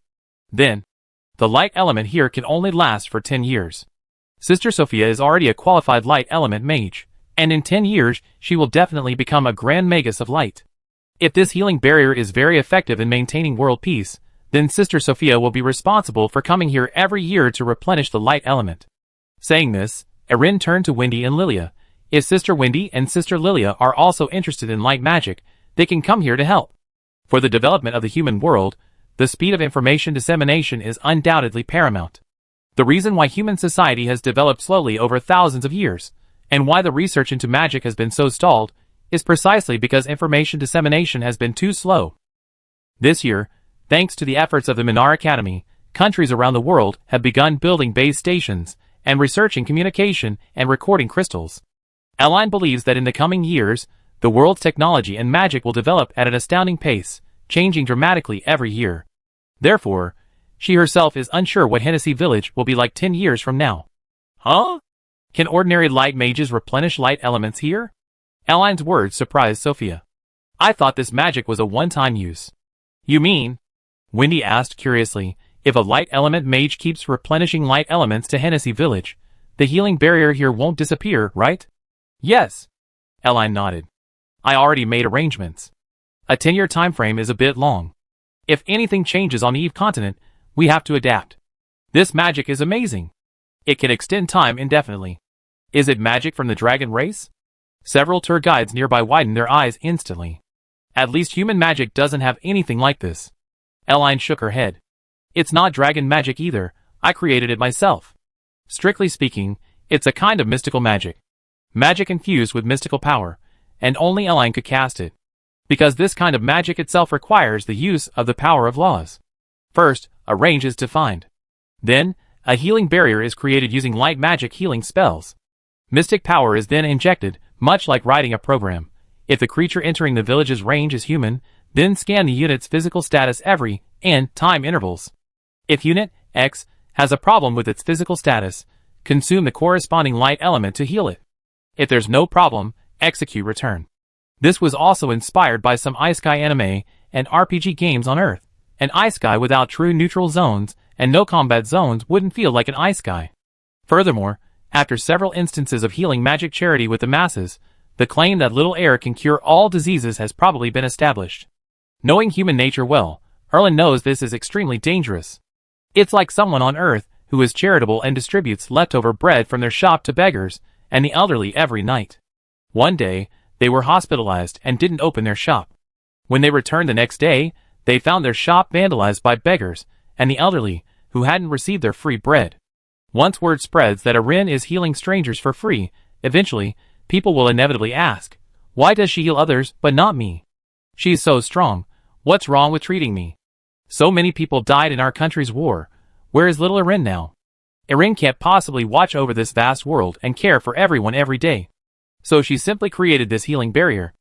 Then, the light element here can only last for 10 years. Sister Sophia is already a qualified light element mage, and in 10 years she will definitely become a grand magus of light. If this healing barrier is very effective in maintaining world peace, then Sister Sophia will be responsible for coming here every year to replenish the light element. Saying this, Erin turned to Wendy and Lilia. If Sister Wendy and Sister Lilia are also interested in light magic, they can come here to help. For the development of the human world, the speed of information dissemination is undoubtedly paramount. The reason why human society has developed slowly over thousands of years, and why the research into magic has been so stalled, is precisely because information dissemination has been too slow. This year, thanks to the efforts of the Minar Academy, countries around the world have begun building base stations and researching communication and recording crystals. Eline believes that in the coming years, the world's technology and magic will develop at an astounding pace, changing dramatically every year. Therefore, she herself is unsure what Hennessy Village will be like 10 years from now. Huh? Can ordinary light mages replenish light elements here? Eline's words surprised Sophia. I thought this magic was a one-time use. You mean? Wendy asked curiously, if a light element mage keeps replenishing light elements to Hennessy Village, the healing barrier here won't disappear, right? Yes. Eline nodded. I already made arrangements. A 10-year time frame is a bit long. If anything changes on the Eve continent, we have to adapt. This magic is amazing. It can extend time indefinitely. Is it magic from the dragon race? Several tour guides nearby widened their eyes instantly. At least human magic doesn't have anything like this. Eline shook her head. It's not dragon magic either, I created it myself. Strictly speaking, it's a kind of mystical magic. Magic infused with mystical power, and only Eline could cast it. Because this kind of magic itself requires the use of the power of laws. First, a range is defined. Then, a healing barrier is created using light magic healing spells. Mystic power is then injected, much like writing a program. If the creature entering the village's range is human, then scan the unit's physical status every and time intervals. If Unit X has a problem with its physical status, consume the corresponding light element to heal it. If there's no problem, execute return. This was also inspired by some isekai anime and RPG games on Earth, An ice sky without true neutral zones and no combat zones wouldn't feel like an ice sky. Furthermore, after several instances of healing magic charity with the masses, the claim that little air can cure all diseases has probably been established. Knowing human nature well, Erlen knows this is extremely dangerous. It's like someone on Earth who is charitable and distributes leftover bread from their shop to beggars and the elderly every night. One day, they were hospitalized and didn't open their shop. When they returned the next day, they found their shop vandalized by beggars and the elderly who hadn't received their free bread. Once word spreads that Erin is healing strangers for free, eventually, people will inevitably ask, why does she heal others but not me? She's so strong. What's wrong with treating me? So many people died in our country's war. Where is little Erin now? Erin can't possibly watch over this vast world and care for everyone every day. So she simply created this healing barrier.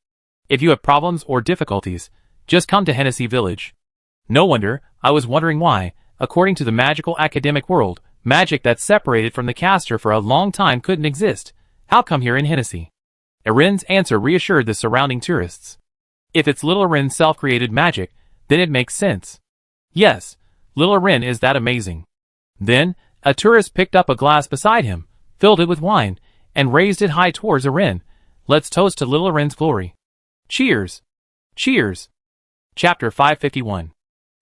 If you have problems or difficulties, just come to Hennessy Village. No wonder, I was wondering why, according to the magical academic world, magic that's separated from the caster for a long time couldn't exist. How come here in Hennessy? Erin's answer reassured the surrounding tourists. If it's little Erin's self-created magic, then it makes sense. Yes, little Erin is that amazing. Then, a tourist picked up a glass beside him, filled it with wine, and raised it high towards Erin. Let's toast to little Erin's glory. Cheers! Cheers! Chapter 551.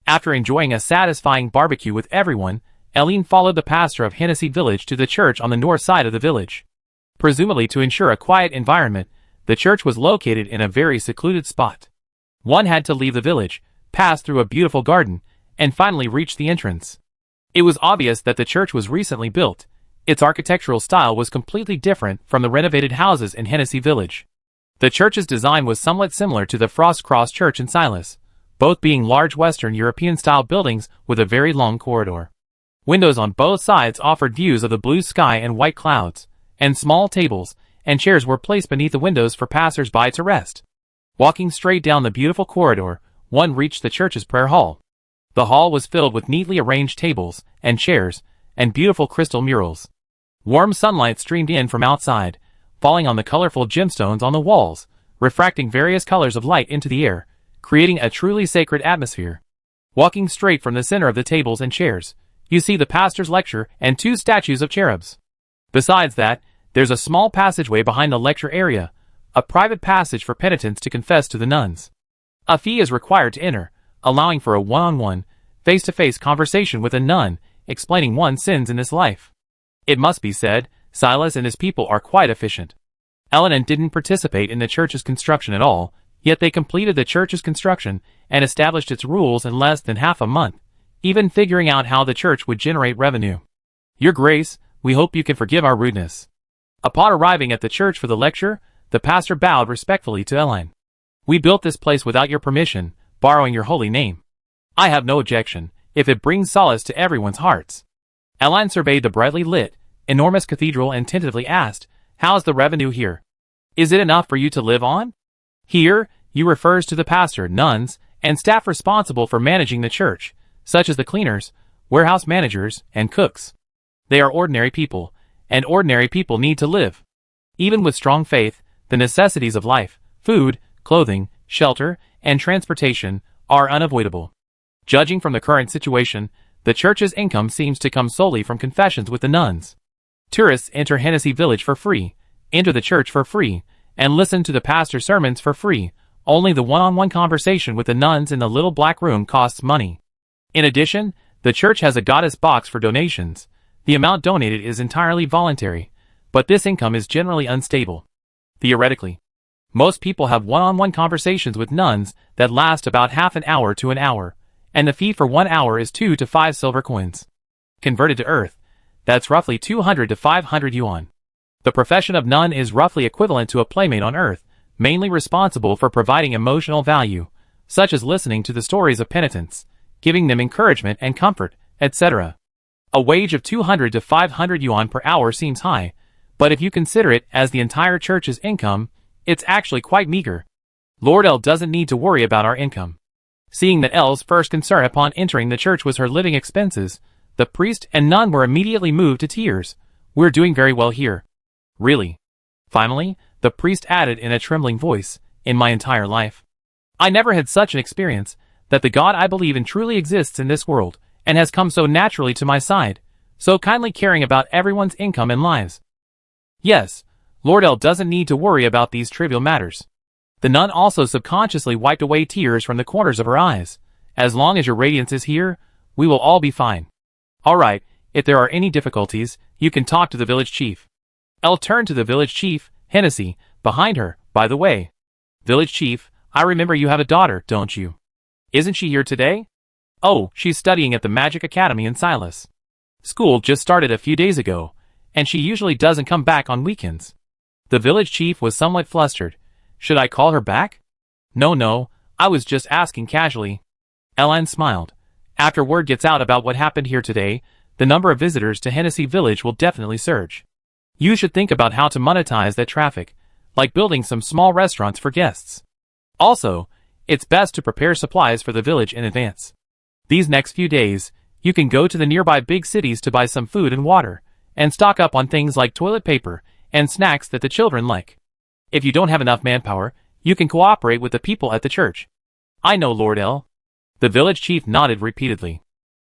After enjoying a satisfying barbecue with everyone, Eileen followed the pastor of Hennessy Village to the church on the north side of the village. Presumably to ensure a quiet environment, the church was located in a very secluded spot. One had to leave the village, pass through a beautiful garden, and finally reach the entrance. It was obvious that the church was recently built. Its architectural style was completely different from the renovated houses in Hennessy Village. The church's design was somewhat similar to the Frost Cross Church in Silas, both being large Western European-style buildings with a very long corridor. Windows on both sides offered views of the blue sky and white clouds, and small tables and chairs were placed beneath the windows for passers-by to rest. Walking straight down the beautiful corridor, one reached the church's prayer hall. The hall was filled with neatly arranged tables and chairs and beautiful crystal murals. Warm sunlight streamed in from outside, falling on the colorful gemstones on the walls, refracting various colors of light into the air, creating a truly sacred atmosphere. Walking straight from the center of the tables and chairs, you see the pastor's lecture and two statues of cherubs. Besides that, there's a small passageway behind the lecture area, a private passage for penitents to confess to the nuns. A fee is required to enter, allowing for a one-on-one, face-to-face conversation with a nun, explaining one's sins in this life. It must be said, Silas and his people are quite efficient. Eleanor didn't participate in the church's construction at all, yet they completed the church's construction and established its rules in less than half a month, even figuring out how the church would generate revenue. Your Grace, we hope you can forgive our rudeness. Upon arriving at the church for the lecture, the pastor bowed respectfully to Elaine. We built this place without your permission, borrowing your holy name. I have no objection, if it brings solace to everyone's hearts. Elaine surveyed the brightly lit, enormous cathedral and tentatively asked, how's the revenue here? Is it enough for you to live on? Here, he refers to the pastor, nuns, and staff responsible for managing the church, such as the cleaners, warehouse managers, and cooks. They are ordinary people, and ordinary people need to live. Even with strong faith, the necessities of life, food, clothing, shelter, and transportation, are unavoidable. Judging from the current situation, the church's income seems to come solely from confessions with the nuns. Tourists enter Hennessy Village for free, enter the church for free, and listen to the pastor's sermons for free. Only the one-on-one conversation with the nuns in the little black room costs money. In addition, the church has a goddess box for donations. The amount donated is entirely voluntary, but this income is generally unstable. Theoretically, most people have one-on-one conversations with nuns that last about half an hour to an hour, and the fee for 1 hour is 2 to 5 silver coins. Converted to Earth, that's roughly 200 to 500 yuan. The profession of nun is roughly equivalent to a playmate on Earth, mainly responsible for providing emotional value, such as listening to the stories of penitents, giving them encouragement and comfort, etc. A wage of 200 to 500 yuan per hour seems high, but if you consider it as the entire church's income, it's actually quite meager. Lord L doesn't need to worry about our income. Seeing that L's first concern upon entering the church was her living expenses, the priest and nun were immediately moved to tears. We're doing very well here. Really. Finally, the priest added in a trembling voice, in my entire life, I never had such an experience. that the God I believe in truly exists in this world, and has come so naturally to my side, so kindly caring about everyone's income and lives. Yes, Lord L doesn't need to worry about these trivial matters. The nun also subconsciously wiped away tears from the corners of her eyes. As long as your radiance is here, we will all be fine. Alright, if there are any difficulties, you can talk to the village chief. L turned to the village chief, Hennessy, behind her, by the way. Village chief, I remember you have a daughter, don't you? Isn't she here today? Oh, she's studying at the Magic Academy in Silas. School just started a few days ago, and she usually doesn't come back on weekends. The village chief was somewhat flustered. Should I call her back? No, I was just asking casually. Ellen smiled. After word gets out about what happened here today, the number of visitors to Hennessy Village will definitely surge. You should think about how to monetize that traffic, like building some small restaurants for guests. Also, it's best to prepare supplies for the village in advance. These next few days, you can go to the nearby big cities to buy some food and water, and stock up on things like toilet paper and snacks that the children like. If you don't have enough manpower, you can cooperate with the people at the church. I know, Lord L. The village chief nodded repeatedly.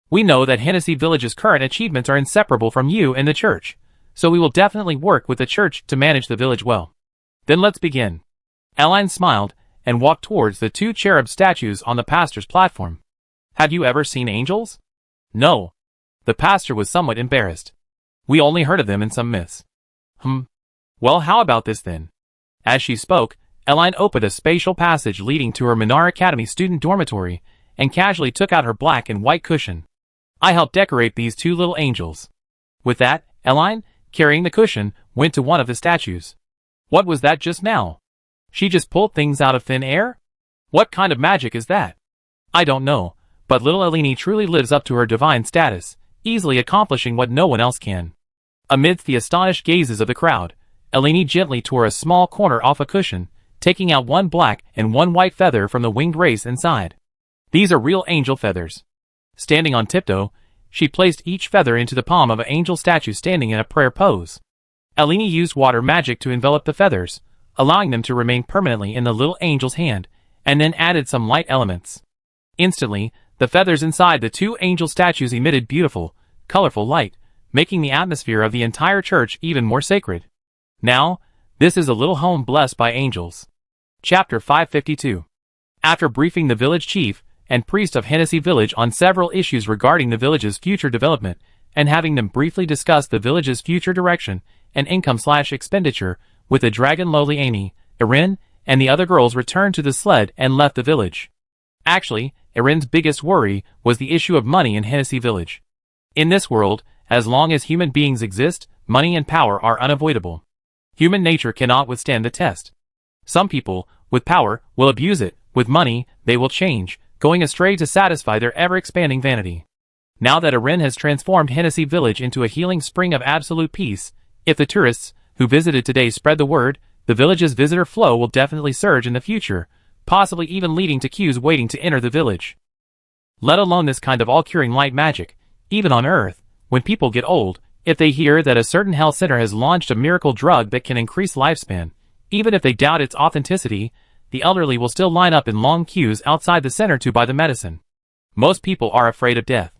We know that Hennessy Village's current achievements are inseparable from you and the church, so we will definitely work with the church to manage the village well. Then let's begin. Aline smiled and walked towards the two cherub statues on the pastor's platform. Have you ever seen angels? No. The pastor was somewhat embarrassed. We only heard of them in some myths. Well, how about this then? As she spoke, Aline opened a spatial passage leading to her Minar Academy student dormitory and casually took out her black and white cushion. I helped decorate these two little angels. With that, Aline, carrying the cushion, went to one of the statues. What was that just now? She just pulled things out of thin air? What kind of magic is that? I don't know, but little Eleni truly lives up to her divine status, easily accomplishing what no one else can. Amidst the astonished gazes of the crowd, Eleni gently tore a small corner off a cushion, taking out one black and one white feather from the winged race inside. These are real angel feathers. Standing on tiptoe, she placed each feather into the palm of an angel statue standing in a prayer pose. Eleni used water magic to envelop the feathers, allowing them to remain permanently in the little angel's hand, and then added some light elements. Instantly, the feathers inside the two angel statues emitted beautiful, colorful light, making the atmosphere of the entire church even more sacred. Now, this is a little home blessed by angels. Chapter 552. After briefing the village chief and priest of Hennessy Village on several issues regarding the village's future development, and having them briefly discuss the village's future direction and income/expenditure with the dragon lowly Amy, Erin, and the other girls returned to the sled and left the village. Actually, Erin's biggest worry was the issue of money in Hennessy Village. In this world, as long as human beings exist, money and power are unavoidable. Human nature cannot withstand the test. Some people, with power, will abuse it. With money, they will change, going astray to satisfy their ever-expanding vanity. Now that Erin has transformed Hennessy Village into a healing spring of absolute peace, if the tourists who visited today spread the word, the village's visitor flow will definitely surge in the future, possibly even leading to queues waiting to enter the village. Let alone this kind of all-curing light magic, even on Earth, when people get old, if they hear that a certain health center has launched a miracle drug that can increase lifespan, even if they doubt its authenticity, the elderly will still line up in long queues outside the center to buy the medicine. Most people are afraid of death.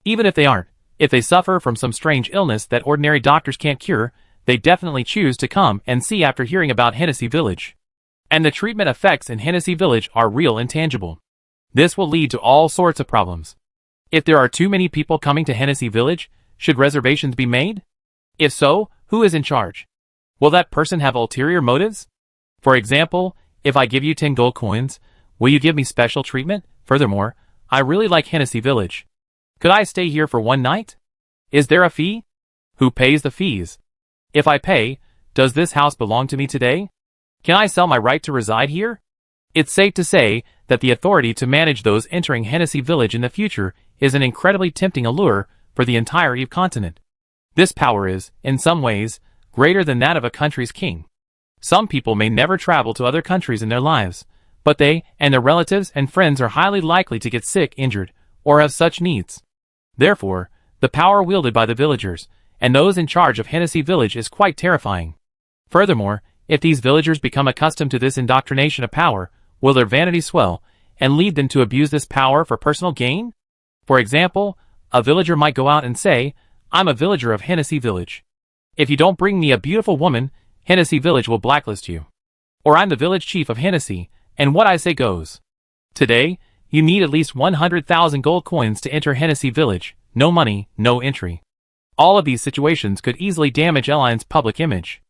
Even if they aren't, if they suffer from some strange illness that ordinary doctors can't cure, they definitely choose to come and see after hearing about Hennessy Village. And the treatment effects in Hennessy Village are real and tangible. This will lead to all sorts of problems. If there are too many people coming to Hennessy Village, should reservations be made? If so, who is in charge? Will that person have ulterior motives? For example, if I give you 10 gold coins, will you give me special treatment? Furthermore, I really like Hennessy Village. Could I stay here for one night? Is there a fee? Who pays the fees? If I pay, does this house belong to me today? Can I sell my right to reside here? It's safe to say that the authority to manage those entering Hennessy Village in the future is an incredibly tempting allure for the entire Eve continent. This power is, in some ways, greater than that of a country's king. Some people may never travel to other countries in their lives, but they and their relatives and friends are highly likely to get sick, injured, or have such needs. Therefore, the power wielded by the villagers and those in charge of Hennessy Village is quite terrifying. Furthermore, if these villagers become accustomed to this indoctrination of power, will their vanity swell, and lead them to abuse this power for personal gain? For example, a villager might go out and say, "I'm a villager of Hennessy Village. If you don't bring me a beautiful woman, Hennessy Village will blacklist you." Or "I'm the village chief of Hennessy, and what I say goes." Today, you need at least 100,000 gold coins to enter Hennessy Village. No money, no entry. All of these situations could easily damage Eline's public image.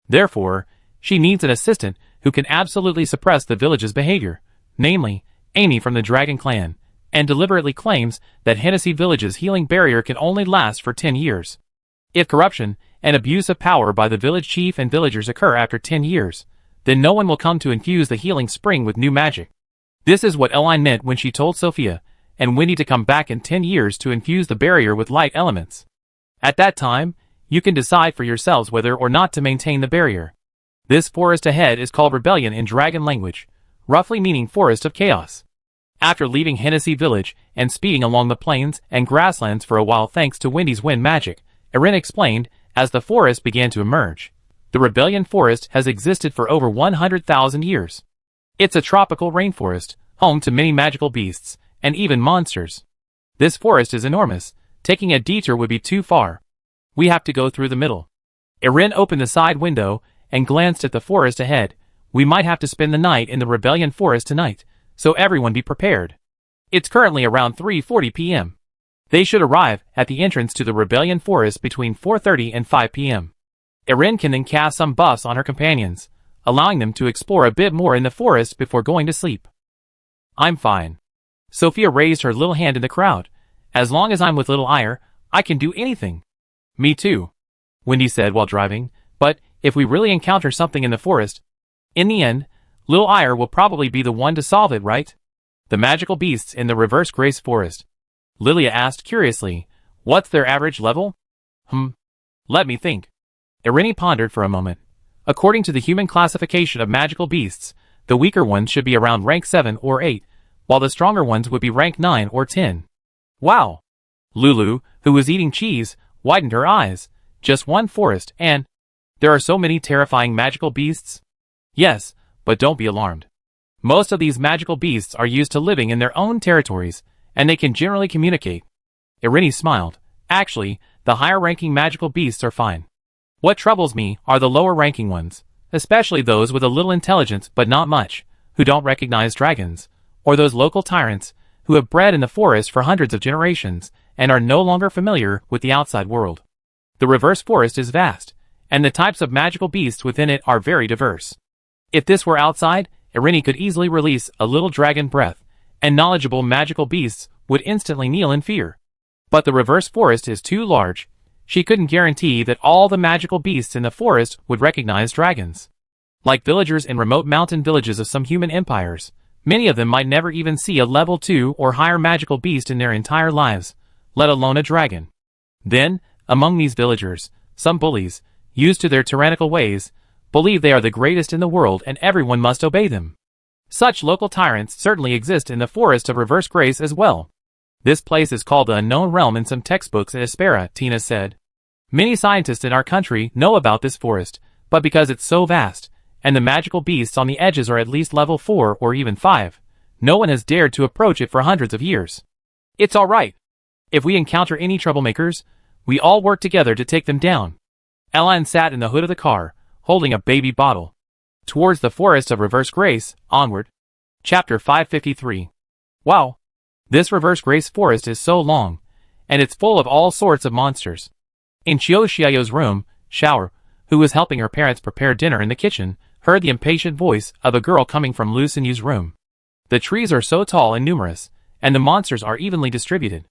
Therefore, she needs an assistant who can absolutely suppress the village's behavior, namely, Amy from the Dragon Clan, and deliberately claims that Hennessy Village's healing barrier can only last for 10 years. If corruption and abuse of power by the village chief and villagers occur after 10 years, then no one will come to infuse the healing spring with new magic. This is what Eline meant when she told Sophia and Wendy to come back in 10 years to infuse the barrier with light elements. At that time, you can decide for yourselves whether or not to maintain the barrier. This forest ahead is called Rebellion in dragon language, roughly meaning Forest of Chaos. After leaving Hennessy Village and speeding along the plains and grasslands for a while thanks to Wendy's wind magic, Erin explained, as the forest began to emerge. The Rebellion Forest has existed for over 100,000 years. It's a tropical rainforest, home to many magical beasts, and even monsters. This forest is enormous. Taking a detour would be too far. We have to go through the middle. Erin opened the side window and glanced at the forest ahead. We might have to spend the night in the Rebellion Forest tonight, so everyone be prepared. It's currently around 3:40 p.m. They should arrive at the entrance to the Rebellion Forest between 4:30 and 5 p.m. Erin can then cast some buffs on her companions, allowing them to explore a bit more in the forest before going to sleep. I'm fine. Sophia raised her little hand in the crowd. As long as I'm with Little Ire, I can do anything. Me too, Wendy said while driving, but if we really encounter something in the forest, in the end, Little Ire will probably be the one to solve it, right? The magical beasts in the Reverse Grace Forest. Lilia asked curiously, what's their average level? Let me think. Irini pondered for a moment. According to the human classification of magical beasts, the weaker ones should be around rank 7 or 8, while the stronger ones would be rank 9 or 10. Wow! Lulu, who was eating cheese, widened her eyes. Just one forest, and there are so many terrifying magical beasts? Yes, but don't be alarmed. Most of these magical beasts are used to living in their own territories, and they can generally communicate. Irini smiled. Actually, the higher-ranking magical beasts are fine. What troubles me are the lower-ranking ones, especially those with a little intelligence but not much, who don't recognize dragons, or those local tyrants who have bred in the forest for hundreds of generations and are no longer familiar with the outside world. The reverse forest is vast, and the types of magical beasts within it are very diverse. If this were outside, Irini could easily release a little dragon breath, and knowledgeable magical beasts would instantly kneel in fear. But the reverse forest is too large. She couldn't guarantee that all the magical beasts in the forest would recognize dragons. Like villagers in remote mountain villages of some human empires, many of them might never even see a level 2 or higher magical beast in their entire lives, let alone a dragon. Then, among these villagers, some bullies, used to their tyrannical ways, believe they are the greatest in the world and everyone must obey them. Such local tyrants certainly exist in the Forest of Reverse Grace as well. This place is called the Unknown Realm in some textbooks at Espera, Tina said. Many scientists in our country know about this forest, but because it's so vast, and the magical beasts on the edges are at least level 4 or even 5, no one has dared to approach it for hundreds of years. It's alright. If we encounter any troublemakers, we all work together to take them down. Eline sat in the hood of the car, holding a baby bottle. Towards the Forest of Reverse Grace, onward. Chapter 553. Wow. This Reverse Grace forest is so long, and it's full of all sorts of monsters. In Chiyo Xiao's room, Shower, who was helping her parents prepare dinner in the kitchen, heard the impatient voice of a girl coming from Lu Sinyu's room. The trees are so tall and numerous, and the monsters are evenly distributed.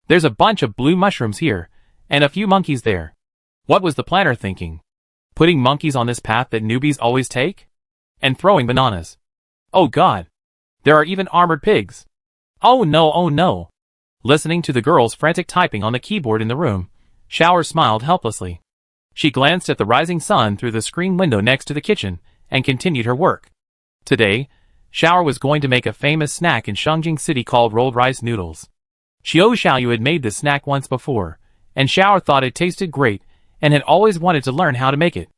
There's a bunch of blue mushrooms here, and a few monkeys there. What was the planner thinking? Putting monkeys on this path that newbies always take? And throwing bananas. Oh God! There are even armored pigs. Oh no, oh no! Listening to the girl's frantic typing on the keyboard in the room, Shower smiled helplessly. She glanced at the rising sun through the screen window next to the kitchen, and continued her work. Today, Shower was going to make a famous snack in Shengjing City called rolled rice noodles. Chiyo Xiaoyu had made this snack once before, and Shower thought it tasted great, and had always wanted to learn how to make it.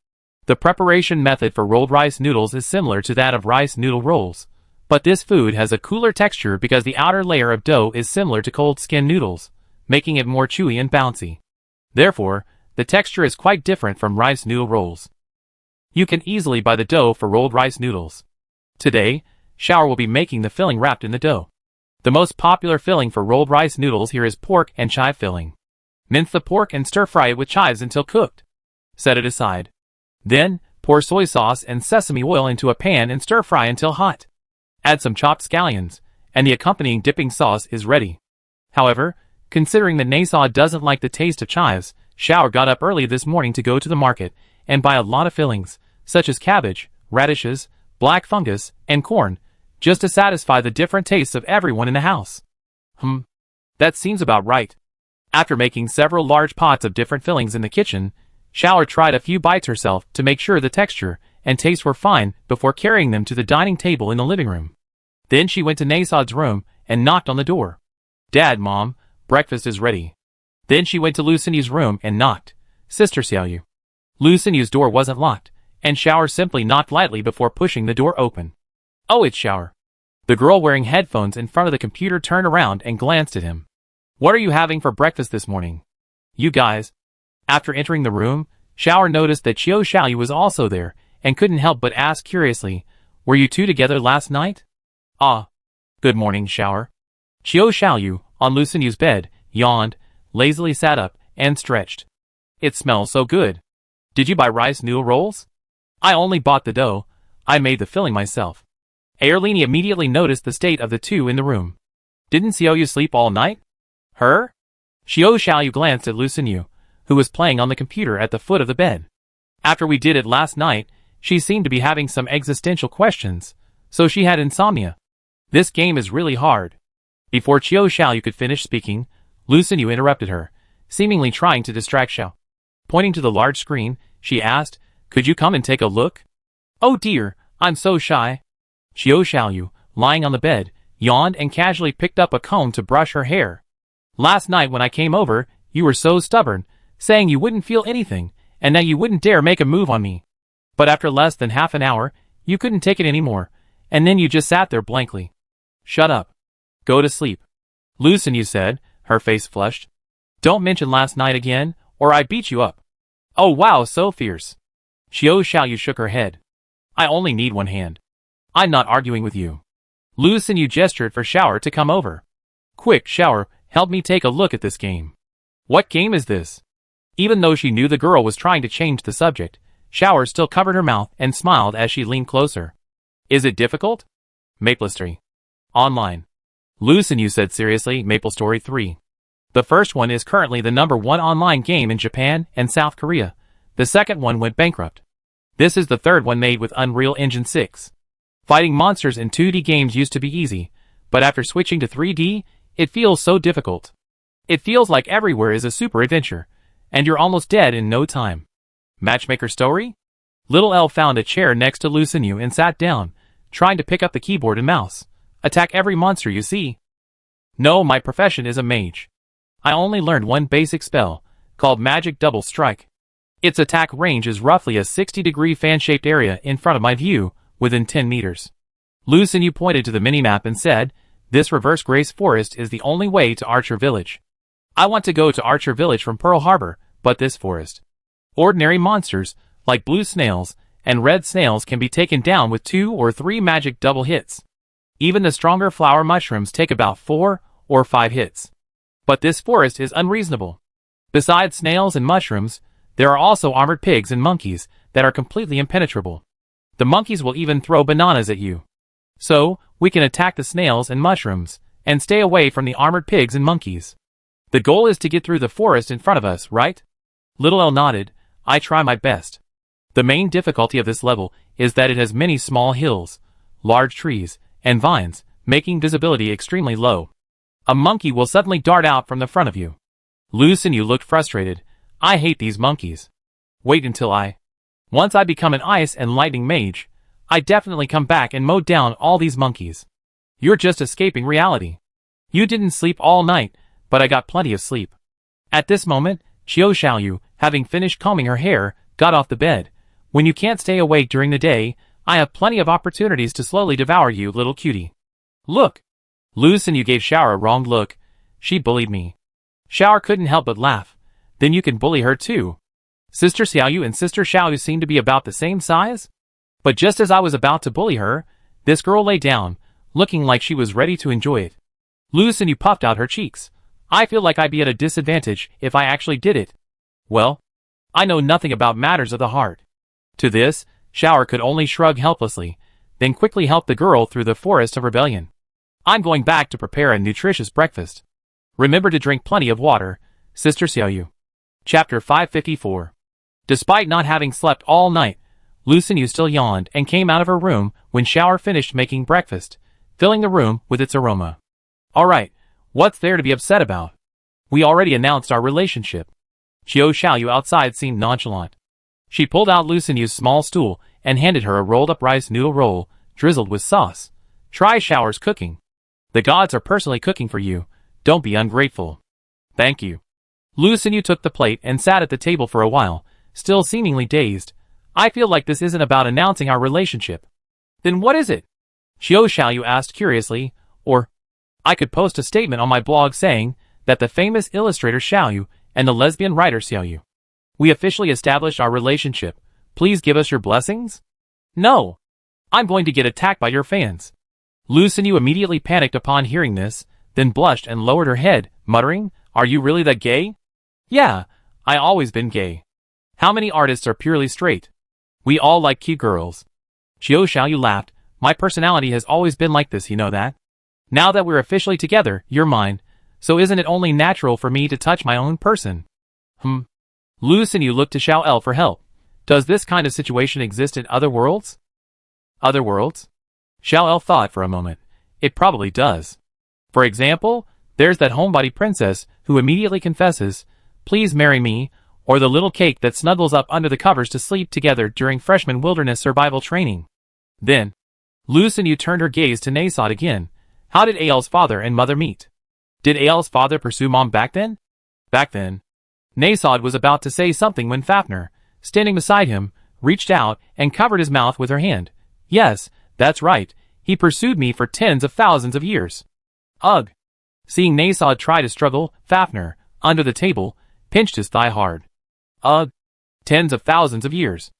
The preparation method for rolled rice noodles is similar to that of rice noodle rolls, But this food has a cooler texture because the outer layer of dough is similar to cold skin noodles, making it more chewy and bouncy. Therefore, the texture is quite different from rice noodle rolls. You can easily buy the dough for rolled rice noodles. Today, Shower will be making the filling wrapped in the dough. The most popular filling for rolled rice noodles here is pork and chive filling. Mince the pork and stir-fry it with chives until cooked. Set it aside. Then, pour soy sauce and sesame oil into a pan and stir-fry until hot. Add some chopped scallions, and the accompanying dipping sauce is ready. However, considering that Nasaw doesn't like the taste of chives, Shower got up early this morning to go to the market and buy a lot of fillings, such as cabbage, radishes, black fungus, and corn, just to satisfy the different tastes of everyone in the house. That seems about right. After making several large pots of different fillings in the kitchen, Shower tried a few bites herself to make sure the texture and taste were fine before carrying them to the dining table in the living room. Then she went to Nasaw's room and knocked on the door. "Dad, Mom, breakfast is ready." Then she went to Luciny's room and knocked. "Sister Xiaoyu." Luciny's door wasn't locked, and Shower simply knocked lightly before pushing the door open. "Oh, it's Shower." The girl wearing headphones in front of the computer turned around and glanced at him. "What are you having for breakfast this morning?" "You guys." After entering the room, Shower noticed that Qiu Xiaoyu was also there, and couldn't help but ask curiously, "Were you two together last night?" "Ah. Good morning, Shower." Qiu Xiaoyu, on Luciny's bed, yawned, lazily sat up, and stretched. "It smells so good. Did you buy rice noodle rolls?" "I only bought the dough. I made the filling myself." Airlini immediately noticed the state of the two in the room. "Didn't Xiaoyu sleep all night?" "Her?" Qiu Xiaoyu glanced at Luciny, who was playing on the computer at the foot of the bed. "After we did it last night, she seemed to be having some existential questions, so she had insomnia. This game is really hard." Before Qiu Xiaoyu could finish speaking, Luciny interrupted her, seemingly trying to distract Xiao. Pointing to the large screen, she asked, "Could you come and take a look?" "Oh dear, I'm so shy." Qiu Xiaoyu, lying on the bed, yawned and casually picked up a comb to brush her hair. "Last night when I came over, you were so stubborn, saying you wouldn't feel anything, and that you wouldn't dare make a move on me. But after less than half an hour, you couldn't take it anymore, and then you just sat there blankly." "Shut up. Go to sleep," Luciny said, her face flushed. "Don't mention last night again, or I beat you up." "Oh wow, so fierce." Qiu Xiaoyu shook her head. "I only need one hand. I'm not arguing with you." Luciny gestured for Shower to come over. "Quick, Shower, help me take a look at this game." "What game is this?" Even though she knew the girl was trying to change the subject, Shower still covered her mouth and smiled as she leaned closer. "Is it difficult?" "MapleStory. Online." Luciny said seriously, MapleStory 3. "The first one is currently the #1 online game in Japan and South Korea. The second one went bankrupt. This is the third one made with Unreal Engine 6. Fighting monsters in 2D games used to be easy, but after switching to 3D, it feels so difficult. It feels like everywhere is a super adventure, and you're almost dead in no time." "Matchmaker story?" Little L found a chair next to Luciny and sat down, trying to pick up the keyboard and mouse. "Attack every monster you see." "No, my profession is a mage. I only learned one basic spell, called Magic Double Strike. Its attack range is roughly a 60-degree fan-shaped area in front of my view, within 10 meters. Luciny pointed to the minimap and said, "This reverse grace forest is the only way to Archer Village. I want to go to Archer Village from Pearl Harbor, but this forest. Ordinary monsters, like blue snails and red snails, can be taken down with 2 or 3 magic double hits. Even the stronger flower mushrooms take about 4 or 5 hits. But this forest is unreasonable. Besides snails and mushrooms, there are also armored pigs and monkeys that are completely impenetrable. The monkeys will even throw bananas at you. So, we can attack the snails and mushrooms, and stay away from the armored pigs and monkeys. The goal is to get through the forest in front of us, right?" Little L nodded. "I try my best. The main difficulty of this level is that it has many small hills, large trees, and vines, making visibility extremely low. A monkey will suddenly dart out from the front of you." Luciny looked frustrated. "I hate these monkeys. Wait until Once I become an ice and lightning mage, I definitely come back and mow down all these monkeys." "You're just escaping reality. You didn't sleep all night, but I got plenty of sleep." At this moment, Qiu Xiaoyu, having finished combing her hair, got off the bed. "When you can't stay awake during the day, I have plenty of opportunities to slowly devour you, little cutie. Look. Lu Xinyu gave Xiao a wrong look. She bullied me. Xiao couldn't help but laugh. Then you can bully her too. Sister Xiaoyu and Sister Xiaoyu seem to be about the same size? But just as I was about to bully her, this girl lay down, looking like she was ready to enjoy it. Lu Xinyu puffed out her cheeks. I feel like I'd be at a disadvantage if I actually did it. Well, I know nothing about matters of the heart. To this, Xiao could only shrug helplessly, then quickly help the girl through the forest of rebellion. I'm going back to prepare a nutritious breakfast. Remember to drink plenty of water, Sister Xiaoyu. Chapter 554. Despite not having slept all night, Lu Xinyu still yawned and came out of her room when Xiao finished making breakfast, filling the room with its aroma. Alright, what's there to be upset about? We already announced our relationship. Qiu Xiaoyu outside seemed nonchalant. She pulled out Lu Xinyu's small stool and handed her a rolled-up rice noodle roll, drizzled with sauce. Try Xiao's cooking. The gods are personally cooking for you. Don't be ungrateful. Thank you. Lu Xinyu took the plate and sat at the table for a while, still seemingly dazed. I feel like this isn't about announcing our relationship. Then what is it? Qiu Xiaoyu asked curiously, or I could post a statement on my blog saying that the famous illustrator Xiaoyu and the lesbian writer Xiaoyu. We officially established our relationship. Please give us your blessings? No. I'm going to get attacked by your fans. Lu Xinyu immediately panicked upon hearing this, then blushed and lowered her head, muttering, Are you really that gay? Yeah, I always been gay. How many artists are purely straight? We all like cute girls. Qiu Xiaoyu laughed. My personality has always been like this, you know that? Now that we're officially together, you're mine, so isn't it only natural for me to touch my own person? Lu Xinyu looked to Xiao El for help. Does this kind of situation exist in other worlds? Other worlds? Xiao El thought for a moment. It probably does. For example, there's that homebody princess who immediately confesses, Please marry me, or the little cake that snuggles up under the covers to sleep together during freshman wilderness survival training. Then, Lu Xinyu turned her gaze to Nasod again. How did Ael's father and mother meet? Did Ael's father pursue Mom back then? Back then. Nasod was about to say something when Fafnir, standing beside him, reached out and covered his mouth with her hand. Yes, that's right, he pursued me for tens of thousands of years. Ugh. Seeing Nasod try to struggle, Fafnir, under the table, pinched his thigh hard. Ugh. Tens of thousands of years.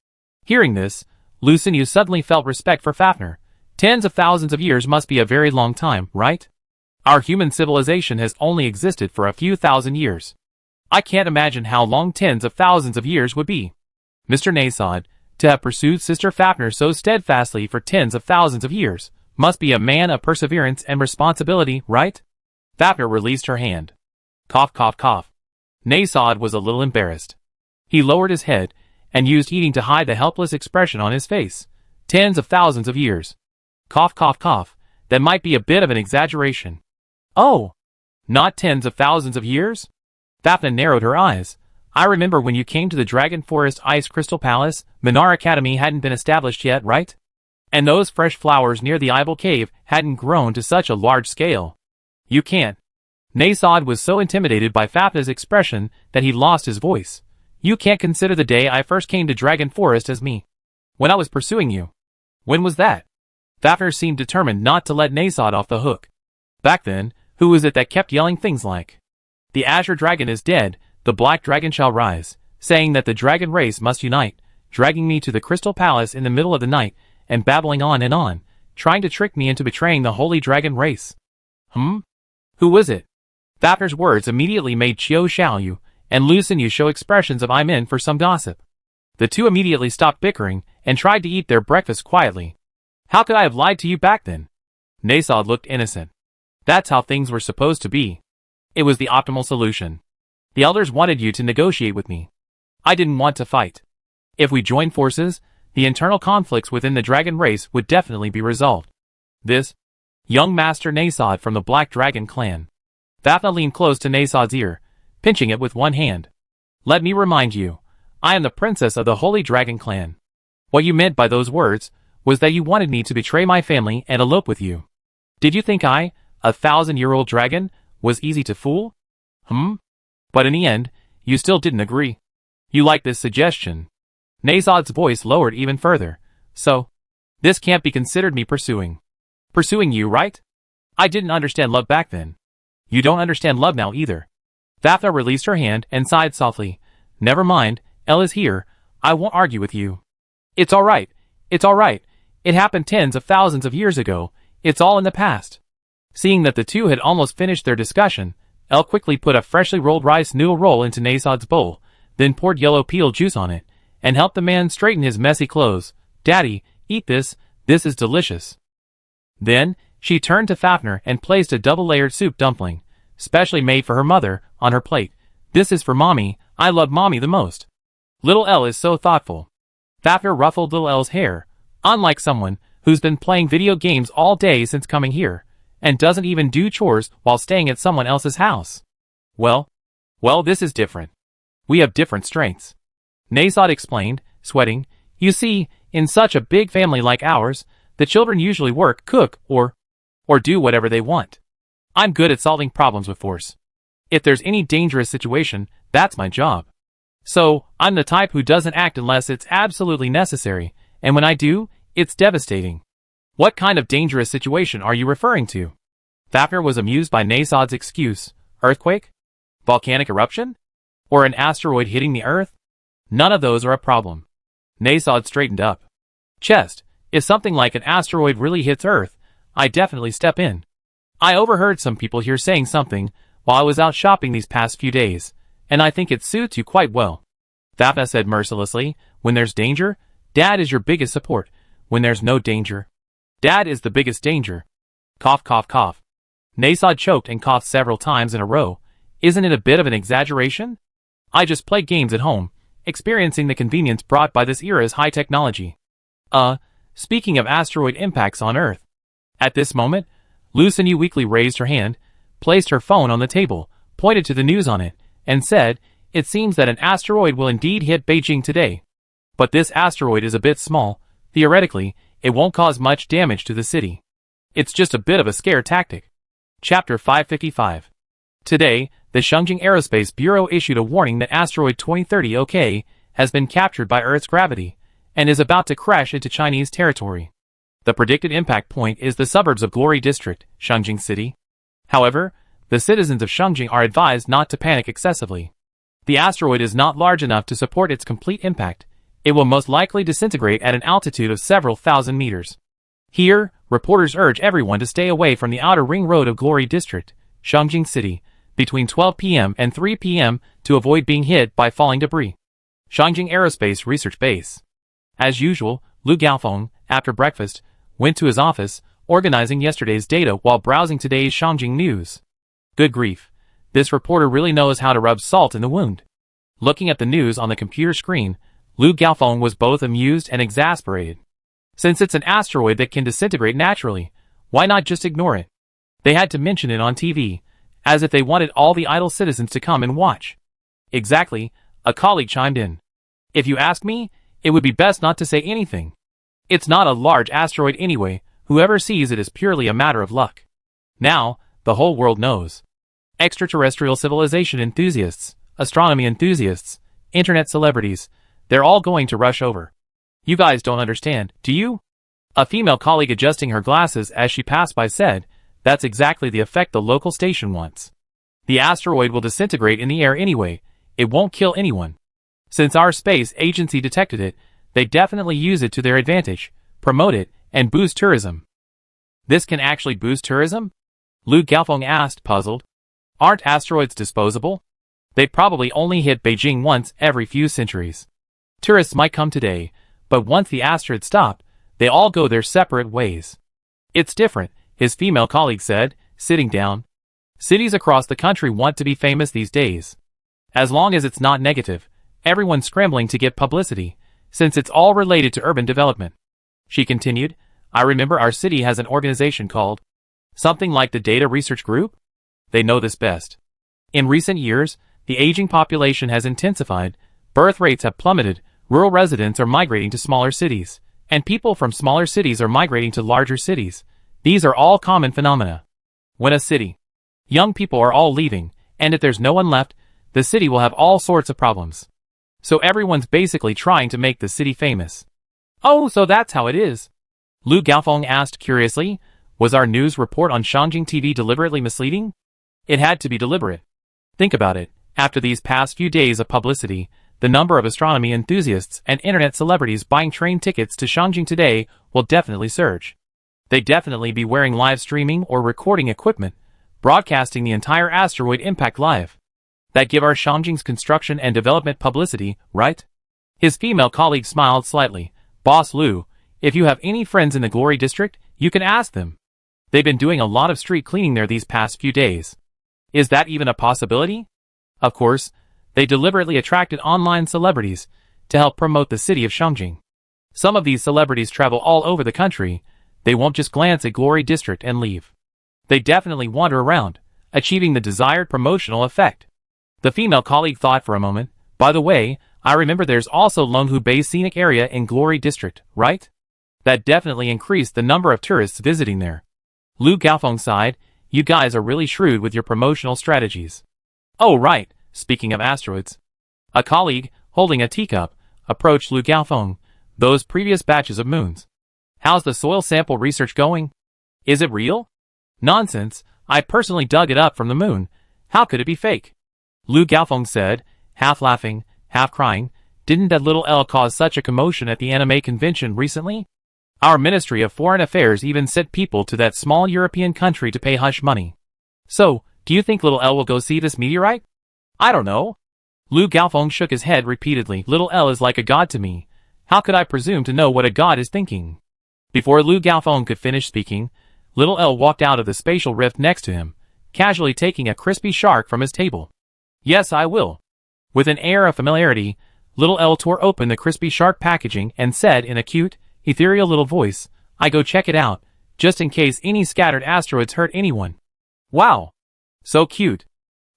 Hearing this, Lu Xinyu suddenly felt respect for Fafnir. Tens of thousands of years must be a very long time, right? Our human civilization has only existed for a few thousand years. I can't imagine how long tens of thousands of years would be. Mr. Nasod, to have pursued Sister Fafnir so steadfastly for tens of thousands of years, must be a man of perseverance and responsibility, right? Fafnir released her hand. Cough, cough, cough. Nasod was a little embarrassed. He lowered his head and used eating to hide the helpless expression on his face. Tens of thousands of years. Cough, cough, cough. That might be a bit of an exaggeration. Oh, not tens of thousands of years? Fafnir narrowed her eyes. I remember when you came to the Dragon Forest Ice Crystal Palace, Minar Academy hadn't been established yet, right? And those fresh flowers near the Ibel Cave hadn't grown to such a large scale. You can't. Nasod was so intimidated by Fafnir's expression that he lost his voice. You can't consider the day I first came to Dragon Forest as me. When I was pursuing you. When was that? Fafnir seemed determined not to let Nasod off the hook. Back then, who was it that kept yelling things like, The Azure Dragon is dead, the Black Dragon shall rise, saying that the dragon race must unite, dragging me to the Crystal Palace in the middle of the night, and babbling on, trying to trick me into betraying the Holy Dragon race. Who was it? Fafnir's words immediately made Qiu Xiaoyu and Lu Xinyu show expressions of I'm in for some gossip. The two immediately stopped bickering and tried to eat their breakfast quietly. How could I have lied to you back then? Nasod looked innocent. That's how things were supposed to be. It was the optimal solution. The elders wanted you to negotiate with me. I didn't want to fight. If we joined forces, the internal conflicts within the dragon race would definitely be resolved. This young master Nasod from the Black Dragon clan. Fafnir leaned close to Nasod's ear, pinching it with one hand. Let me remind you, I am the princess of the Holy Dragon clan. What you meant by those words was that you wanted me to betray my family and elope with you. Did you think I, a 1,000-year-old dragon, was easy to fool? But in the end, you still didn't agree. You liked this suggestion. Nasod's voice lowered even further. So, This can't be considered me pursuing. Pursuing you, right? I didn't understand love back then. You don't understand love now either. Daphne released her hand and sighed softly. Never mind, Elle is here. I won't argue with you. It's all right. It's all right. It happened tens of thousands of years ago. It's all in the past. Seeing that the two had almost finished their discussion, Elle quickly put a freshly rolled rice noodle roll into Nasad's bowl, then poured yellow peel juice on it, and helped the man straighten his messy clothes. Daddy, eat this. This is delicious. Then, she turned to Fafner and placed a double-layered soup dumpling, specially made for her mother, on her plate. This is for Mommy. I love Mommy the most. Little Elle is so thoughtful. Fafner ruffled Little Elle's hair, unlike someone who's been playing video games all day since coming here, and doesn't even do chores while staying at someone else's house. Well, this is different. We have different strengths. Nasad explained, sweating. You see, in such a big family like ours, the children usually work, cook, or do whatever they want. I'm good at solving problems with force. If there's any dangerous situation, that's my job. So, I'm the type who doesn't act unless it's absolutely necessary, and when I do, it's devastating. What kind of dangerous situation are you referring to? Fafner was amused by Nasad's excuse. Earthquake? Volcanic eruption? Or an asteroid hitting the Earth? None of those are a problem. Nasad straightened up. Chest, if something like an asteroid really hits Earth, I definitely step in. I overheard some people here saying something while I was out shopping these past few days, and I think it suits you quite well. Fafna said mercilessly, when there's danger, Dad is your biggest support. When there's no danger, Dad is the biggest danger. Cough, cough, cough. Nasad choked and coughed several times in a row. Isn't it a bit of an exaggeration? I just play games at home, experiencing the convenience brought by this era's high technology. Speaking of asteroid impacts on Earth. At this moment, Lucini weakly raised her hand, placed her phone on the table, pointed to the news on it, and said, it seems that an asteroid will indeed hit Beijing today. But this asteroid is a bit small. Theoretically, it won't cause much damage to the city. It's just a bit of a scare tactic. Chapter 555. Today, the Shengjing Aerospace Bureau issued a warning that asteroid 2030 OK has been captured by Earth's gravity and is about to crash into Chinese territory. The predicted impact point is the suburbs of Glory District, Shengjing City. However, the citizens of Shengjing are advised not to panic excessively. The asteroid is not large enough to support its complete impact. It will most likely disintegrate at an altitude of several thousand meters. Here, reporters urge everyone to stay away from the outer ring road of Glory District, Shengjing City, between 12 p.m. and 3 p.m. to avoid being hit by falling debris. Shengjing Aerospace Research Base. As usual, Lu Gaofeng, after breakfast, went to his office, organizing yesterday's data while browsing today's Shengjing news. Good grief. This reporter really knows how to rub salt in the wound. Looking at the news on the computer screen, Lu Gaofeng was both amused and exasperated. Since it's an asteroid that can disintegrate naturally, why not just ignore it? They had to mention it on TV, as if they wanted all the idle citizens to come and watch. Exactly, a colleague chimed in. If you ask me, it would be best not to say anything. It's not a large asteroid anyway. Whoever sees it is purely a matter of luck. Now, the whole world knows. Extraterrestrial civilization enthusiasts, astronomy enthusiasts, internet celebrities, they're all going to rush over. You guys don't understand, do you? A female colleague adjusting her glasses as she passed by said, that's exactly the effect the local station wants. The asteroid will disintegrate in the air anyway. It won't kill anyone. Since our space agency detected it, they definitely use it to their advantage, promote it, and boost tourism. This can actually boost tourism? Lu Gaofeng asked, puzzled. Aren't asteroids disposable? They probably only hit Beijing once every few centuries. Tourists might come today, but once the asteroids stop, they all go their separate ways. It's different, his female colleague said, sitting down. Cities across the country want to be famous these days. As long as it's not negative, everyone's scrambling to get publicity, since it's all related to urban development. She continued, I remember our city has an organization called something like the Data Research Group. They know this best. In recent years, the aging population has intensified, birth rates have plummeted, rural residents are migrating to smaller cities, and people from smaller cities are migrating to larger cities. These are all common phenomena. When a city, young people are all leaving, and if there's no one left, the city will have all sorts of problems. So everyone's basically trying to make the city famous. Oh, so that's how it is. Lu Gaofeng asked curiously. Was our news report on Shangjing TV deliberately misleading? It had to be deliberate. Think about it. After these past few days of publicity, the number of astronomy enthusiasts and internet celebrities buying train tickets to Shangjing today will definitely surge. They'd definitely be wearing live streaming or recording equipment, broadcasting the entire asteroid impact live. That give our Shangjing's construction and development publicity, right? His female colleague smiled slightly. Boss Lu, if you have any friends in the Glory District, you can ask them. They've been doing a lot of street cleaning there these past few days. Is that even a possibility? Of course, they deliberately attracted online celebrities to help promote the city of Shangjing. Some of these celebrities travel all over the country. They won't just glance at Glory District and leave. They definitely wander around, achieving the desired promotional effect. The female colleague thought for a moment. By the way, I remember there's also Longhu Bay Scenic Area in Glory District, right? That definitely increased the number of tourists visiting there. Lu Gaofeng sighed. You guys are really shrewd with your promotional strategies. Oh right, speaking of asteroids. A colleague, holding a teacup, approached Lu Gaofeng. Those previous batches of moons. How's the soil sample research going? Is it real? Nonsense, I personally dug it up from the moon. How could it be fake? Lu Gaofeng said, half laughing, half crying. Didn't that little L cause such a commotion at the anime convention recently? Our Ministry of Foreign Affairs even sent people to that small European country to pay hush money. So, do you think little L will go see this meteorite? I don't know. Lu Gaofeng shook his head repeatedly. Little L is like a god to me. How could I presume to know what a god is thinking? Before Lu Gaofeng could finish speaking, little L walked out of the spatial rift next to him, casually taking a crispy shark from his table. Yes, I will. With an air of familiarity, little L tore open the crispy shark packaging and said in a cute, ethereal little voice, I go check it out, just in case any scattered asteroids hurt anyone. Wow! So cute.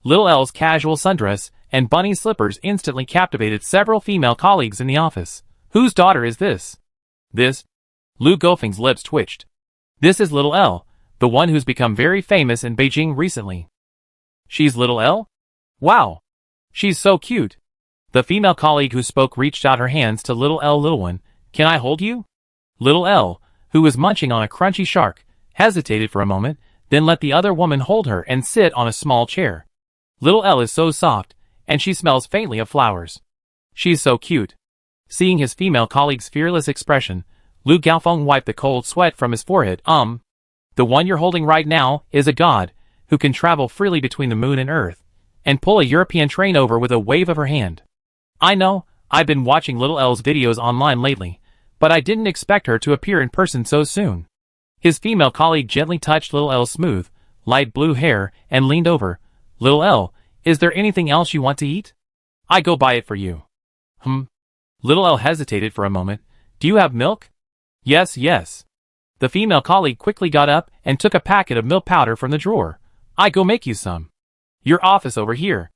Little L's casual sundress and bunny slippers instantly captivated several female colleagues in the office. Whose daughter is this? This? Lu Gaofeng's lips twitched. This is little L, the one who's become very famous in Beijing recently. She's little L? Wow! She's so cute. The female colleague who spoke reached out her hands to little L. Little one, can I hold you? Little L, who was munching on a crunchy shark, hesitated for a moment, then let the other woman hold her and sit on a small chair. Little L is so soft, and she smells faintly of flowers. She's so cute. Seeing his female colleague's fearless expression, Lu Gaofeng wiped the cold sweat from his forehead. The one you're holding right now is a god, who can travel freely between the moon and earth, and pull a European train over with a wave of her hand. I know, I've been watching little L's videos online lately, but I didn't expect her to appear in person so soon. His female colleague gently touched little L's smooth, light blue hair and leaned over. Little L, is there anything else you want to eat? I go buy it for you. Little L hesitated for a moment. Do you have milk? Yes, yes. The female colleague quickly got up and took a packet of milk powder from the drawer. I go make you some. Your office over here.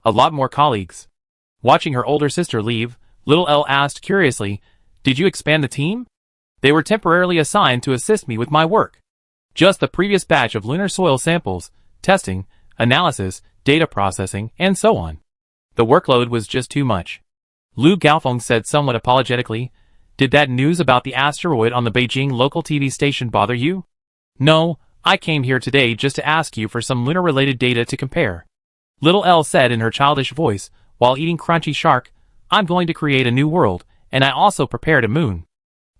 A lot more colleagues. Watching her older sister leave, little L asked curiously, did you expand the team? They were temporarily assigned to assist me with my work. Just the previous batch of lunar soil samples, testing, analysis, data processing, and so on. The workload was just too much. Lu Gaofeng said somewhat apologetically, did that news about the asteroid on the Beijing local TV station bother you? No, I came here today just to ask you for some lunar-related data to compare. Little L said in her childish voice, while eating crunchy shark, I'm going to create a new world, and I also prepared a moon.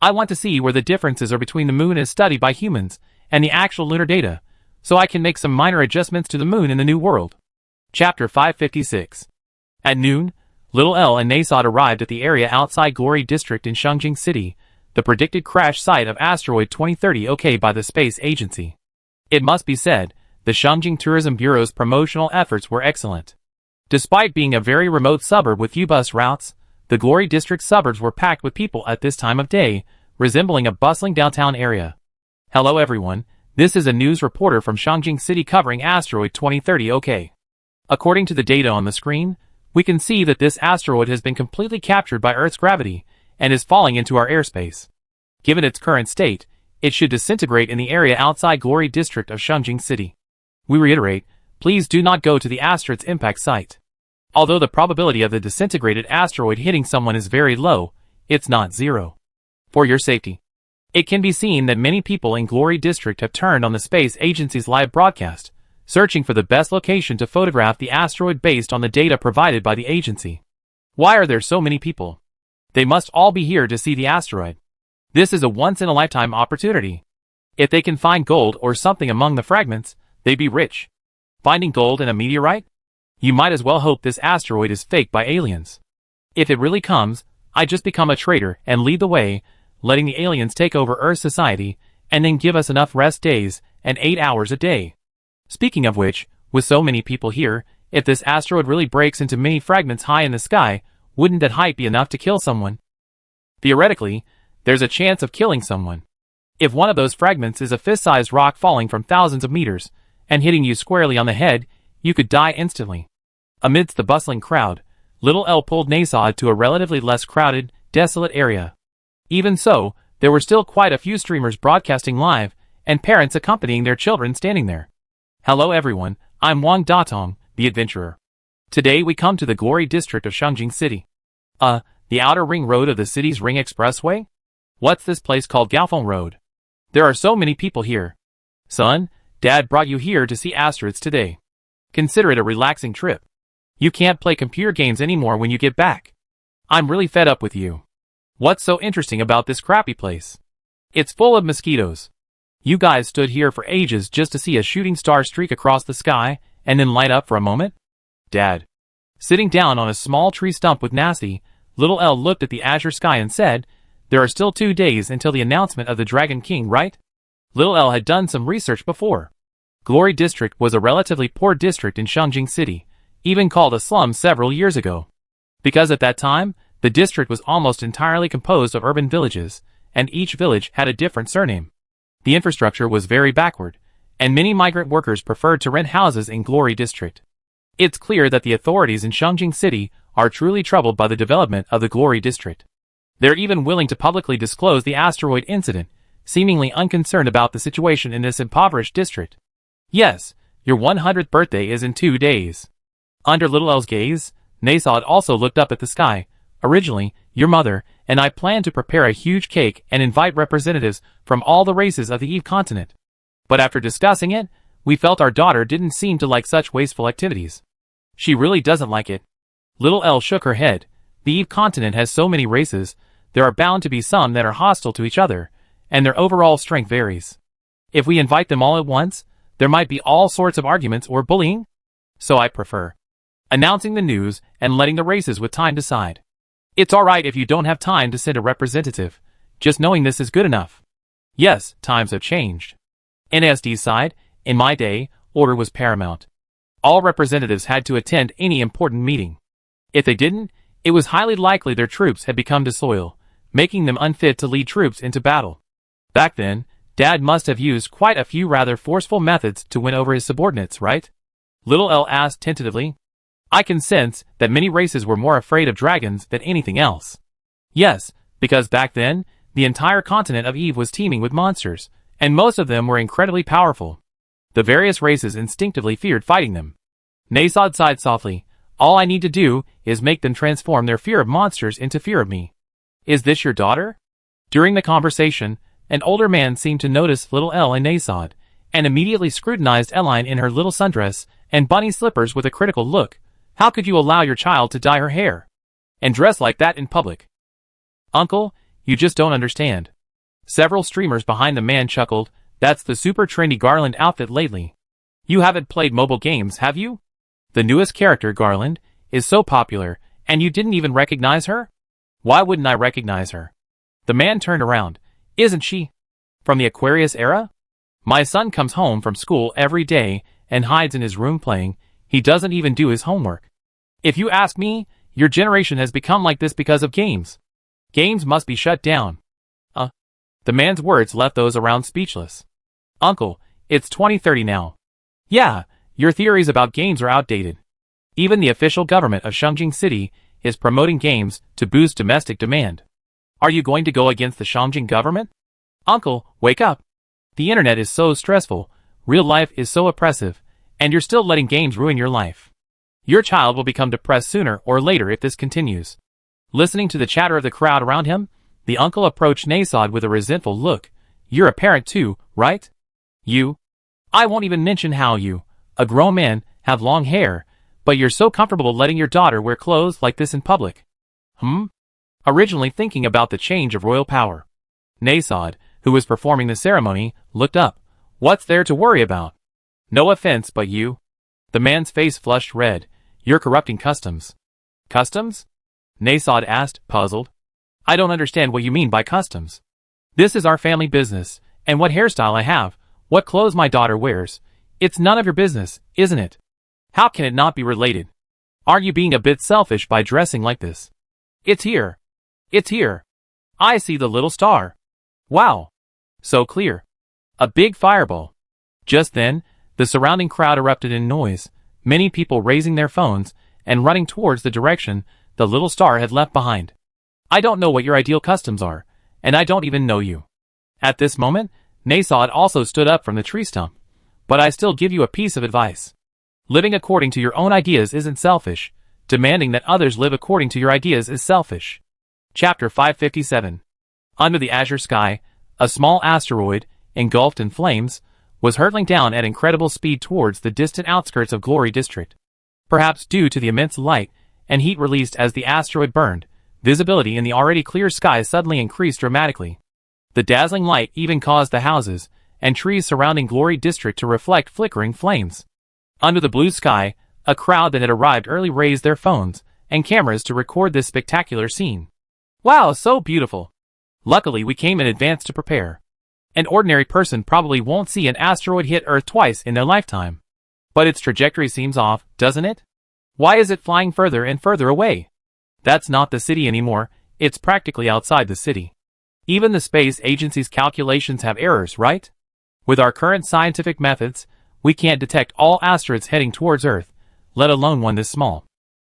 I want to see where the differences are between the moon as studied by humans and the actual lunar data, so I can make some minor adjustments to the moon in the new world. Chapter 556. At noon, little L and Nasod arrived at the area outside Glory District in Shangjing City, the predicted crash site of asteroid 2030 OK by the space agency. It must be said, the Shangjing Tourism Bureau's promotional efforts were excellent. Despite being a very remote suburb with few bus routes, the Glory District suburbs were packed with people at this time of day, resembling a bustling downtown area. Hello everyone, this is a news reporter from Shangjing City covering asteroid 2030 OK. According to the data on the screen, we can see that this asteroid has been completely captured by Earth's gravity and is falling into our airspace. Given its current state, it should disintegrate in the area outside Glory District of Shangjing City. We reiterate, please do not go to the asteroid's impact site. Although the probability of the disintegrated asteroid hitting someone is very low, it's not zero. For your safety, It can be seen that many people in Glory District have turned on the space agency's live broadcast, searching for the best location to photograph the asteroid based on the data provided by the agency. Why are there so many people? They must all be here to see the asteroid. This is a once-in-a-lifetime opportunity. If they can find gold or something among the fragments, they'd be rich. Finding gold in a meteorite? You might as well hope this asteroid is faked by aliens. If it really comes, I just become a traitor and lead the way, letting the aliens take over Earth society, and then give us enough rest days and 8 hours a day. Speaking of which, with so many people here, if this asteroid really breaks into many fragments high in the sky, wouldn't that height be enough to kill someone? Theoretically, there's a chance of killing someone. If one of those fragments is a fist-sized rock falling from thousands of meters, and hitting you squarely on the head, you could die instantly. Amidst the bustling crowd, Little L pulled Nasod to a relatively less crowded, desolate area. Even so, there were still quite a few streamers broadcasting live, and parents accompanying their children standing there. Hello everyone, I'm Wang Datong, the adventurer. Today we come to the Glory District of Shangjing City. The outer ring road of the city's Ring Expressway? What's this place called Gaofeng Road? There are so many people here. Son, Dad brought you here to see asteroids today. Consider it a relaxing trip. You can't play computer games anymore when you get back. I'm really fed up with you. What's so interesting about this crappy place? It's full of mosquitoes. You guys stood here for ages just to see a shooting star streak across the sky and then light up for a moment? Dad. Sitting down on a small tree stump with Nasty, Little L looked at the azure sky and said, "There are still 2 days until the announcement of the Dragon King, right?" Little L had done some research before. Glory District was a relatively poor district in Shangjing City, even called a slum several years ago. Because at that time, the district was almost entirely composed of urban villages, and each village had a different surname. The infrastructure was very backward, and many migrant workers preferred to rent houses in Glory District. It's clear that the authorities in Shangjing City are truly troubled by the development of the Glory District. They're even willing to publicly disclose the asteroid incident, seemingly unconcerned about the situation in this impoverished district. Yes, your 100th birthday is in 2 days. Under Little L's gaze, Nasod also looked up at the sky. Originally, your mother and I planned to prepare a huge cake and invite representatives from all the races of the Eve continent. But after discussing it, we felt our daughter didn't seem to like such wasteful activities. She really doesn't like it. Little L shook her head. The Eve continent has so many races, there are bound to be some that are hostile to each other, and their overall strength varies. If we invite them all at once, there might be all sorts of arguments or bullying. So I prefer announcing the news and letting the races with time decide. It's alright if you don't have time to send a representative, just knowing this is good enough. Yes, times have changed. NSD's side, in my day, order was paramount. All representatives had to attend any important meeting. If they didn't, it was highly likely their troops had become disloyal, making them unfit to lead troops into battle. Back then, Dad must have used quite a few rather forceful methods to win over his subordinates, right? Little L asked tentatively. I can sense that many races were more afraid of dragons than anything else. Yes, because back then, the entire continent of Eve was teeming with monsters, and most of them were incredibly powerful. The various races instinctively feared fighting them. Nasod sighed softly. All I need to do is make them transform their fear of monsters into fear of me. Is this your daughter? During the conversation, an older man seemed to notice Little L and Nasod, and immediately scrutinized Eline in her little sundress and bunny slippers with a critical look. How could you allow your child to dye her hair and dress like that in public? Uncle, you just don't understand. Several streamers behind the man chuckled. That's the super trendy Garland outfit lately. You haven't played mobile games, have you? The newest character, Garland, is so popular, and you didn't even recognize her? Why wouldn't I recognize her? The man turned around. Isn't she from the Aquarius era? My son comes home from school every day and hides in his room playing. He doesn't even do his homework. If you ask me, your generation has become like this because of games. Games must be shut down. The man's words left those around speechless. Uncle, it's 2030 now. Yeah, your theories about games are outdated. Even the official government of Shangjing City is promoting games to boost domestic demand. Are you going to go against the Shangjing government? Uncle, wake up. The internet is so stressful, real life is so oppressive, and you're still letting games ruin your life. Your child will become depressed sooner or later if this continues. Listening to the chatter of the crowd around him, The uncle approached Nasod with a resentful look. You're a parent too, right? You? I won't even mention how you, a grown man, have long hair, but you're so comfortable letting your daughter wear clothes like this in public. Originally thinking about the change of royal power. Nasod, who was performing the ceremony, looked up. What's there to worry about? No offense, but you. The man's face flushed red. You're corrupting customs. Customs? Nasod asked, puzzled. I don't understand what you mean by customs. This is our family business, and what hairstyle I have, what clothes my daughter wears. It's none of your business, isn't it? How can it not be related? Aren't you being a bit selfish by dressing like this? It's here. It's here. I see the little star. Wow. So clear. A big fireball. Just then, the surrounding crowd erupted in noise, many people raising their phones and running towards the direction the little star had left behind. I don't know what your ideal customs are, and I don't even know you. At this moment, Nasod also stood up from the tree stump. But I still give you a piece of advice. Living according to your own ideas isn't selfish. Demanding that others live according to your ideas is selfish. Chapter 557. Under the azure sky, a small asteroid, engulfed in flames, was hurtling down at incredible speed towards the distant outskirts of Glory District. Perhaps due to the immense light and heat released as the asteroid burned, visibility in the already clear sky suddenly increased dramatically. The dazzling light even caused the houses and trees surrounding Glory District to reflect flickering flames. Under the blue sky, a crowd that had arrived early raised their phones and cameras to record this spectacular scene. Wow, so beautiful! Luckily we came in advance to prepare. An ordinary person probably won't see an asteroid hit Earth twice in their lifetime. But its trajectory seems off, doesn't it? Why is it flying further and further away? That's not the city anymore, it's practically outside the city. Even the space agency's calculations have errors, right? With our current scientific methods, we can't detect all asteroids heading towards Earth, let alone one this small.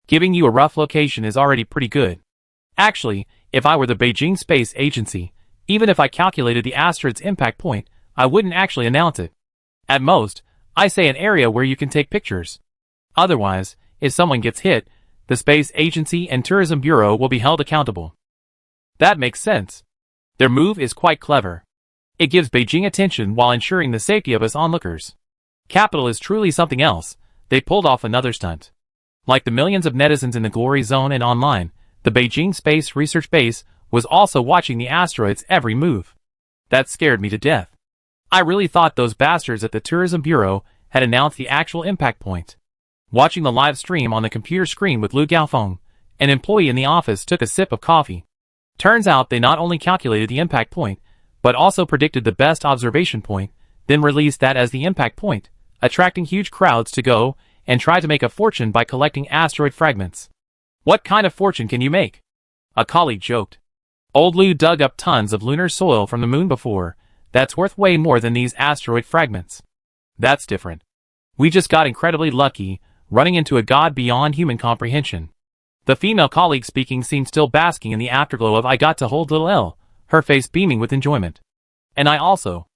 Giving you a rough location is already pretty good. Actually, if I were the Beijing Space Agency, even if I calculated the asteroid's impact point, I wouldn't actually announce it. At most, I say an area where you can take pictures. Otherwise, if someone gets hit, the Space Agency and Tourism Bureau will be held accountable. That makes sense. Their move is quite clever. It gives Beijing attention while ensuring the safety of us onlookers. Capital is truly something else. They pulled off another stunt. Like the millions of netizens in the Glory Zone and online, the Beijing Space Research Base was also watching the asteroid's every move. That scared me to death. I really thought those bastards at the Tourism Bureau had announced the actual impact point. Watching the live stream on the computer screen with Lu Gaofeng, an employee in the office took a sip of coffee. Turns out they not only calculated the impact point, but also predicted the best observation point, then released that as the impact point, attracting huge crowds to go and try to make a fortune by collecting asteroid fragments. What kind of fortune can you make? A colleague joked. Old Lu dug up tons of lunar soil from the moon before. That's worth way more than these asteroid fragments. That's different. We just got incredibly lucky, running into a god beyond human comprehension. The female colleague speaking seemed still basking in the afterglow of I got to hold little L, her face beaming with enjoyment. And I also.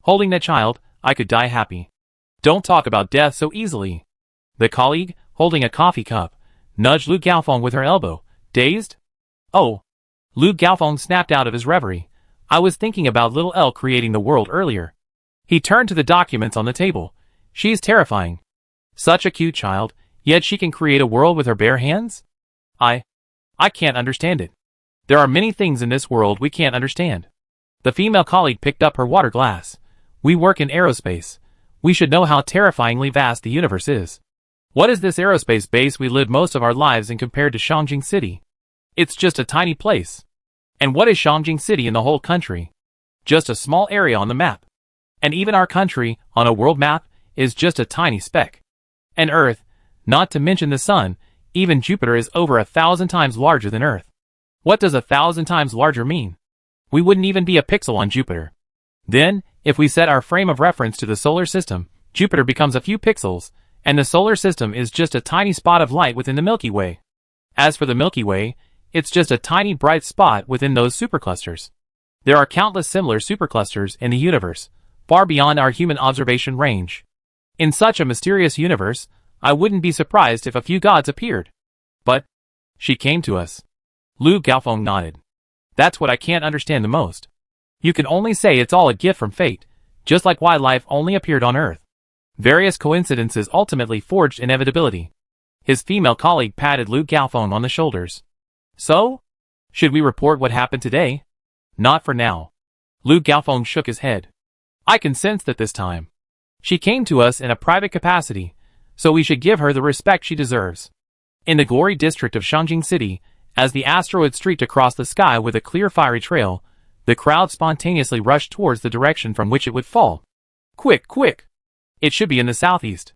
Holding that child, I could die happy. Don't talk about death so easily. The colleague, holding a coffee cup, nudged Lu Gaofeng with her elbow. Dazed? Oh. Lu Gaofeng snapped out of his reverie. I was thinking about little L creating the world earlier. He turned to the documents on the table. She's terrifying. Such a cute child, yet she can create a world with her bare hands? I can't understand it. There are many things in this world we can't understand. The female colleague picked up her water glass. We work in aerospace. We should know how terrifyingly vast the universe is. What is this aerospace base we live most of our lives in compared to Shangjing City? It's just a tiny place. And what is Shangjing City in the whole country? Just a small area on the map. And even our country, on a world map, is just a tiny speck. And Earth, not to mention the Sun, even Jupiter is over 1,000 times larger than Earth. What does 1,000 times larger mean? We wouldn't even be a pixel on Jupiter. Then, if we set our frame of reference to the solar system, Jupiter becomes a few pixels, and the solar system is just a tiny spot of light within the Milky Way. As for the Milky Way, it's just a tiny bright spot within those superclusters. There are countless similar superclusters in the universe, far beyond our human observation range. In such a mysterious universe, I wouldn't be surprised if a few gods appeared. But she came to us. Lu Gaofeng nodded. That's what I can't understand the most. You can only say it's all a gift from fate, just like why life only appeared on Earth. Various coincidences ultimately forged inevitability. His female colleague patted Luke Galphone on the shoulders. So? Should we report what happened today? Not for now. Luke Galphone shook his head. I can sense that this time. She came to us in a private capacity, so we should give her the respect she deserves. In the glory district of Shangjing City, as the asteroid streaked across the sky with a clear fiery trail, the crowd spontaneously rushed towards the direction from which it would fall. Quick, quick! It should be in the southeast.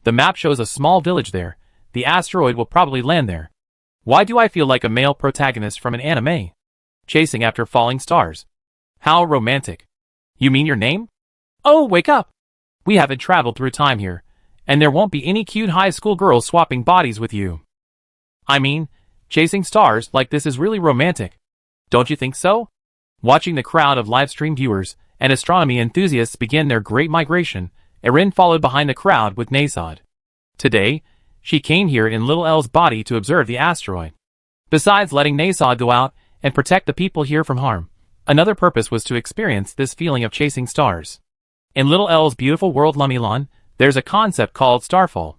The map shows a small village there. The asteroid will probably land there. Why do I feel like a male protagonist from an anime? Chasing after falling stars. How romantic. You mean your name? Oh, wake up! We haven't traveled through time here, and there won't be any cute high school girls swapping bodies with you. I mean, chasing stars like this is really romantic. Don't you think so? Watching the crowd of livestream viewers and astronomy enthusiasts begin their great migration, Erin followed behind the crowd with Nasod. Today, she came here in Little L's body to observe the asteroid. Besides letting Nasod go out and protect the people here from harm, another purpose was to experience this feeling of chasing stars. In Little L's beautiful world Lumilon, there's a concept called starfall.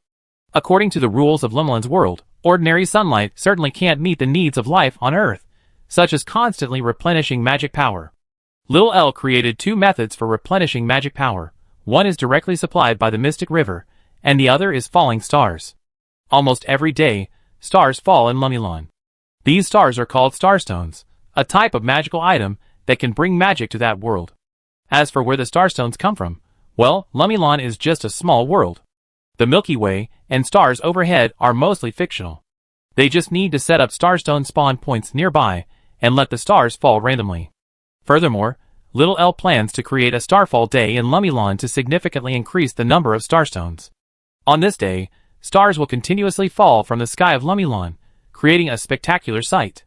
According to the rules of Lumilon's world, ordinary sunlight certainly can't meet the needs of life on Earth, such as constantly replenishing magic power. Little L created two methods for replenishing magic power. One is directly supplied by the Mystic River, and the other is falling stars. Almost every day, stars fall in Lumilon. These stars are called starstones, a type of magical item that can bring magic to that world. As for where the starstones come from, well, Lumilon is just a small world. The Milky Way and stars overhead are mostly fictional. They just need to set up starstone spawn points nearby and let the stars fall randomly. Furthermore, Little L plans to create a starfall day in Lumilon to significantly increase the number of starstones. On this day, stars will continuously fall from the sky of Lumilon, creating a spectacular sight.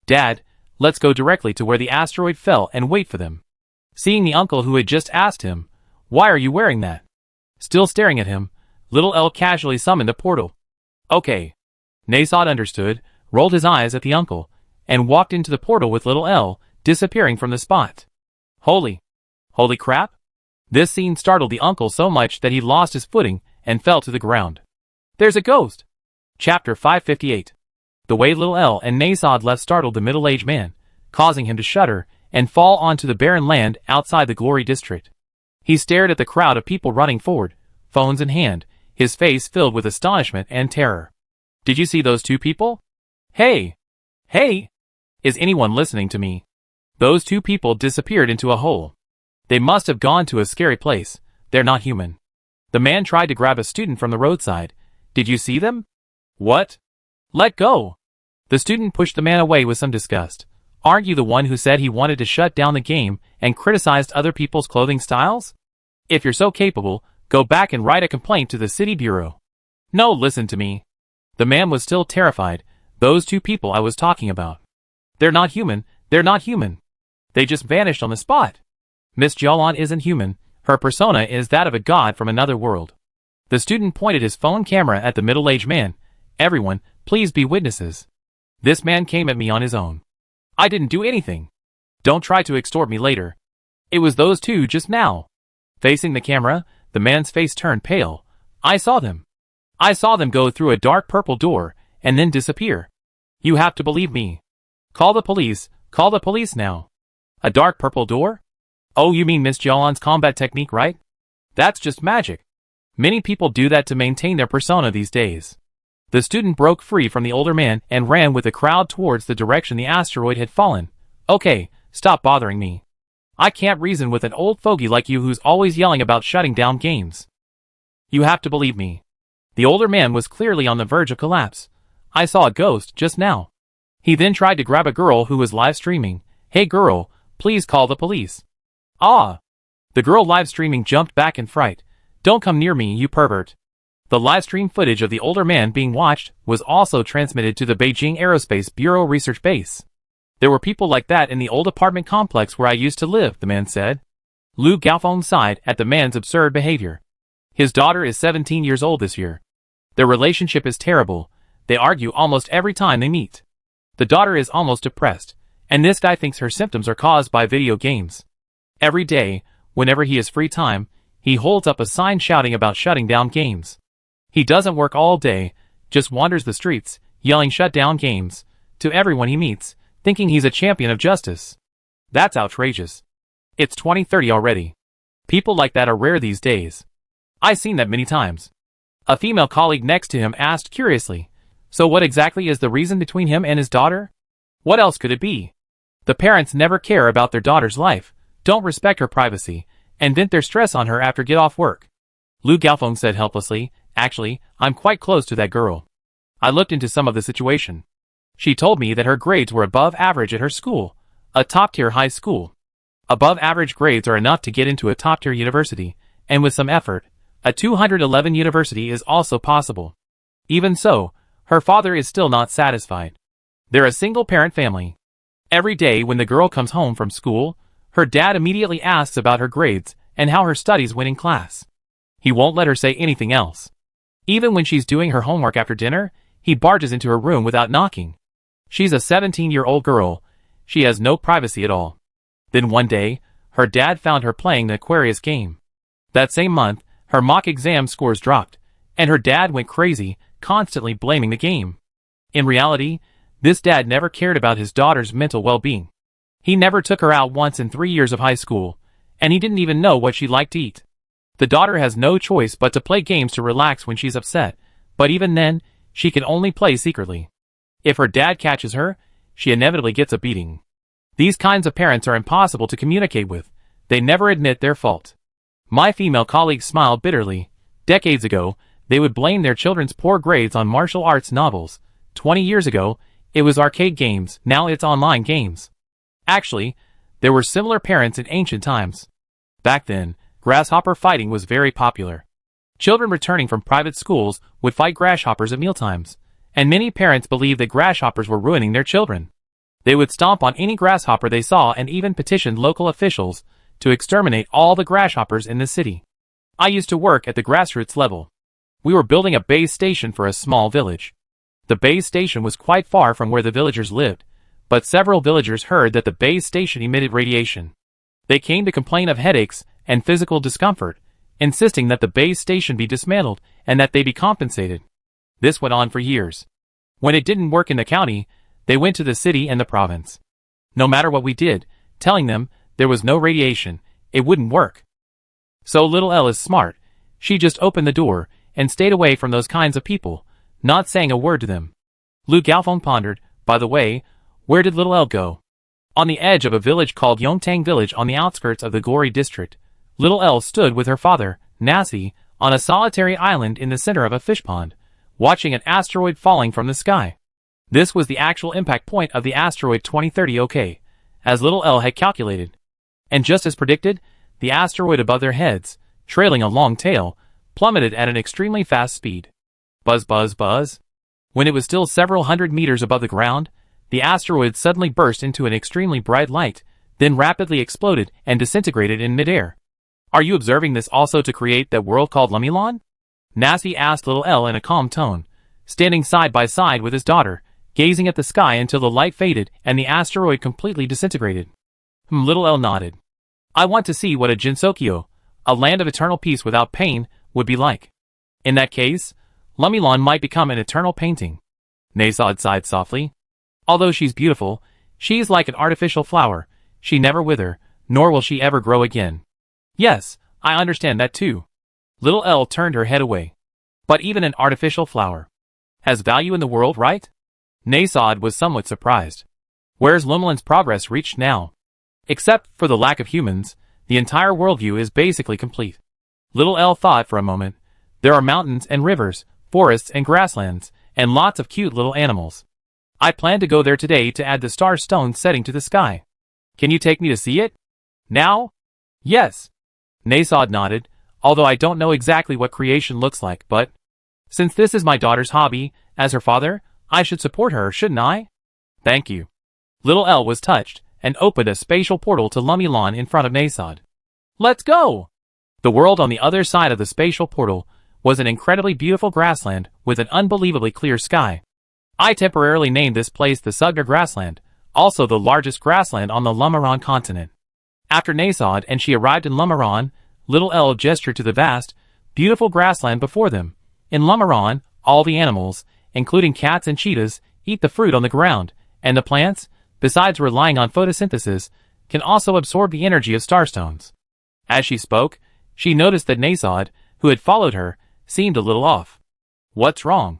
Dad, let's go directly to where the asteroid fell and wait for them. Seeing the uncle who had just asked him, "Why are you wearing that?" Still staring at him, Little L casually summoned a portal. Okay. Nasod understood, rolled his eyes at the uncle, and walked into the portal with Little L, disappearing from the spot. Holy crap! This scene startled the uncle so much that he lost his footing and fell to the ground. There's a ghost! Chapter 558. The way Little L and Nasod left startled the middle-aged man, causing him to shudder and fall onto the barren land outside the Glory District. He stared at the crowd of people running forward, phones in hand, his face filled with astonishment and terror. Did you see those two people? Hey! Hey! Is anyone listening to me? Those two people disappeared into a hole. They must have gone to a scary place. They're not human. The man tried to grab a student from the roadside. Did you see them? What? Let go! The student pushed the man away with some disgust. Aren't you the one who said he wanted to shut down the game and criticized other people's clothing styles? If you're so capable, go back and write a complaint to the city bureau. No, listen to me. The man was still terrified. Those two people I was talking about. They're not human. They're not human. They just vanished on the spot. Miss Jialan isn't human. Her persona is that of a god from another world. The student pointed his phone camera at the middle-aged man. Everyone, please be witnesses. This man came at me on his own. I didn't do anything. Don't try to extort me later. It was those two just now. Facing the camera, the man's face turned pale. I saw them. I saw them go through a dark purple door and then disappear. You have to believe me. Call the police now. A dark purple door? Oh, you mean Miss Jialan's combat technique, right? That's just magic. Many people do that to maintain their persona these days. The student broke free from the older man and ran with the crowd towards the direction the asteroid had fallen. Okay, stop bothering me. I can't reason with an old fogey like you who's always yelling about shutting down games. You have to believe me. The older man was clearly on the verge of collapse. I saw a ghost just now. He then tried to grab a girl who was live streaming. Hey girl, please call the police. Ah! The girl live streaming jumped back in fright. Don't come near me, you pervert. The live stream footage of the older man being watched was also transmitted to the Beijing Aerospace Bureau research base. There were people like that in the old apartment complex where I used to live, the man said. Lu Gaofeng sighed at the man's absurd behavior. His daughter is 17 years old this year. Their relationship is terrible. They argue almost every time they meet. The daughter is almost depressed, And this guy thinks her symptoms are caused by video games. Every day, whenever he has free time, he holds up a sign shouting about shutting down games. He doesn't work all day, just wanders the streets, yelling "shut down games" to everyone he meets, thinking he's a champion of justice. That's outrageous. It's 2030 already. People like that are rare these days. I've seen that many times. A female colleague next to him asked curiously, "So what exactly is the reason between him and his daughter? What else could it be?" The parents never care about their daughter's life, don't respect her privacy, and vent their stress on her after get off work. Lu Gaofeng said helplessly, "Actually, I'm quite close to that girl. I looked into some of the situation. She told me that her grades were above average at her school, a top-tier high school. Above average grades are enough to get into a top-tier university, and with some effort, a 211 university is also possible. Even so, her father is still not satisfied. They're a single-parent family. Every day when the girl comes home from school, her dad immediately asks about her grades and how her studies went in class. He won't let her say anything else. Even when she's doing her homework after dinner, he barges into her room without knocking. She's a 17-year-old girl. She has no privacy at all. Then one day, her dad found her playing the Aquarius game. That same month, her mock exam scores dropped, and her dad went crazy, constantly blaming the game. In reality, this dad never cared about his daughter's mental well-being. He never took her out once in 3 years of high school, and he didn't even know what she liked to eat. The daughter has no choice but to play games to relax when she's upset, but even then, she can only play secretly. If her dad catches her, she inevitably gets a beating. These kinds of parents are impossible to communicate with. They never admit their fault. My female colleague smiled bitterly. Decades ago, they would blame their children's poor grades on martial arts novels. 20 years ago, it was arcade games, now it's online games. Actually, there were similar parents in ancient times. Back then, grasshopper fighting was very popular. Children returning from private schools would fight grasshoppers at mealtimes, and many parents believed that grasshoppers were ruining their children. They would stomp on any grasshopper they saw and even petitioned local officials to exterminate all the grasshoppers in the city. I used to work at the grassroots level. We were building a base station for a small village. The base station was quite far from where the villagers lived, but several villagers heard that the base station emitted radiation. They came to complain of headaches and physical discomfort, insisting that the base station be dismantled and that they be compensated. This went on for years. When it didn't work in the county, they went to the city and the province. No matter what we did, telling them there was no radiation, it wouldn't work. So little Elle is smart. She just opened the door and stayed away from those kinds of people, not saying a word to them. Lu Gaofeng pondered, by the way, where did little Elle go? On the edge of a village called Yongtang Village on the outskirts of the Gori district, little Elle stood with her father, Nasi, on a solitary island in the center of a fish pond, watching an asteroid falling from the sky. This was the actual impact point of the asteroid 2030 OK, as little Elle had calculated. And just as predicted, the asteroid above their heads, trailing a long tail, plummeted at an extremely fast speed. Buzz buzz buzz. When it was still several hundred meters above the ground, the asteroid suddenly burst into an extremely bright light, then rapidly exploded and disintegrated in midair. Are you observing this also to create that world called Lumilon? Nasi asked little Elle in a calm tone, standing side by side with his daughter, gazing at the sky until the light faded and the asteroid completely disintegrated. Little Elle nodded. I want to see what a Jinsokyo, a land of eternal peace without pain, would be like. In that case, Lumilon might become an eternal painting. Nasad sighed softly. Although she's beautiful, she's like an artificial flower. She never wither, nor will she ever grow again. Yes, I understand that too. Little Elle turned her head away. But even an artificial flower has value in the world, right? Nasad was somewhat surprised. Where's Lumilon's progress reached now? Except for the lack of humans, the entire worldview is basically complete. Little Elle thought for a moment. There are mountains and rivers, forests and grasslands, and lots of cute little animals. I plan to go there today to add the star stone setting to the sky. Can you take me to see it? Now? Yes. Nasad nodded, although I don't know exactly what creation looks like, but since this is my daughter's hobby, as her father, I should support her, shouldn't I? Thank you. Little Elle was touched and opened a spatial portal to Lumilon in front of Nasad. Let's go! The world on the other side of the spatial portal was an incredibly beautiful grassland with an unbelievably clear sky. I temporarily named this place the Sugner Grassland, also the largest grassland on the Lumaran continent. After Nasod and she arrived in Lumaran, little Elle gestured to the vast, beautiful grassland before them. In Lumaran, all the animals, including cats and cheetahs, eat the fruit on the ground, and the plants, besides relying on photosynthesis, can also absorb the energy of starstones. As she spoke, she noticed that Nasod, who had followed her, seemed a little off. What's wrong?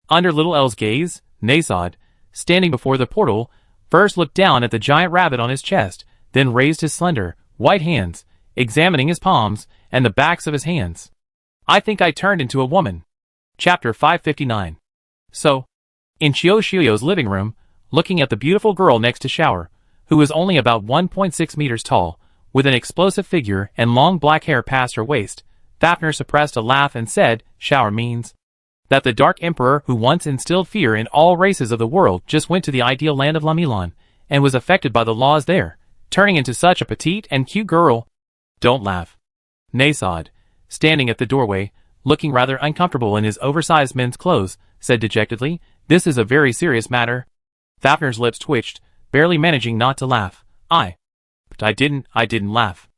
Under little Elle's gaze, Nasod, standing before the portal, first looked down at the giant rabbit on his chest, then raised his slender, white hands, examining his palms and the backs of his hands. I think I turned into a woman. Chapter 559. So, in Shio's living room, looking at the beautiful girl next to Shower, who was only about 1.6 meters tall, with an explosive figure and long black hair past her waist, Fafnir suppressed a laugh and said, Shower means that the Dark Emperor who once instilled fear in all races of the world just went to the ideal land of Lamilan, and was affected by the laws there, turning into such a petite and cute girl. Don't laugh. Nasod, standing at the doorway, looking rather uncomfortable in his oversized men's clothes, said dejectedly, This is a very serious matter. Fafnir's lips twitched, barely managing not to laugh. But I didn't laugh.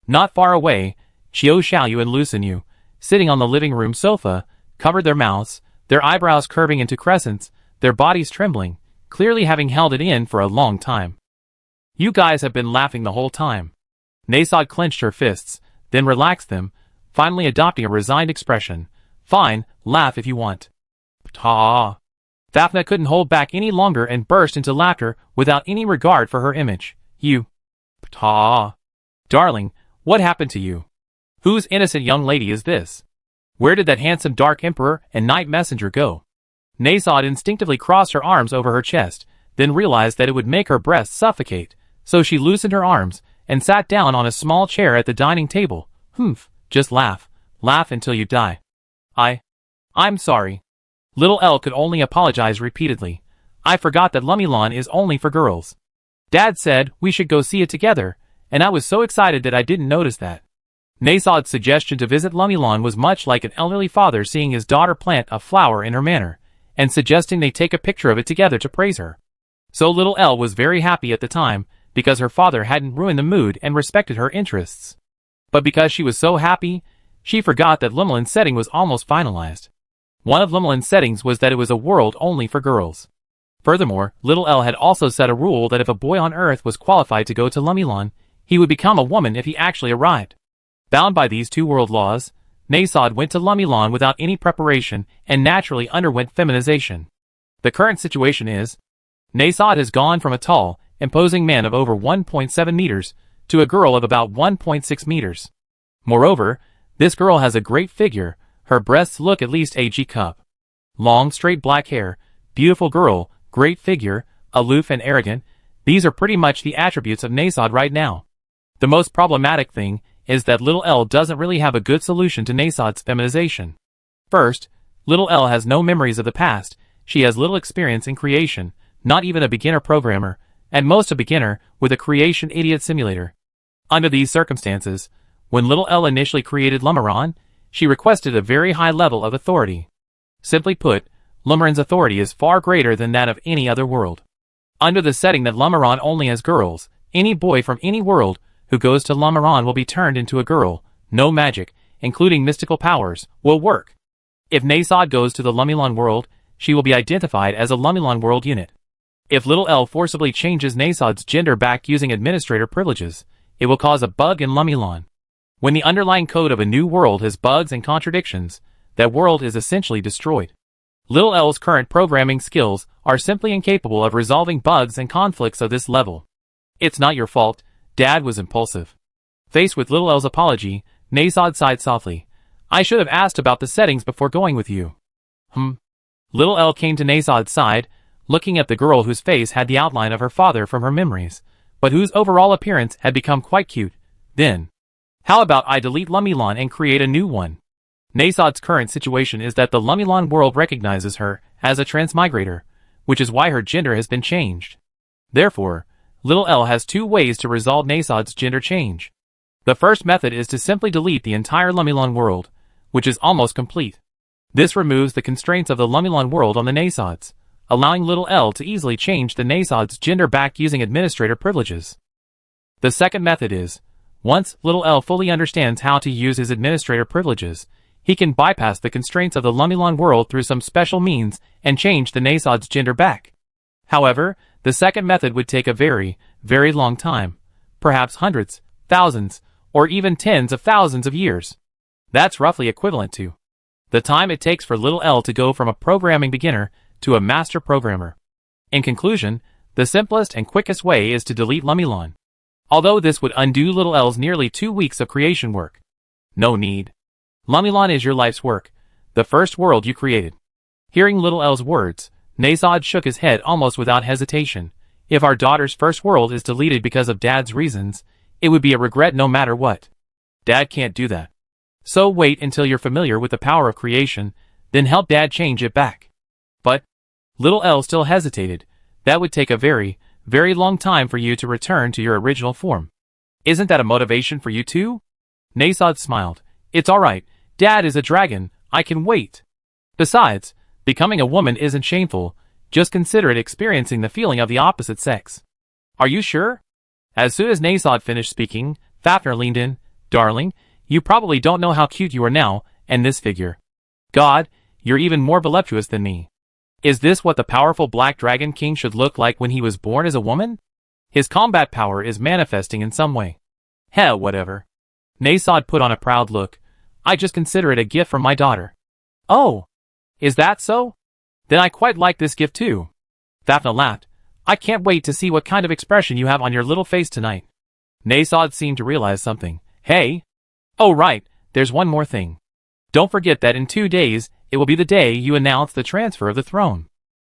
Not far away, Chiu Xiaoyu and Lucinu, sitting on the living room sofa, covered their mouths, their eyebrows curving into crescents, their bodies trembling, clearly having held it in for a long time. You guys have been laughing the whole time. Nasod clenched her fists, then relaxed them, finally adopting a resigned expression. Fine, laugh if you want. Ta! Fafnir couldn't hold back any longer and burst into laughter without any regard for her image. You. Ta! Darling, what happened to you? Whose innocent young lady is this? Where did that handsome Dark Emperor and Night Messenger go? Nasod instinctively crossed her arms over her chest, then realized that it would make her breasts suffocate, so she loosened her arms and sat down on a small chair at the dining table. Just laugh. Laugh until you die. I'm sorry. Little Elle could only apologize repeatedly. I forgot that Lumilan is only for girls. Dad said we should go see it together, and I was so excited that I didn't notice that. Nasod's suggestion to visit Lumilan was much like an elderly father seeing his daughter plant a flower in her manor, and suggesting they take a picture of it together to praise her. So little Elle was very happy at the time, because her father hadn't ruined the mood and respected her interests. But because she was so happy, she forgot that Lumilan's setting was almost finalized. One of Lumilan's settings was that it was a world only for girls. Furthermore, little Elle had also set a rule that if a boy on Earth was qualified to go to Lumilan, he would become a woman if he actually arrived. Bound by these two world laws, Nasod went to Lumilan without any preparation and naturally underwent feminization. The current situation is, Nasod has gone from a tall, imposing man of over 1.7 meters to a girl of about 1.6 meters. Moreover, this girl has a great figure, her breasts look at least a G cup. Long straight black hair, beautiful girl, great figure, aloof and arrogant, these are pretty much the attributes of Nasod right now. The most problematic thing is that little Elle doesn't really have a good solution to Nasod's feminization. First, little Elle has no memories of the past, she has little experience in creation, not even a beginner programmer, at most a beginner with a creation idiot simulator. Under these circumstances, when little Elle initially created Lumaran, she requested a very high level of authority. Simply put, Lumaran's authority is far greater than that of any other world. Under the setting that Lumaran only has girls, any boy from any world who goes to Lumaran will be turned into a girl. No magic, including mystical powers, will work. If Nasod goes to the Lumilan world, she will be identified as a Lumilan world unit. If little Elle forcibly changes Nasod's gender back using administrator privileges, it will cause a bug in Lumilan. When the underlying code of a new world has bugs and contradictions, that world is essentially destroyed. Little Elle's current programming skills are simply incapable of resolving bugs and conflicts of this level. It's not your fault, Dad was impulsive. Faced with little Elle's apology, Nasod sighed softly. I should have asked about the settings before going with you. Little Elle came to Nasod's side, looking at the girl whose face had the outline of her father from her memories, but whose overall appearance had become quite cute. Then, how about I delete Lumilan and create a new one? Nasod's current situation is that the Lumilan world recognizes her as a transmigrator, which is why her gender has been changed. Therefore, little Elle has two ways to resolve Nasod's gender change. The first method is to simply delete the entire Lumilan world, which is almost complete. This removes the constraints of the Lumilan world on the Nasods. allowing little L to easily change the Nasod's gender back using administrator privileges. The second method is, once little L fully understands how to use his administrator privileges, he can bypass the constraints of the Lumilon world through some special means and change the Nasod's gender back. However, the second method would take a very, very long time, perhaps hundreds, thousands, or even tens of thousands of years. That's roughly equivalent to the time it takes for little L to go from a programming beginner to a master programmer. In conclusion, the simplest and quickest way is to delete Lumilon. Although this would undo little L's nearly 2 weeks of creation work. No need. Lumilon is your life's work, the first world you created. Hearing little L's words, Nasod shook his head almost without hesitation. If our daughter's first world is deleted because of Dad's reasons, it would be a regret no matter what. Dad can't do that. So wait until you're familiar with the power of creation, then help Dad change it back. But little L still hesitated. That would take a very, very long time for you to return to your original form. Isn't that a motivation for you too? Nasod smiled. It's alright, Dad is a dragon, I can wait. Besides, becoming a woman isn't shameful, just consider it experiencing the feeling of the opposite sex. Are you sure? As soon as Nasod finished speaking, Fafnir leaned in. Darling, you probably don't know how cute you are now, and this figure. God, you're even more voluptuous than me. Is this what the powerful Black Dragon King should look like when he was born as a woman? His combat power is manifesting in some way. Hell, whatever. Nasod put on a proud look. I just consider it a gift from my daughter. Oh, is that so? Then I quite like this gift too. Fafnir laughed. I can't wait to see what kind of expression you have on your little face tonight. Nasod seemed to realize something. Hey! Oh right, there's one more thing. Don't forget that in 2 days, it will be the day you announce the transfer of the throne.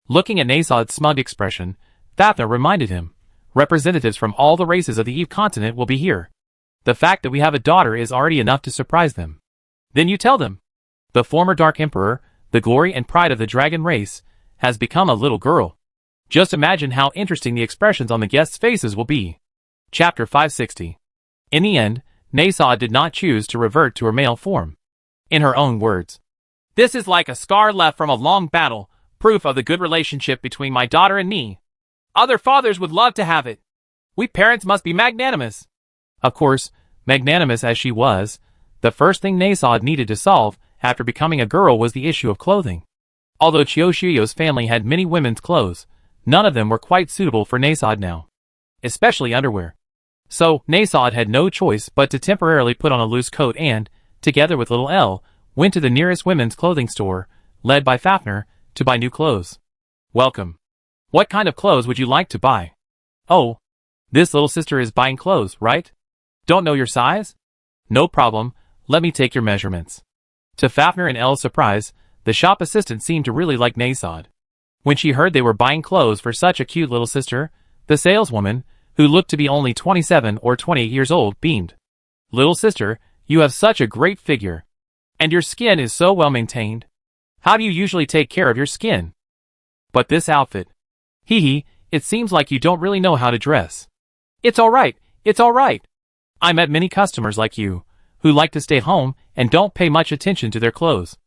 Looking at Nasod's smug expression, Fafnir reminded him. Representatives from all the races of the Eve continent will be here. The fact that we have a daughter is already enough to surprise them. Then you tell them. The former Dark Emperor, the glory and pride of the dragon race, has become a little girl. Just imagine how interesting the expressions on the guests' faces will be. Chapter 560. In the end, Nasod did not choose to revert to her male form. In her own words, this is like a scar left from a long battle, proof of the good relationship between my daughter and me. Other fathers would love to have it. We parents must be magnanimous. Of course, magnanimous as she was, the first thing Nasod needed to solve after becoming a girl was the issue of clothing. Although Chioshiyo's family had many women's clothes, none of them were quite suitable for Nasod now. Especially underwear. So, Nasod had no choice but to temporarily put on a loose coat and, together with little L, went to the nearest women's clothing store, led by Fafnir, to buy new clothes. Welcome. What kind of clothes would you like to buy? Oh, this little sister is buying clothes, right? Don't know your size? No problem, let me take your measurements. To Fafnir and L's surprise, the shop assistant seemed to really like Nasod. When she heard they were buying clothes for such a cute little sister, the saleswoman, who looked to be only 27 or 28 years old, beamed. Little sister, you have such a great figure. And your skin is so well maintained. How do you usually take care of your skin? But this outfit. Hee, it seems like you don't really know how to dress. It's alright, it's alright. I met many customers like you, who like to stay home and don't pay much attention to their clothes.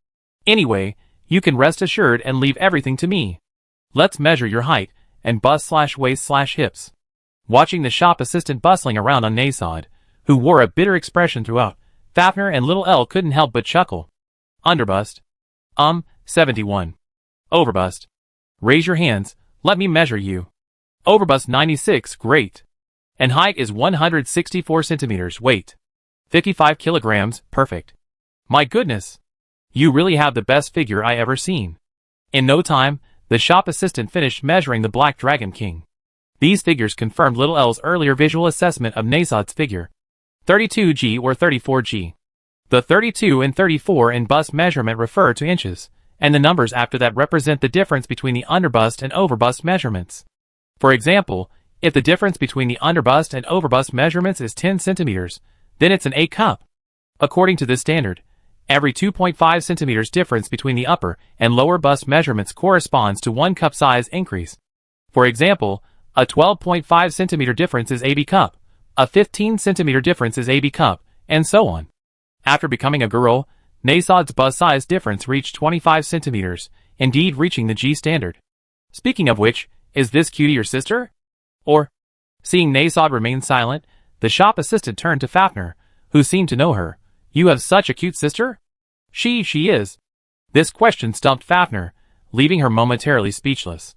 Anyway, you can rest assured and leave everything to me. Let's measure your height, and bust/waist/hips. Watching the shop assistant bustling around on Nasod, who wore a bitter expression throughout, Fafnir and little L couldn't help but chuckle. Underbust. 71. Overbust. Raise your hands, let me measure you. Overbust 96, great. And height is 164 centimeters, weight 55 kilograms, perfect. My goodness. You really have the best figure I ever seen. In no time, the shop assistant finished measuring the Black Dragon King. These figures confirmed little L's earlier visual assessment of Nasod's figure. 32G or 34G. The 32 and 34 in bust measurement refer to inches, and the numbers after that represent the difference between the underbust and overbust measurements. For example, if the difference between the underbust and overbust measurements is 10 centimeters, then it's an A cup. According to this standard, every 2.5 centimeters difference between the upper and lower bust measurements corresponds to 1 cup size increase. For example, a 12.5 centimeter difference is AB cup, a 15 centimeter difference is AB cup, and so on. After becoming a girl, Nasod's bust size difference reached 25 centimeters, indeed reaching the G standard. Speaking of which, is this cutie your sister? Or, seeing Nasod remain silent, the shop assistant turned to Fafnir, who seemed to know her. You have such a cute sister? She is. This question stumped Fafnir, leaving her momentarily speechless.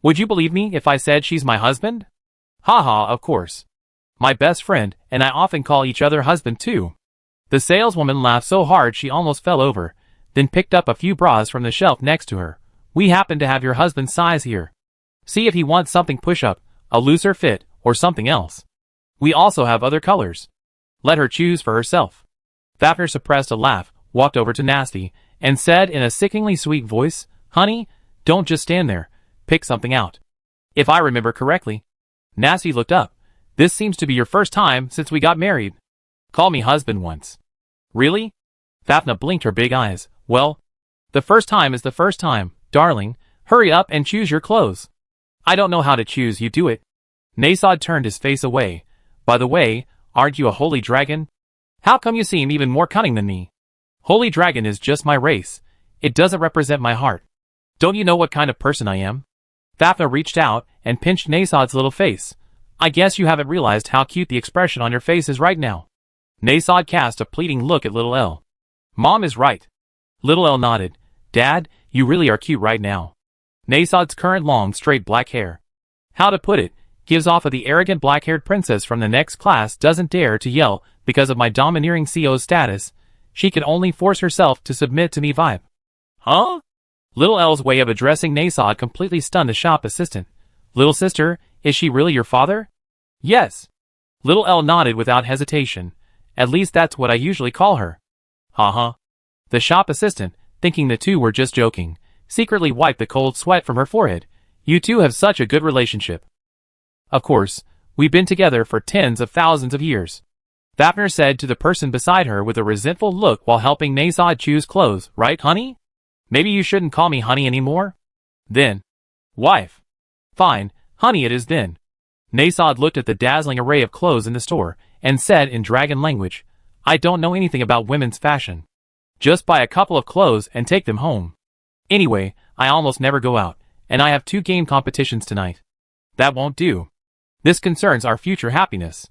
Would you believe me if I said she's my husband? Haha, of course. My best friend and I often call each other husband too. The saleswoman laughed so hard she almost fell over, then picked up a few bras from the shelf next to her. We happen to have your husband's size here. See if he wants something push-up, a looser fit, or something else. We also have other colors. Let her choose for herself. Fafnir suppressed a laugh, walked over to Nasty, and said in a sickeningly sweet voice, Honey, don't just stand there. Pick something out. If I remember correctly. Nasty looked up. This seems to be your first time since we got married. Call me husband once. Really? Fafnir blinked her big eyes. Well, the first time is the first time, darling. Hurry up and choose your clothes. I don't know how to choose, you do it. Nasod turned his face away. By the way, aren't you a holy dragon? How come you seem even more cunning than me? Holy dragon is just my race. It doesn't represent my heart. Don't you know what kind of person I am? Fafnir reached out and pinched Nasod's little face. I guess you haven't realized how cute the expression on your face is right now. Nasod cast a pleading look at Little L. Mom is right. Little L nodded. Dad, you really are cute right now. Nasod's current long, straight black hair. How to put it, gives off of the arrogant black-haired princess from the next class doesn't dare to yell because of my domineering CO status. She can only force herself to submit to me vibe. Huh? Little L's way of addressing Nasod completely stunned the shop assistant. Little sister, is she really your father? Yes. Little L nodded without hesitation. At least that's what I usually call her. Ha. The shop assistant, thinking the two were just joking, secretly wiped the cold sweat from her forehead. You two have such a good relationship. Of course, we've been together for tens of thousands of years. Fafnir said to the person beside her with a resentful look while helping Nasod choose clothes, right, honey? Maybe you shouldn't call me honey anymore? Then. Wife. Fine, honey it is then. Nasod looked at the dazzling array of clothes in the store and said in dragon language, I don't know anything about women's fashion. Just buy a couple of clothes and take them home. Anyway, I almost never go out, and I have 2 game competitions tonight. That won't do. This concerns our future happiness.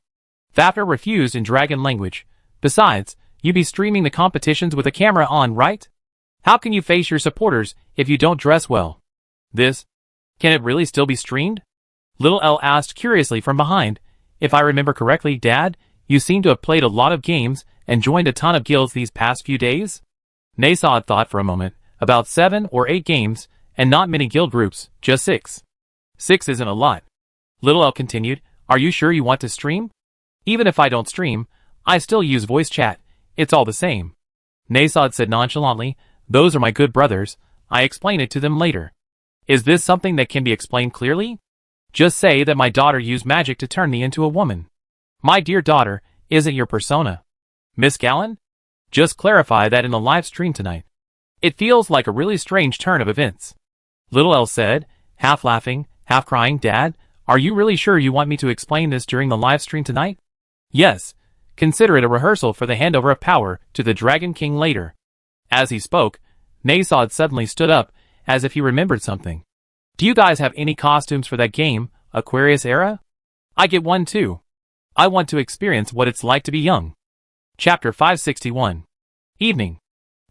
Fafnir refused in dragon language. Besides, you be streaming the competitions with a camera on, right? How can you face your supporters if you don't dress well? This? Can it really still be streamed? Little L asked curiously from behind. If I remember correctly, Dad, you seem to have played a lot of games and joined a ton of guilds these past few days? Nasod thought for a moment. About 7 or 8 games, and not many guild groups, just 6. 6 isn't a lot. Little L continued, are you sure you want to stream? Even if I don't stream, I still use voice chat. It's all the same. Nasod said nonchalantly, those are my good brothers. I explain it to them later. Is this something that can be explained clearly? Just say that my daughter used magic to turn me into a woman. My dear daughter, isn't your persona Miss Gallen? Just clarify that in the live stream tonight. It feels like a really strange turn of events. Little L said, half laughing, half crying, Dad, are you really sure you want me to explain this during the live stream tonight? Yes. Consider it a rehearsal for the handover of power to the Dragon King later. As he spoke, Nasod suddenly stood up, as if he remembered something. Do you guys have any costumes for that game, Aquarius Era? I get one too. I want to experience what it's like to be young. Chapter 561. Evening.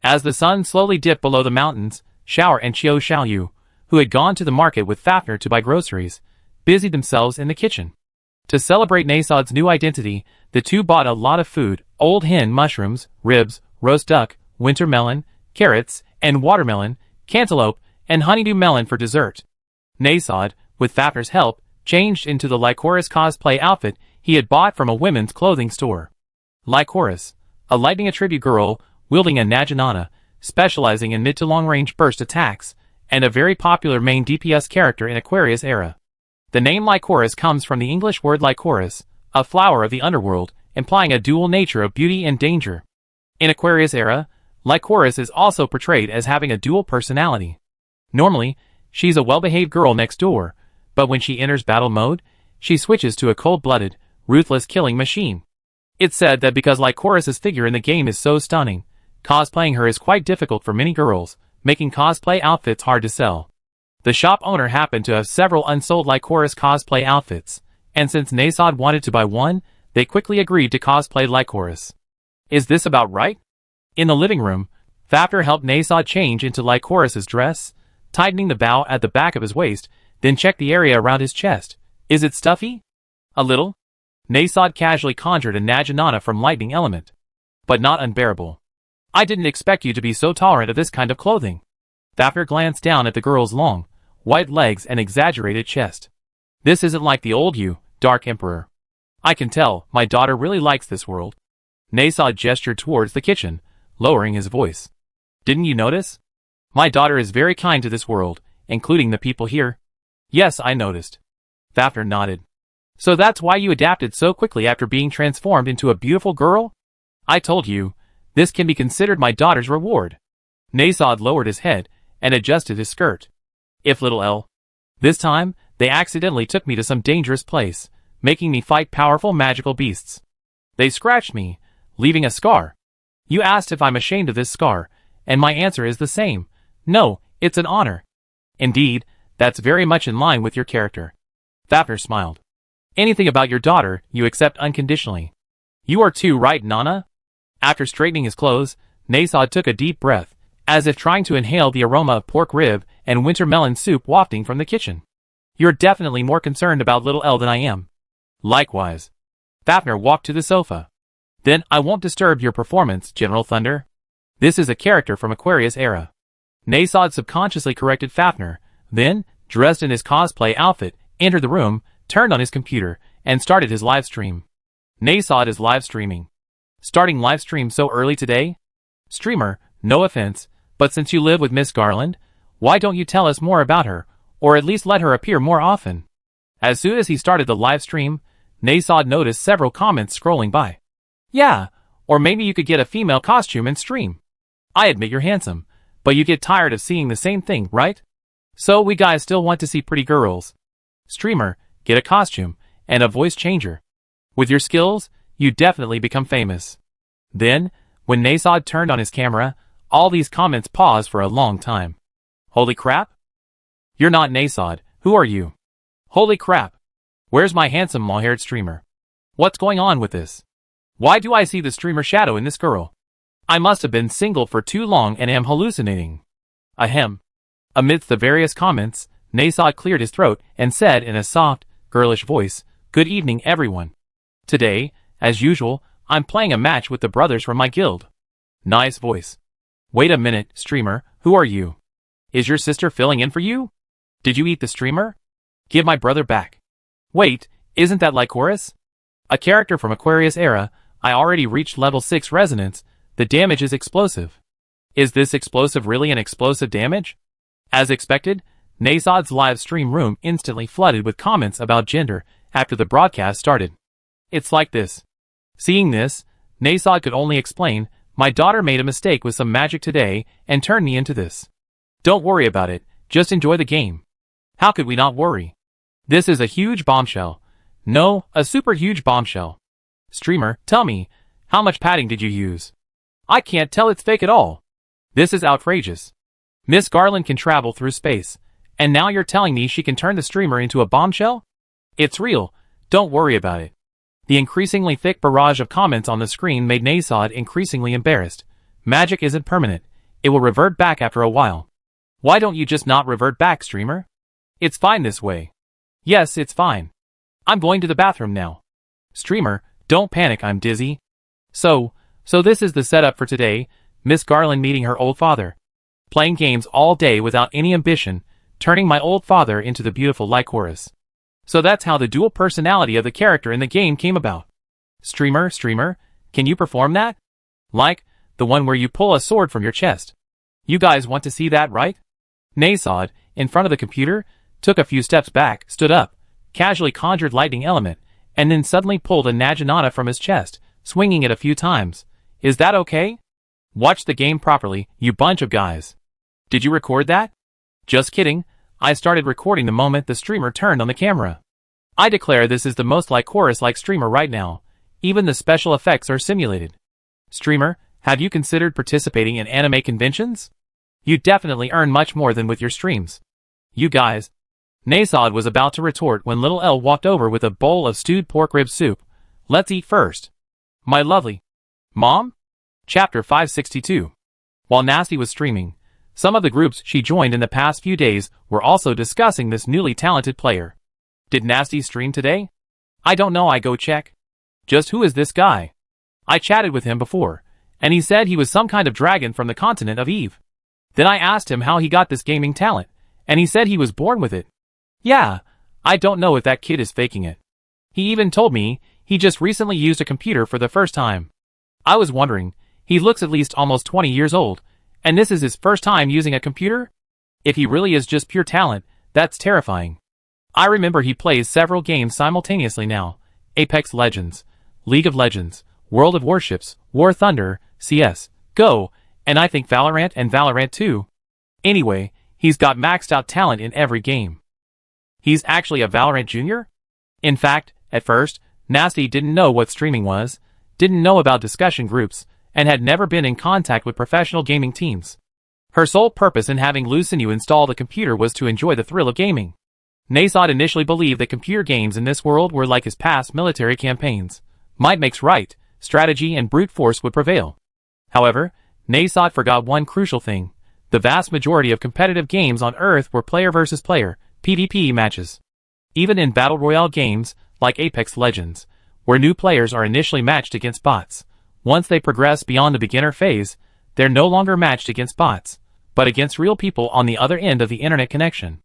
As the sun slowly dipped below the mountains, Shower and Chiu Xiaoyu, who had gone to the market with Fafnir to buy groceries, busied themselves in the kitchen. To celebrate Nasod's new identity, the two bought a lot of food, old hen mushrooms, ribs, roast duck, winter melon, carrots, and watermelon, cantaloupe, and honeydew melon for dessert. Nasod, with Fafnir's help, changed into the Lycoris cosplay outfit he had bought from a women's clothing store. Lycoris, a lightning attribute girl, wielding a Naginata, specializing in mid to long range burst attacks, and a very popular main DPS character in Aquarius Era. The name Lycoris comes from the English word Lycoris, a flower of the underworld, implying a dual nature of beauty and danger. In Aquarius Era, Lycoris is also portrayed as having a dual personality. Normally, she's a well-behaved girl next door, but when she enters battle mode, she switches to a cold-blooded, ruthless killing machine. It's said that because Lycoris' figure in the game is so stunning, cosplaying her is quite difficult for many girls, making cosplay outfits hard to sell. The shop owner happened to have several unsold Lycoris cosplay outfits, and since Nasod wanted to buy one, they quickly agreed to cosplay Lycoris. Is this about right? In the living room, Fafnir helped Nasod change into Lycoris's dress, tightening the bow at the back of his waist, then checked the area around his chest. Is it stuffy? A little. Nasod casually conjured a Naginata from lightning element. But not unbearable. I didn't expect you to be so tolerant of this kind of clothing. Fafnir glanced down at the girl's long, white legs and exaggerated chest. This isn't like the old you, Dark Emperor. I can tell, my daughter really likes this world. Nasod gestured towards the kitchen, lowering his voice. Didn't you notice? My daughter is very kind to this world, including the people here. Yes, I noticed. Fafnir nodded. So that's why you adapted so quickly after being transformed into a beautiful girl? I told you, this can be considered my daughter's reward. Nasod lowered his head and adjusted his skirt. If little L. This time, they accidentally took me to some dangerous place, making me fight powerful magical beasts. They scratched me, leaving a scar. You asked if I'm ashamed of this scar, and my answer is the same. No, it's an honor. Indeed, that's very much in line with your character. Fafnir smiled. Anything about your daughter, you accept unconditionally. You are too right, Nana? After straightening his clothes, Nasod took a deep breath, as if trying to inhale the aroma of pork rib and winter melon soup wafting from the kitchen. You're definitely more concerned about little L than I am. Likewise. Fafnir walked to the sofa. Then I won't disturb your performance, General Thunder. This is a character from Aquarius era. Nasod subconsciously corrected Fafnir, then, dressed in his cosplay outfit, entered the room, turned on his computer, and started his live stream. Nasod is live streaming. Starting live stream so early today? Streamer, no offense, but since you live with Miss Garland, why don't you tell us more about her, or at least let her appear more often? As soon as he started the live stream, Nasod noticed several comments scrolling by. Yeah, or maybe you could get a female costume and stream. I admit you're handsome, but you get tired of seeing the same thing, right? So we guys still want to see pretty girls. Streamer, get a costume, and a voice changer. With your skills, you definitely become famous. Then, when Nasod turned on his camera, all these comments paused for a long time. Holy crap? You're not Nasod, who are you? Holy crap. Where's my handsome long-haired streamer? What's going on with this? Why do I see the streamer shadow in this girl? I must have been single for too long and am hallucinating. Ahem. Amidst the various comments, Nasod cleared his throat and said in a soft, girlish voice, Good evening, everyone. Today, as usual, I'm playing a match with the brothers from my guild. Nice voice. Wait a minute, streamer, who are you? Is your sister filling in for you? Did you eat the streamer? Give my brother back. Wait, isn't that Lycoris? A character from Aquarius era. I already reached level 6 resonance. The damage is explosive. Is this explosive really an explosive damage? As expected, Nasod's live stream room instantly flooded with comments about gender after the broadcast started. It's like this. Seeing this, Nasod could only explain, my daughter made a mistake with some magic today and turned me into this. Don't worry about it, just enjoy the game. How could we not worry? This is a huge bombshell. No, a super huge bombshell. Streamer, tell me, how much padding did you use? I can't tell it's fake at all. This is outrageous. Miss Garland can travel through space, and now you're telling me she can turn the streamer into a bombshell? It's real, don't worry about it. The increasingly thick barrage of comments on the screen made Nasod increasingly embarrassed. Magic isn't permanent, it will revert back after a while. Why don't you just not revert back, streamer? It's fine this way. Yes, it's fine. I'm going to the bathroom now. Streamer, don't panic, I'm dizzy. So this is the setup for today, Miss Garland meeting her old father. Playing games all day without any ambition, turning my old father into the beautiful Lycoris. So that's how the dual personality of the character in the game came about. Streamer, can you perform that? Like, the one where you pull a sword from your chest. You guys want to see that, right? Nasod, in front of the computer, took a few steps back, stood up, casually conjured lightning element, and then suddenly pulled a Naginata from his chest, swinging it a few times. Is that okay? Watch the game properly, you bunch of guys. Did you record that? Just kidding, I started recording the moment the streamer turned on the camera. I declare this is the most Lycoris-like streamer right now. Even the special effects are simulated. Streamer, have you considered participating in anime conventions? You definitely earn much more than with your streams. You guys. Nasod was about to retort when little Elle walked over with a bowl of stewed pork rib soup. Let's eat first. My lovely. Mom? Chapter 562. While Nasty was streaming, some of the groups she joined in the past few days were also discussing this newly talented player. Did Nasty stream today? I don't know, I go check. Just who is this guy? I chatted with him before, and he said he was some kind of dragon from the continent of Eve. Then I asked him how he got this gaming talent, and he said he was born with it. Yeah, I don't know if that kid is faking it. He even told me he just recently used a computer for the first time. I was wondering, he looks at least almost 20 years old, and this is his first time using a computer? If he really is just pure talent, that's terrifying. I remember he plays several games simultaneously now. Apex Legends, League of Legends, World of Warships, War Thunder, CS, Go, and I think Valorant and Valorant 2. Anyway, he's got maxed out talent in every game. He's actually a Valorant junior? In fact, at first, Nasty didn't know what streaming was, didn't know about discussion groups, and had never been in contact with professional gaming teams. Her sole purpose in having Lucinu install the computer was to enjoy the thrill of gaming. Nasod initially believed that computer games in this world were like his past military campaigns. Might makes right, strategy and brute force would prevail. However, Nasod forgot one crucial thing. The vast majority of competitive games on Earth were player versus player, PvP matches. Even in battle royale games, like Apex Legends, where new players are initially matched against bots, once they progress beyond the beginner phase, they're no longer matched against bots, but against real people on the other end of the internet connection.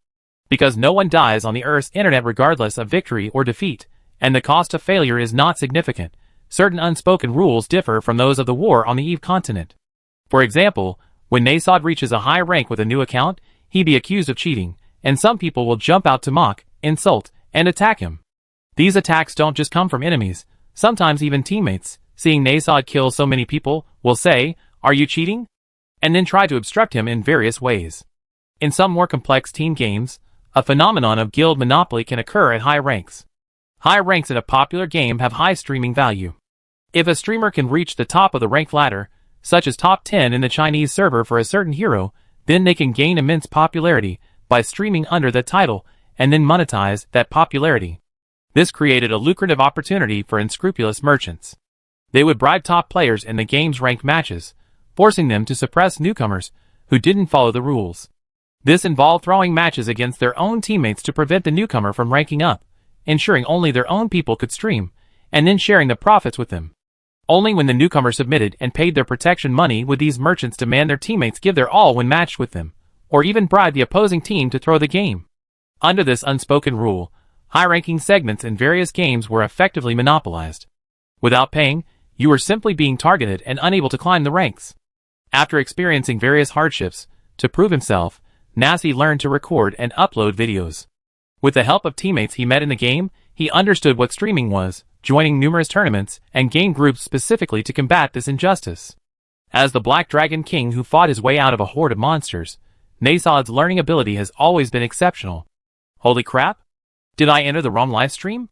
Because no one dies on the Earth's internet regardless of victory or defeat, and the cost of failure is not significant, certain unspoken rules differ from those of the War on the Eve continent. For example, when Nasod reaches a high rank with a new account, he'd be accused of cheating, and some people will jump out to mock, insult, and attack him. These attacks don't just come from enemies, sometimes even teammates, seeing Nasod kill so many people, will say, "Are you cheating?" and then try to obstruct him in various ways. In some more complex team games, a phenomenon of guild monopoly can occur at high ranks. High ranks in a popular game have high streaming value. If a streamer can reach the top of the rank ladder, such as top 10 in the Chinese server for a certain hero, then they can gain immense popularity by streaming under that title and then monetize that popularity. This created a lucrative opportunity for unscrupulous merchants. They would bribe top players in the game's ranked matches, forcing them to suppress newcomers who didn't follow the rules. This involved throwing matches against their own teammates to prevent the newcomer from ranking up, ensuring only their own people could stream, and then sharing the profits with them. Only when the newcomer submitted and paid their protection money would these merchants demand their teammates give their all when matched with them, or even bribe the opposing team to throw the game. Under this unspoken rule, high-ranking segments in various games were effectively monopolized. Without paying, you were simply being targeted and unable to climb the ranks. After experiencing various hardships, to prove himself, Nasty learned to record and upload videos. With the help of teammates he met in the game, he understood what streaming was, joining numerous tournaments and game groups specifically to combat this injustice. As the Black Dragon King who fought his way out of a horde of monsters, Nasod's learning ability has always been exceptional. Holy crap! Did I enter the wrong live stream?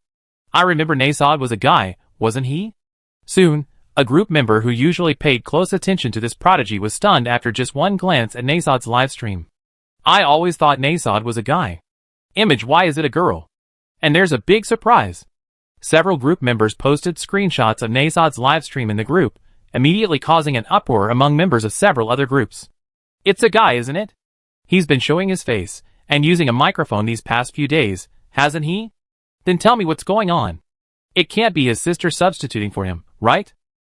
I remember Nasod was a guy, wasn't he? Soon, a group member who usually paid close attention to this prodigy was stunned after just one glance at Nasod's live stream. I always thought Nasod was a guy. Image, why is it a girl? And there's a big surprise. Several group members posted screenshots of Nasod's livestream in the group, immediately causing an uproar among members of several other groups. It's a guy, isn't it? He's been showing his face, and using a microphone these past few days, hasn't he? Then tell me what's going on. It can't be his sister substituting for him, right?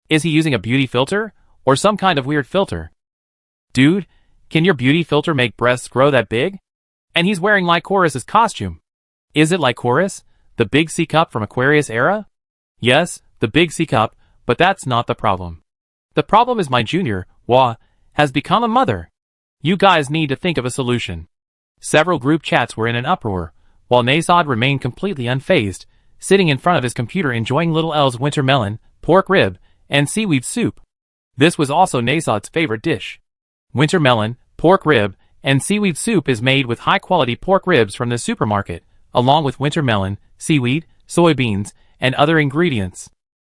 Is he using a beauty filter, or some kind of weird filter? Dude, can your beauty filter make breasts grow that big? And he's wearing Lycoris's costume. Is it Lycoris, the big sea cup from Aquarius era? Yes, the big sea cup, but that's not the problem. The problem is my junior, Wa, has become a mother. You guys need to think of a solution. Several group chats were in an uproar, while Nasod remained completely unfazed, sitting in front of his computer enjoying Little L's winter melon, pork rib, and seaweed soup. This was also Nasod's favorite dish. Winter melon, pork rib, and seaweed soup is made with high-quality pork ribs from the supermarket, along with winter melon, seaweed, soybeans, and other ingredients.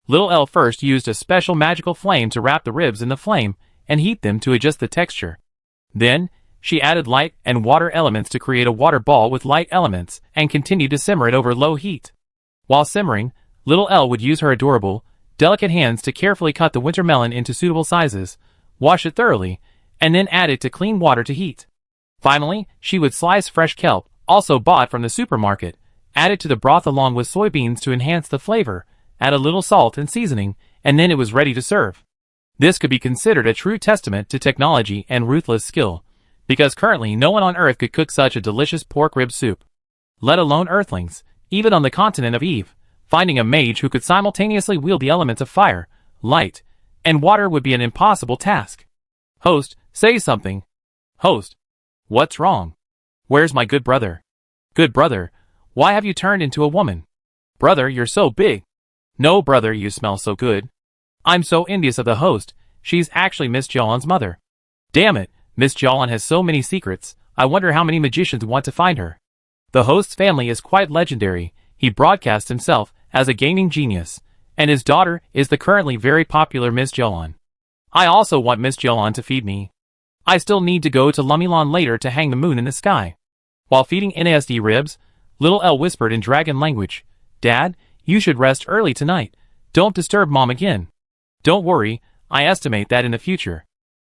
Little L first used a special magical flame to wrap the ribs in the flame and heat them to adjust the texture. Then, She added light and water elements to create a water ball with light elements and continued to simmer it over low heat. While simmering, little Elle would use her adorable, delicate hands to carefully cut the winter melon into suitable sizes, wash it thoroughly, and then add it to clean water to heat. Finally, she would slice fresh kelp, also bought from the supermarket, add it to the broth along with soybeans to enhance the flavor, add a little salt and seasoning, and then it was ready to serve. This could be considered a true testament to technology and ruthless skill, because currently no one on Earth could cook such a delicious pork rib soup. Let alone Earthlings, even on the continent of Eve, finding a mage who could simultaneously wield the elements of fire, light, and water would be an impossible task. Host, say something. Host. What's wrong? Where's my good brother? Good brother, why have you turned into a woman? Brother, you're so big. No, brother, you smell so good. I'm so envious of the host, she's actually Miss Jalan's mother. Damn it, Miss Jalan has so many secrets, I wonder how many magicians want to find her. The host's family is quite legendary, he broadcasts himself as a gaming genius, and his daughter is the currently very popular Miss Jalan. I also want Miss Jalan to feed me. I still need to go to Lumilan later to hang the moon in the sky. While feeding NASD ribs, little Elle whispered in dragon language, Dad, you should rest early tonight. Don't disturb Mom again. Don't worry, I estimate that in the future.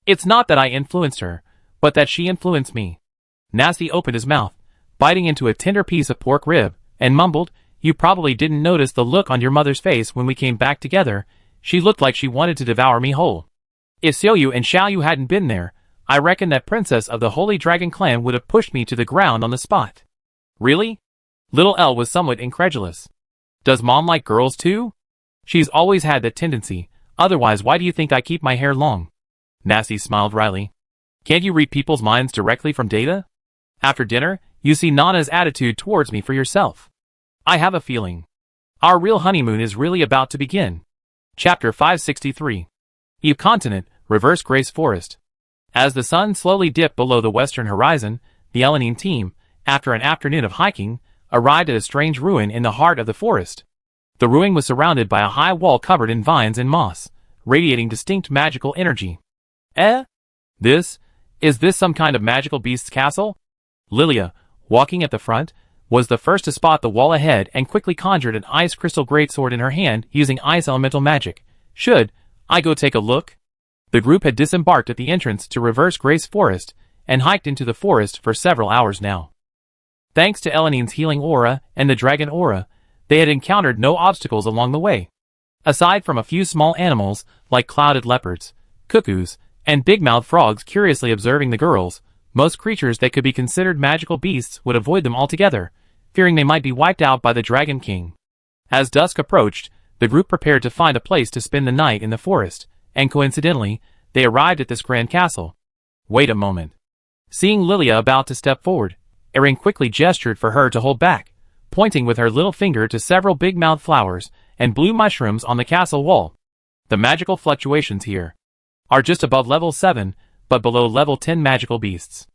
It's not that I influenced her, but that she influenced me. Nasty opened his mouth, biting into a tender piece of pork rib, and mumbled, You probably didn't notice the look on your mother's face when we came back together. She looked like she wanted to devour me whole. If Xiaoyu and Xiaoyu hadn't been there, I reckon that princess of the Holy Dragon clan would have pushed me to the ground on the spot. Really? Little Elle was somewhat incredulous. Does Mom like girls too? She's always had that tendency, otherwise why do you think I keep my hair long? Nasty smiled wryly. Can't you read people's minds directly from data? After dinner, you see Nana's attitude towards me for yourself. I have a feeling. Our real honeymoon is really about to begin. Chapter 563. Eve Continent, Reverse Grace Forest. As the sun slowly dipped below the western horizon, the Elanine team, after an afternoon of hiking, arrived at a strange ruin in the heart of the forest. The ruin was surrounded by a high wall covered in vines and moss, radiating distinct magical energy. Is this some kind of magical beast's castle? Lilia, walking at the front, was the first to spot the wall ahead and quickly conjured an ice crystal greatsword in her hand using ice elemental magic. Should I go take a look? The group had disembarked at the entrance to Reverse Grace Forest and hiked into the forest for several hours now. Thanks to Elanine's healing aura and the dragon aura, they had encountered no obstacles along the way. Aside from a few small animals like clouded leopards, cuckoos, and big-mouthed frogs curiously observing the girls, most creatures that could be considered magical beasts would avoid them altogether, fearing they might be wiped out by the Dragon King. As dusk approached, the group prepared to find a place to spend the night in the forest, and coincidentally, they arrived at this grand castle. Wait a moment. Seeing Lilia about to step forward, Erin quickly gestured for her to hold back, pointing with her little finger to several big-mouthed flowers and blue mushrooms on the castle wall. The magical fluctuations here are just above level 7, but below level 10 magical beasts.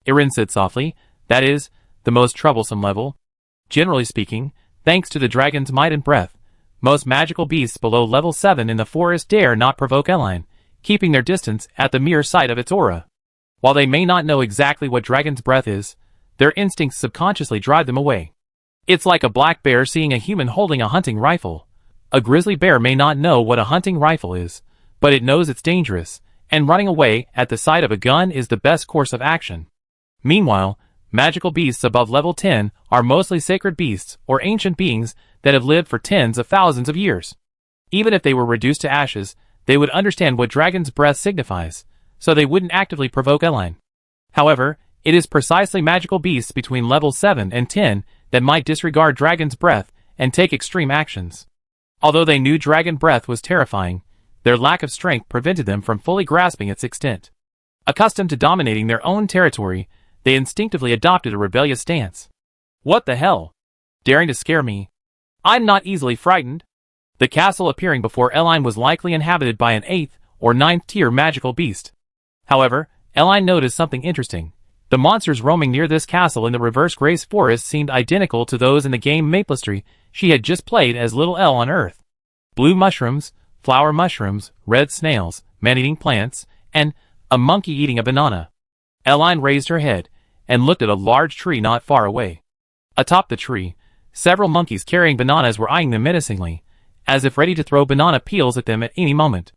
Erin said softly, that is, the most troublesome level. Generally speaking, thanks to the dragon's might and breath, most magical beasts below level 7 in the forest dare not provoke Eline, keeping their distance at the mere sight of its aura. While they may not know exactly what dragon's breath is, their instincts subconsciously drive them away. It's like a black bear seeing a human holding a hunting rifle. A grizzly bear may not know what a hunting rifle is, but it knows it's dangerous, and running away at the sight of a gun is the best course of action. Meanwhile, magical beasts above level 10 are mostly sacred beasts or ancient beings that have lived for tens of thousands of years. Even if they were reduced to ashes, they would understand what dragon's breath signifies, so they wouldn't actively provoke Eline. However, it is precisely magical beasts between level 7 and 10 that might disregard dragon's breath and take extreme actions. Although they knew dragon breath was terrifying, their lack of strength prevented them from fully grasping its extent. Accustomed to dominating their own territory, they instinctively adopted a rebellious stance. What the hell? Daring to scare me? I'm not easily frightened. The castle appearing before Eline was likely inhabited by an 8th or 9th tier magical beast. However, Eline noticed something interesting. The monsters roaming near this castle in the Reverse Grace Forest seemed identical to those in the game Maplestry she had just played as Little Elle on Earth. Blue mushrooms, flower mushrooms, red snails, man-eating plants, and a monkey eating a banana. Eline raised her head and looked at a large tree not far away. Atop the tree, several monkeys carrying bananas were eyeing them menacingly, as if ready to throw banana peels at them at any moment.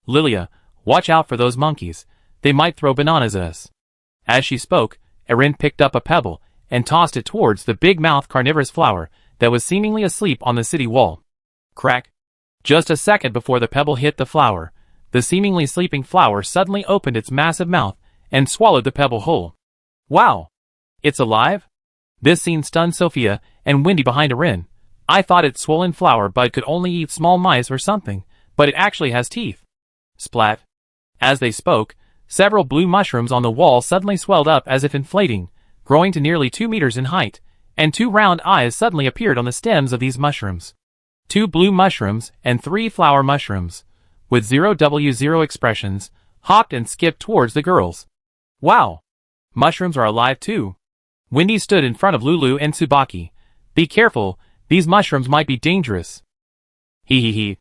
Lilia, watch out for those monkeys. They might throw bananas at us. As she spoke, Erin picked up a pebble and tossed it towards the big-mouthed carnivorous flower that was seemingly asleep on the city wall. Crack! Just a second before the pebble hit the flower, the seemingly sleeping flower suddenly opened its massive mouth and swallowed the pebble whole. Wow! It's alive? This scene stunned Sophia and Wendy behind Erin. I thought its swollen flower bud could only eat small mice or something, but it actually has teeth. Splat! As they spoke, several blue mushrooms on the wall suddenly swelled up as if inflating, growing to nearly 2 meters in height, and 2 round eyes suddenly appeared on the stems of these mushrooms. 2 blue mushrooms and 3 flower mushrooms, with 0W0 expressions, hopped and skipped towards the girls. Wow! Mushrooms are alive too. Wendy stood in front of Lulu and Tsubaki. Be careful, these mushrooms might be dangerous. Hee hee hee.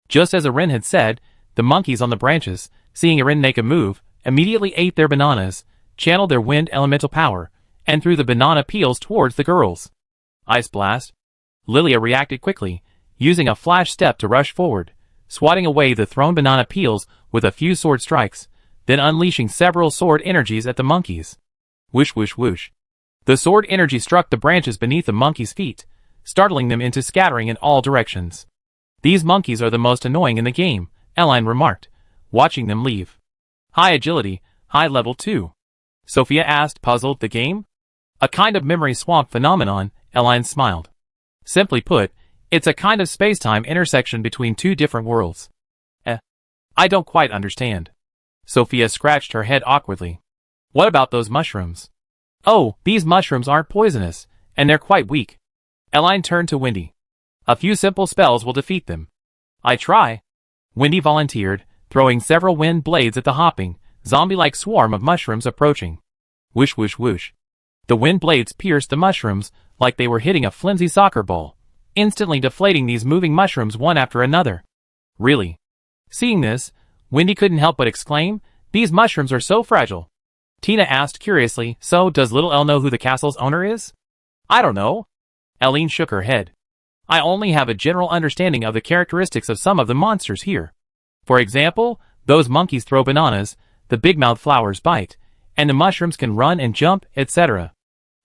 Just as Erin had said, the monkeys on the branches, seeing Erin make a move, immediately ate their bananas, channeled their wind elemental power, and threw the banana peels towards the girls. Ice blast. Lilia reacted quickly, using a flash step to rush forward, swatting away the thrown banana peels with a few sword strikes, then unleashing several sword energies at the monkeys. Whoosh whoosh whoosh. The sword energy struck the branches beneath the monkeys' feet, startling them into scattering in all directions. These monkeys are the most annoying in the game, Eline remarked, watching them leave. High agility, high level too. Sophia asked, puzzled. The game? A kind of memory swamp phenomenon, Eline smiled. Simply put, it's a kind of space-time intersection between 2 different worlds. I don't quite understand. Sophia scratched her head awkwardly. What about those mushrooms? Oh, these mushrooms aren't poisonous, and they're quite weak. Eline turned to Wendy. A few simple spells will defeat them. I try. Wendy volunteered, throwing several wind blades at the hopping, zombie-like swarm of mushrooms approaching. Whoosh whoosh whoosh. The wind blades pierced the mushrooms like they were hitting a flimsy soccer ball, instantly deflating these moving mushrooms one after another. Really? Seeing this, Wendy couldn't help but exclaim, these mushrooms are so fragile. Tina asked curiously, so does Little Elle know who the castle's owner is? I don't know. Eline shook her head. I only have a general understanding of the characteristics of some of the monsters here. For example, those monkeys throw bananas, the big-mouthed flowers bite, and the mushrooms can run and jump, etc.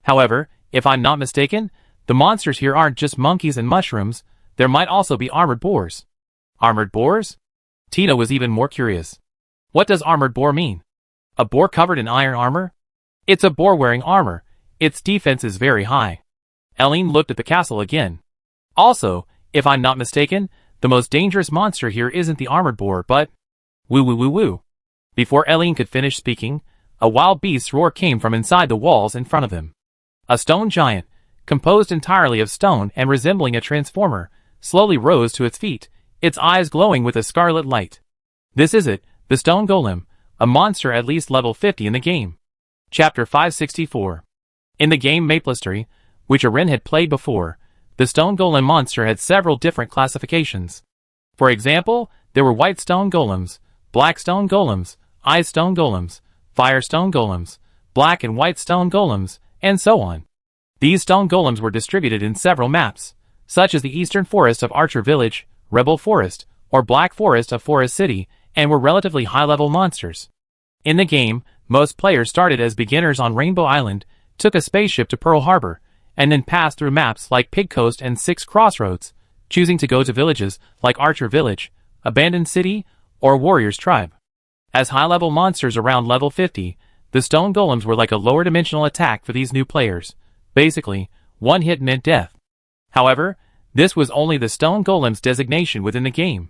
However, if I'm not mistaken, the monsters here aren't just monkeys and mushrooms, there might also be armored boars. Armored boars? Tina was even more curious. What does armored boar mean? A boar covered in iron armor? It's a boar wearing armor. Its defense is very high. Eline looked at the castle again. Also, if I'm not mistaken, the most dangerous monster here isn't the armored boar, but... Woo woo woo woo. Before Eline could finish speaking, a wild beast's roar came from inside the walls in front of them. A stone giant, composed entirely of stone and resembling a transformer, slowly rose to its feet, its eyes glowing with a scarlet light. This is it, the stone golem, a monster at least level 50 in the game. Chapter 564. In the game Maplestory, which Erin had played before, the stone golem monster had several different classifications. For example, there were white stone golems, black stone golems, ice stone golems, fire stone golems, black and white stone golems, and so on. These stone golems were distributed in several maps, such as the Eastern Forest of Archer Village, Rebel Forest, or Black Forest of Forest City, and were relatively high-level monsters. In the game, most players started as beginners on Rainbow Island, took a spaceship to Pearl Harbor, and then passed through maps like Pig Coast and Six Crossroads, choosing to go to villages like Archer Village, Abandoned City, or Warrior's Tribe. As high-level monsters around level 50, the stone golems were like a lower-dimensional attack for these new players. Basically, one hit meant death. However, this was only the stone golem's designation within the game.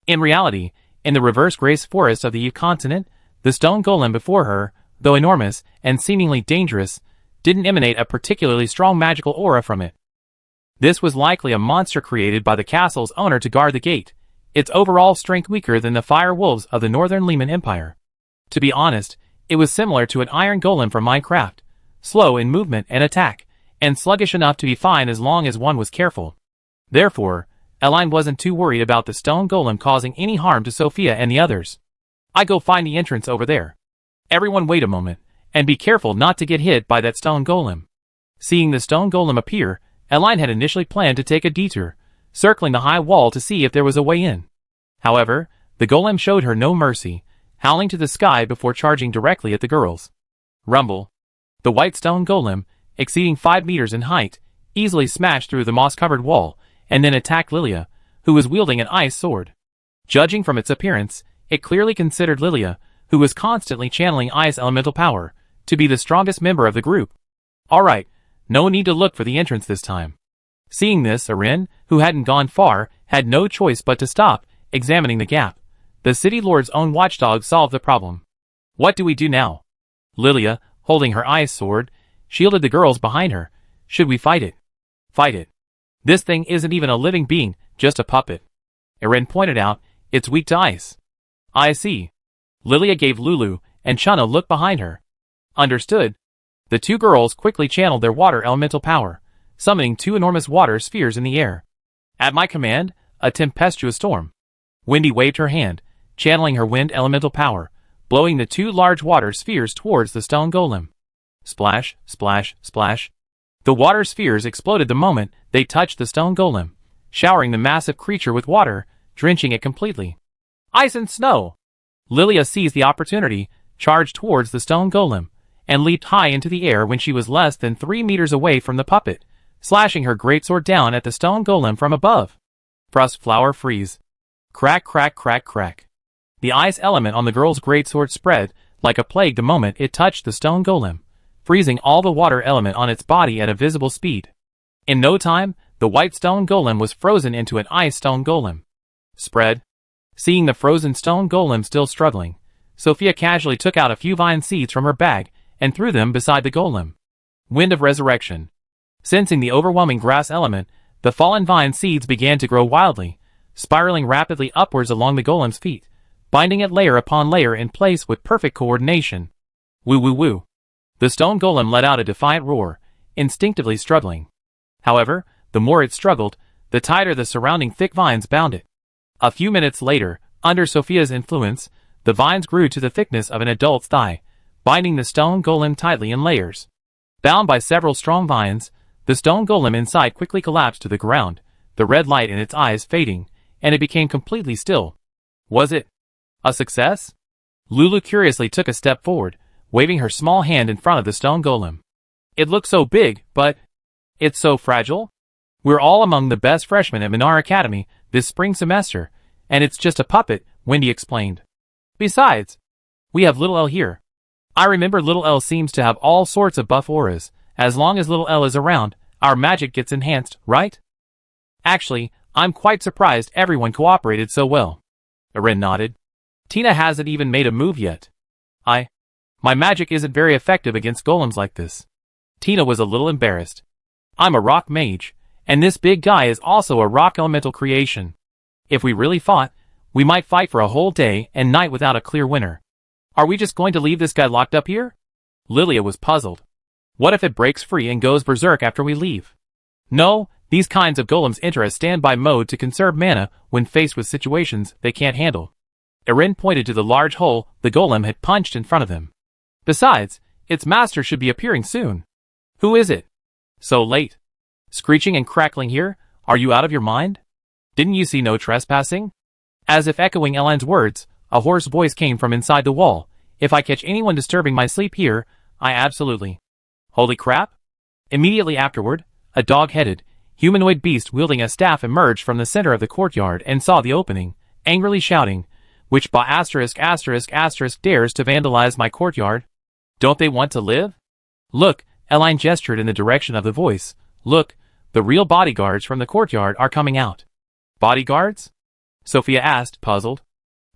In reality, in the reverse Grace Forest of the Eve continent, the stone golem before her, though enormous and seemingly dangerous, didn't emanate a particularly strong magical aura from it. This was likely a monster created by the castle's owner to guard the gate, its overall strength weaker than the fire wolves of the Northern Lehman Empire. To be honest, it was similar to an iron golem from Minecraft, slow in movement and attack, and sluggish enough to be fine as long as one was careful. Therefore, Eline wasn't too worried about the stone golem causing any harm to Sophia and the others. I go find the entrance over there. Everyone wait a moment, And be careful not to get hit by that stone golem. Seeing the stone golem appear, Eline had initially planned to take a detour, circling the high wall to see if there was a way in. However, the golem showed her no mercy, howling to the sky before charging directly at the girls. Rumble. The white stone golem, exceeding 5 meters in height, easily smashed through the moss-covered wall, and then attacked Lilia, who was wielding an ice sword. Judging from its appearance, it clearly considered Lilia, who was constantly channeling ice elemental power, to be the strongest member of the group. Alright, no need to look for the entrance this time. Seeing this, Erin, who hadn't gone far, had no choice but to stop, examining the gap. The city lord's own watchdog solved the problem. What do we do now? Lilia, holding her ice sword, shielded the girls behind her. Should we fight it? Fight it. This thing isn't even a living being, just a puppet. Erin pointed out, it's weak to ice. I see. Lilia gave Lulu and Chana a look behind her. Understood. The two girls quickly channeled their water elemental power, summoning 2 enormous water spheres in the air. At my command, a tempestuous storm. Wendy waved her hand, channeling her wind elemental power, blowing the 2 large water spheres towards the stone golem. Splash, splash, splash. The water spheres exploded the moment they touched the stone golem, showering the massive creature with water, drenching it completely. Ice and snow! Lilia seized the opportunity, charged towards the stone golem, and leaped high into the air when she was less than 3 meters away from the puppet, slashing her greatsword down at the stone golem from above. Frost flower freeze. Crack, crack, crack, crack. The ice element on the girl's greatsword spread like a plague the moment it touched the stone golem, freezing all the water element on its body at a visible speed. In no time, the white stone golem was frozen into an ice stone golem. Spread. Seeing the frozen stone golem still struggling, Sophia casually took out a few vine seeds from her bag and threw them beside the golem. Wind of resurrection. Sensing the overwhelming grass element, the fallen vine seeds began to grow wildly, spiraling rapidly upwards along the golem's feet, binding it layer upon layer in place with perfect coordination. Woo woo woo. The stone golem let out a defiant roar, instinctively struggling. However, the more it struggled, the tighter the surrounding thick vines bound it. A few minutes later, under Sophia's influence, the vines grew to the thickness of an adult's thigh, binding the stone golem tightly in layers. Bound by several strong vines, the stone golem inside quickly collapsed to the ground, the red light in its eyes fading, and it became completely still. Was it a success? Lulu curiously took a step forward, waving her small hand in front of the stone golem. It looked so big, but it's so fragile. We're all among the best freshmen at Minar Academy this spring semester, and it's just a puppet, Wendy explained. Besides, we have Little L here. I remember Little L seems to have all sorts of buff auras. As long as Little L is around, our magic gets enhanced, right? Actually, I'm quite surprised everyone cooperated so well. Erin nodded. Tina hasn't even made a move yet. My magic isn't very effective against golems like this. Tina was a little embarrassed. I'm a rock mage, and this big guy is also a rock elemental creation. If we really fought, we might fight for a whole day and night without a clear winner. Are we just going to leave this guy locked up here? Lilia was puzzled. What if it breaks free and goes berserk after we leave? No, these kinds of golems enter a standby mode to conserve mana when faced with situations they can't handle. Erin pointed to the large hole the golem had punched in front of them. Besides, its master should be appearing soon. Who is it? So late. Screeching and crackling here? Are you out of your mind? Didn't you see no trespassing? As if echoing Ellen's words, a hoarse voice came from inside the wall. If I catch anyone disturbing my sleep here, I absolutely... Holy crap! Immediately afterward, a dog-headed, humanoid beast wielding a staff emerged from the center of the courtyard and saw the opening, angrily shouting, "Which ***** dares to vandalize my courtyard? Don't they want to live? Look," Eline gestured in the direction of the voice. "Look, the real bodyguards from the courtyard are coming out." Bodyguards? Sophia asked, puzzled.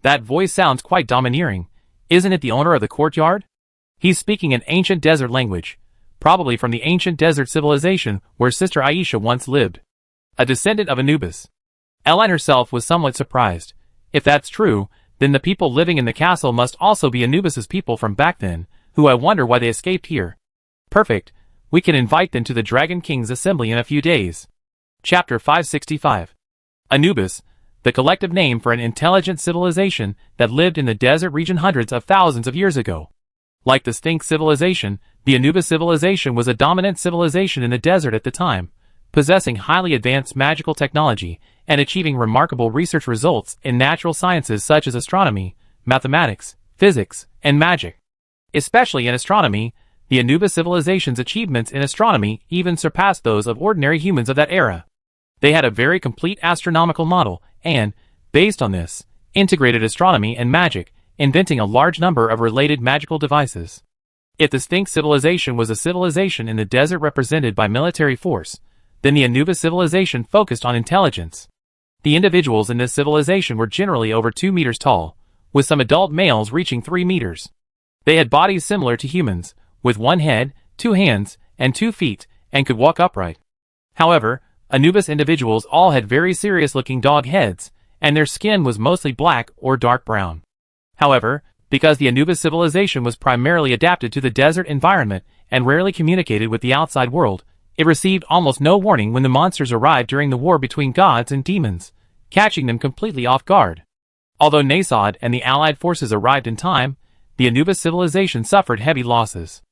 That voice sounds quite domineering. Isn't it the owner of the courtyard? He's speaking an ancient desert language, probably from the ancient desert civilization where Sister Aisha once lived. A descendant of Anubis. Eline herself was somewhat surprised. If that's true, then the people living in the castle must also be Anubis's people from back then, who I wonder why they escaped here. Perfect. We can invite them to the Dragon King's assembly in a few days. Chapter 565. Anubis, the collective name for an intelligent civilization that lived in the desert region hundreds of thousands of years ago. Like the Sphinx civilization, the Anubis civilization was a dominant civilization in the desert at the time, possessing highly advanced magical technology and achieving remarkable research results in natural sciences such as astronomy, mathematics, physics, and magic. Especially in astronomy, the Anubis civilization's achievements in astronomy even surpassed those of ordinary humans of that era. They had a very complete astronomical model and, based on this, integrated astronomy and magic, inventing a large number of related magical devices. If the Sphinx civilization was a civilization in the desert represented by military force, then the Anubis civilization focused on intelligence. The individuals in this civilization were generally over 2 meters tall, with some adult males reaching 3 meters. They had bodies similar to humans, with 1 head, 2 hands, and 2 feet, and could walk upright. However, Anubis individuals all had very serious-looking dog heads, and their skin was mostly black or dark brown. However, because the Anubis civilization was primarily adapted to the desert environment and rarely communicated with the outside world, it received almost no warning when the monsters arrived during the war between gods and demons, catching them completely off guard. Although Nasod and the allied forces arrived in time, the Anubis civilization suffered heavy losses.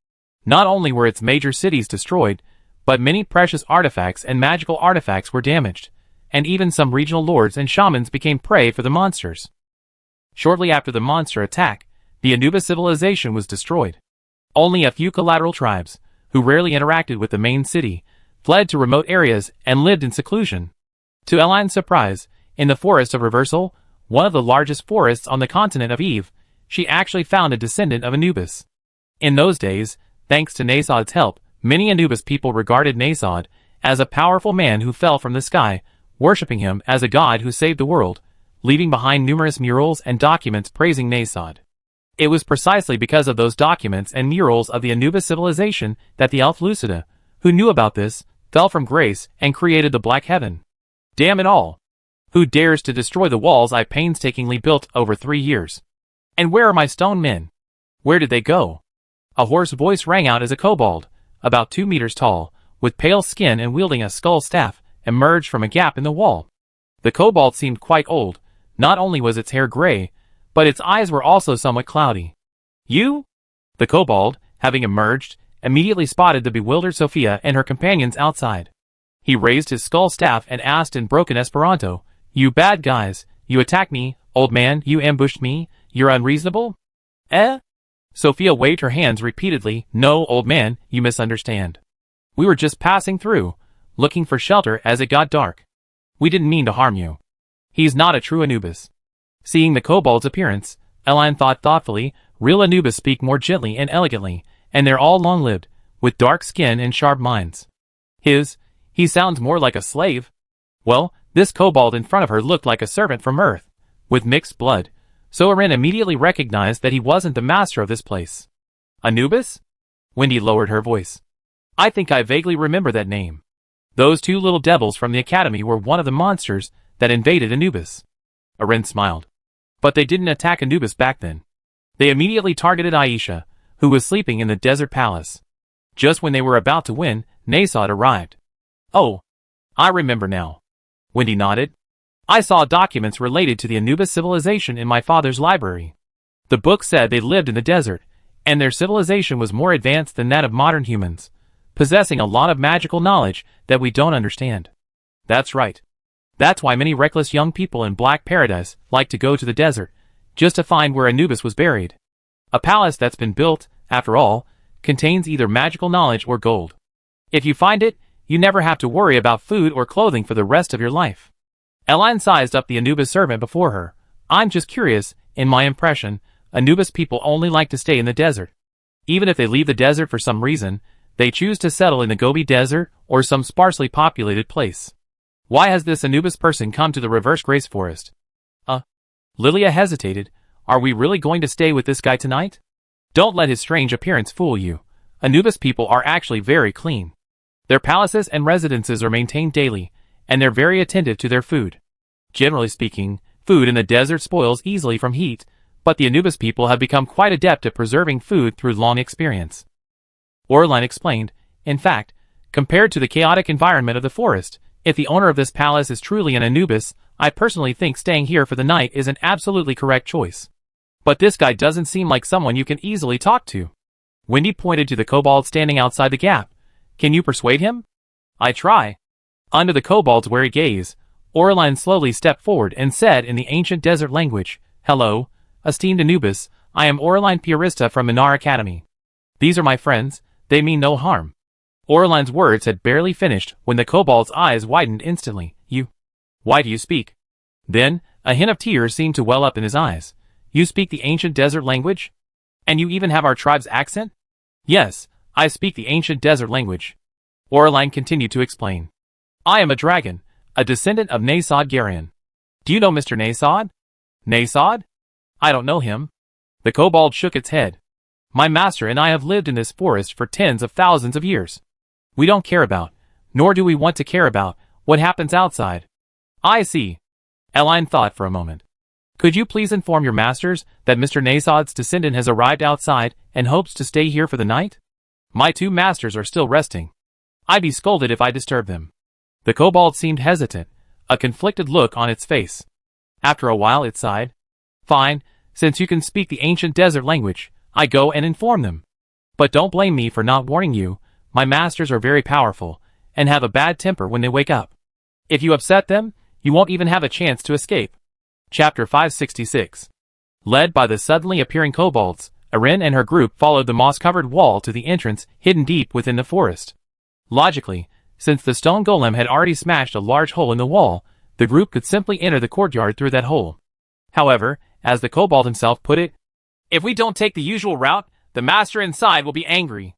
Not only were its major cities destroyed, but many precious artifacts and magical artifacts were damaged, and even some regional lords and shamans became prey for the monsters. Shortly after the monster attack, the Anubis civilization was destroyed. Only a few collateral tribes, who rarely interacted with the main city, fled to remote areas and lived in seclusion. To Eline's surprise, in the Forest of Reversal, one of the largest forests on the continent of Eve, she actually found a descendant of Anubis. In those days, thanks to Nasod's help, many Anubis people regarded Nasod as a powerful man who fell from the sky, worshipping him as a god who saved the world, leaving behind numerous murals and documents praising Nasod. It was precisely because of those documents and murals of the Anubis civilization that the elf Lucida, who knew about this, fell from grace and created the Black Heaven. Damn it all! Who dares to destroy the walls I painstakingly built over 3 years? And where are my stone men? Where did they go? A hoarse voice rang out as a kobold, about 2 meters tall, with pale skin and wielding a skull staff, emerged from a gap in the wall. The kobold seemed quite old. Not only was its hair gray, but its eyes were also somewhat cloudy. You? The kobold, having emerged, immediately spotted the bewildered Sophia and her companions outside. He raised his skull staff and asked in broken Esperanto, "You bad guys, you attacked me, old man, you ambushed me, you're unreasonable?" Eh? Sophia waved her hands repeatedly. "No, old man, you misunderstand. We were just passing through, looking for shelter as it got dark. We didn't mean to harm you. He's not a true Anubis." Seeing the kobold's appearance, Eline thought thoughtfully, real Anubis speak more gently and elegantly, and they're all long-lived, with dark skin and sharp minds. He sounds more like a slave. Well, this kobold in front of her looked like a servant from Earth, with mixed blood, so Erin immediately recognized that he wasn't the master of this place. Anubis? Wendy lowered her voice. I think I vaguely remember that name. Those 2 little devils from the academy were one of the monsters that invaded Anubis. Erin smiled. But they didn't attack Anubis back then. They immediately targeted Aisha, who was sleeping in the desert palace. Just when they were about to win, Nasod arrived. Oh, I remember now. Wendy nodded. I saw documents related to the Anubis civilization in my father's library. The book said they lived in the desert, and their civilization was more advanced than that of modern humans, possessing a lot of magical knowledge that we don't understand. That's right. That's why many reckless young people in Black Paradise like to go to the desert, just to find where Anubis was buried. A palace that's been built, after all, contains either magical knowledge or gold. If you find it, you never have to worry about food or clothing for the rest of your life. Eline sized up the Anubis servant before her. I'm just curious, in my impression, Anubis people only like to stay in the desert. Even if they leave the desert for some reason, they choose to settle in the Gobi Desert or some sparsely populated place. Why has this Anubis person come to the Reverse Grace Forest? Lilia hesitated. Are we really going to stay with this guy tonight? Don't let his strange appearance fool you. Anubis people are actually very clean. Their palaces and residences are maintained daily, and they're very attentive to their food. Generally speaking, food in the desert spoils easily from heat, but the Anubis people have become quite adept at preserving food through long experience. Orline explained, in fact, compared to the chaotic environment of the forest, if the owner of this palace is truly an Anubis, I personally think staying here for the night is an absolutely correct choice. But this guy doesn't seem like someone you can easily talk to. Wendy pointed to the kobold standing outside the gap. Can you persuade him? I try. Under the kobold's wary gaze, Oraline slowly stepped forward and said in the ancient desert language, Hello, esteemed Anubis, I am Oraline Purista from Minar Academy. These are my friends, they mean no harm. Oraline's words had barely finished when the kobold's eyes widened instantly. Why do you speak? Then, a hint of tears seemed to well up in his eyes. You speak the ancient desert language? And you even have our tribe's accent? Yes, I speak the ancient desert language. Oraline continued to explain. I am a dragon, a descendant of Nasod Garion. Do you know Mr. Nasod? Nasod? I don't know him. The kobold shook its head. My master and I have lived in this forest for tens of thousands of years. We don't care about, nor do we want to care about, what happens outside. I see. Eline thought for a moment. Could you please inform your masters that Mr. Nasod's descendant has arrived outside and hopes to stay here for the night? My two masters are still resting. I'd be scolded if I disturb them. The kobold seemed hesitant, a conflicted look on its face. After a while it sighed. Fine, since you can speak the ancient desert language, I go and inform them. But don't blame me for not warning you, my masters are very powerful, and have a bad temper when they wake up. If you upset them, you won't even have a chance to escape. Chapter 566. Led by the suddenly appearing kobolds, Erin and her group followed the moss-covered wall to the entrance hidden deep within the forest. Logically, since the stone golem had already smashed a large hole in the wall, the group could simply enter the courtyard through that hole. However, as the kobold himself put it, if we don't take the usual route, the master inside will be angry.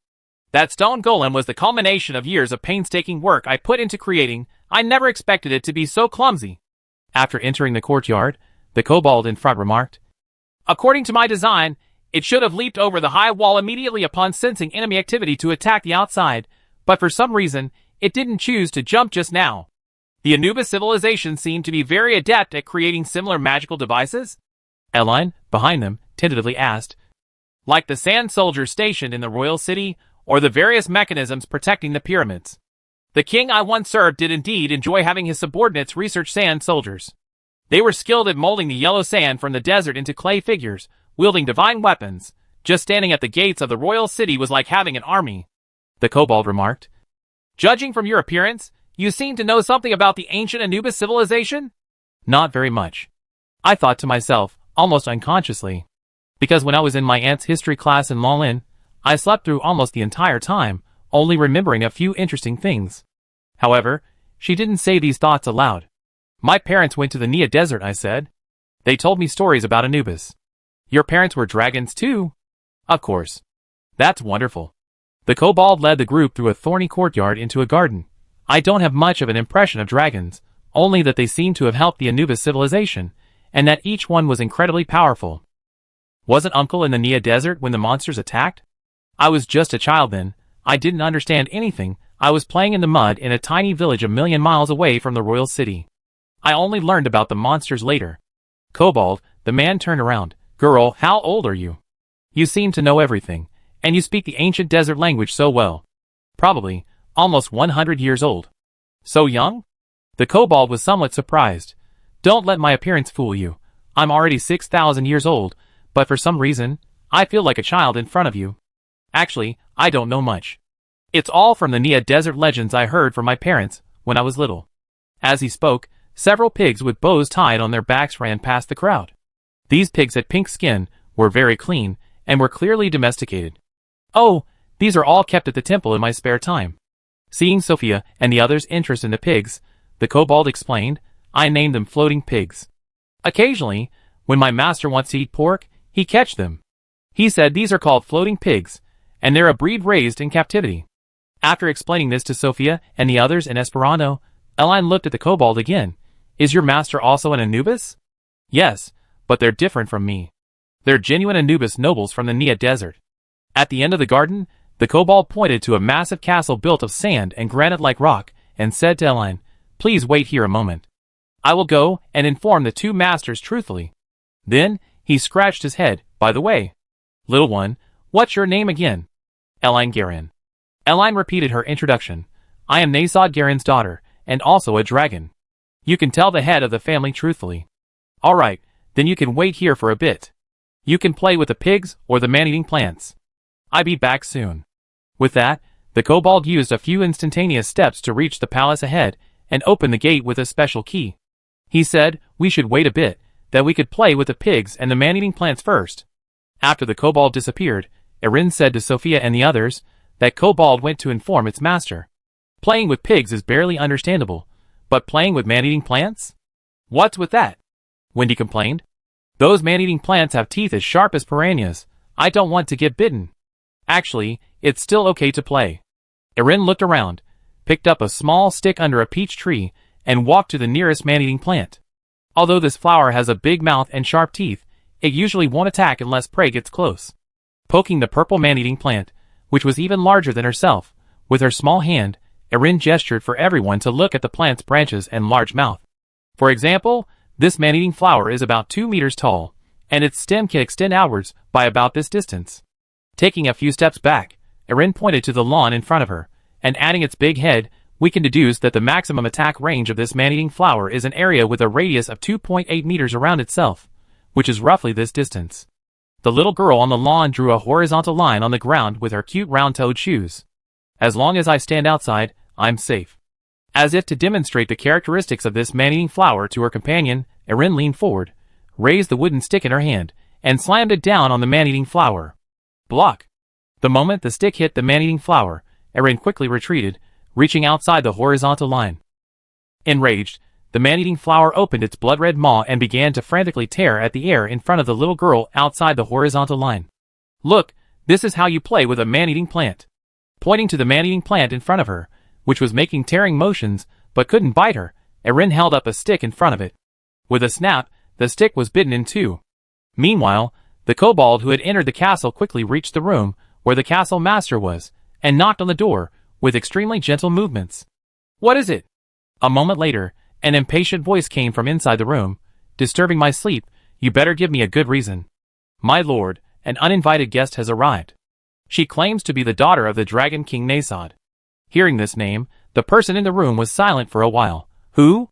That stone golem was the culmination of years of painstaking work I put into creating. I never expected it to be so clumsy. After entering the courtyard, the kobold in front remarked, According to my design, it should have leaped over the high wall immediately upon sensing enemy activity to attack the outside, but for some reason, it didn't choose to jump just now. The Anubis civilization seemed to be very adept at creating similar magical devices? Eline, behind them, tentatively asked, Like the sand soldiers stationed in the royal city, or the various mechanisms protecting the pyramids. The king I once served did indeed enjoy having his subordinates research sand soldiers. They were skilled at molding the yellow sand from the desert into clay figures, wielding divine weapons. Just standing at the gates of the royal city was like having an army. The kobold remarked. Judging from your appearance, you seem to know something about the ancient Anubis civilization? Not very much. I thought to myself, almost unconsciously. Because when I was in my aunt's history class in Lolin, I slept through almost the entire time, only remembering a few interesting things. However, she didn't say these thoughts aloud. My parents went to the Nia Desert, I said. They told me stories about Anubis. Your parents were dragons too? Of course. That's wonderful. The kobold led the group through a thorny courtyard into a garden. I don't have much of an impression of dragons, only that they seem to have helped the Anubis civilization, and that each one was incredibly powerful. Wasn't Uncle in the Nia Desert when the monsters attacked? I was just a child then. I didn't understand anything. I was playing in the mud in a tiny village a million miles away from the royal city. I only learned about the monsters later. Kobold, the man turned around. Girl, how old are you? You seem to know everything, and you speak the ancient desert language so well. Probably, almost 100 years old. So young? The kobold was somewhat surprised. Don't let my appearance fool you. I'm already 6,000 years old, but for some reason, I feel like a child in front of you. Actually, I don't know much. It's all from the Nia Desert legends I heard from my parents when I was little. As he spoke, several pigs with bows tied on their backs ran past the crowd. These pigs had pink skin, were very clean, and were clearly domesticated. Oh, these are all kept at the temple in my spare time. Seeing Sophia and the others' interest in the pigs, the kobold explained, I named them floating pigs. Occasionally, when my master wants to eat pork, he catch them. He said these are called floating pigs, and they're a breed raised in captivity. After explaining this to Sophia and the others in Esperanto, Eline looked at the kobold again. Is your master also an Anubis? Yes, but they're different from me. They're genuine Anubis nobles from the Nia Desert. At the end of the garden, the kobold pointed to a massive castle built of sand and granite like rock, and said to Eline, Please wait here a moment. I will go and inform the two masters truthfully. Then, he scratched his head. By the way, little one, what's your name again? Eline Garin. Eline repeated her introduction. I am Nasod Garin's daughter, and also a dragon. You can tell the head of the family truthfully. All right, then you can wait here for a bit. You can play with the pigs or the man-eating plants. I'll be back soon. With that, the kobold used a few instantaneous steps to reach the palace ahead and open the gate with a special key. He said we should wait a bit, that we could play with the pigs and the man-eating plants first. After the kobold disappeared, Erin said to Sophia and the others that kobold went to inform its master. Playing with pigs is barely understandable, but playing with man-eating plants? What's with that? Wendy complained. Those man-eating plants have teeth as sharp as piranhas. I don't want to get bitten. Actually, it's still okay to play. Erin looked around, picked up a small stick under a peach tree, and walked to the nearest man-eating plant. Although this flower has a big mouth and sharp teeth, it usually won't attack unless prey gets close. Poking the purple man-eating plant, which was even larger than herself, with her small hand, Erin gestured for everyone to look at the plant's branches and large mouth. For example, this man-eating flower is about 2 meters tall, and its stem can extend outwards by about this distance. Taking a few steps back, Erin pointed to the lawn in front of her, and adding its big head, we can deduce that the maximum attack range of this man-eating flower is an area with a radius of 2.8 meters around itself, which is roughly this distance. The little girl on the lawn drew a horizontal line on the ground with her cute round-toed shoes. As long as I stand outside, I'm safe. As if to demonstrate the characteristics of this man-eating flower to her companion, Erin leaned forward, raised the wooden stick in her hand, and slammed it down on the man-eating flower. Block! The moment the stick hit the man-eating flower, Erin quickly retreated, reaching outside the horizontal line. Enraged, the man-eating flower opened its blood-red maw and began to frantically tear at the air in front of the little girl outside the horizontal line. Look, this is how you play with a man-eating plant. Pointing to the man-eating plant in front of her, which was making tearing motions but couldn't bite her, Erin held up a stick in front of it. With a snap, the stick was bitten in two. Meanwhile, the kobold who had entered the castle quickly reached the room where the castle master was, and knocked on the door with extremely gentle movements. What is it? A moment later, an impatient voice came from inside the room. Disturbing my sleep, you better give me a good reason. My lord, an uninvited guest has arrived. She claims to be the daughter of the Dragon King Nasod. Hearing this name, the person in the room was silent for a while. Who?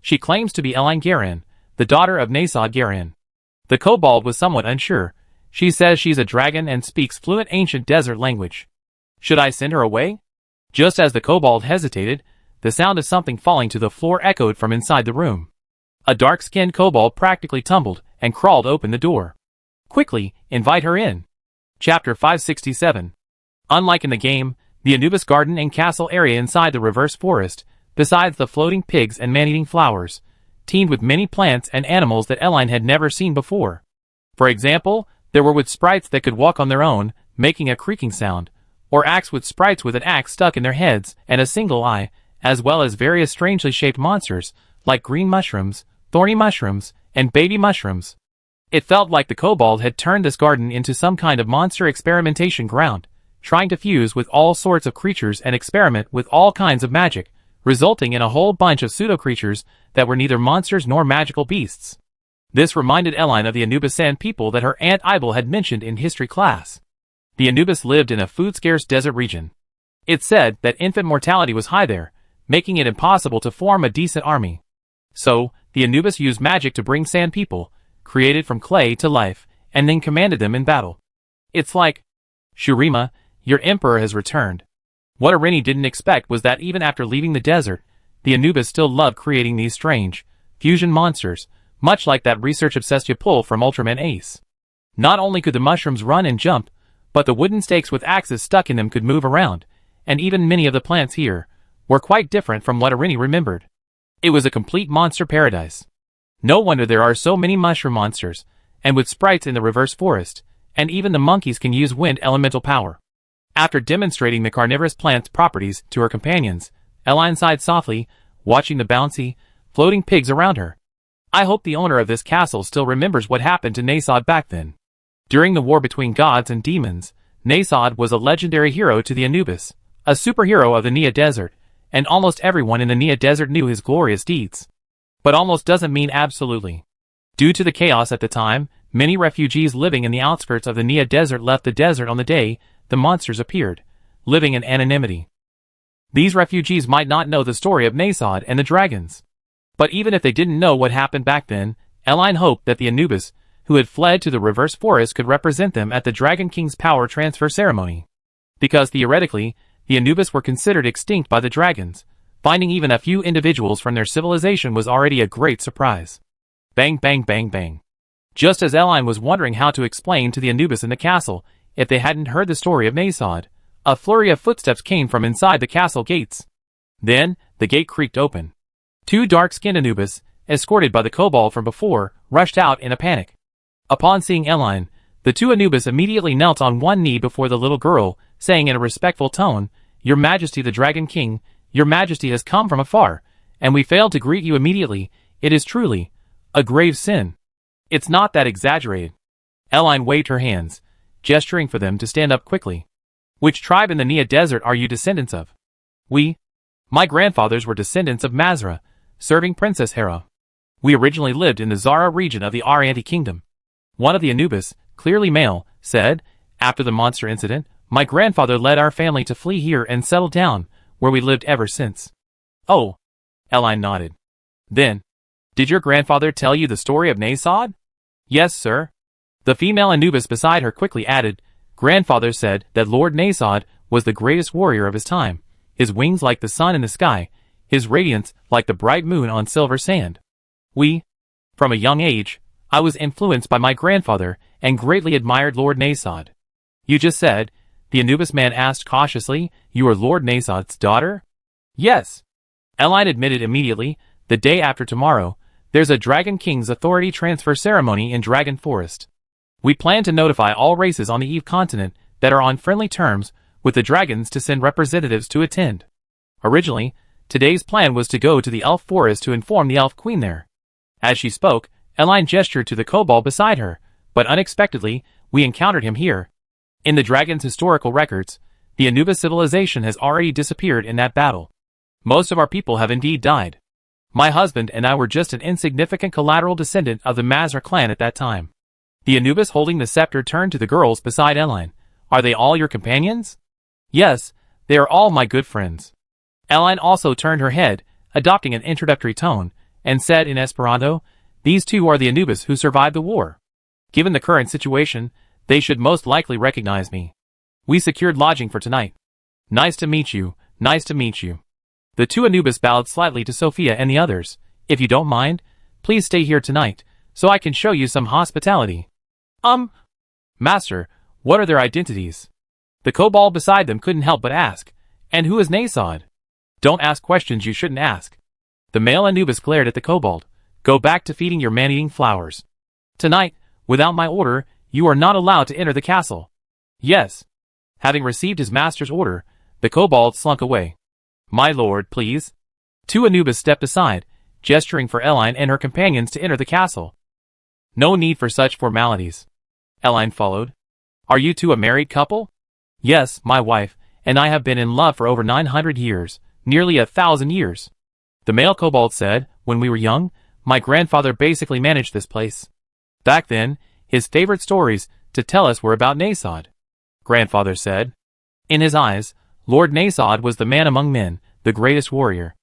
She claims to be Eline Garin, the daughter of Nasod Garin. The kobold was somewhat unsure. She says she's a dragon and speaks fluent ancient desert language. Should I send her away? Just as the kobold hesitated, the sound of something falling to the floor echoed from inside the room. A dark-skinned kobold practically tumbled and crawled open the door. Quickly, invite her in. Chapter 567. Unlike in the game, the Anubis garden and castle area inside the reverse forest, besides the floating pigs and man-eating flowers, teemed with many plants and animals that Eline had never seen before. For example, there were wood sprites that could walk on their own, making a creaking sound, or axe wood sprites with an axe stuck in their heads and a single eye, as well as various strangely shaped monsters, like green mushrooms, thorny mushrooms, and baby mushrooms. It felt like the kobold had turned this garden into some kind of monster experimentation ground, trying to fuse with all sorts of creatures and experiment with all kinds of magic, resulting in a whole bunch of pseudo-creatures that were neither monsters nor magical beasts. This reminded Eline of the Anubis Sand people that her Aunt Ibel had mentioned in history class. The Anubis lived in a food-scarce desert region. It said that infant mortality was high there, making it impossible to form a decent army. So, the Anubis used magic to bring sand people, created from clay, to life, and then commanded them in battle. It's like, Shurima, your emperor has returned. What Irini didn't expect was that even after leaving the desert, the Anubis still loved creating these strange, fusion monsters, much like that research-obsessed Yapul from Ultraman Ace. Not only could the mushrooms run and jump, but the wooden stakes with axes stuck in them could move around, and even many of the plants here were quite different from what Irini remembered. It was a complete monster paradise. No wonder there are so many mushroom monsters, and with sprites in the reverse forest, and even the monkeys can use wind elemental power. After demonstrating the carnivorous plant's properties to her companions, Eline sighed softly, watching the bouncy, floating pigs around her. I hope the owner of this castle still remembers what happened to Nasod back then. During the war between gods and demons, Nasod was a legendary hero to the Anubis, a superhero of the Nia Desert, and almost everyone in the Nia Desert knew his glorious deeds. But almost doesn't mean absolutely. Due to the chaos at the time, many refugees living in the outskirts of the Nia Desert left the desert on the day the monsters appeared, living in anonymity. These refugees might not know the story of Nasod and the dragons. But even if they didn't know what happened back then, Eline hoped that the Anubis, who had fled to the reverse forest could represent them at the Dragon King's power transfer ceremony. Because theoretically, the Anubis were considered extinct by the dragons, finding even a few individuals from their civilization was already a great surprise. Bang bang bang bang. Just as Eline was wondering how to explain to the Anubis in the castle if they hadn't heard the story of Nasod, a flurry of footsteps came from inside the castle gates. Then, the gate creaked open. Two dark-skinned Anubis, escorted by the kobold from before, rushed out in a panic. Upon seeing Eline, the two Anubis immediately knelt on one knee before the little girl, saying in a respectful tone, "Your Majesty the Dragon King, your Majesty has come from afar, and we failed to greet you immediately. It is truly a grave sin." "It's not that exaggerated." Eline waved her hands, gesturing for them to stand up quickly. "Which tribe in the Nia Desert are you descendants of?" My grandfathers were descendants of Mazra, serving Princess Hera. We originally lived in the Zara region of the Arianti Kingdom. One of the Anubis, clearly male, said, "After the monster incident, my grandfather led our family to flee here and settle down, where we lived ever since." "Oh." Eline nodded. "Then, did your grandfather tell you the story of Nasod?" "Yes, sir." The female Anubis beside her quickly added, "Grandfather said that Lord Nasod was the greatest warrior of his time, his wings like the sun in the sky, his radiance like the bright moon on silver sand. From a young age, I was influenced by my grandfather and greatly admired Lord Nasod." "You just said," the Anubis man asked cautiously, "you are Lord Nasod's daughter?" "Yes." Eline admitted immediately. "The day after tomorrow, there's a Dragon King's authority transfer ceremony in Dragon Forest. We plan to notify all races on the Eve continent that are on friendly terms with the dragons to send representatives to attend. Originally, today's plan was to go to the Elf Forest to inform the Elf Queen there." As she spoke, Eline gestured to the kobold beside her, "But unexpectedly, we encountered him here. In the dragon's historical records, the Anubis civilization has already disappeared in that battle. Most of our people have indeed died. My husband and I were just an insignificant collateral descendant of the Mazra clan at that time." The Anubis holding the scepter turned to the girls beside Eline. "Are they all your companions?" "Yes, they are all my good friends." Eline also turned her head, adopting an introductory tone, and said in Esperanto, "These two are the Anubis who survived the war. Given the current situation, they should most likely recognize me. We secured lodging for tonight." "Nice to meet you, nice to meet you." The two Anubis bowed slightly to Sophia and the others. "If you don't mind, please stay here tonight, so I can show you some hospitality." Master, what are their identities?" The kobold beside them couldn't help but ask. "And who is Nasod?" "Don't ask questions you shouldn't ask." The male Anubis glared at the kobold. "Go back to feeding your man-eating flowers. Tonight, without my order, you are not allowed to enter the castle." "Yes." Having received his master's order, the kobold slunk away. "My lord, please." Two Anubis stepped aside, gesturing for Eline and her companions to enter the castle. "No need for such formalities." Eline followed. "Are you two a married couple?" "Yes, my wife and I have been in love for over 900 years, nearly 1,000 years." The male kobold said, "When we were young, my grandfather basically managed this place. Back then, his favorite stories to tell us were about Nasod." Grandfather said. In his eyes, Lord Nasod was the man among men, the greatest warrior.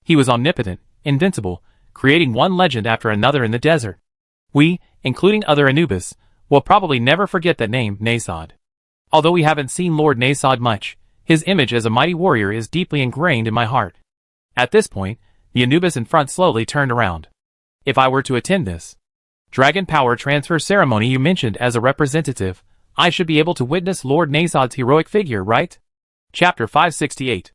He was omnipotent, invincible, creating one legend after another in the desert. We, including other Anubis, will probably never forget that name, Nasod. Although we haven't seen Lord Nasod much, his image as a mighty warrior is deeply ingrained in my heart. At this point, the Anubis in front slowly turned around. "If I were to attend this Dragon Power Transfer ceremony you mentioned as a representative, I should be able to witness Lord Nasod's heroic figure, right?" Chapter 568.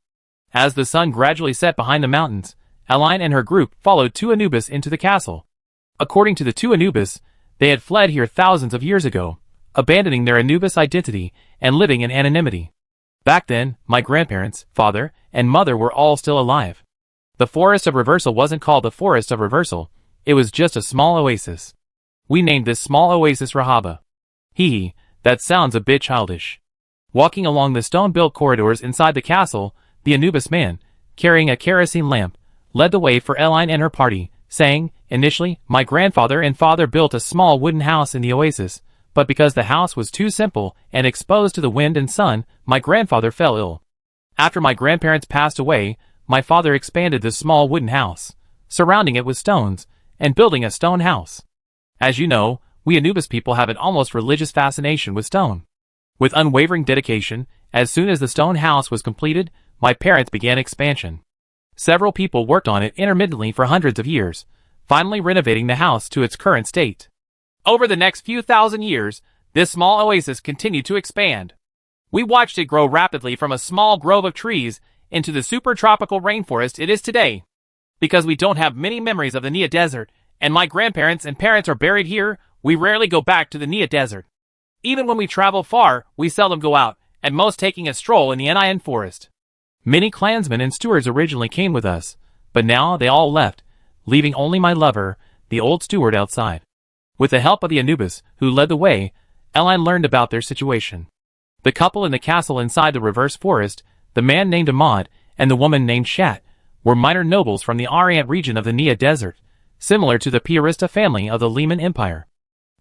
As the sun gradually set behind the mountains, Eline and her group followed two Anubis into the castle. According to the two Anubis, they had fled here thousands of years ago, abandoning their Anubis identity and living in anonymity. Back then, my grandparents, father, and mother were all still alive. The Forest of Reversal wasn't called the Forest of Reversal, it was just a small oasis. We named this small oasis Rahaba. Hee, that sounds a bit childish. Walking along the stone-built corridors inside the castle, the Anubis man, carrying a kerosene lamp, led the way for Eline and her party, saying, "Initially, my grandfather and father built a small wooden house in the oasis, but because the house was too simple and exposed to the wind and sun, my grandfather fell ill. After my grandparents passed away, my father expanded the small wooden house, surrounding it with stones, and building a stone house. As you know, we Anubis people have an almost religious fascination with stone. With unwavering dedication, as soon as the stone house was completed, my parents began expansion. Several people worked on it intermittently for hundreds of years, finally renovating the house to its current state. Over the next few thousand years, this small oasis continued to expand. We watched it grow rapidly from a small grove of trees into the super tropical rainforest it is today. Because we don't have many memories of the Nia Desert, and my grandparents and parents are buried here, we rarely go back to the Nia Desert. Even when we travel far, we seldom go out, at most taking a stroll in the Nin forest. Many clansmen and stewards originally came with us, but now they all left, leaving only my lover, the old steward, outside. With the help of the Anubis, who led the way, Eline learned about their situation. The couple in the castle inside the reverse forest, the man named Ahmad and the woman named Shat, were minor nobles from the Orient region of the Nia Desert, similar to the Piarista family of the Lehman Empire.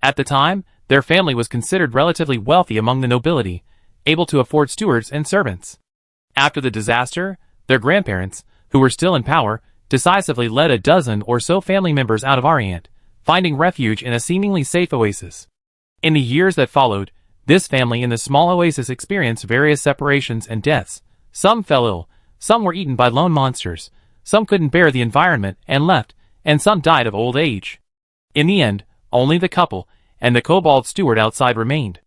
At the time, their family was considered relatively wealthy among the nobility, able to afford stewards and servants. After the disaster, their grandparents, who were still in power, decisively led a dozen or so family members out of Orient, finding refuge in a seemingly safe oasis. In the years that followed, this family in the small oasis experienced various separations and deaths. Some fell ill, some were eaten by lone monsters, some couldn't bear the environment and left, and some died of old age. In the end, only the couple and the kobold steward outside remained.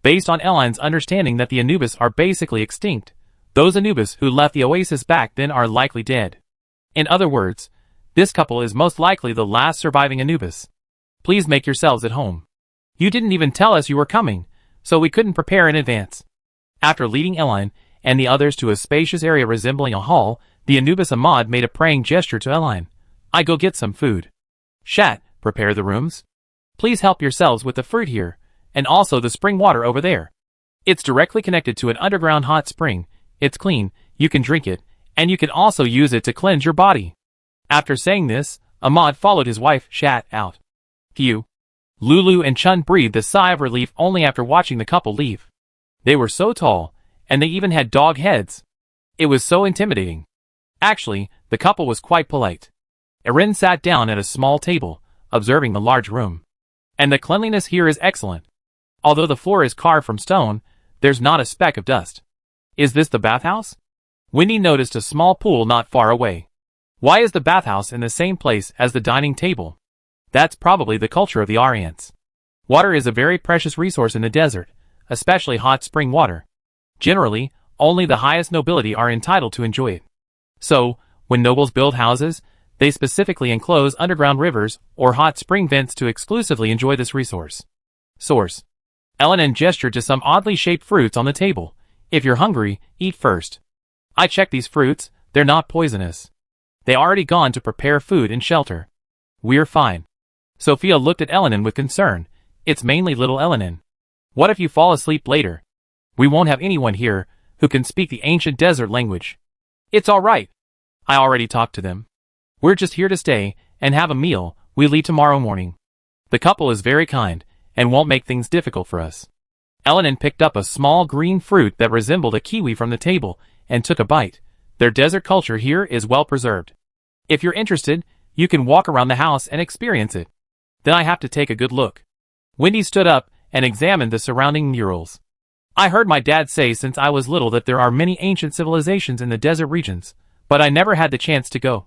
Based on Eline's understanding that the Anubis are basically extinct, those Anubis who left the oasis back then are likely dead. In other words, this couple is most likely the last surviving Anubis. Please make yourselves at home. You didn't even tell us you were coming, so we couldn't prepare in advance. After leading Eline and the others to a spacious area resembling a hall, the Anubis Ahmad made a praying gesture to Eline. I go get some food. Shat, prepare the rooms. Please help yourselves with the fruit here, and also the spring water over there. It's directly connected to an underground hot spring. It's clean, you can drink it, and you can also use it to cleanse your body. After saying this, Ahmad followed his wife, Shat, out. Phew. Lulu and Chun breathed a sigh of relief only after watching the couple leave. They were so tall, and they even had dog heads. It was so intimidating. Actually, the couple was quite polite. Erin sat down at a small table, observing the large room. And the cleanliness here is excellent. Although the floor is carved from stone, there's not a speck of dust. Is this the bathhouse? Wendy noticed a small pool not far away. Why is the bathhouse in the same place as the dining table? That's probably the culture of the Orients. Water is a very precious resource in the desert, especially hot spring water. Generally, only the highest nobility are entitled to enjoy it. So, when nobles build houses, they specifically enclose underground rivers or hot spring vents to exclusively enjoy this resource. Source. Eline gestured to some oddly shaped fruits on the table. If you're hungry, eat first. I checked these fruits, they're not poisonous. They already gone to prepare food and shelter. We're fine. Sophia looked at Eline with concern. It's mainly little Eline. What if you fall asleep later? We won't have anyone here who can speak the ancient desert language. It's all right. I already talked to them. We're just here to stay and have a meal. We leave tomorrow morning. The couple is very kind and won't make things difficult for us. Eline picked up a small green fruit that resembled a kiwi from the table and took a bite. Their desert culture here is well preserved. If you're interested, you can walk around the house and experience it. Then I have to take a good look. Wendy stood up and examined the surrounding murals. I heard my dad say since I was little that there are many ancient civilizations in the desert regions, but I never had the chance to go.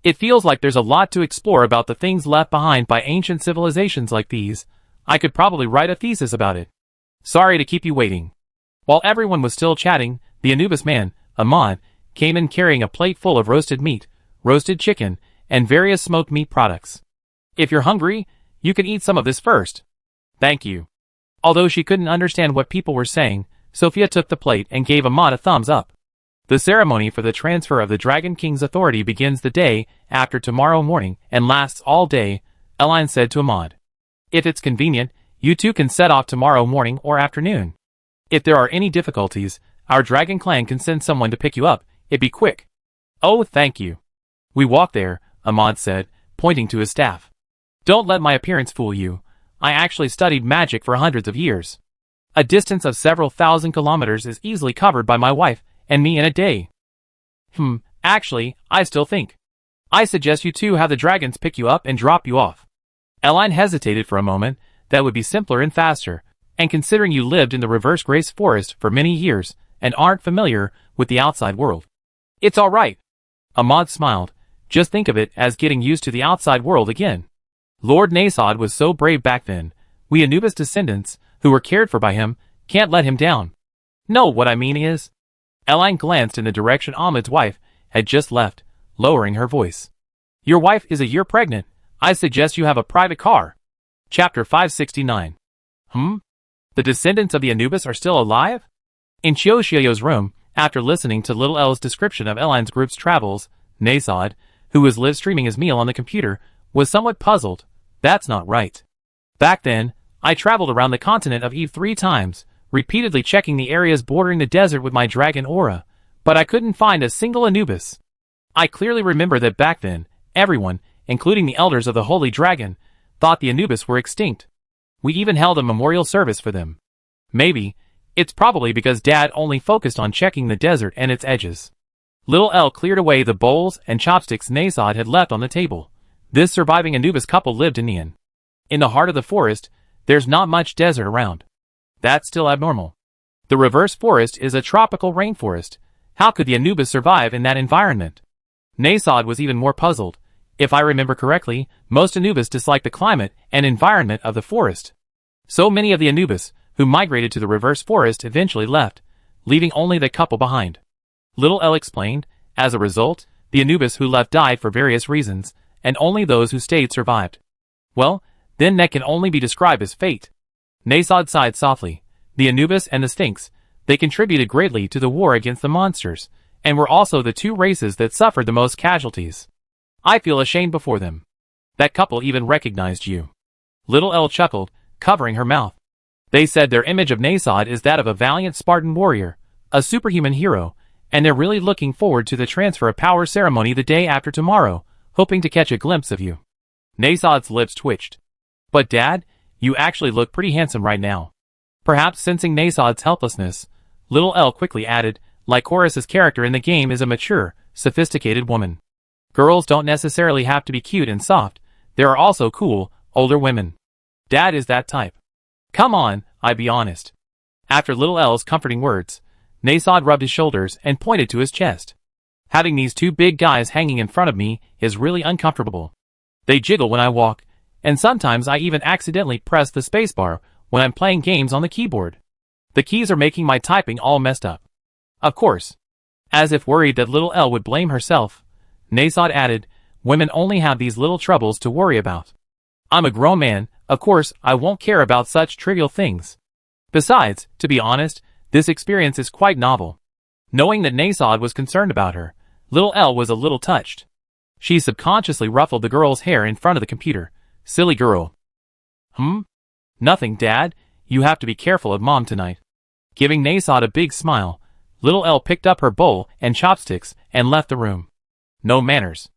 It feels like there's a lot to explore about the things left behind by ancient civilizations like these. I could probably write a thesis about it. Sorry to keep you waiting. While everyone was still chatting, the Anubis man, Ahmad, came in carrying a plate full of roasted meat, roasted chicken, and various smoked meat products. If you're hungry, you can eat some of this first. Thank you. Although she couldn't understand what people were saying, Sophia took the plate and gave Ahmad a thumbs up. The ceremony for the transfer of the Dragon King's authority begins the day after tomorrow morning and lasts all day, Eline said to Ahmad. If it's convenient, you two can set off tomorrow morning or afternoon. If there are any difficulties, our dragon clan can send someone to pick you up. It'd be quick. Oh, thank you. We walk there, Ahmad said, pointing to his staff. Don't let my appearance fool you. I actually studied magic for hundreds of years. A distance of several thousand kilometers is easily covered by my wife and me in a day. Actually, I still think. I suggest you two have the dragons pick you up and drop you off. Eline hesitated for a moment, that would be simpler and faster, and considering you lived in the reverse Grace Forest for many years and aren't familiar with the outside world. It's alright. Ahmad smiled. Just think of it as getting used to the outside world again. Lord Nasod was so brave back then. We Anubis descendants, who were cared for by him, can't let him down. No, what I mean is... Eline glanced in the direction Ahmad's wife had just left, lowering her voice. Your wife is a year pregnant. I suggest you have a private car. Chapter 569. The descendants of the Anubis are still alive? In Chioshio's room, after listening to Little L's description of Eline's group's travels, Nasod, who was live streaming his meal on the computer, was somewhat puzzled. That's not right. Back then, I traveled around the continent of Eve 3 times, repeatedly checking the areas bordering the desert with my dragon aura, but I couldn't find a single Anubis. I clearly remember that back then, everyone, including the elders of the Holy Dragon, thought the Anubis were extinct. We even held a memorial service for them. Maybe, it's probably because Dad only focused on checking the desert and its edges. Little L cleared away the bowls and chopsticks Nasod had left on the table. This surviving Anubis couple lived in Neon. In the heart of the forest, there's not much desert around. That's still abnormal. The reverse forest is a tropical rainforest. How could the Anubis survive in that environment? Nasod was even more puzzled. If I remember correctly, most Anubis dislike the climate and environment of the forest. So many of the Anubis who migrated to the reverse forest eventually left, leaving only the couple behind. Little L explained. As a result, the Anubis who left died for various reasons, and only those who stayed survived. Well, then that can only be described as fate. Nasod sighed softly. The Anubis and the Sphinx, they contributed greatly to the war against the monsters, and were also the two races that suffered the most casualties. I feel ashamed before them. That couple even recognized you. Little L chuckled, covering her mouth. They said their image of Nasod is that of a valiant Spartan warrior, a superhuman hero, and they're really looking forward to the transfer of power ceremony the day after tomorrow, hoping to catch a glimpse of you. Nasod's lips twitched. But Dad, you actually look pretty handsome right now. Perhaps sensing Nasod's helplessness, Little L quickly added, Lycoris's character in the game is a mature, sophisticated woman. Girls don't necessarily have to be cute and soft, there are also cool, older women. Dad is that type. Come on, I be honest. After Little L's comforting words, Nasod rubbed his shoulders and pointed to his chest. Having these two big guys hanging in front of me is really uncomfortable. They jiggle when I walk, and sometimes I even accidentally press the spacebar when I'm playing games on the keyboard. The keys are making my typing all messed up. Of course. As if worried that Little L would blame herself, Nasod added, women only have these little troubles to worry about. I'm a grown man, of course I won't care about such trivial things. Besides, to be honest, this experience is quite novel. Knowing that Nasod was concerned about her, Little L was a little touched. She subconsciously ruffled the girl's hair in front of the computer. Silly girl. Nothing, Dad. You have to be careful of Mom tonight. Giving Nasod a big smile, Little L picked up her bowl and chopsticks and left the room. No manners.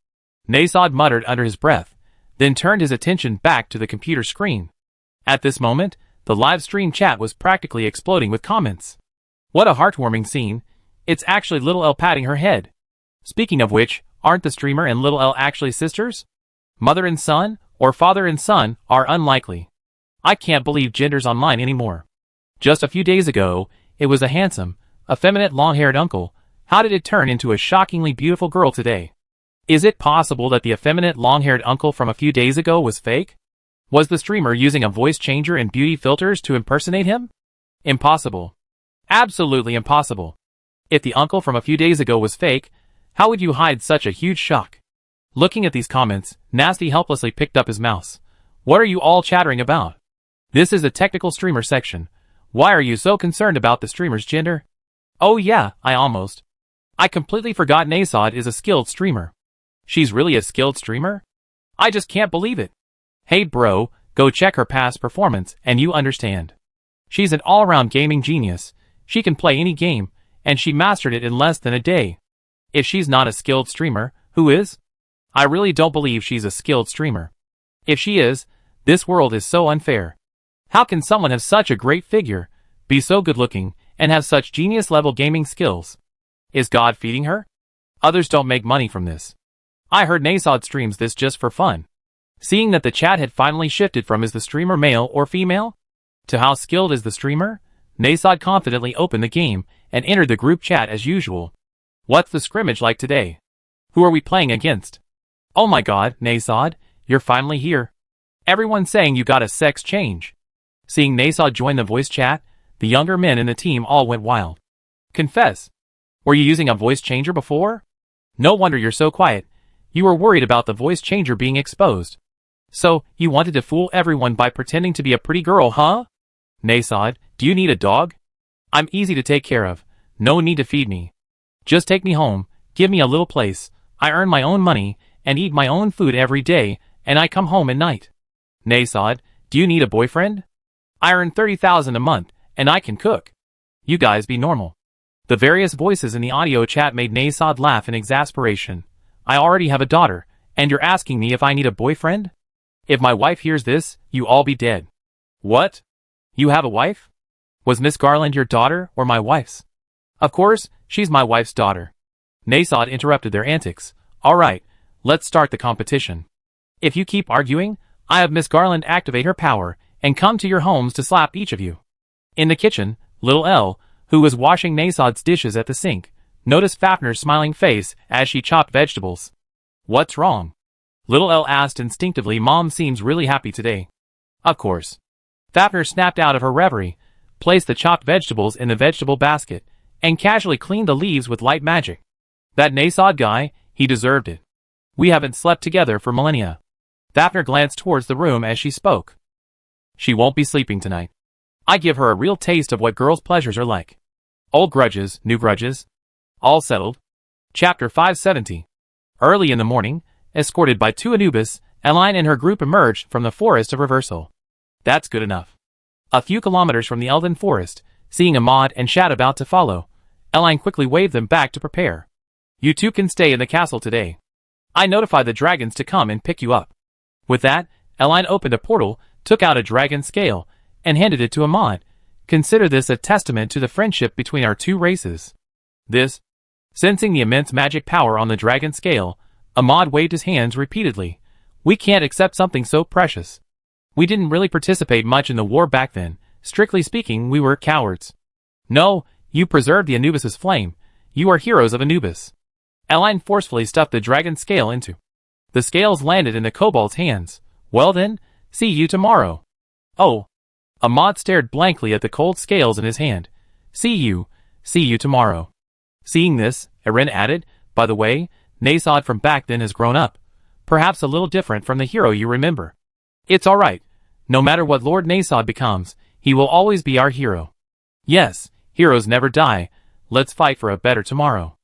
Nasod muttered under his breath, then turned his attention back to the computer screen. At this moment, the live stream chat was practically exploding with comments. What a heartwarming scene. It's actually Little L patting her head. Speaking of which, aren't the streamer and Little L actually sisters? Mother and son, or father and son, are unlikely. I can't believe gender's online anymore. Just a few days ago, it was a handsome, effeminate long-haired uncle. How did it turn into a shockingly beautiful girl today? Is it possible that the effeminate long-haired uncle from a few days ago was fake? Was the streamer using a voice changer and beauty filters to impersonate him? Impossible. Absolutely impossible. If the uncle from a few days ago was fake, how would you hide such a huge shock? Looking at these comments, Nasty helplessly picked up his mouse. What are you all chattering about? This is the technical streamer section. Why are you so concerned about the streamer's gender? Oh yeah, I completely forgot Nasod is a skilled streamer. She's really a skilled streamer? I just can't believe it. Hey bro, go check her past performance and you understand. She's an all-around gaming genius. She can play any game, and she mastered it in less than a day. If she's not a skilled streamer, who is? I really don't believe she's a skilled streamer. If she is, this world is so unfair. How can someone have such a great figure, be so good-looking, and have such genius-level gaming skills? Is God feeding her? Others don't make money from this. I heard Nasod streams this just for fun. Seeing that the chat had finally shifted from is the streamer male or female to how skilled is the streamer, Nasod confidently opened the game and entered the group chat as usual. What's the scrimmage like today? Who are we playing against? Oh my god, Nasod, you're finally here. Everyone's saying you got a sex change. Seeing Nasod join the voice chat, the younger men in the team all went wild. Confess. Were you using a voice changer before? No wonder you're so quiet. You were worried about the voice changer being exposed. So, you wanted to fool everyone by pretending to be a pretty girl, huh? Nasod, do you need a dog? I'm easy to take care of. No need to feed me. Just take me home, give me a little place. I earn my own money, and eat my own food every day, and I come home at night. Nasod, do you need a boyfriend? I earn $30,000 a month, and I can cook. You guys be normal. The various voices in the audio chat made Nasod laugh in exasperation. I already have a daughter, and you're asking me if I need a boyfriend? If my wife hears this, you all be dead. What? You have a wife? Was Miss Garland your daughter or my wife's? Of course, she's my wife's daughter. Nasod interrupted their antics. Alright, let's start the competition. If you keep arguing, I have Miss Garland activate her power and come to your homes to slap each of you. In the kitchen, little Elle, who was washing Nasod's dishes at the sink, noticed Fafner's smiling face as she chopped vegetables. What's wrong? Little Elle asked instinctively. Mom seems really happy today. Of course. Fafner snapped out of her reverie, placed the chopped vegetables in the vegetable basket, and casually cleaned the leaves with light magic. That Nasod guy, he deserved it. We haven't slept together for millennia. Fafner glanced towards the room as she spoke. She won't be sleeping tonight. I give her a real taste of what girls' pleasures are like. Old grudges, new grudges. All settled. Chapter 570. Early in the morning, escorted by two Anubis, Eline and her group emerged from the forest of reversal. That's good enough. A few kilometers from the Elven Forest, seeing Ahmad and Shad about to follow, Eline quickly waved them back to prepare. You two can stay in the castle today. I notify the dragons to come and pick you up. With that, Eline opened a portal, took out a dragon scale, and handed it to Ahmad. Consider this a testament to the friendship between our two races. This, sensing the immense magic power on the dragon scale, Ahmad waved his hands repeatedly. We can't accept something so precious. We didn't really participate much in the war back then. Strictly speaking, we were cowards. No, you preserved the Anubis' flame. You are heroes of Anubis. Eline forcefully stuffed the dragon scale into. The scales landed in the kobold's hands. Well then, see you tomorrow. Oh. Ahmad stared blankly at the cold scales in his hand. See you tomorrow. Seeing this, Erin added, by the way, Nasod from back then has grown up. Perhaps a little different from the hero you remember. It's alright. No matter what Lord Nasod becomes, he will always be our hero. Yes, heroes never die. Let's fight for a better tomorrow.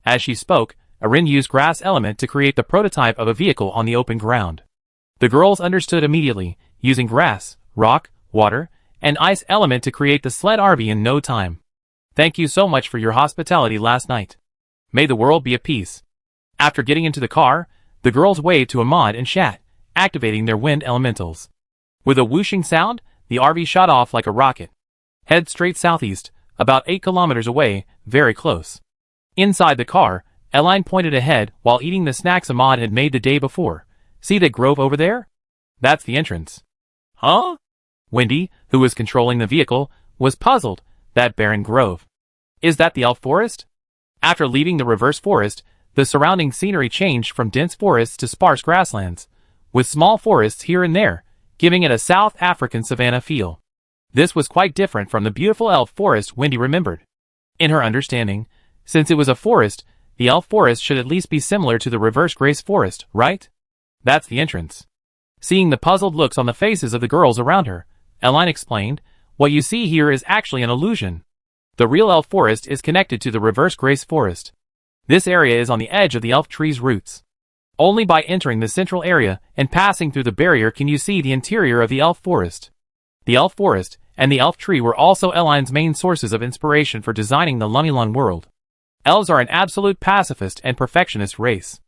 As she spoke, Erin used grass element to create the prototype of a vehicle on the open ground. The girls understood immediately, using grass, rock, water, and ice element to create the sled RV in no time. Thank you so much for your hospitality last night. May the world be at peace. After getting into the car, the girls waved to Ahmad and Shat, activating their wind elementals. With a whooshing sound, the RV shot off like a rocket. Head straight southeast, about 8 kilometers away, very close. Inside the car, Eline pointed ahead while eating the snacks Ahmad had made the day before. See that grove over there? That's the entrance. Huh? Wendy, who was controlling the vehicle, was puzzled. That barren grove. Is that the elf forest? After leaving the reverse forest, the surrounding scenery changed from dense forests to sparse grasslands, with small forests here and there, giving it a South African savanna feel. This was quite different from the beautiful elf forest Wendy remembered. In her understanding, since it was a forest, the elf forest should at least be similar to the reverse grace forest, right? That's the entrance. Seeing the puzzled looks on the faces of the girls around her, Eline explained, what you see here is actually an illusion. The real elf forest is connected to the reverse grace forest. This area is on the edge of the elf tree's roots. Only by entering the central area and passing through the barrier can you see the interior of the elf forest. The elf forest and the elf tree were also Eline's main sources of inspiration for designing the Lumilung world. Elves are an absolute pacifist and perfectionist race.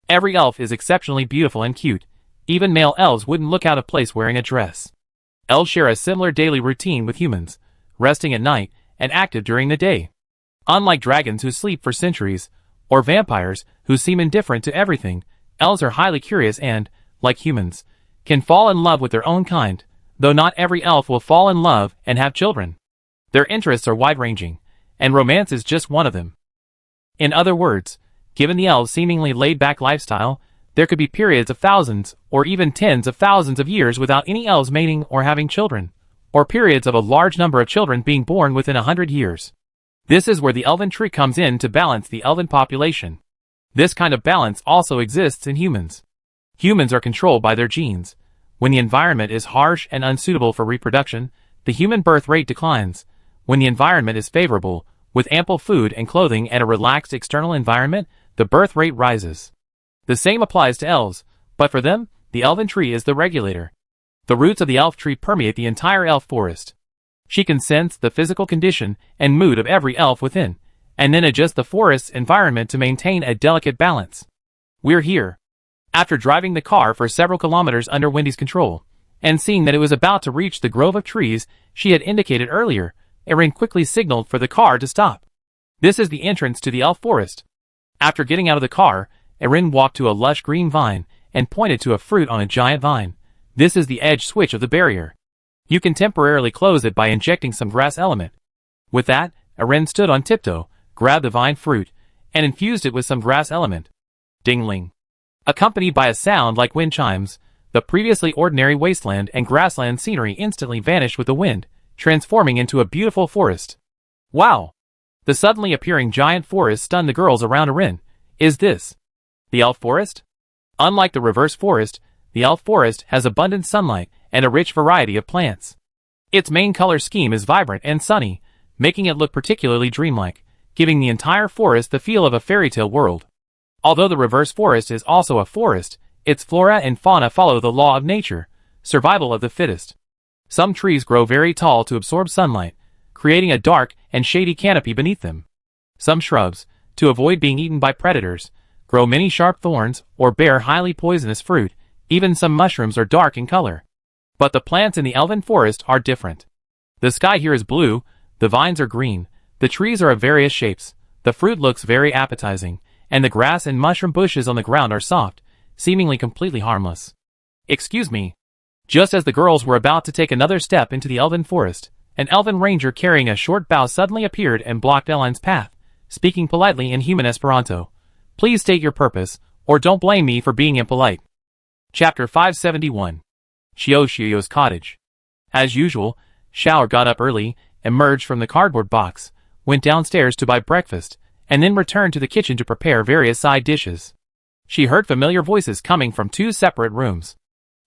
Every elf is exceptionally beautiful and cute. Even male elves wouldn't look out of place wearing a dress. Elves share a similar daily routine with humans, resting at night and active during the day. Unlike dragons who sleep for centuries, or vampires who seem indifferent to everything, elves are highly curious and, like humans, can fall in love with their own kind, though not every elf will fall in love and have children. Their interests are wide-ranging, and romance is just one of them. In other words, given the elves' seemingly laid-back lifestyle, there could be periods of thousands, or even tens of thousands of years without any elves mating or having children, or periods of a large number of children being born within 100 years. This is where the elven tree comes in to balance the elven population. This kind of balance also exists in humans. Humans are controlled by their genes. When the environment is harsh and unsuitable for reproduction, the human birth rate declines. When the environment is favorable, with ample food and clothing and a relaxed external environment, the birth rate rises. The same applies to elves, but for them, the elven tree is the regulator. The roots of the elf tree permeate the entire elf forest. She can sense the physical condition and mood of every elf within, and then adjust the forest's environment to maintain a delicate balance. We're here. After driving the car for several kilometers under Wendy's control, and seeing that it was about to reach the grove of trees she had indicated earlier, Erin quickly signaled for the car to stop. This is the entrance to the elf forest. After getting out of the car, Erin walked to a lush green vine and pointed to a fruit on a giant vine. This is the edge switch of the barrier. You can temporarily close it by injecting some grass element. With that, Erin stood on tiptoe, grabbed the vine fruit, and infused it with some grass element. Ding-ling. Accompanied by a sound like wind chimes, the previously ordinary wasteland and grassland scenery instantly vanished with the wind, transforming into a beautiful forest. Wow! The suddenly appearing giant forest stunned the girls around Erin. Is this the elf forest? Unlike the reverse forest, the elf forest has abundant sunlight and a rich variety of plants. Its main color scheme is vibrant and sunny, making it look particularly dreamlike, giving the entire forest the feel of a fairy tale world. Although the reverse forest is also a forest, its flora and fauna follow the law of nature, survival of the fittest. Some trees grow very tall to absorb sunlight, creating a dark and shady canopy beneath them. Some shrubs, to avoid being eaten by predators, grow many sharp thorns or bear highly poisonous fruit. Even some mushrooms are dark in color. But the plants in the elven forest are different. The sky here is blue, the vines are green, the trees are of various shapes, the fruit looks very appetizing, and the grass and mushroom bushes on the ground are soft, seemingly completely harmless. Excuse me. Just as the girls were about to take another step into the elven forest, an elven ranger carrying a short bow suddenly appeared and blocked Elaine's path, speaking politely in human Esperanto. Please state your purpose, or don't blame me for being impolite. Chapter 571. Shio's cottage. As usual, Xiao got up early, emerged from the cardboard box, went downstairs to buy breakfast, and then returned to the kitchen to prepare various side dishes. She heard familiar voices coming from two separate rooms.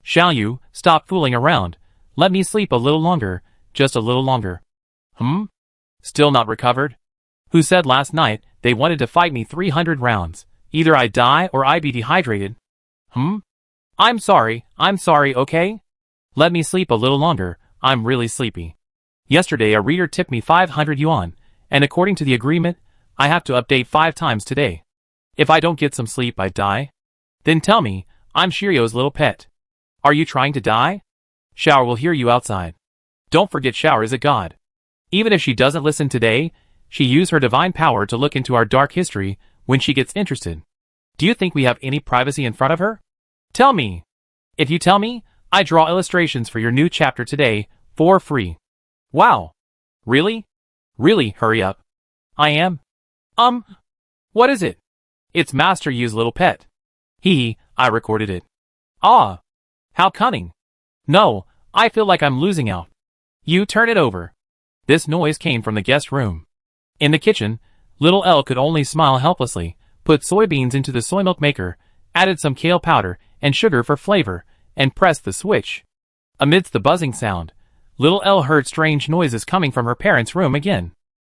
Xiaoyu, stop fooling around. Let me sleep a little longer, just a little longer. Still not recovered? Who said last night they wanted to fight me 300 rounds? Either I die or I be dehydrated. I'm sorry, okay? Let me sleep a little longer, I'm really sleepy. Yesterday a reader tipped me 500 yuan, and according to the agreement, I have to update 5 times today. If I don't get some sleep I die? Then tell me, I'm Shirio's little pet. Are you trying to die? Shower will hear you outside. Don't forget Shower is a god. Even if she doesn't listen today, she used her divine power to look into our dark history when she gets interested. Do you think we have any privacy in front of her? Tell me. If you tell me, I draw illustrations for your new chapter today, for free. Wow. Really? Really, hurry up. I am. What is it? It's Master Yu's little pet. I recorded it. Ah. How cunning. No, I feel like I'm losing out. You turn it over. This noise came from the guest room. In the kitchen, little Elle could only smile helplessly, put soybeans into the soy milk maker, added some kale powder and sugar for flavor, and pressed the switch. Amidst the buzzing sound, little Elle heard strange noises coming from her parents' room again.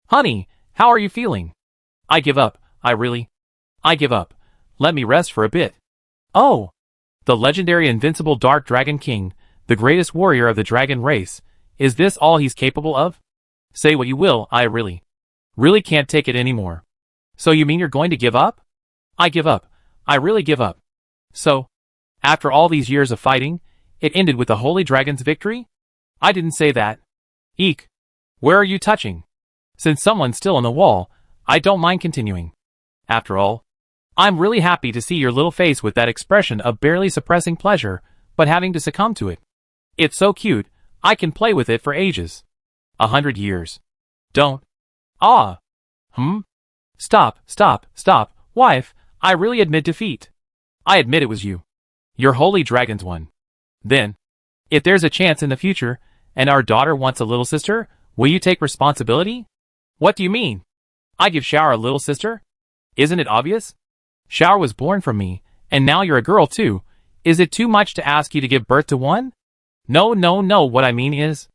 Honey, how are you feeling? I give up, I give up. Let me rest for a bit. Oh! The legendary invincible Dark Dragon King, the greatest warrior of the dragon race, is this all he's capable of? Say what you will, I really can't take it anymore. So you mean you're going to give up? I give up. I really give up. So, after all these years of fighting, it ended with the Holy Dragon's victory? I didn't say that. Eek. Where are you touching? Since someone's still on the wall, I don't mind continuing. After all, I'm really happy to see your little face with that expression of barely suppressing pleasure, but having to succumb to it. It's so cute, I can play with it for ages. 100 years. Don't. Ah. Stop, wife, I really admit defeat. I admit it was you. Your holy dragon's one. Then, if there's a chance in the future, and our daughter wants a little sister, will you take responsibility? What do you mean? I give Shower a little sister? Isn't it obvious? Shower was born from me, and now you're a girl too. Is it too much to ask you to give birth to one? No, what I mean is,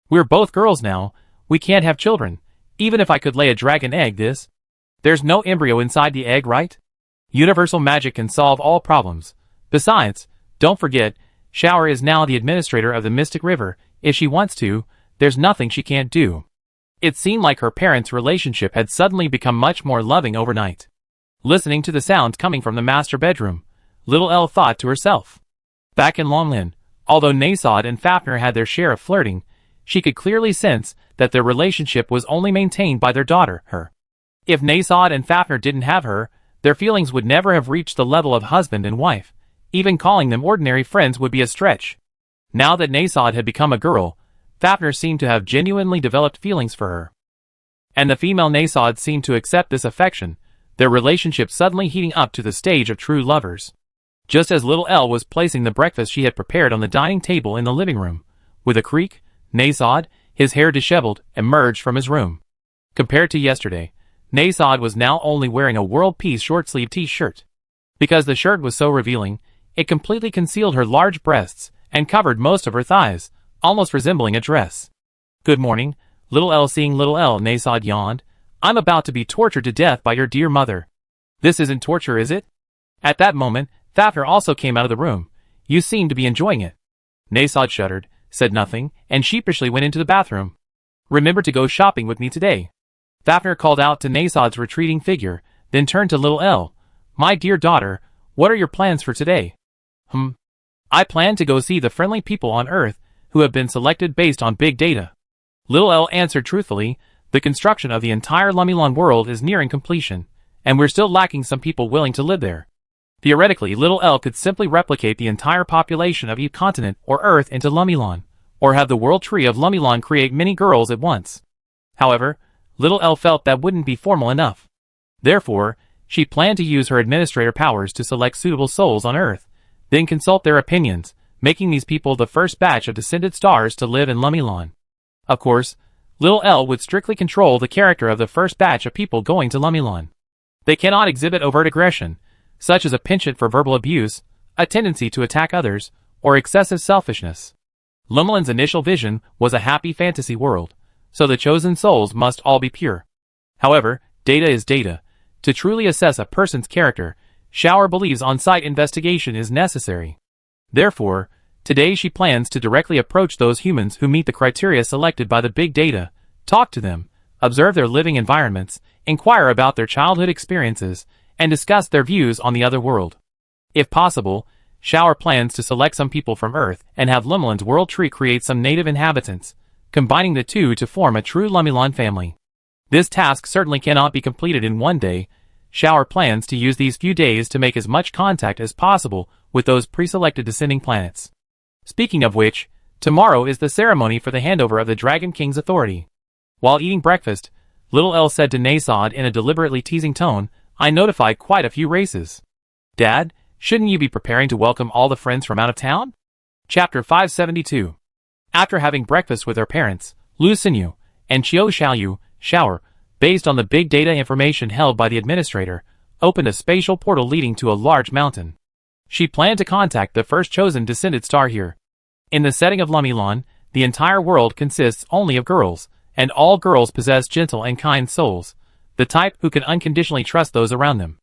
we're both girls now, we can't have children, even if I could lay a dragon egg there's no embryo inside the egg, right? Universal magic can solve all problems. Besides, don't forget, Shower is now the administrator of the Mystic River. If she wants to, there's nothing she can't do. It seemed like her parents' relationship had suddenly become much more loving overnight. Listening to the sounds coming from the master bedroom, little Elle thought to herself. Back in Lomlin, although Nasod and Fafnir had their share of flirting, she could clearly sense that their relationship was only maintained by their daughter, her. If Nasod and Fafnir didn't have her, their feelings would never have reached the level of husband and wife. Even calling them ordinary friends would be a stretch. Now that Nasod had become a girl, Fafnir seemed to have genuinely developed feelings for her. And the female Nasod seemed to accept this affection, their relationship suddenly heating up to the stage of true lovers. Just as little Elle was placing the breakfast she had prepared on the dining table in the living room, with a creak, Nasod, his hair disheveled, emerged from his room. Compared to yesterday, Nasod was now only wearing a world-peace short-sleeved t-shirt. Because the shirt was so revealing, it completely concealed her large breasts and covered most of her thighs, almost resembling a dress. Good morning, little Elle. Seeing little Elle, Nasod yawned. I'm about to be tortured to death by your dear mother. This isn't torture, is it? At that moment, Fafnir also came out of the room. You seem to be enjoying it. Nasod shuddered, said nothing, and sheepishly went into the bathroom. Remember to go shopping with me today. Fafnir called out to Nasod's retreating figure, then turned to little Elle. My dear daughter, what are your plans for today? I plan to go see the friendly people on Earth who have been selected based on big data. Little Elle answered truthfully, the construction of the entire Lumilon world is nearing completion, and we're still lacking some people willing to live there. Theoretically, little Elle could simply replicate the entire population of each continent or Earth into Lumilon, or have the world tree of Lumilon create many girls at once. However, little Elle felt that wouldn't be formal enough. Therefore, she planned to use her administrator powers to select suitable souls on Earth, then consult their opinions, making these people the first batch of descended stars to live in Lumilon. Of course, little Elle would strictly control the character of the first batch of people going to Lumilon. They cannot exhibit overt aggression, such as a penchant for verbal abuse, a tendency to attack others, or excessive selfishness. Lumilon's initial vision was a happy fantasy world, so the chosen souls must all be pure. However, data is data. To truly assess a person's character, Shower believes on-site investigation is necessary. Therefore, today she plans to directly approach those humans who meet the criteria selected by the big data, talk to them, observe their living environments, inquire about their childhood experiences, and discuss their views on the other world. If possible, Shower plans to select some people from Earth and have Lumilon's world tree create some native inhabitants, combining the two to form a true Lumilon family. This task certainly cannot be completed in one day. Shower plans to use these few days to make as much contact as possible with those pre-selected descending planets. Speaking of which, tomorrow is the ceremony for the handover of the Dragon King's authority. While eating breakfast, little Elle said to Nasod in a deliberately teasing tone, I notified quite a few races. Dad, shouldn't you be preparing to welcome all the friends from out of town? Chapter 572. After having breakfast with her parents, Lu Xinyu and Qiu Xiaoyu, Shower, based on the big data information held by the administrator, opened a spatial portal leading to a large mountain. She planned to contact the first chosen descended star here. In the setting of Lumilon, the entire world consists only of girls, and all girls possess gentle and kind souls, the type who can unconditionally trust those around them.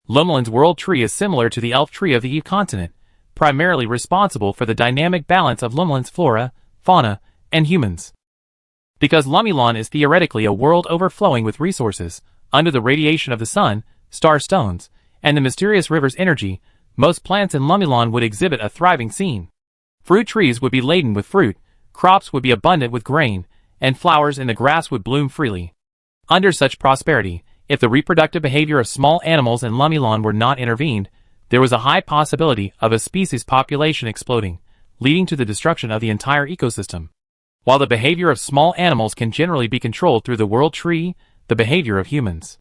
Lumilon's world tree is similar to the elf tree of the Eve continent, primarily responsible for the dynamic balance of Lumilon's flora, fauna, and humans. Because Lumilon is theoretically a world overflowing with resources, under the radiation of the sun, star stones, and the mysterious river's energy, most plants in Lumilon would exhibit a thriving scene. Fruit trees would be laden with fruit, crops would be abundant with grain, and flowers in the grass would bloom freely. Under such prosperity, If the reproductive behavior of small animals in Lumilon were not intervened, there was a high possibility of a species population exploding, leading to the destruction of the entire ecosystem. While the behavior of small animals can generally be controlled through the world tree, the behavior of humans.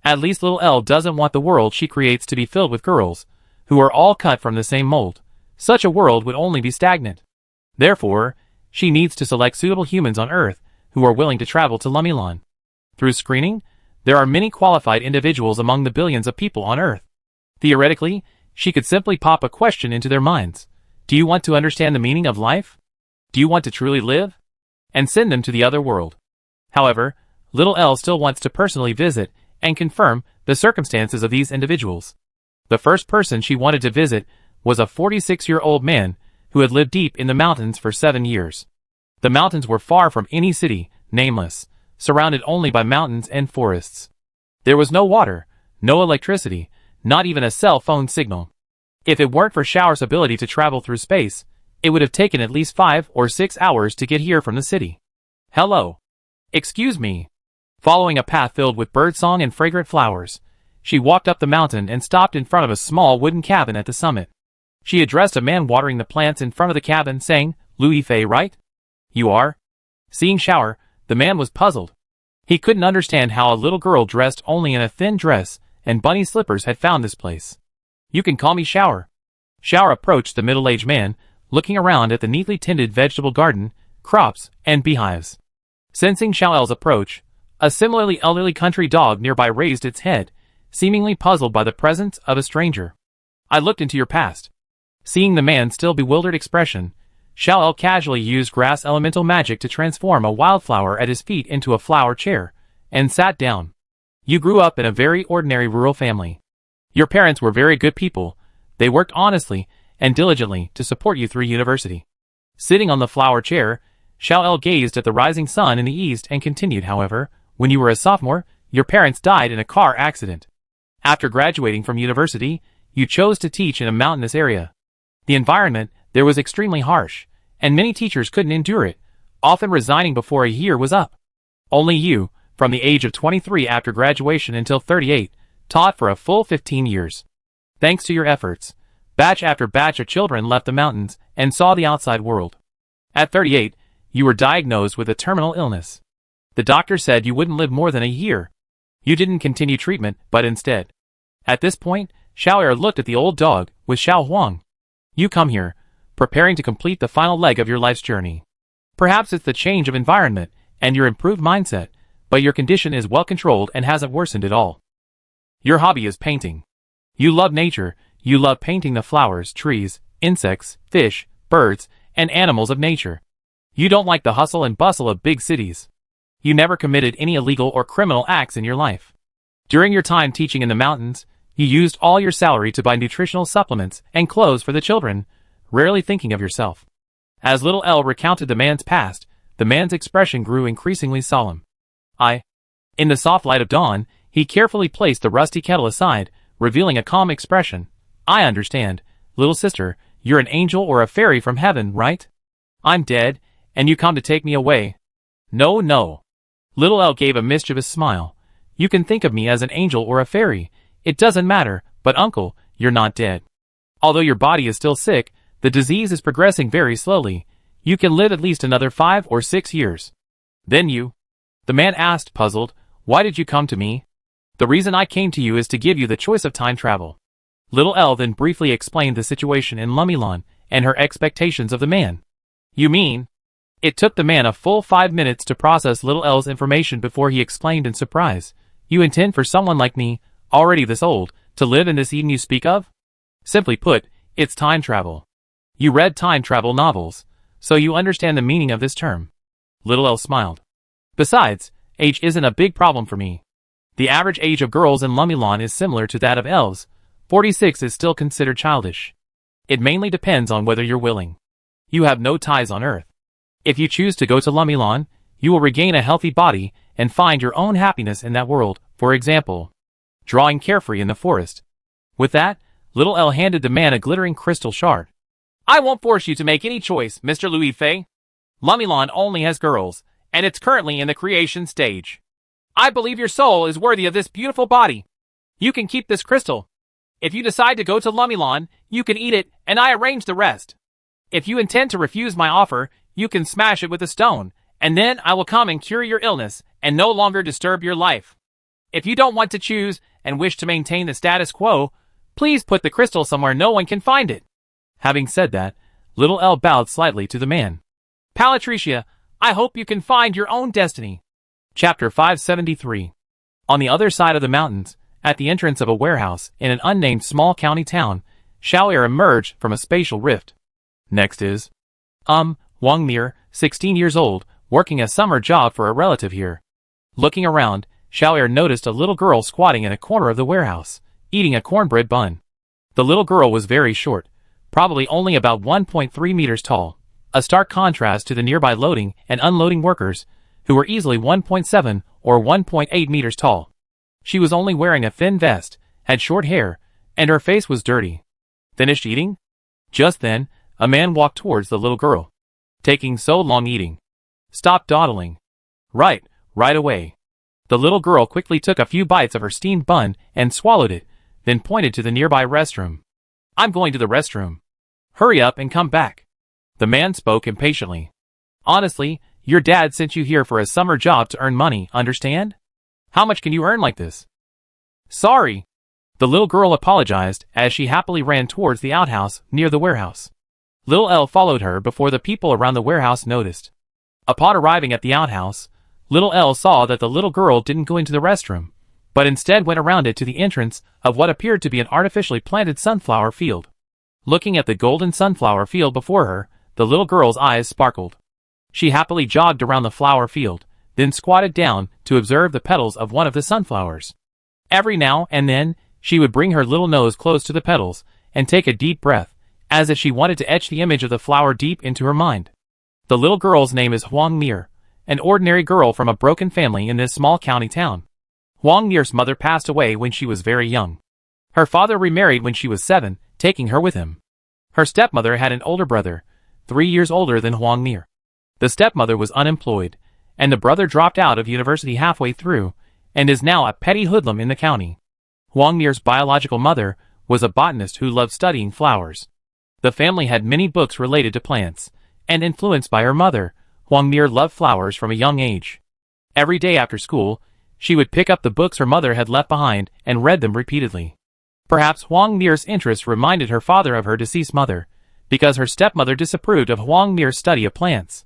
At least little Elle doesn't want the world she creates to be filled with girls, who are all cut from the same mold. Such a world would only be stagnant. Therefore, she needs to select suitable humans on Earth who are willing to travel to Lumilon. Through screening, there are many qualified individuals among the billions of people on Earth. Theoretically, she could simply pop a question into their minds. Do you want to understand the meaning of life? Do you want to truly live? And send them to the other world. However, little Elle still wants to personally visit and confirm the circumstances of these individuals. The first person she wanted to visit was a 46-year-old man who had lived deep in the mountains for 7 years. The mountains were far from any city, nameless, surrounded only by mountains and forests. There was no water, no electricity, not even a cell phone signal. If it weren't for Shower's ability to travel through space, it would have taken at least 5 or 6 hours to get here from the city. Hello. Excuse me. Following a path filled with birdsong and fragrant flowers, she walked up the mountain and stopped in front of a small wooden cabin at the summit. She addressed a man watering the plants in front of the cabin, saying, "Louis Fay, right? You are?" Seeing Shower, the man was puzzled. He couldn't understand how a little girl dressed only in a thin dress and bunny slippers had found this place. "You can call me Shower." Shower approached the middle-aged man, looking around at the neatly tended vegetable garden, crops, and beehives. Sensing Shower's approach, a similarly elderly country dog nearby raised its head, seemingly puzzled by the presence of a stranger. "I looked into your past." Seeing the man's still bewildered expression, Shower casually used grass elemental magic to transform a wildflower at his feet into a flower chair, and sat down. "You grew up in a very ordinary rural family. Your parents were very good people. They worked honestly and diligently to support you through university." Sitting on the flower chair, Shower gazed at the rising sun in the east and continued, "However, when you were a sophomore, your parents died in a car accident. After graduating from university, you chose to teach in a mountainous area. The environment there was extremely harsh, and many teachers couldn't endure it, often resigning before a year was up. Only you, from the age of 23 after graduation until 38, taught for a full 15 years. Thanks to your efforts, batch after batch of children left the mountains and saw the outside world. At 38, you were diagnosed with a terminal illness. The doctor said you wouldn't live more than a year. You didn't continue treatment, but instead." At this point, Xiaoer looked at the old dog with Xiao Huang. "You come here, preparing to complete the final leg of your life's journey. Perhaps it's the change of environment and your improved mindset, but your condition is well controlled and hasn't worsened at all. Your hobby is painting. You love nature, you love painting the flowers, trees, insects, fish, birds, and animals of nature. You don't like the hustle and bustle of big cities. You never committed any illegal or criminal acts in your life. During your time teaching in the mountains, you used all your salary to buy nutritional supplements and clothes for the children, rarely thinking of yourself." As little Elle recounted the man's past, the man's expression grew increasingly solemn. In the soft light of dawn, he carefully placed the rusty kettle aside, revealing a calm expression. "I understand, little sister, you're an angel or a fairy from heaven, right? I'm dead, and you come to take me away." "No, no." Little Elle gave a mischievous smile. "You can think of me as an angel or a fairy. It doesn't matter, but uncle, you're not dead. Although your body is still sick, the disease is progressing very slowly. You can live at least another 5 or 6 years. Then you?" The man asked, puzzled. "Why did you come to me?" "The reason I came to you is to give you the choice of time travel." Little Elle then briefly explained the situation in Lumilon and her expectations of the man. "You mean?" It took the man a full 5 minutes to process Little Elle's information before he exclaimed in surprise. "You intend for someone like me, already this old, to live in this Eden you speak of?" "Simply put, it's time travel. You read time travel novels, so you understand the meaning of this term." Little Elle smiled. "Besides, age isn't a big problem for me. The average age of girls in Lumilon is similar to that of elves. 46 is still considered childish. It mainly depends on whether you're willing. You have no ties on Earth. If you choose to go to Lumilon, you will regain a healthy body and find your own happiness in that world, for example, drawing carefree in the forest." With that, Little Elle handed the man a glittering crystal shard. "I won't force you to make any choice, Mr. Louis Fay. Lumilon only has girls, and it's currently in the creation stage. I believe your soul is worthy of this beautiful body. You can keep this crystal. If you decide to go to Lumilon, you can eat it, and I arrange the rest. If you intend to refuse my offer, you can smash it with a stone, and then I will come and cure your illness, and no longer disturb your life. If you don't want to choose, and wish to maintain the status quo, please put the crystal somewhere no one can find it. Having said that, little Elle bowed slightly to the man. Palatricia, I hope you can find your own destiny. Chapter 573. On the other side of the mountains, at the entrance of a warehouse in an unnamed small county town, Xiao'er emerged from a spatial rift. Next is Wang Mir, 16 years old, working a summer job for a relative here. Looking around, Xiao'er noticed a little girl squatting in a corner of the warehouse, eating a cornbread bun. The little girl was very short, probably only about 1.3 meters tall, a stark contrast to the nearby loading and unloading workers, who were easily 1.7 or 1.8 meters tall. She was only wearing a thin vest, had short hair, and her face was dirty. Finished eating? Just then, a man walked towards the little girl. Taking so long eating. Stop dawdling. Right away. The little girl quickly took a few bites of her steamed bun and swallowed it, then pointed to the nearby restroom. I'm going to the restroom. Hurry up and come back. The man spoke impatiently. Honestly, your dad sent you here for a summer job to earn money, understand? How much can you earn like this? Sorry. The little girl apologized as she happily ran towards the outhouse near the warehouse. Little Elle followed her before the people around the warehouse noticed. Upon arriving at the outhouse, Little Elle saw that the little girl didn't go into the restroom, but instead went around it to the entrance of what appeared to be an artificially planted sunflower field. Looking at the golden sunflower field before her, the little girl's eyes sparkled. She happily jogged around the flower field, then squatted down to observe the petals of one of the sunflowers. Every now and then, she would bring her little nose close to the petals and take a deep breath, as if she wanted to etch the image of the flower deep into her mind. The little girl's name is Wang Mir, an ordinary girl from a broken family in this small county town. Wang Mir's mother passed away when she was very young. Her father remarried when she was 7, taking her with him. Her stepmother had an older brother, 3 years older than Wang Mir. The stepmother was unemployed, and the brother dropped out of university halfway through, and is now a petty hoodlum in the county. Wang Mir's biological mother was a botanist who loved studying flowers. The family had many books related to plants, and influenced by her mother, Wang Mir loved flowers from a young age. Every day after school, she would pick up the books her mother had left behind and read them repeatedly. Perhaps Wang Mir's interest reminded her father of her deceased mother, because her stepmother disapproved of Wang Mir's study of plants.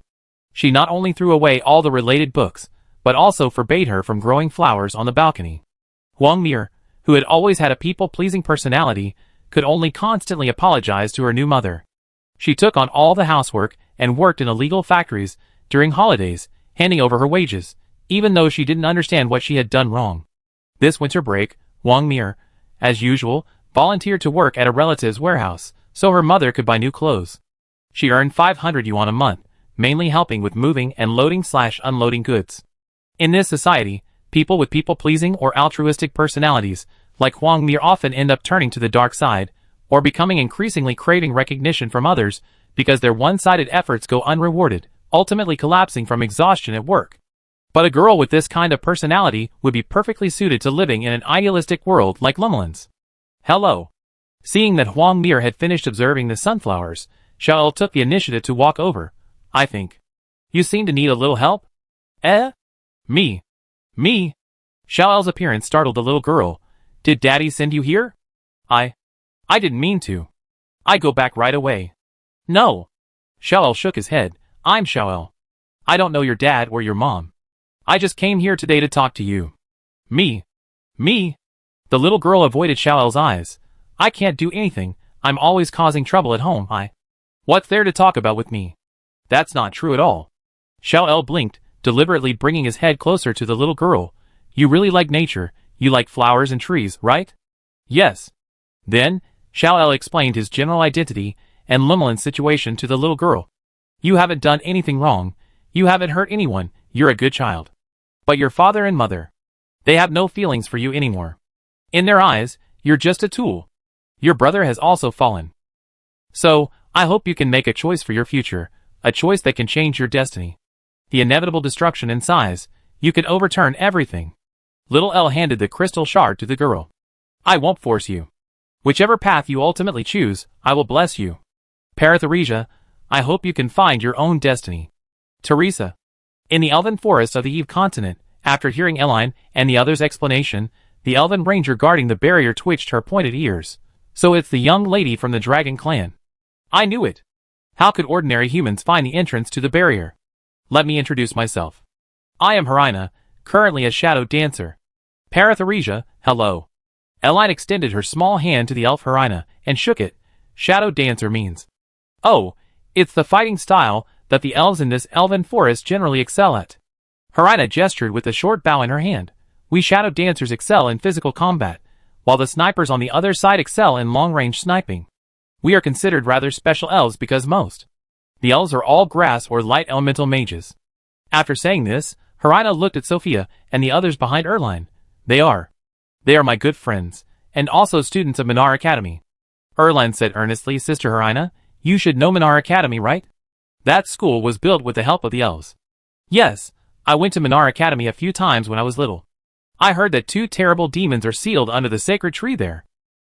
She not only threw away all the related books, but also forbade her from growing flowers on the balcony. Wang Mir, who had always had a people-pleasing personality, could only constantly apologize to her new mother. She took on all the housework and worked in illegal factories during holidays, handing over her wages, even though she didn't understand what she had done wrong. This winter break, Wang Mir, as usual, volunteered to work at a relative's warehouse, so her mother could buy new clothes. She earned 500 yuan a month, mainly helping with moving and loading/unloading goods. In this society, people with people-pleasing or altruistic personalities, like Wang Mir, often end up turning to the dark side, or becoming increasingly craving recognition from others because their one-sided efforts go unrewarded, ultimately collapsing from exhaustion at work. But a girl with this kind of personality would be perfectly suited to living in an idealistic world like Lumilon's. Hello. Seeing that Wang Mir had finished observing the sunflowers, Xiao'er took the initiative to walk over. I think. You seem to need a little help? Me? Xiao'er's appearance startled the little girl. Did Daddy send you here? I didn't mean to. I go back right away. No. Xiao'er shook his head. I'm Xiao'er. I don't know your dad or your mom. I just came here today to talk to you. Me? The little girl avoided Xiao'er's eyes. I can't do anything. I'm always causing trouble at home. What's there to talk about with me? That's not true at all. Xiao'er blinked, deliberately bringing his head closer to the little girl. You really like nature. You like flowers and trees, right? Yes. Then, Xiao'er explained his general identity and Lumilon's situation to the little girl. You haven't done anything wrong. You haven't hurt anyone. You're a good child. But your father and mother, they have no feelings for you anymore. In their eyes, you're just a tool. Your brother has also fallen. So, I hope you can make a choice for your future, a choice that can change your destiny. The inevitable destruction in size, you can overturn everything. Little Elle handed the crystal shard to the girl. I won't force you. Whichever path you ultimately choose, I will bless you. Parathyresia, I hope you can find your own destiny. Teresa. In the elven forest of the Eve continent, after hearing Eline and the others' explanation, the elven ranger guarding the barrier twitched her pointed ears. So it's the young lady from the dragon clan. I knew it. How could ordinary humans find the entrance to the barrier? Let me introduce myself. I am Harina, currently a shadow dancer. Parathyresia, hello. Eline extended her small hand to the elf Harina and shook it. Shadow dancer means. Oh, it's the fighting style that the elves in this elven forest generally excel at. Harina gestured with a short bow in her hand. We shadow dancers excel in physical combat, while the snipers on the other side excel in long-range sniping. We are considered rather special elves because the elves are all grass or light elemental mages. After saying this, Harina looked at Sophia and the others behind Erline. They are my good friends, and also students of Minar Academy. Erline said earnestly, Sister Harina, you should know Minar Academy, right? That school was built with the help of the elves. Yes, I went to Minar Academy a few times when I was little. I heard that 2 terrible demons are sealed under the sacred tree there.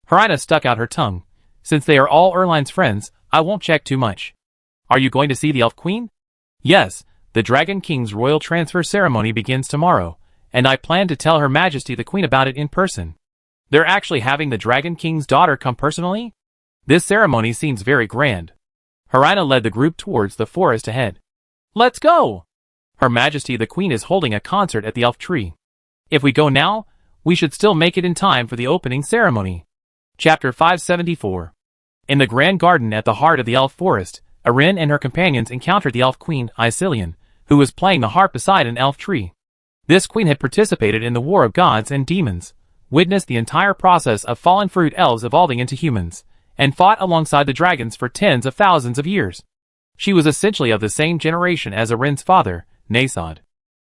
Harina stuck out her tongue. Since they are all Erline's friends, I won't check too much. Are you going to see the Elf Queen? Yes, the Dragon King's royal transfer ceremony begins tomorrow, and I plan to tell Her Majesty the Queen about it in person. They're actually having the Dragon King's daughter come personally? This ceremony seems very grand. Harina led the group towards the forest ahead. Let's go! Her Majesty the Queen is holding a concert at the Elf Tree. If we go now, we should still make it in time for the opening ceremony. Chapter 574. In the Grand Garden at the heart of the Elf Forest, Erin and her companions encountered the Elf Queen, Icilian, who was playing the harp beside an elf tree. This queen had participated in the War of Gods and Demons, witnessed the entire process of fallen fruit elves evolving into humans, and fought alongside the dragons for tens of thousands of years. She was essentially of the same generation as Erin's father, Nasod.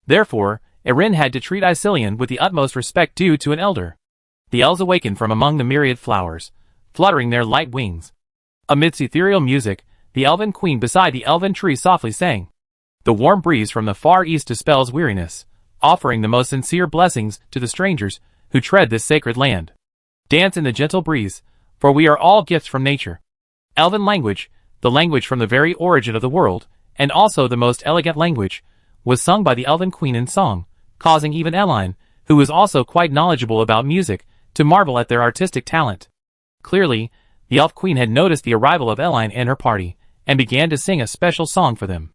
Therefore, Erin had to treat Icilian with the utmost respect due to an elder. The elves awakened from among the myriad flowers, fluttering their light wings. Amidst ethereal music, the elven queen beside the elven tree softly sang. The warm breeze from the far east dispels weariness, offering the most sincere blessings to the strangers who tread this sacred land. Dance in the gentle breeze, for we are all gifts from nature. Elven language, the language from the very origin of the world, and also the most elegant language, was sung by the elven queen in song, causing even Eline, who was also quite knowledgeable about music, to marvel at their artistic talent. Clearly, the elf queen had noticed the arrival of Eline and her party, and began to sing a special song for them.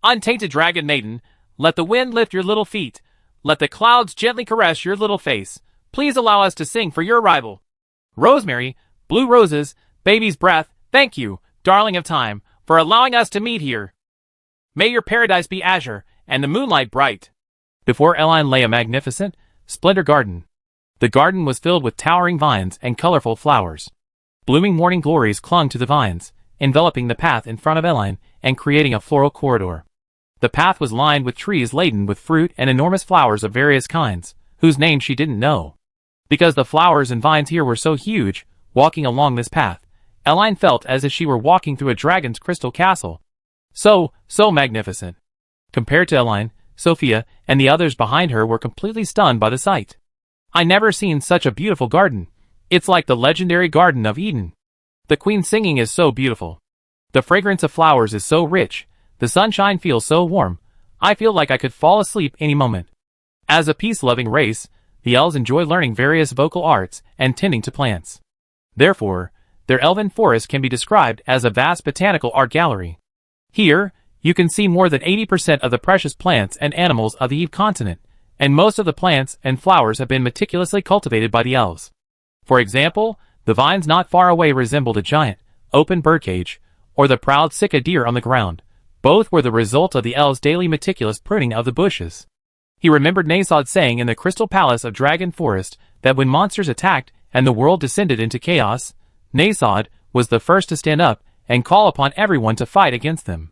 Untainted dragon maiden, let the wind lift your little feet, let the clouds gently caress your little face. Please allow us to sing for your arrival. Rosemary, blue roses, baby's breath, thank you, darling of time, for allowing us to meet here. May your paradise be azure, and the moonlight bright. Before Eline lay a magnificent, splendor garden. The garden was filled with towering vines and colorful flowers. Blooming morning glories clung to the vines, enveloping the path in front of Eline and creating a floral corridor. The path was lined with trees laden with fruit and enormous flowers of various kinds, whose names she didn't know. Because the flowers and vines here were so huge, walking along this path, Eline felt as if she were walking through a dragon's crystal castle. So magnificent. Compared to Eline, Sophia and the others behind her were completely stunned by the sight. I never seen such a beautiful garden. It's like the legendary Garden of Eden. The queen's singing is so beautiful. The fragrance of flowers is so rich. The sunshine feels so warm. I feel like I could fall asleep any moment. As a peace-loving race, the elves enjoy learning various vocal arts and tending to plants. Therefore, their elven forest can be described as a vast botanical art gallery. Here, you can see more than 80% of the precious plants and animals of the Eve continent, and most of the plants and flowers have been meticulously cultivated by the elves. For example, the vines not far away resembled a giant, open birdcage, or the proud Sika deer on the ground. Both were the result of the elves' daily meticulous pruning of the bushes. He remembered Nasod saying in the Crystal Palace of Dragon Forest that when monsters attacked and the world descended into chaos, Nasod was the first to stand up and call upon everyone to fight against them.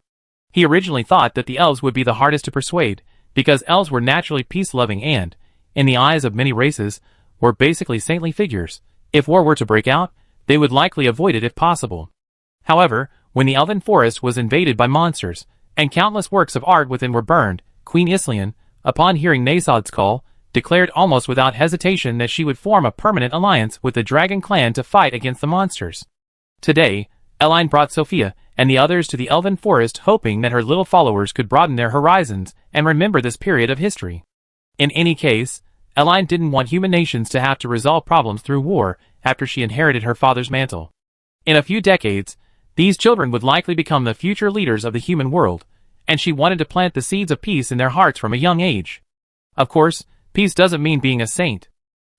He originally thought that the elves would be the hardest to persuade, because elves were naturally peace-loving and, in the eyes of many races, were basically saintly figures. If war were to break out, they would likely avoid it if possible. However, when the elven forest was invaded by monsters, and countless works of art within were burned, Queen Icilian, upon hearing Nasod's call, declared almost without hesitation that she would form a permanent alliance with the Dragon Clan to fight against the monsters. Today, Eline brought Sophia and the others to the Elven Forest, hoping that her little followers could broaden their horizons and remember this period of history. In any case, Eline didn't want human nations to have to resolve problems through war after she inherited her father's mantle. In a few decades, these children would likely become the future leaders of the human world, and she wanted to plant the seeds of peace in their hearts from a young age. Of course, peace doesn't mean being a saint.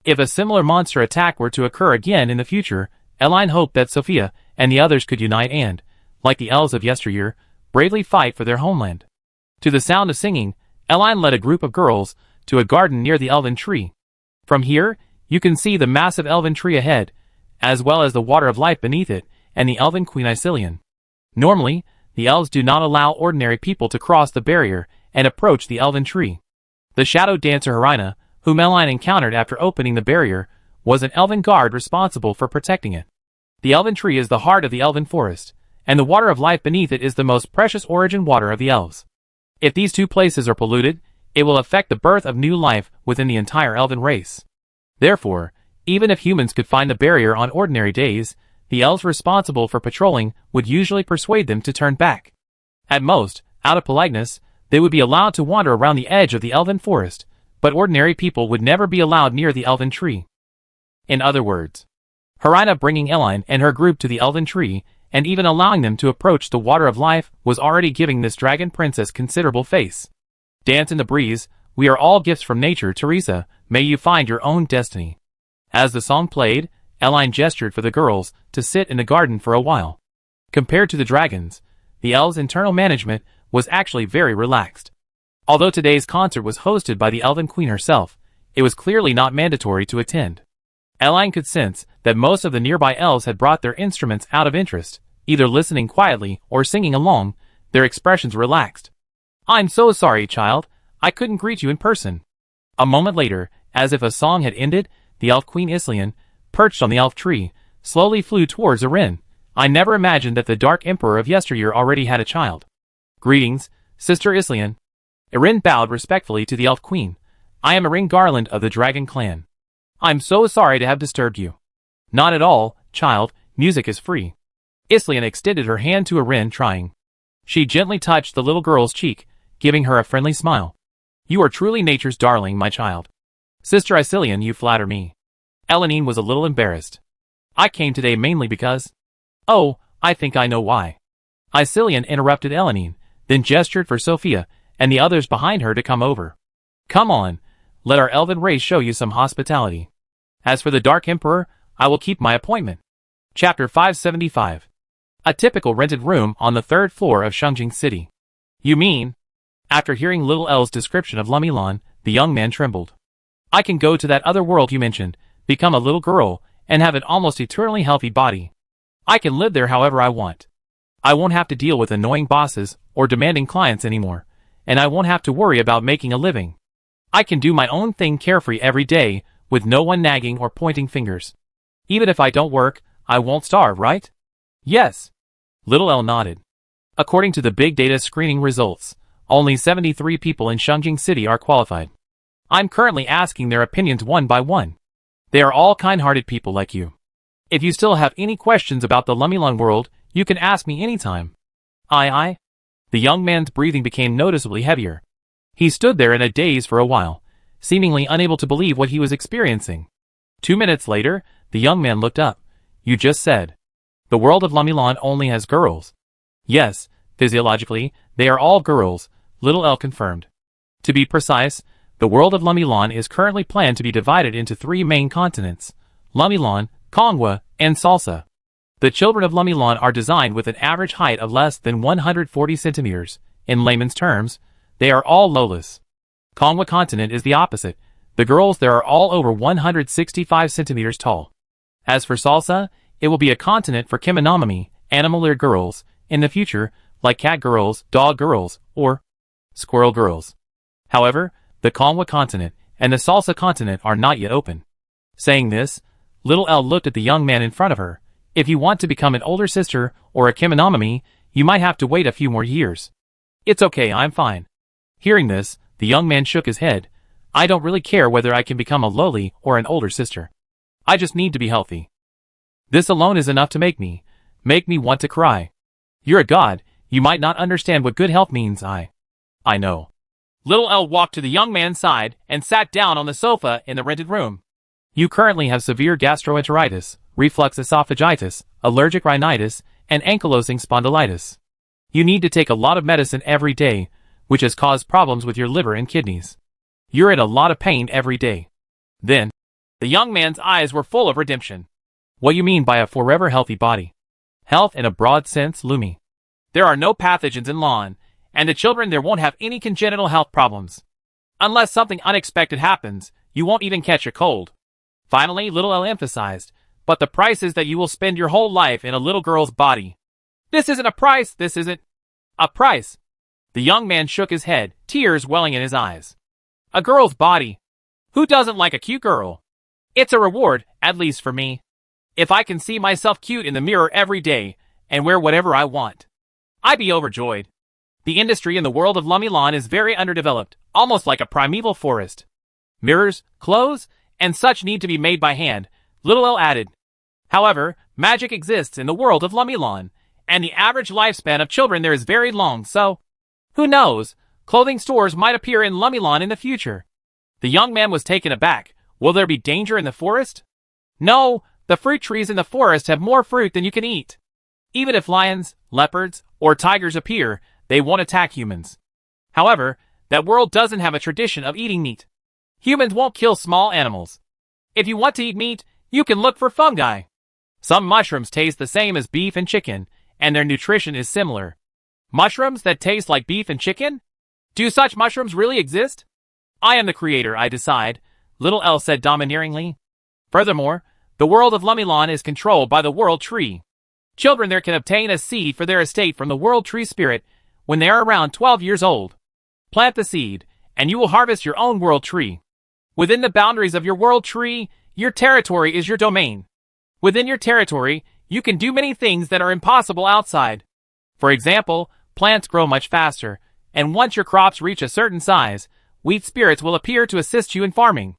If a similar monster attack were to occur again in the future, Eline hoped that Sophia and the others could unite and, like the elves of yesteryear, bravely fight for their homeland. To the sound of singing, Eline led a group of girls to a garden near the elven tree. From here, you can see the massive elven tree ahead, as well as the water of life beneath it, and the elven queen Icilian. Normally, the elves do not allow ordinary people to cross the barrier and approach the elven tree. The shadow dancer Harina, whom Eline encountered after opening the barrier, was an elven guard responsible for protecting it. The elven tree is the heart of the elven forest, and the water of life beneath it is the most precious origin water of the elves. If these two places are polluted, it will affect the birth of new life within the entire elven race. Therefore, even if humans could find the barrier on ordinary days, the elves responsible for patrolling would usually persuade them to turn back. At most, out of politeness, they would be allowed to wander around the edge of the elven forest, but ordinary people would never be allowed near the elven tree. In other words, Harina bringing Eline and her group to the elven tree, and even allowing them to approach the water of life, was already giving this dragon princess considerable face. Dance in the breeze, we are all gifts from nature, Teresa, may you find your own destiny. As the song played, Eline gestured for the girls to sit in the garden for a while. Compared to the dragons, the elves' internal management was actually very relaxed. Although today's concert was hosted by the Elven Queen herself, it was clearly not mandatory to attend. Eline could sense that most of the nearby elves had brought their instruments out of interest, either listening quietly or singing along, their expressions relaxed. "I'm so sorry, child, I couldn't greet you in person." A moment later, as if a song had ended, the elf queen Icilian, perched on the elf tree, slowly flew towards Erin. "I never imagined that the Dark Emperor of yesteryear already had a child." "Greetings, Sister Icilian." Erin bowed respectfully to the elf queen. "I am Erin Garland of the Dragon Clan. I'm so sorry to have disturbed you." "Not at all, child, music is free." Icilian extended her hand to Erin, trying. She gently touched the little girl's cheek, giving her a friendly smile. "You are truly nature's darling, my child." "Sister Icilian, you flatter me." Eline was a little embarrassed. "I came today mainly because—" "Oh, I think I know why." Icilian interrupted Eline, then gestured for Sophia and the others behind her to come over. "Come on, let our elven race show you some hospitality. As for the Dark Emperor, I will keep my appointment." Chapter 575. A typical rented room on the third floor of Shengjing City. "You mean?" After hearing Little Elle's description of Lumilan, the young man trembled. "I can go to that other world you mentioned, become a little girl, and have an almost eternally healthy body. I can live there however I want. I won't have to deal with annoying bosses or demanding clients anymore, and I won't have to worry about making a living. I can do my own thing carefree every day, with no one nagging or pointing fingers. Even if I don't work, I won't starve, right?" "Yes." Little Elle nodded. "According to the big data screening results, only 73 people in Shengjing City are qualified. I'm currently asking their opinions one by one. They are all kind-hearted people like you. If you still have any questions about the Lumilan world, you can ask me anytime." "Aye." The young man's breathing became noticeably heavier. He stood there in a daze for a while, seemingly unable to believe what he was experiencing. 2 minutes later, the young man looked up. "You just said the world of Lumilan only has girls." "Yes, physiologically, they are all girls," Little Elle confirmed. "To be precise, the world of Lumilan is currently planned to be divided into 3 main continents: Lumilan, Kongwa, and Salsa. The children of Lumilan are designed with an average height of less than 140 centimeters. In layman's terms, they are all lowless. Kongwa continent is the opposite. The girls there are all over 165 centimeters tall. As for Salsa, it will be a continent for Kemonomami, animal-eared girls, in the future, like cat girls, dog girls, or squirrel girls. However, the Kongwa continent and the Salsa continent are not yet open." Saying this, Little Elle looked at the young man in front of her. "If you want to become an older sister or a Kemonomami, you might have to wait a few more years." "It's okay, I'm fine." Hearing this, the young man shook his head. I don't really care whether I can become a lowly or an older sister. I just need to be healthy. This alone is enough to make me want to cry. You're a god, you might not understand what good health means. I know. Little Elle walked to the young man's side and sat down on the sofa in the rented room. You currently have severe gastroenteritis, reflux esophagitis, allergic rhinitis, and ankylosing spondylitis. You need to take a lot of medicine every day, which has caused problems with your liver and kidneys. You're in a lot of pain every day. Then, the young man's eyes were full of redemption. What you mean by a forever healthy body? Health in a broad sense, Lumi. There are no pathogens in lawn, and the children there won't have any congenital health problems. Unless something unexpected happens, you won't even catch a cold. Finally, Little Elle emphasized, but the price is that you will spend your whole life in a little girl's body. This isn't a price, this isn't a price. The young man shook his head, tears welling in his eyes. A girl's body. Who doesn't like a cute girl? It's a reward, at least for me. If I can see myself cute in the mirror every day, and wear whatever I want, I'd be overjoyed. The industry in the world of Lumilan is very underdeveloped, almost like a primeval forest. Mirrors, clothes, and such need to be made by hand, Little Elle added. However, magic exists in the world of Lumilan, and the average lifespan of children there is very long, so, who knows, clothing stores might appear in Lumilan in the future. The young man was taken aback. Will there be danger in the forest? No, the fruit trees in the forest have more fruit than you can eat. Even if lions, leopards, or tigers appear, they won't attack humans. However, that world doesn't have a tradition of eating meat. Humans won't kill small animals. If you want to eat meat, you can look for fungi. Some mushrooms taste the same as beef and chicken, and their nutrition is similar. Mushrooms that taste like beef and chicken? Do such mushrooms really exist? I am the creator, I decide, Little Elle said domineeringly. Furthermore, the world of Lumilan is controlled by the World Tree. Children there can obtain a seed for their estate from the World Tree Spirit when they are around 12 years old. Plant the seed, and you will harvest your own World Tree. Within the boundaries of your World Tree, your territory is your domain. Within your territory, you can do many things that are impossible outside. For example, plants grow much faster, and once your crops reach a certain size, wheat spirits will appear to assist you in farming.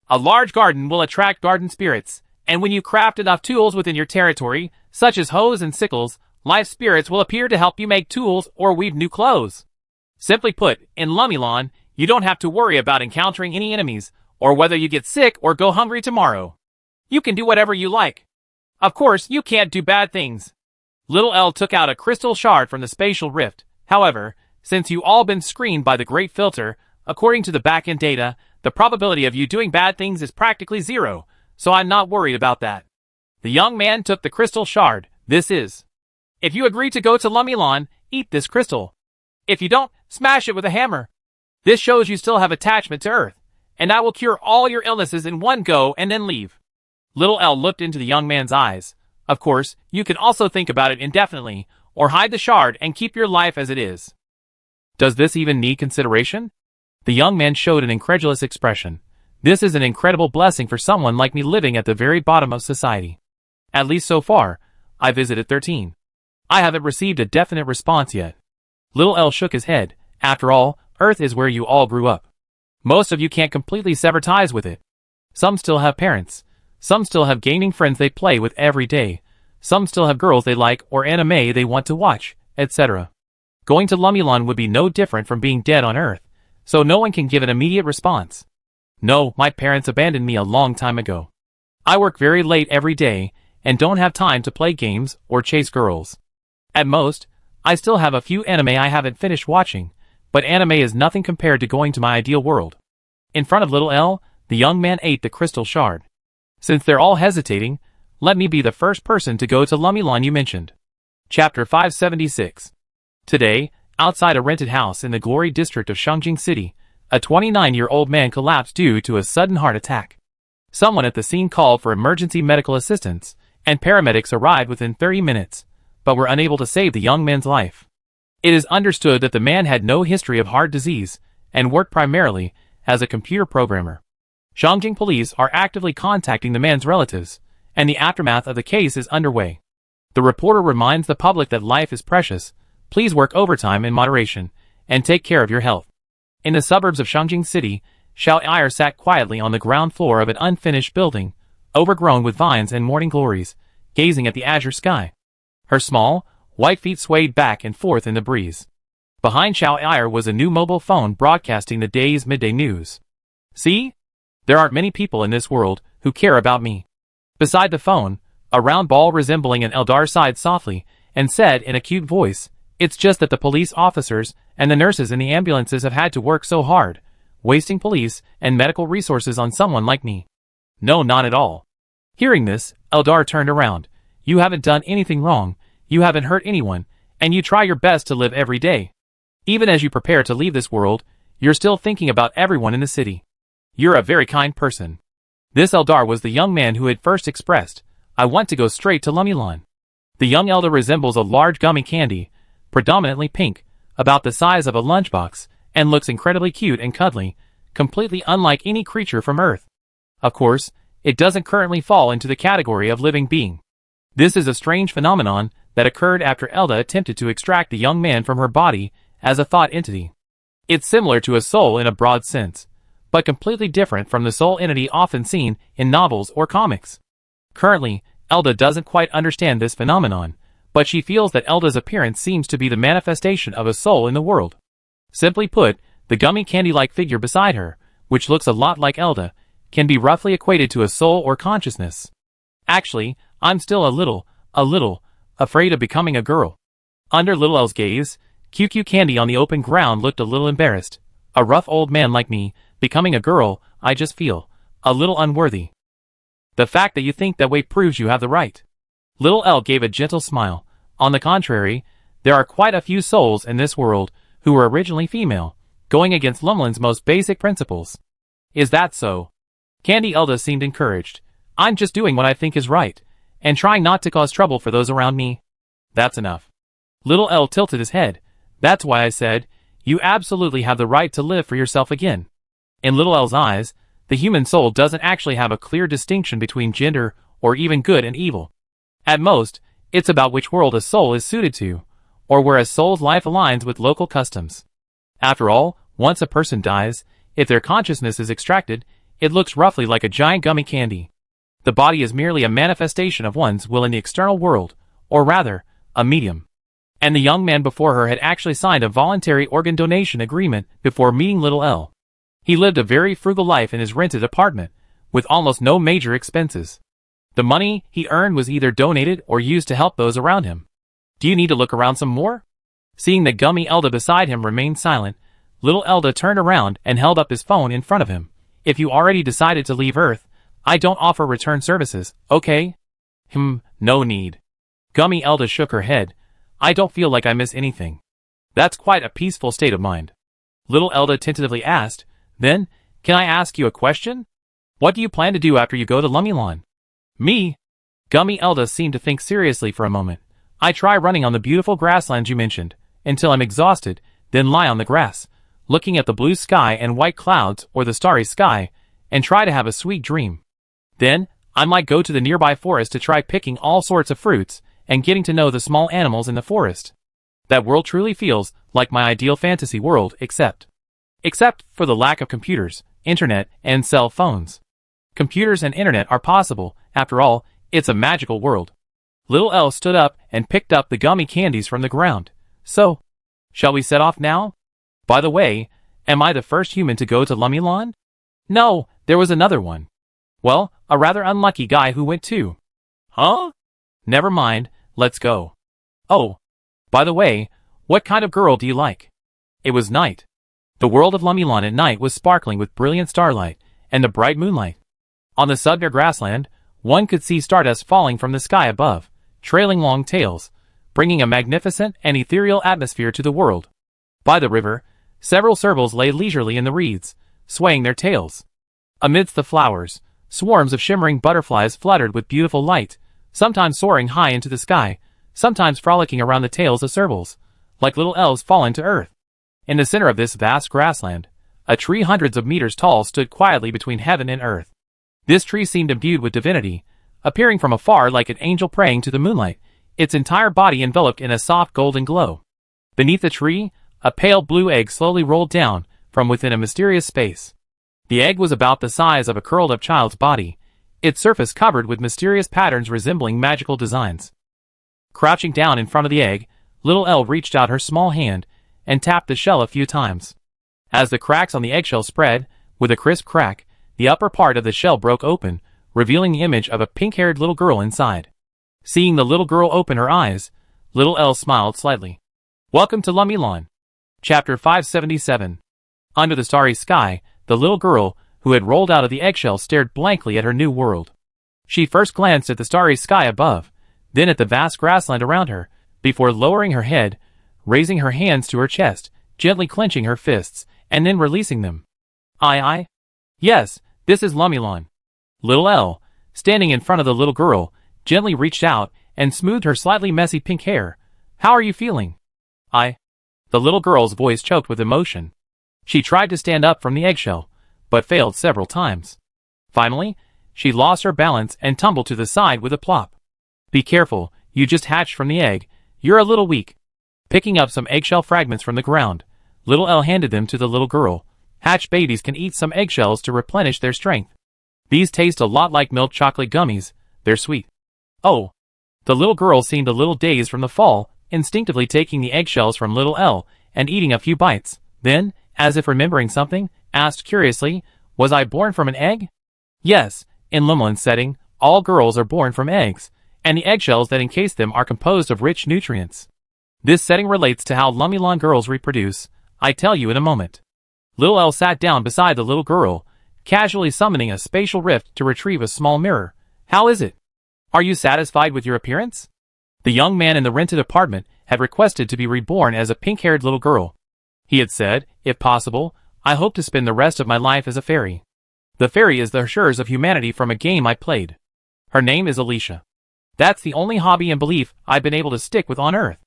A large garden will attract garden spirits, and when you craft enough tools within your territory, such as hoes and sickles, life spirits will appear to help you make tools or weave new clothes. Simply put, in Lumilan, you don't have to worry about encountering any enemies, or whether you get sick or go hungry tomorrow. You can do whatever you like. Of course, you can't do bad things. Little Elle took out a crystal shard from the spatial rift. However, since you all been screened by the Great Filter, according to the back-end data, the probability of you doing bad things is practically zero, so I'm not worried about that. The young man took the crystal shard. This is. If you agree to go to Lumilan, eat this crystal. If you don't, smash it with a hammer. This shows you still have attachment to Earth, and I will cure all your illnesses in one go and then leave. Little Elle looked into the young man's eyes. Of course, you can also think about it indefinitely, or hide the shard and keep your life as it is. Does this even need consideration? The young man showed an incredulous expression. This is an incredible blessing for someone like me living at the very bottom of society. At least so far, I visited 13. I haven't received a definite response yet. Little Elle shook his head. After all, Earth is where you all grew up. Most of you can't completely sever ties with it. Some still have parents. Some still have gaming friends they play with every day. Some still have girls they like or anime they want to watch, etc. Going to Lumilan would be no different from being dead on Earth, so no one can give an immediate response. No, my parents abandoned me a long time ago. I work very late every day and don't have time to play games or chase girls. At most, I still have a few anime I haven't finished watching, but anime is nothing compared to going to my ideal world. In front of Little Elle, the young man ate the crystal shard. Since they're all hesitating, let me be the first person to go to Lumilan you mentioned. Chapter 576. Today, outside a rented house in the Glory District of Shangjing City, a 29-year-old man collapsed due to a sudden heart attack. Someone at the scene called for emergency medical assistance, and paramedics arrived within 30 minutes, but were unable to save the young man's life. It is understood that the man had no history of heart disease, and worked primarily as a computer programmer. Shangjing police are actively contacting the man's relatives, and the aftermath of the case is underway. The reporter reminds the public that life is precious. Please work overtime in moderation, and take care of your health. In the suburbs of Shangjing City, Xiao Eyre sat quietly on the ground floor of an unfinished building, overgrown with vines and morning glories, gazing at the azure sky. Her small, white feet swayed back and forth in the breeze. Behind Xiao Eyre was a new mobile phone broadcasting the day's midday news. See? There aren't many people in this world who care about me. Beside the phone, a round ball resembling an Eldar sighed softly and said in a cute voice, "It's just that the police officers and the nurses in the ambulances have had to work so hard, wasting police and medical resources on someone like me." No, not at all. Hearing this, Eldar turned around. You haven't done anything wrong, you haven't hurt anyone, and you try your best to live every day. Even as you prepare to leave this world, you're still thinking about everyone in the city. You're a very kind person. This Eldar was the young man who had first expressed, "I want to go straight to Lumulon." The young Elder resembles a large gummy candy, predominantly pink, about the size of a lunchbox, and looks incredibly cute and cuddly, completely unlike any creature from Earth. Of course, it doesn't currently fall into the category of living being. This is a strange phenomenon that occurred after Elda attempted to extract the young man from her body as a thought entity. It's similar to a soul in a broad sense, but completely different from the soul entity often seen in novels or comics. Currently, Elda doesn't quite understand this phenomenon, but she feels that Elda's appearance seems to be the manifestation of a soul in the world. Simply put, the gummy candy-like figure beside her, which looks a lot like Elda, can be roughly equated to a soul or consciousness. Actually, I'm still a little, afraid of becoming a girl. Under Little El's gaze, QQ Candy on the open ground looked a little embarrassed. A rough old man like me, becoming a girl, I just feel a little unworthy. The fact that you think that way proves you have the right. Little El gave a gentle smile. On the contrary, there are quite a few souls in this world who were originally female, going against Lumulon's most basic principles. Is that so? Candy Elda seemed encouraged. I'm just doing what I think is right, and trying not to cause trouble for those around me. That's enough. Little El tilted his head. That's why I said, you absolutely have the right to live for yourself again. In Little El's eyes, the human soul doesn't actually have a clear distinction between gender or even good and evil. At most, it's about which world a soul is suited to, or where a soul's life aligns with local customs. After all, once a person dies, if their consciousness is extracted, it looks roughly like a giant gummy candy. The body is merely a manifestation of one's will in the external world, or rather, a medium. And the young man before her had actually signed a voluntary organ donation agreement before meeting Little El. He lived a very frugal life in his rented apartment, with almost no major expenses. The money he earned was either donated or used to help those around him. Do you need to look around some more? Seeing that Gummy Elda beside him remained silent, Little Elda turned around and held up his phone in front of him. If you already decided to leave Earth, I don't offer return services, okay? No need. Gummy Elda shook her head. I don't feel like I miss anything. That's quite a peaceful state of mind. Little Elda tentatively asked, Then, can I ask you a question? What do you plan to do after you go to Lumulon? Me? Gummy Elda seemed to think seriously for a moment. I try running on the beautiful grasslands you mentioned, until I'm exhausted, then lie on the grass, looking at the blue sky and white clouds or the starry sky, and try to have a sweet dream. Then, I might go to the nearby forest to try picking all sorts of fruits, and getting to know the small animals in the forest. That world truly feels like my ideal fantasy world, except for the lack of computers, internet, and cell phones. Computers and internet are possible, after all, it's a magical world. Little El stood up and picked up the gummy candies from the ground. So, shall we set off now? By the way, am I the first human to go to Lumulon? No, there was another one. Well, a rather unlucky guy who went too. Huh? Never mind, let's go. Oh, by the way, what kind of girl do you like? It was night. The world of Lumulon at night was sparkling with brilliant starlight and the bright moonlight. On the Sudner grassland, one could see stardust falling from the sky above, trailing long tails, bringing a magnificent and ethereal atmosphere to the world. By the river, several servals lay leisurely in the reeds, swaying their tails. Amidst the flowers, swarms of shimmering butterflies fluttered with beautiful light, sometimes soaring high into the sky, sometimes frolicking around the tails of servals, like little elves fallen to earth. In the center of this vast grassland, a tree hundreds of meters tall stood quietly between heaven and earth. This tree seemed imbued with divinity, appearing from afar like an angel praying to the moonlight, its entire body enveloped in a soft golden glow. Beneath the tree, a pale blue egg slowly rolled down from within a mysterious space. The egg was about the size of a curled-up child's body, its surface covered with mysterious patterns resembling magical designs. Crouching down in front of the egg, little Elle reached out her small hand and tapped the shell a few times. As the cracks on the eggshell spread, with a crisp crack, the upper part of the shell broke open, revealing the image of a pink-haired little girl inside. Seeing the little girl open her eyes, little Elle smiled slightly. Welcome to Lumilon. Chapter 577. Under the starry sky, the little girl, who had rolled out of the eggshell, stared blankly at her new world. She first glanced at the starry sky above, then at the vast grassland around her, before lowering her head, raising her hands to her chest, gently clenching her fists, and then releasing them. Yes, this is Lumilon. Little Elle, standing in front of the little girl, gently reached out and smoothed her slightly messy pink hair. How are you feeling? The little girl's voice choked with emotion. She tried to stand up from the eggshell, but failed several times. Finally, she lost her balance and tumbled to the side with a plop. Be careful, you just hatched from the egg. You're a little weak. Picking up some eggshell fragments from the ground, little Elle handed them to the little girl. Hatched babies can eat some eggshells to replenish their strength. These taste a lot like milk chocolate gummies. They're sweet. Oh. The little girl seemed a little dazed from the fall, instinctively taking the eggshells from little Elle and eating a few bites. Then, as if remembering something, asked curiously, was I born from an egg? Yes, in Lumilon's setting, all girls are born from eggs, and the eggshells that encase them are composed of rich nutrients. This setting relates to how Lumilon girls reproduce. I tell you in a moment. Little Elle sat down beside the little girl, casually summoning a spatial rift to retrieve a small mirror. How is it? Are you satisfied with your appearance? The young man in the rented apartment had requested to be reborn as a pink-haired little girl. He had said, if possible, I hope to spend the rest of my life as a fairy. The fairy is the Hers of humanity from a game I played. Her name is Alicia. That's the only hobby and belief I've been able to stick with on Earth.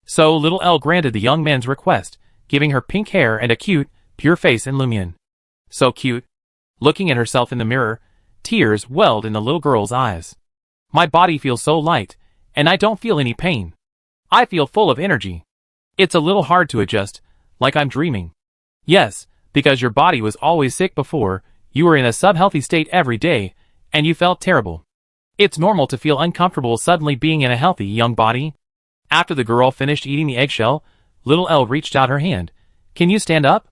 So little Elle granted the young man's request, giving her pink hair and a cute, pure face in Lumion. So cute. Looking at herself in the mirror, tears welled in the little girl's eyes. My body feels so light, and I don't feel any pain. I feel full of energy. It's a little hard to adjust, like I'm dreaming. Yes, because your body was always sick before, you were in a sub-healthy state every day, and you felt terrible. It's normal to feel uncomfortable suddenly being in a healthy young body. After the girl finished eating the eggshell, little Elle reached out her hand. Can you stand up?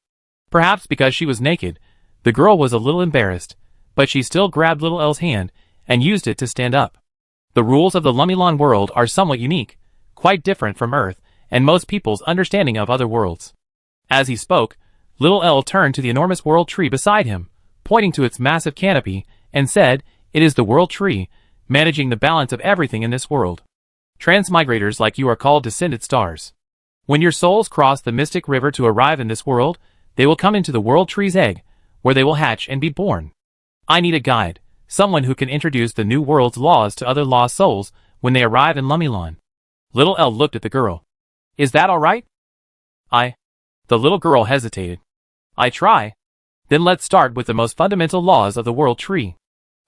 Perhaps because she was naked, the girl was a little embarrassed, but she still grabbed little Elle's hand and used it to stand up. The rules of the Lumilon world are somewhat unique, quite different from Earth and most people's understanding of other worlds. As he spoke, little Elle turned to the enormous world tree beside him, pointing to its massive canopy, and said, it is the world tree, managing the balance of everything in this world. Transmigrators like you are called descended stars. When your souls cross the mystic river to arrive in this world, they will come into the world tree's egg, where they will hatch and be born. I need a guide, someone who can introduce the new world's laws to other lost souls when they arrive in Lumilon. Little Elle looked at the girl. Is that all right? The little girl hesitated. I try. Then let's start with the most fundamental laws of the world tree.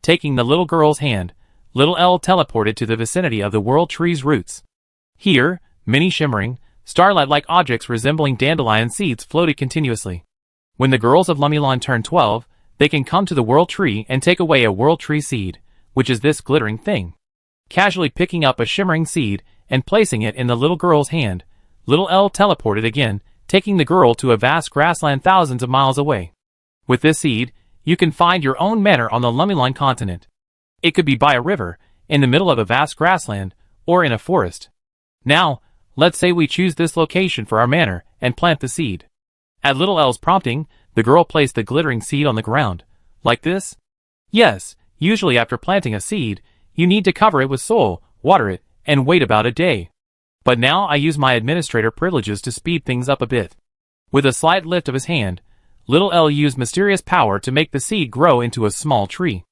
Taking the little girl's hand, little Elle teleported to the vicinity of the world tree's roots. Here, many shimmering, starlight-like objects resembling dandelion seeds floated continuously. When the girls of Lumilon turn 12, they can come to the world tree and take away a world tree seed, which is this glittering thing. Casually picking up a shimmering seed and placing it in the little girl's hand, little Elle teleported again, taking the girl to a vast grassland thousands of miles away. With this seed, you can find your own manor on the Lumilon continent. It could be by a river, in the middle of a vast grassland, or in a forest. Now, let's say we choose this location for our manor and plant the seed. At little Elle's prompting, the girl placed the glittering seed on the ground. Like this? Yes, usually after planting a seed, you need to cover it with soil, water it, and wait about a day. But now I use my administrator privileges to speed things up a bit. With a slight lift of his hand, little Elle used mysterious power to make the seed grow into a small tree.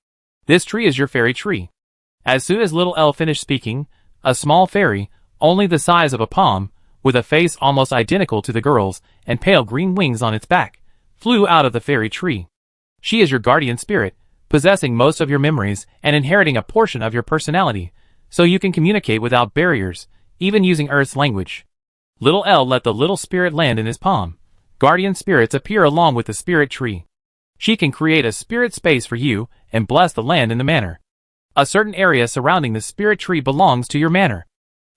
This tree is your fairy tree. As soon as little Elle finished speaking, a small fairy, only the size of a palm, with a face almost identical to the girl's and pale green wings on its back, flew out of the fairy tree. She is your guardian spirit, possessing most of your memories and inheriting a portion of your personality, so you can communicate without barriers, even using Earth's language. Little Elle let the little spirit land in his palm. Guardian spirits appear along with the spirit tree. She can create a spirit space for you and bless the land in the manor. A certain area surrounding the spirit tree belongs to your manor.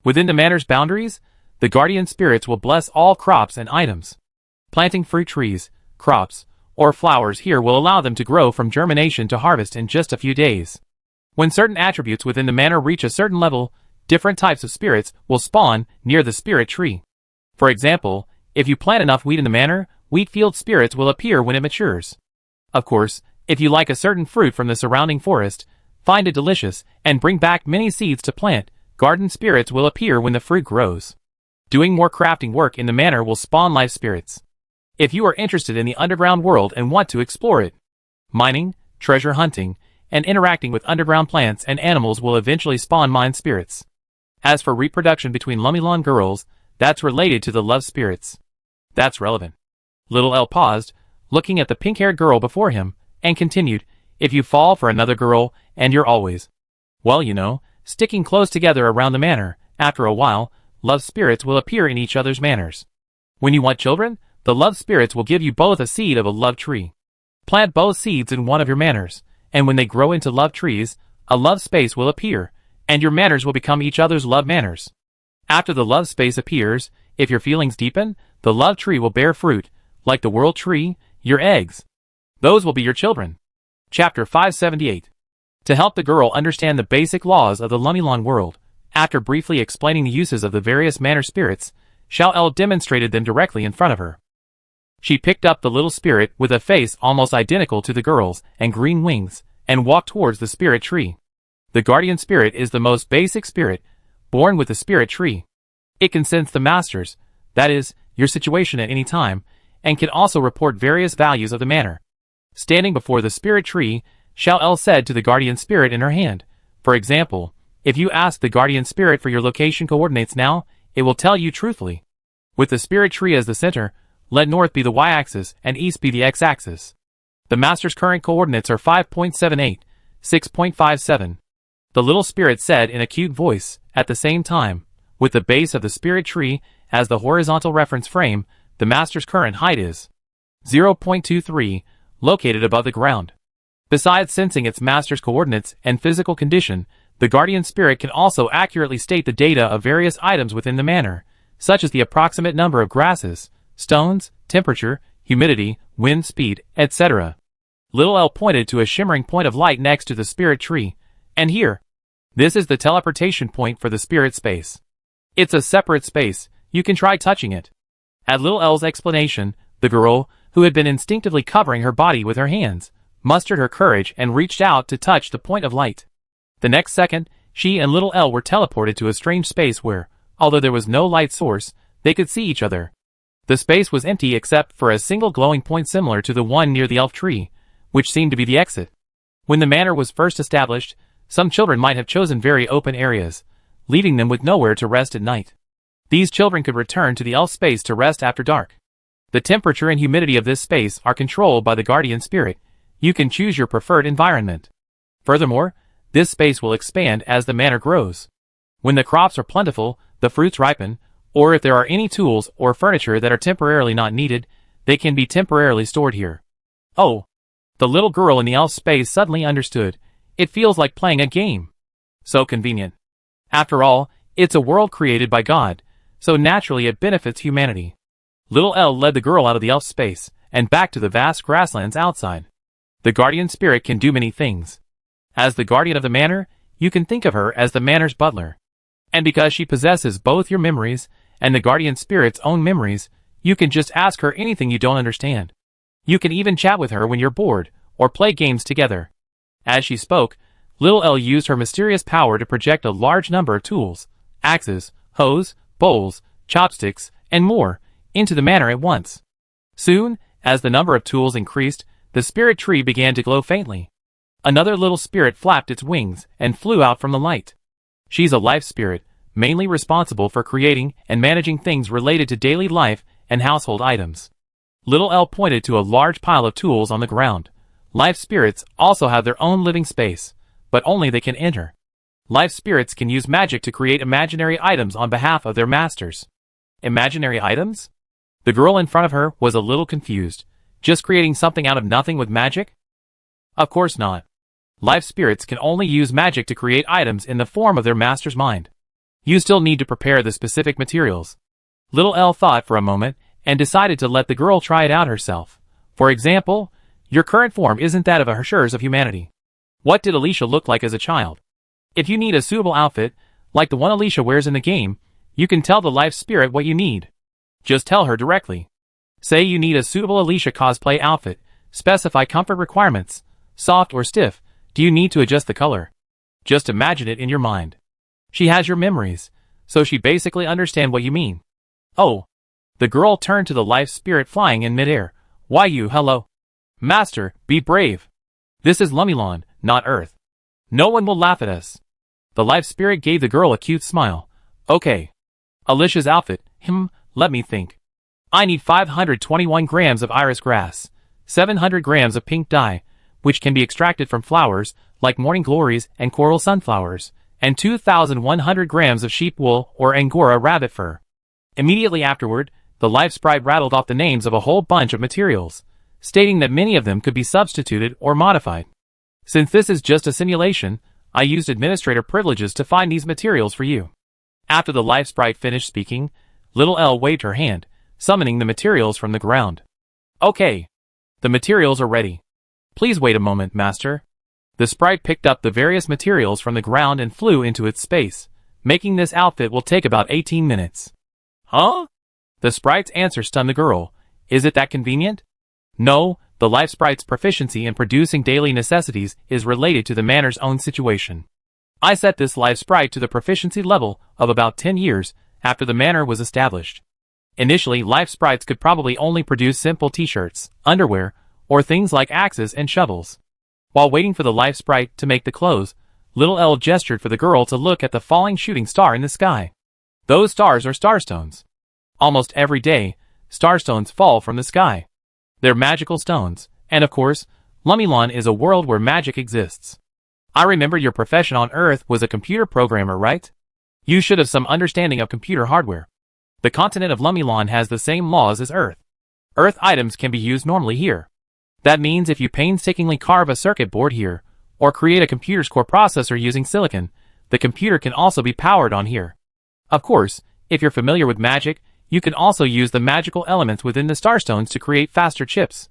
Within the manor's boundaries, the guardian spirits will bless all crops and items. Planting fruit trees, crops, or flowers here will allow them to grow from germination to harvest in just a few days. When certain attributes within the manor reach a certain level, different types of spirits will spawn near the spirit tree. For example, if you plant enough wheat in the manor, wheat field spirits will appear when it matures. Of course, if you like a certain fruit from the surrounding forest, find it delicious, and bring back many seeds to plant, garden spirits will appear when the fruit grows. Doing more crafting work in the manor will spawn life spirits. If you are interested in the underground world and want to explore it, mining, treasure hunting, and interacting with underground plants and animals will eventually spawn mind spirits. As for reproduction between Lumilon girls, that's related to the love spirits. That's relevant. Little L paused, looking at the pink-haired girl before him, and continued, if you fall for another girl, and you're always, well, you know, sticking close together around the manor, after a while, love spirits will appear in each other's manors. When you want children, the love spirits will give you both a seed of a love tree. Plant both seeds in one of your manors, and when they grow into love trees, a love space will appear, and your manors will become each other's love manors. After the love space appears, if your feelings deepen, the love tree will bear fruit, like the world tree, your eggs. Those will be your children. Chapter 578. To help the girl understand the basic laws of the Lumilon world, after briefly explaining the uses of the various manor spirits, Xiao-El demonstrated them directly in front of her. She picked up the little spirit with a face almost identical to the girl's and green wings, and walked towards the spirit tree. The guardian spirit is the most basic spirit, born with the spirit tree. It can sense the masters, that is, your situation at any time, and can also report various values of the manor. Standing before the spirit tree, Xiao-El said to the guardian spirit in her hand, for example, if you ask the guardian spirit for your location coordinates now, it will tell you truthfully. With the spirit tree as the center, let north be the y-axis and east be the x-axis. The master's current coordinates are 5.78, 6.57. The little spirit said in a cute voice, at the same time, with the base of the spirit tree as the horizontal reference frame, the master's current height is 0.23, located above the ground. Besides sensing its master's coordinates and physical condition, the guardian spirit can also accurately state the data of various items within the manor, such as the approximate number of grasses, stones, temperature, humidity, wind speed, etc. Little L pointed to a shimmering point of light next to the spirit tree, and here. This is the teleportation point for the spirit space. It's a separate space, you can try touching it. At Little L's explanation, the girl, who had been instinctively covering her body with her hands, mustered her courage and reached out to touch the point of light. The next second, she and Little L were teleported to a strange space where, although there was no light source, they could see each other. The space was empty except for a single glowing point similar to the one near the elf tree, which seemed to be the exit. When the manor was first established, some children might have chosen very open areas, leaving them with nowhere to rest at night. These children could return to the elf space to rest after dark. The temperature and humidity of this space are controlled by the guardian spirit. You can choose your preferred environment. Furthermore, this space will expand as the manor grows. When the crops are plentiful, the fruits ripen, or if there are any tools or furniture that are temporarily not needed, they can be temporarily stored here. Oh! The little girl in the elf space suddenly understood. It feels like playing a game. So convenient. After all, it's a world created by God, so naturally it benefits humanity. Little L led the girl out of the elf space, and back to the vast grasslands outside. The guardian spirit can do many things. As the guardian of the manor, you can think of her as the manor's butler. And because she possesses both your memories and the guardian spirit's own memories, you can just ask her anything you don't understand. You can even chat with her when you're bored, or play games together. As she spoke, Little L used her mysterious power to project a large number of tools, axes, hoes, bowls, chopsticks, and more, into the manor at once. Soon, as the number of tools increased, the spirit tree began to glow faintly. Another little spirit flapped its wings and flew out from the light. She's a life spirit, mainly responsible for creating and managing things related to daily life and household items. Little L pointed to a large pile of tools on the ground. Life spirits also have their own living space, but only they can enter. Life spirits can use magic to create imaginary items on behalf of their masters. Imaginary items? The girl in front of her was a little confused. Just creating something out of nothing with magic? Of course not. Life spirits can only use magic to create items in the form of their master's mind. You still need to prepare the specific materials. Little Elle thought for a moment and decided to let the girl try it out herself. For example, your current form isn't that of a Hershers of humanity. What did Alicia look like as a child? If you need a suitable outfit, like the one Alicia wears in the game, you can tell the life spirit what you need. Just tell her directly. Say you need a suitable Alicia cosplay outfit, specify comfort requirements, soft or stiff, do you need to adjust the color? Just imagine it in your mind. She has your memories, so she basically understands what you mean. Oh. The girl turned to the life spirit flying in midair. Why you, hello? Master, be brave. This is Lumilon, not Earth. No one will laugh at us. The life spirit gave the girl a cute smile. Okay. Alicia's outfit, let me think. I need 521 grams of iris grass, 700 grams of pink dye, which can be extracted from flowers, like morning glories and coral sunflowers, and 2,100 grams of sheep wool or Angora rabbit fur. Immediately afterward, the life sprite rattled off the names of a whole bunch of materials, stating that many of them could be substituted or modified. Since this is just a simulation, I used administrator privileges to find these materials for you. After the life sprite finished speaking, Little Elle waved her hand, summoning the materials from the ground. Okay. The materials are ready. Please wait a moment, Master. The sprite picked up the various materials from the ground and flew into its space. Making this outfit will take about 18 minutes. Huh? The sprite's answer stunned the girl. Is it that convenient? No, the life sprite's proficiency in producing daily necessities is related to the manor's own situation. I set this life sprite to the proficiency level of about 10 years after the manor was established. Initially, life sprites could probably only produce simple t-shirts, underwear, or things like axes and shovels. While waiting for the life sprite to make the clothes, Little Elle gestured for the girl to look at the falling shooting star in the sky. Those stars are starstones. Almost every day, starstones fall from the sky. They're magical stones, and of course, Lumilon is a world where magic exists. I remember your profession on Earth was a computer programmer, right? You should have some understanding of computer hardware. The continent of Lumilon has the same laws as Earth. Earth items can be used normally here. That means if you painstakingly carve a circuit board here, or create a computer's core processor using silicon, the computer can also be powered on here. Of course, if you're familiar with magic, you can also use the magical elements within the starstones to create faster chips.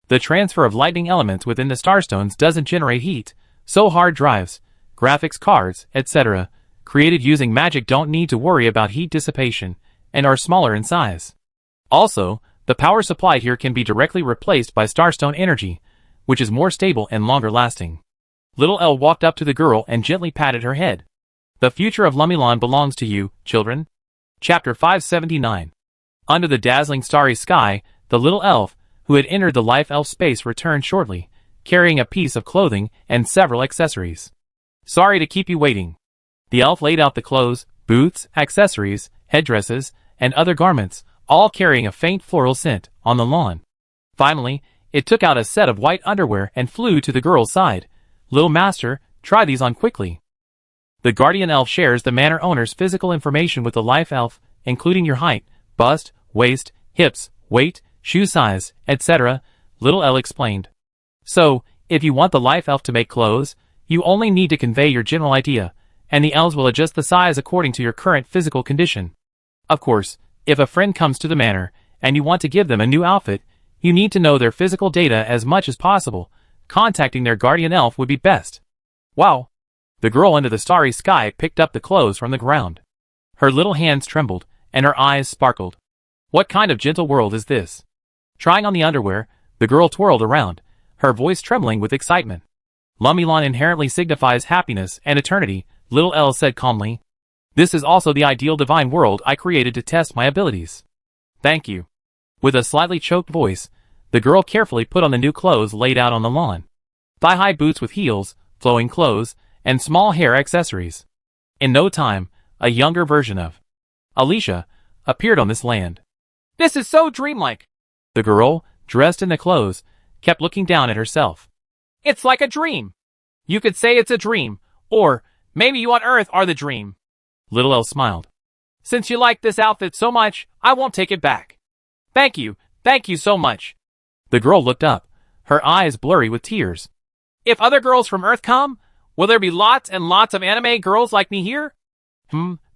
The transfer of lightning elements within the starstones doesn't generate heat, so hard drives, graphics cards, etc., created using magic don't need to worry about heat dissipation, and are smaller in size. Also, the power supply here can be directly replaced by starstone energy, which is more stable and longer lasting. Little Elle walked up to the girl and gently patted her head. The future of Lumilon belongs to you, children. Chapter 579. Under the dazzling starry sky, the little elf, who had entered the life elf space, returned shortly, carrying a piece of clothing and several accessories. Sorry to keep you waiting. The elf laid out the clothes, boots, accessories, headdresses, and other garments, all carrying a faint floral scent, on the lawn. Finally, it took out a set of white underwear and flew to the girl's side. Little master, try these on quickly. The guardian elf shares the manor owner's physical information with the life elf, including your height, bust, waist, hips, weight, shoe size, etc., Little Elle explained. So, if you want the life elf to make clothes, you only need to convey your general idea, and the elves will adjust the size according to your current physical condition. Of course, if a friend comes to the manor, and you want to give them a new outfit, you need to know their physical data as much as possible. Contacting their guardian elf would be best. Wow! The girl under the starry sky picked up the clothes from the ground. Her little hands trembled, and her eyes sparkled. What kind of gentle world is this? Trying on the underwear, the girl twirled around, her voice trembling with excitement. Lumilon inherently signifies happiness and eternity, Little Elle said calmly. This is also the ideal divine world I created to test my abilities. Thank you. With a slightly choked voice, the girl carefully put on the new clothes laid out on the lawn. Thigh-high boots with heels, flowing clothes, and small hair accessories. In no time, a younger version of Alicia appeared on this land. This is so dreamlike. The girl, dressed in the clothes, kept looking down at herself. It's like a dream. You could say it's a dream, or maybe you on Earth are the dream. Little Elle smiled. Since you like this outfit so much, I won't take it back. Thank you so much. The girl looked up, her eyes blurry with tears. If other girls from Earth come, will there be lots and lots of anime girls like me here?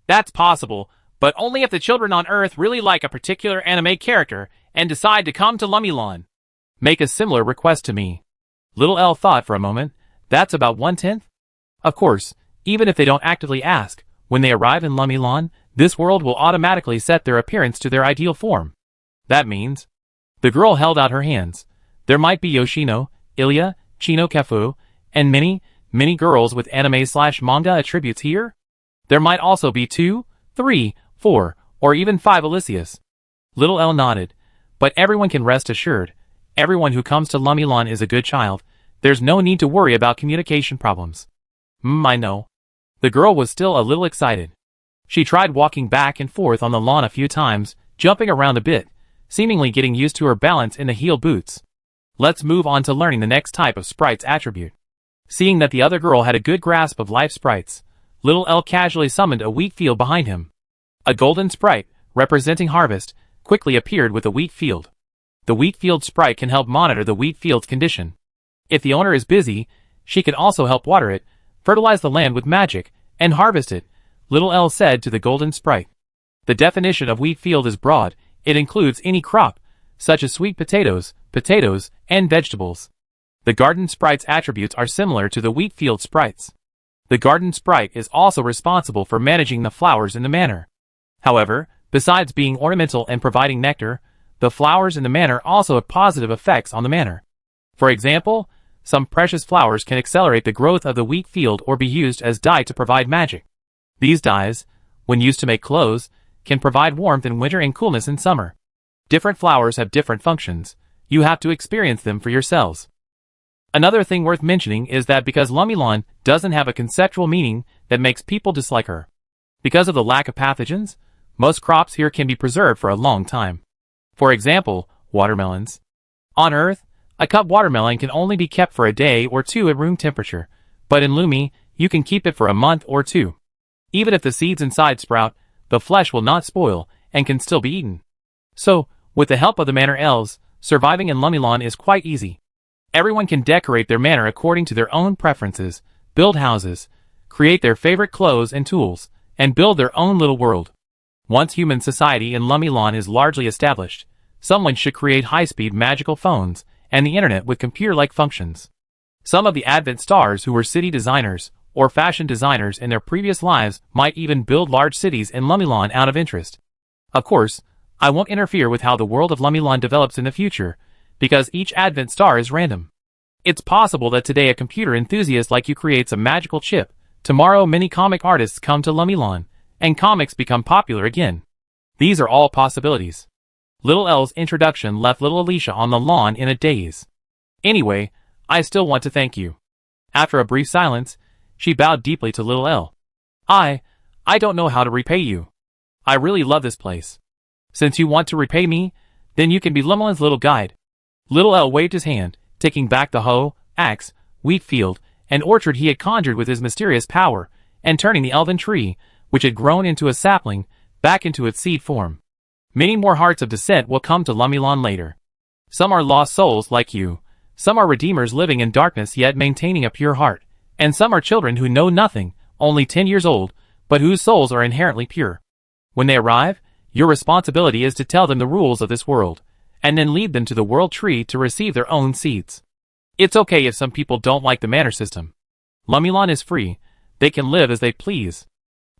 That's possible, but only if the children on Earth really like a particular anime character and decide to come to Lumilan. Make a similar request to me. Little L thought for a moment. That's about 1/10? Of course, even if they don't actively ask, when they arrive in Lumilan, this world will automatically set their appearance to their ideal form. That means... The girl held out her hands. There might be Yoshino, Ilya, Chino Kefu, and many girls with anime/manga attributes here. There might also be 2, 3, 4, or even 5 Elysius. Little L nodded. But everyone can rest assured. Everyone who comes to Lumilan is a good child. There's no need to worry about communication problems. I know. The girl was still a little excited. She tried walking back and forth on the lawn a few times, jumping around a bit, seemingly getting used to her balance in the heel boots. Let's move on to learning the next type of sprite's attribute. Seeing that the other girl had a good grasp of life sprites, Little L casually summoned a wheat field behind him. A golden sprite, representing harvest, quickly appeared with the wheat field. The wheat field sprite can help monitor the wheat field's condition. If the owner is busy, she can also help water it, fertilize the land with magic, and harvest it, Little L said to the golden sprite. The definition of wheat field is broad. It includes any crop, such as sweet potatoes, and vegetables. The garden sprite's attributes are similar to the wheat field sprites. The garden sprite is also responsible for managing the flowers in the manor. However, besides being ornamental and providing nectar, the flowers in the manor also have positive effects on the manor. For example, some precious flowers can accelerate the growth of the wheat field or be used as dye to provide magic. These dyes, when used to make clothes, can provide warmth in winter and coolness in summer. Different flowers have different functions. You have to experience them for yourselves. Another thing worth mentioning is that because Lumilan doesn't have a conceptual meaning that makes people dislike her. Because of the lack of pathogens, most crops here can be preserved for a long time. For example, watermelons. On Earth, a cut watermelon can only be kept for a day or two at room temperature, but in Lumi, you can keep it for a month or 2. Even if the seeds inside sprout, the flesh will not spoil and can still be eaten. So, with the help of the manor elves, surviving in Lumilan is quite easy. Everyone can decorate their manor according to their own preferences, build houses, create their favorite clothes and tools, and build their own little world. Once human society in Lumilan is largely established, someone should create high-speed magical phones and the internet with computer-like functions. Some of the Advent stars who were city designers or fashion designers in their previous lives might even build large cities in Lumilan out of interest. Of course, I won't interfere with how the world of Lumilan develops in the future, because each Advent star is random. It's possible that today a computer enthusiast like you creates a magical chip, tomorrow many comic artists come to Lumilan, and comics become popular again. These are all possibilities. Little L's introduction left little Alicia on the lawn in a daze. Anyway, I still want to thank you. After a brief silence, she bowed deeply to little L. I don't know how to repay you. I really love this place. Since you want to repay me, then you can be Lumilan's little guide. Little L waved his hand, taking back the hoe, axe, wheat field, and orchard he had conjured with his mysterious power, and turning the elven tree, which had grown into a sapling, back into its seed form. Many more hearts of descent will come to Lumilan later. Some are lost souls like you, some are redeemers living in darkness yet maintaining a pure heart, and some are children who know nothing, only 10 years old, but whose souls are inherently pure. When they arrive, your responsibility is to tell them the rules of this world, and then lead them to the world tree to receive their own seeds. It's okay if some people don't like the manor system. Lumilan is free, they can live as they please.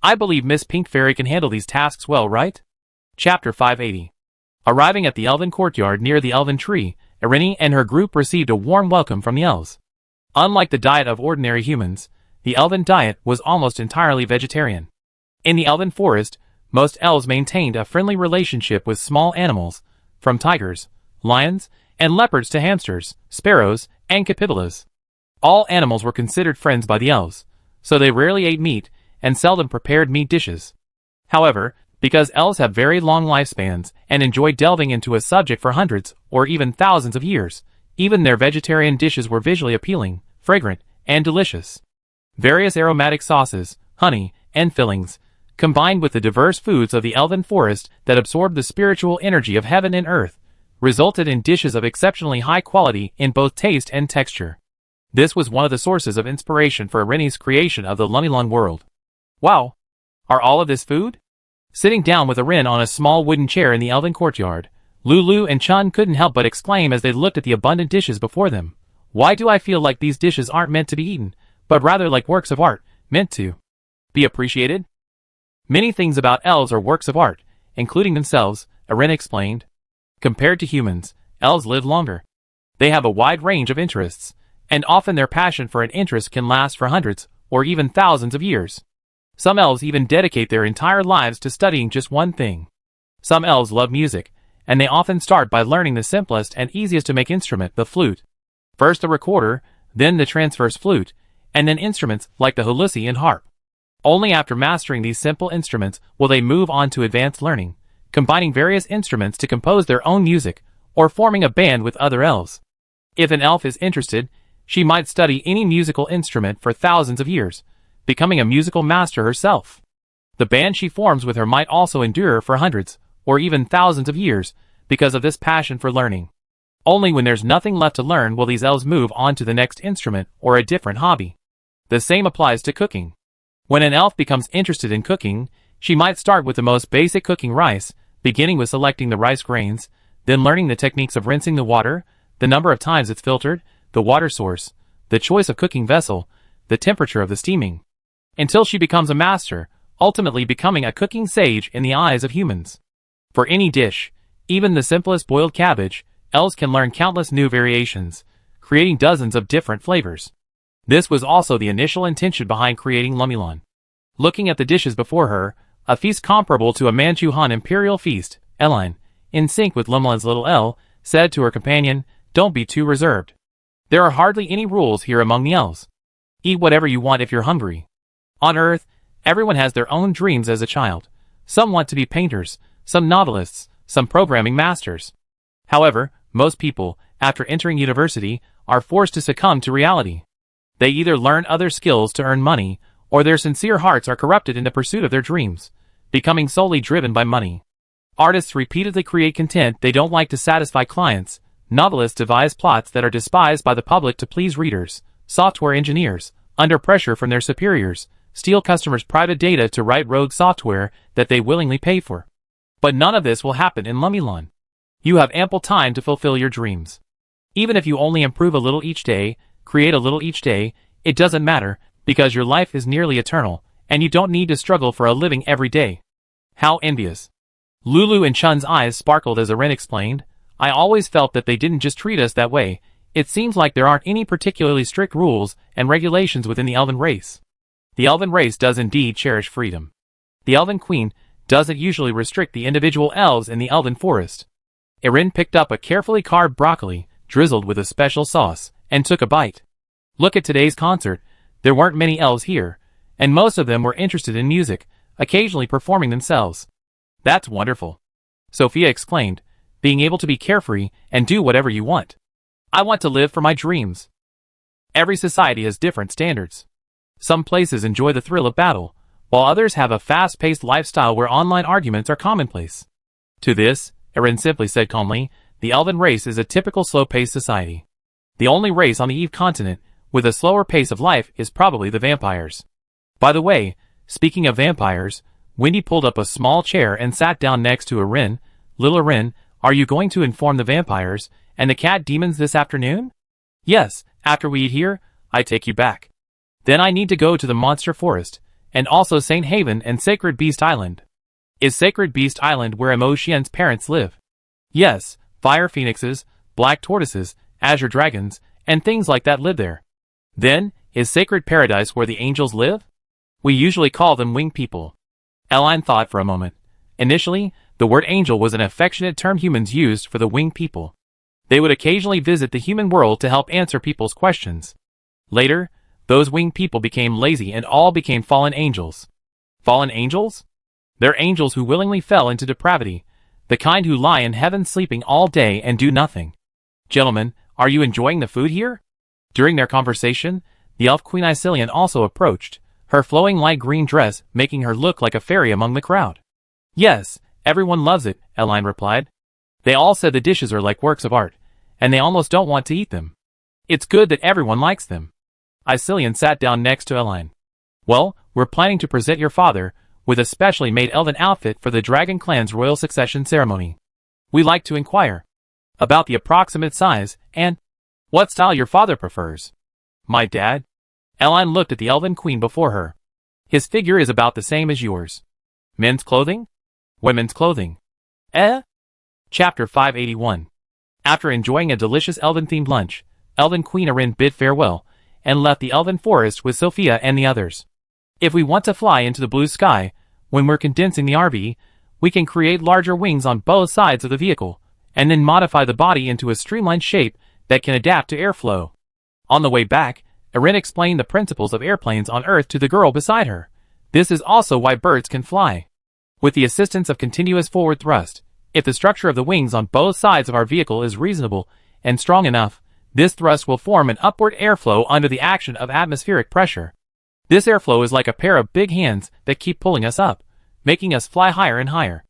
I believe Miss Pink Fairy can handle these tasks well, right? Chapter 580. Arriving at the elven courtyard near the elven tree, Irini and her group received a warm welcome from the elves. Unlike the diet of ordinary humans, the elven diet was almost entirely vegetarian. In the elven forest, most elves maintained a friendly relationship with small animals, from tigers, lions, and leopards to hamsters, sparrows, and capybaras. All animals were considered friends by the elves, so they rarely ate meat and seldom prepared meat dishes. However, because elves have very long lifespans and enjoy delving into a subject for hundreds or even thousands of years, even their vegetarian dishes were visually appealing, fragrant, and delicious. Various aromatic sauces, honey, and fillings, combined with the diverse foods of the elven forest that absorb the spiritual energy of heaven and earth, resulted in dishes of exceptionally high quality in both taste and texture. This was one of the sources of inspiration for Irini's creation of the Lumilon world. Wow! Are all of this food? Sitting down with Irin on a small wooden chair in the elven courtyard, Lulu and Chun couldn't help but exclaim as they looked at the abundant dishes before them. Why do I feel like these dishes aren't meant to be eaten, but rather like works of art, meant to be appreciated? Many things about elves are works of art, including themselves, Irin explained. Compared to humans, elves live longer. They have a wide range of interests, and often their passion for an interest can last for hundreds, or even thousands of years. Some elves even dedicate their entire lives to studying just one thing. Some elves love music, and they often start by learning the simplest and easiest to make instrument, the flute. First the recorder, then the transverse flute, and then instruments like the holussi and harp. Only after mastering these simple instruments will they move on to advanced learning, combining various instruments to compose their own music, or forming a band with other elves. If an elf is interested, she might study any musical instrument for thousands of years, becoming a musical master herself. The band she forms with her might also endure for hundreds, or even thousands of years, because of this passion for learning. Only when there's nothing left to learn will these elves move on to the next instrument or a different hobby. The same applies to cooking. When an elf becomes interested in cooking, she might start with the most basic cooking rice, beginning with selecting the rice grains, then learning the techniques of rinsing the water, the number of times it's filtered, the water source, the choice of cooking vessel, the temperature of the steaming, until she becomes a master, ultimately becoming a cooking sage in the eyes of humans. For any dish, even the simplest boiled cabbage, elves can learn countless new variations, creating dozens of different flavors. This was also the initial intention behind creating Lumilon. Looking at the dishes before her, a feast comparable to a Manchu Han imperial feast, Eline, in sync with Lumilon's little Elle, said to her companion, "Don't be too reserved. There are hardly any rules here among the elves. Eat whatever you want if you're hungry. On Earth, everyone has their own dreams as a child. Some want to be painters, some novelists, some programming masters. However, most people, after entering university, are forced to succumb to reality. They either learn other skills to earn money, or their sincere hearts are corrupted in the pursuit of their dreams, becoming solely driven by money. Artists repeatedly create content they don't like to satisfy clients. Novelists devise plots that are despised by the public to please readers. Software engineers, under pressure from their superiors, steal customers' private data to write rogue software that they willingly pay for. But none of this will happen in Lumilon. You have ample time to fulfill your dreams. Even if you only improve a little each day, create a little each day, it doesn't matter, because your life is nearly eternal, and you don't need to struggle for a living every day." How envious. Lulu and Chun's eyes sparkled as Irin explained, "I always felt that they didn't just treat us that way. It seems like there aren't any particularly strict rules and regulations within the elven race." The elven race does indeed cherish freedom. The elven queen doesn't usually restrict the individual elves in the elven forest. Irin picked up a carefully carved broccoli, drizzled with a special sauce, and took a bite. Look at today's concert. There weren't many elves here, and most of them were interested in music, occasionally performing themselves. "That's wonderful," Sophia exclaimed, "being able to be carefree and do whatever you want. I want to live for my dreams." Every society has different standards. Some places enjoy the thrill of battle, while others have a fast-paced lifestyle where online arguments are commonplace. To this, Irin simply said calmly, the elven race is a typical slow-paced society. The only race on the Eve continent with a slower pace of life is probably the vampires. By the way, speaking of vampires, Wendy pulled up a small chair and sat down next to Irin. "Little Irin, are you going to inform the vampires and the cat demons this afternoon?" "Yes, after we eat here, I take you back. Then I need to go to the Monster Forest, and also Saint Haven and Sacred Beast Island." "Is Sacred Beast Island where Emoshien's parents live?" "Yes, fire phoenixes, black tortoises, azure dragons, and things like that live there." "Then, is Sacred Paradise where the angels live?" "We usually call them winged people." Eline thought for a moment. Initially, the word angel was an affectionate term humans used for the winged people. They would occasionally visit the human world to help answer people's questions. Later, those winged people became lazy and all became fallen angels. Fallen angels? They're angels who willingly fell into depravity, the kind who lie in heaven sleeping all day and do nothing. "Gentlemen, are you enjoying the food here?" During their conversation, the elf Queen Icilian also approached, her flowing light green dress making her look like a fairy among the crowd. "Yes, everyone loves it," Eline replied. They all said the dishes are like works of art, and they almost don't want to eat them. It's good that everyone likes them. Icilian sat down next to Eline. Well, we're planning to present your father with a specially made elven outfit for the Dragon Clan's royal succession ceremony. We like to inquire about the approximate size and what style your father prefers. My dad? Eline looked at the elven queen before her. His figure is about the same as yours. Men's clothing? Women's clothing? Chapter 581. After enjoying a delicious elven-themed lunch, Elven Queen Erin bid farewell and left the elven forest with Sophia and the others. If we want to fly into the blue sky, when we're condensing the RV, we can create larger wings on both sides of the vehicle, and then modify the body into a streamlined shape that can adapt to airflow. On the way back, Erin explained the principles of airplanes on Earth to the girl beside her. This is also why birds can fly. With the assistance of continuous forward thrust, if the structure of the wings on both sides of our vehicle is reasonable and strong enough, this thrust will form an upward airflow under the action of atmospheric pressure. This airflow is like a pair of big hands that keep pulling us up, making us fly higher and higher.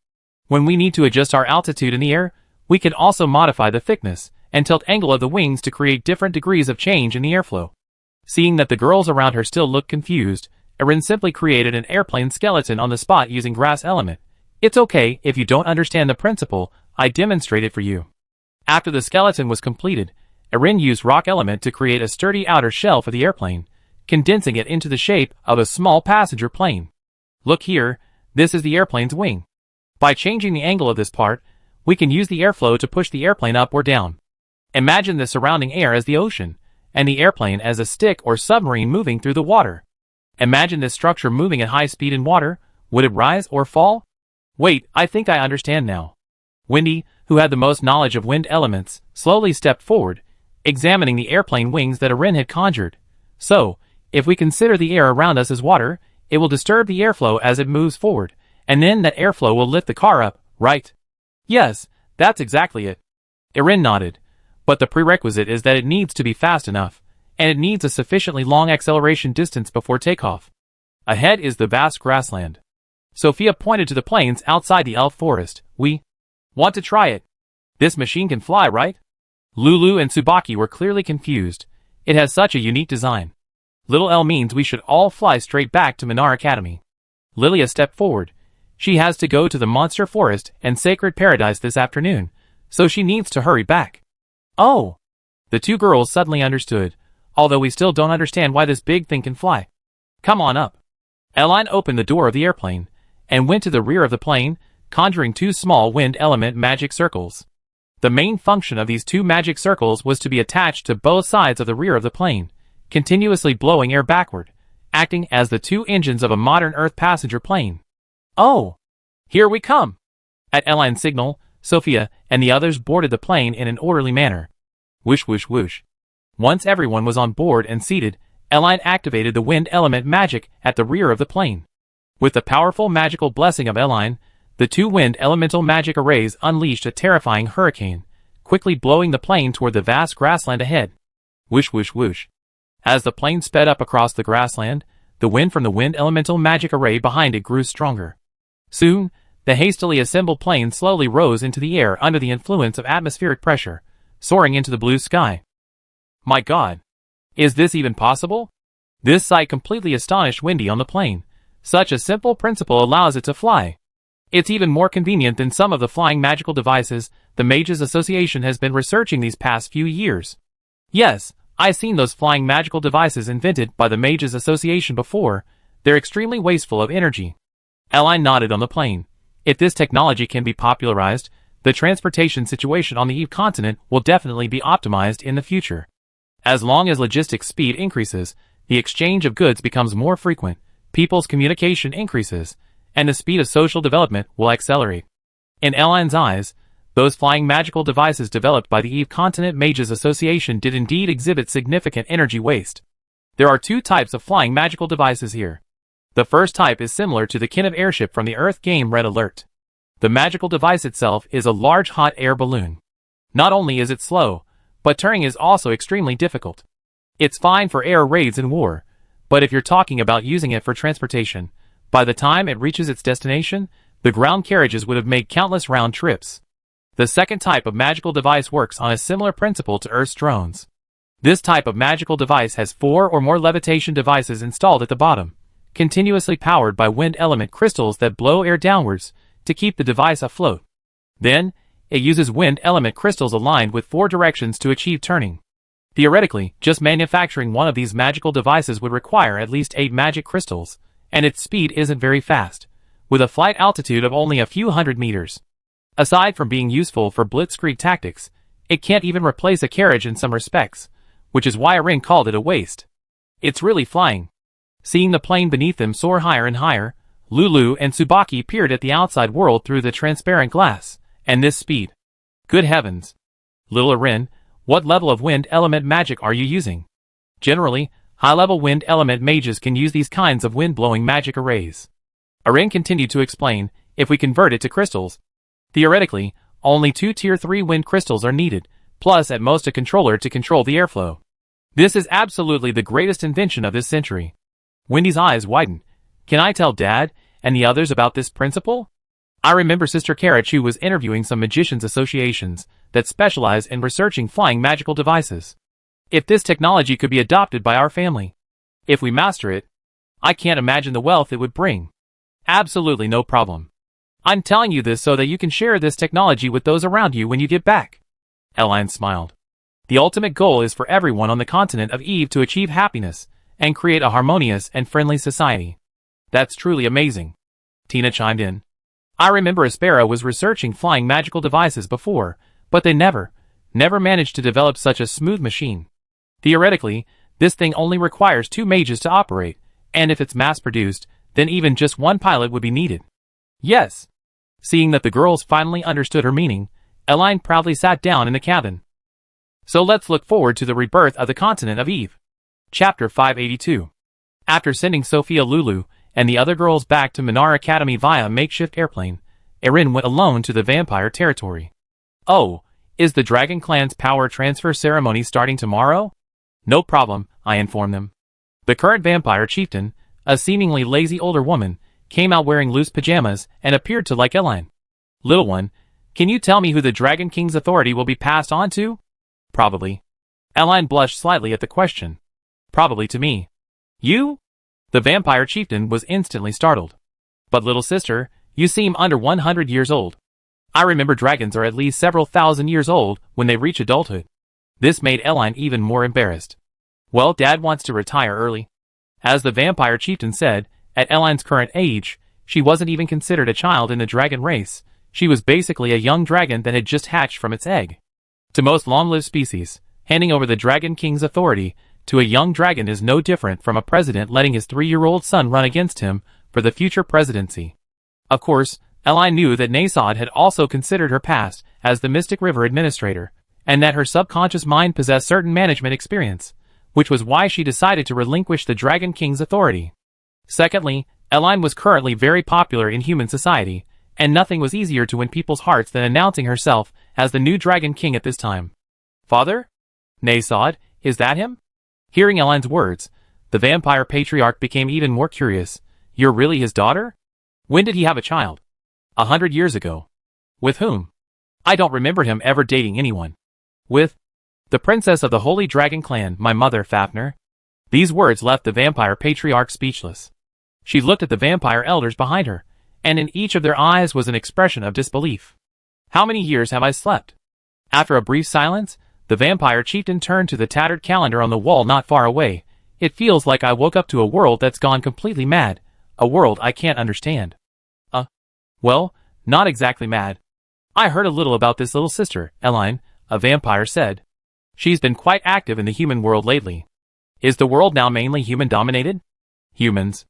When we need to adjust our altitude in the air, we can also modify the thickness and tilt angle of the wings to create different degrees of change in the airflow. Seeing that the girls around her still looked confused, Erin simply created an airplane skeleton on the spot using grass element. It's okay if you don't understand the principle, I demonstrated for you. After the skeleton was completed, Erin used rock element to create a sturdy outer shell for the airplane, condensing it into the shape of a small passenger plane. Look here, this is the airplane's wing. By changing the angle of this part, we can use the airflow to push the airplane up or down. Imagine the surrounding air as the ocean, and the airplane as a stick or submarine moving through the water. Imagine this structure moving at high speed in water. Would it rise or fall? Wait, I think I understand now. Wendy, who had the most knowledge of wind elements, slowly stepped forward, examining the airplane wings that Erin had conjured. So, if we consider the air around us as water, it will disturb the airflow as it moves forward, and then that airflow will lift the car up, right? Yes, that's exactly it. Erin nodded. But the prerequisite is that it needs to be fast enough, and it needs a sufficiently long acceleration distance before takeoff. Ahead is the vast grassland. Sophia pointed to the plains outside the elf forest. We want to try it. This machine can fly, right? Lulu and Tsubaki were clearly confused. It has such a unique design. Little L means we should all fly straight back to Minar Academy. Lilia stepped forward. She has to go to the monster forest and sacred paradise this afternoon, so she needs to hurry back. Oh! The two girls suddenly understood, although we still don't understand why this big thing can fly. Come on up. Eline opened the door of the airplane and went to the rear of the plane, conjuring two small wind element magic circles. The main function of these two magic circles was to be attached to both sides of the rear of the plane, continuously blowing air backward, acting as the two engines of a modern Earth passenger plane. Oh! Here we come! At Eline's signal, Sophia and the others boarded the plane in an orderly manner. Whoosh whoosh whoosh. Once everyone was on board and seated, Eline activated the wind element magic at the rear of the plane. With the powerful magical blessing of Eline, the two wind elemental magic arrays unleashed a terrifying hurricane, quickly blowing the plane toward the vast grassland ahead. Whoosh whoosh whoosh. As the plane sped up across the grassland, the wind from the wind elemental magic array behind it grew stronger. Soon, the hastily assembled plane slowly rose into the air under the influence of atmospheric pressure, soaring into the blue sky. My God! Is this even possible? This sight completely astonished Wendy on the plane. Such a simple principle allows it to fly. It's even more convenient than some of the flying magical devices the Mages Association has been researching these past few years. Yes, I've seen those flying magical devices invented by the Mages Association before. They're extremely wasteful of energy. Eline nodded on the plane. If this technology can be popularized, the transportation situation on the Eve continent will definitely be optimized in the future. As long as logistics speed increases, the exchange of goods becomes more frequent, people's communication increases, and the speed of social development will accelerate. In Eline's eyes, those flying magical devices developed by the Eve Continent Mages Association did indeed exhibit significant energy waste. There are two types of flying magical devices here. The first type is similar to the kind of airship from the Earth game Red Alert. The magical device itself is a large hot air balloon. Not only is it slow, but turning is also extremely difficult. It's fine for air raids in war, but if you're talking about using it for transportation, by the time it reaches its destination, the ground carriages would have made countless round trips. The second type of magical device works on a similar principle to Earth's drones. This type of magical device has 4 or more levitation devices installed at the bottom, continuously powered by wind element crystals that blow air downwards to keep the device afloat. Then, it uses wind element crystals aligned with 4 directions to achieve turning. Theoretically, just manufacturing one of these magical devices would require at least 8 magic crystals, and its speed isn't very fast, with a flight altitude of only a few hundred meters. Aside from being useful for blitzkrieg tactics, it can't even replace a carriage in some respects, which is why Arin called it a waste. It's really flying. Seeing the plane beneath them soar higher and higher, Lulu and Tsubaki peered at the outside world through the transparent glass, and this speed. Good heavens. Little Arin, what level of wind element magic are you using? Generally, high-level wind element mages can use these kinds of wind-blowing magic arrays. Arin continued to explain, if we convert it to crystals. Theoretically, only 2 Tier 3 wind crystals are needed, plus at most a controller to control the airflow. This is absolutely the greatest invention of this century. Wendy's eyes widened. Can I tell Dad and the others about this principle? I remember Sister Karachu was interviewing some magicians' associations that specialize in researching flying magical devices. If this technology could be adopted by our family, if we master it, I can't imagine the wealth it would bring. Absolutely no problem. I'm telling you this so that you can share this technology with those around you when you get back. Eline smiled. The ultimate goal is for everyone on the continent of Eve to achieve happiness and create a harmonious and friendly society. That's truly amazing. Tina chimed in. I remember Aspera was researching flying magical devices before, but they never managed to develop such a smooth machine. Theoretically, this thing only requires 2 mages to operate, and if it's mass-produced, then even just 1 pilot would be needed. Yes. Seeing that the girls finally understood her meaning, Eline proudly sat down in the cabin. So let's look forward to the rebirth of the continent of Eve. Chapter 582. After sending Sophia, Lulu, and the other girls back to Minar Academy via makeshift airplane, Arin went alone to the vampire territory. Oh, is the Dragon Clan's power transfer ceremony starting tomorrow? No problem, I informed them. The current vampire chieftain, a seemingly lazy older woman, came out wearing loose pajamas and appeared to like Eline. Little one, can you tell me who the Dragon King's authority will be passed on to? Probably. Eline blushed slightly at the question. Probably to me. You? The vampire chieftain was instantly startled. But little sister, you seem under 100 years old. I remember dragons are at least several thousand years old when they reach adulthood. This made Eline even more embarrassed. Well, Dad wants to retire early. As the vampire chieftain said, at Eline's current age, she wasn't even considered a child in the dragon race. She was basically a young dragon that had just hatched from its egg. To most long-lived species, handing over the Dragon King's authority to a young dragon is no different from a president letting his 3-year-old son run against him for the future presidency. Of course, Eline knew that Nasod had also considered her past as the Mystic River administrator, and that her subconscious mind possessed certain management experience, which was why she decided to relinquish the Dragon King's authority. Secondly, Eline was currently very popular in human society, and nothing was easier to win people's hearts than announcing herself as the new Dragon King at this time. Father? Nasod, is that him? Hearing Eline's words, the vampire patriarch became even more curious. You're really his daughter? When did he have a child? 100 years ago. With whom? I don't remember him ever dating anyone. With the princess of the Holy Dragon Clan, my mother, Fafnir. These words left the vampire patriarch speechless. She looked at the vampire elders behind her, and in each of their eyes was an expression of disbelief. How many years have I slept? After a brief silence, the vampire chieftain turned to the tattered calendar on the wall not far away. It feels like I woke up to a world that's gone completely mad, a world I can't understand. Well, not exactly mad. I heard a little about this little sister, Eline, a vampire said. She's been quite active in the human world lately. Is the world now mainly human-dominated? Humans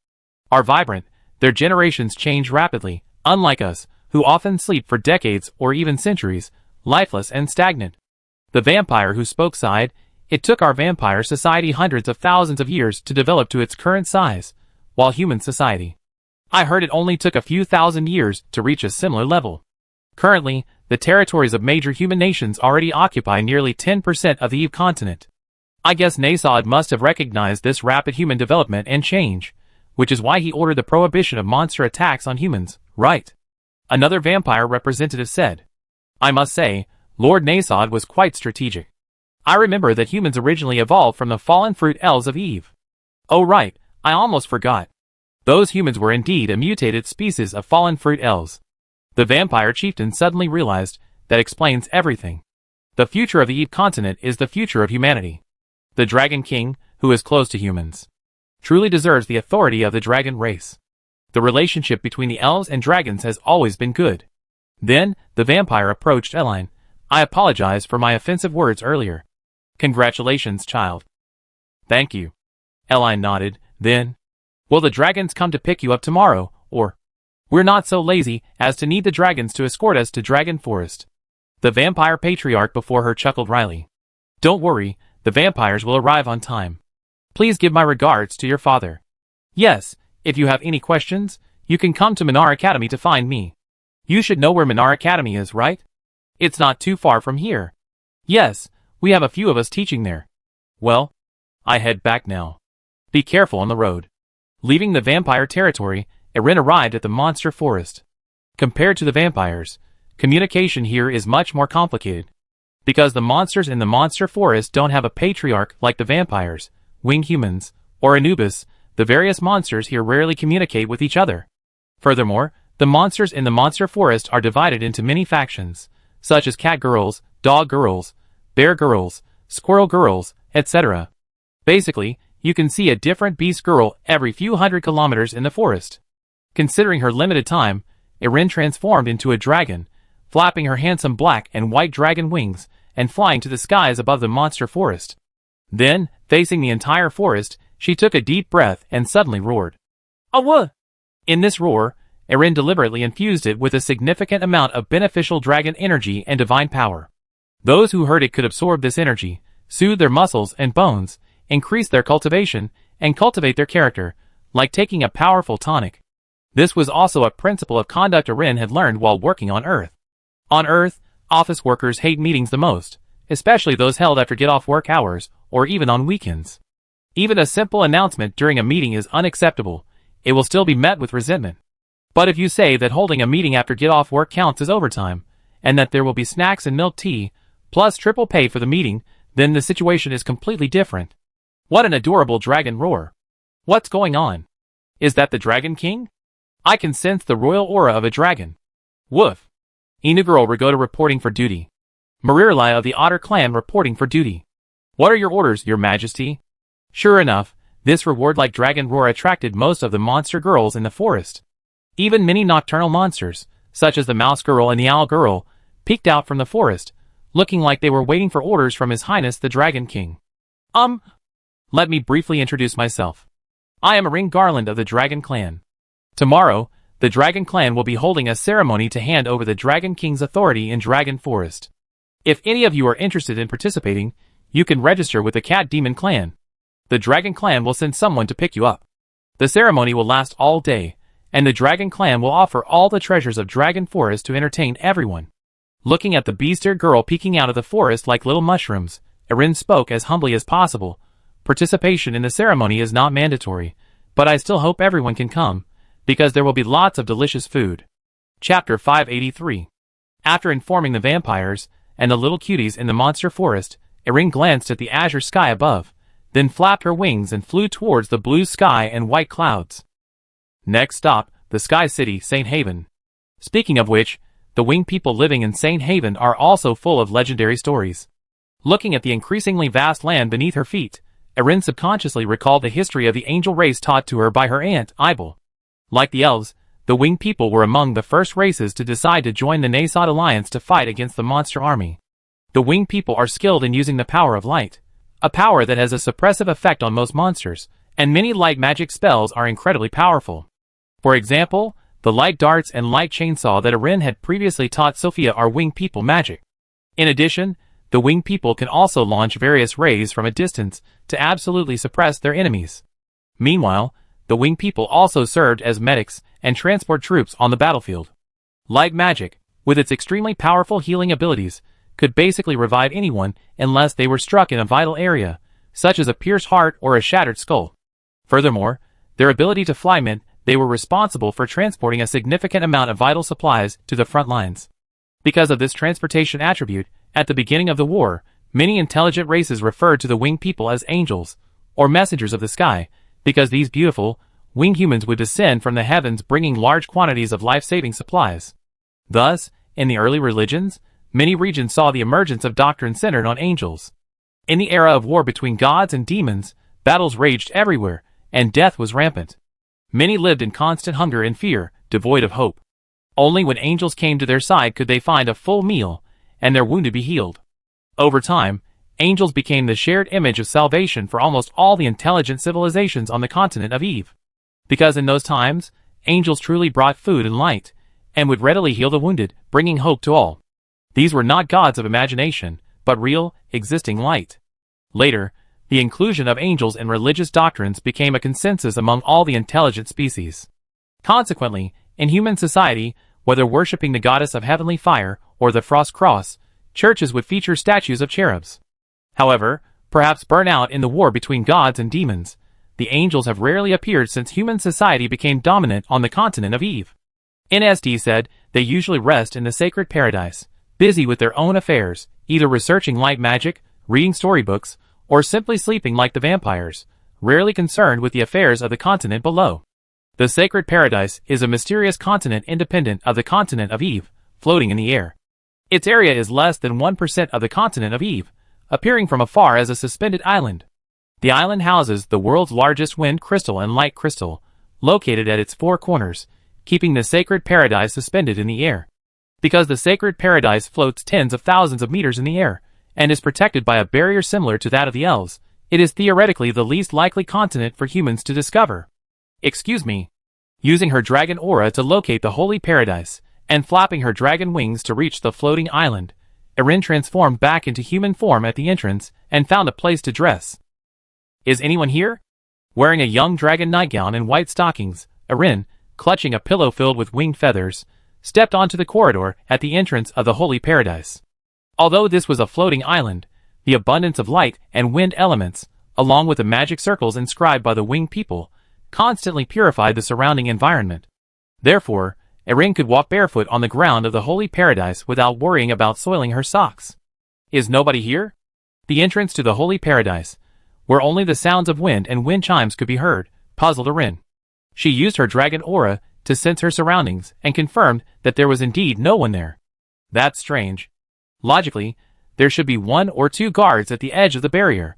are vibrant. Their generations change rapidly, unlike us, who often sleep for decades or even centuries, lifeless and stagnant. The vampire who spoke sighed. It took our vampire society hundreds of thousands of years to develop to its current size, while human society, I heard, it only took a few thousand years to reach a similar level. Currently, the territories of major human nations already occupy nearly 10% of the Eve continent. I guess Nasod must have recognized this rapid human development and change, which is why he ordered the prohibition of monster attacks on humans, right? Another vampire representative said. I must say, Lord Nasod was quite strategic. I remember that humans originally evolved from the fallen fruit elves of Eve. Oh right, I almost forgot. Those humans were indeed a mutated species of fallen fruit elves. The vampire chieftain suddenly realized that explains everything. The future of the Eve continent is the future of humanity. The Dragon King, who is close to humans, truly deserves the authority of the dragon race. The relationship between the elves and dragons has always been good. Then, the vampire approached Eline. I apologize for my offensive words earlier. Congratulations, child. Thank you. Eline nodded. Then, will the dragons come to pick you up tomorrow, or? We're not so lazy as to need the dragons to escort us to Dragon Forest. The vampire patriarch before her chuckled wryly. Don't worry, the vampires will arrive on time. Please give my regards to your father. Yes, if you have any questions, you can come to Minar Academy to find me. You should know where Minar Academy is, right? It's not too far from here. Yes, we have a few of us teaching there. Well, I head back now. Be careful on the road. Leaving the vampire territory, Erin arrived at the monster forest. Compared to the vampires, communication here is much more complicated. Because the monsters in the monster forest don't have a patriarch like the vampires, winged humans, or Anubis, the various monsters here rarely communicate with each other. Furthermore, the monsters in the monster forest are divided into many factions, such as cat girls, dog girls, bear girls, squirrel girls, etc. Basically, you can see a different beast girl every few hundred kilometers in the forest. Considering her limited time, Erin transformed into a dragon, flapping her handsome black and white dragon wings and flying to the skies above the monster forest. Then, facing the entire forest, she took a deep breath and suddenly roared. Awa! In this roar, Erin deliberately infused it with a significant amount of beneficial dragon energy and divine power. Those who heard it could absorb this energy, soothe their muscles and bones, increase their cultivation, and cultivate their character, like taking a powerful tonic. This was also a principle of conduct Erin had learned while working on Earth. On Earth, office workers hate meetings the most, especially those held after get-off-work hours or even on weekends. Even a simple announcement during a meeting is unacceptable. It will still be met with resentment. But if you say that holding a meeting after get-off-work counts as overtime, and that there will be snacks and milk tea, plus triple pay for the meeting, then the situation is completely different. What an adorable dragon roar. What's going on? Is that the Dragon King? I can sense the royal aura of a dragon. Woof. Inugirl Rigoda reporting for duty. Marirli of the Otter clan reporting for duty. What are your orders, your majesty? Sure enough, this reward-like dragon roar attracted most of the monster girls in the forest. Even many nocturnal monsters, such as the mouse girl and the owl girl, peeked out from the forest, looking like they were waiting for orders from His Highness the Dragon King. Let me briefly introduce myself. I am Ring Garland of the Dragon Clan. Tomorrow, the Dragon Clan will be holding a ceremony to hand over the Dragon King's authority in Dragon Forest. If any of you are interested in participating, you can register with the Cat Demon Clan. The Dragon Clan will send someone to pick you up. The ceremony will last all day, and the Dragon Clan will offer all the treasures of Dragon Forest to entertain everyone. Looking at the beast-eared girl peeking out of the forest like little mushrooms, Erin spoke as humbly as possible. Participation in the ceremony is not mandatory, but I still hope everyone can come, because there will be lots of delicious food. Chapter 583. After informing the vampires and the little cuties in the monster forest, Erin glanced at the azure sky above, then flapped her wings and flew towards the blue sky and white clouds. Next stop, the Sky City, St. Haven. Speaking of which, the winged people living in St. Haven are also full of legendary stories. Looking at the increasingly vast land beneath her feet, Erin subconsciously recalled the history of the angel race taught to her by her aunt, Ibel. Like the elves, the winged people were among the first races to decide to join the Nasod Alliance to fight against the monster army. The winged people are skilled in using the power of light, a power that has a suppressive effect on most monsters, and many light magic spells are incredibly powerful. For example, the light darts and light chainsaw that Erin had previously taught Sophia are winged people magic. In addition, the winged people can also launch various rays from a distance to absolutely suppress their enemies. Meanwhile, the winged people also served as medics and transport troops on the battlefield. Light magic, with its extremely powerful healing abilities, could basically revive anyone unless they were struck in a vital area, such as a pierced heart or a shattered skull. Furthermore, their ability to fly meant they were responsible for transporting a significant amount of vital supplies to the front lines. Because of this transportation attribute, at the beginning of the war, many intelligent races referred to the winged people as angels, or messengers of the sky, because these beautiful, winged humans would descend from the heavens bringing large quantities of life-saving supplies. Thus, in the early religions, many regions saw the emergence of doctrines centered on angels. In the era of war between gods and demons, battles raged everywhere, and death was rampant. Many lived in constant hunger and fear, devoid of hope. Only when angels came to their side could they find a full meal, and their wounded be healed. Over time, angels became the shared image of salvation for almost all the intelligent civilizations on the continent of Eve. Because in those times, angels truly brought food and light, and would readily heal the wounded, bringing hope to all. These were not gods of imagination, but real, existing light. Later, the inclusion of angels in religious doctrines became a consensus among all the intelligent species. Consequently, in human society, whether worshipping the goddess of heavenly fire or the frost cross, churches would feature statues of cherubs. However, perhaps burnt out in the war between gods and demons, the angels have rarely appeared since human society became dominant on the continent of Eve. NSD said they usually rest in the sacred paradise, busy with their own affairs, either researching light magic, reading storybooks, or simply sleeping like the vampires, rarely concerned with the affairs of the continent below. The sacred paradise is a mysterious continent independent of the continent of Eve, floating in the air. Its area is less than 1% of the continent of Eve, appearing from afar as a suspended island. The island houses the world's largest wind crystal and light crystal, located at its four corners, keeping the sacred paradise suspended in the air. Because the sacred paradise floats tens of thousands of meters in the air, and is protected by a barrier similar to that of the elves, it is theoretically the least likely continent for humans to discover. Excuse me. Using her dragon aura to locate the holy paradise, and flapping her dragon wings to reach the floating island, Erin transformed back into human form at the entrance, and found a place to dress. Is anyone here? Wearing a young dragon nightgown and white stockings, Erin, clutching a pillow filled with winged feathers, stepped onto the corridor at the entrance of the holy paradise. Although this was a floating island, the abundance of light and wind elements, along with the magic circles inscribed by the winged people, constantly purified the surrounding environment. Therefore, Erin could walk barefoot on the ground of the holy paradise without worrying about soiling her socks. Is nobody here? The entrance to the holy paradise, where only the sounds of wind and wind chimes could be heard, puzzled Erin. She used her dragon aura to sense her surroundings and confirmed that there was indeed no one there. That's strange. Logically, there should be one or two guards at the edge of the barrier.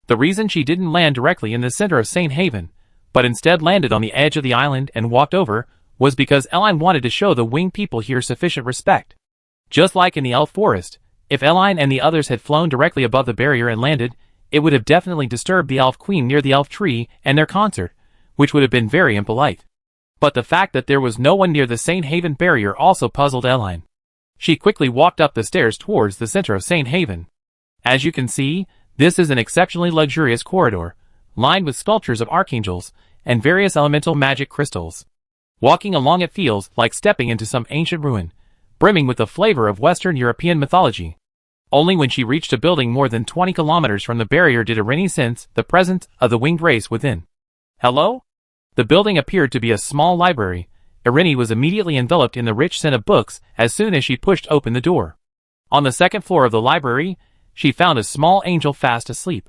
The reason she didn't land directly in the center of St. Haven, but instead landed on the edge of the island and walked over, was because Eline wanted to show the winged people here sufficient respect. Just like in the elf forest, if Eline and the others had flown directly above the barrier and landed, it would have definitely disturbed the elf queen near the elf tree and their concert, which would have been very impolite. But the fact that there was no one near the St. Haven barrier also puzzled Eline. She quickly walked up the stairs towards the center of St. Haven. As you can see, this is an exceptionally luxurious corridor, lined with sculptures of archangels and various elemental magic crystals. Walking along it feels like stepping into some ancient ruin, brimming with the flavor of Western European mythology. Only when she reached a building more than 20 kilometers from the barrier did Erin sense the presence of the winged race within. Hello? The building appeared to be a small library. Erin was immediately enveloped in the rich scent of books as soon as she pushed open the door. On the second floor of the library, she found a small angel fast asleep.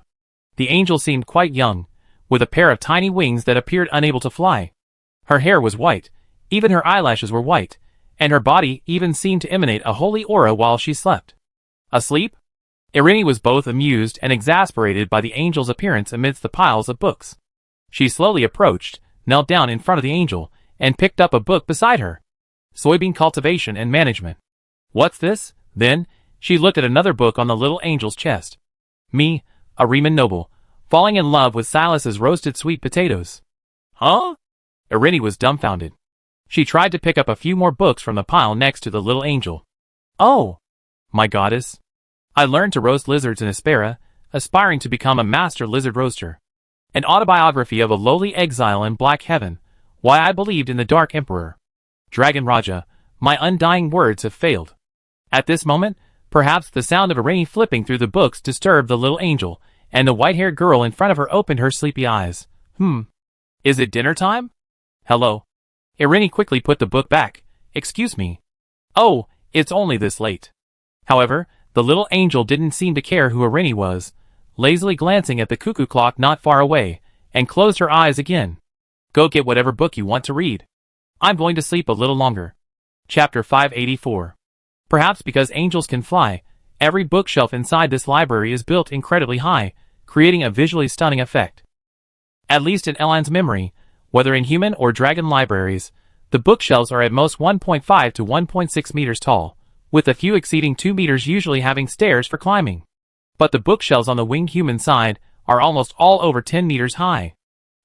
The angel seemed quite young, with a pair of tiny wings that appeared unable to fly. Her hair was white, even her eyelashes were white, and her body even seemed to emanate a holy aura while she slept. Asleep? Erin was both amused and exasperated by the angel's appearance amidst the piles of books. She slowly approached, knelt down in front of the angel, and picked up a book beside her. Soybean Cultivation and Management. What's this? Then, she looked at another book on the little angel's chest. Me, a Riemann noble, falling in love with Silas's roasted sweet potatoes. Huh? Erin was dumbfounded. She tried to pick up a few more books from the pile next to the little angel. Oh, my goddess. I learned to roast lizards in Aspera, aspiring to become a master lizard roaster. An autobiography of a lowly exile in Black Heaven, why I believed in the Dark Emperor. Dragon Raja, my undying words have failed. At this moment, perhaps the sound of Erin flipping through the books disturbed the little angel, and the white-haired girl in front of her opened her sleepy eyes. Is it dinner time? Hello. Erin quickly put the book back. Excuse me. Oh, It's only this late. However, the little angel didn't seem to care who Irene was, lazily glancing at the cuckoo clock not far away, and closed her eyes again. Go get whatever book you want to read. I'm going to sleep a little longer. Chapter 584. Perhaps because angels can fly, every bookshelf inside this library is built incredibly high, creating a visually stunning effect. At least in Elaine's memory, whether in human or dragon libraries, the bookshelves are at most 1.5 to 1.6 meters tall, with a few exceeding 2 meters usually having stairs for climbing. But the bookshelves on the winged human side are almost all over 10 meters high.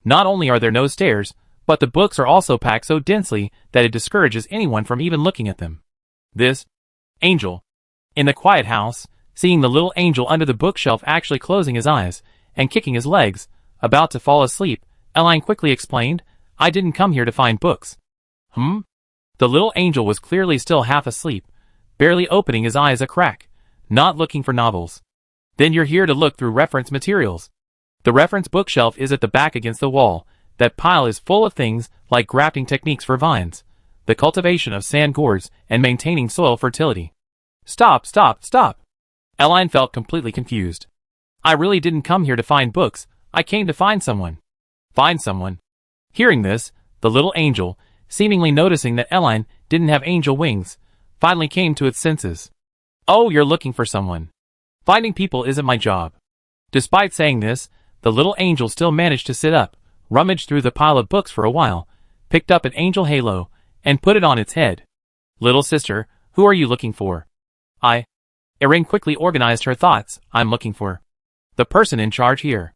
Not only are there no stairs, but the books are also packed so densely that it discourages anyone from even looking at them. This angel. In the quiet house, seeing the little angel under the bookshelf actually closing his eyes and kicking his legs, about to fall asleep, Elaine quickly explained, I didn't come here to find books. The little angel was clearly still half asleep, barely opening his eyes a crack, not looking for novels. Then you're here to look through reference materials. The reference bookshelf is at the back against the wall. That pile is full of things like grafting techniques for vines, the cultivation of sand gourds, and maintaining soil fertility. Stop. Elaine felt completely confused. I really didn't come here to find books, I came to find someone. Find someone? Hearing this, the little angel, seemingly noticing that Elaine didn't have angel wings, finally came to its senses. Oh, you're looking for someone. Finding people isn't my job. Despite saying this, the little angel still managed to sit up, rummaged through the pile of books for a while, picked up an angel halo, and put it on its head. Little sister, who are you looking for? Irene quickly organized her thoughts. I'm looking for the person in charge here.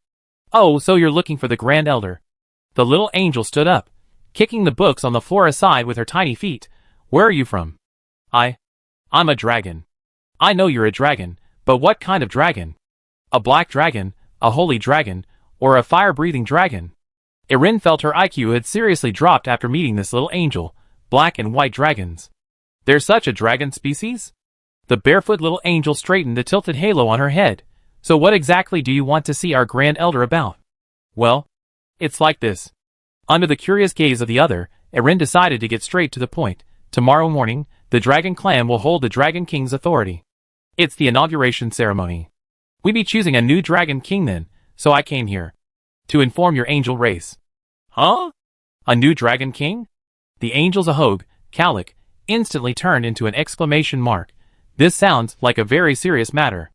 Oh, so you're looking for the Grand Elder. The little angel stood up, kicking the books on the floor aside with her tiny feet. Where are you from? I'm a dragon. I know you're a dragon, but what kind of dragon? A black dragon, a holy dragon, or a fire-breathing dragon? Irene felt her IQ had seriously dropped after meeting this little angel. Black and white dragons. There's such a dragon species? The barefoot little angel straightened the tilted halo on her head. So what exactly do you want to see our Grand Elder about? Well, it's like this. Under the curious gaze of the other, Irene decided to get straight to the point. Tomorrow morning, the Dragon Clan will hold the Dragon King's authority. It's the inauguration ceremony. We be choosing a new Dragon King then, so I came here to inform your angel race. Huh? A new Dragon King? The angel's Ahog, Kalik, instantly turned into an exclamation mark. This sounds like a very serious matter.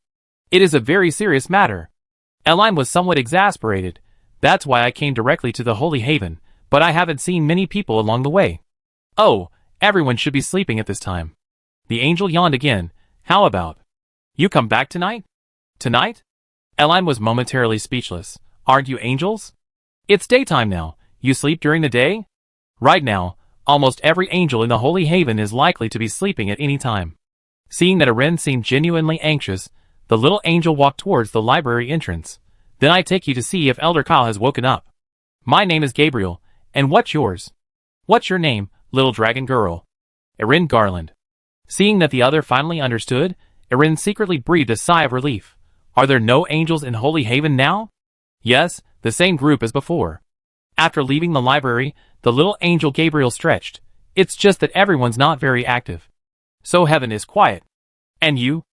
It is a very serious matter. Elaine was somewhat exasperated. That's why I came directly to the Holy Haven, but I haven't seen many people along the way. Oh, everyone should be sleeping at this time. The angel yawned again. How about you come back tonight? Tonight? Elaine was momentarily speechless. Aren't you angels? It's daytime now. You sleep during the day? Right now, almost every angel in the Holy Haven is likely to be sleeping at any time. Seeing that Irene seemed genuinely anxious, the little angel walked towards the library entrance. Then I take you to see if Elder Kyle has woken up. My name is Gabriel, and what's yours? What's your name, little dragon girl? Irene Garland. Seeing that the other finally understood, Irene secretly breathed a sigh of relief. Are there no angels in Holy Haven now? Yes, the same group as before. After leaving the library, the little angel Gabriel stretched. It's just that everyone's not very active. So heaven is quiet. And you?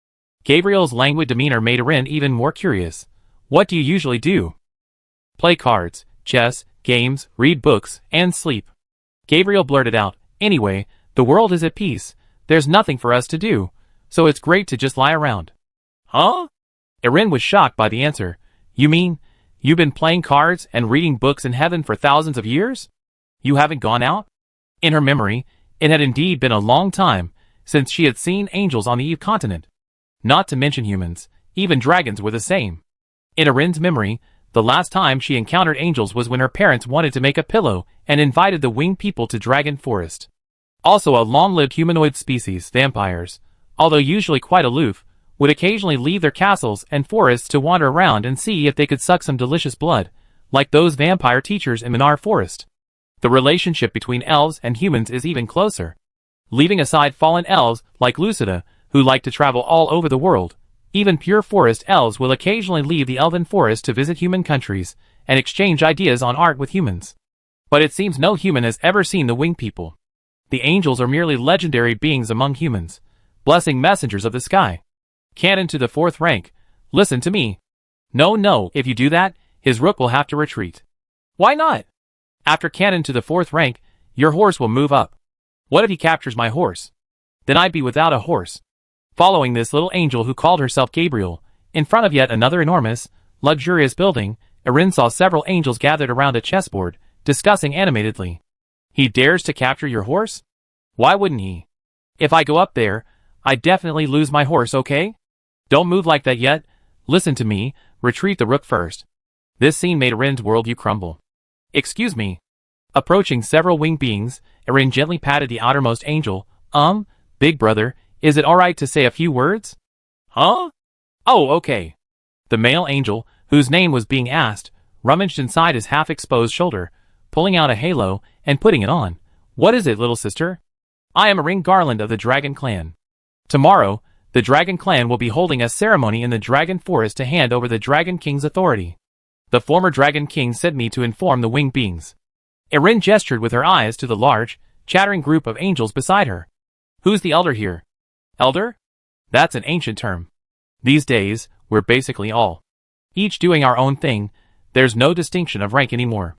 Gabriel's languid demeanor made Irene even more curious. What do you usually do? Play cards, chess, games, read books, and sleep. Gabriel blurted out. Anyway, the world is at peace. There's nothing for us to do, so it's great to just lie around. Huh? Irene was shocked by the answer. You mean, you've been playing cards and reading books in heaven for thousands of years? You haven't gone out? In her memory, it had indeed been a long time since she had seen angels on the Eve continent. Not to mention humans, even dragons were the same. In Irene's memory, the last time she encountered angels was when her parents wanted to make a pillow and invited the winged people to Dragon Forest. Also a long-lived humanoid species, vampires, although usually quite aloof, would occasionally leave their castles and forests to wander around and see if they could suck some delicious blood, like those vampire teachers in Minar Forest. The relationship between elves and humans is even closer. Leaving aside fallen elves like Lucida, who like to travel all over the world, even pure forest elves will occasionally leave the elven forest to visit human countries and exchange ideas on art with humans. But it seems no human has ever seen the winged people. The angels are merely legendary beings among humans, blessing messengers of the sky. Cannon to the 4th rank. Listen to me. No, if you do that, his rook will have to retreat. Why not? After cannon to the 4th rank, your horse will move up. What if he captures my horse? Then I'd be without a horse. Following this little angel who called herself Gabriel, in front of yet another enormous, luxurious building, Erin saw several angels gathered around a chessboard, discussing animatedly. He dares to capture your horse? Why wouldn't he? If I go up there, I definitely lose my horse, okay? Don't move like that yet. Listen to me, retreat the rook first. This scene made Erin's worldview crumble. Excuse me. Approaching several winged beings, Erin gently patted the outermost angel. Big brother, is it alright to say a few words? Huh? Oh, okay. The male angel, whose name was being asked, rummaged inside his half-exposed shoulder, pulling out a halo and putting it on. What is it, little sister? I am a ring garland of the Dragon Clan. Tomorrow, the Dragon Clan will be holding a ceremony in the Dragon Forest to hand over the Dragon King's authority. The former Dragon King sent me to inform the winged beings. Erin gestured with her eyes to the large, chattering group of angels beside her. Who's the elder here? Elder? That's an ancient term. These days, we're basically all each doing our own thing. There's no distinction of rank anymore.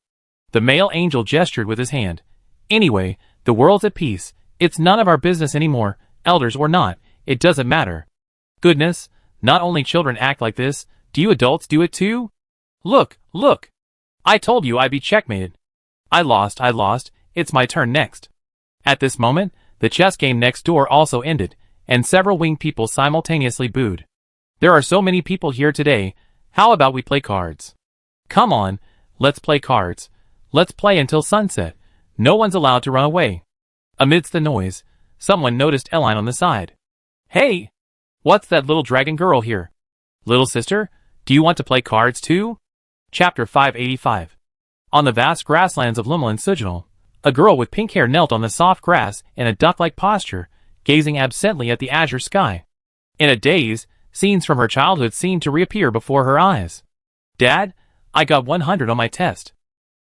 The male angel gestured with his hand. Anyway, the world's at peace. It's none of our business anymore, elders or not, it doesn't matter. Goodness, not only children act like this, do you adults do it too? Look. I told you I'd be checkmated. I lost, it's my turn next. At this moment, the chess game next door also ended, and several winged people simultaneously booed. There are so many people here today, how about we play cards? Come on, let's play cards. Let's play until sunset. No one's allowed to run away. Amidst the noise, someone noticed Eline on the side. Hey! What's that little dragon girl here? Little sister, do you want to play cards too? Chapter 585. On the vast grasslands of Lumlin Sujinal, a girl with pink hair knelt on the soft grass in a duck-like posture, gazing absently at the azure sky. In a daze, scenes from her childhood seemed to reappear before her eyes. Dad, I got 100 on my test.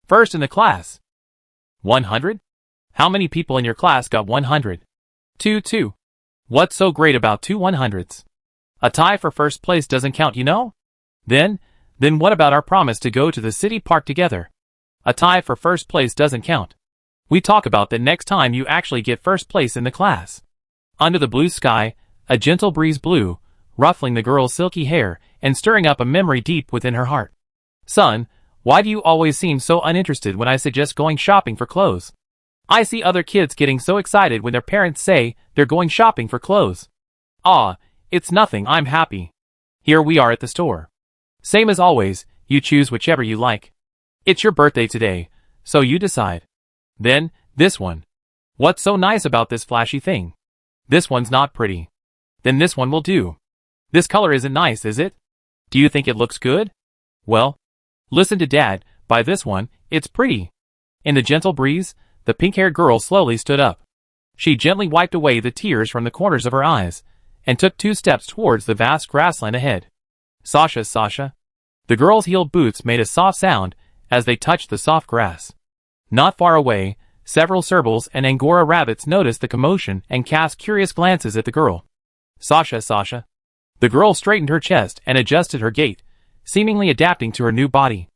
First in the class. 100? How many people in your class got 100? Two. What's so great about 2 100s? A tie for first place doesn't count, you know? Then what about our promise to go to the city park together? A tie for first place doesn't count. We talk about that next time you actually get first place in the class. Under the blue sky, a gentle breeze blew, ruffling the girl's silky hair and stirring up a memory deep within her heart. Son, why do you always seem so uninterested when I suggest going shopping for clothes? I see other kids getting so excited when their parents say they're going shopping for clothes. It's nothing, I'm happy. Here we are at the store. Same as always, you choose whichever you like. It's your birthday today, so you decide. Then, this one. What's so nice about this flashy thing? This one's not pretty. Then this one will do. This color isn't nice, is it? Do you think it looks good? Well, listen to Dad, buy this one, it's pretty. In the gentle breeze, the pink-haired girl slowly stood up. She gently wiped away the tears from the corners of her eyes, and took 2 steps towards the vast grassland ahead. Sasha. The girl's heeled boots made a soft sound as they touched the soft grass. Not far away, several servals and Angora rabbits noticed the commotion and cast curious glances at the girl. Sasha. The girl straightened her chest and adjusted her gait, seemingly adapting to her new body.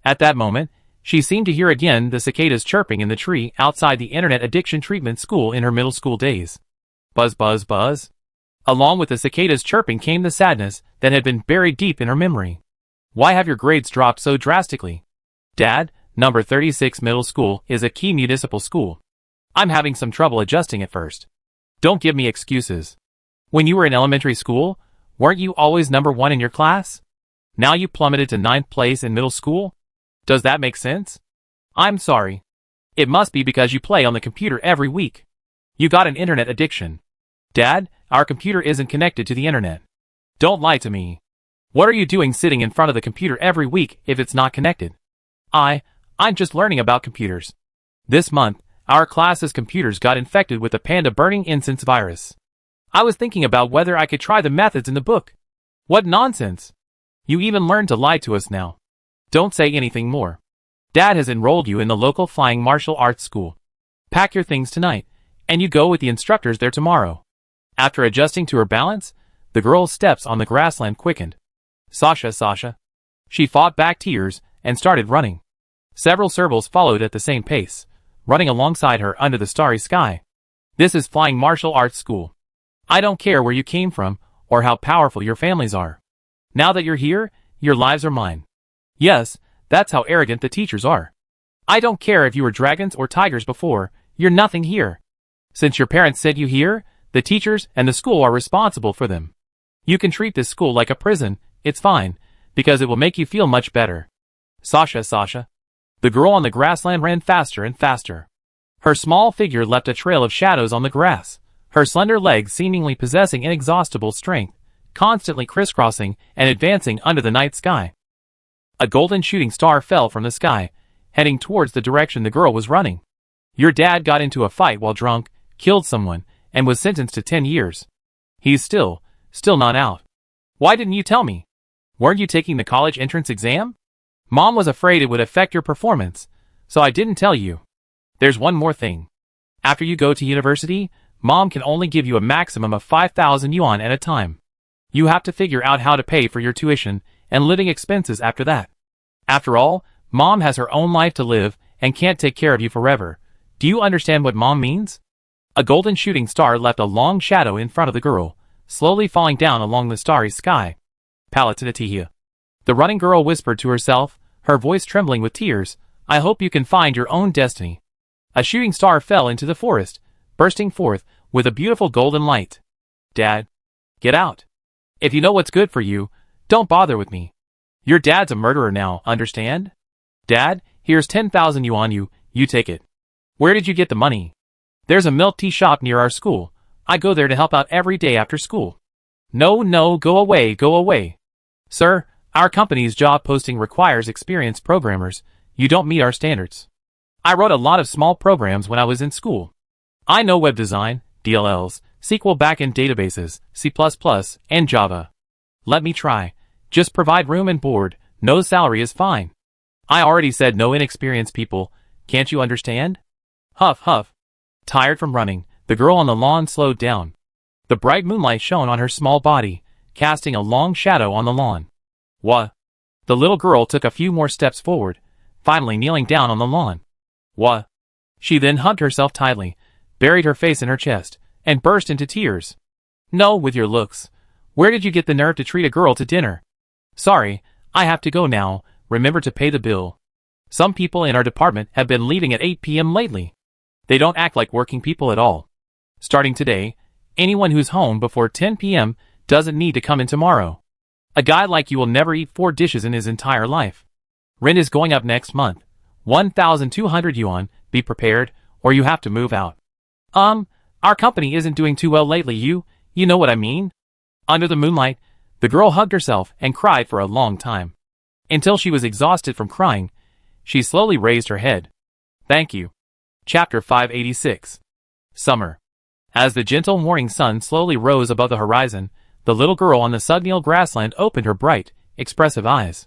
At that moment, she seemed to hear again the cicadas chirping in the tree outside the Internet Addiction Treatment School in her middle school days. Buzz. Along with the cicadas chirping came the sadness that had been buried deep in her memory. Why have your grades dropped so drastically? Dad, number 36 middle school is a key municipal school. I'm having some trouble adjusting at first. Don't give me excuses. When you were in elementary school, weren't you always number 1 in your class? Now you plummeted to 9th place in middle school? Does that make sense? I'm sorry. It must be because you play on the computer every week. You got an internet addiction. Dad, our computer isn't connected to the internet. Don't lie to me. What are you doing sitting in front of the computer every week if it's not connected? I'm just learning about computers. This month, our class's computers got infected with the panda burning incense virus. I was thinking about whether I could try the methods in the book. What nonsense! You even learned to lie to us now. Don't say anything more. Dad has enrolled you in the local flying martial arts school. Pack your things tonight, and you go with the instructors there tomorrow. After adjusting to her balance, the girl's steps on the grassland quickened. Sasha, Sasha. She fought back tears and started running. Several servals followed at the same pace, running alongside her under the starry sky. This is Flying Martial Arts School. I don't care where you came from or how powerful your families are. Now that you're here, your lives are mine. Yes, that's how arrogant the teachers are. I don't care if you were dragons or tigers before, you're nothing here. Since your parents sent you here, the teachers and the school are responsible for them. You can treat this school like a prison, it's fine, because it will make you feel much better. Sasha, Sasha. The girl on the grassland ran faster and faster. Her small figure left a trail of shadows on the grass, her slender legs seemingly possessing inexhaustible strength, constantly crisscrossing and advancing under the night sky. A golden shooting star fell from the sky, heading towards the direction the girl was running. Your dad got into a fight while drunk, killed someone, and was sentenced to 10 years. He's still not out. Why didn't you tell me? Weren't you taking the college entrance exam? Mom was afraid it would affect your performance, so I didn't tell you. There's one more thing. After you go to university, Mom can only give you a maximum of 5,000 yuan at a time. You have to figure out how to pay for your tuition and living expenses after that. After all, Mom has her own life to live and can't take care of you forever. Do you understand what Mom means? A golden shooting star left a long shadow in front of the girl, slowly falling down along the starry sky. Palatinatia. The running girl whispered to herself, her voice trembling with tears, I hope you can find your own destiny. A shooting star fell into the forest, bursting forth with a beautiful golden light. Dad. Get out. If you know what's good for you, don't bother with me. Your dad's a murderer now, understand? Dad, here's 10,000 yuan you take it. Where did you get the money? There's a milk tea shop near our school. I go there to help out every day after school. No, go away. Sir, our company's job posting requires experienced programmers. You don't meet our standards. I wrote a lot of small programs when I was in school. I know web design, DLLs, SQL backend databases, C++, and Java. Let me try. Just provide room and board. No salary is fine. I already said no inexperienced people. Can't you understand? Huff, huff. Tired from running, the girl on the lawn slowed down. The bright moonlight shone on her small body, casting a long shadow on the lawn. What? The little girl took a few more steps forward, finally kneeling down on the lawn. What? She then hugged herself tightly, buried her face in her chest, and burst into tears. No, with your looks. Where did you get the nerve to treat a girl to dinner? Sorry, I have to go now. Remember to pay the bill. Some people in our department have been leaving at 8 p.m. lately. They don't act like working people at all. Starting today, anyone who's home before 10 p.m. doesn't need to come in tomorrow. A guy like you will never eat 4 dishes in his entire life. Rent is going up next month. 1,200 yuan, be prepared, or you have to move out. Our company isn't doing too well lately, you know what I mean? Under the moonlight, the girl hugged herself and cried for a long time. Until she was exhausted from crying, she slowly raised her head. Thank you. Chapter 586. Summer. As the gentle morning sun slowly rose above the horizon, the little girl on the Sugnil grassland opened her bright, expressive eyes.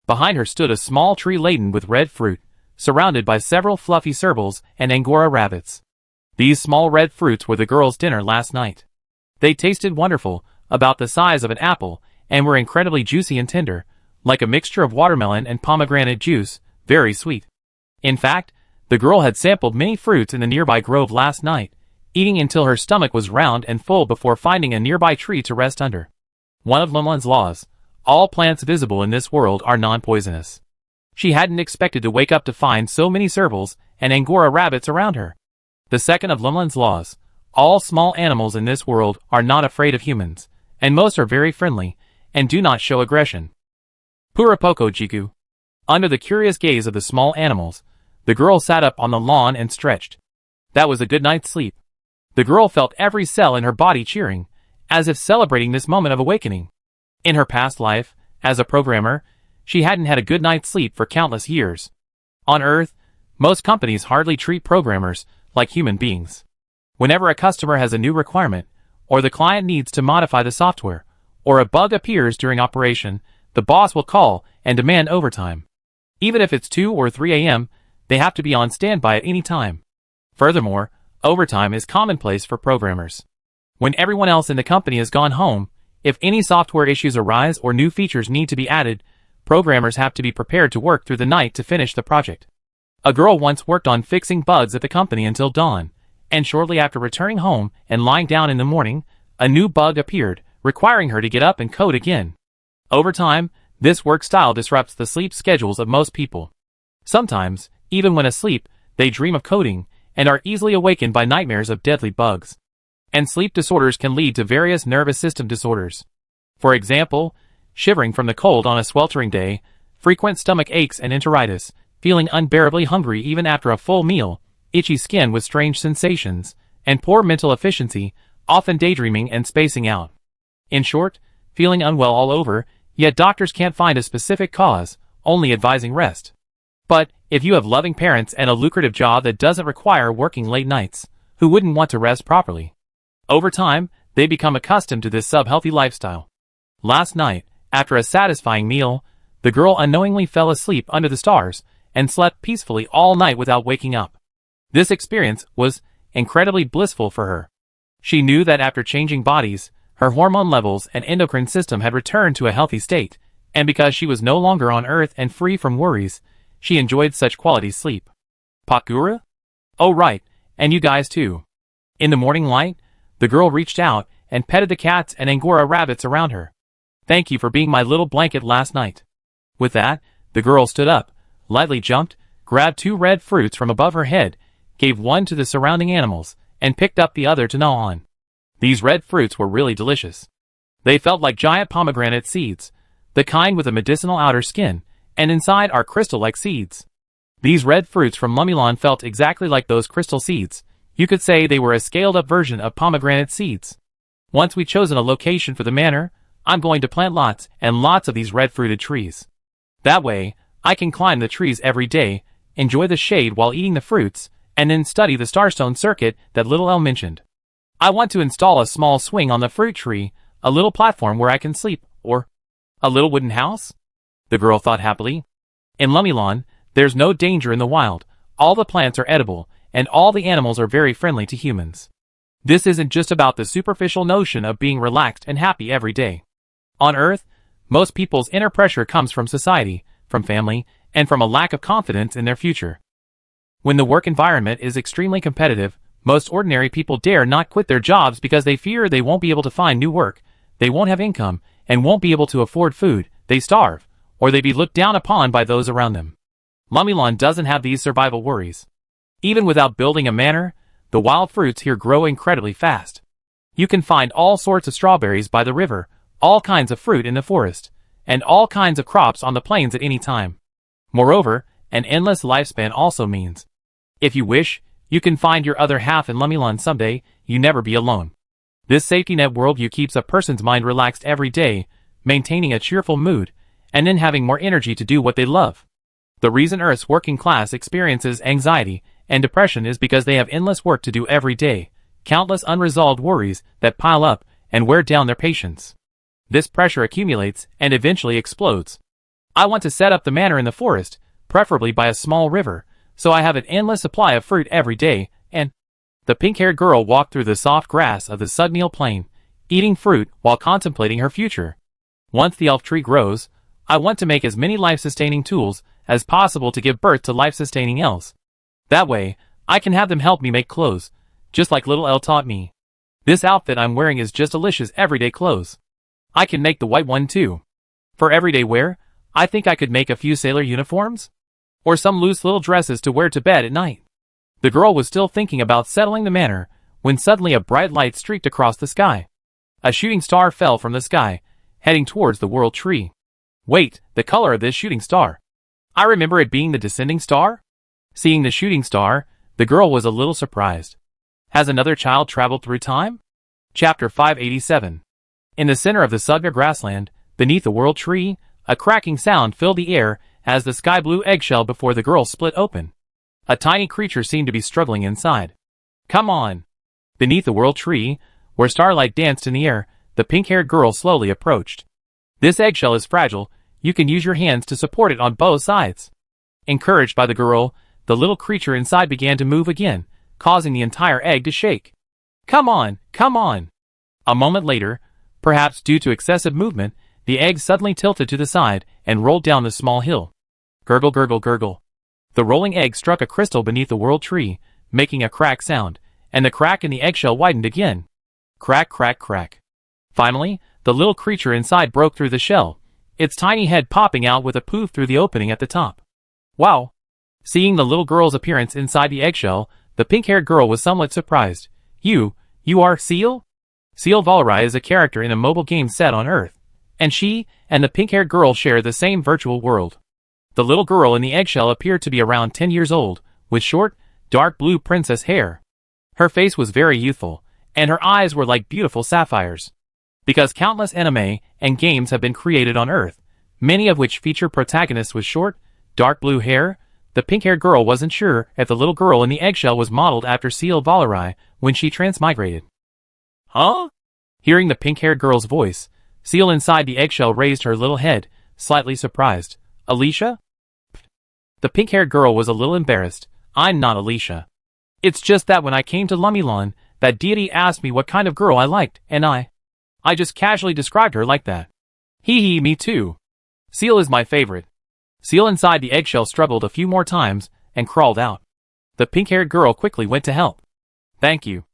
Behind her stood a small tree laden with red fruit, surrounded by several fluffy servals and Angora rabbits. These small red fruits were the girl's dinner last night. They tasted wonderful, about the size of an apple, and were incredibly juicy and tender, like a mixture of watermelon and pomegranate juice, very sweet. In fact, the girl had sampled many fruits in the nearby grove last night, eating until her stomach was round and full before finding a nearby tree to rest under. One of Lumlan's laws: all plants visible in this world are non-poisonous. She hadn't expected to wake up to find so many servals and Angora rabbits around her. The second of Lumlan's laws: all small animals in this world are not afraid of humans, and most are very friendly, and do not show aggression. Purapoko Jiku. Under the curious gaze of the small animals, the girl sat up on the lawn and stretched. That was a good night's sleep. The girl felt every cell in her body cheering, as if celebrating this moment of awakening. In her past life, as a programmer, she hadn't had a good night's sleep for countless years. On Earth, most companies hardly treat programmers like human beings. Whenever a customer has a new requirement, or the client needs to modify the software, or a bug appears during operation, the boss will call and demand overtime. Even if it's 2 or 3 a.m., they have to be on standby at any time. Furthermore, overtime is commonplace for programmers. When everyone else in the company has gone home, if any software issues arise or new features need to be added, programmers have to be prepared to work through the night to finish the project. A girl once worked on fixing bugs at the company until dawn, and shortly after returning home and lying down in the morning, a new bug appeared, requiring her to get up and code again. Over time, this work style disrupts the sleep schedules of most people. Sometimes, even when asleep, they dream of coding, and are easily awakened by nightmares of deadly bugs. And sleep disorders can lead to various nervous system disorders. For example, shivering from the cold on a sweltering day, frequent stomach aches and enteritis, feeling unbearably hungry even after a full meal, itchy skin with strange sensations, and poor mental efficiency, often daydreaming and spacing out. In short, feeling unwell all over, yet doctors can't find a specific cause, only advising rest. But, if you have loving parents and a lucrative job that doesn't require working late nights, who wouldn't want to rest properly? Over time, they become accustomed to this sub-healthy lifestyle. Last night, after a satisfying meal, the girl unknowingly fell asleep under the stars and slept peacefully all night without waking up. This experience was incredibly blissful for her. She knew that after changing bodies, her hormone levels and endocrine system had returned to a healthy state, and because she was no longer on Earth and free from worries, she enjoyed such quality sleep. Pakura? Oh right, and you guys too. In the morning light, the girl reached out and petted the cats and Angora rabbits around her. Thank you for being my little blanket last night. With that, the girl stood up, lightly jumped, grabbed 2 red fruits from above her head, gave one to the surrounding animals, and picked up the other to gnaw on. These red fruits were really delicious. They felt like giant pomegranate seeds, the kind with a medicinal outer skin, and inside are crystal-like seeds. These red fruits from Lumilon felt exactly like those crystal seeds. You could say they were a scaled-up version of pomegranate seeds. Once we've chosen a location for the manor, I'm going to plant lots and lots of these red-fruited trees. That way, I can climb the trees every day, enjoy the shade while eating the fruits, and then study the starstone circuit that Little Elle mentioned. I want to install a small swing on the fruit tree, a little platform where I can sleep, or a little wooden house? The girl thought happily. In Lumilon, there's no danger in the wild, all the plants are edible, and all the animals are very friendly to humans. This isn't just about the superficial notion of being relaxed and happy every day. On Earth, most people's inner pressure comes from society, from family, and from a lack of confidence in their future. When the work environment is extremely competitive, most ordinary people dare not quit their jobs because they fear they won't be able to find new work, they won't have income, and won't be able to afford food, they starve, or they be looked down upon by those around them. Lumilon doesn't have these survival worries. Even without building a manor, the wild fruits here grow incredibly fast. You can find all sorts of strawberries by the river, all kinds of fruit in the forest, and all kinds of crops on the plains at any time. Moreover, an endless lifespan also means, if you wish, you can find your other half in Lumilon someday, you never be alone. This safety net worldview keeps a person's mind relaxed every day, maintaining a cheerful mood, and then having more energy to do what they love. The reason Earth's working class experiences anxiety and depression is because they have endless work to do every day, countless unresolved worries that pile up and wear down their patience. This pressure accumulates and eventually explodes. I want to set up the manor in the forest, preferably by a small river, so I have an endless supply of fruit every day, and the pink-haired girl walked through the soft grass of the Sudneal plain, eating fruit while contemplating her future. Once the elf tree grows, I want to make as many life-sustaining tools as possible to give birth to life-sustaining elves. That way, I can have them help me make clothes, just like Little Elle taught me. This outfit I'm wearing is just delicious everyday clothes. I can make the white one too. For everyday wear, I think I could make a few sailor uniforms? Or some loose little dresses to wear to bed at night. The girl was still thinking about settling the manor, when suddenly a bright light streaked across the sky. A shooting star fell from the sky, heading towards the world tree. Wait, the color of this shooting star. I remember it being the descending star? Seeing the shooting star, the girl was a little surprised. Has another child traveled through time? Chapter 587. In the center of the Sudner grassland, beneath the world tree, a cracking sound filled the air as the sky-blue eggshell before the girl split open. A tiny creature seemed to be struggling inside. Come on! Beneath the world tree, where starlight danced in the air, the pink-haired girl slowly approached. This eggshell is fragile, you can use your hands to support it on both sides. Encouraged by the girl, the little creature inside began to move again, causing the entire egg to shake. Come on, come on! A moment later, perhaps due to excessive movement, the egg suddenly tilted to the side and rolled down the small hill. Gurgle, gurgle, gurgle. The rolling egg struck a crystal beneath the world tree, making a crack sound, and the crack in the eggshell widened again. Crack, crack, crack. Finally, the little creature inside broke through the shell, its tiny head popping out with a poof through the opening at the top. Wow! Seeing the little girl's appearance inside the eggshell, the pink-haired girl was somewhat surprised. You are Seal? Seal Valerai is a character in a mobile game set on Earth, and she and the pink-haired girl share the same virtual world. The little girl in the eggshell appeared to be around 10 years old, with short, dark blue princess hair. Her face was very youthful, and her eyes were like beautiful sapphires. Because countless anime and games have been created on Earth, many of which feature protagonists with short, dark blue hair, the pink-haired girl wasn't sure if the little girl in the eggshell was modeled after Seal Valerai when she transmigrated. Huh? Hearing the pink-haired girl's voice, Seal inside the eggshell raised her little head, slightly surprised. Alicia? The pink-haired girl was a little embarrassed. I'm not Alicia. It's just that when I came to Lumilon, that deity asked me what kind of girl I liked, and I just casually described her like that. Hee, me too. Seal is my favorite. Seal inside the eggshell struggled a few more times and crawled out. The pink-haired girl quickly went to help. Thank you.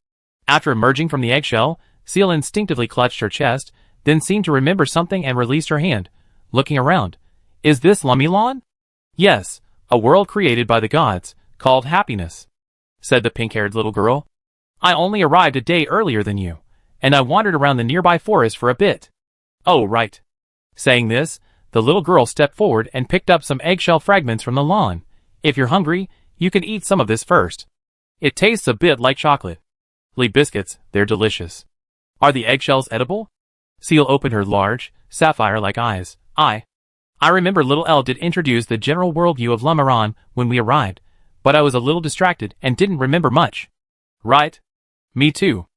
After emerging from the eggshell, Seal instinctively clutched her chest, then seemed to remember something and released her hand, looking around. Is this Lumilon? Yes, a world created by the gods, called happiness, said the pink-haired little girl. I only arrived a day earlier than you, and I wandered around the nearby forest for a bit. Oh, right. Saying this, the little girl stepped forward and picked up some eggshell fragments from the lawn. If you're hungry, you can eat some of this first. It tastes a bit like chocolate. Biscuits, they're delicious. Are the eggshells edible? Seal opened her large, sapphire-like eyes. I remember little Elle did introduce the general worldview of Lumilon when we arrived, but I was a little distracted and didn't remember much. Right? Me too.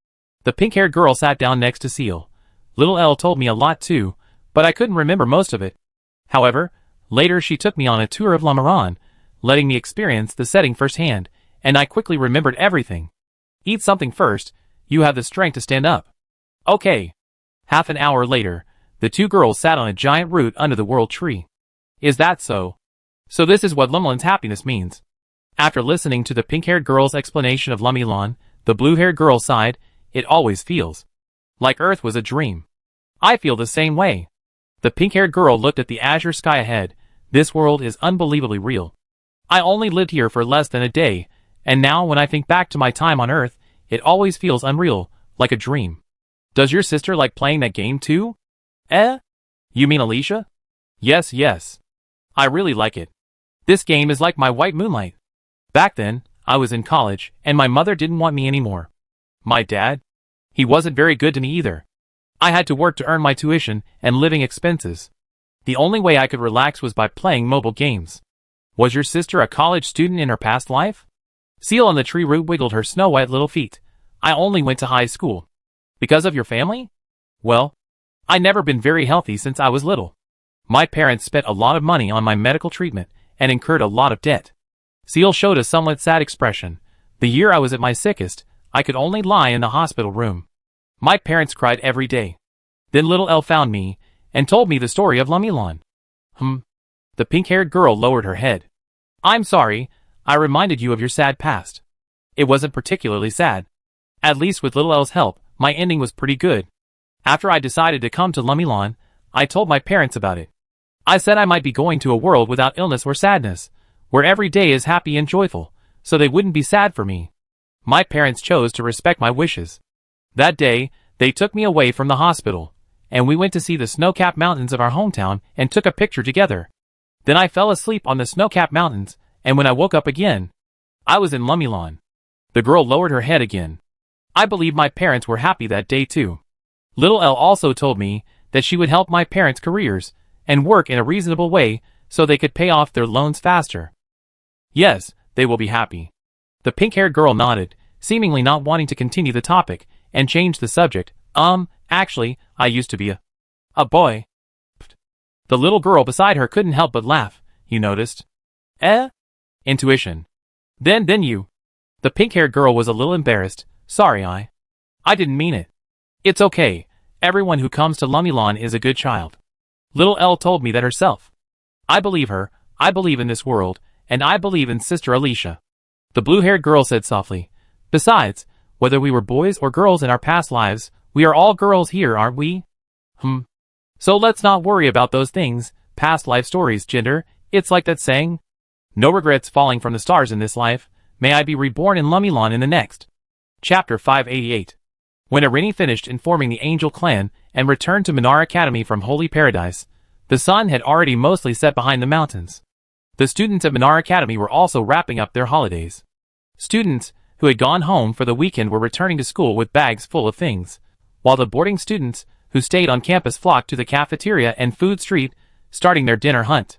The pink-haired girl sat down next to Seal. Little Elle told me a lot too, but I couldn't remember most of it. However, later she took me on a tour of Lumilon, letting me experience the setting firsthand, and I quickly remembered everything. Eat something first, you have the strength to stand up. Okay. Half an hour later, the two girls sat on a giant root under the world tree. Is that so? So this is what Lumilon's happiness means. After listening to the pink-haired girl's explanation of Lumilon, the blue-haired girl sighed. It always feels like Earth was a dream. I feel the same way. The pink-haired girl looked at the azure sky ahead. This world is unbelievably real. I only lived here for less than a day, and now when I think back to my time on Earth, it always feels unreal, like a dream. Does your sister like playing that game too? You mean Alicia? Yes. I really like it. This game is like my white moonlight. Back then, I was in college, and my mother didn't want me anymore. My dad? He wasn't very good to me either. I had to work to earn my tuition and living expenses. The only way I could relax was by playing mobile games. Was your sister a college student in her past life? Seal on the tree root wiggled her snow-white little feet. I only went to high school. Because of your family? Well, I never been very healthy since I was little. My parents spent a lot of money on my medical treatment and incurred a lot of debt. Seal showed a somewhat sad expression. The year I was at my sickest, I could only lie in the hospital room. My parents cried every day. Then little Elle found me and told me the story of Lumilon. The pink-haired girl lowered her head. I'm sorry, I reminded you of your sad past. It wasn't particularly sad. At least with little Elle's help, my ending was pretty good. After I decided to come to Lumilon, I told my parents about it. I said I might be going to a world without illness or sadness, where every day is happy and joyful, so they wouldn't be sad for me. My parents chose to respect my wishes. That day, they took me away from the hospital, and we went to see the snow-capped mountains of our hometown and took a picture together. Then I fell asleep on the snow-capped mountains, and when I woke up again, I was in Lumilon. The girl lowered her head again. I believe my parents were happy that day too. Little Elle also told me that she would help my parents' careers and work in a reasonable way so they could pay off their loans faster. Yes, they will be happy. The pink-haired girl nodded, seemingly not wanting to continue the topic, and changed the subject. Actually, I used to be a boy. The little girl beside her couldn't help but laugh. You noticed? Intuition. Then you. The pink-haired girl was a little embarrassed. Sorry, I didn't mean it. It's okay. Everyone who comes to Lumilon is a good child. Little Elle told me that herself. I believe her, I believe in this world, and I believe in Sister Alicia. The blue-haired girl said softly. Besides, whether we were boys or girls in our past lives, we are all girls here, aren't we? So let's not worry about those things, past life stories, gender. It's like that saying. No regrets falling from the stars in this life. May I be reborn in Lumilon in the next. Chapter 588. When Irini finished informing the Angel Clan and returned to Minar Academy from Holy Paradise, the sun had already mostly set behind the mountains. The students at Minar Academy were also wrapping up their holidays. Students who had gone home for the weekend were returning to school with bags full of things, while the boarding students who stayed on campus flocked to the cafeteria and food street, starting their dinner hunt.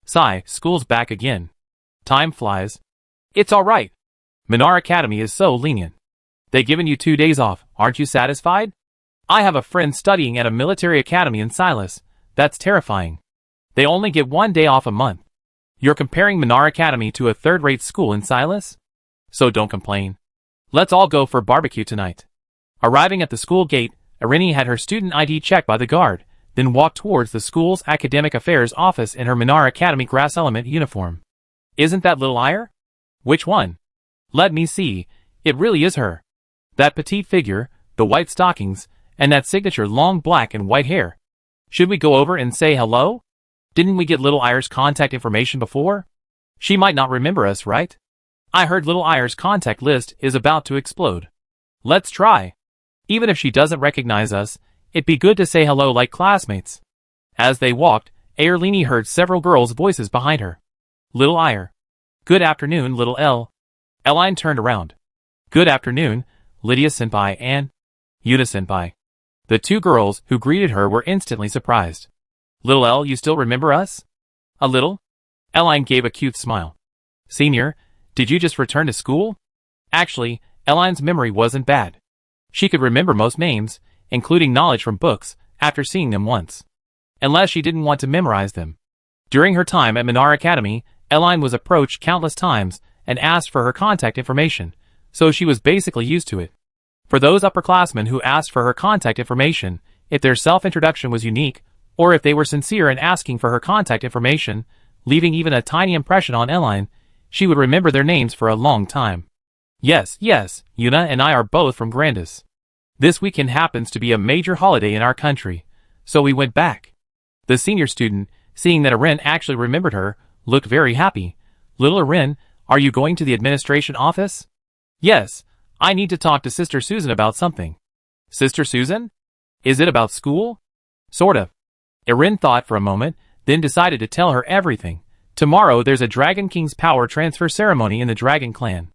Sigh, school's back again. Time flies. It's alright. Minar Academy is so lenient. They given you 2 days off, aren't you satisfied? I have a friend studying at a military academy in Silas. That's terrifying. They only get 1 day off a month. You're comparing Minar Academy to a third-rate school in Silas? So don't complain. Let's all go for barbecue tonight. Arriving at the school gate, Irini had her student ID checked by the guard, then walked towards the school's academic affairs office in her Minar Academy grass element uniform. Isn't that little Ire? Which one? Let me see. It really is her. That petite figure, the white stockings, and that signature long black and white hair. Should we go over and say hello? Didn't we get little Ire's contact information before? She might not remember us, right? I heard little Ire's contact list is about to explode. Let's try. Even if she doesn't recognize us, it'd be good to say hello like classmates. As they walked, Airlini heard several girls' voices behind her. Little Ire. Good afternoon, little Elle. Eline turned around. Good afternoon, Lydia Senpai and Yuna Senpai. The two girls who greeted her were instantly surprised. Little Elle, you still remember us? A little? Eline gave a cute smile. Senior, did you just return to school? Actually, Eline's memory wasn't bad. She could remember most names, including knowledge from books, after seeing them once. Unless she didn't want to memorize them. During her time at Minar Academy, Eline was approached countless times and asked for her contact information, so she was basically used to it. For those upperclassmen who asked for her contact information, if their self-introduction was unique, or if they were sincere in asking for her contact information, leaving even a tiny impression on Eline, she would remember their names for a long time. Yes, Yuna and I are both from Grandis. This weekend happens to be a major holiday in our country, so we went back. The senior student, seeing that Erin actually remembered her, looked very happy. Little Erin, are you going to the administration office? Yes, I need to talk to Sister Susan about something. Sister Susan? Is it about school? Sort of. Erin thought for a moment, then decided to tell her everything. Tomorrow there's a Dragon King's power transfer ceremony in the Dragon Clan.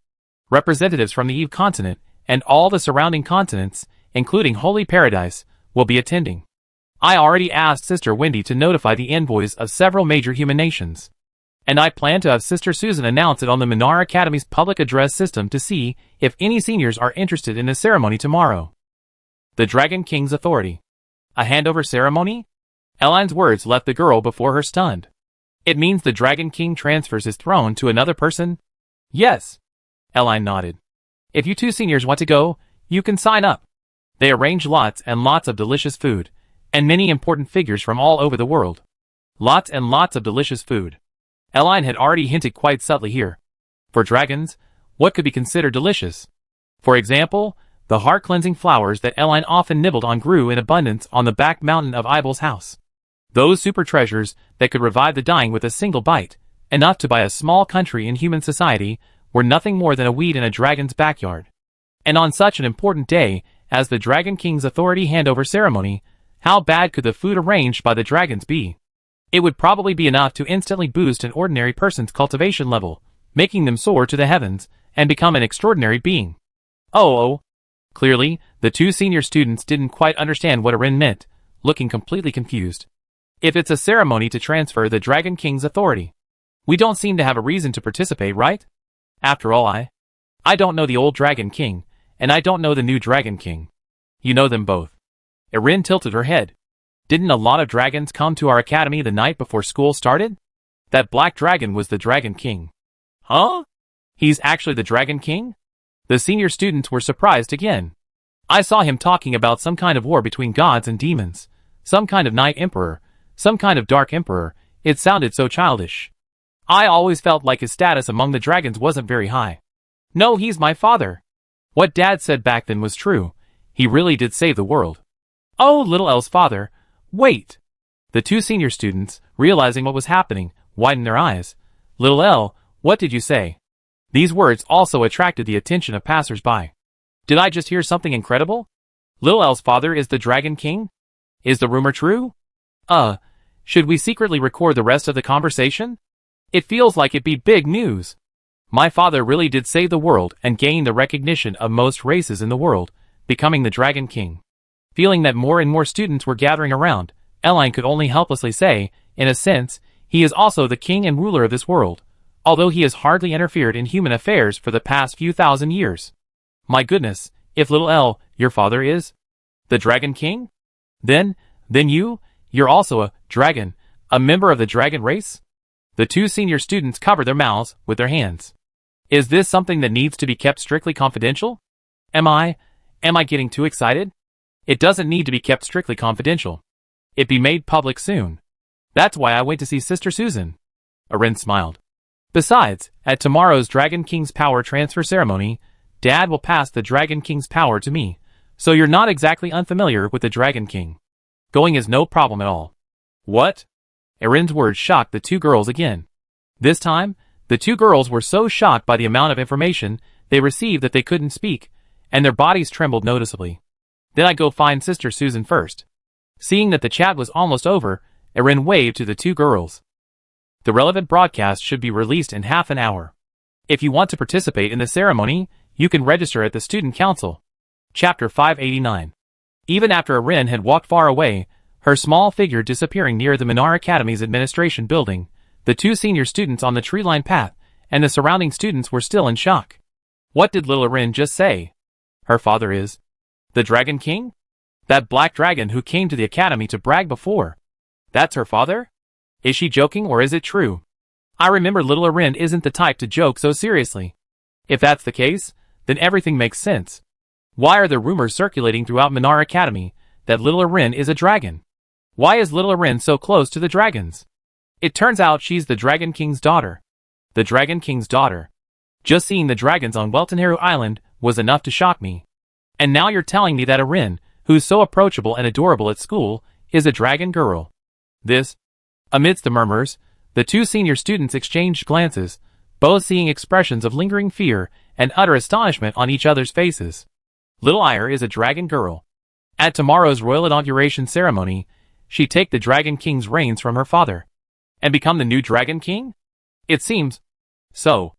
Representatives from the Eve continent, and all the surrounding continents, including Holy Paradise, will be attending. I already asked Sister Wendy to notify the envoys of several major human nations. And I plan to have Sister Susan announce it on the Minar Academy's public address system to see if any seniors are interested in the ceremony tomorrow. The Dragon King's authority. A handover ceremony? Eline's words left the girl before her stunned. It means the Dragon King transfers his throne to another person? Yes. Eline nodded. If you two seniors want to go, you can sign up. They arrange lots and lots of delicious food, and many important figures from all over the world. Lots and lots of delicious food. Eline had already hinted quite subtly here. For dragons, what could be considered delicious? For example, the heart-cleansing flowers that Eline often nibbled on grew in abundance on the back mountain of Ibel's house. Those super treasures that could revive the dying with a single bite, enough to buy a small country in human society, were nothing more than a weed in a dragon's backyard. And on such an important day as the Dragon King's authority handover ceremony, how bad could the food arranged by the dragons be? It would probably be enough to instantly boost an ordinary person's cultivation level, making them soar to the heavens and become an extraordinary being. Oh. Clearly, the two senior students didn't quite understand what Erin meant, looking completely confused. If it's a ceremony to transfer the Dragon King's authority, we don't seem to have a reason to participate, right? After all, I don't know the old Dragon King, and I don't know the new Dragon King. You know them both. Erin tilted her head. Didn't a lot of dragons come to our academy the night before school started? That black dragon was the Dragon King. Huh? He's actually the Dragon King? The senior students were surprised again. I saw him talking about some kind of war between gods and demons. Some kind of night emperor. Some kind of dark emperor. It sounded so childish. I always felt like his status among the dragons wasn't very high. No, he's my father. What Dad said back then was true. He really did save the world. Oh, Little El's father. Wait. The two senior students, realizing what was happening, widened their eyes. Little El, what did you say? These words also attracted the attention of passers-by. Did I just hear something incredible? Little El's father is the Dragon King? Is the rumor true? Should we secretly record the rest of the conversation? It feels like it'd be big news. My father really did save the world and gain the recognition of most races in the world, becoming the Dragon King. Feeling that more and more students were gathering around, Eline could only helplessly say, in a sense, he is also the king and ruler of this world, although he has hardly interfered in human affairs for the past few thousand years. My goodness, if Little El, your father is the Dragon King? Then you're also a dragon, a member of the dragon race? The two senior students covered their mouths with their hands. Is this something that needs to be kept strictly confidential? Am I getting too excited? It doesn't need to be kept strictly confidential. It'd be made public soon. That's why I went to see Sister Susan. Arin smiled. Besides, at tomorrow's Dragon King's power transfer ceremony, Dad will pass the Dragon King's power to me, so you're not exactly unfamiliar with the Dragon King. Going is no problem at all. What? Arin's words shocked the two girls again. This time, the two girls were so shocked by the amount of information they received that they couldn't speak, and their bodies trembled noticeably. Then I go find Sister Susan first. Seeing that the chat was almost over, Arin waved to the two girls. The relevant broadcast should be released in half an hour. If you want to participate in the ceremony, you can register at the Student Council. Chapter 589. Even after Arin had walked far away, her small figure disappearing near the Minar Academy's administration building, the two senior students on the tree-lined path and the surrounding students were still in shock. What did little Arin just say? Her father is the Dragon King? That black dragon who came to the academy to brag before. That's her father? Is she joking or is it true? I remember little Arin isn't the type to joke so seriously. If that's the case, then everything makes sense. Why are there rumors circulating throughout Minar Academy that little Arin is a dragon? Why is little Arin so close to the dragons? It turns out she's the Dragon King's daughter. The Dragon King's daughter. Just seeing the dragons on Weltenheru Island was enough to shock me. And now you're telling me that Arin, who's so approachable and adorable at school, is a dragon girl. This. Amidst the murmurs, the two senior students exchanged glances, both seeing expressions of lingering fear and utter astonishment on each other's faces. Little Ire is a dragon girl. At tomorrow's royal inauguration ceremony, she'd take the Dragon King's reins from her father and become the new Dragon King? It seems so.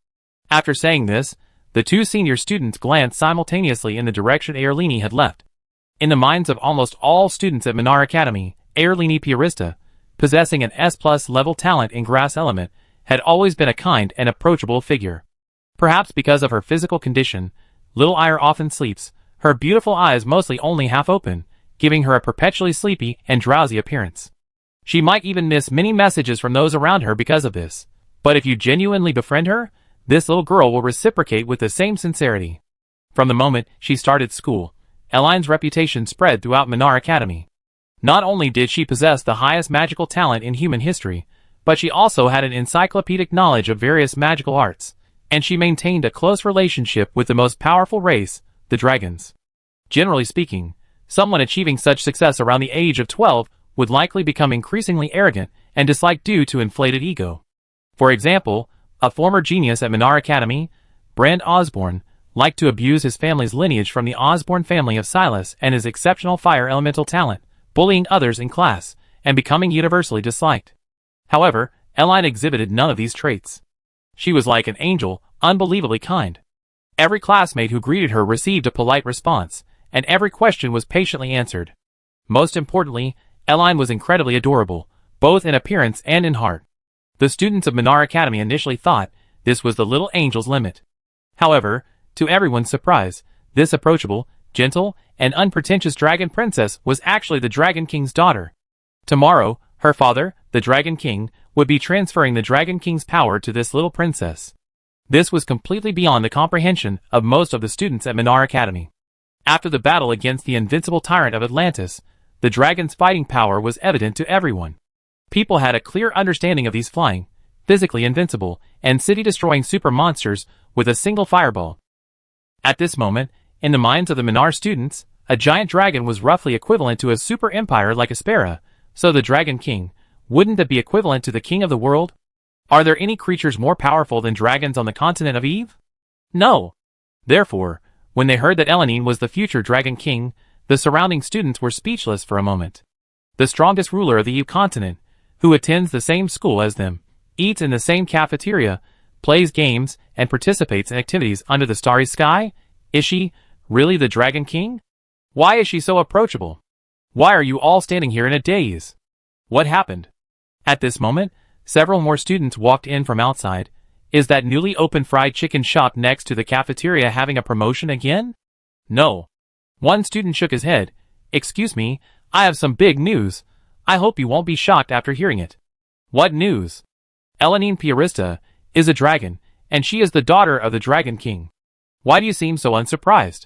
After saying this, the two senior students glanced simultaneously in the direction Airlini had left. In the minds of almost all students at Minar Academy, Airlini Piarista, possessing an S+ level talent in grass element, had always been a kind and approachable figure. Perhaps because of her physical condition, little Ire often sleeps, her beautiful eyes mostly only half open, giving her a perpetually sleepy and drowsy appearance. She might even miss many messages from those around her because of this. But if you genuinely befriend her, this little girl will reciprocate with the same sincerity. From the moment she started school, Eline's reputation spread throughout Minar Academy. Not only did she possess the highest magical talent in human history, but she also had an encyclopedic knowledge of various magical arts, and she maintained a close relationship with the most powerful race, the dragons. Generally speaking, someone achieving such success around the age of 12 would likely become increasingly arrogant and disliked due to inflated ego. For example, a former genius at Minar Academy, Brand Osborne, liked to abuse his family's lineage from the Osborne family of Silas and his exceptional fire elemental talent, bullying others in class, and becoming universally disliked. However, Eline exhibited none of these traits. She was like an angel, unbelievably kind. Every classmate who greeted her received a polite response, and every question was patiently answered. Most importantly, Eline was incredibly adorable, both in appearance and in heart. The students of Minar Academy initially thought this was the little angel's limit. However, to everyone's surprise, this approachable, gentle, and unpretentious dragon princess was actually the Dragon King's daughter. Tomorrow, her father, the Dragon King, would be transferring the Dragon King's power to this little princess. This was completely beyond the comprehension of most of the students at Minar Academy. After the battle against the invincible tyrant of Atlantis, the dragon's fighting power was evident to everyone. People had a clear understanding of these flying, physically invincible, and city-destroying super monsters with a single fireball. At this moment, in the minds of the Minar students, a giant dragon was roughly equivalent to a super empire like Aspera, so the Dragon King, wouldn't that be equivalent to the king of the world? Are there any creatures more powerful than dragons on the continent of Eve? No. Therefore, when they heard that Elanine was the future Dragon King, the surrounding students were speechless for a moment. The strongest ruler of the Eve continent, who attends the same school as them, eats in the same cafeteria, plays games, and participates in activities under the starry sky? Is she really the Dragon King? Why is she so approachable? Why are you all standing here in a daze? What happened? At this moment, several more students walked in from outside. Is that newly opened fried chicken shop next to the cafeteria having a promotion again? No. One student shook his head. Excuse me, I have some big news. I hope you won't be shocked after hearing it. What news? Elanine Piarista is a dragon, and she is the daughter of the Dragon King. Why do you seem so unsurprised?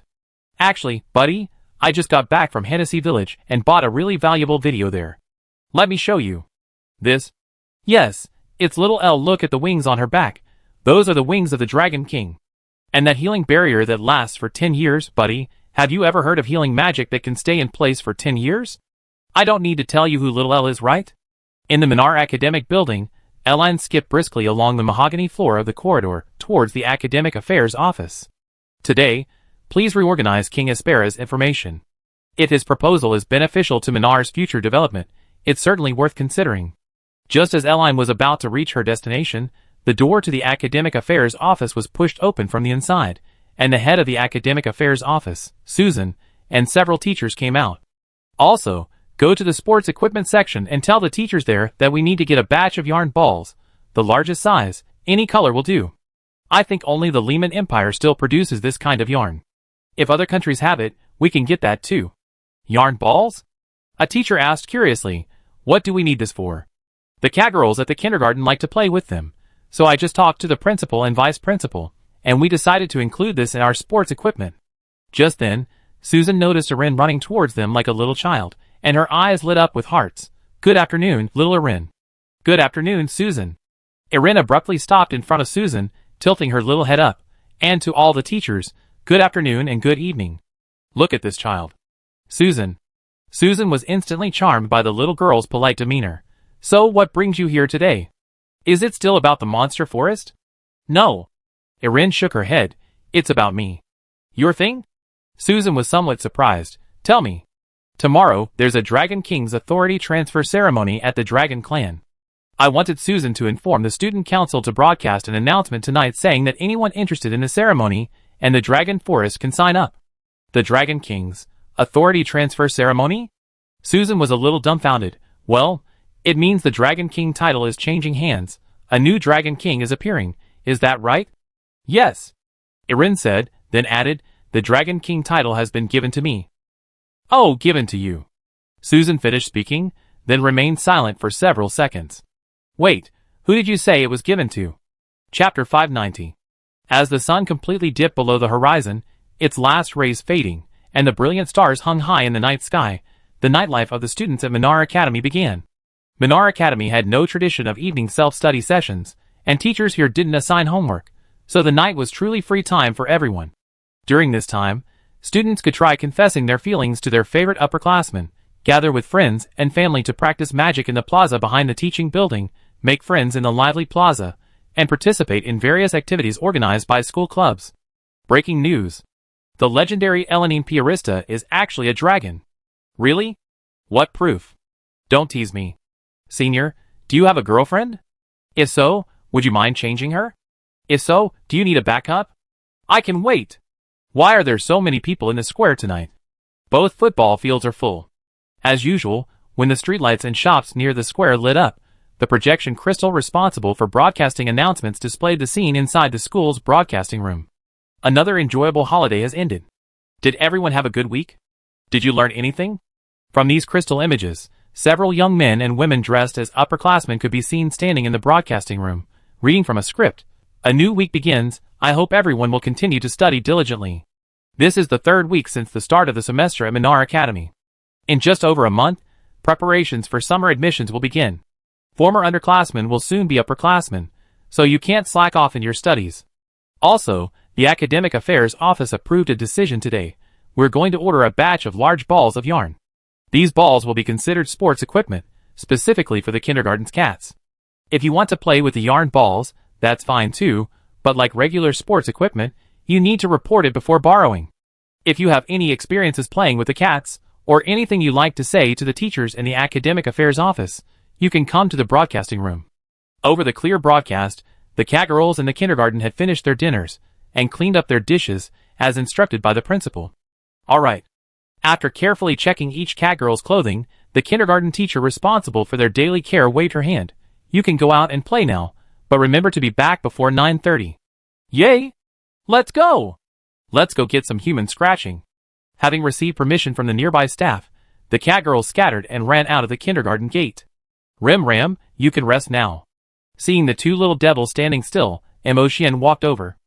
Actually, buddy, I just got back from Hennessy Village and bought a really valuable video there. Let me show you. This? Yes, it's little Elle. Look at the wings on her back. Those are the wings of the Dragon King. And that healing barrier that lasts for 10 years, buddy, have you ever heard of healing magic that can stay in place for 10 years? I don't need to tell you who little Elle is, right? In the Minar Academic Building, Eline skipped briskly along the mahogany floor of the corridor towards the Academic Affairs office. Today, please reorganize King Aspera's information. If his proposal is beneficial to Minar's future development, it's certainly worth considering. Just as Eline was about to reach her destination, the door to the Academic Affairs office was pushed open from the inside, and the head of the Academic Affairs office, Susan, and several teachers came out. Also, go to the sports equipment section and tell the teachers there that we need to get a batch of yarn balls, the largest size, any color will do. I think only the Lehman Empire still produces this kind of yarn. If other countries have it, we can get that too. Yarn balls? A teacher asked curiously, what do we need this for? The cat girls at the kindergarten like to play with them, so I just talked to the principal and vice principal, and we decided to include this in our sports equipment. Just then, Susan noticed Erin running towards them like a little child, and her eyes lit up with hearts. Good afternoon, little Erin. Good afternoon, Susan. Erin abruptly stopped in front of Susan, tilting her little head up, and to all the teachers, good afternoon and good evening. Look at this child. Susan. Susan was instantly charmed by the little girl's polite demeanor. So what brings you here today? Is it still about the monster forest? No. Erin shook her head. It's about me. Your thing? Susan was somewhat surprised. Tell me. Tomorrow, there's a Dragon King's authority transfer ceremony at the Dragon Clan. I wanted Susan to inform the student council to broadcast an announcement tonight saying that anyone interested in the ceremony and the Dragon Forest can sign up. The Dragon King's authority transfer ceremony? Susan was a little dumbfounded. Well, it means the Dragon King title is changing hands. A new Dragon King is appearing. Is that right? Yes. Erin said, then added, the Dragon King title has been given to me. Oh, given to you. Susan finished speaking, then remained silent for several seconds. Wait, who did you say it was given to? Chapter 590. As the sun completely dipped below the horizon, its last rays fading, and the brilliant stars hung high in the night sky, the nightlife of the students at Minar Academy began. Minar Academy had no tradition of evening self-study sessions, and teachers here didn't assign homework, so the night was truly free time for everyone. During this time, students could try confessing their feelings to their favorite upperclassmen, gather with friends and family to practice magic in the plaza behind the teaching building, make friends in the lively plaza, and participate in various activities organized by school clubs. Breaking news. The legendary Elanine Piarista is actually a dragon. Really? What proof? Don't tease me. Senior, do you have a girlfriend? If so, would you mind changing her? If so, do you need a backup? I can wait. Why are there so many people in the square tonight? Both football fields are full. As usual, when the streetlights and shops near the square lit up, the projection crystal responsible for broadcasting announcements displayed the scene inside the school's broadcasting room. Another enjoyable holiday has ended. Did everyone have a good week? Did you learn anything? From these crystal images, several young men and women dressed as upperclassmen could be seen standing in the broadcasting room, reading from a script. A new week begins. I hope everyone will continue to study diligently. This is the third week since the start of the semester at Minar Academy. In just over a month, preparations for summer admissions will begin. Former underclassmen will soon be upperclassmen, so you can't slack off in your studies. Also, the Academic Affairs Office approved a decision today. We're going to order a batch of large balls of yarn. These balls will be considered sports equipment, specifically for the kindergarten's cats. If you want to play with the yarn balls, that's fine too, but like regular sports equipment, you need to report it before borrowing. If you have any experiences playing with the cats, or anything you'd like to say to the teachers in the Academic Affairs Office, you can come to the broadcasting room. Over the clear broadcast, the cat girls in the kindergarten had finished their dinners and cleaned up their dishes as instructed by the principal. Alright. After carefully checking each cat girl's clothing, the kindergarten teacher responsible for their daily care waved her hand. You can go out and play now, but remember to be back before 9:30. Yay! Let's go! Let's go get some human scratching. Having received permission from the nearby staff, the cat girls scattered and ran out of the kindergarten gate. Ram, you can rest now. Seeing the two little devils standing still, Emotion walked over.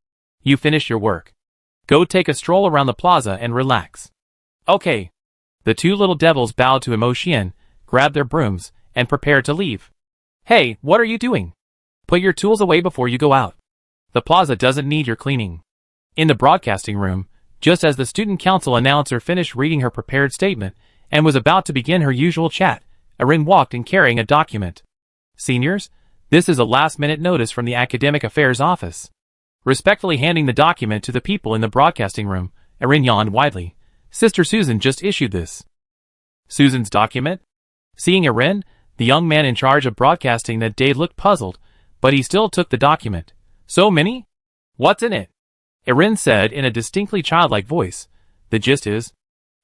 You finished your work. Go take a stroll around the plaza and relax. Okay. The two little devils bowed to Emotion, grabbed their brooms, and prepared to leave. Hey, what are you doing? Put your tools away before you go out. The plaza doesn't need your cleaning. In the broadcasting room, just as the student council announcer finished reading her prepared statement and was about to begin her usual chat, Erin walked in carrying a document. Seniors, this is a last-minute notice from the Academic Affairs Office. Respectfully handing the document to the people in the broadcasting room, Erin yawned widely. Sister Susan just issued this. Susan's document? Seeing Erin, the young man in charge of broadcasting that day looked puzzled, but he still took the document. So many? What's in it? Erin said in a distinctly childlike voice. The gist is,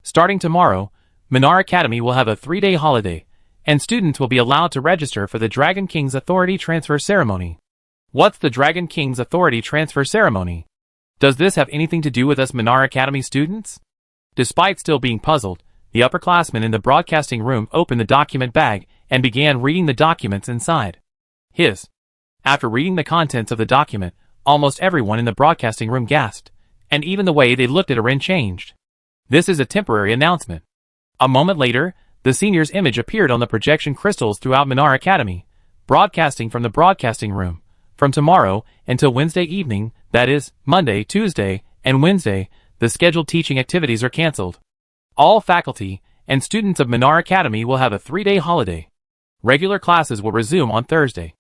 starting tomorrow, Minar Academy will have a 3-day holiday, and students will be allowed to register for the Dragon King's Authority Transfer Ceremony. What's the Dragon King's Authority Transfer Ceremony? Does this have anything to do with us Minar Academy students? Despite still being puzzled, the upperclassman in the broadcasting room opened the document bag and began reading the documents inside. After reading the contents of the document, almost everyone in the broadcasting room gasped, and even the way they looked at Erin changed. This is a temporary announcement. A moment later, the senior's image appeared on the projection crystals throughout Minar Academy, broadcasting from the broadcasting room. From tomorrow until Wednesday evening, that is, Monday, Tuesday, and Wednesday, the scheduled teaching activities are cancelled. All faculty and students of Minar Academy will have a 3-day holiday. Regular classes will resume on Thursday.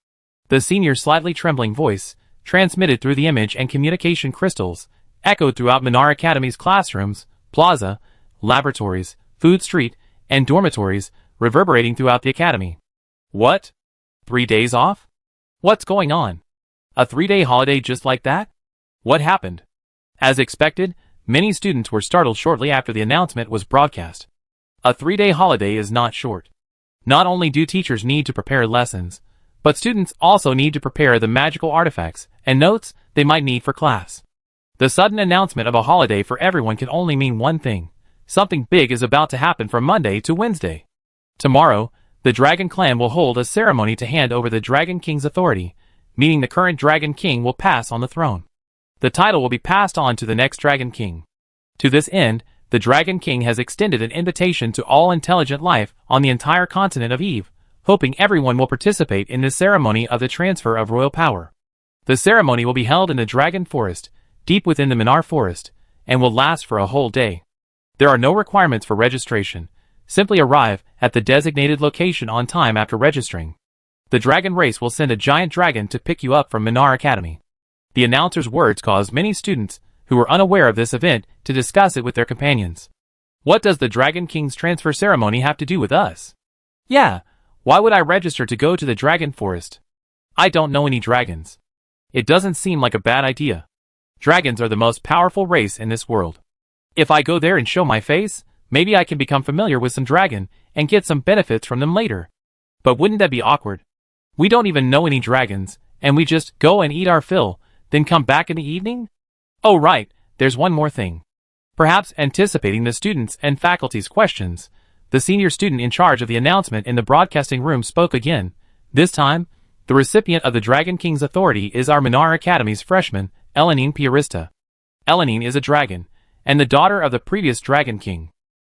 The senior's slightly trembling voice, transmitted through the image and communication crystals, echoed throughout Minar Academy's classrooms, plaza, laboratories, food street, and dormitories, reverberating throughout the academy. What? 3 days off? What's going on? A 3-day holiday just like that? What happened? As expected, many students were startled shortly after the announcement was broadcast. A 3-day holiday is not short. Not only do teachers need to prepare lessons, but students also need to prepare the magical artifacts and notes they might need for class. The sudden announcement of a holiday for everyone can only mean one thing. Something big is about to happen from Monday to Wednesday. Tomorrow, the Dragon Clan will hold a ceremony to hand over the Dragon King's authority, meaning the current Dragon King will pass on the throne. The title will be passed on to the next Dragon King. To this end, the Dragon King has extended an invitation to all intelligent life on the entire continent of Eve, hoping everyone will participate in this ceremony of the transfer of royal power. The ceremony will be held in the Dragon Forest, deep within the Minar Forest, and will last for a whole day. There are no requirements for registration. Simply arrive at the designated location on time after registering. The dragon race will send a giant dragon to pick you up from Minar Academy. The announcer's words caused many students who were unaware of this event to discuss it with their companions. What does the Dragon King's transfer ceremony have to do with us? Yeah, why would I register to go to the Dragon Forest? I don't know any dragons. It doesn't seem like a bad idea. Dragons are the most powerful race in this world. If I go there and show my face, maybe I can become familiar with some dragon and get some benefits from them later. But wouldn't that be awkward? We don't even know any dragons, and we just go and eat our fill, then come back in the evening? Oh right, there's one more thing. Perhaps anticipating the students' and faculty's questions, the senior student in charge of the announcement in the broadcasting room spoke again. This time, the recipient of the Dragon King's authority is our Minar Academy's freshman, Elenine Piarista. Elenine is a dragon, and the daughter of the previous Dragon King.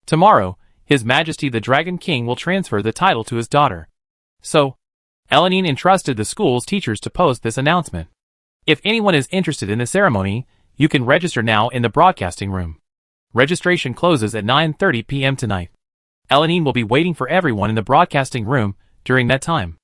Tomorrow, His Majesty the Dragon King will transfer the title to his daughter. So, Elanine entrusted the school's teachers to post this announcement. If anyone is interested in the ceremony, you can register now in the broadcasting room. Registration closes at 9:30 p.m. tonight. Elanine will be waiting for everyone in the broadcasting room during that time.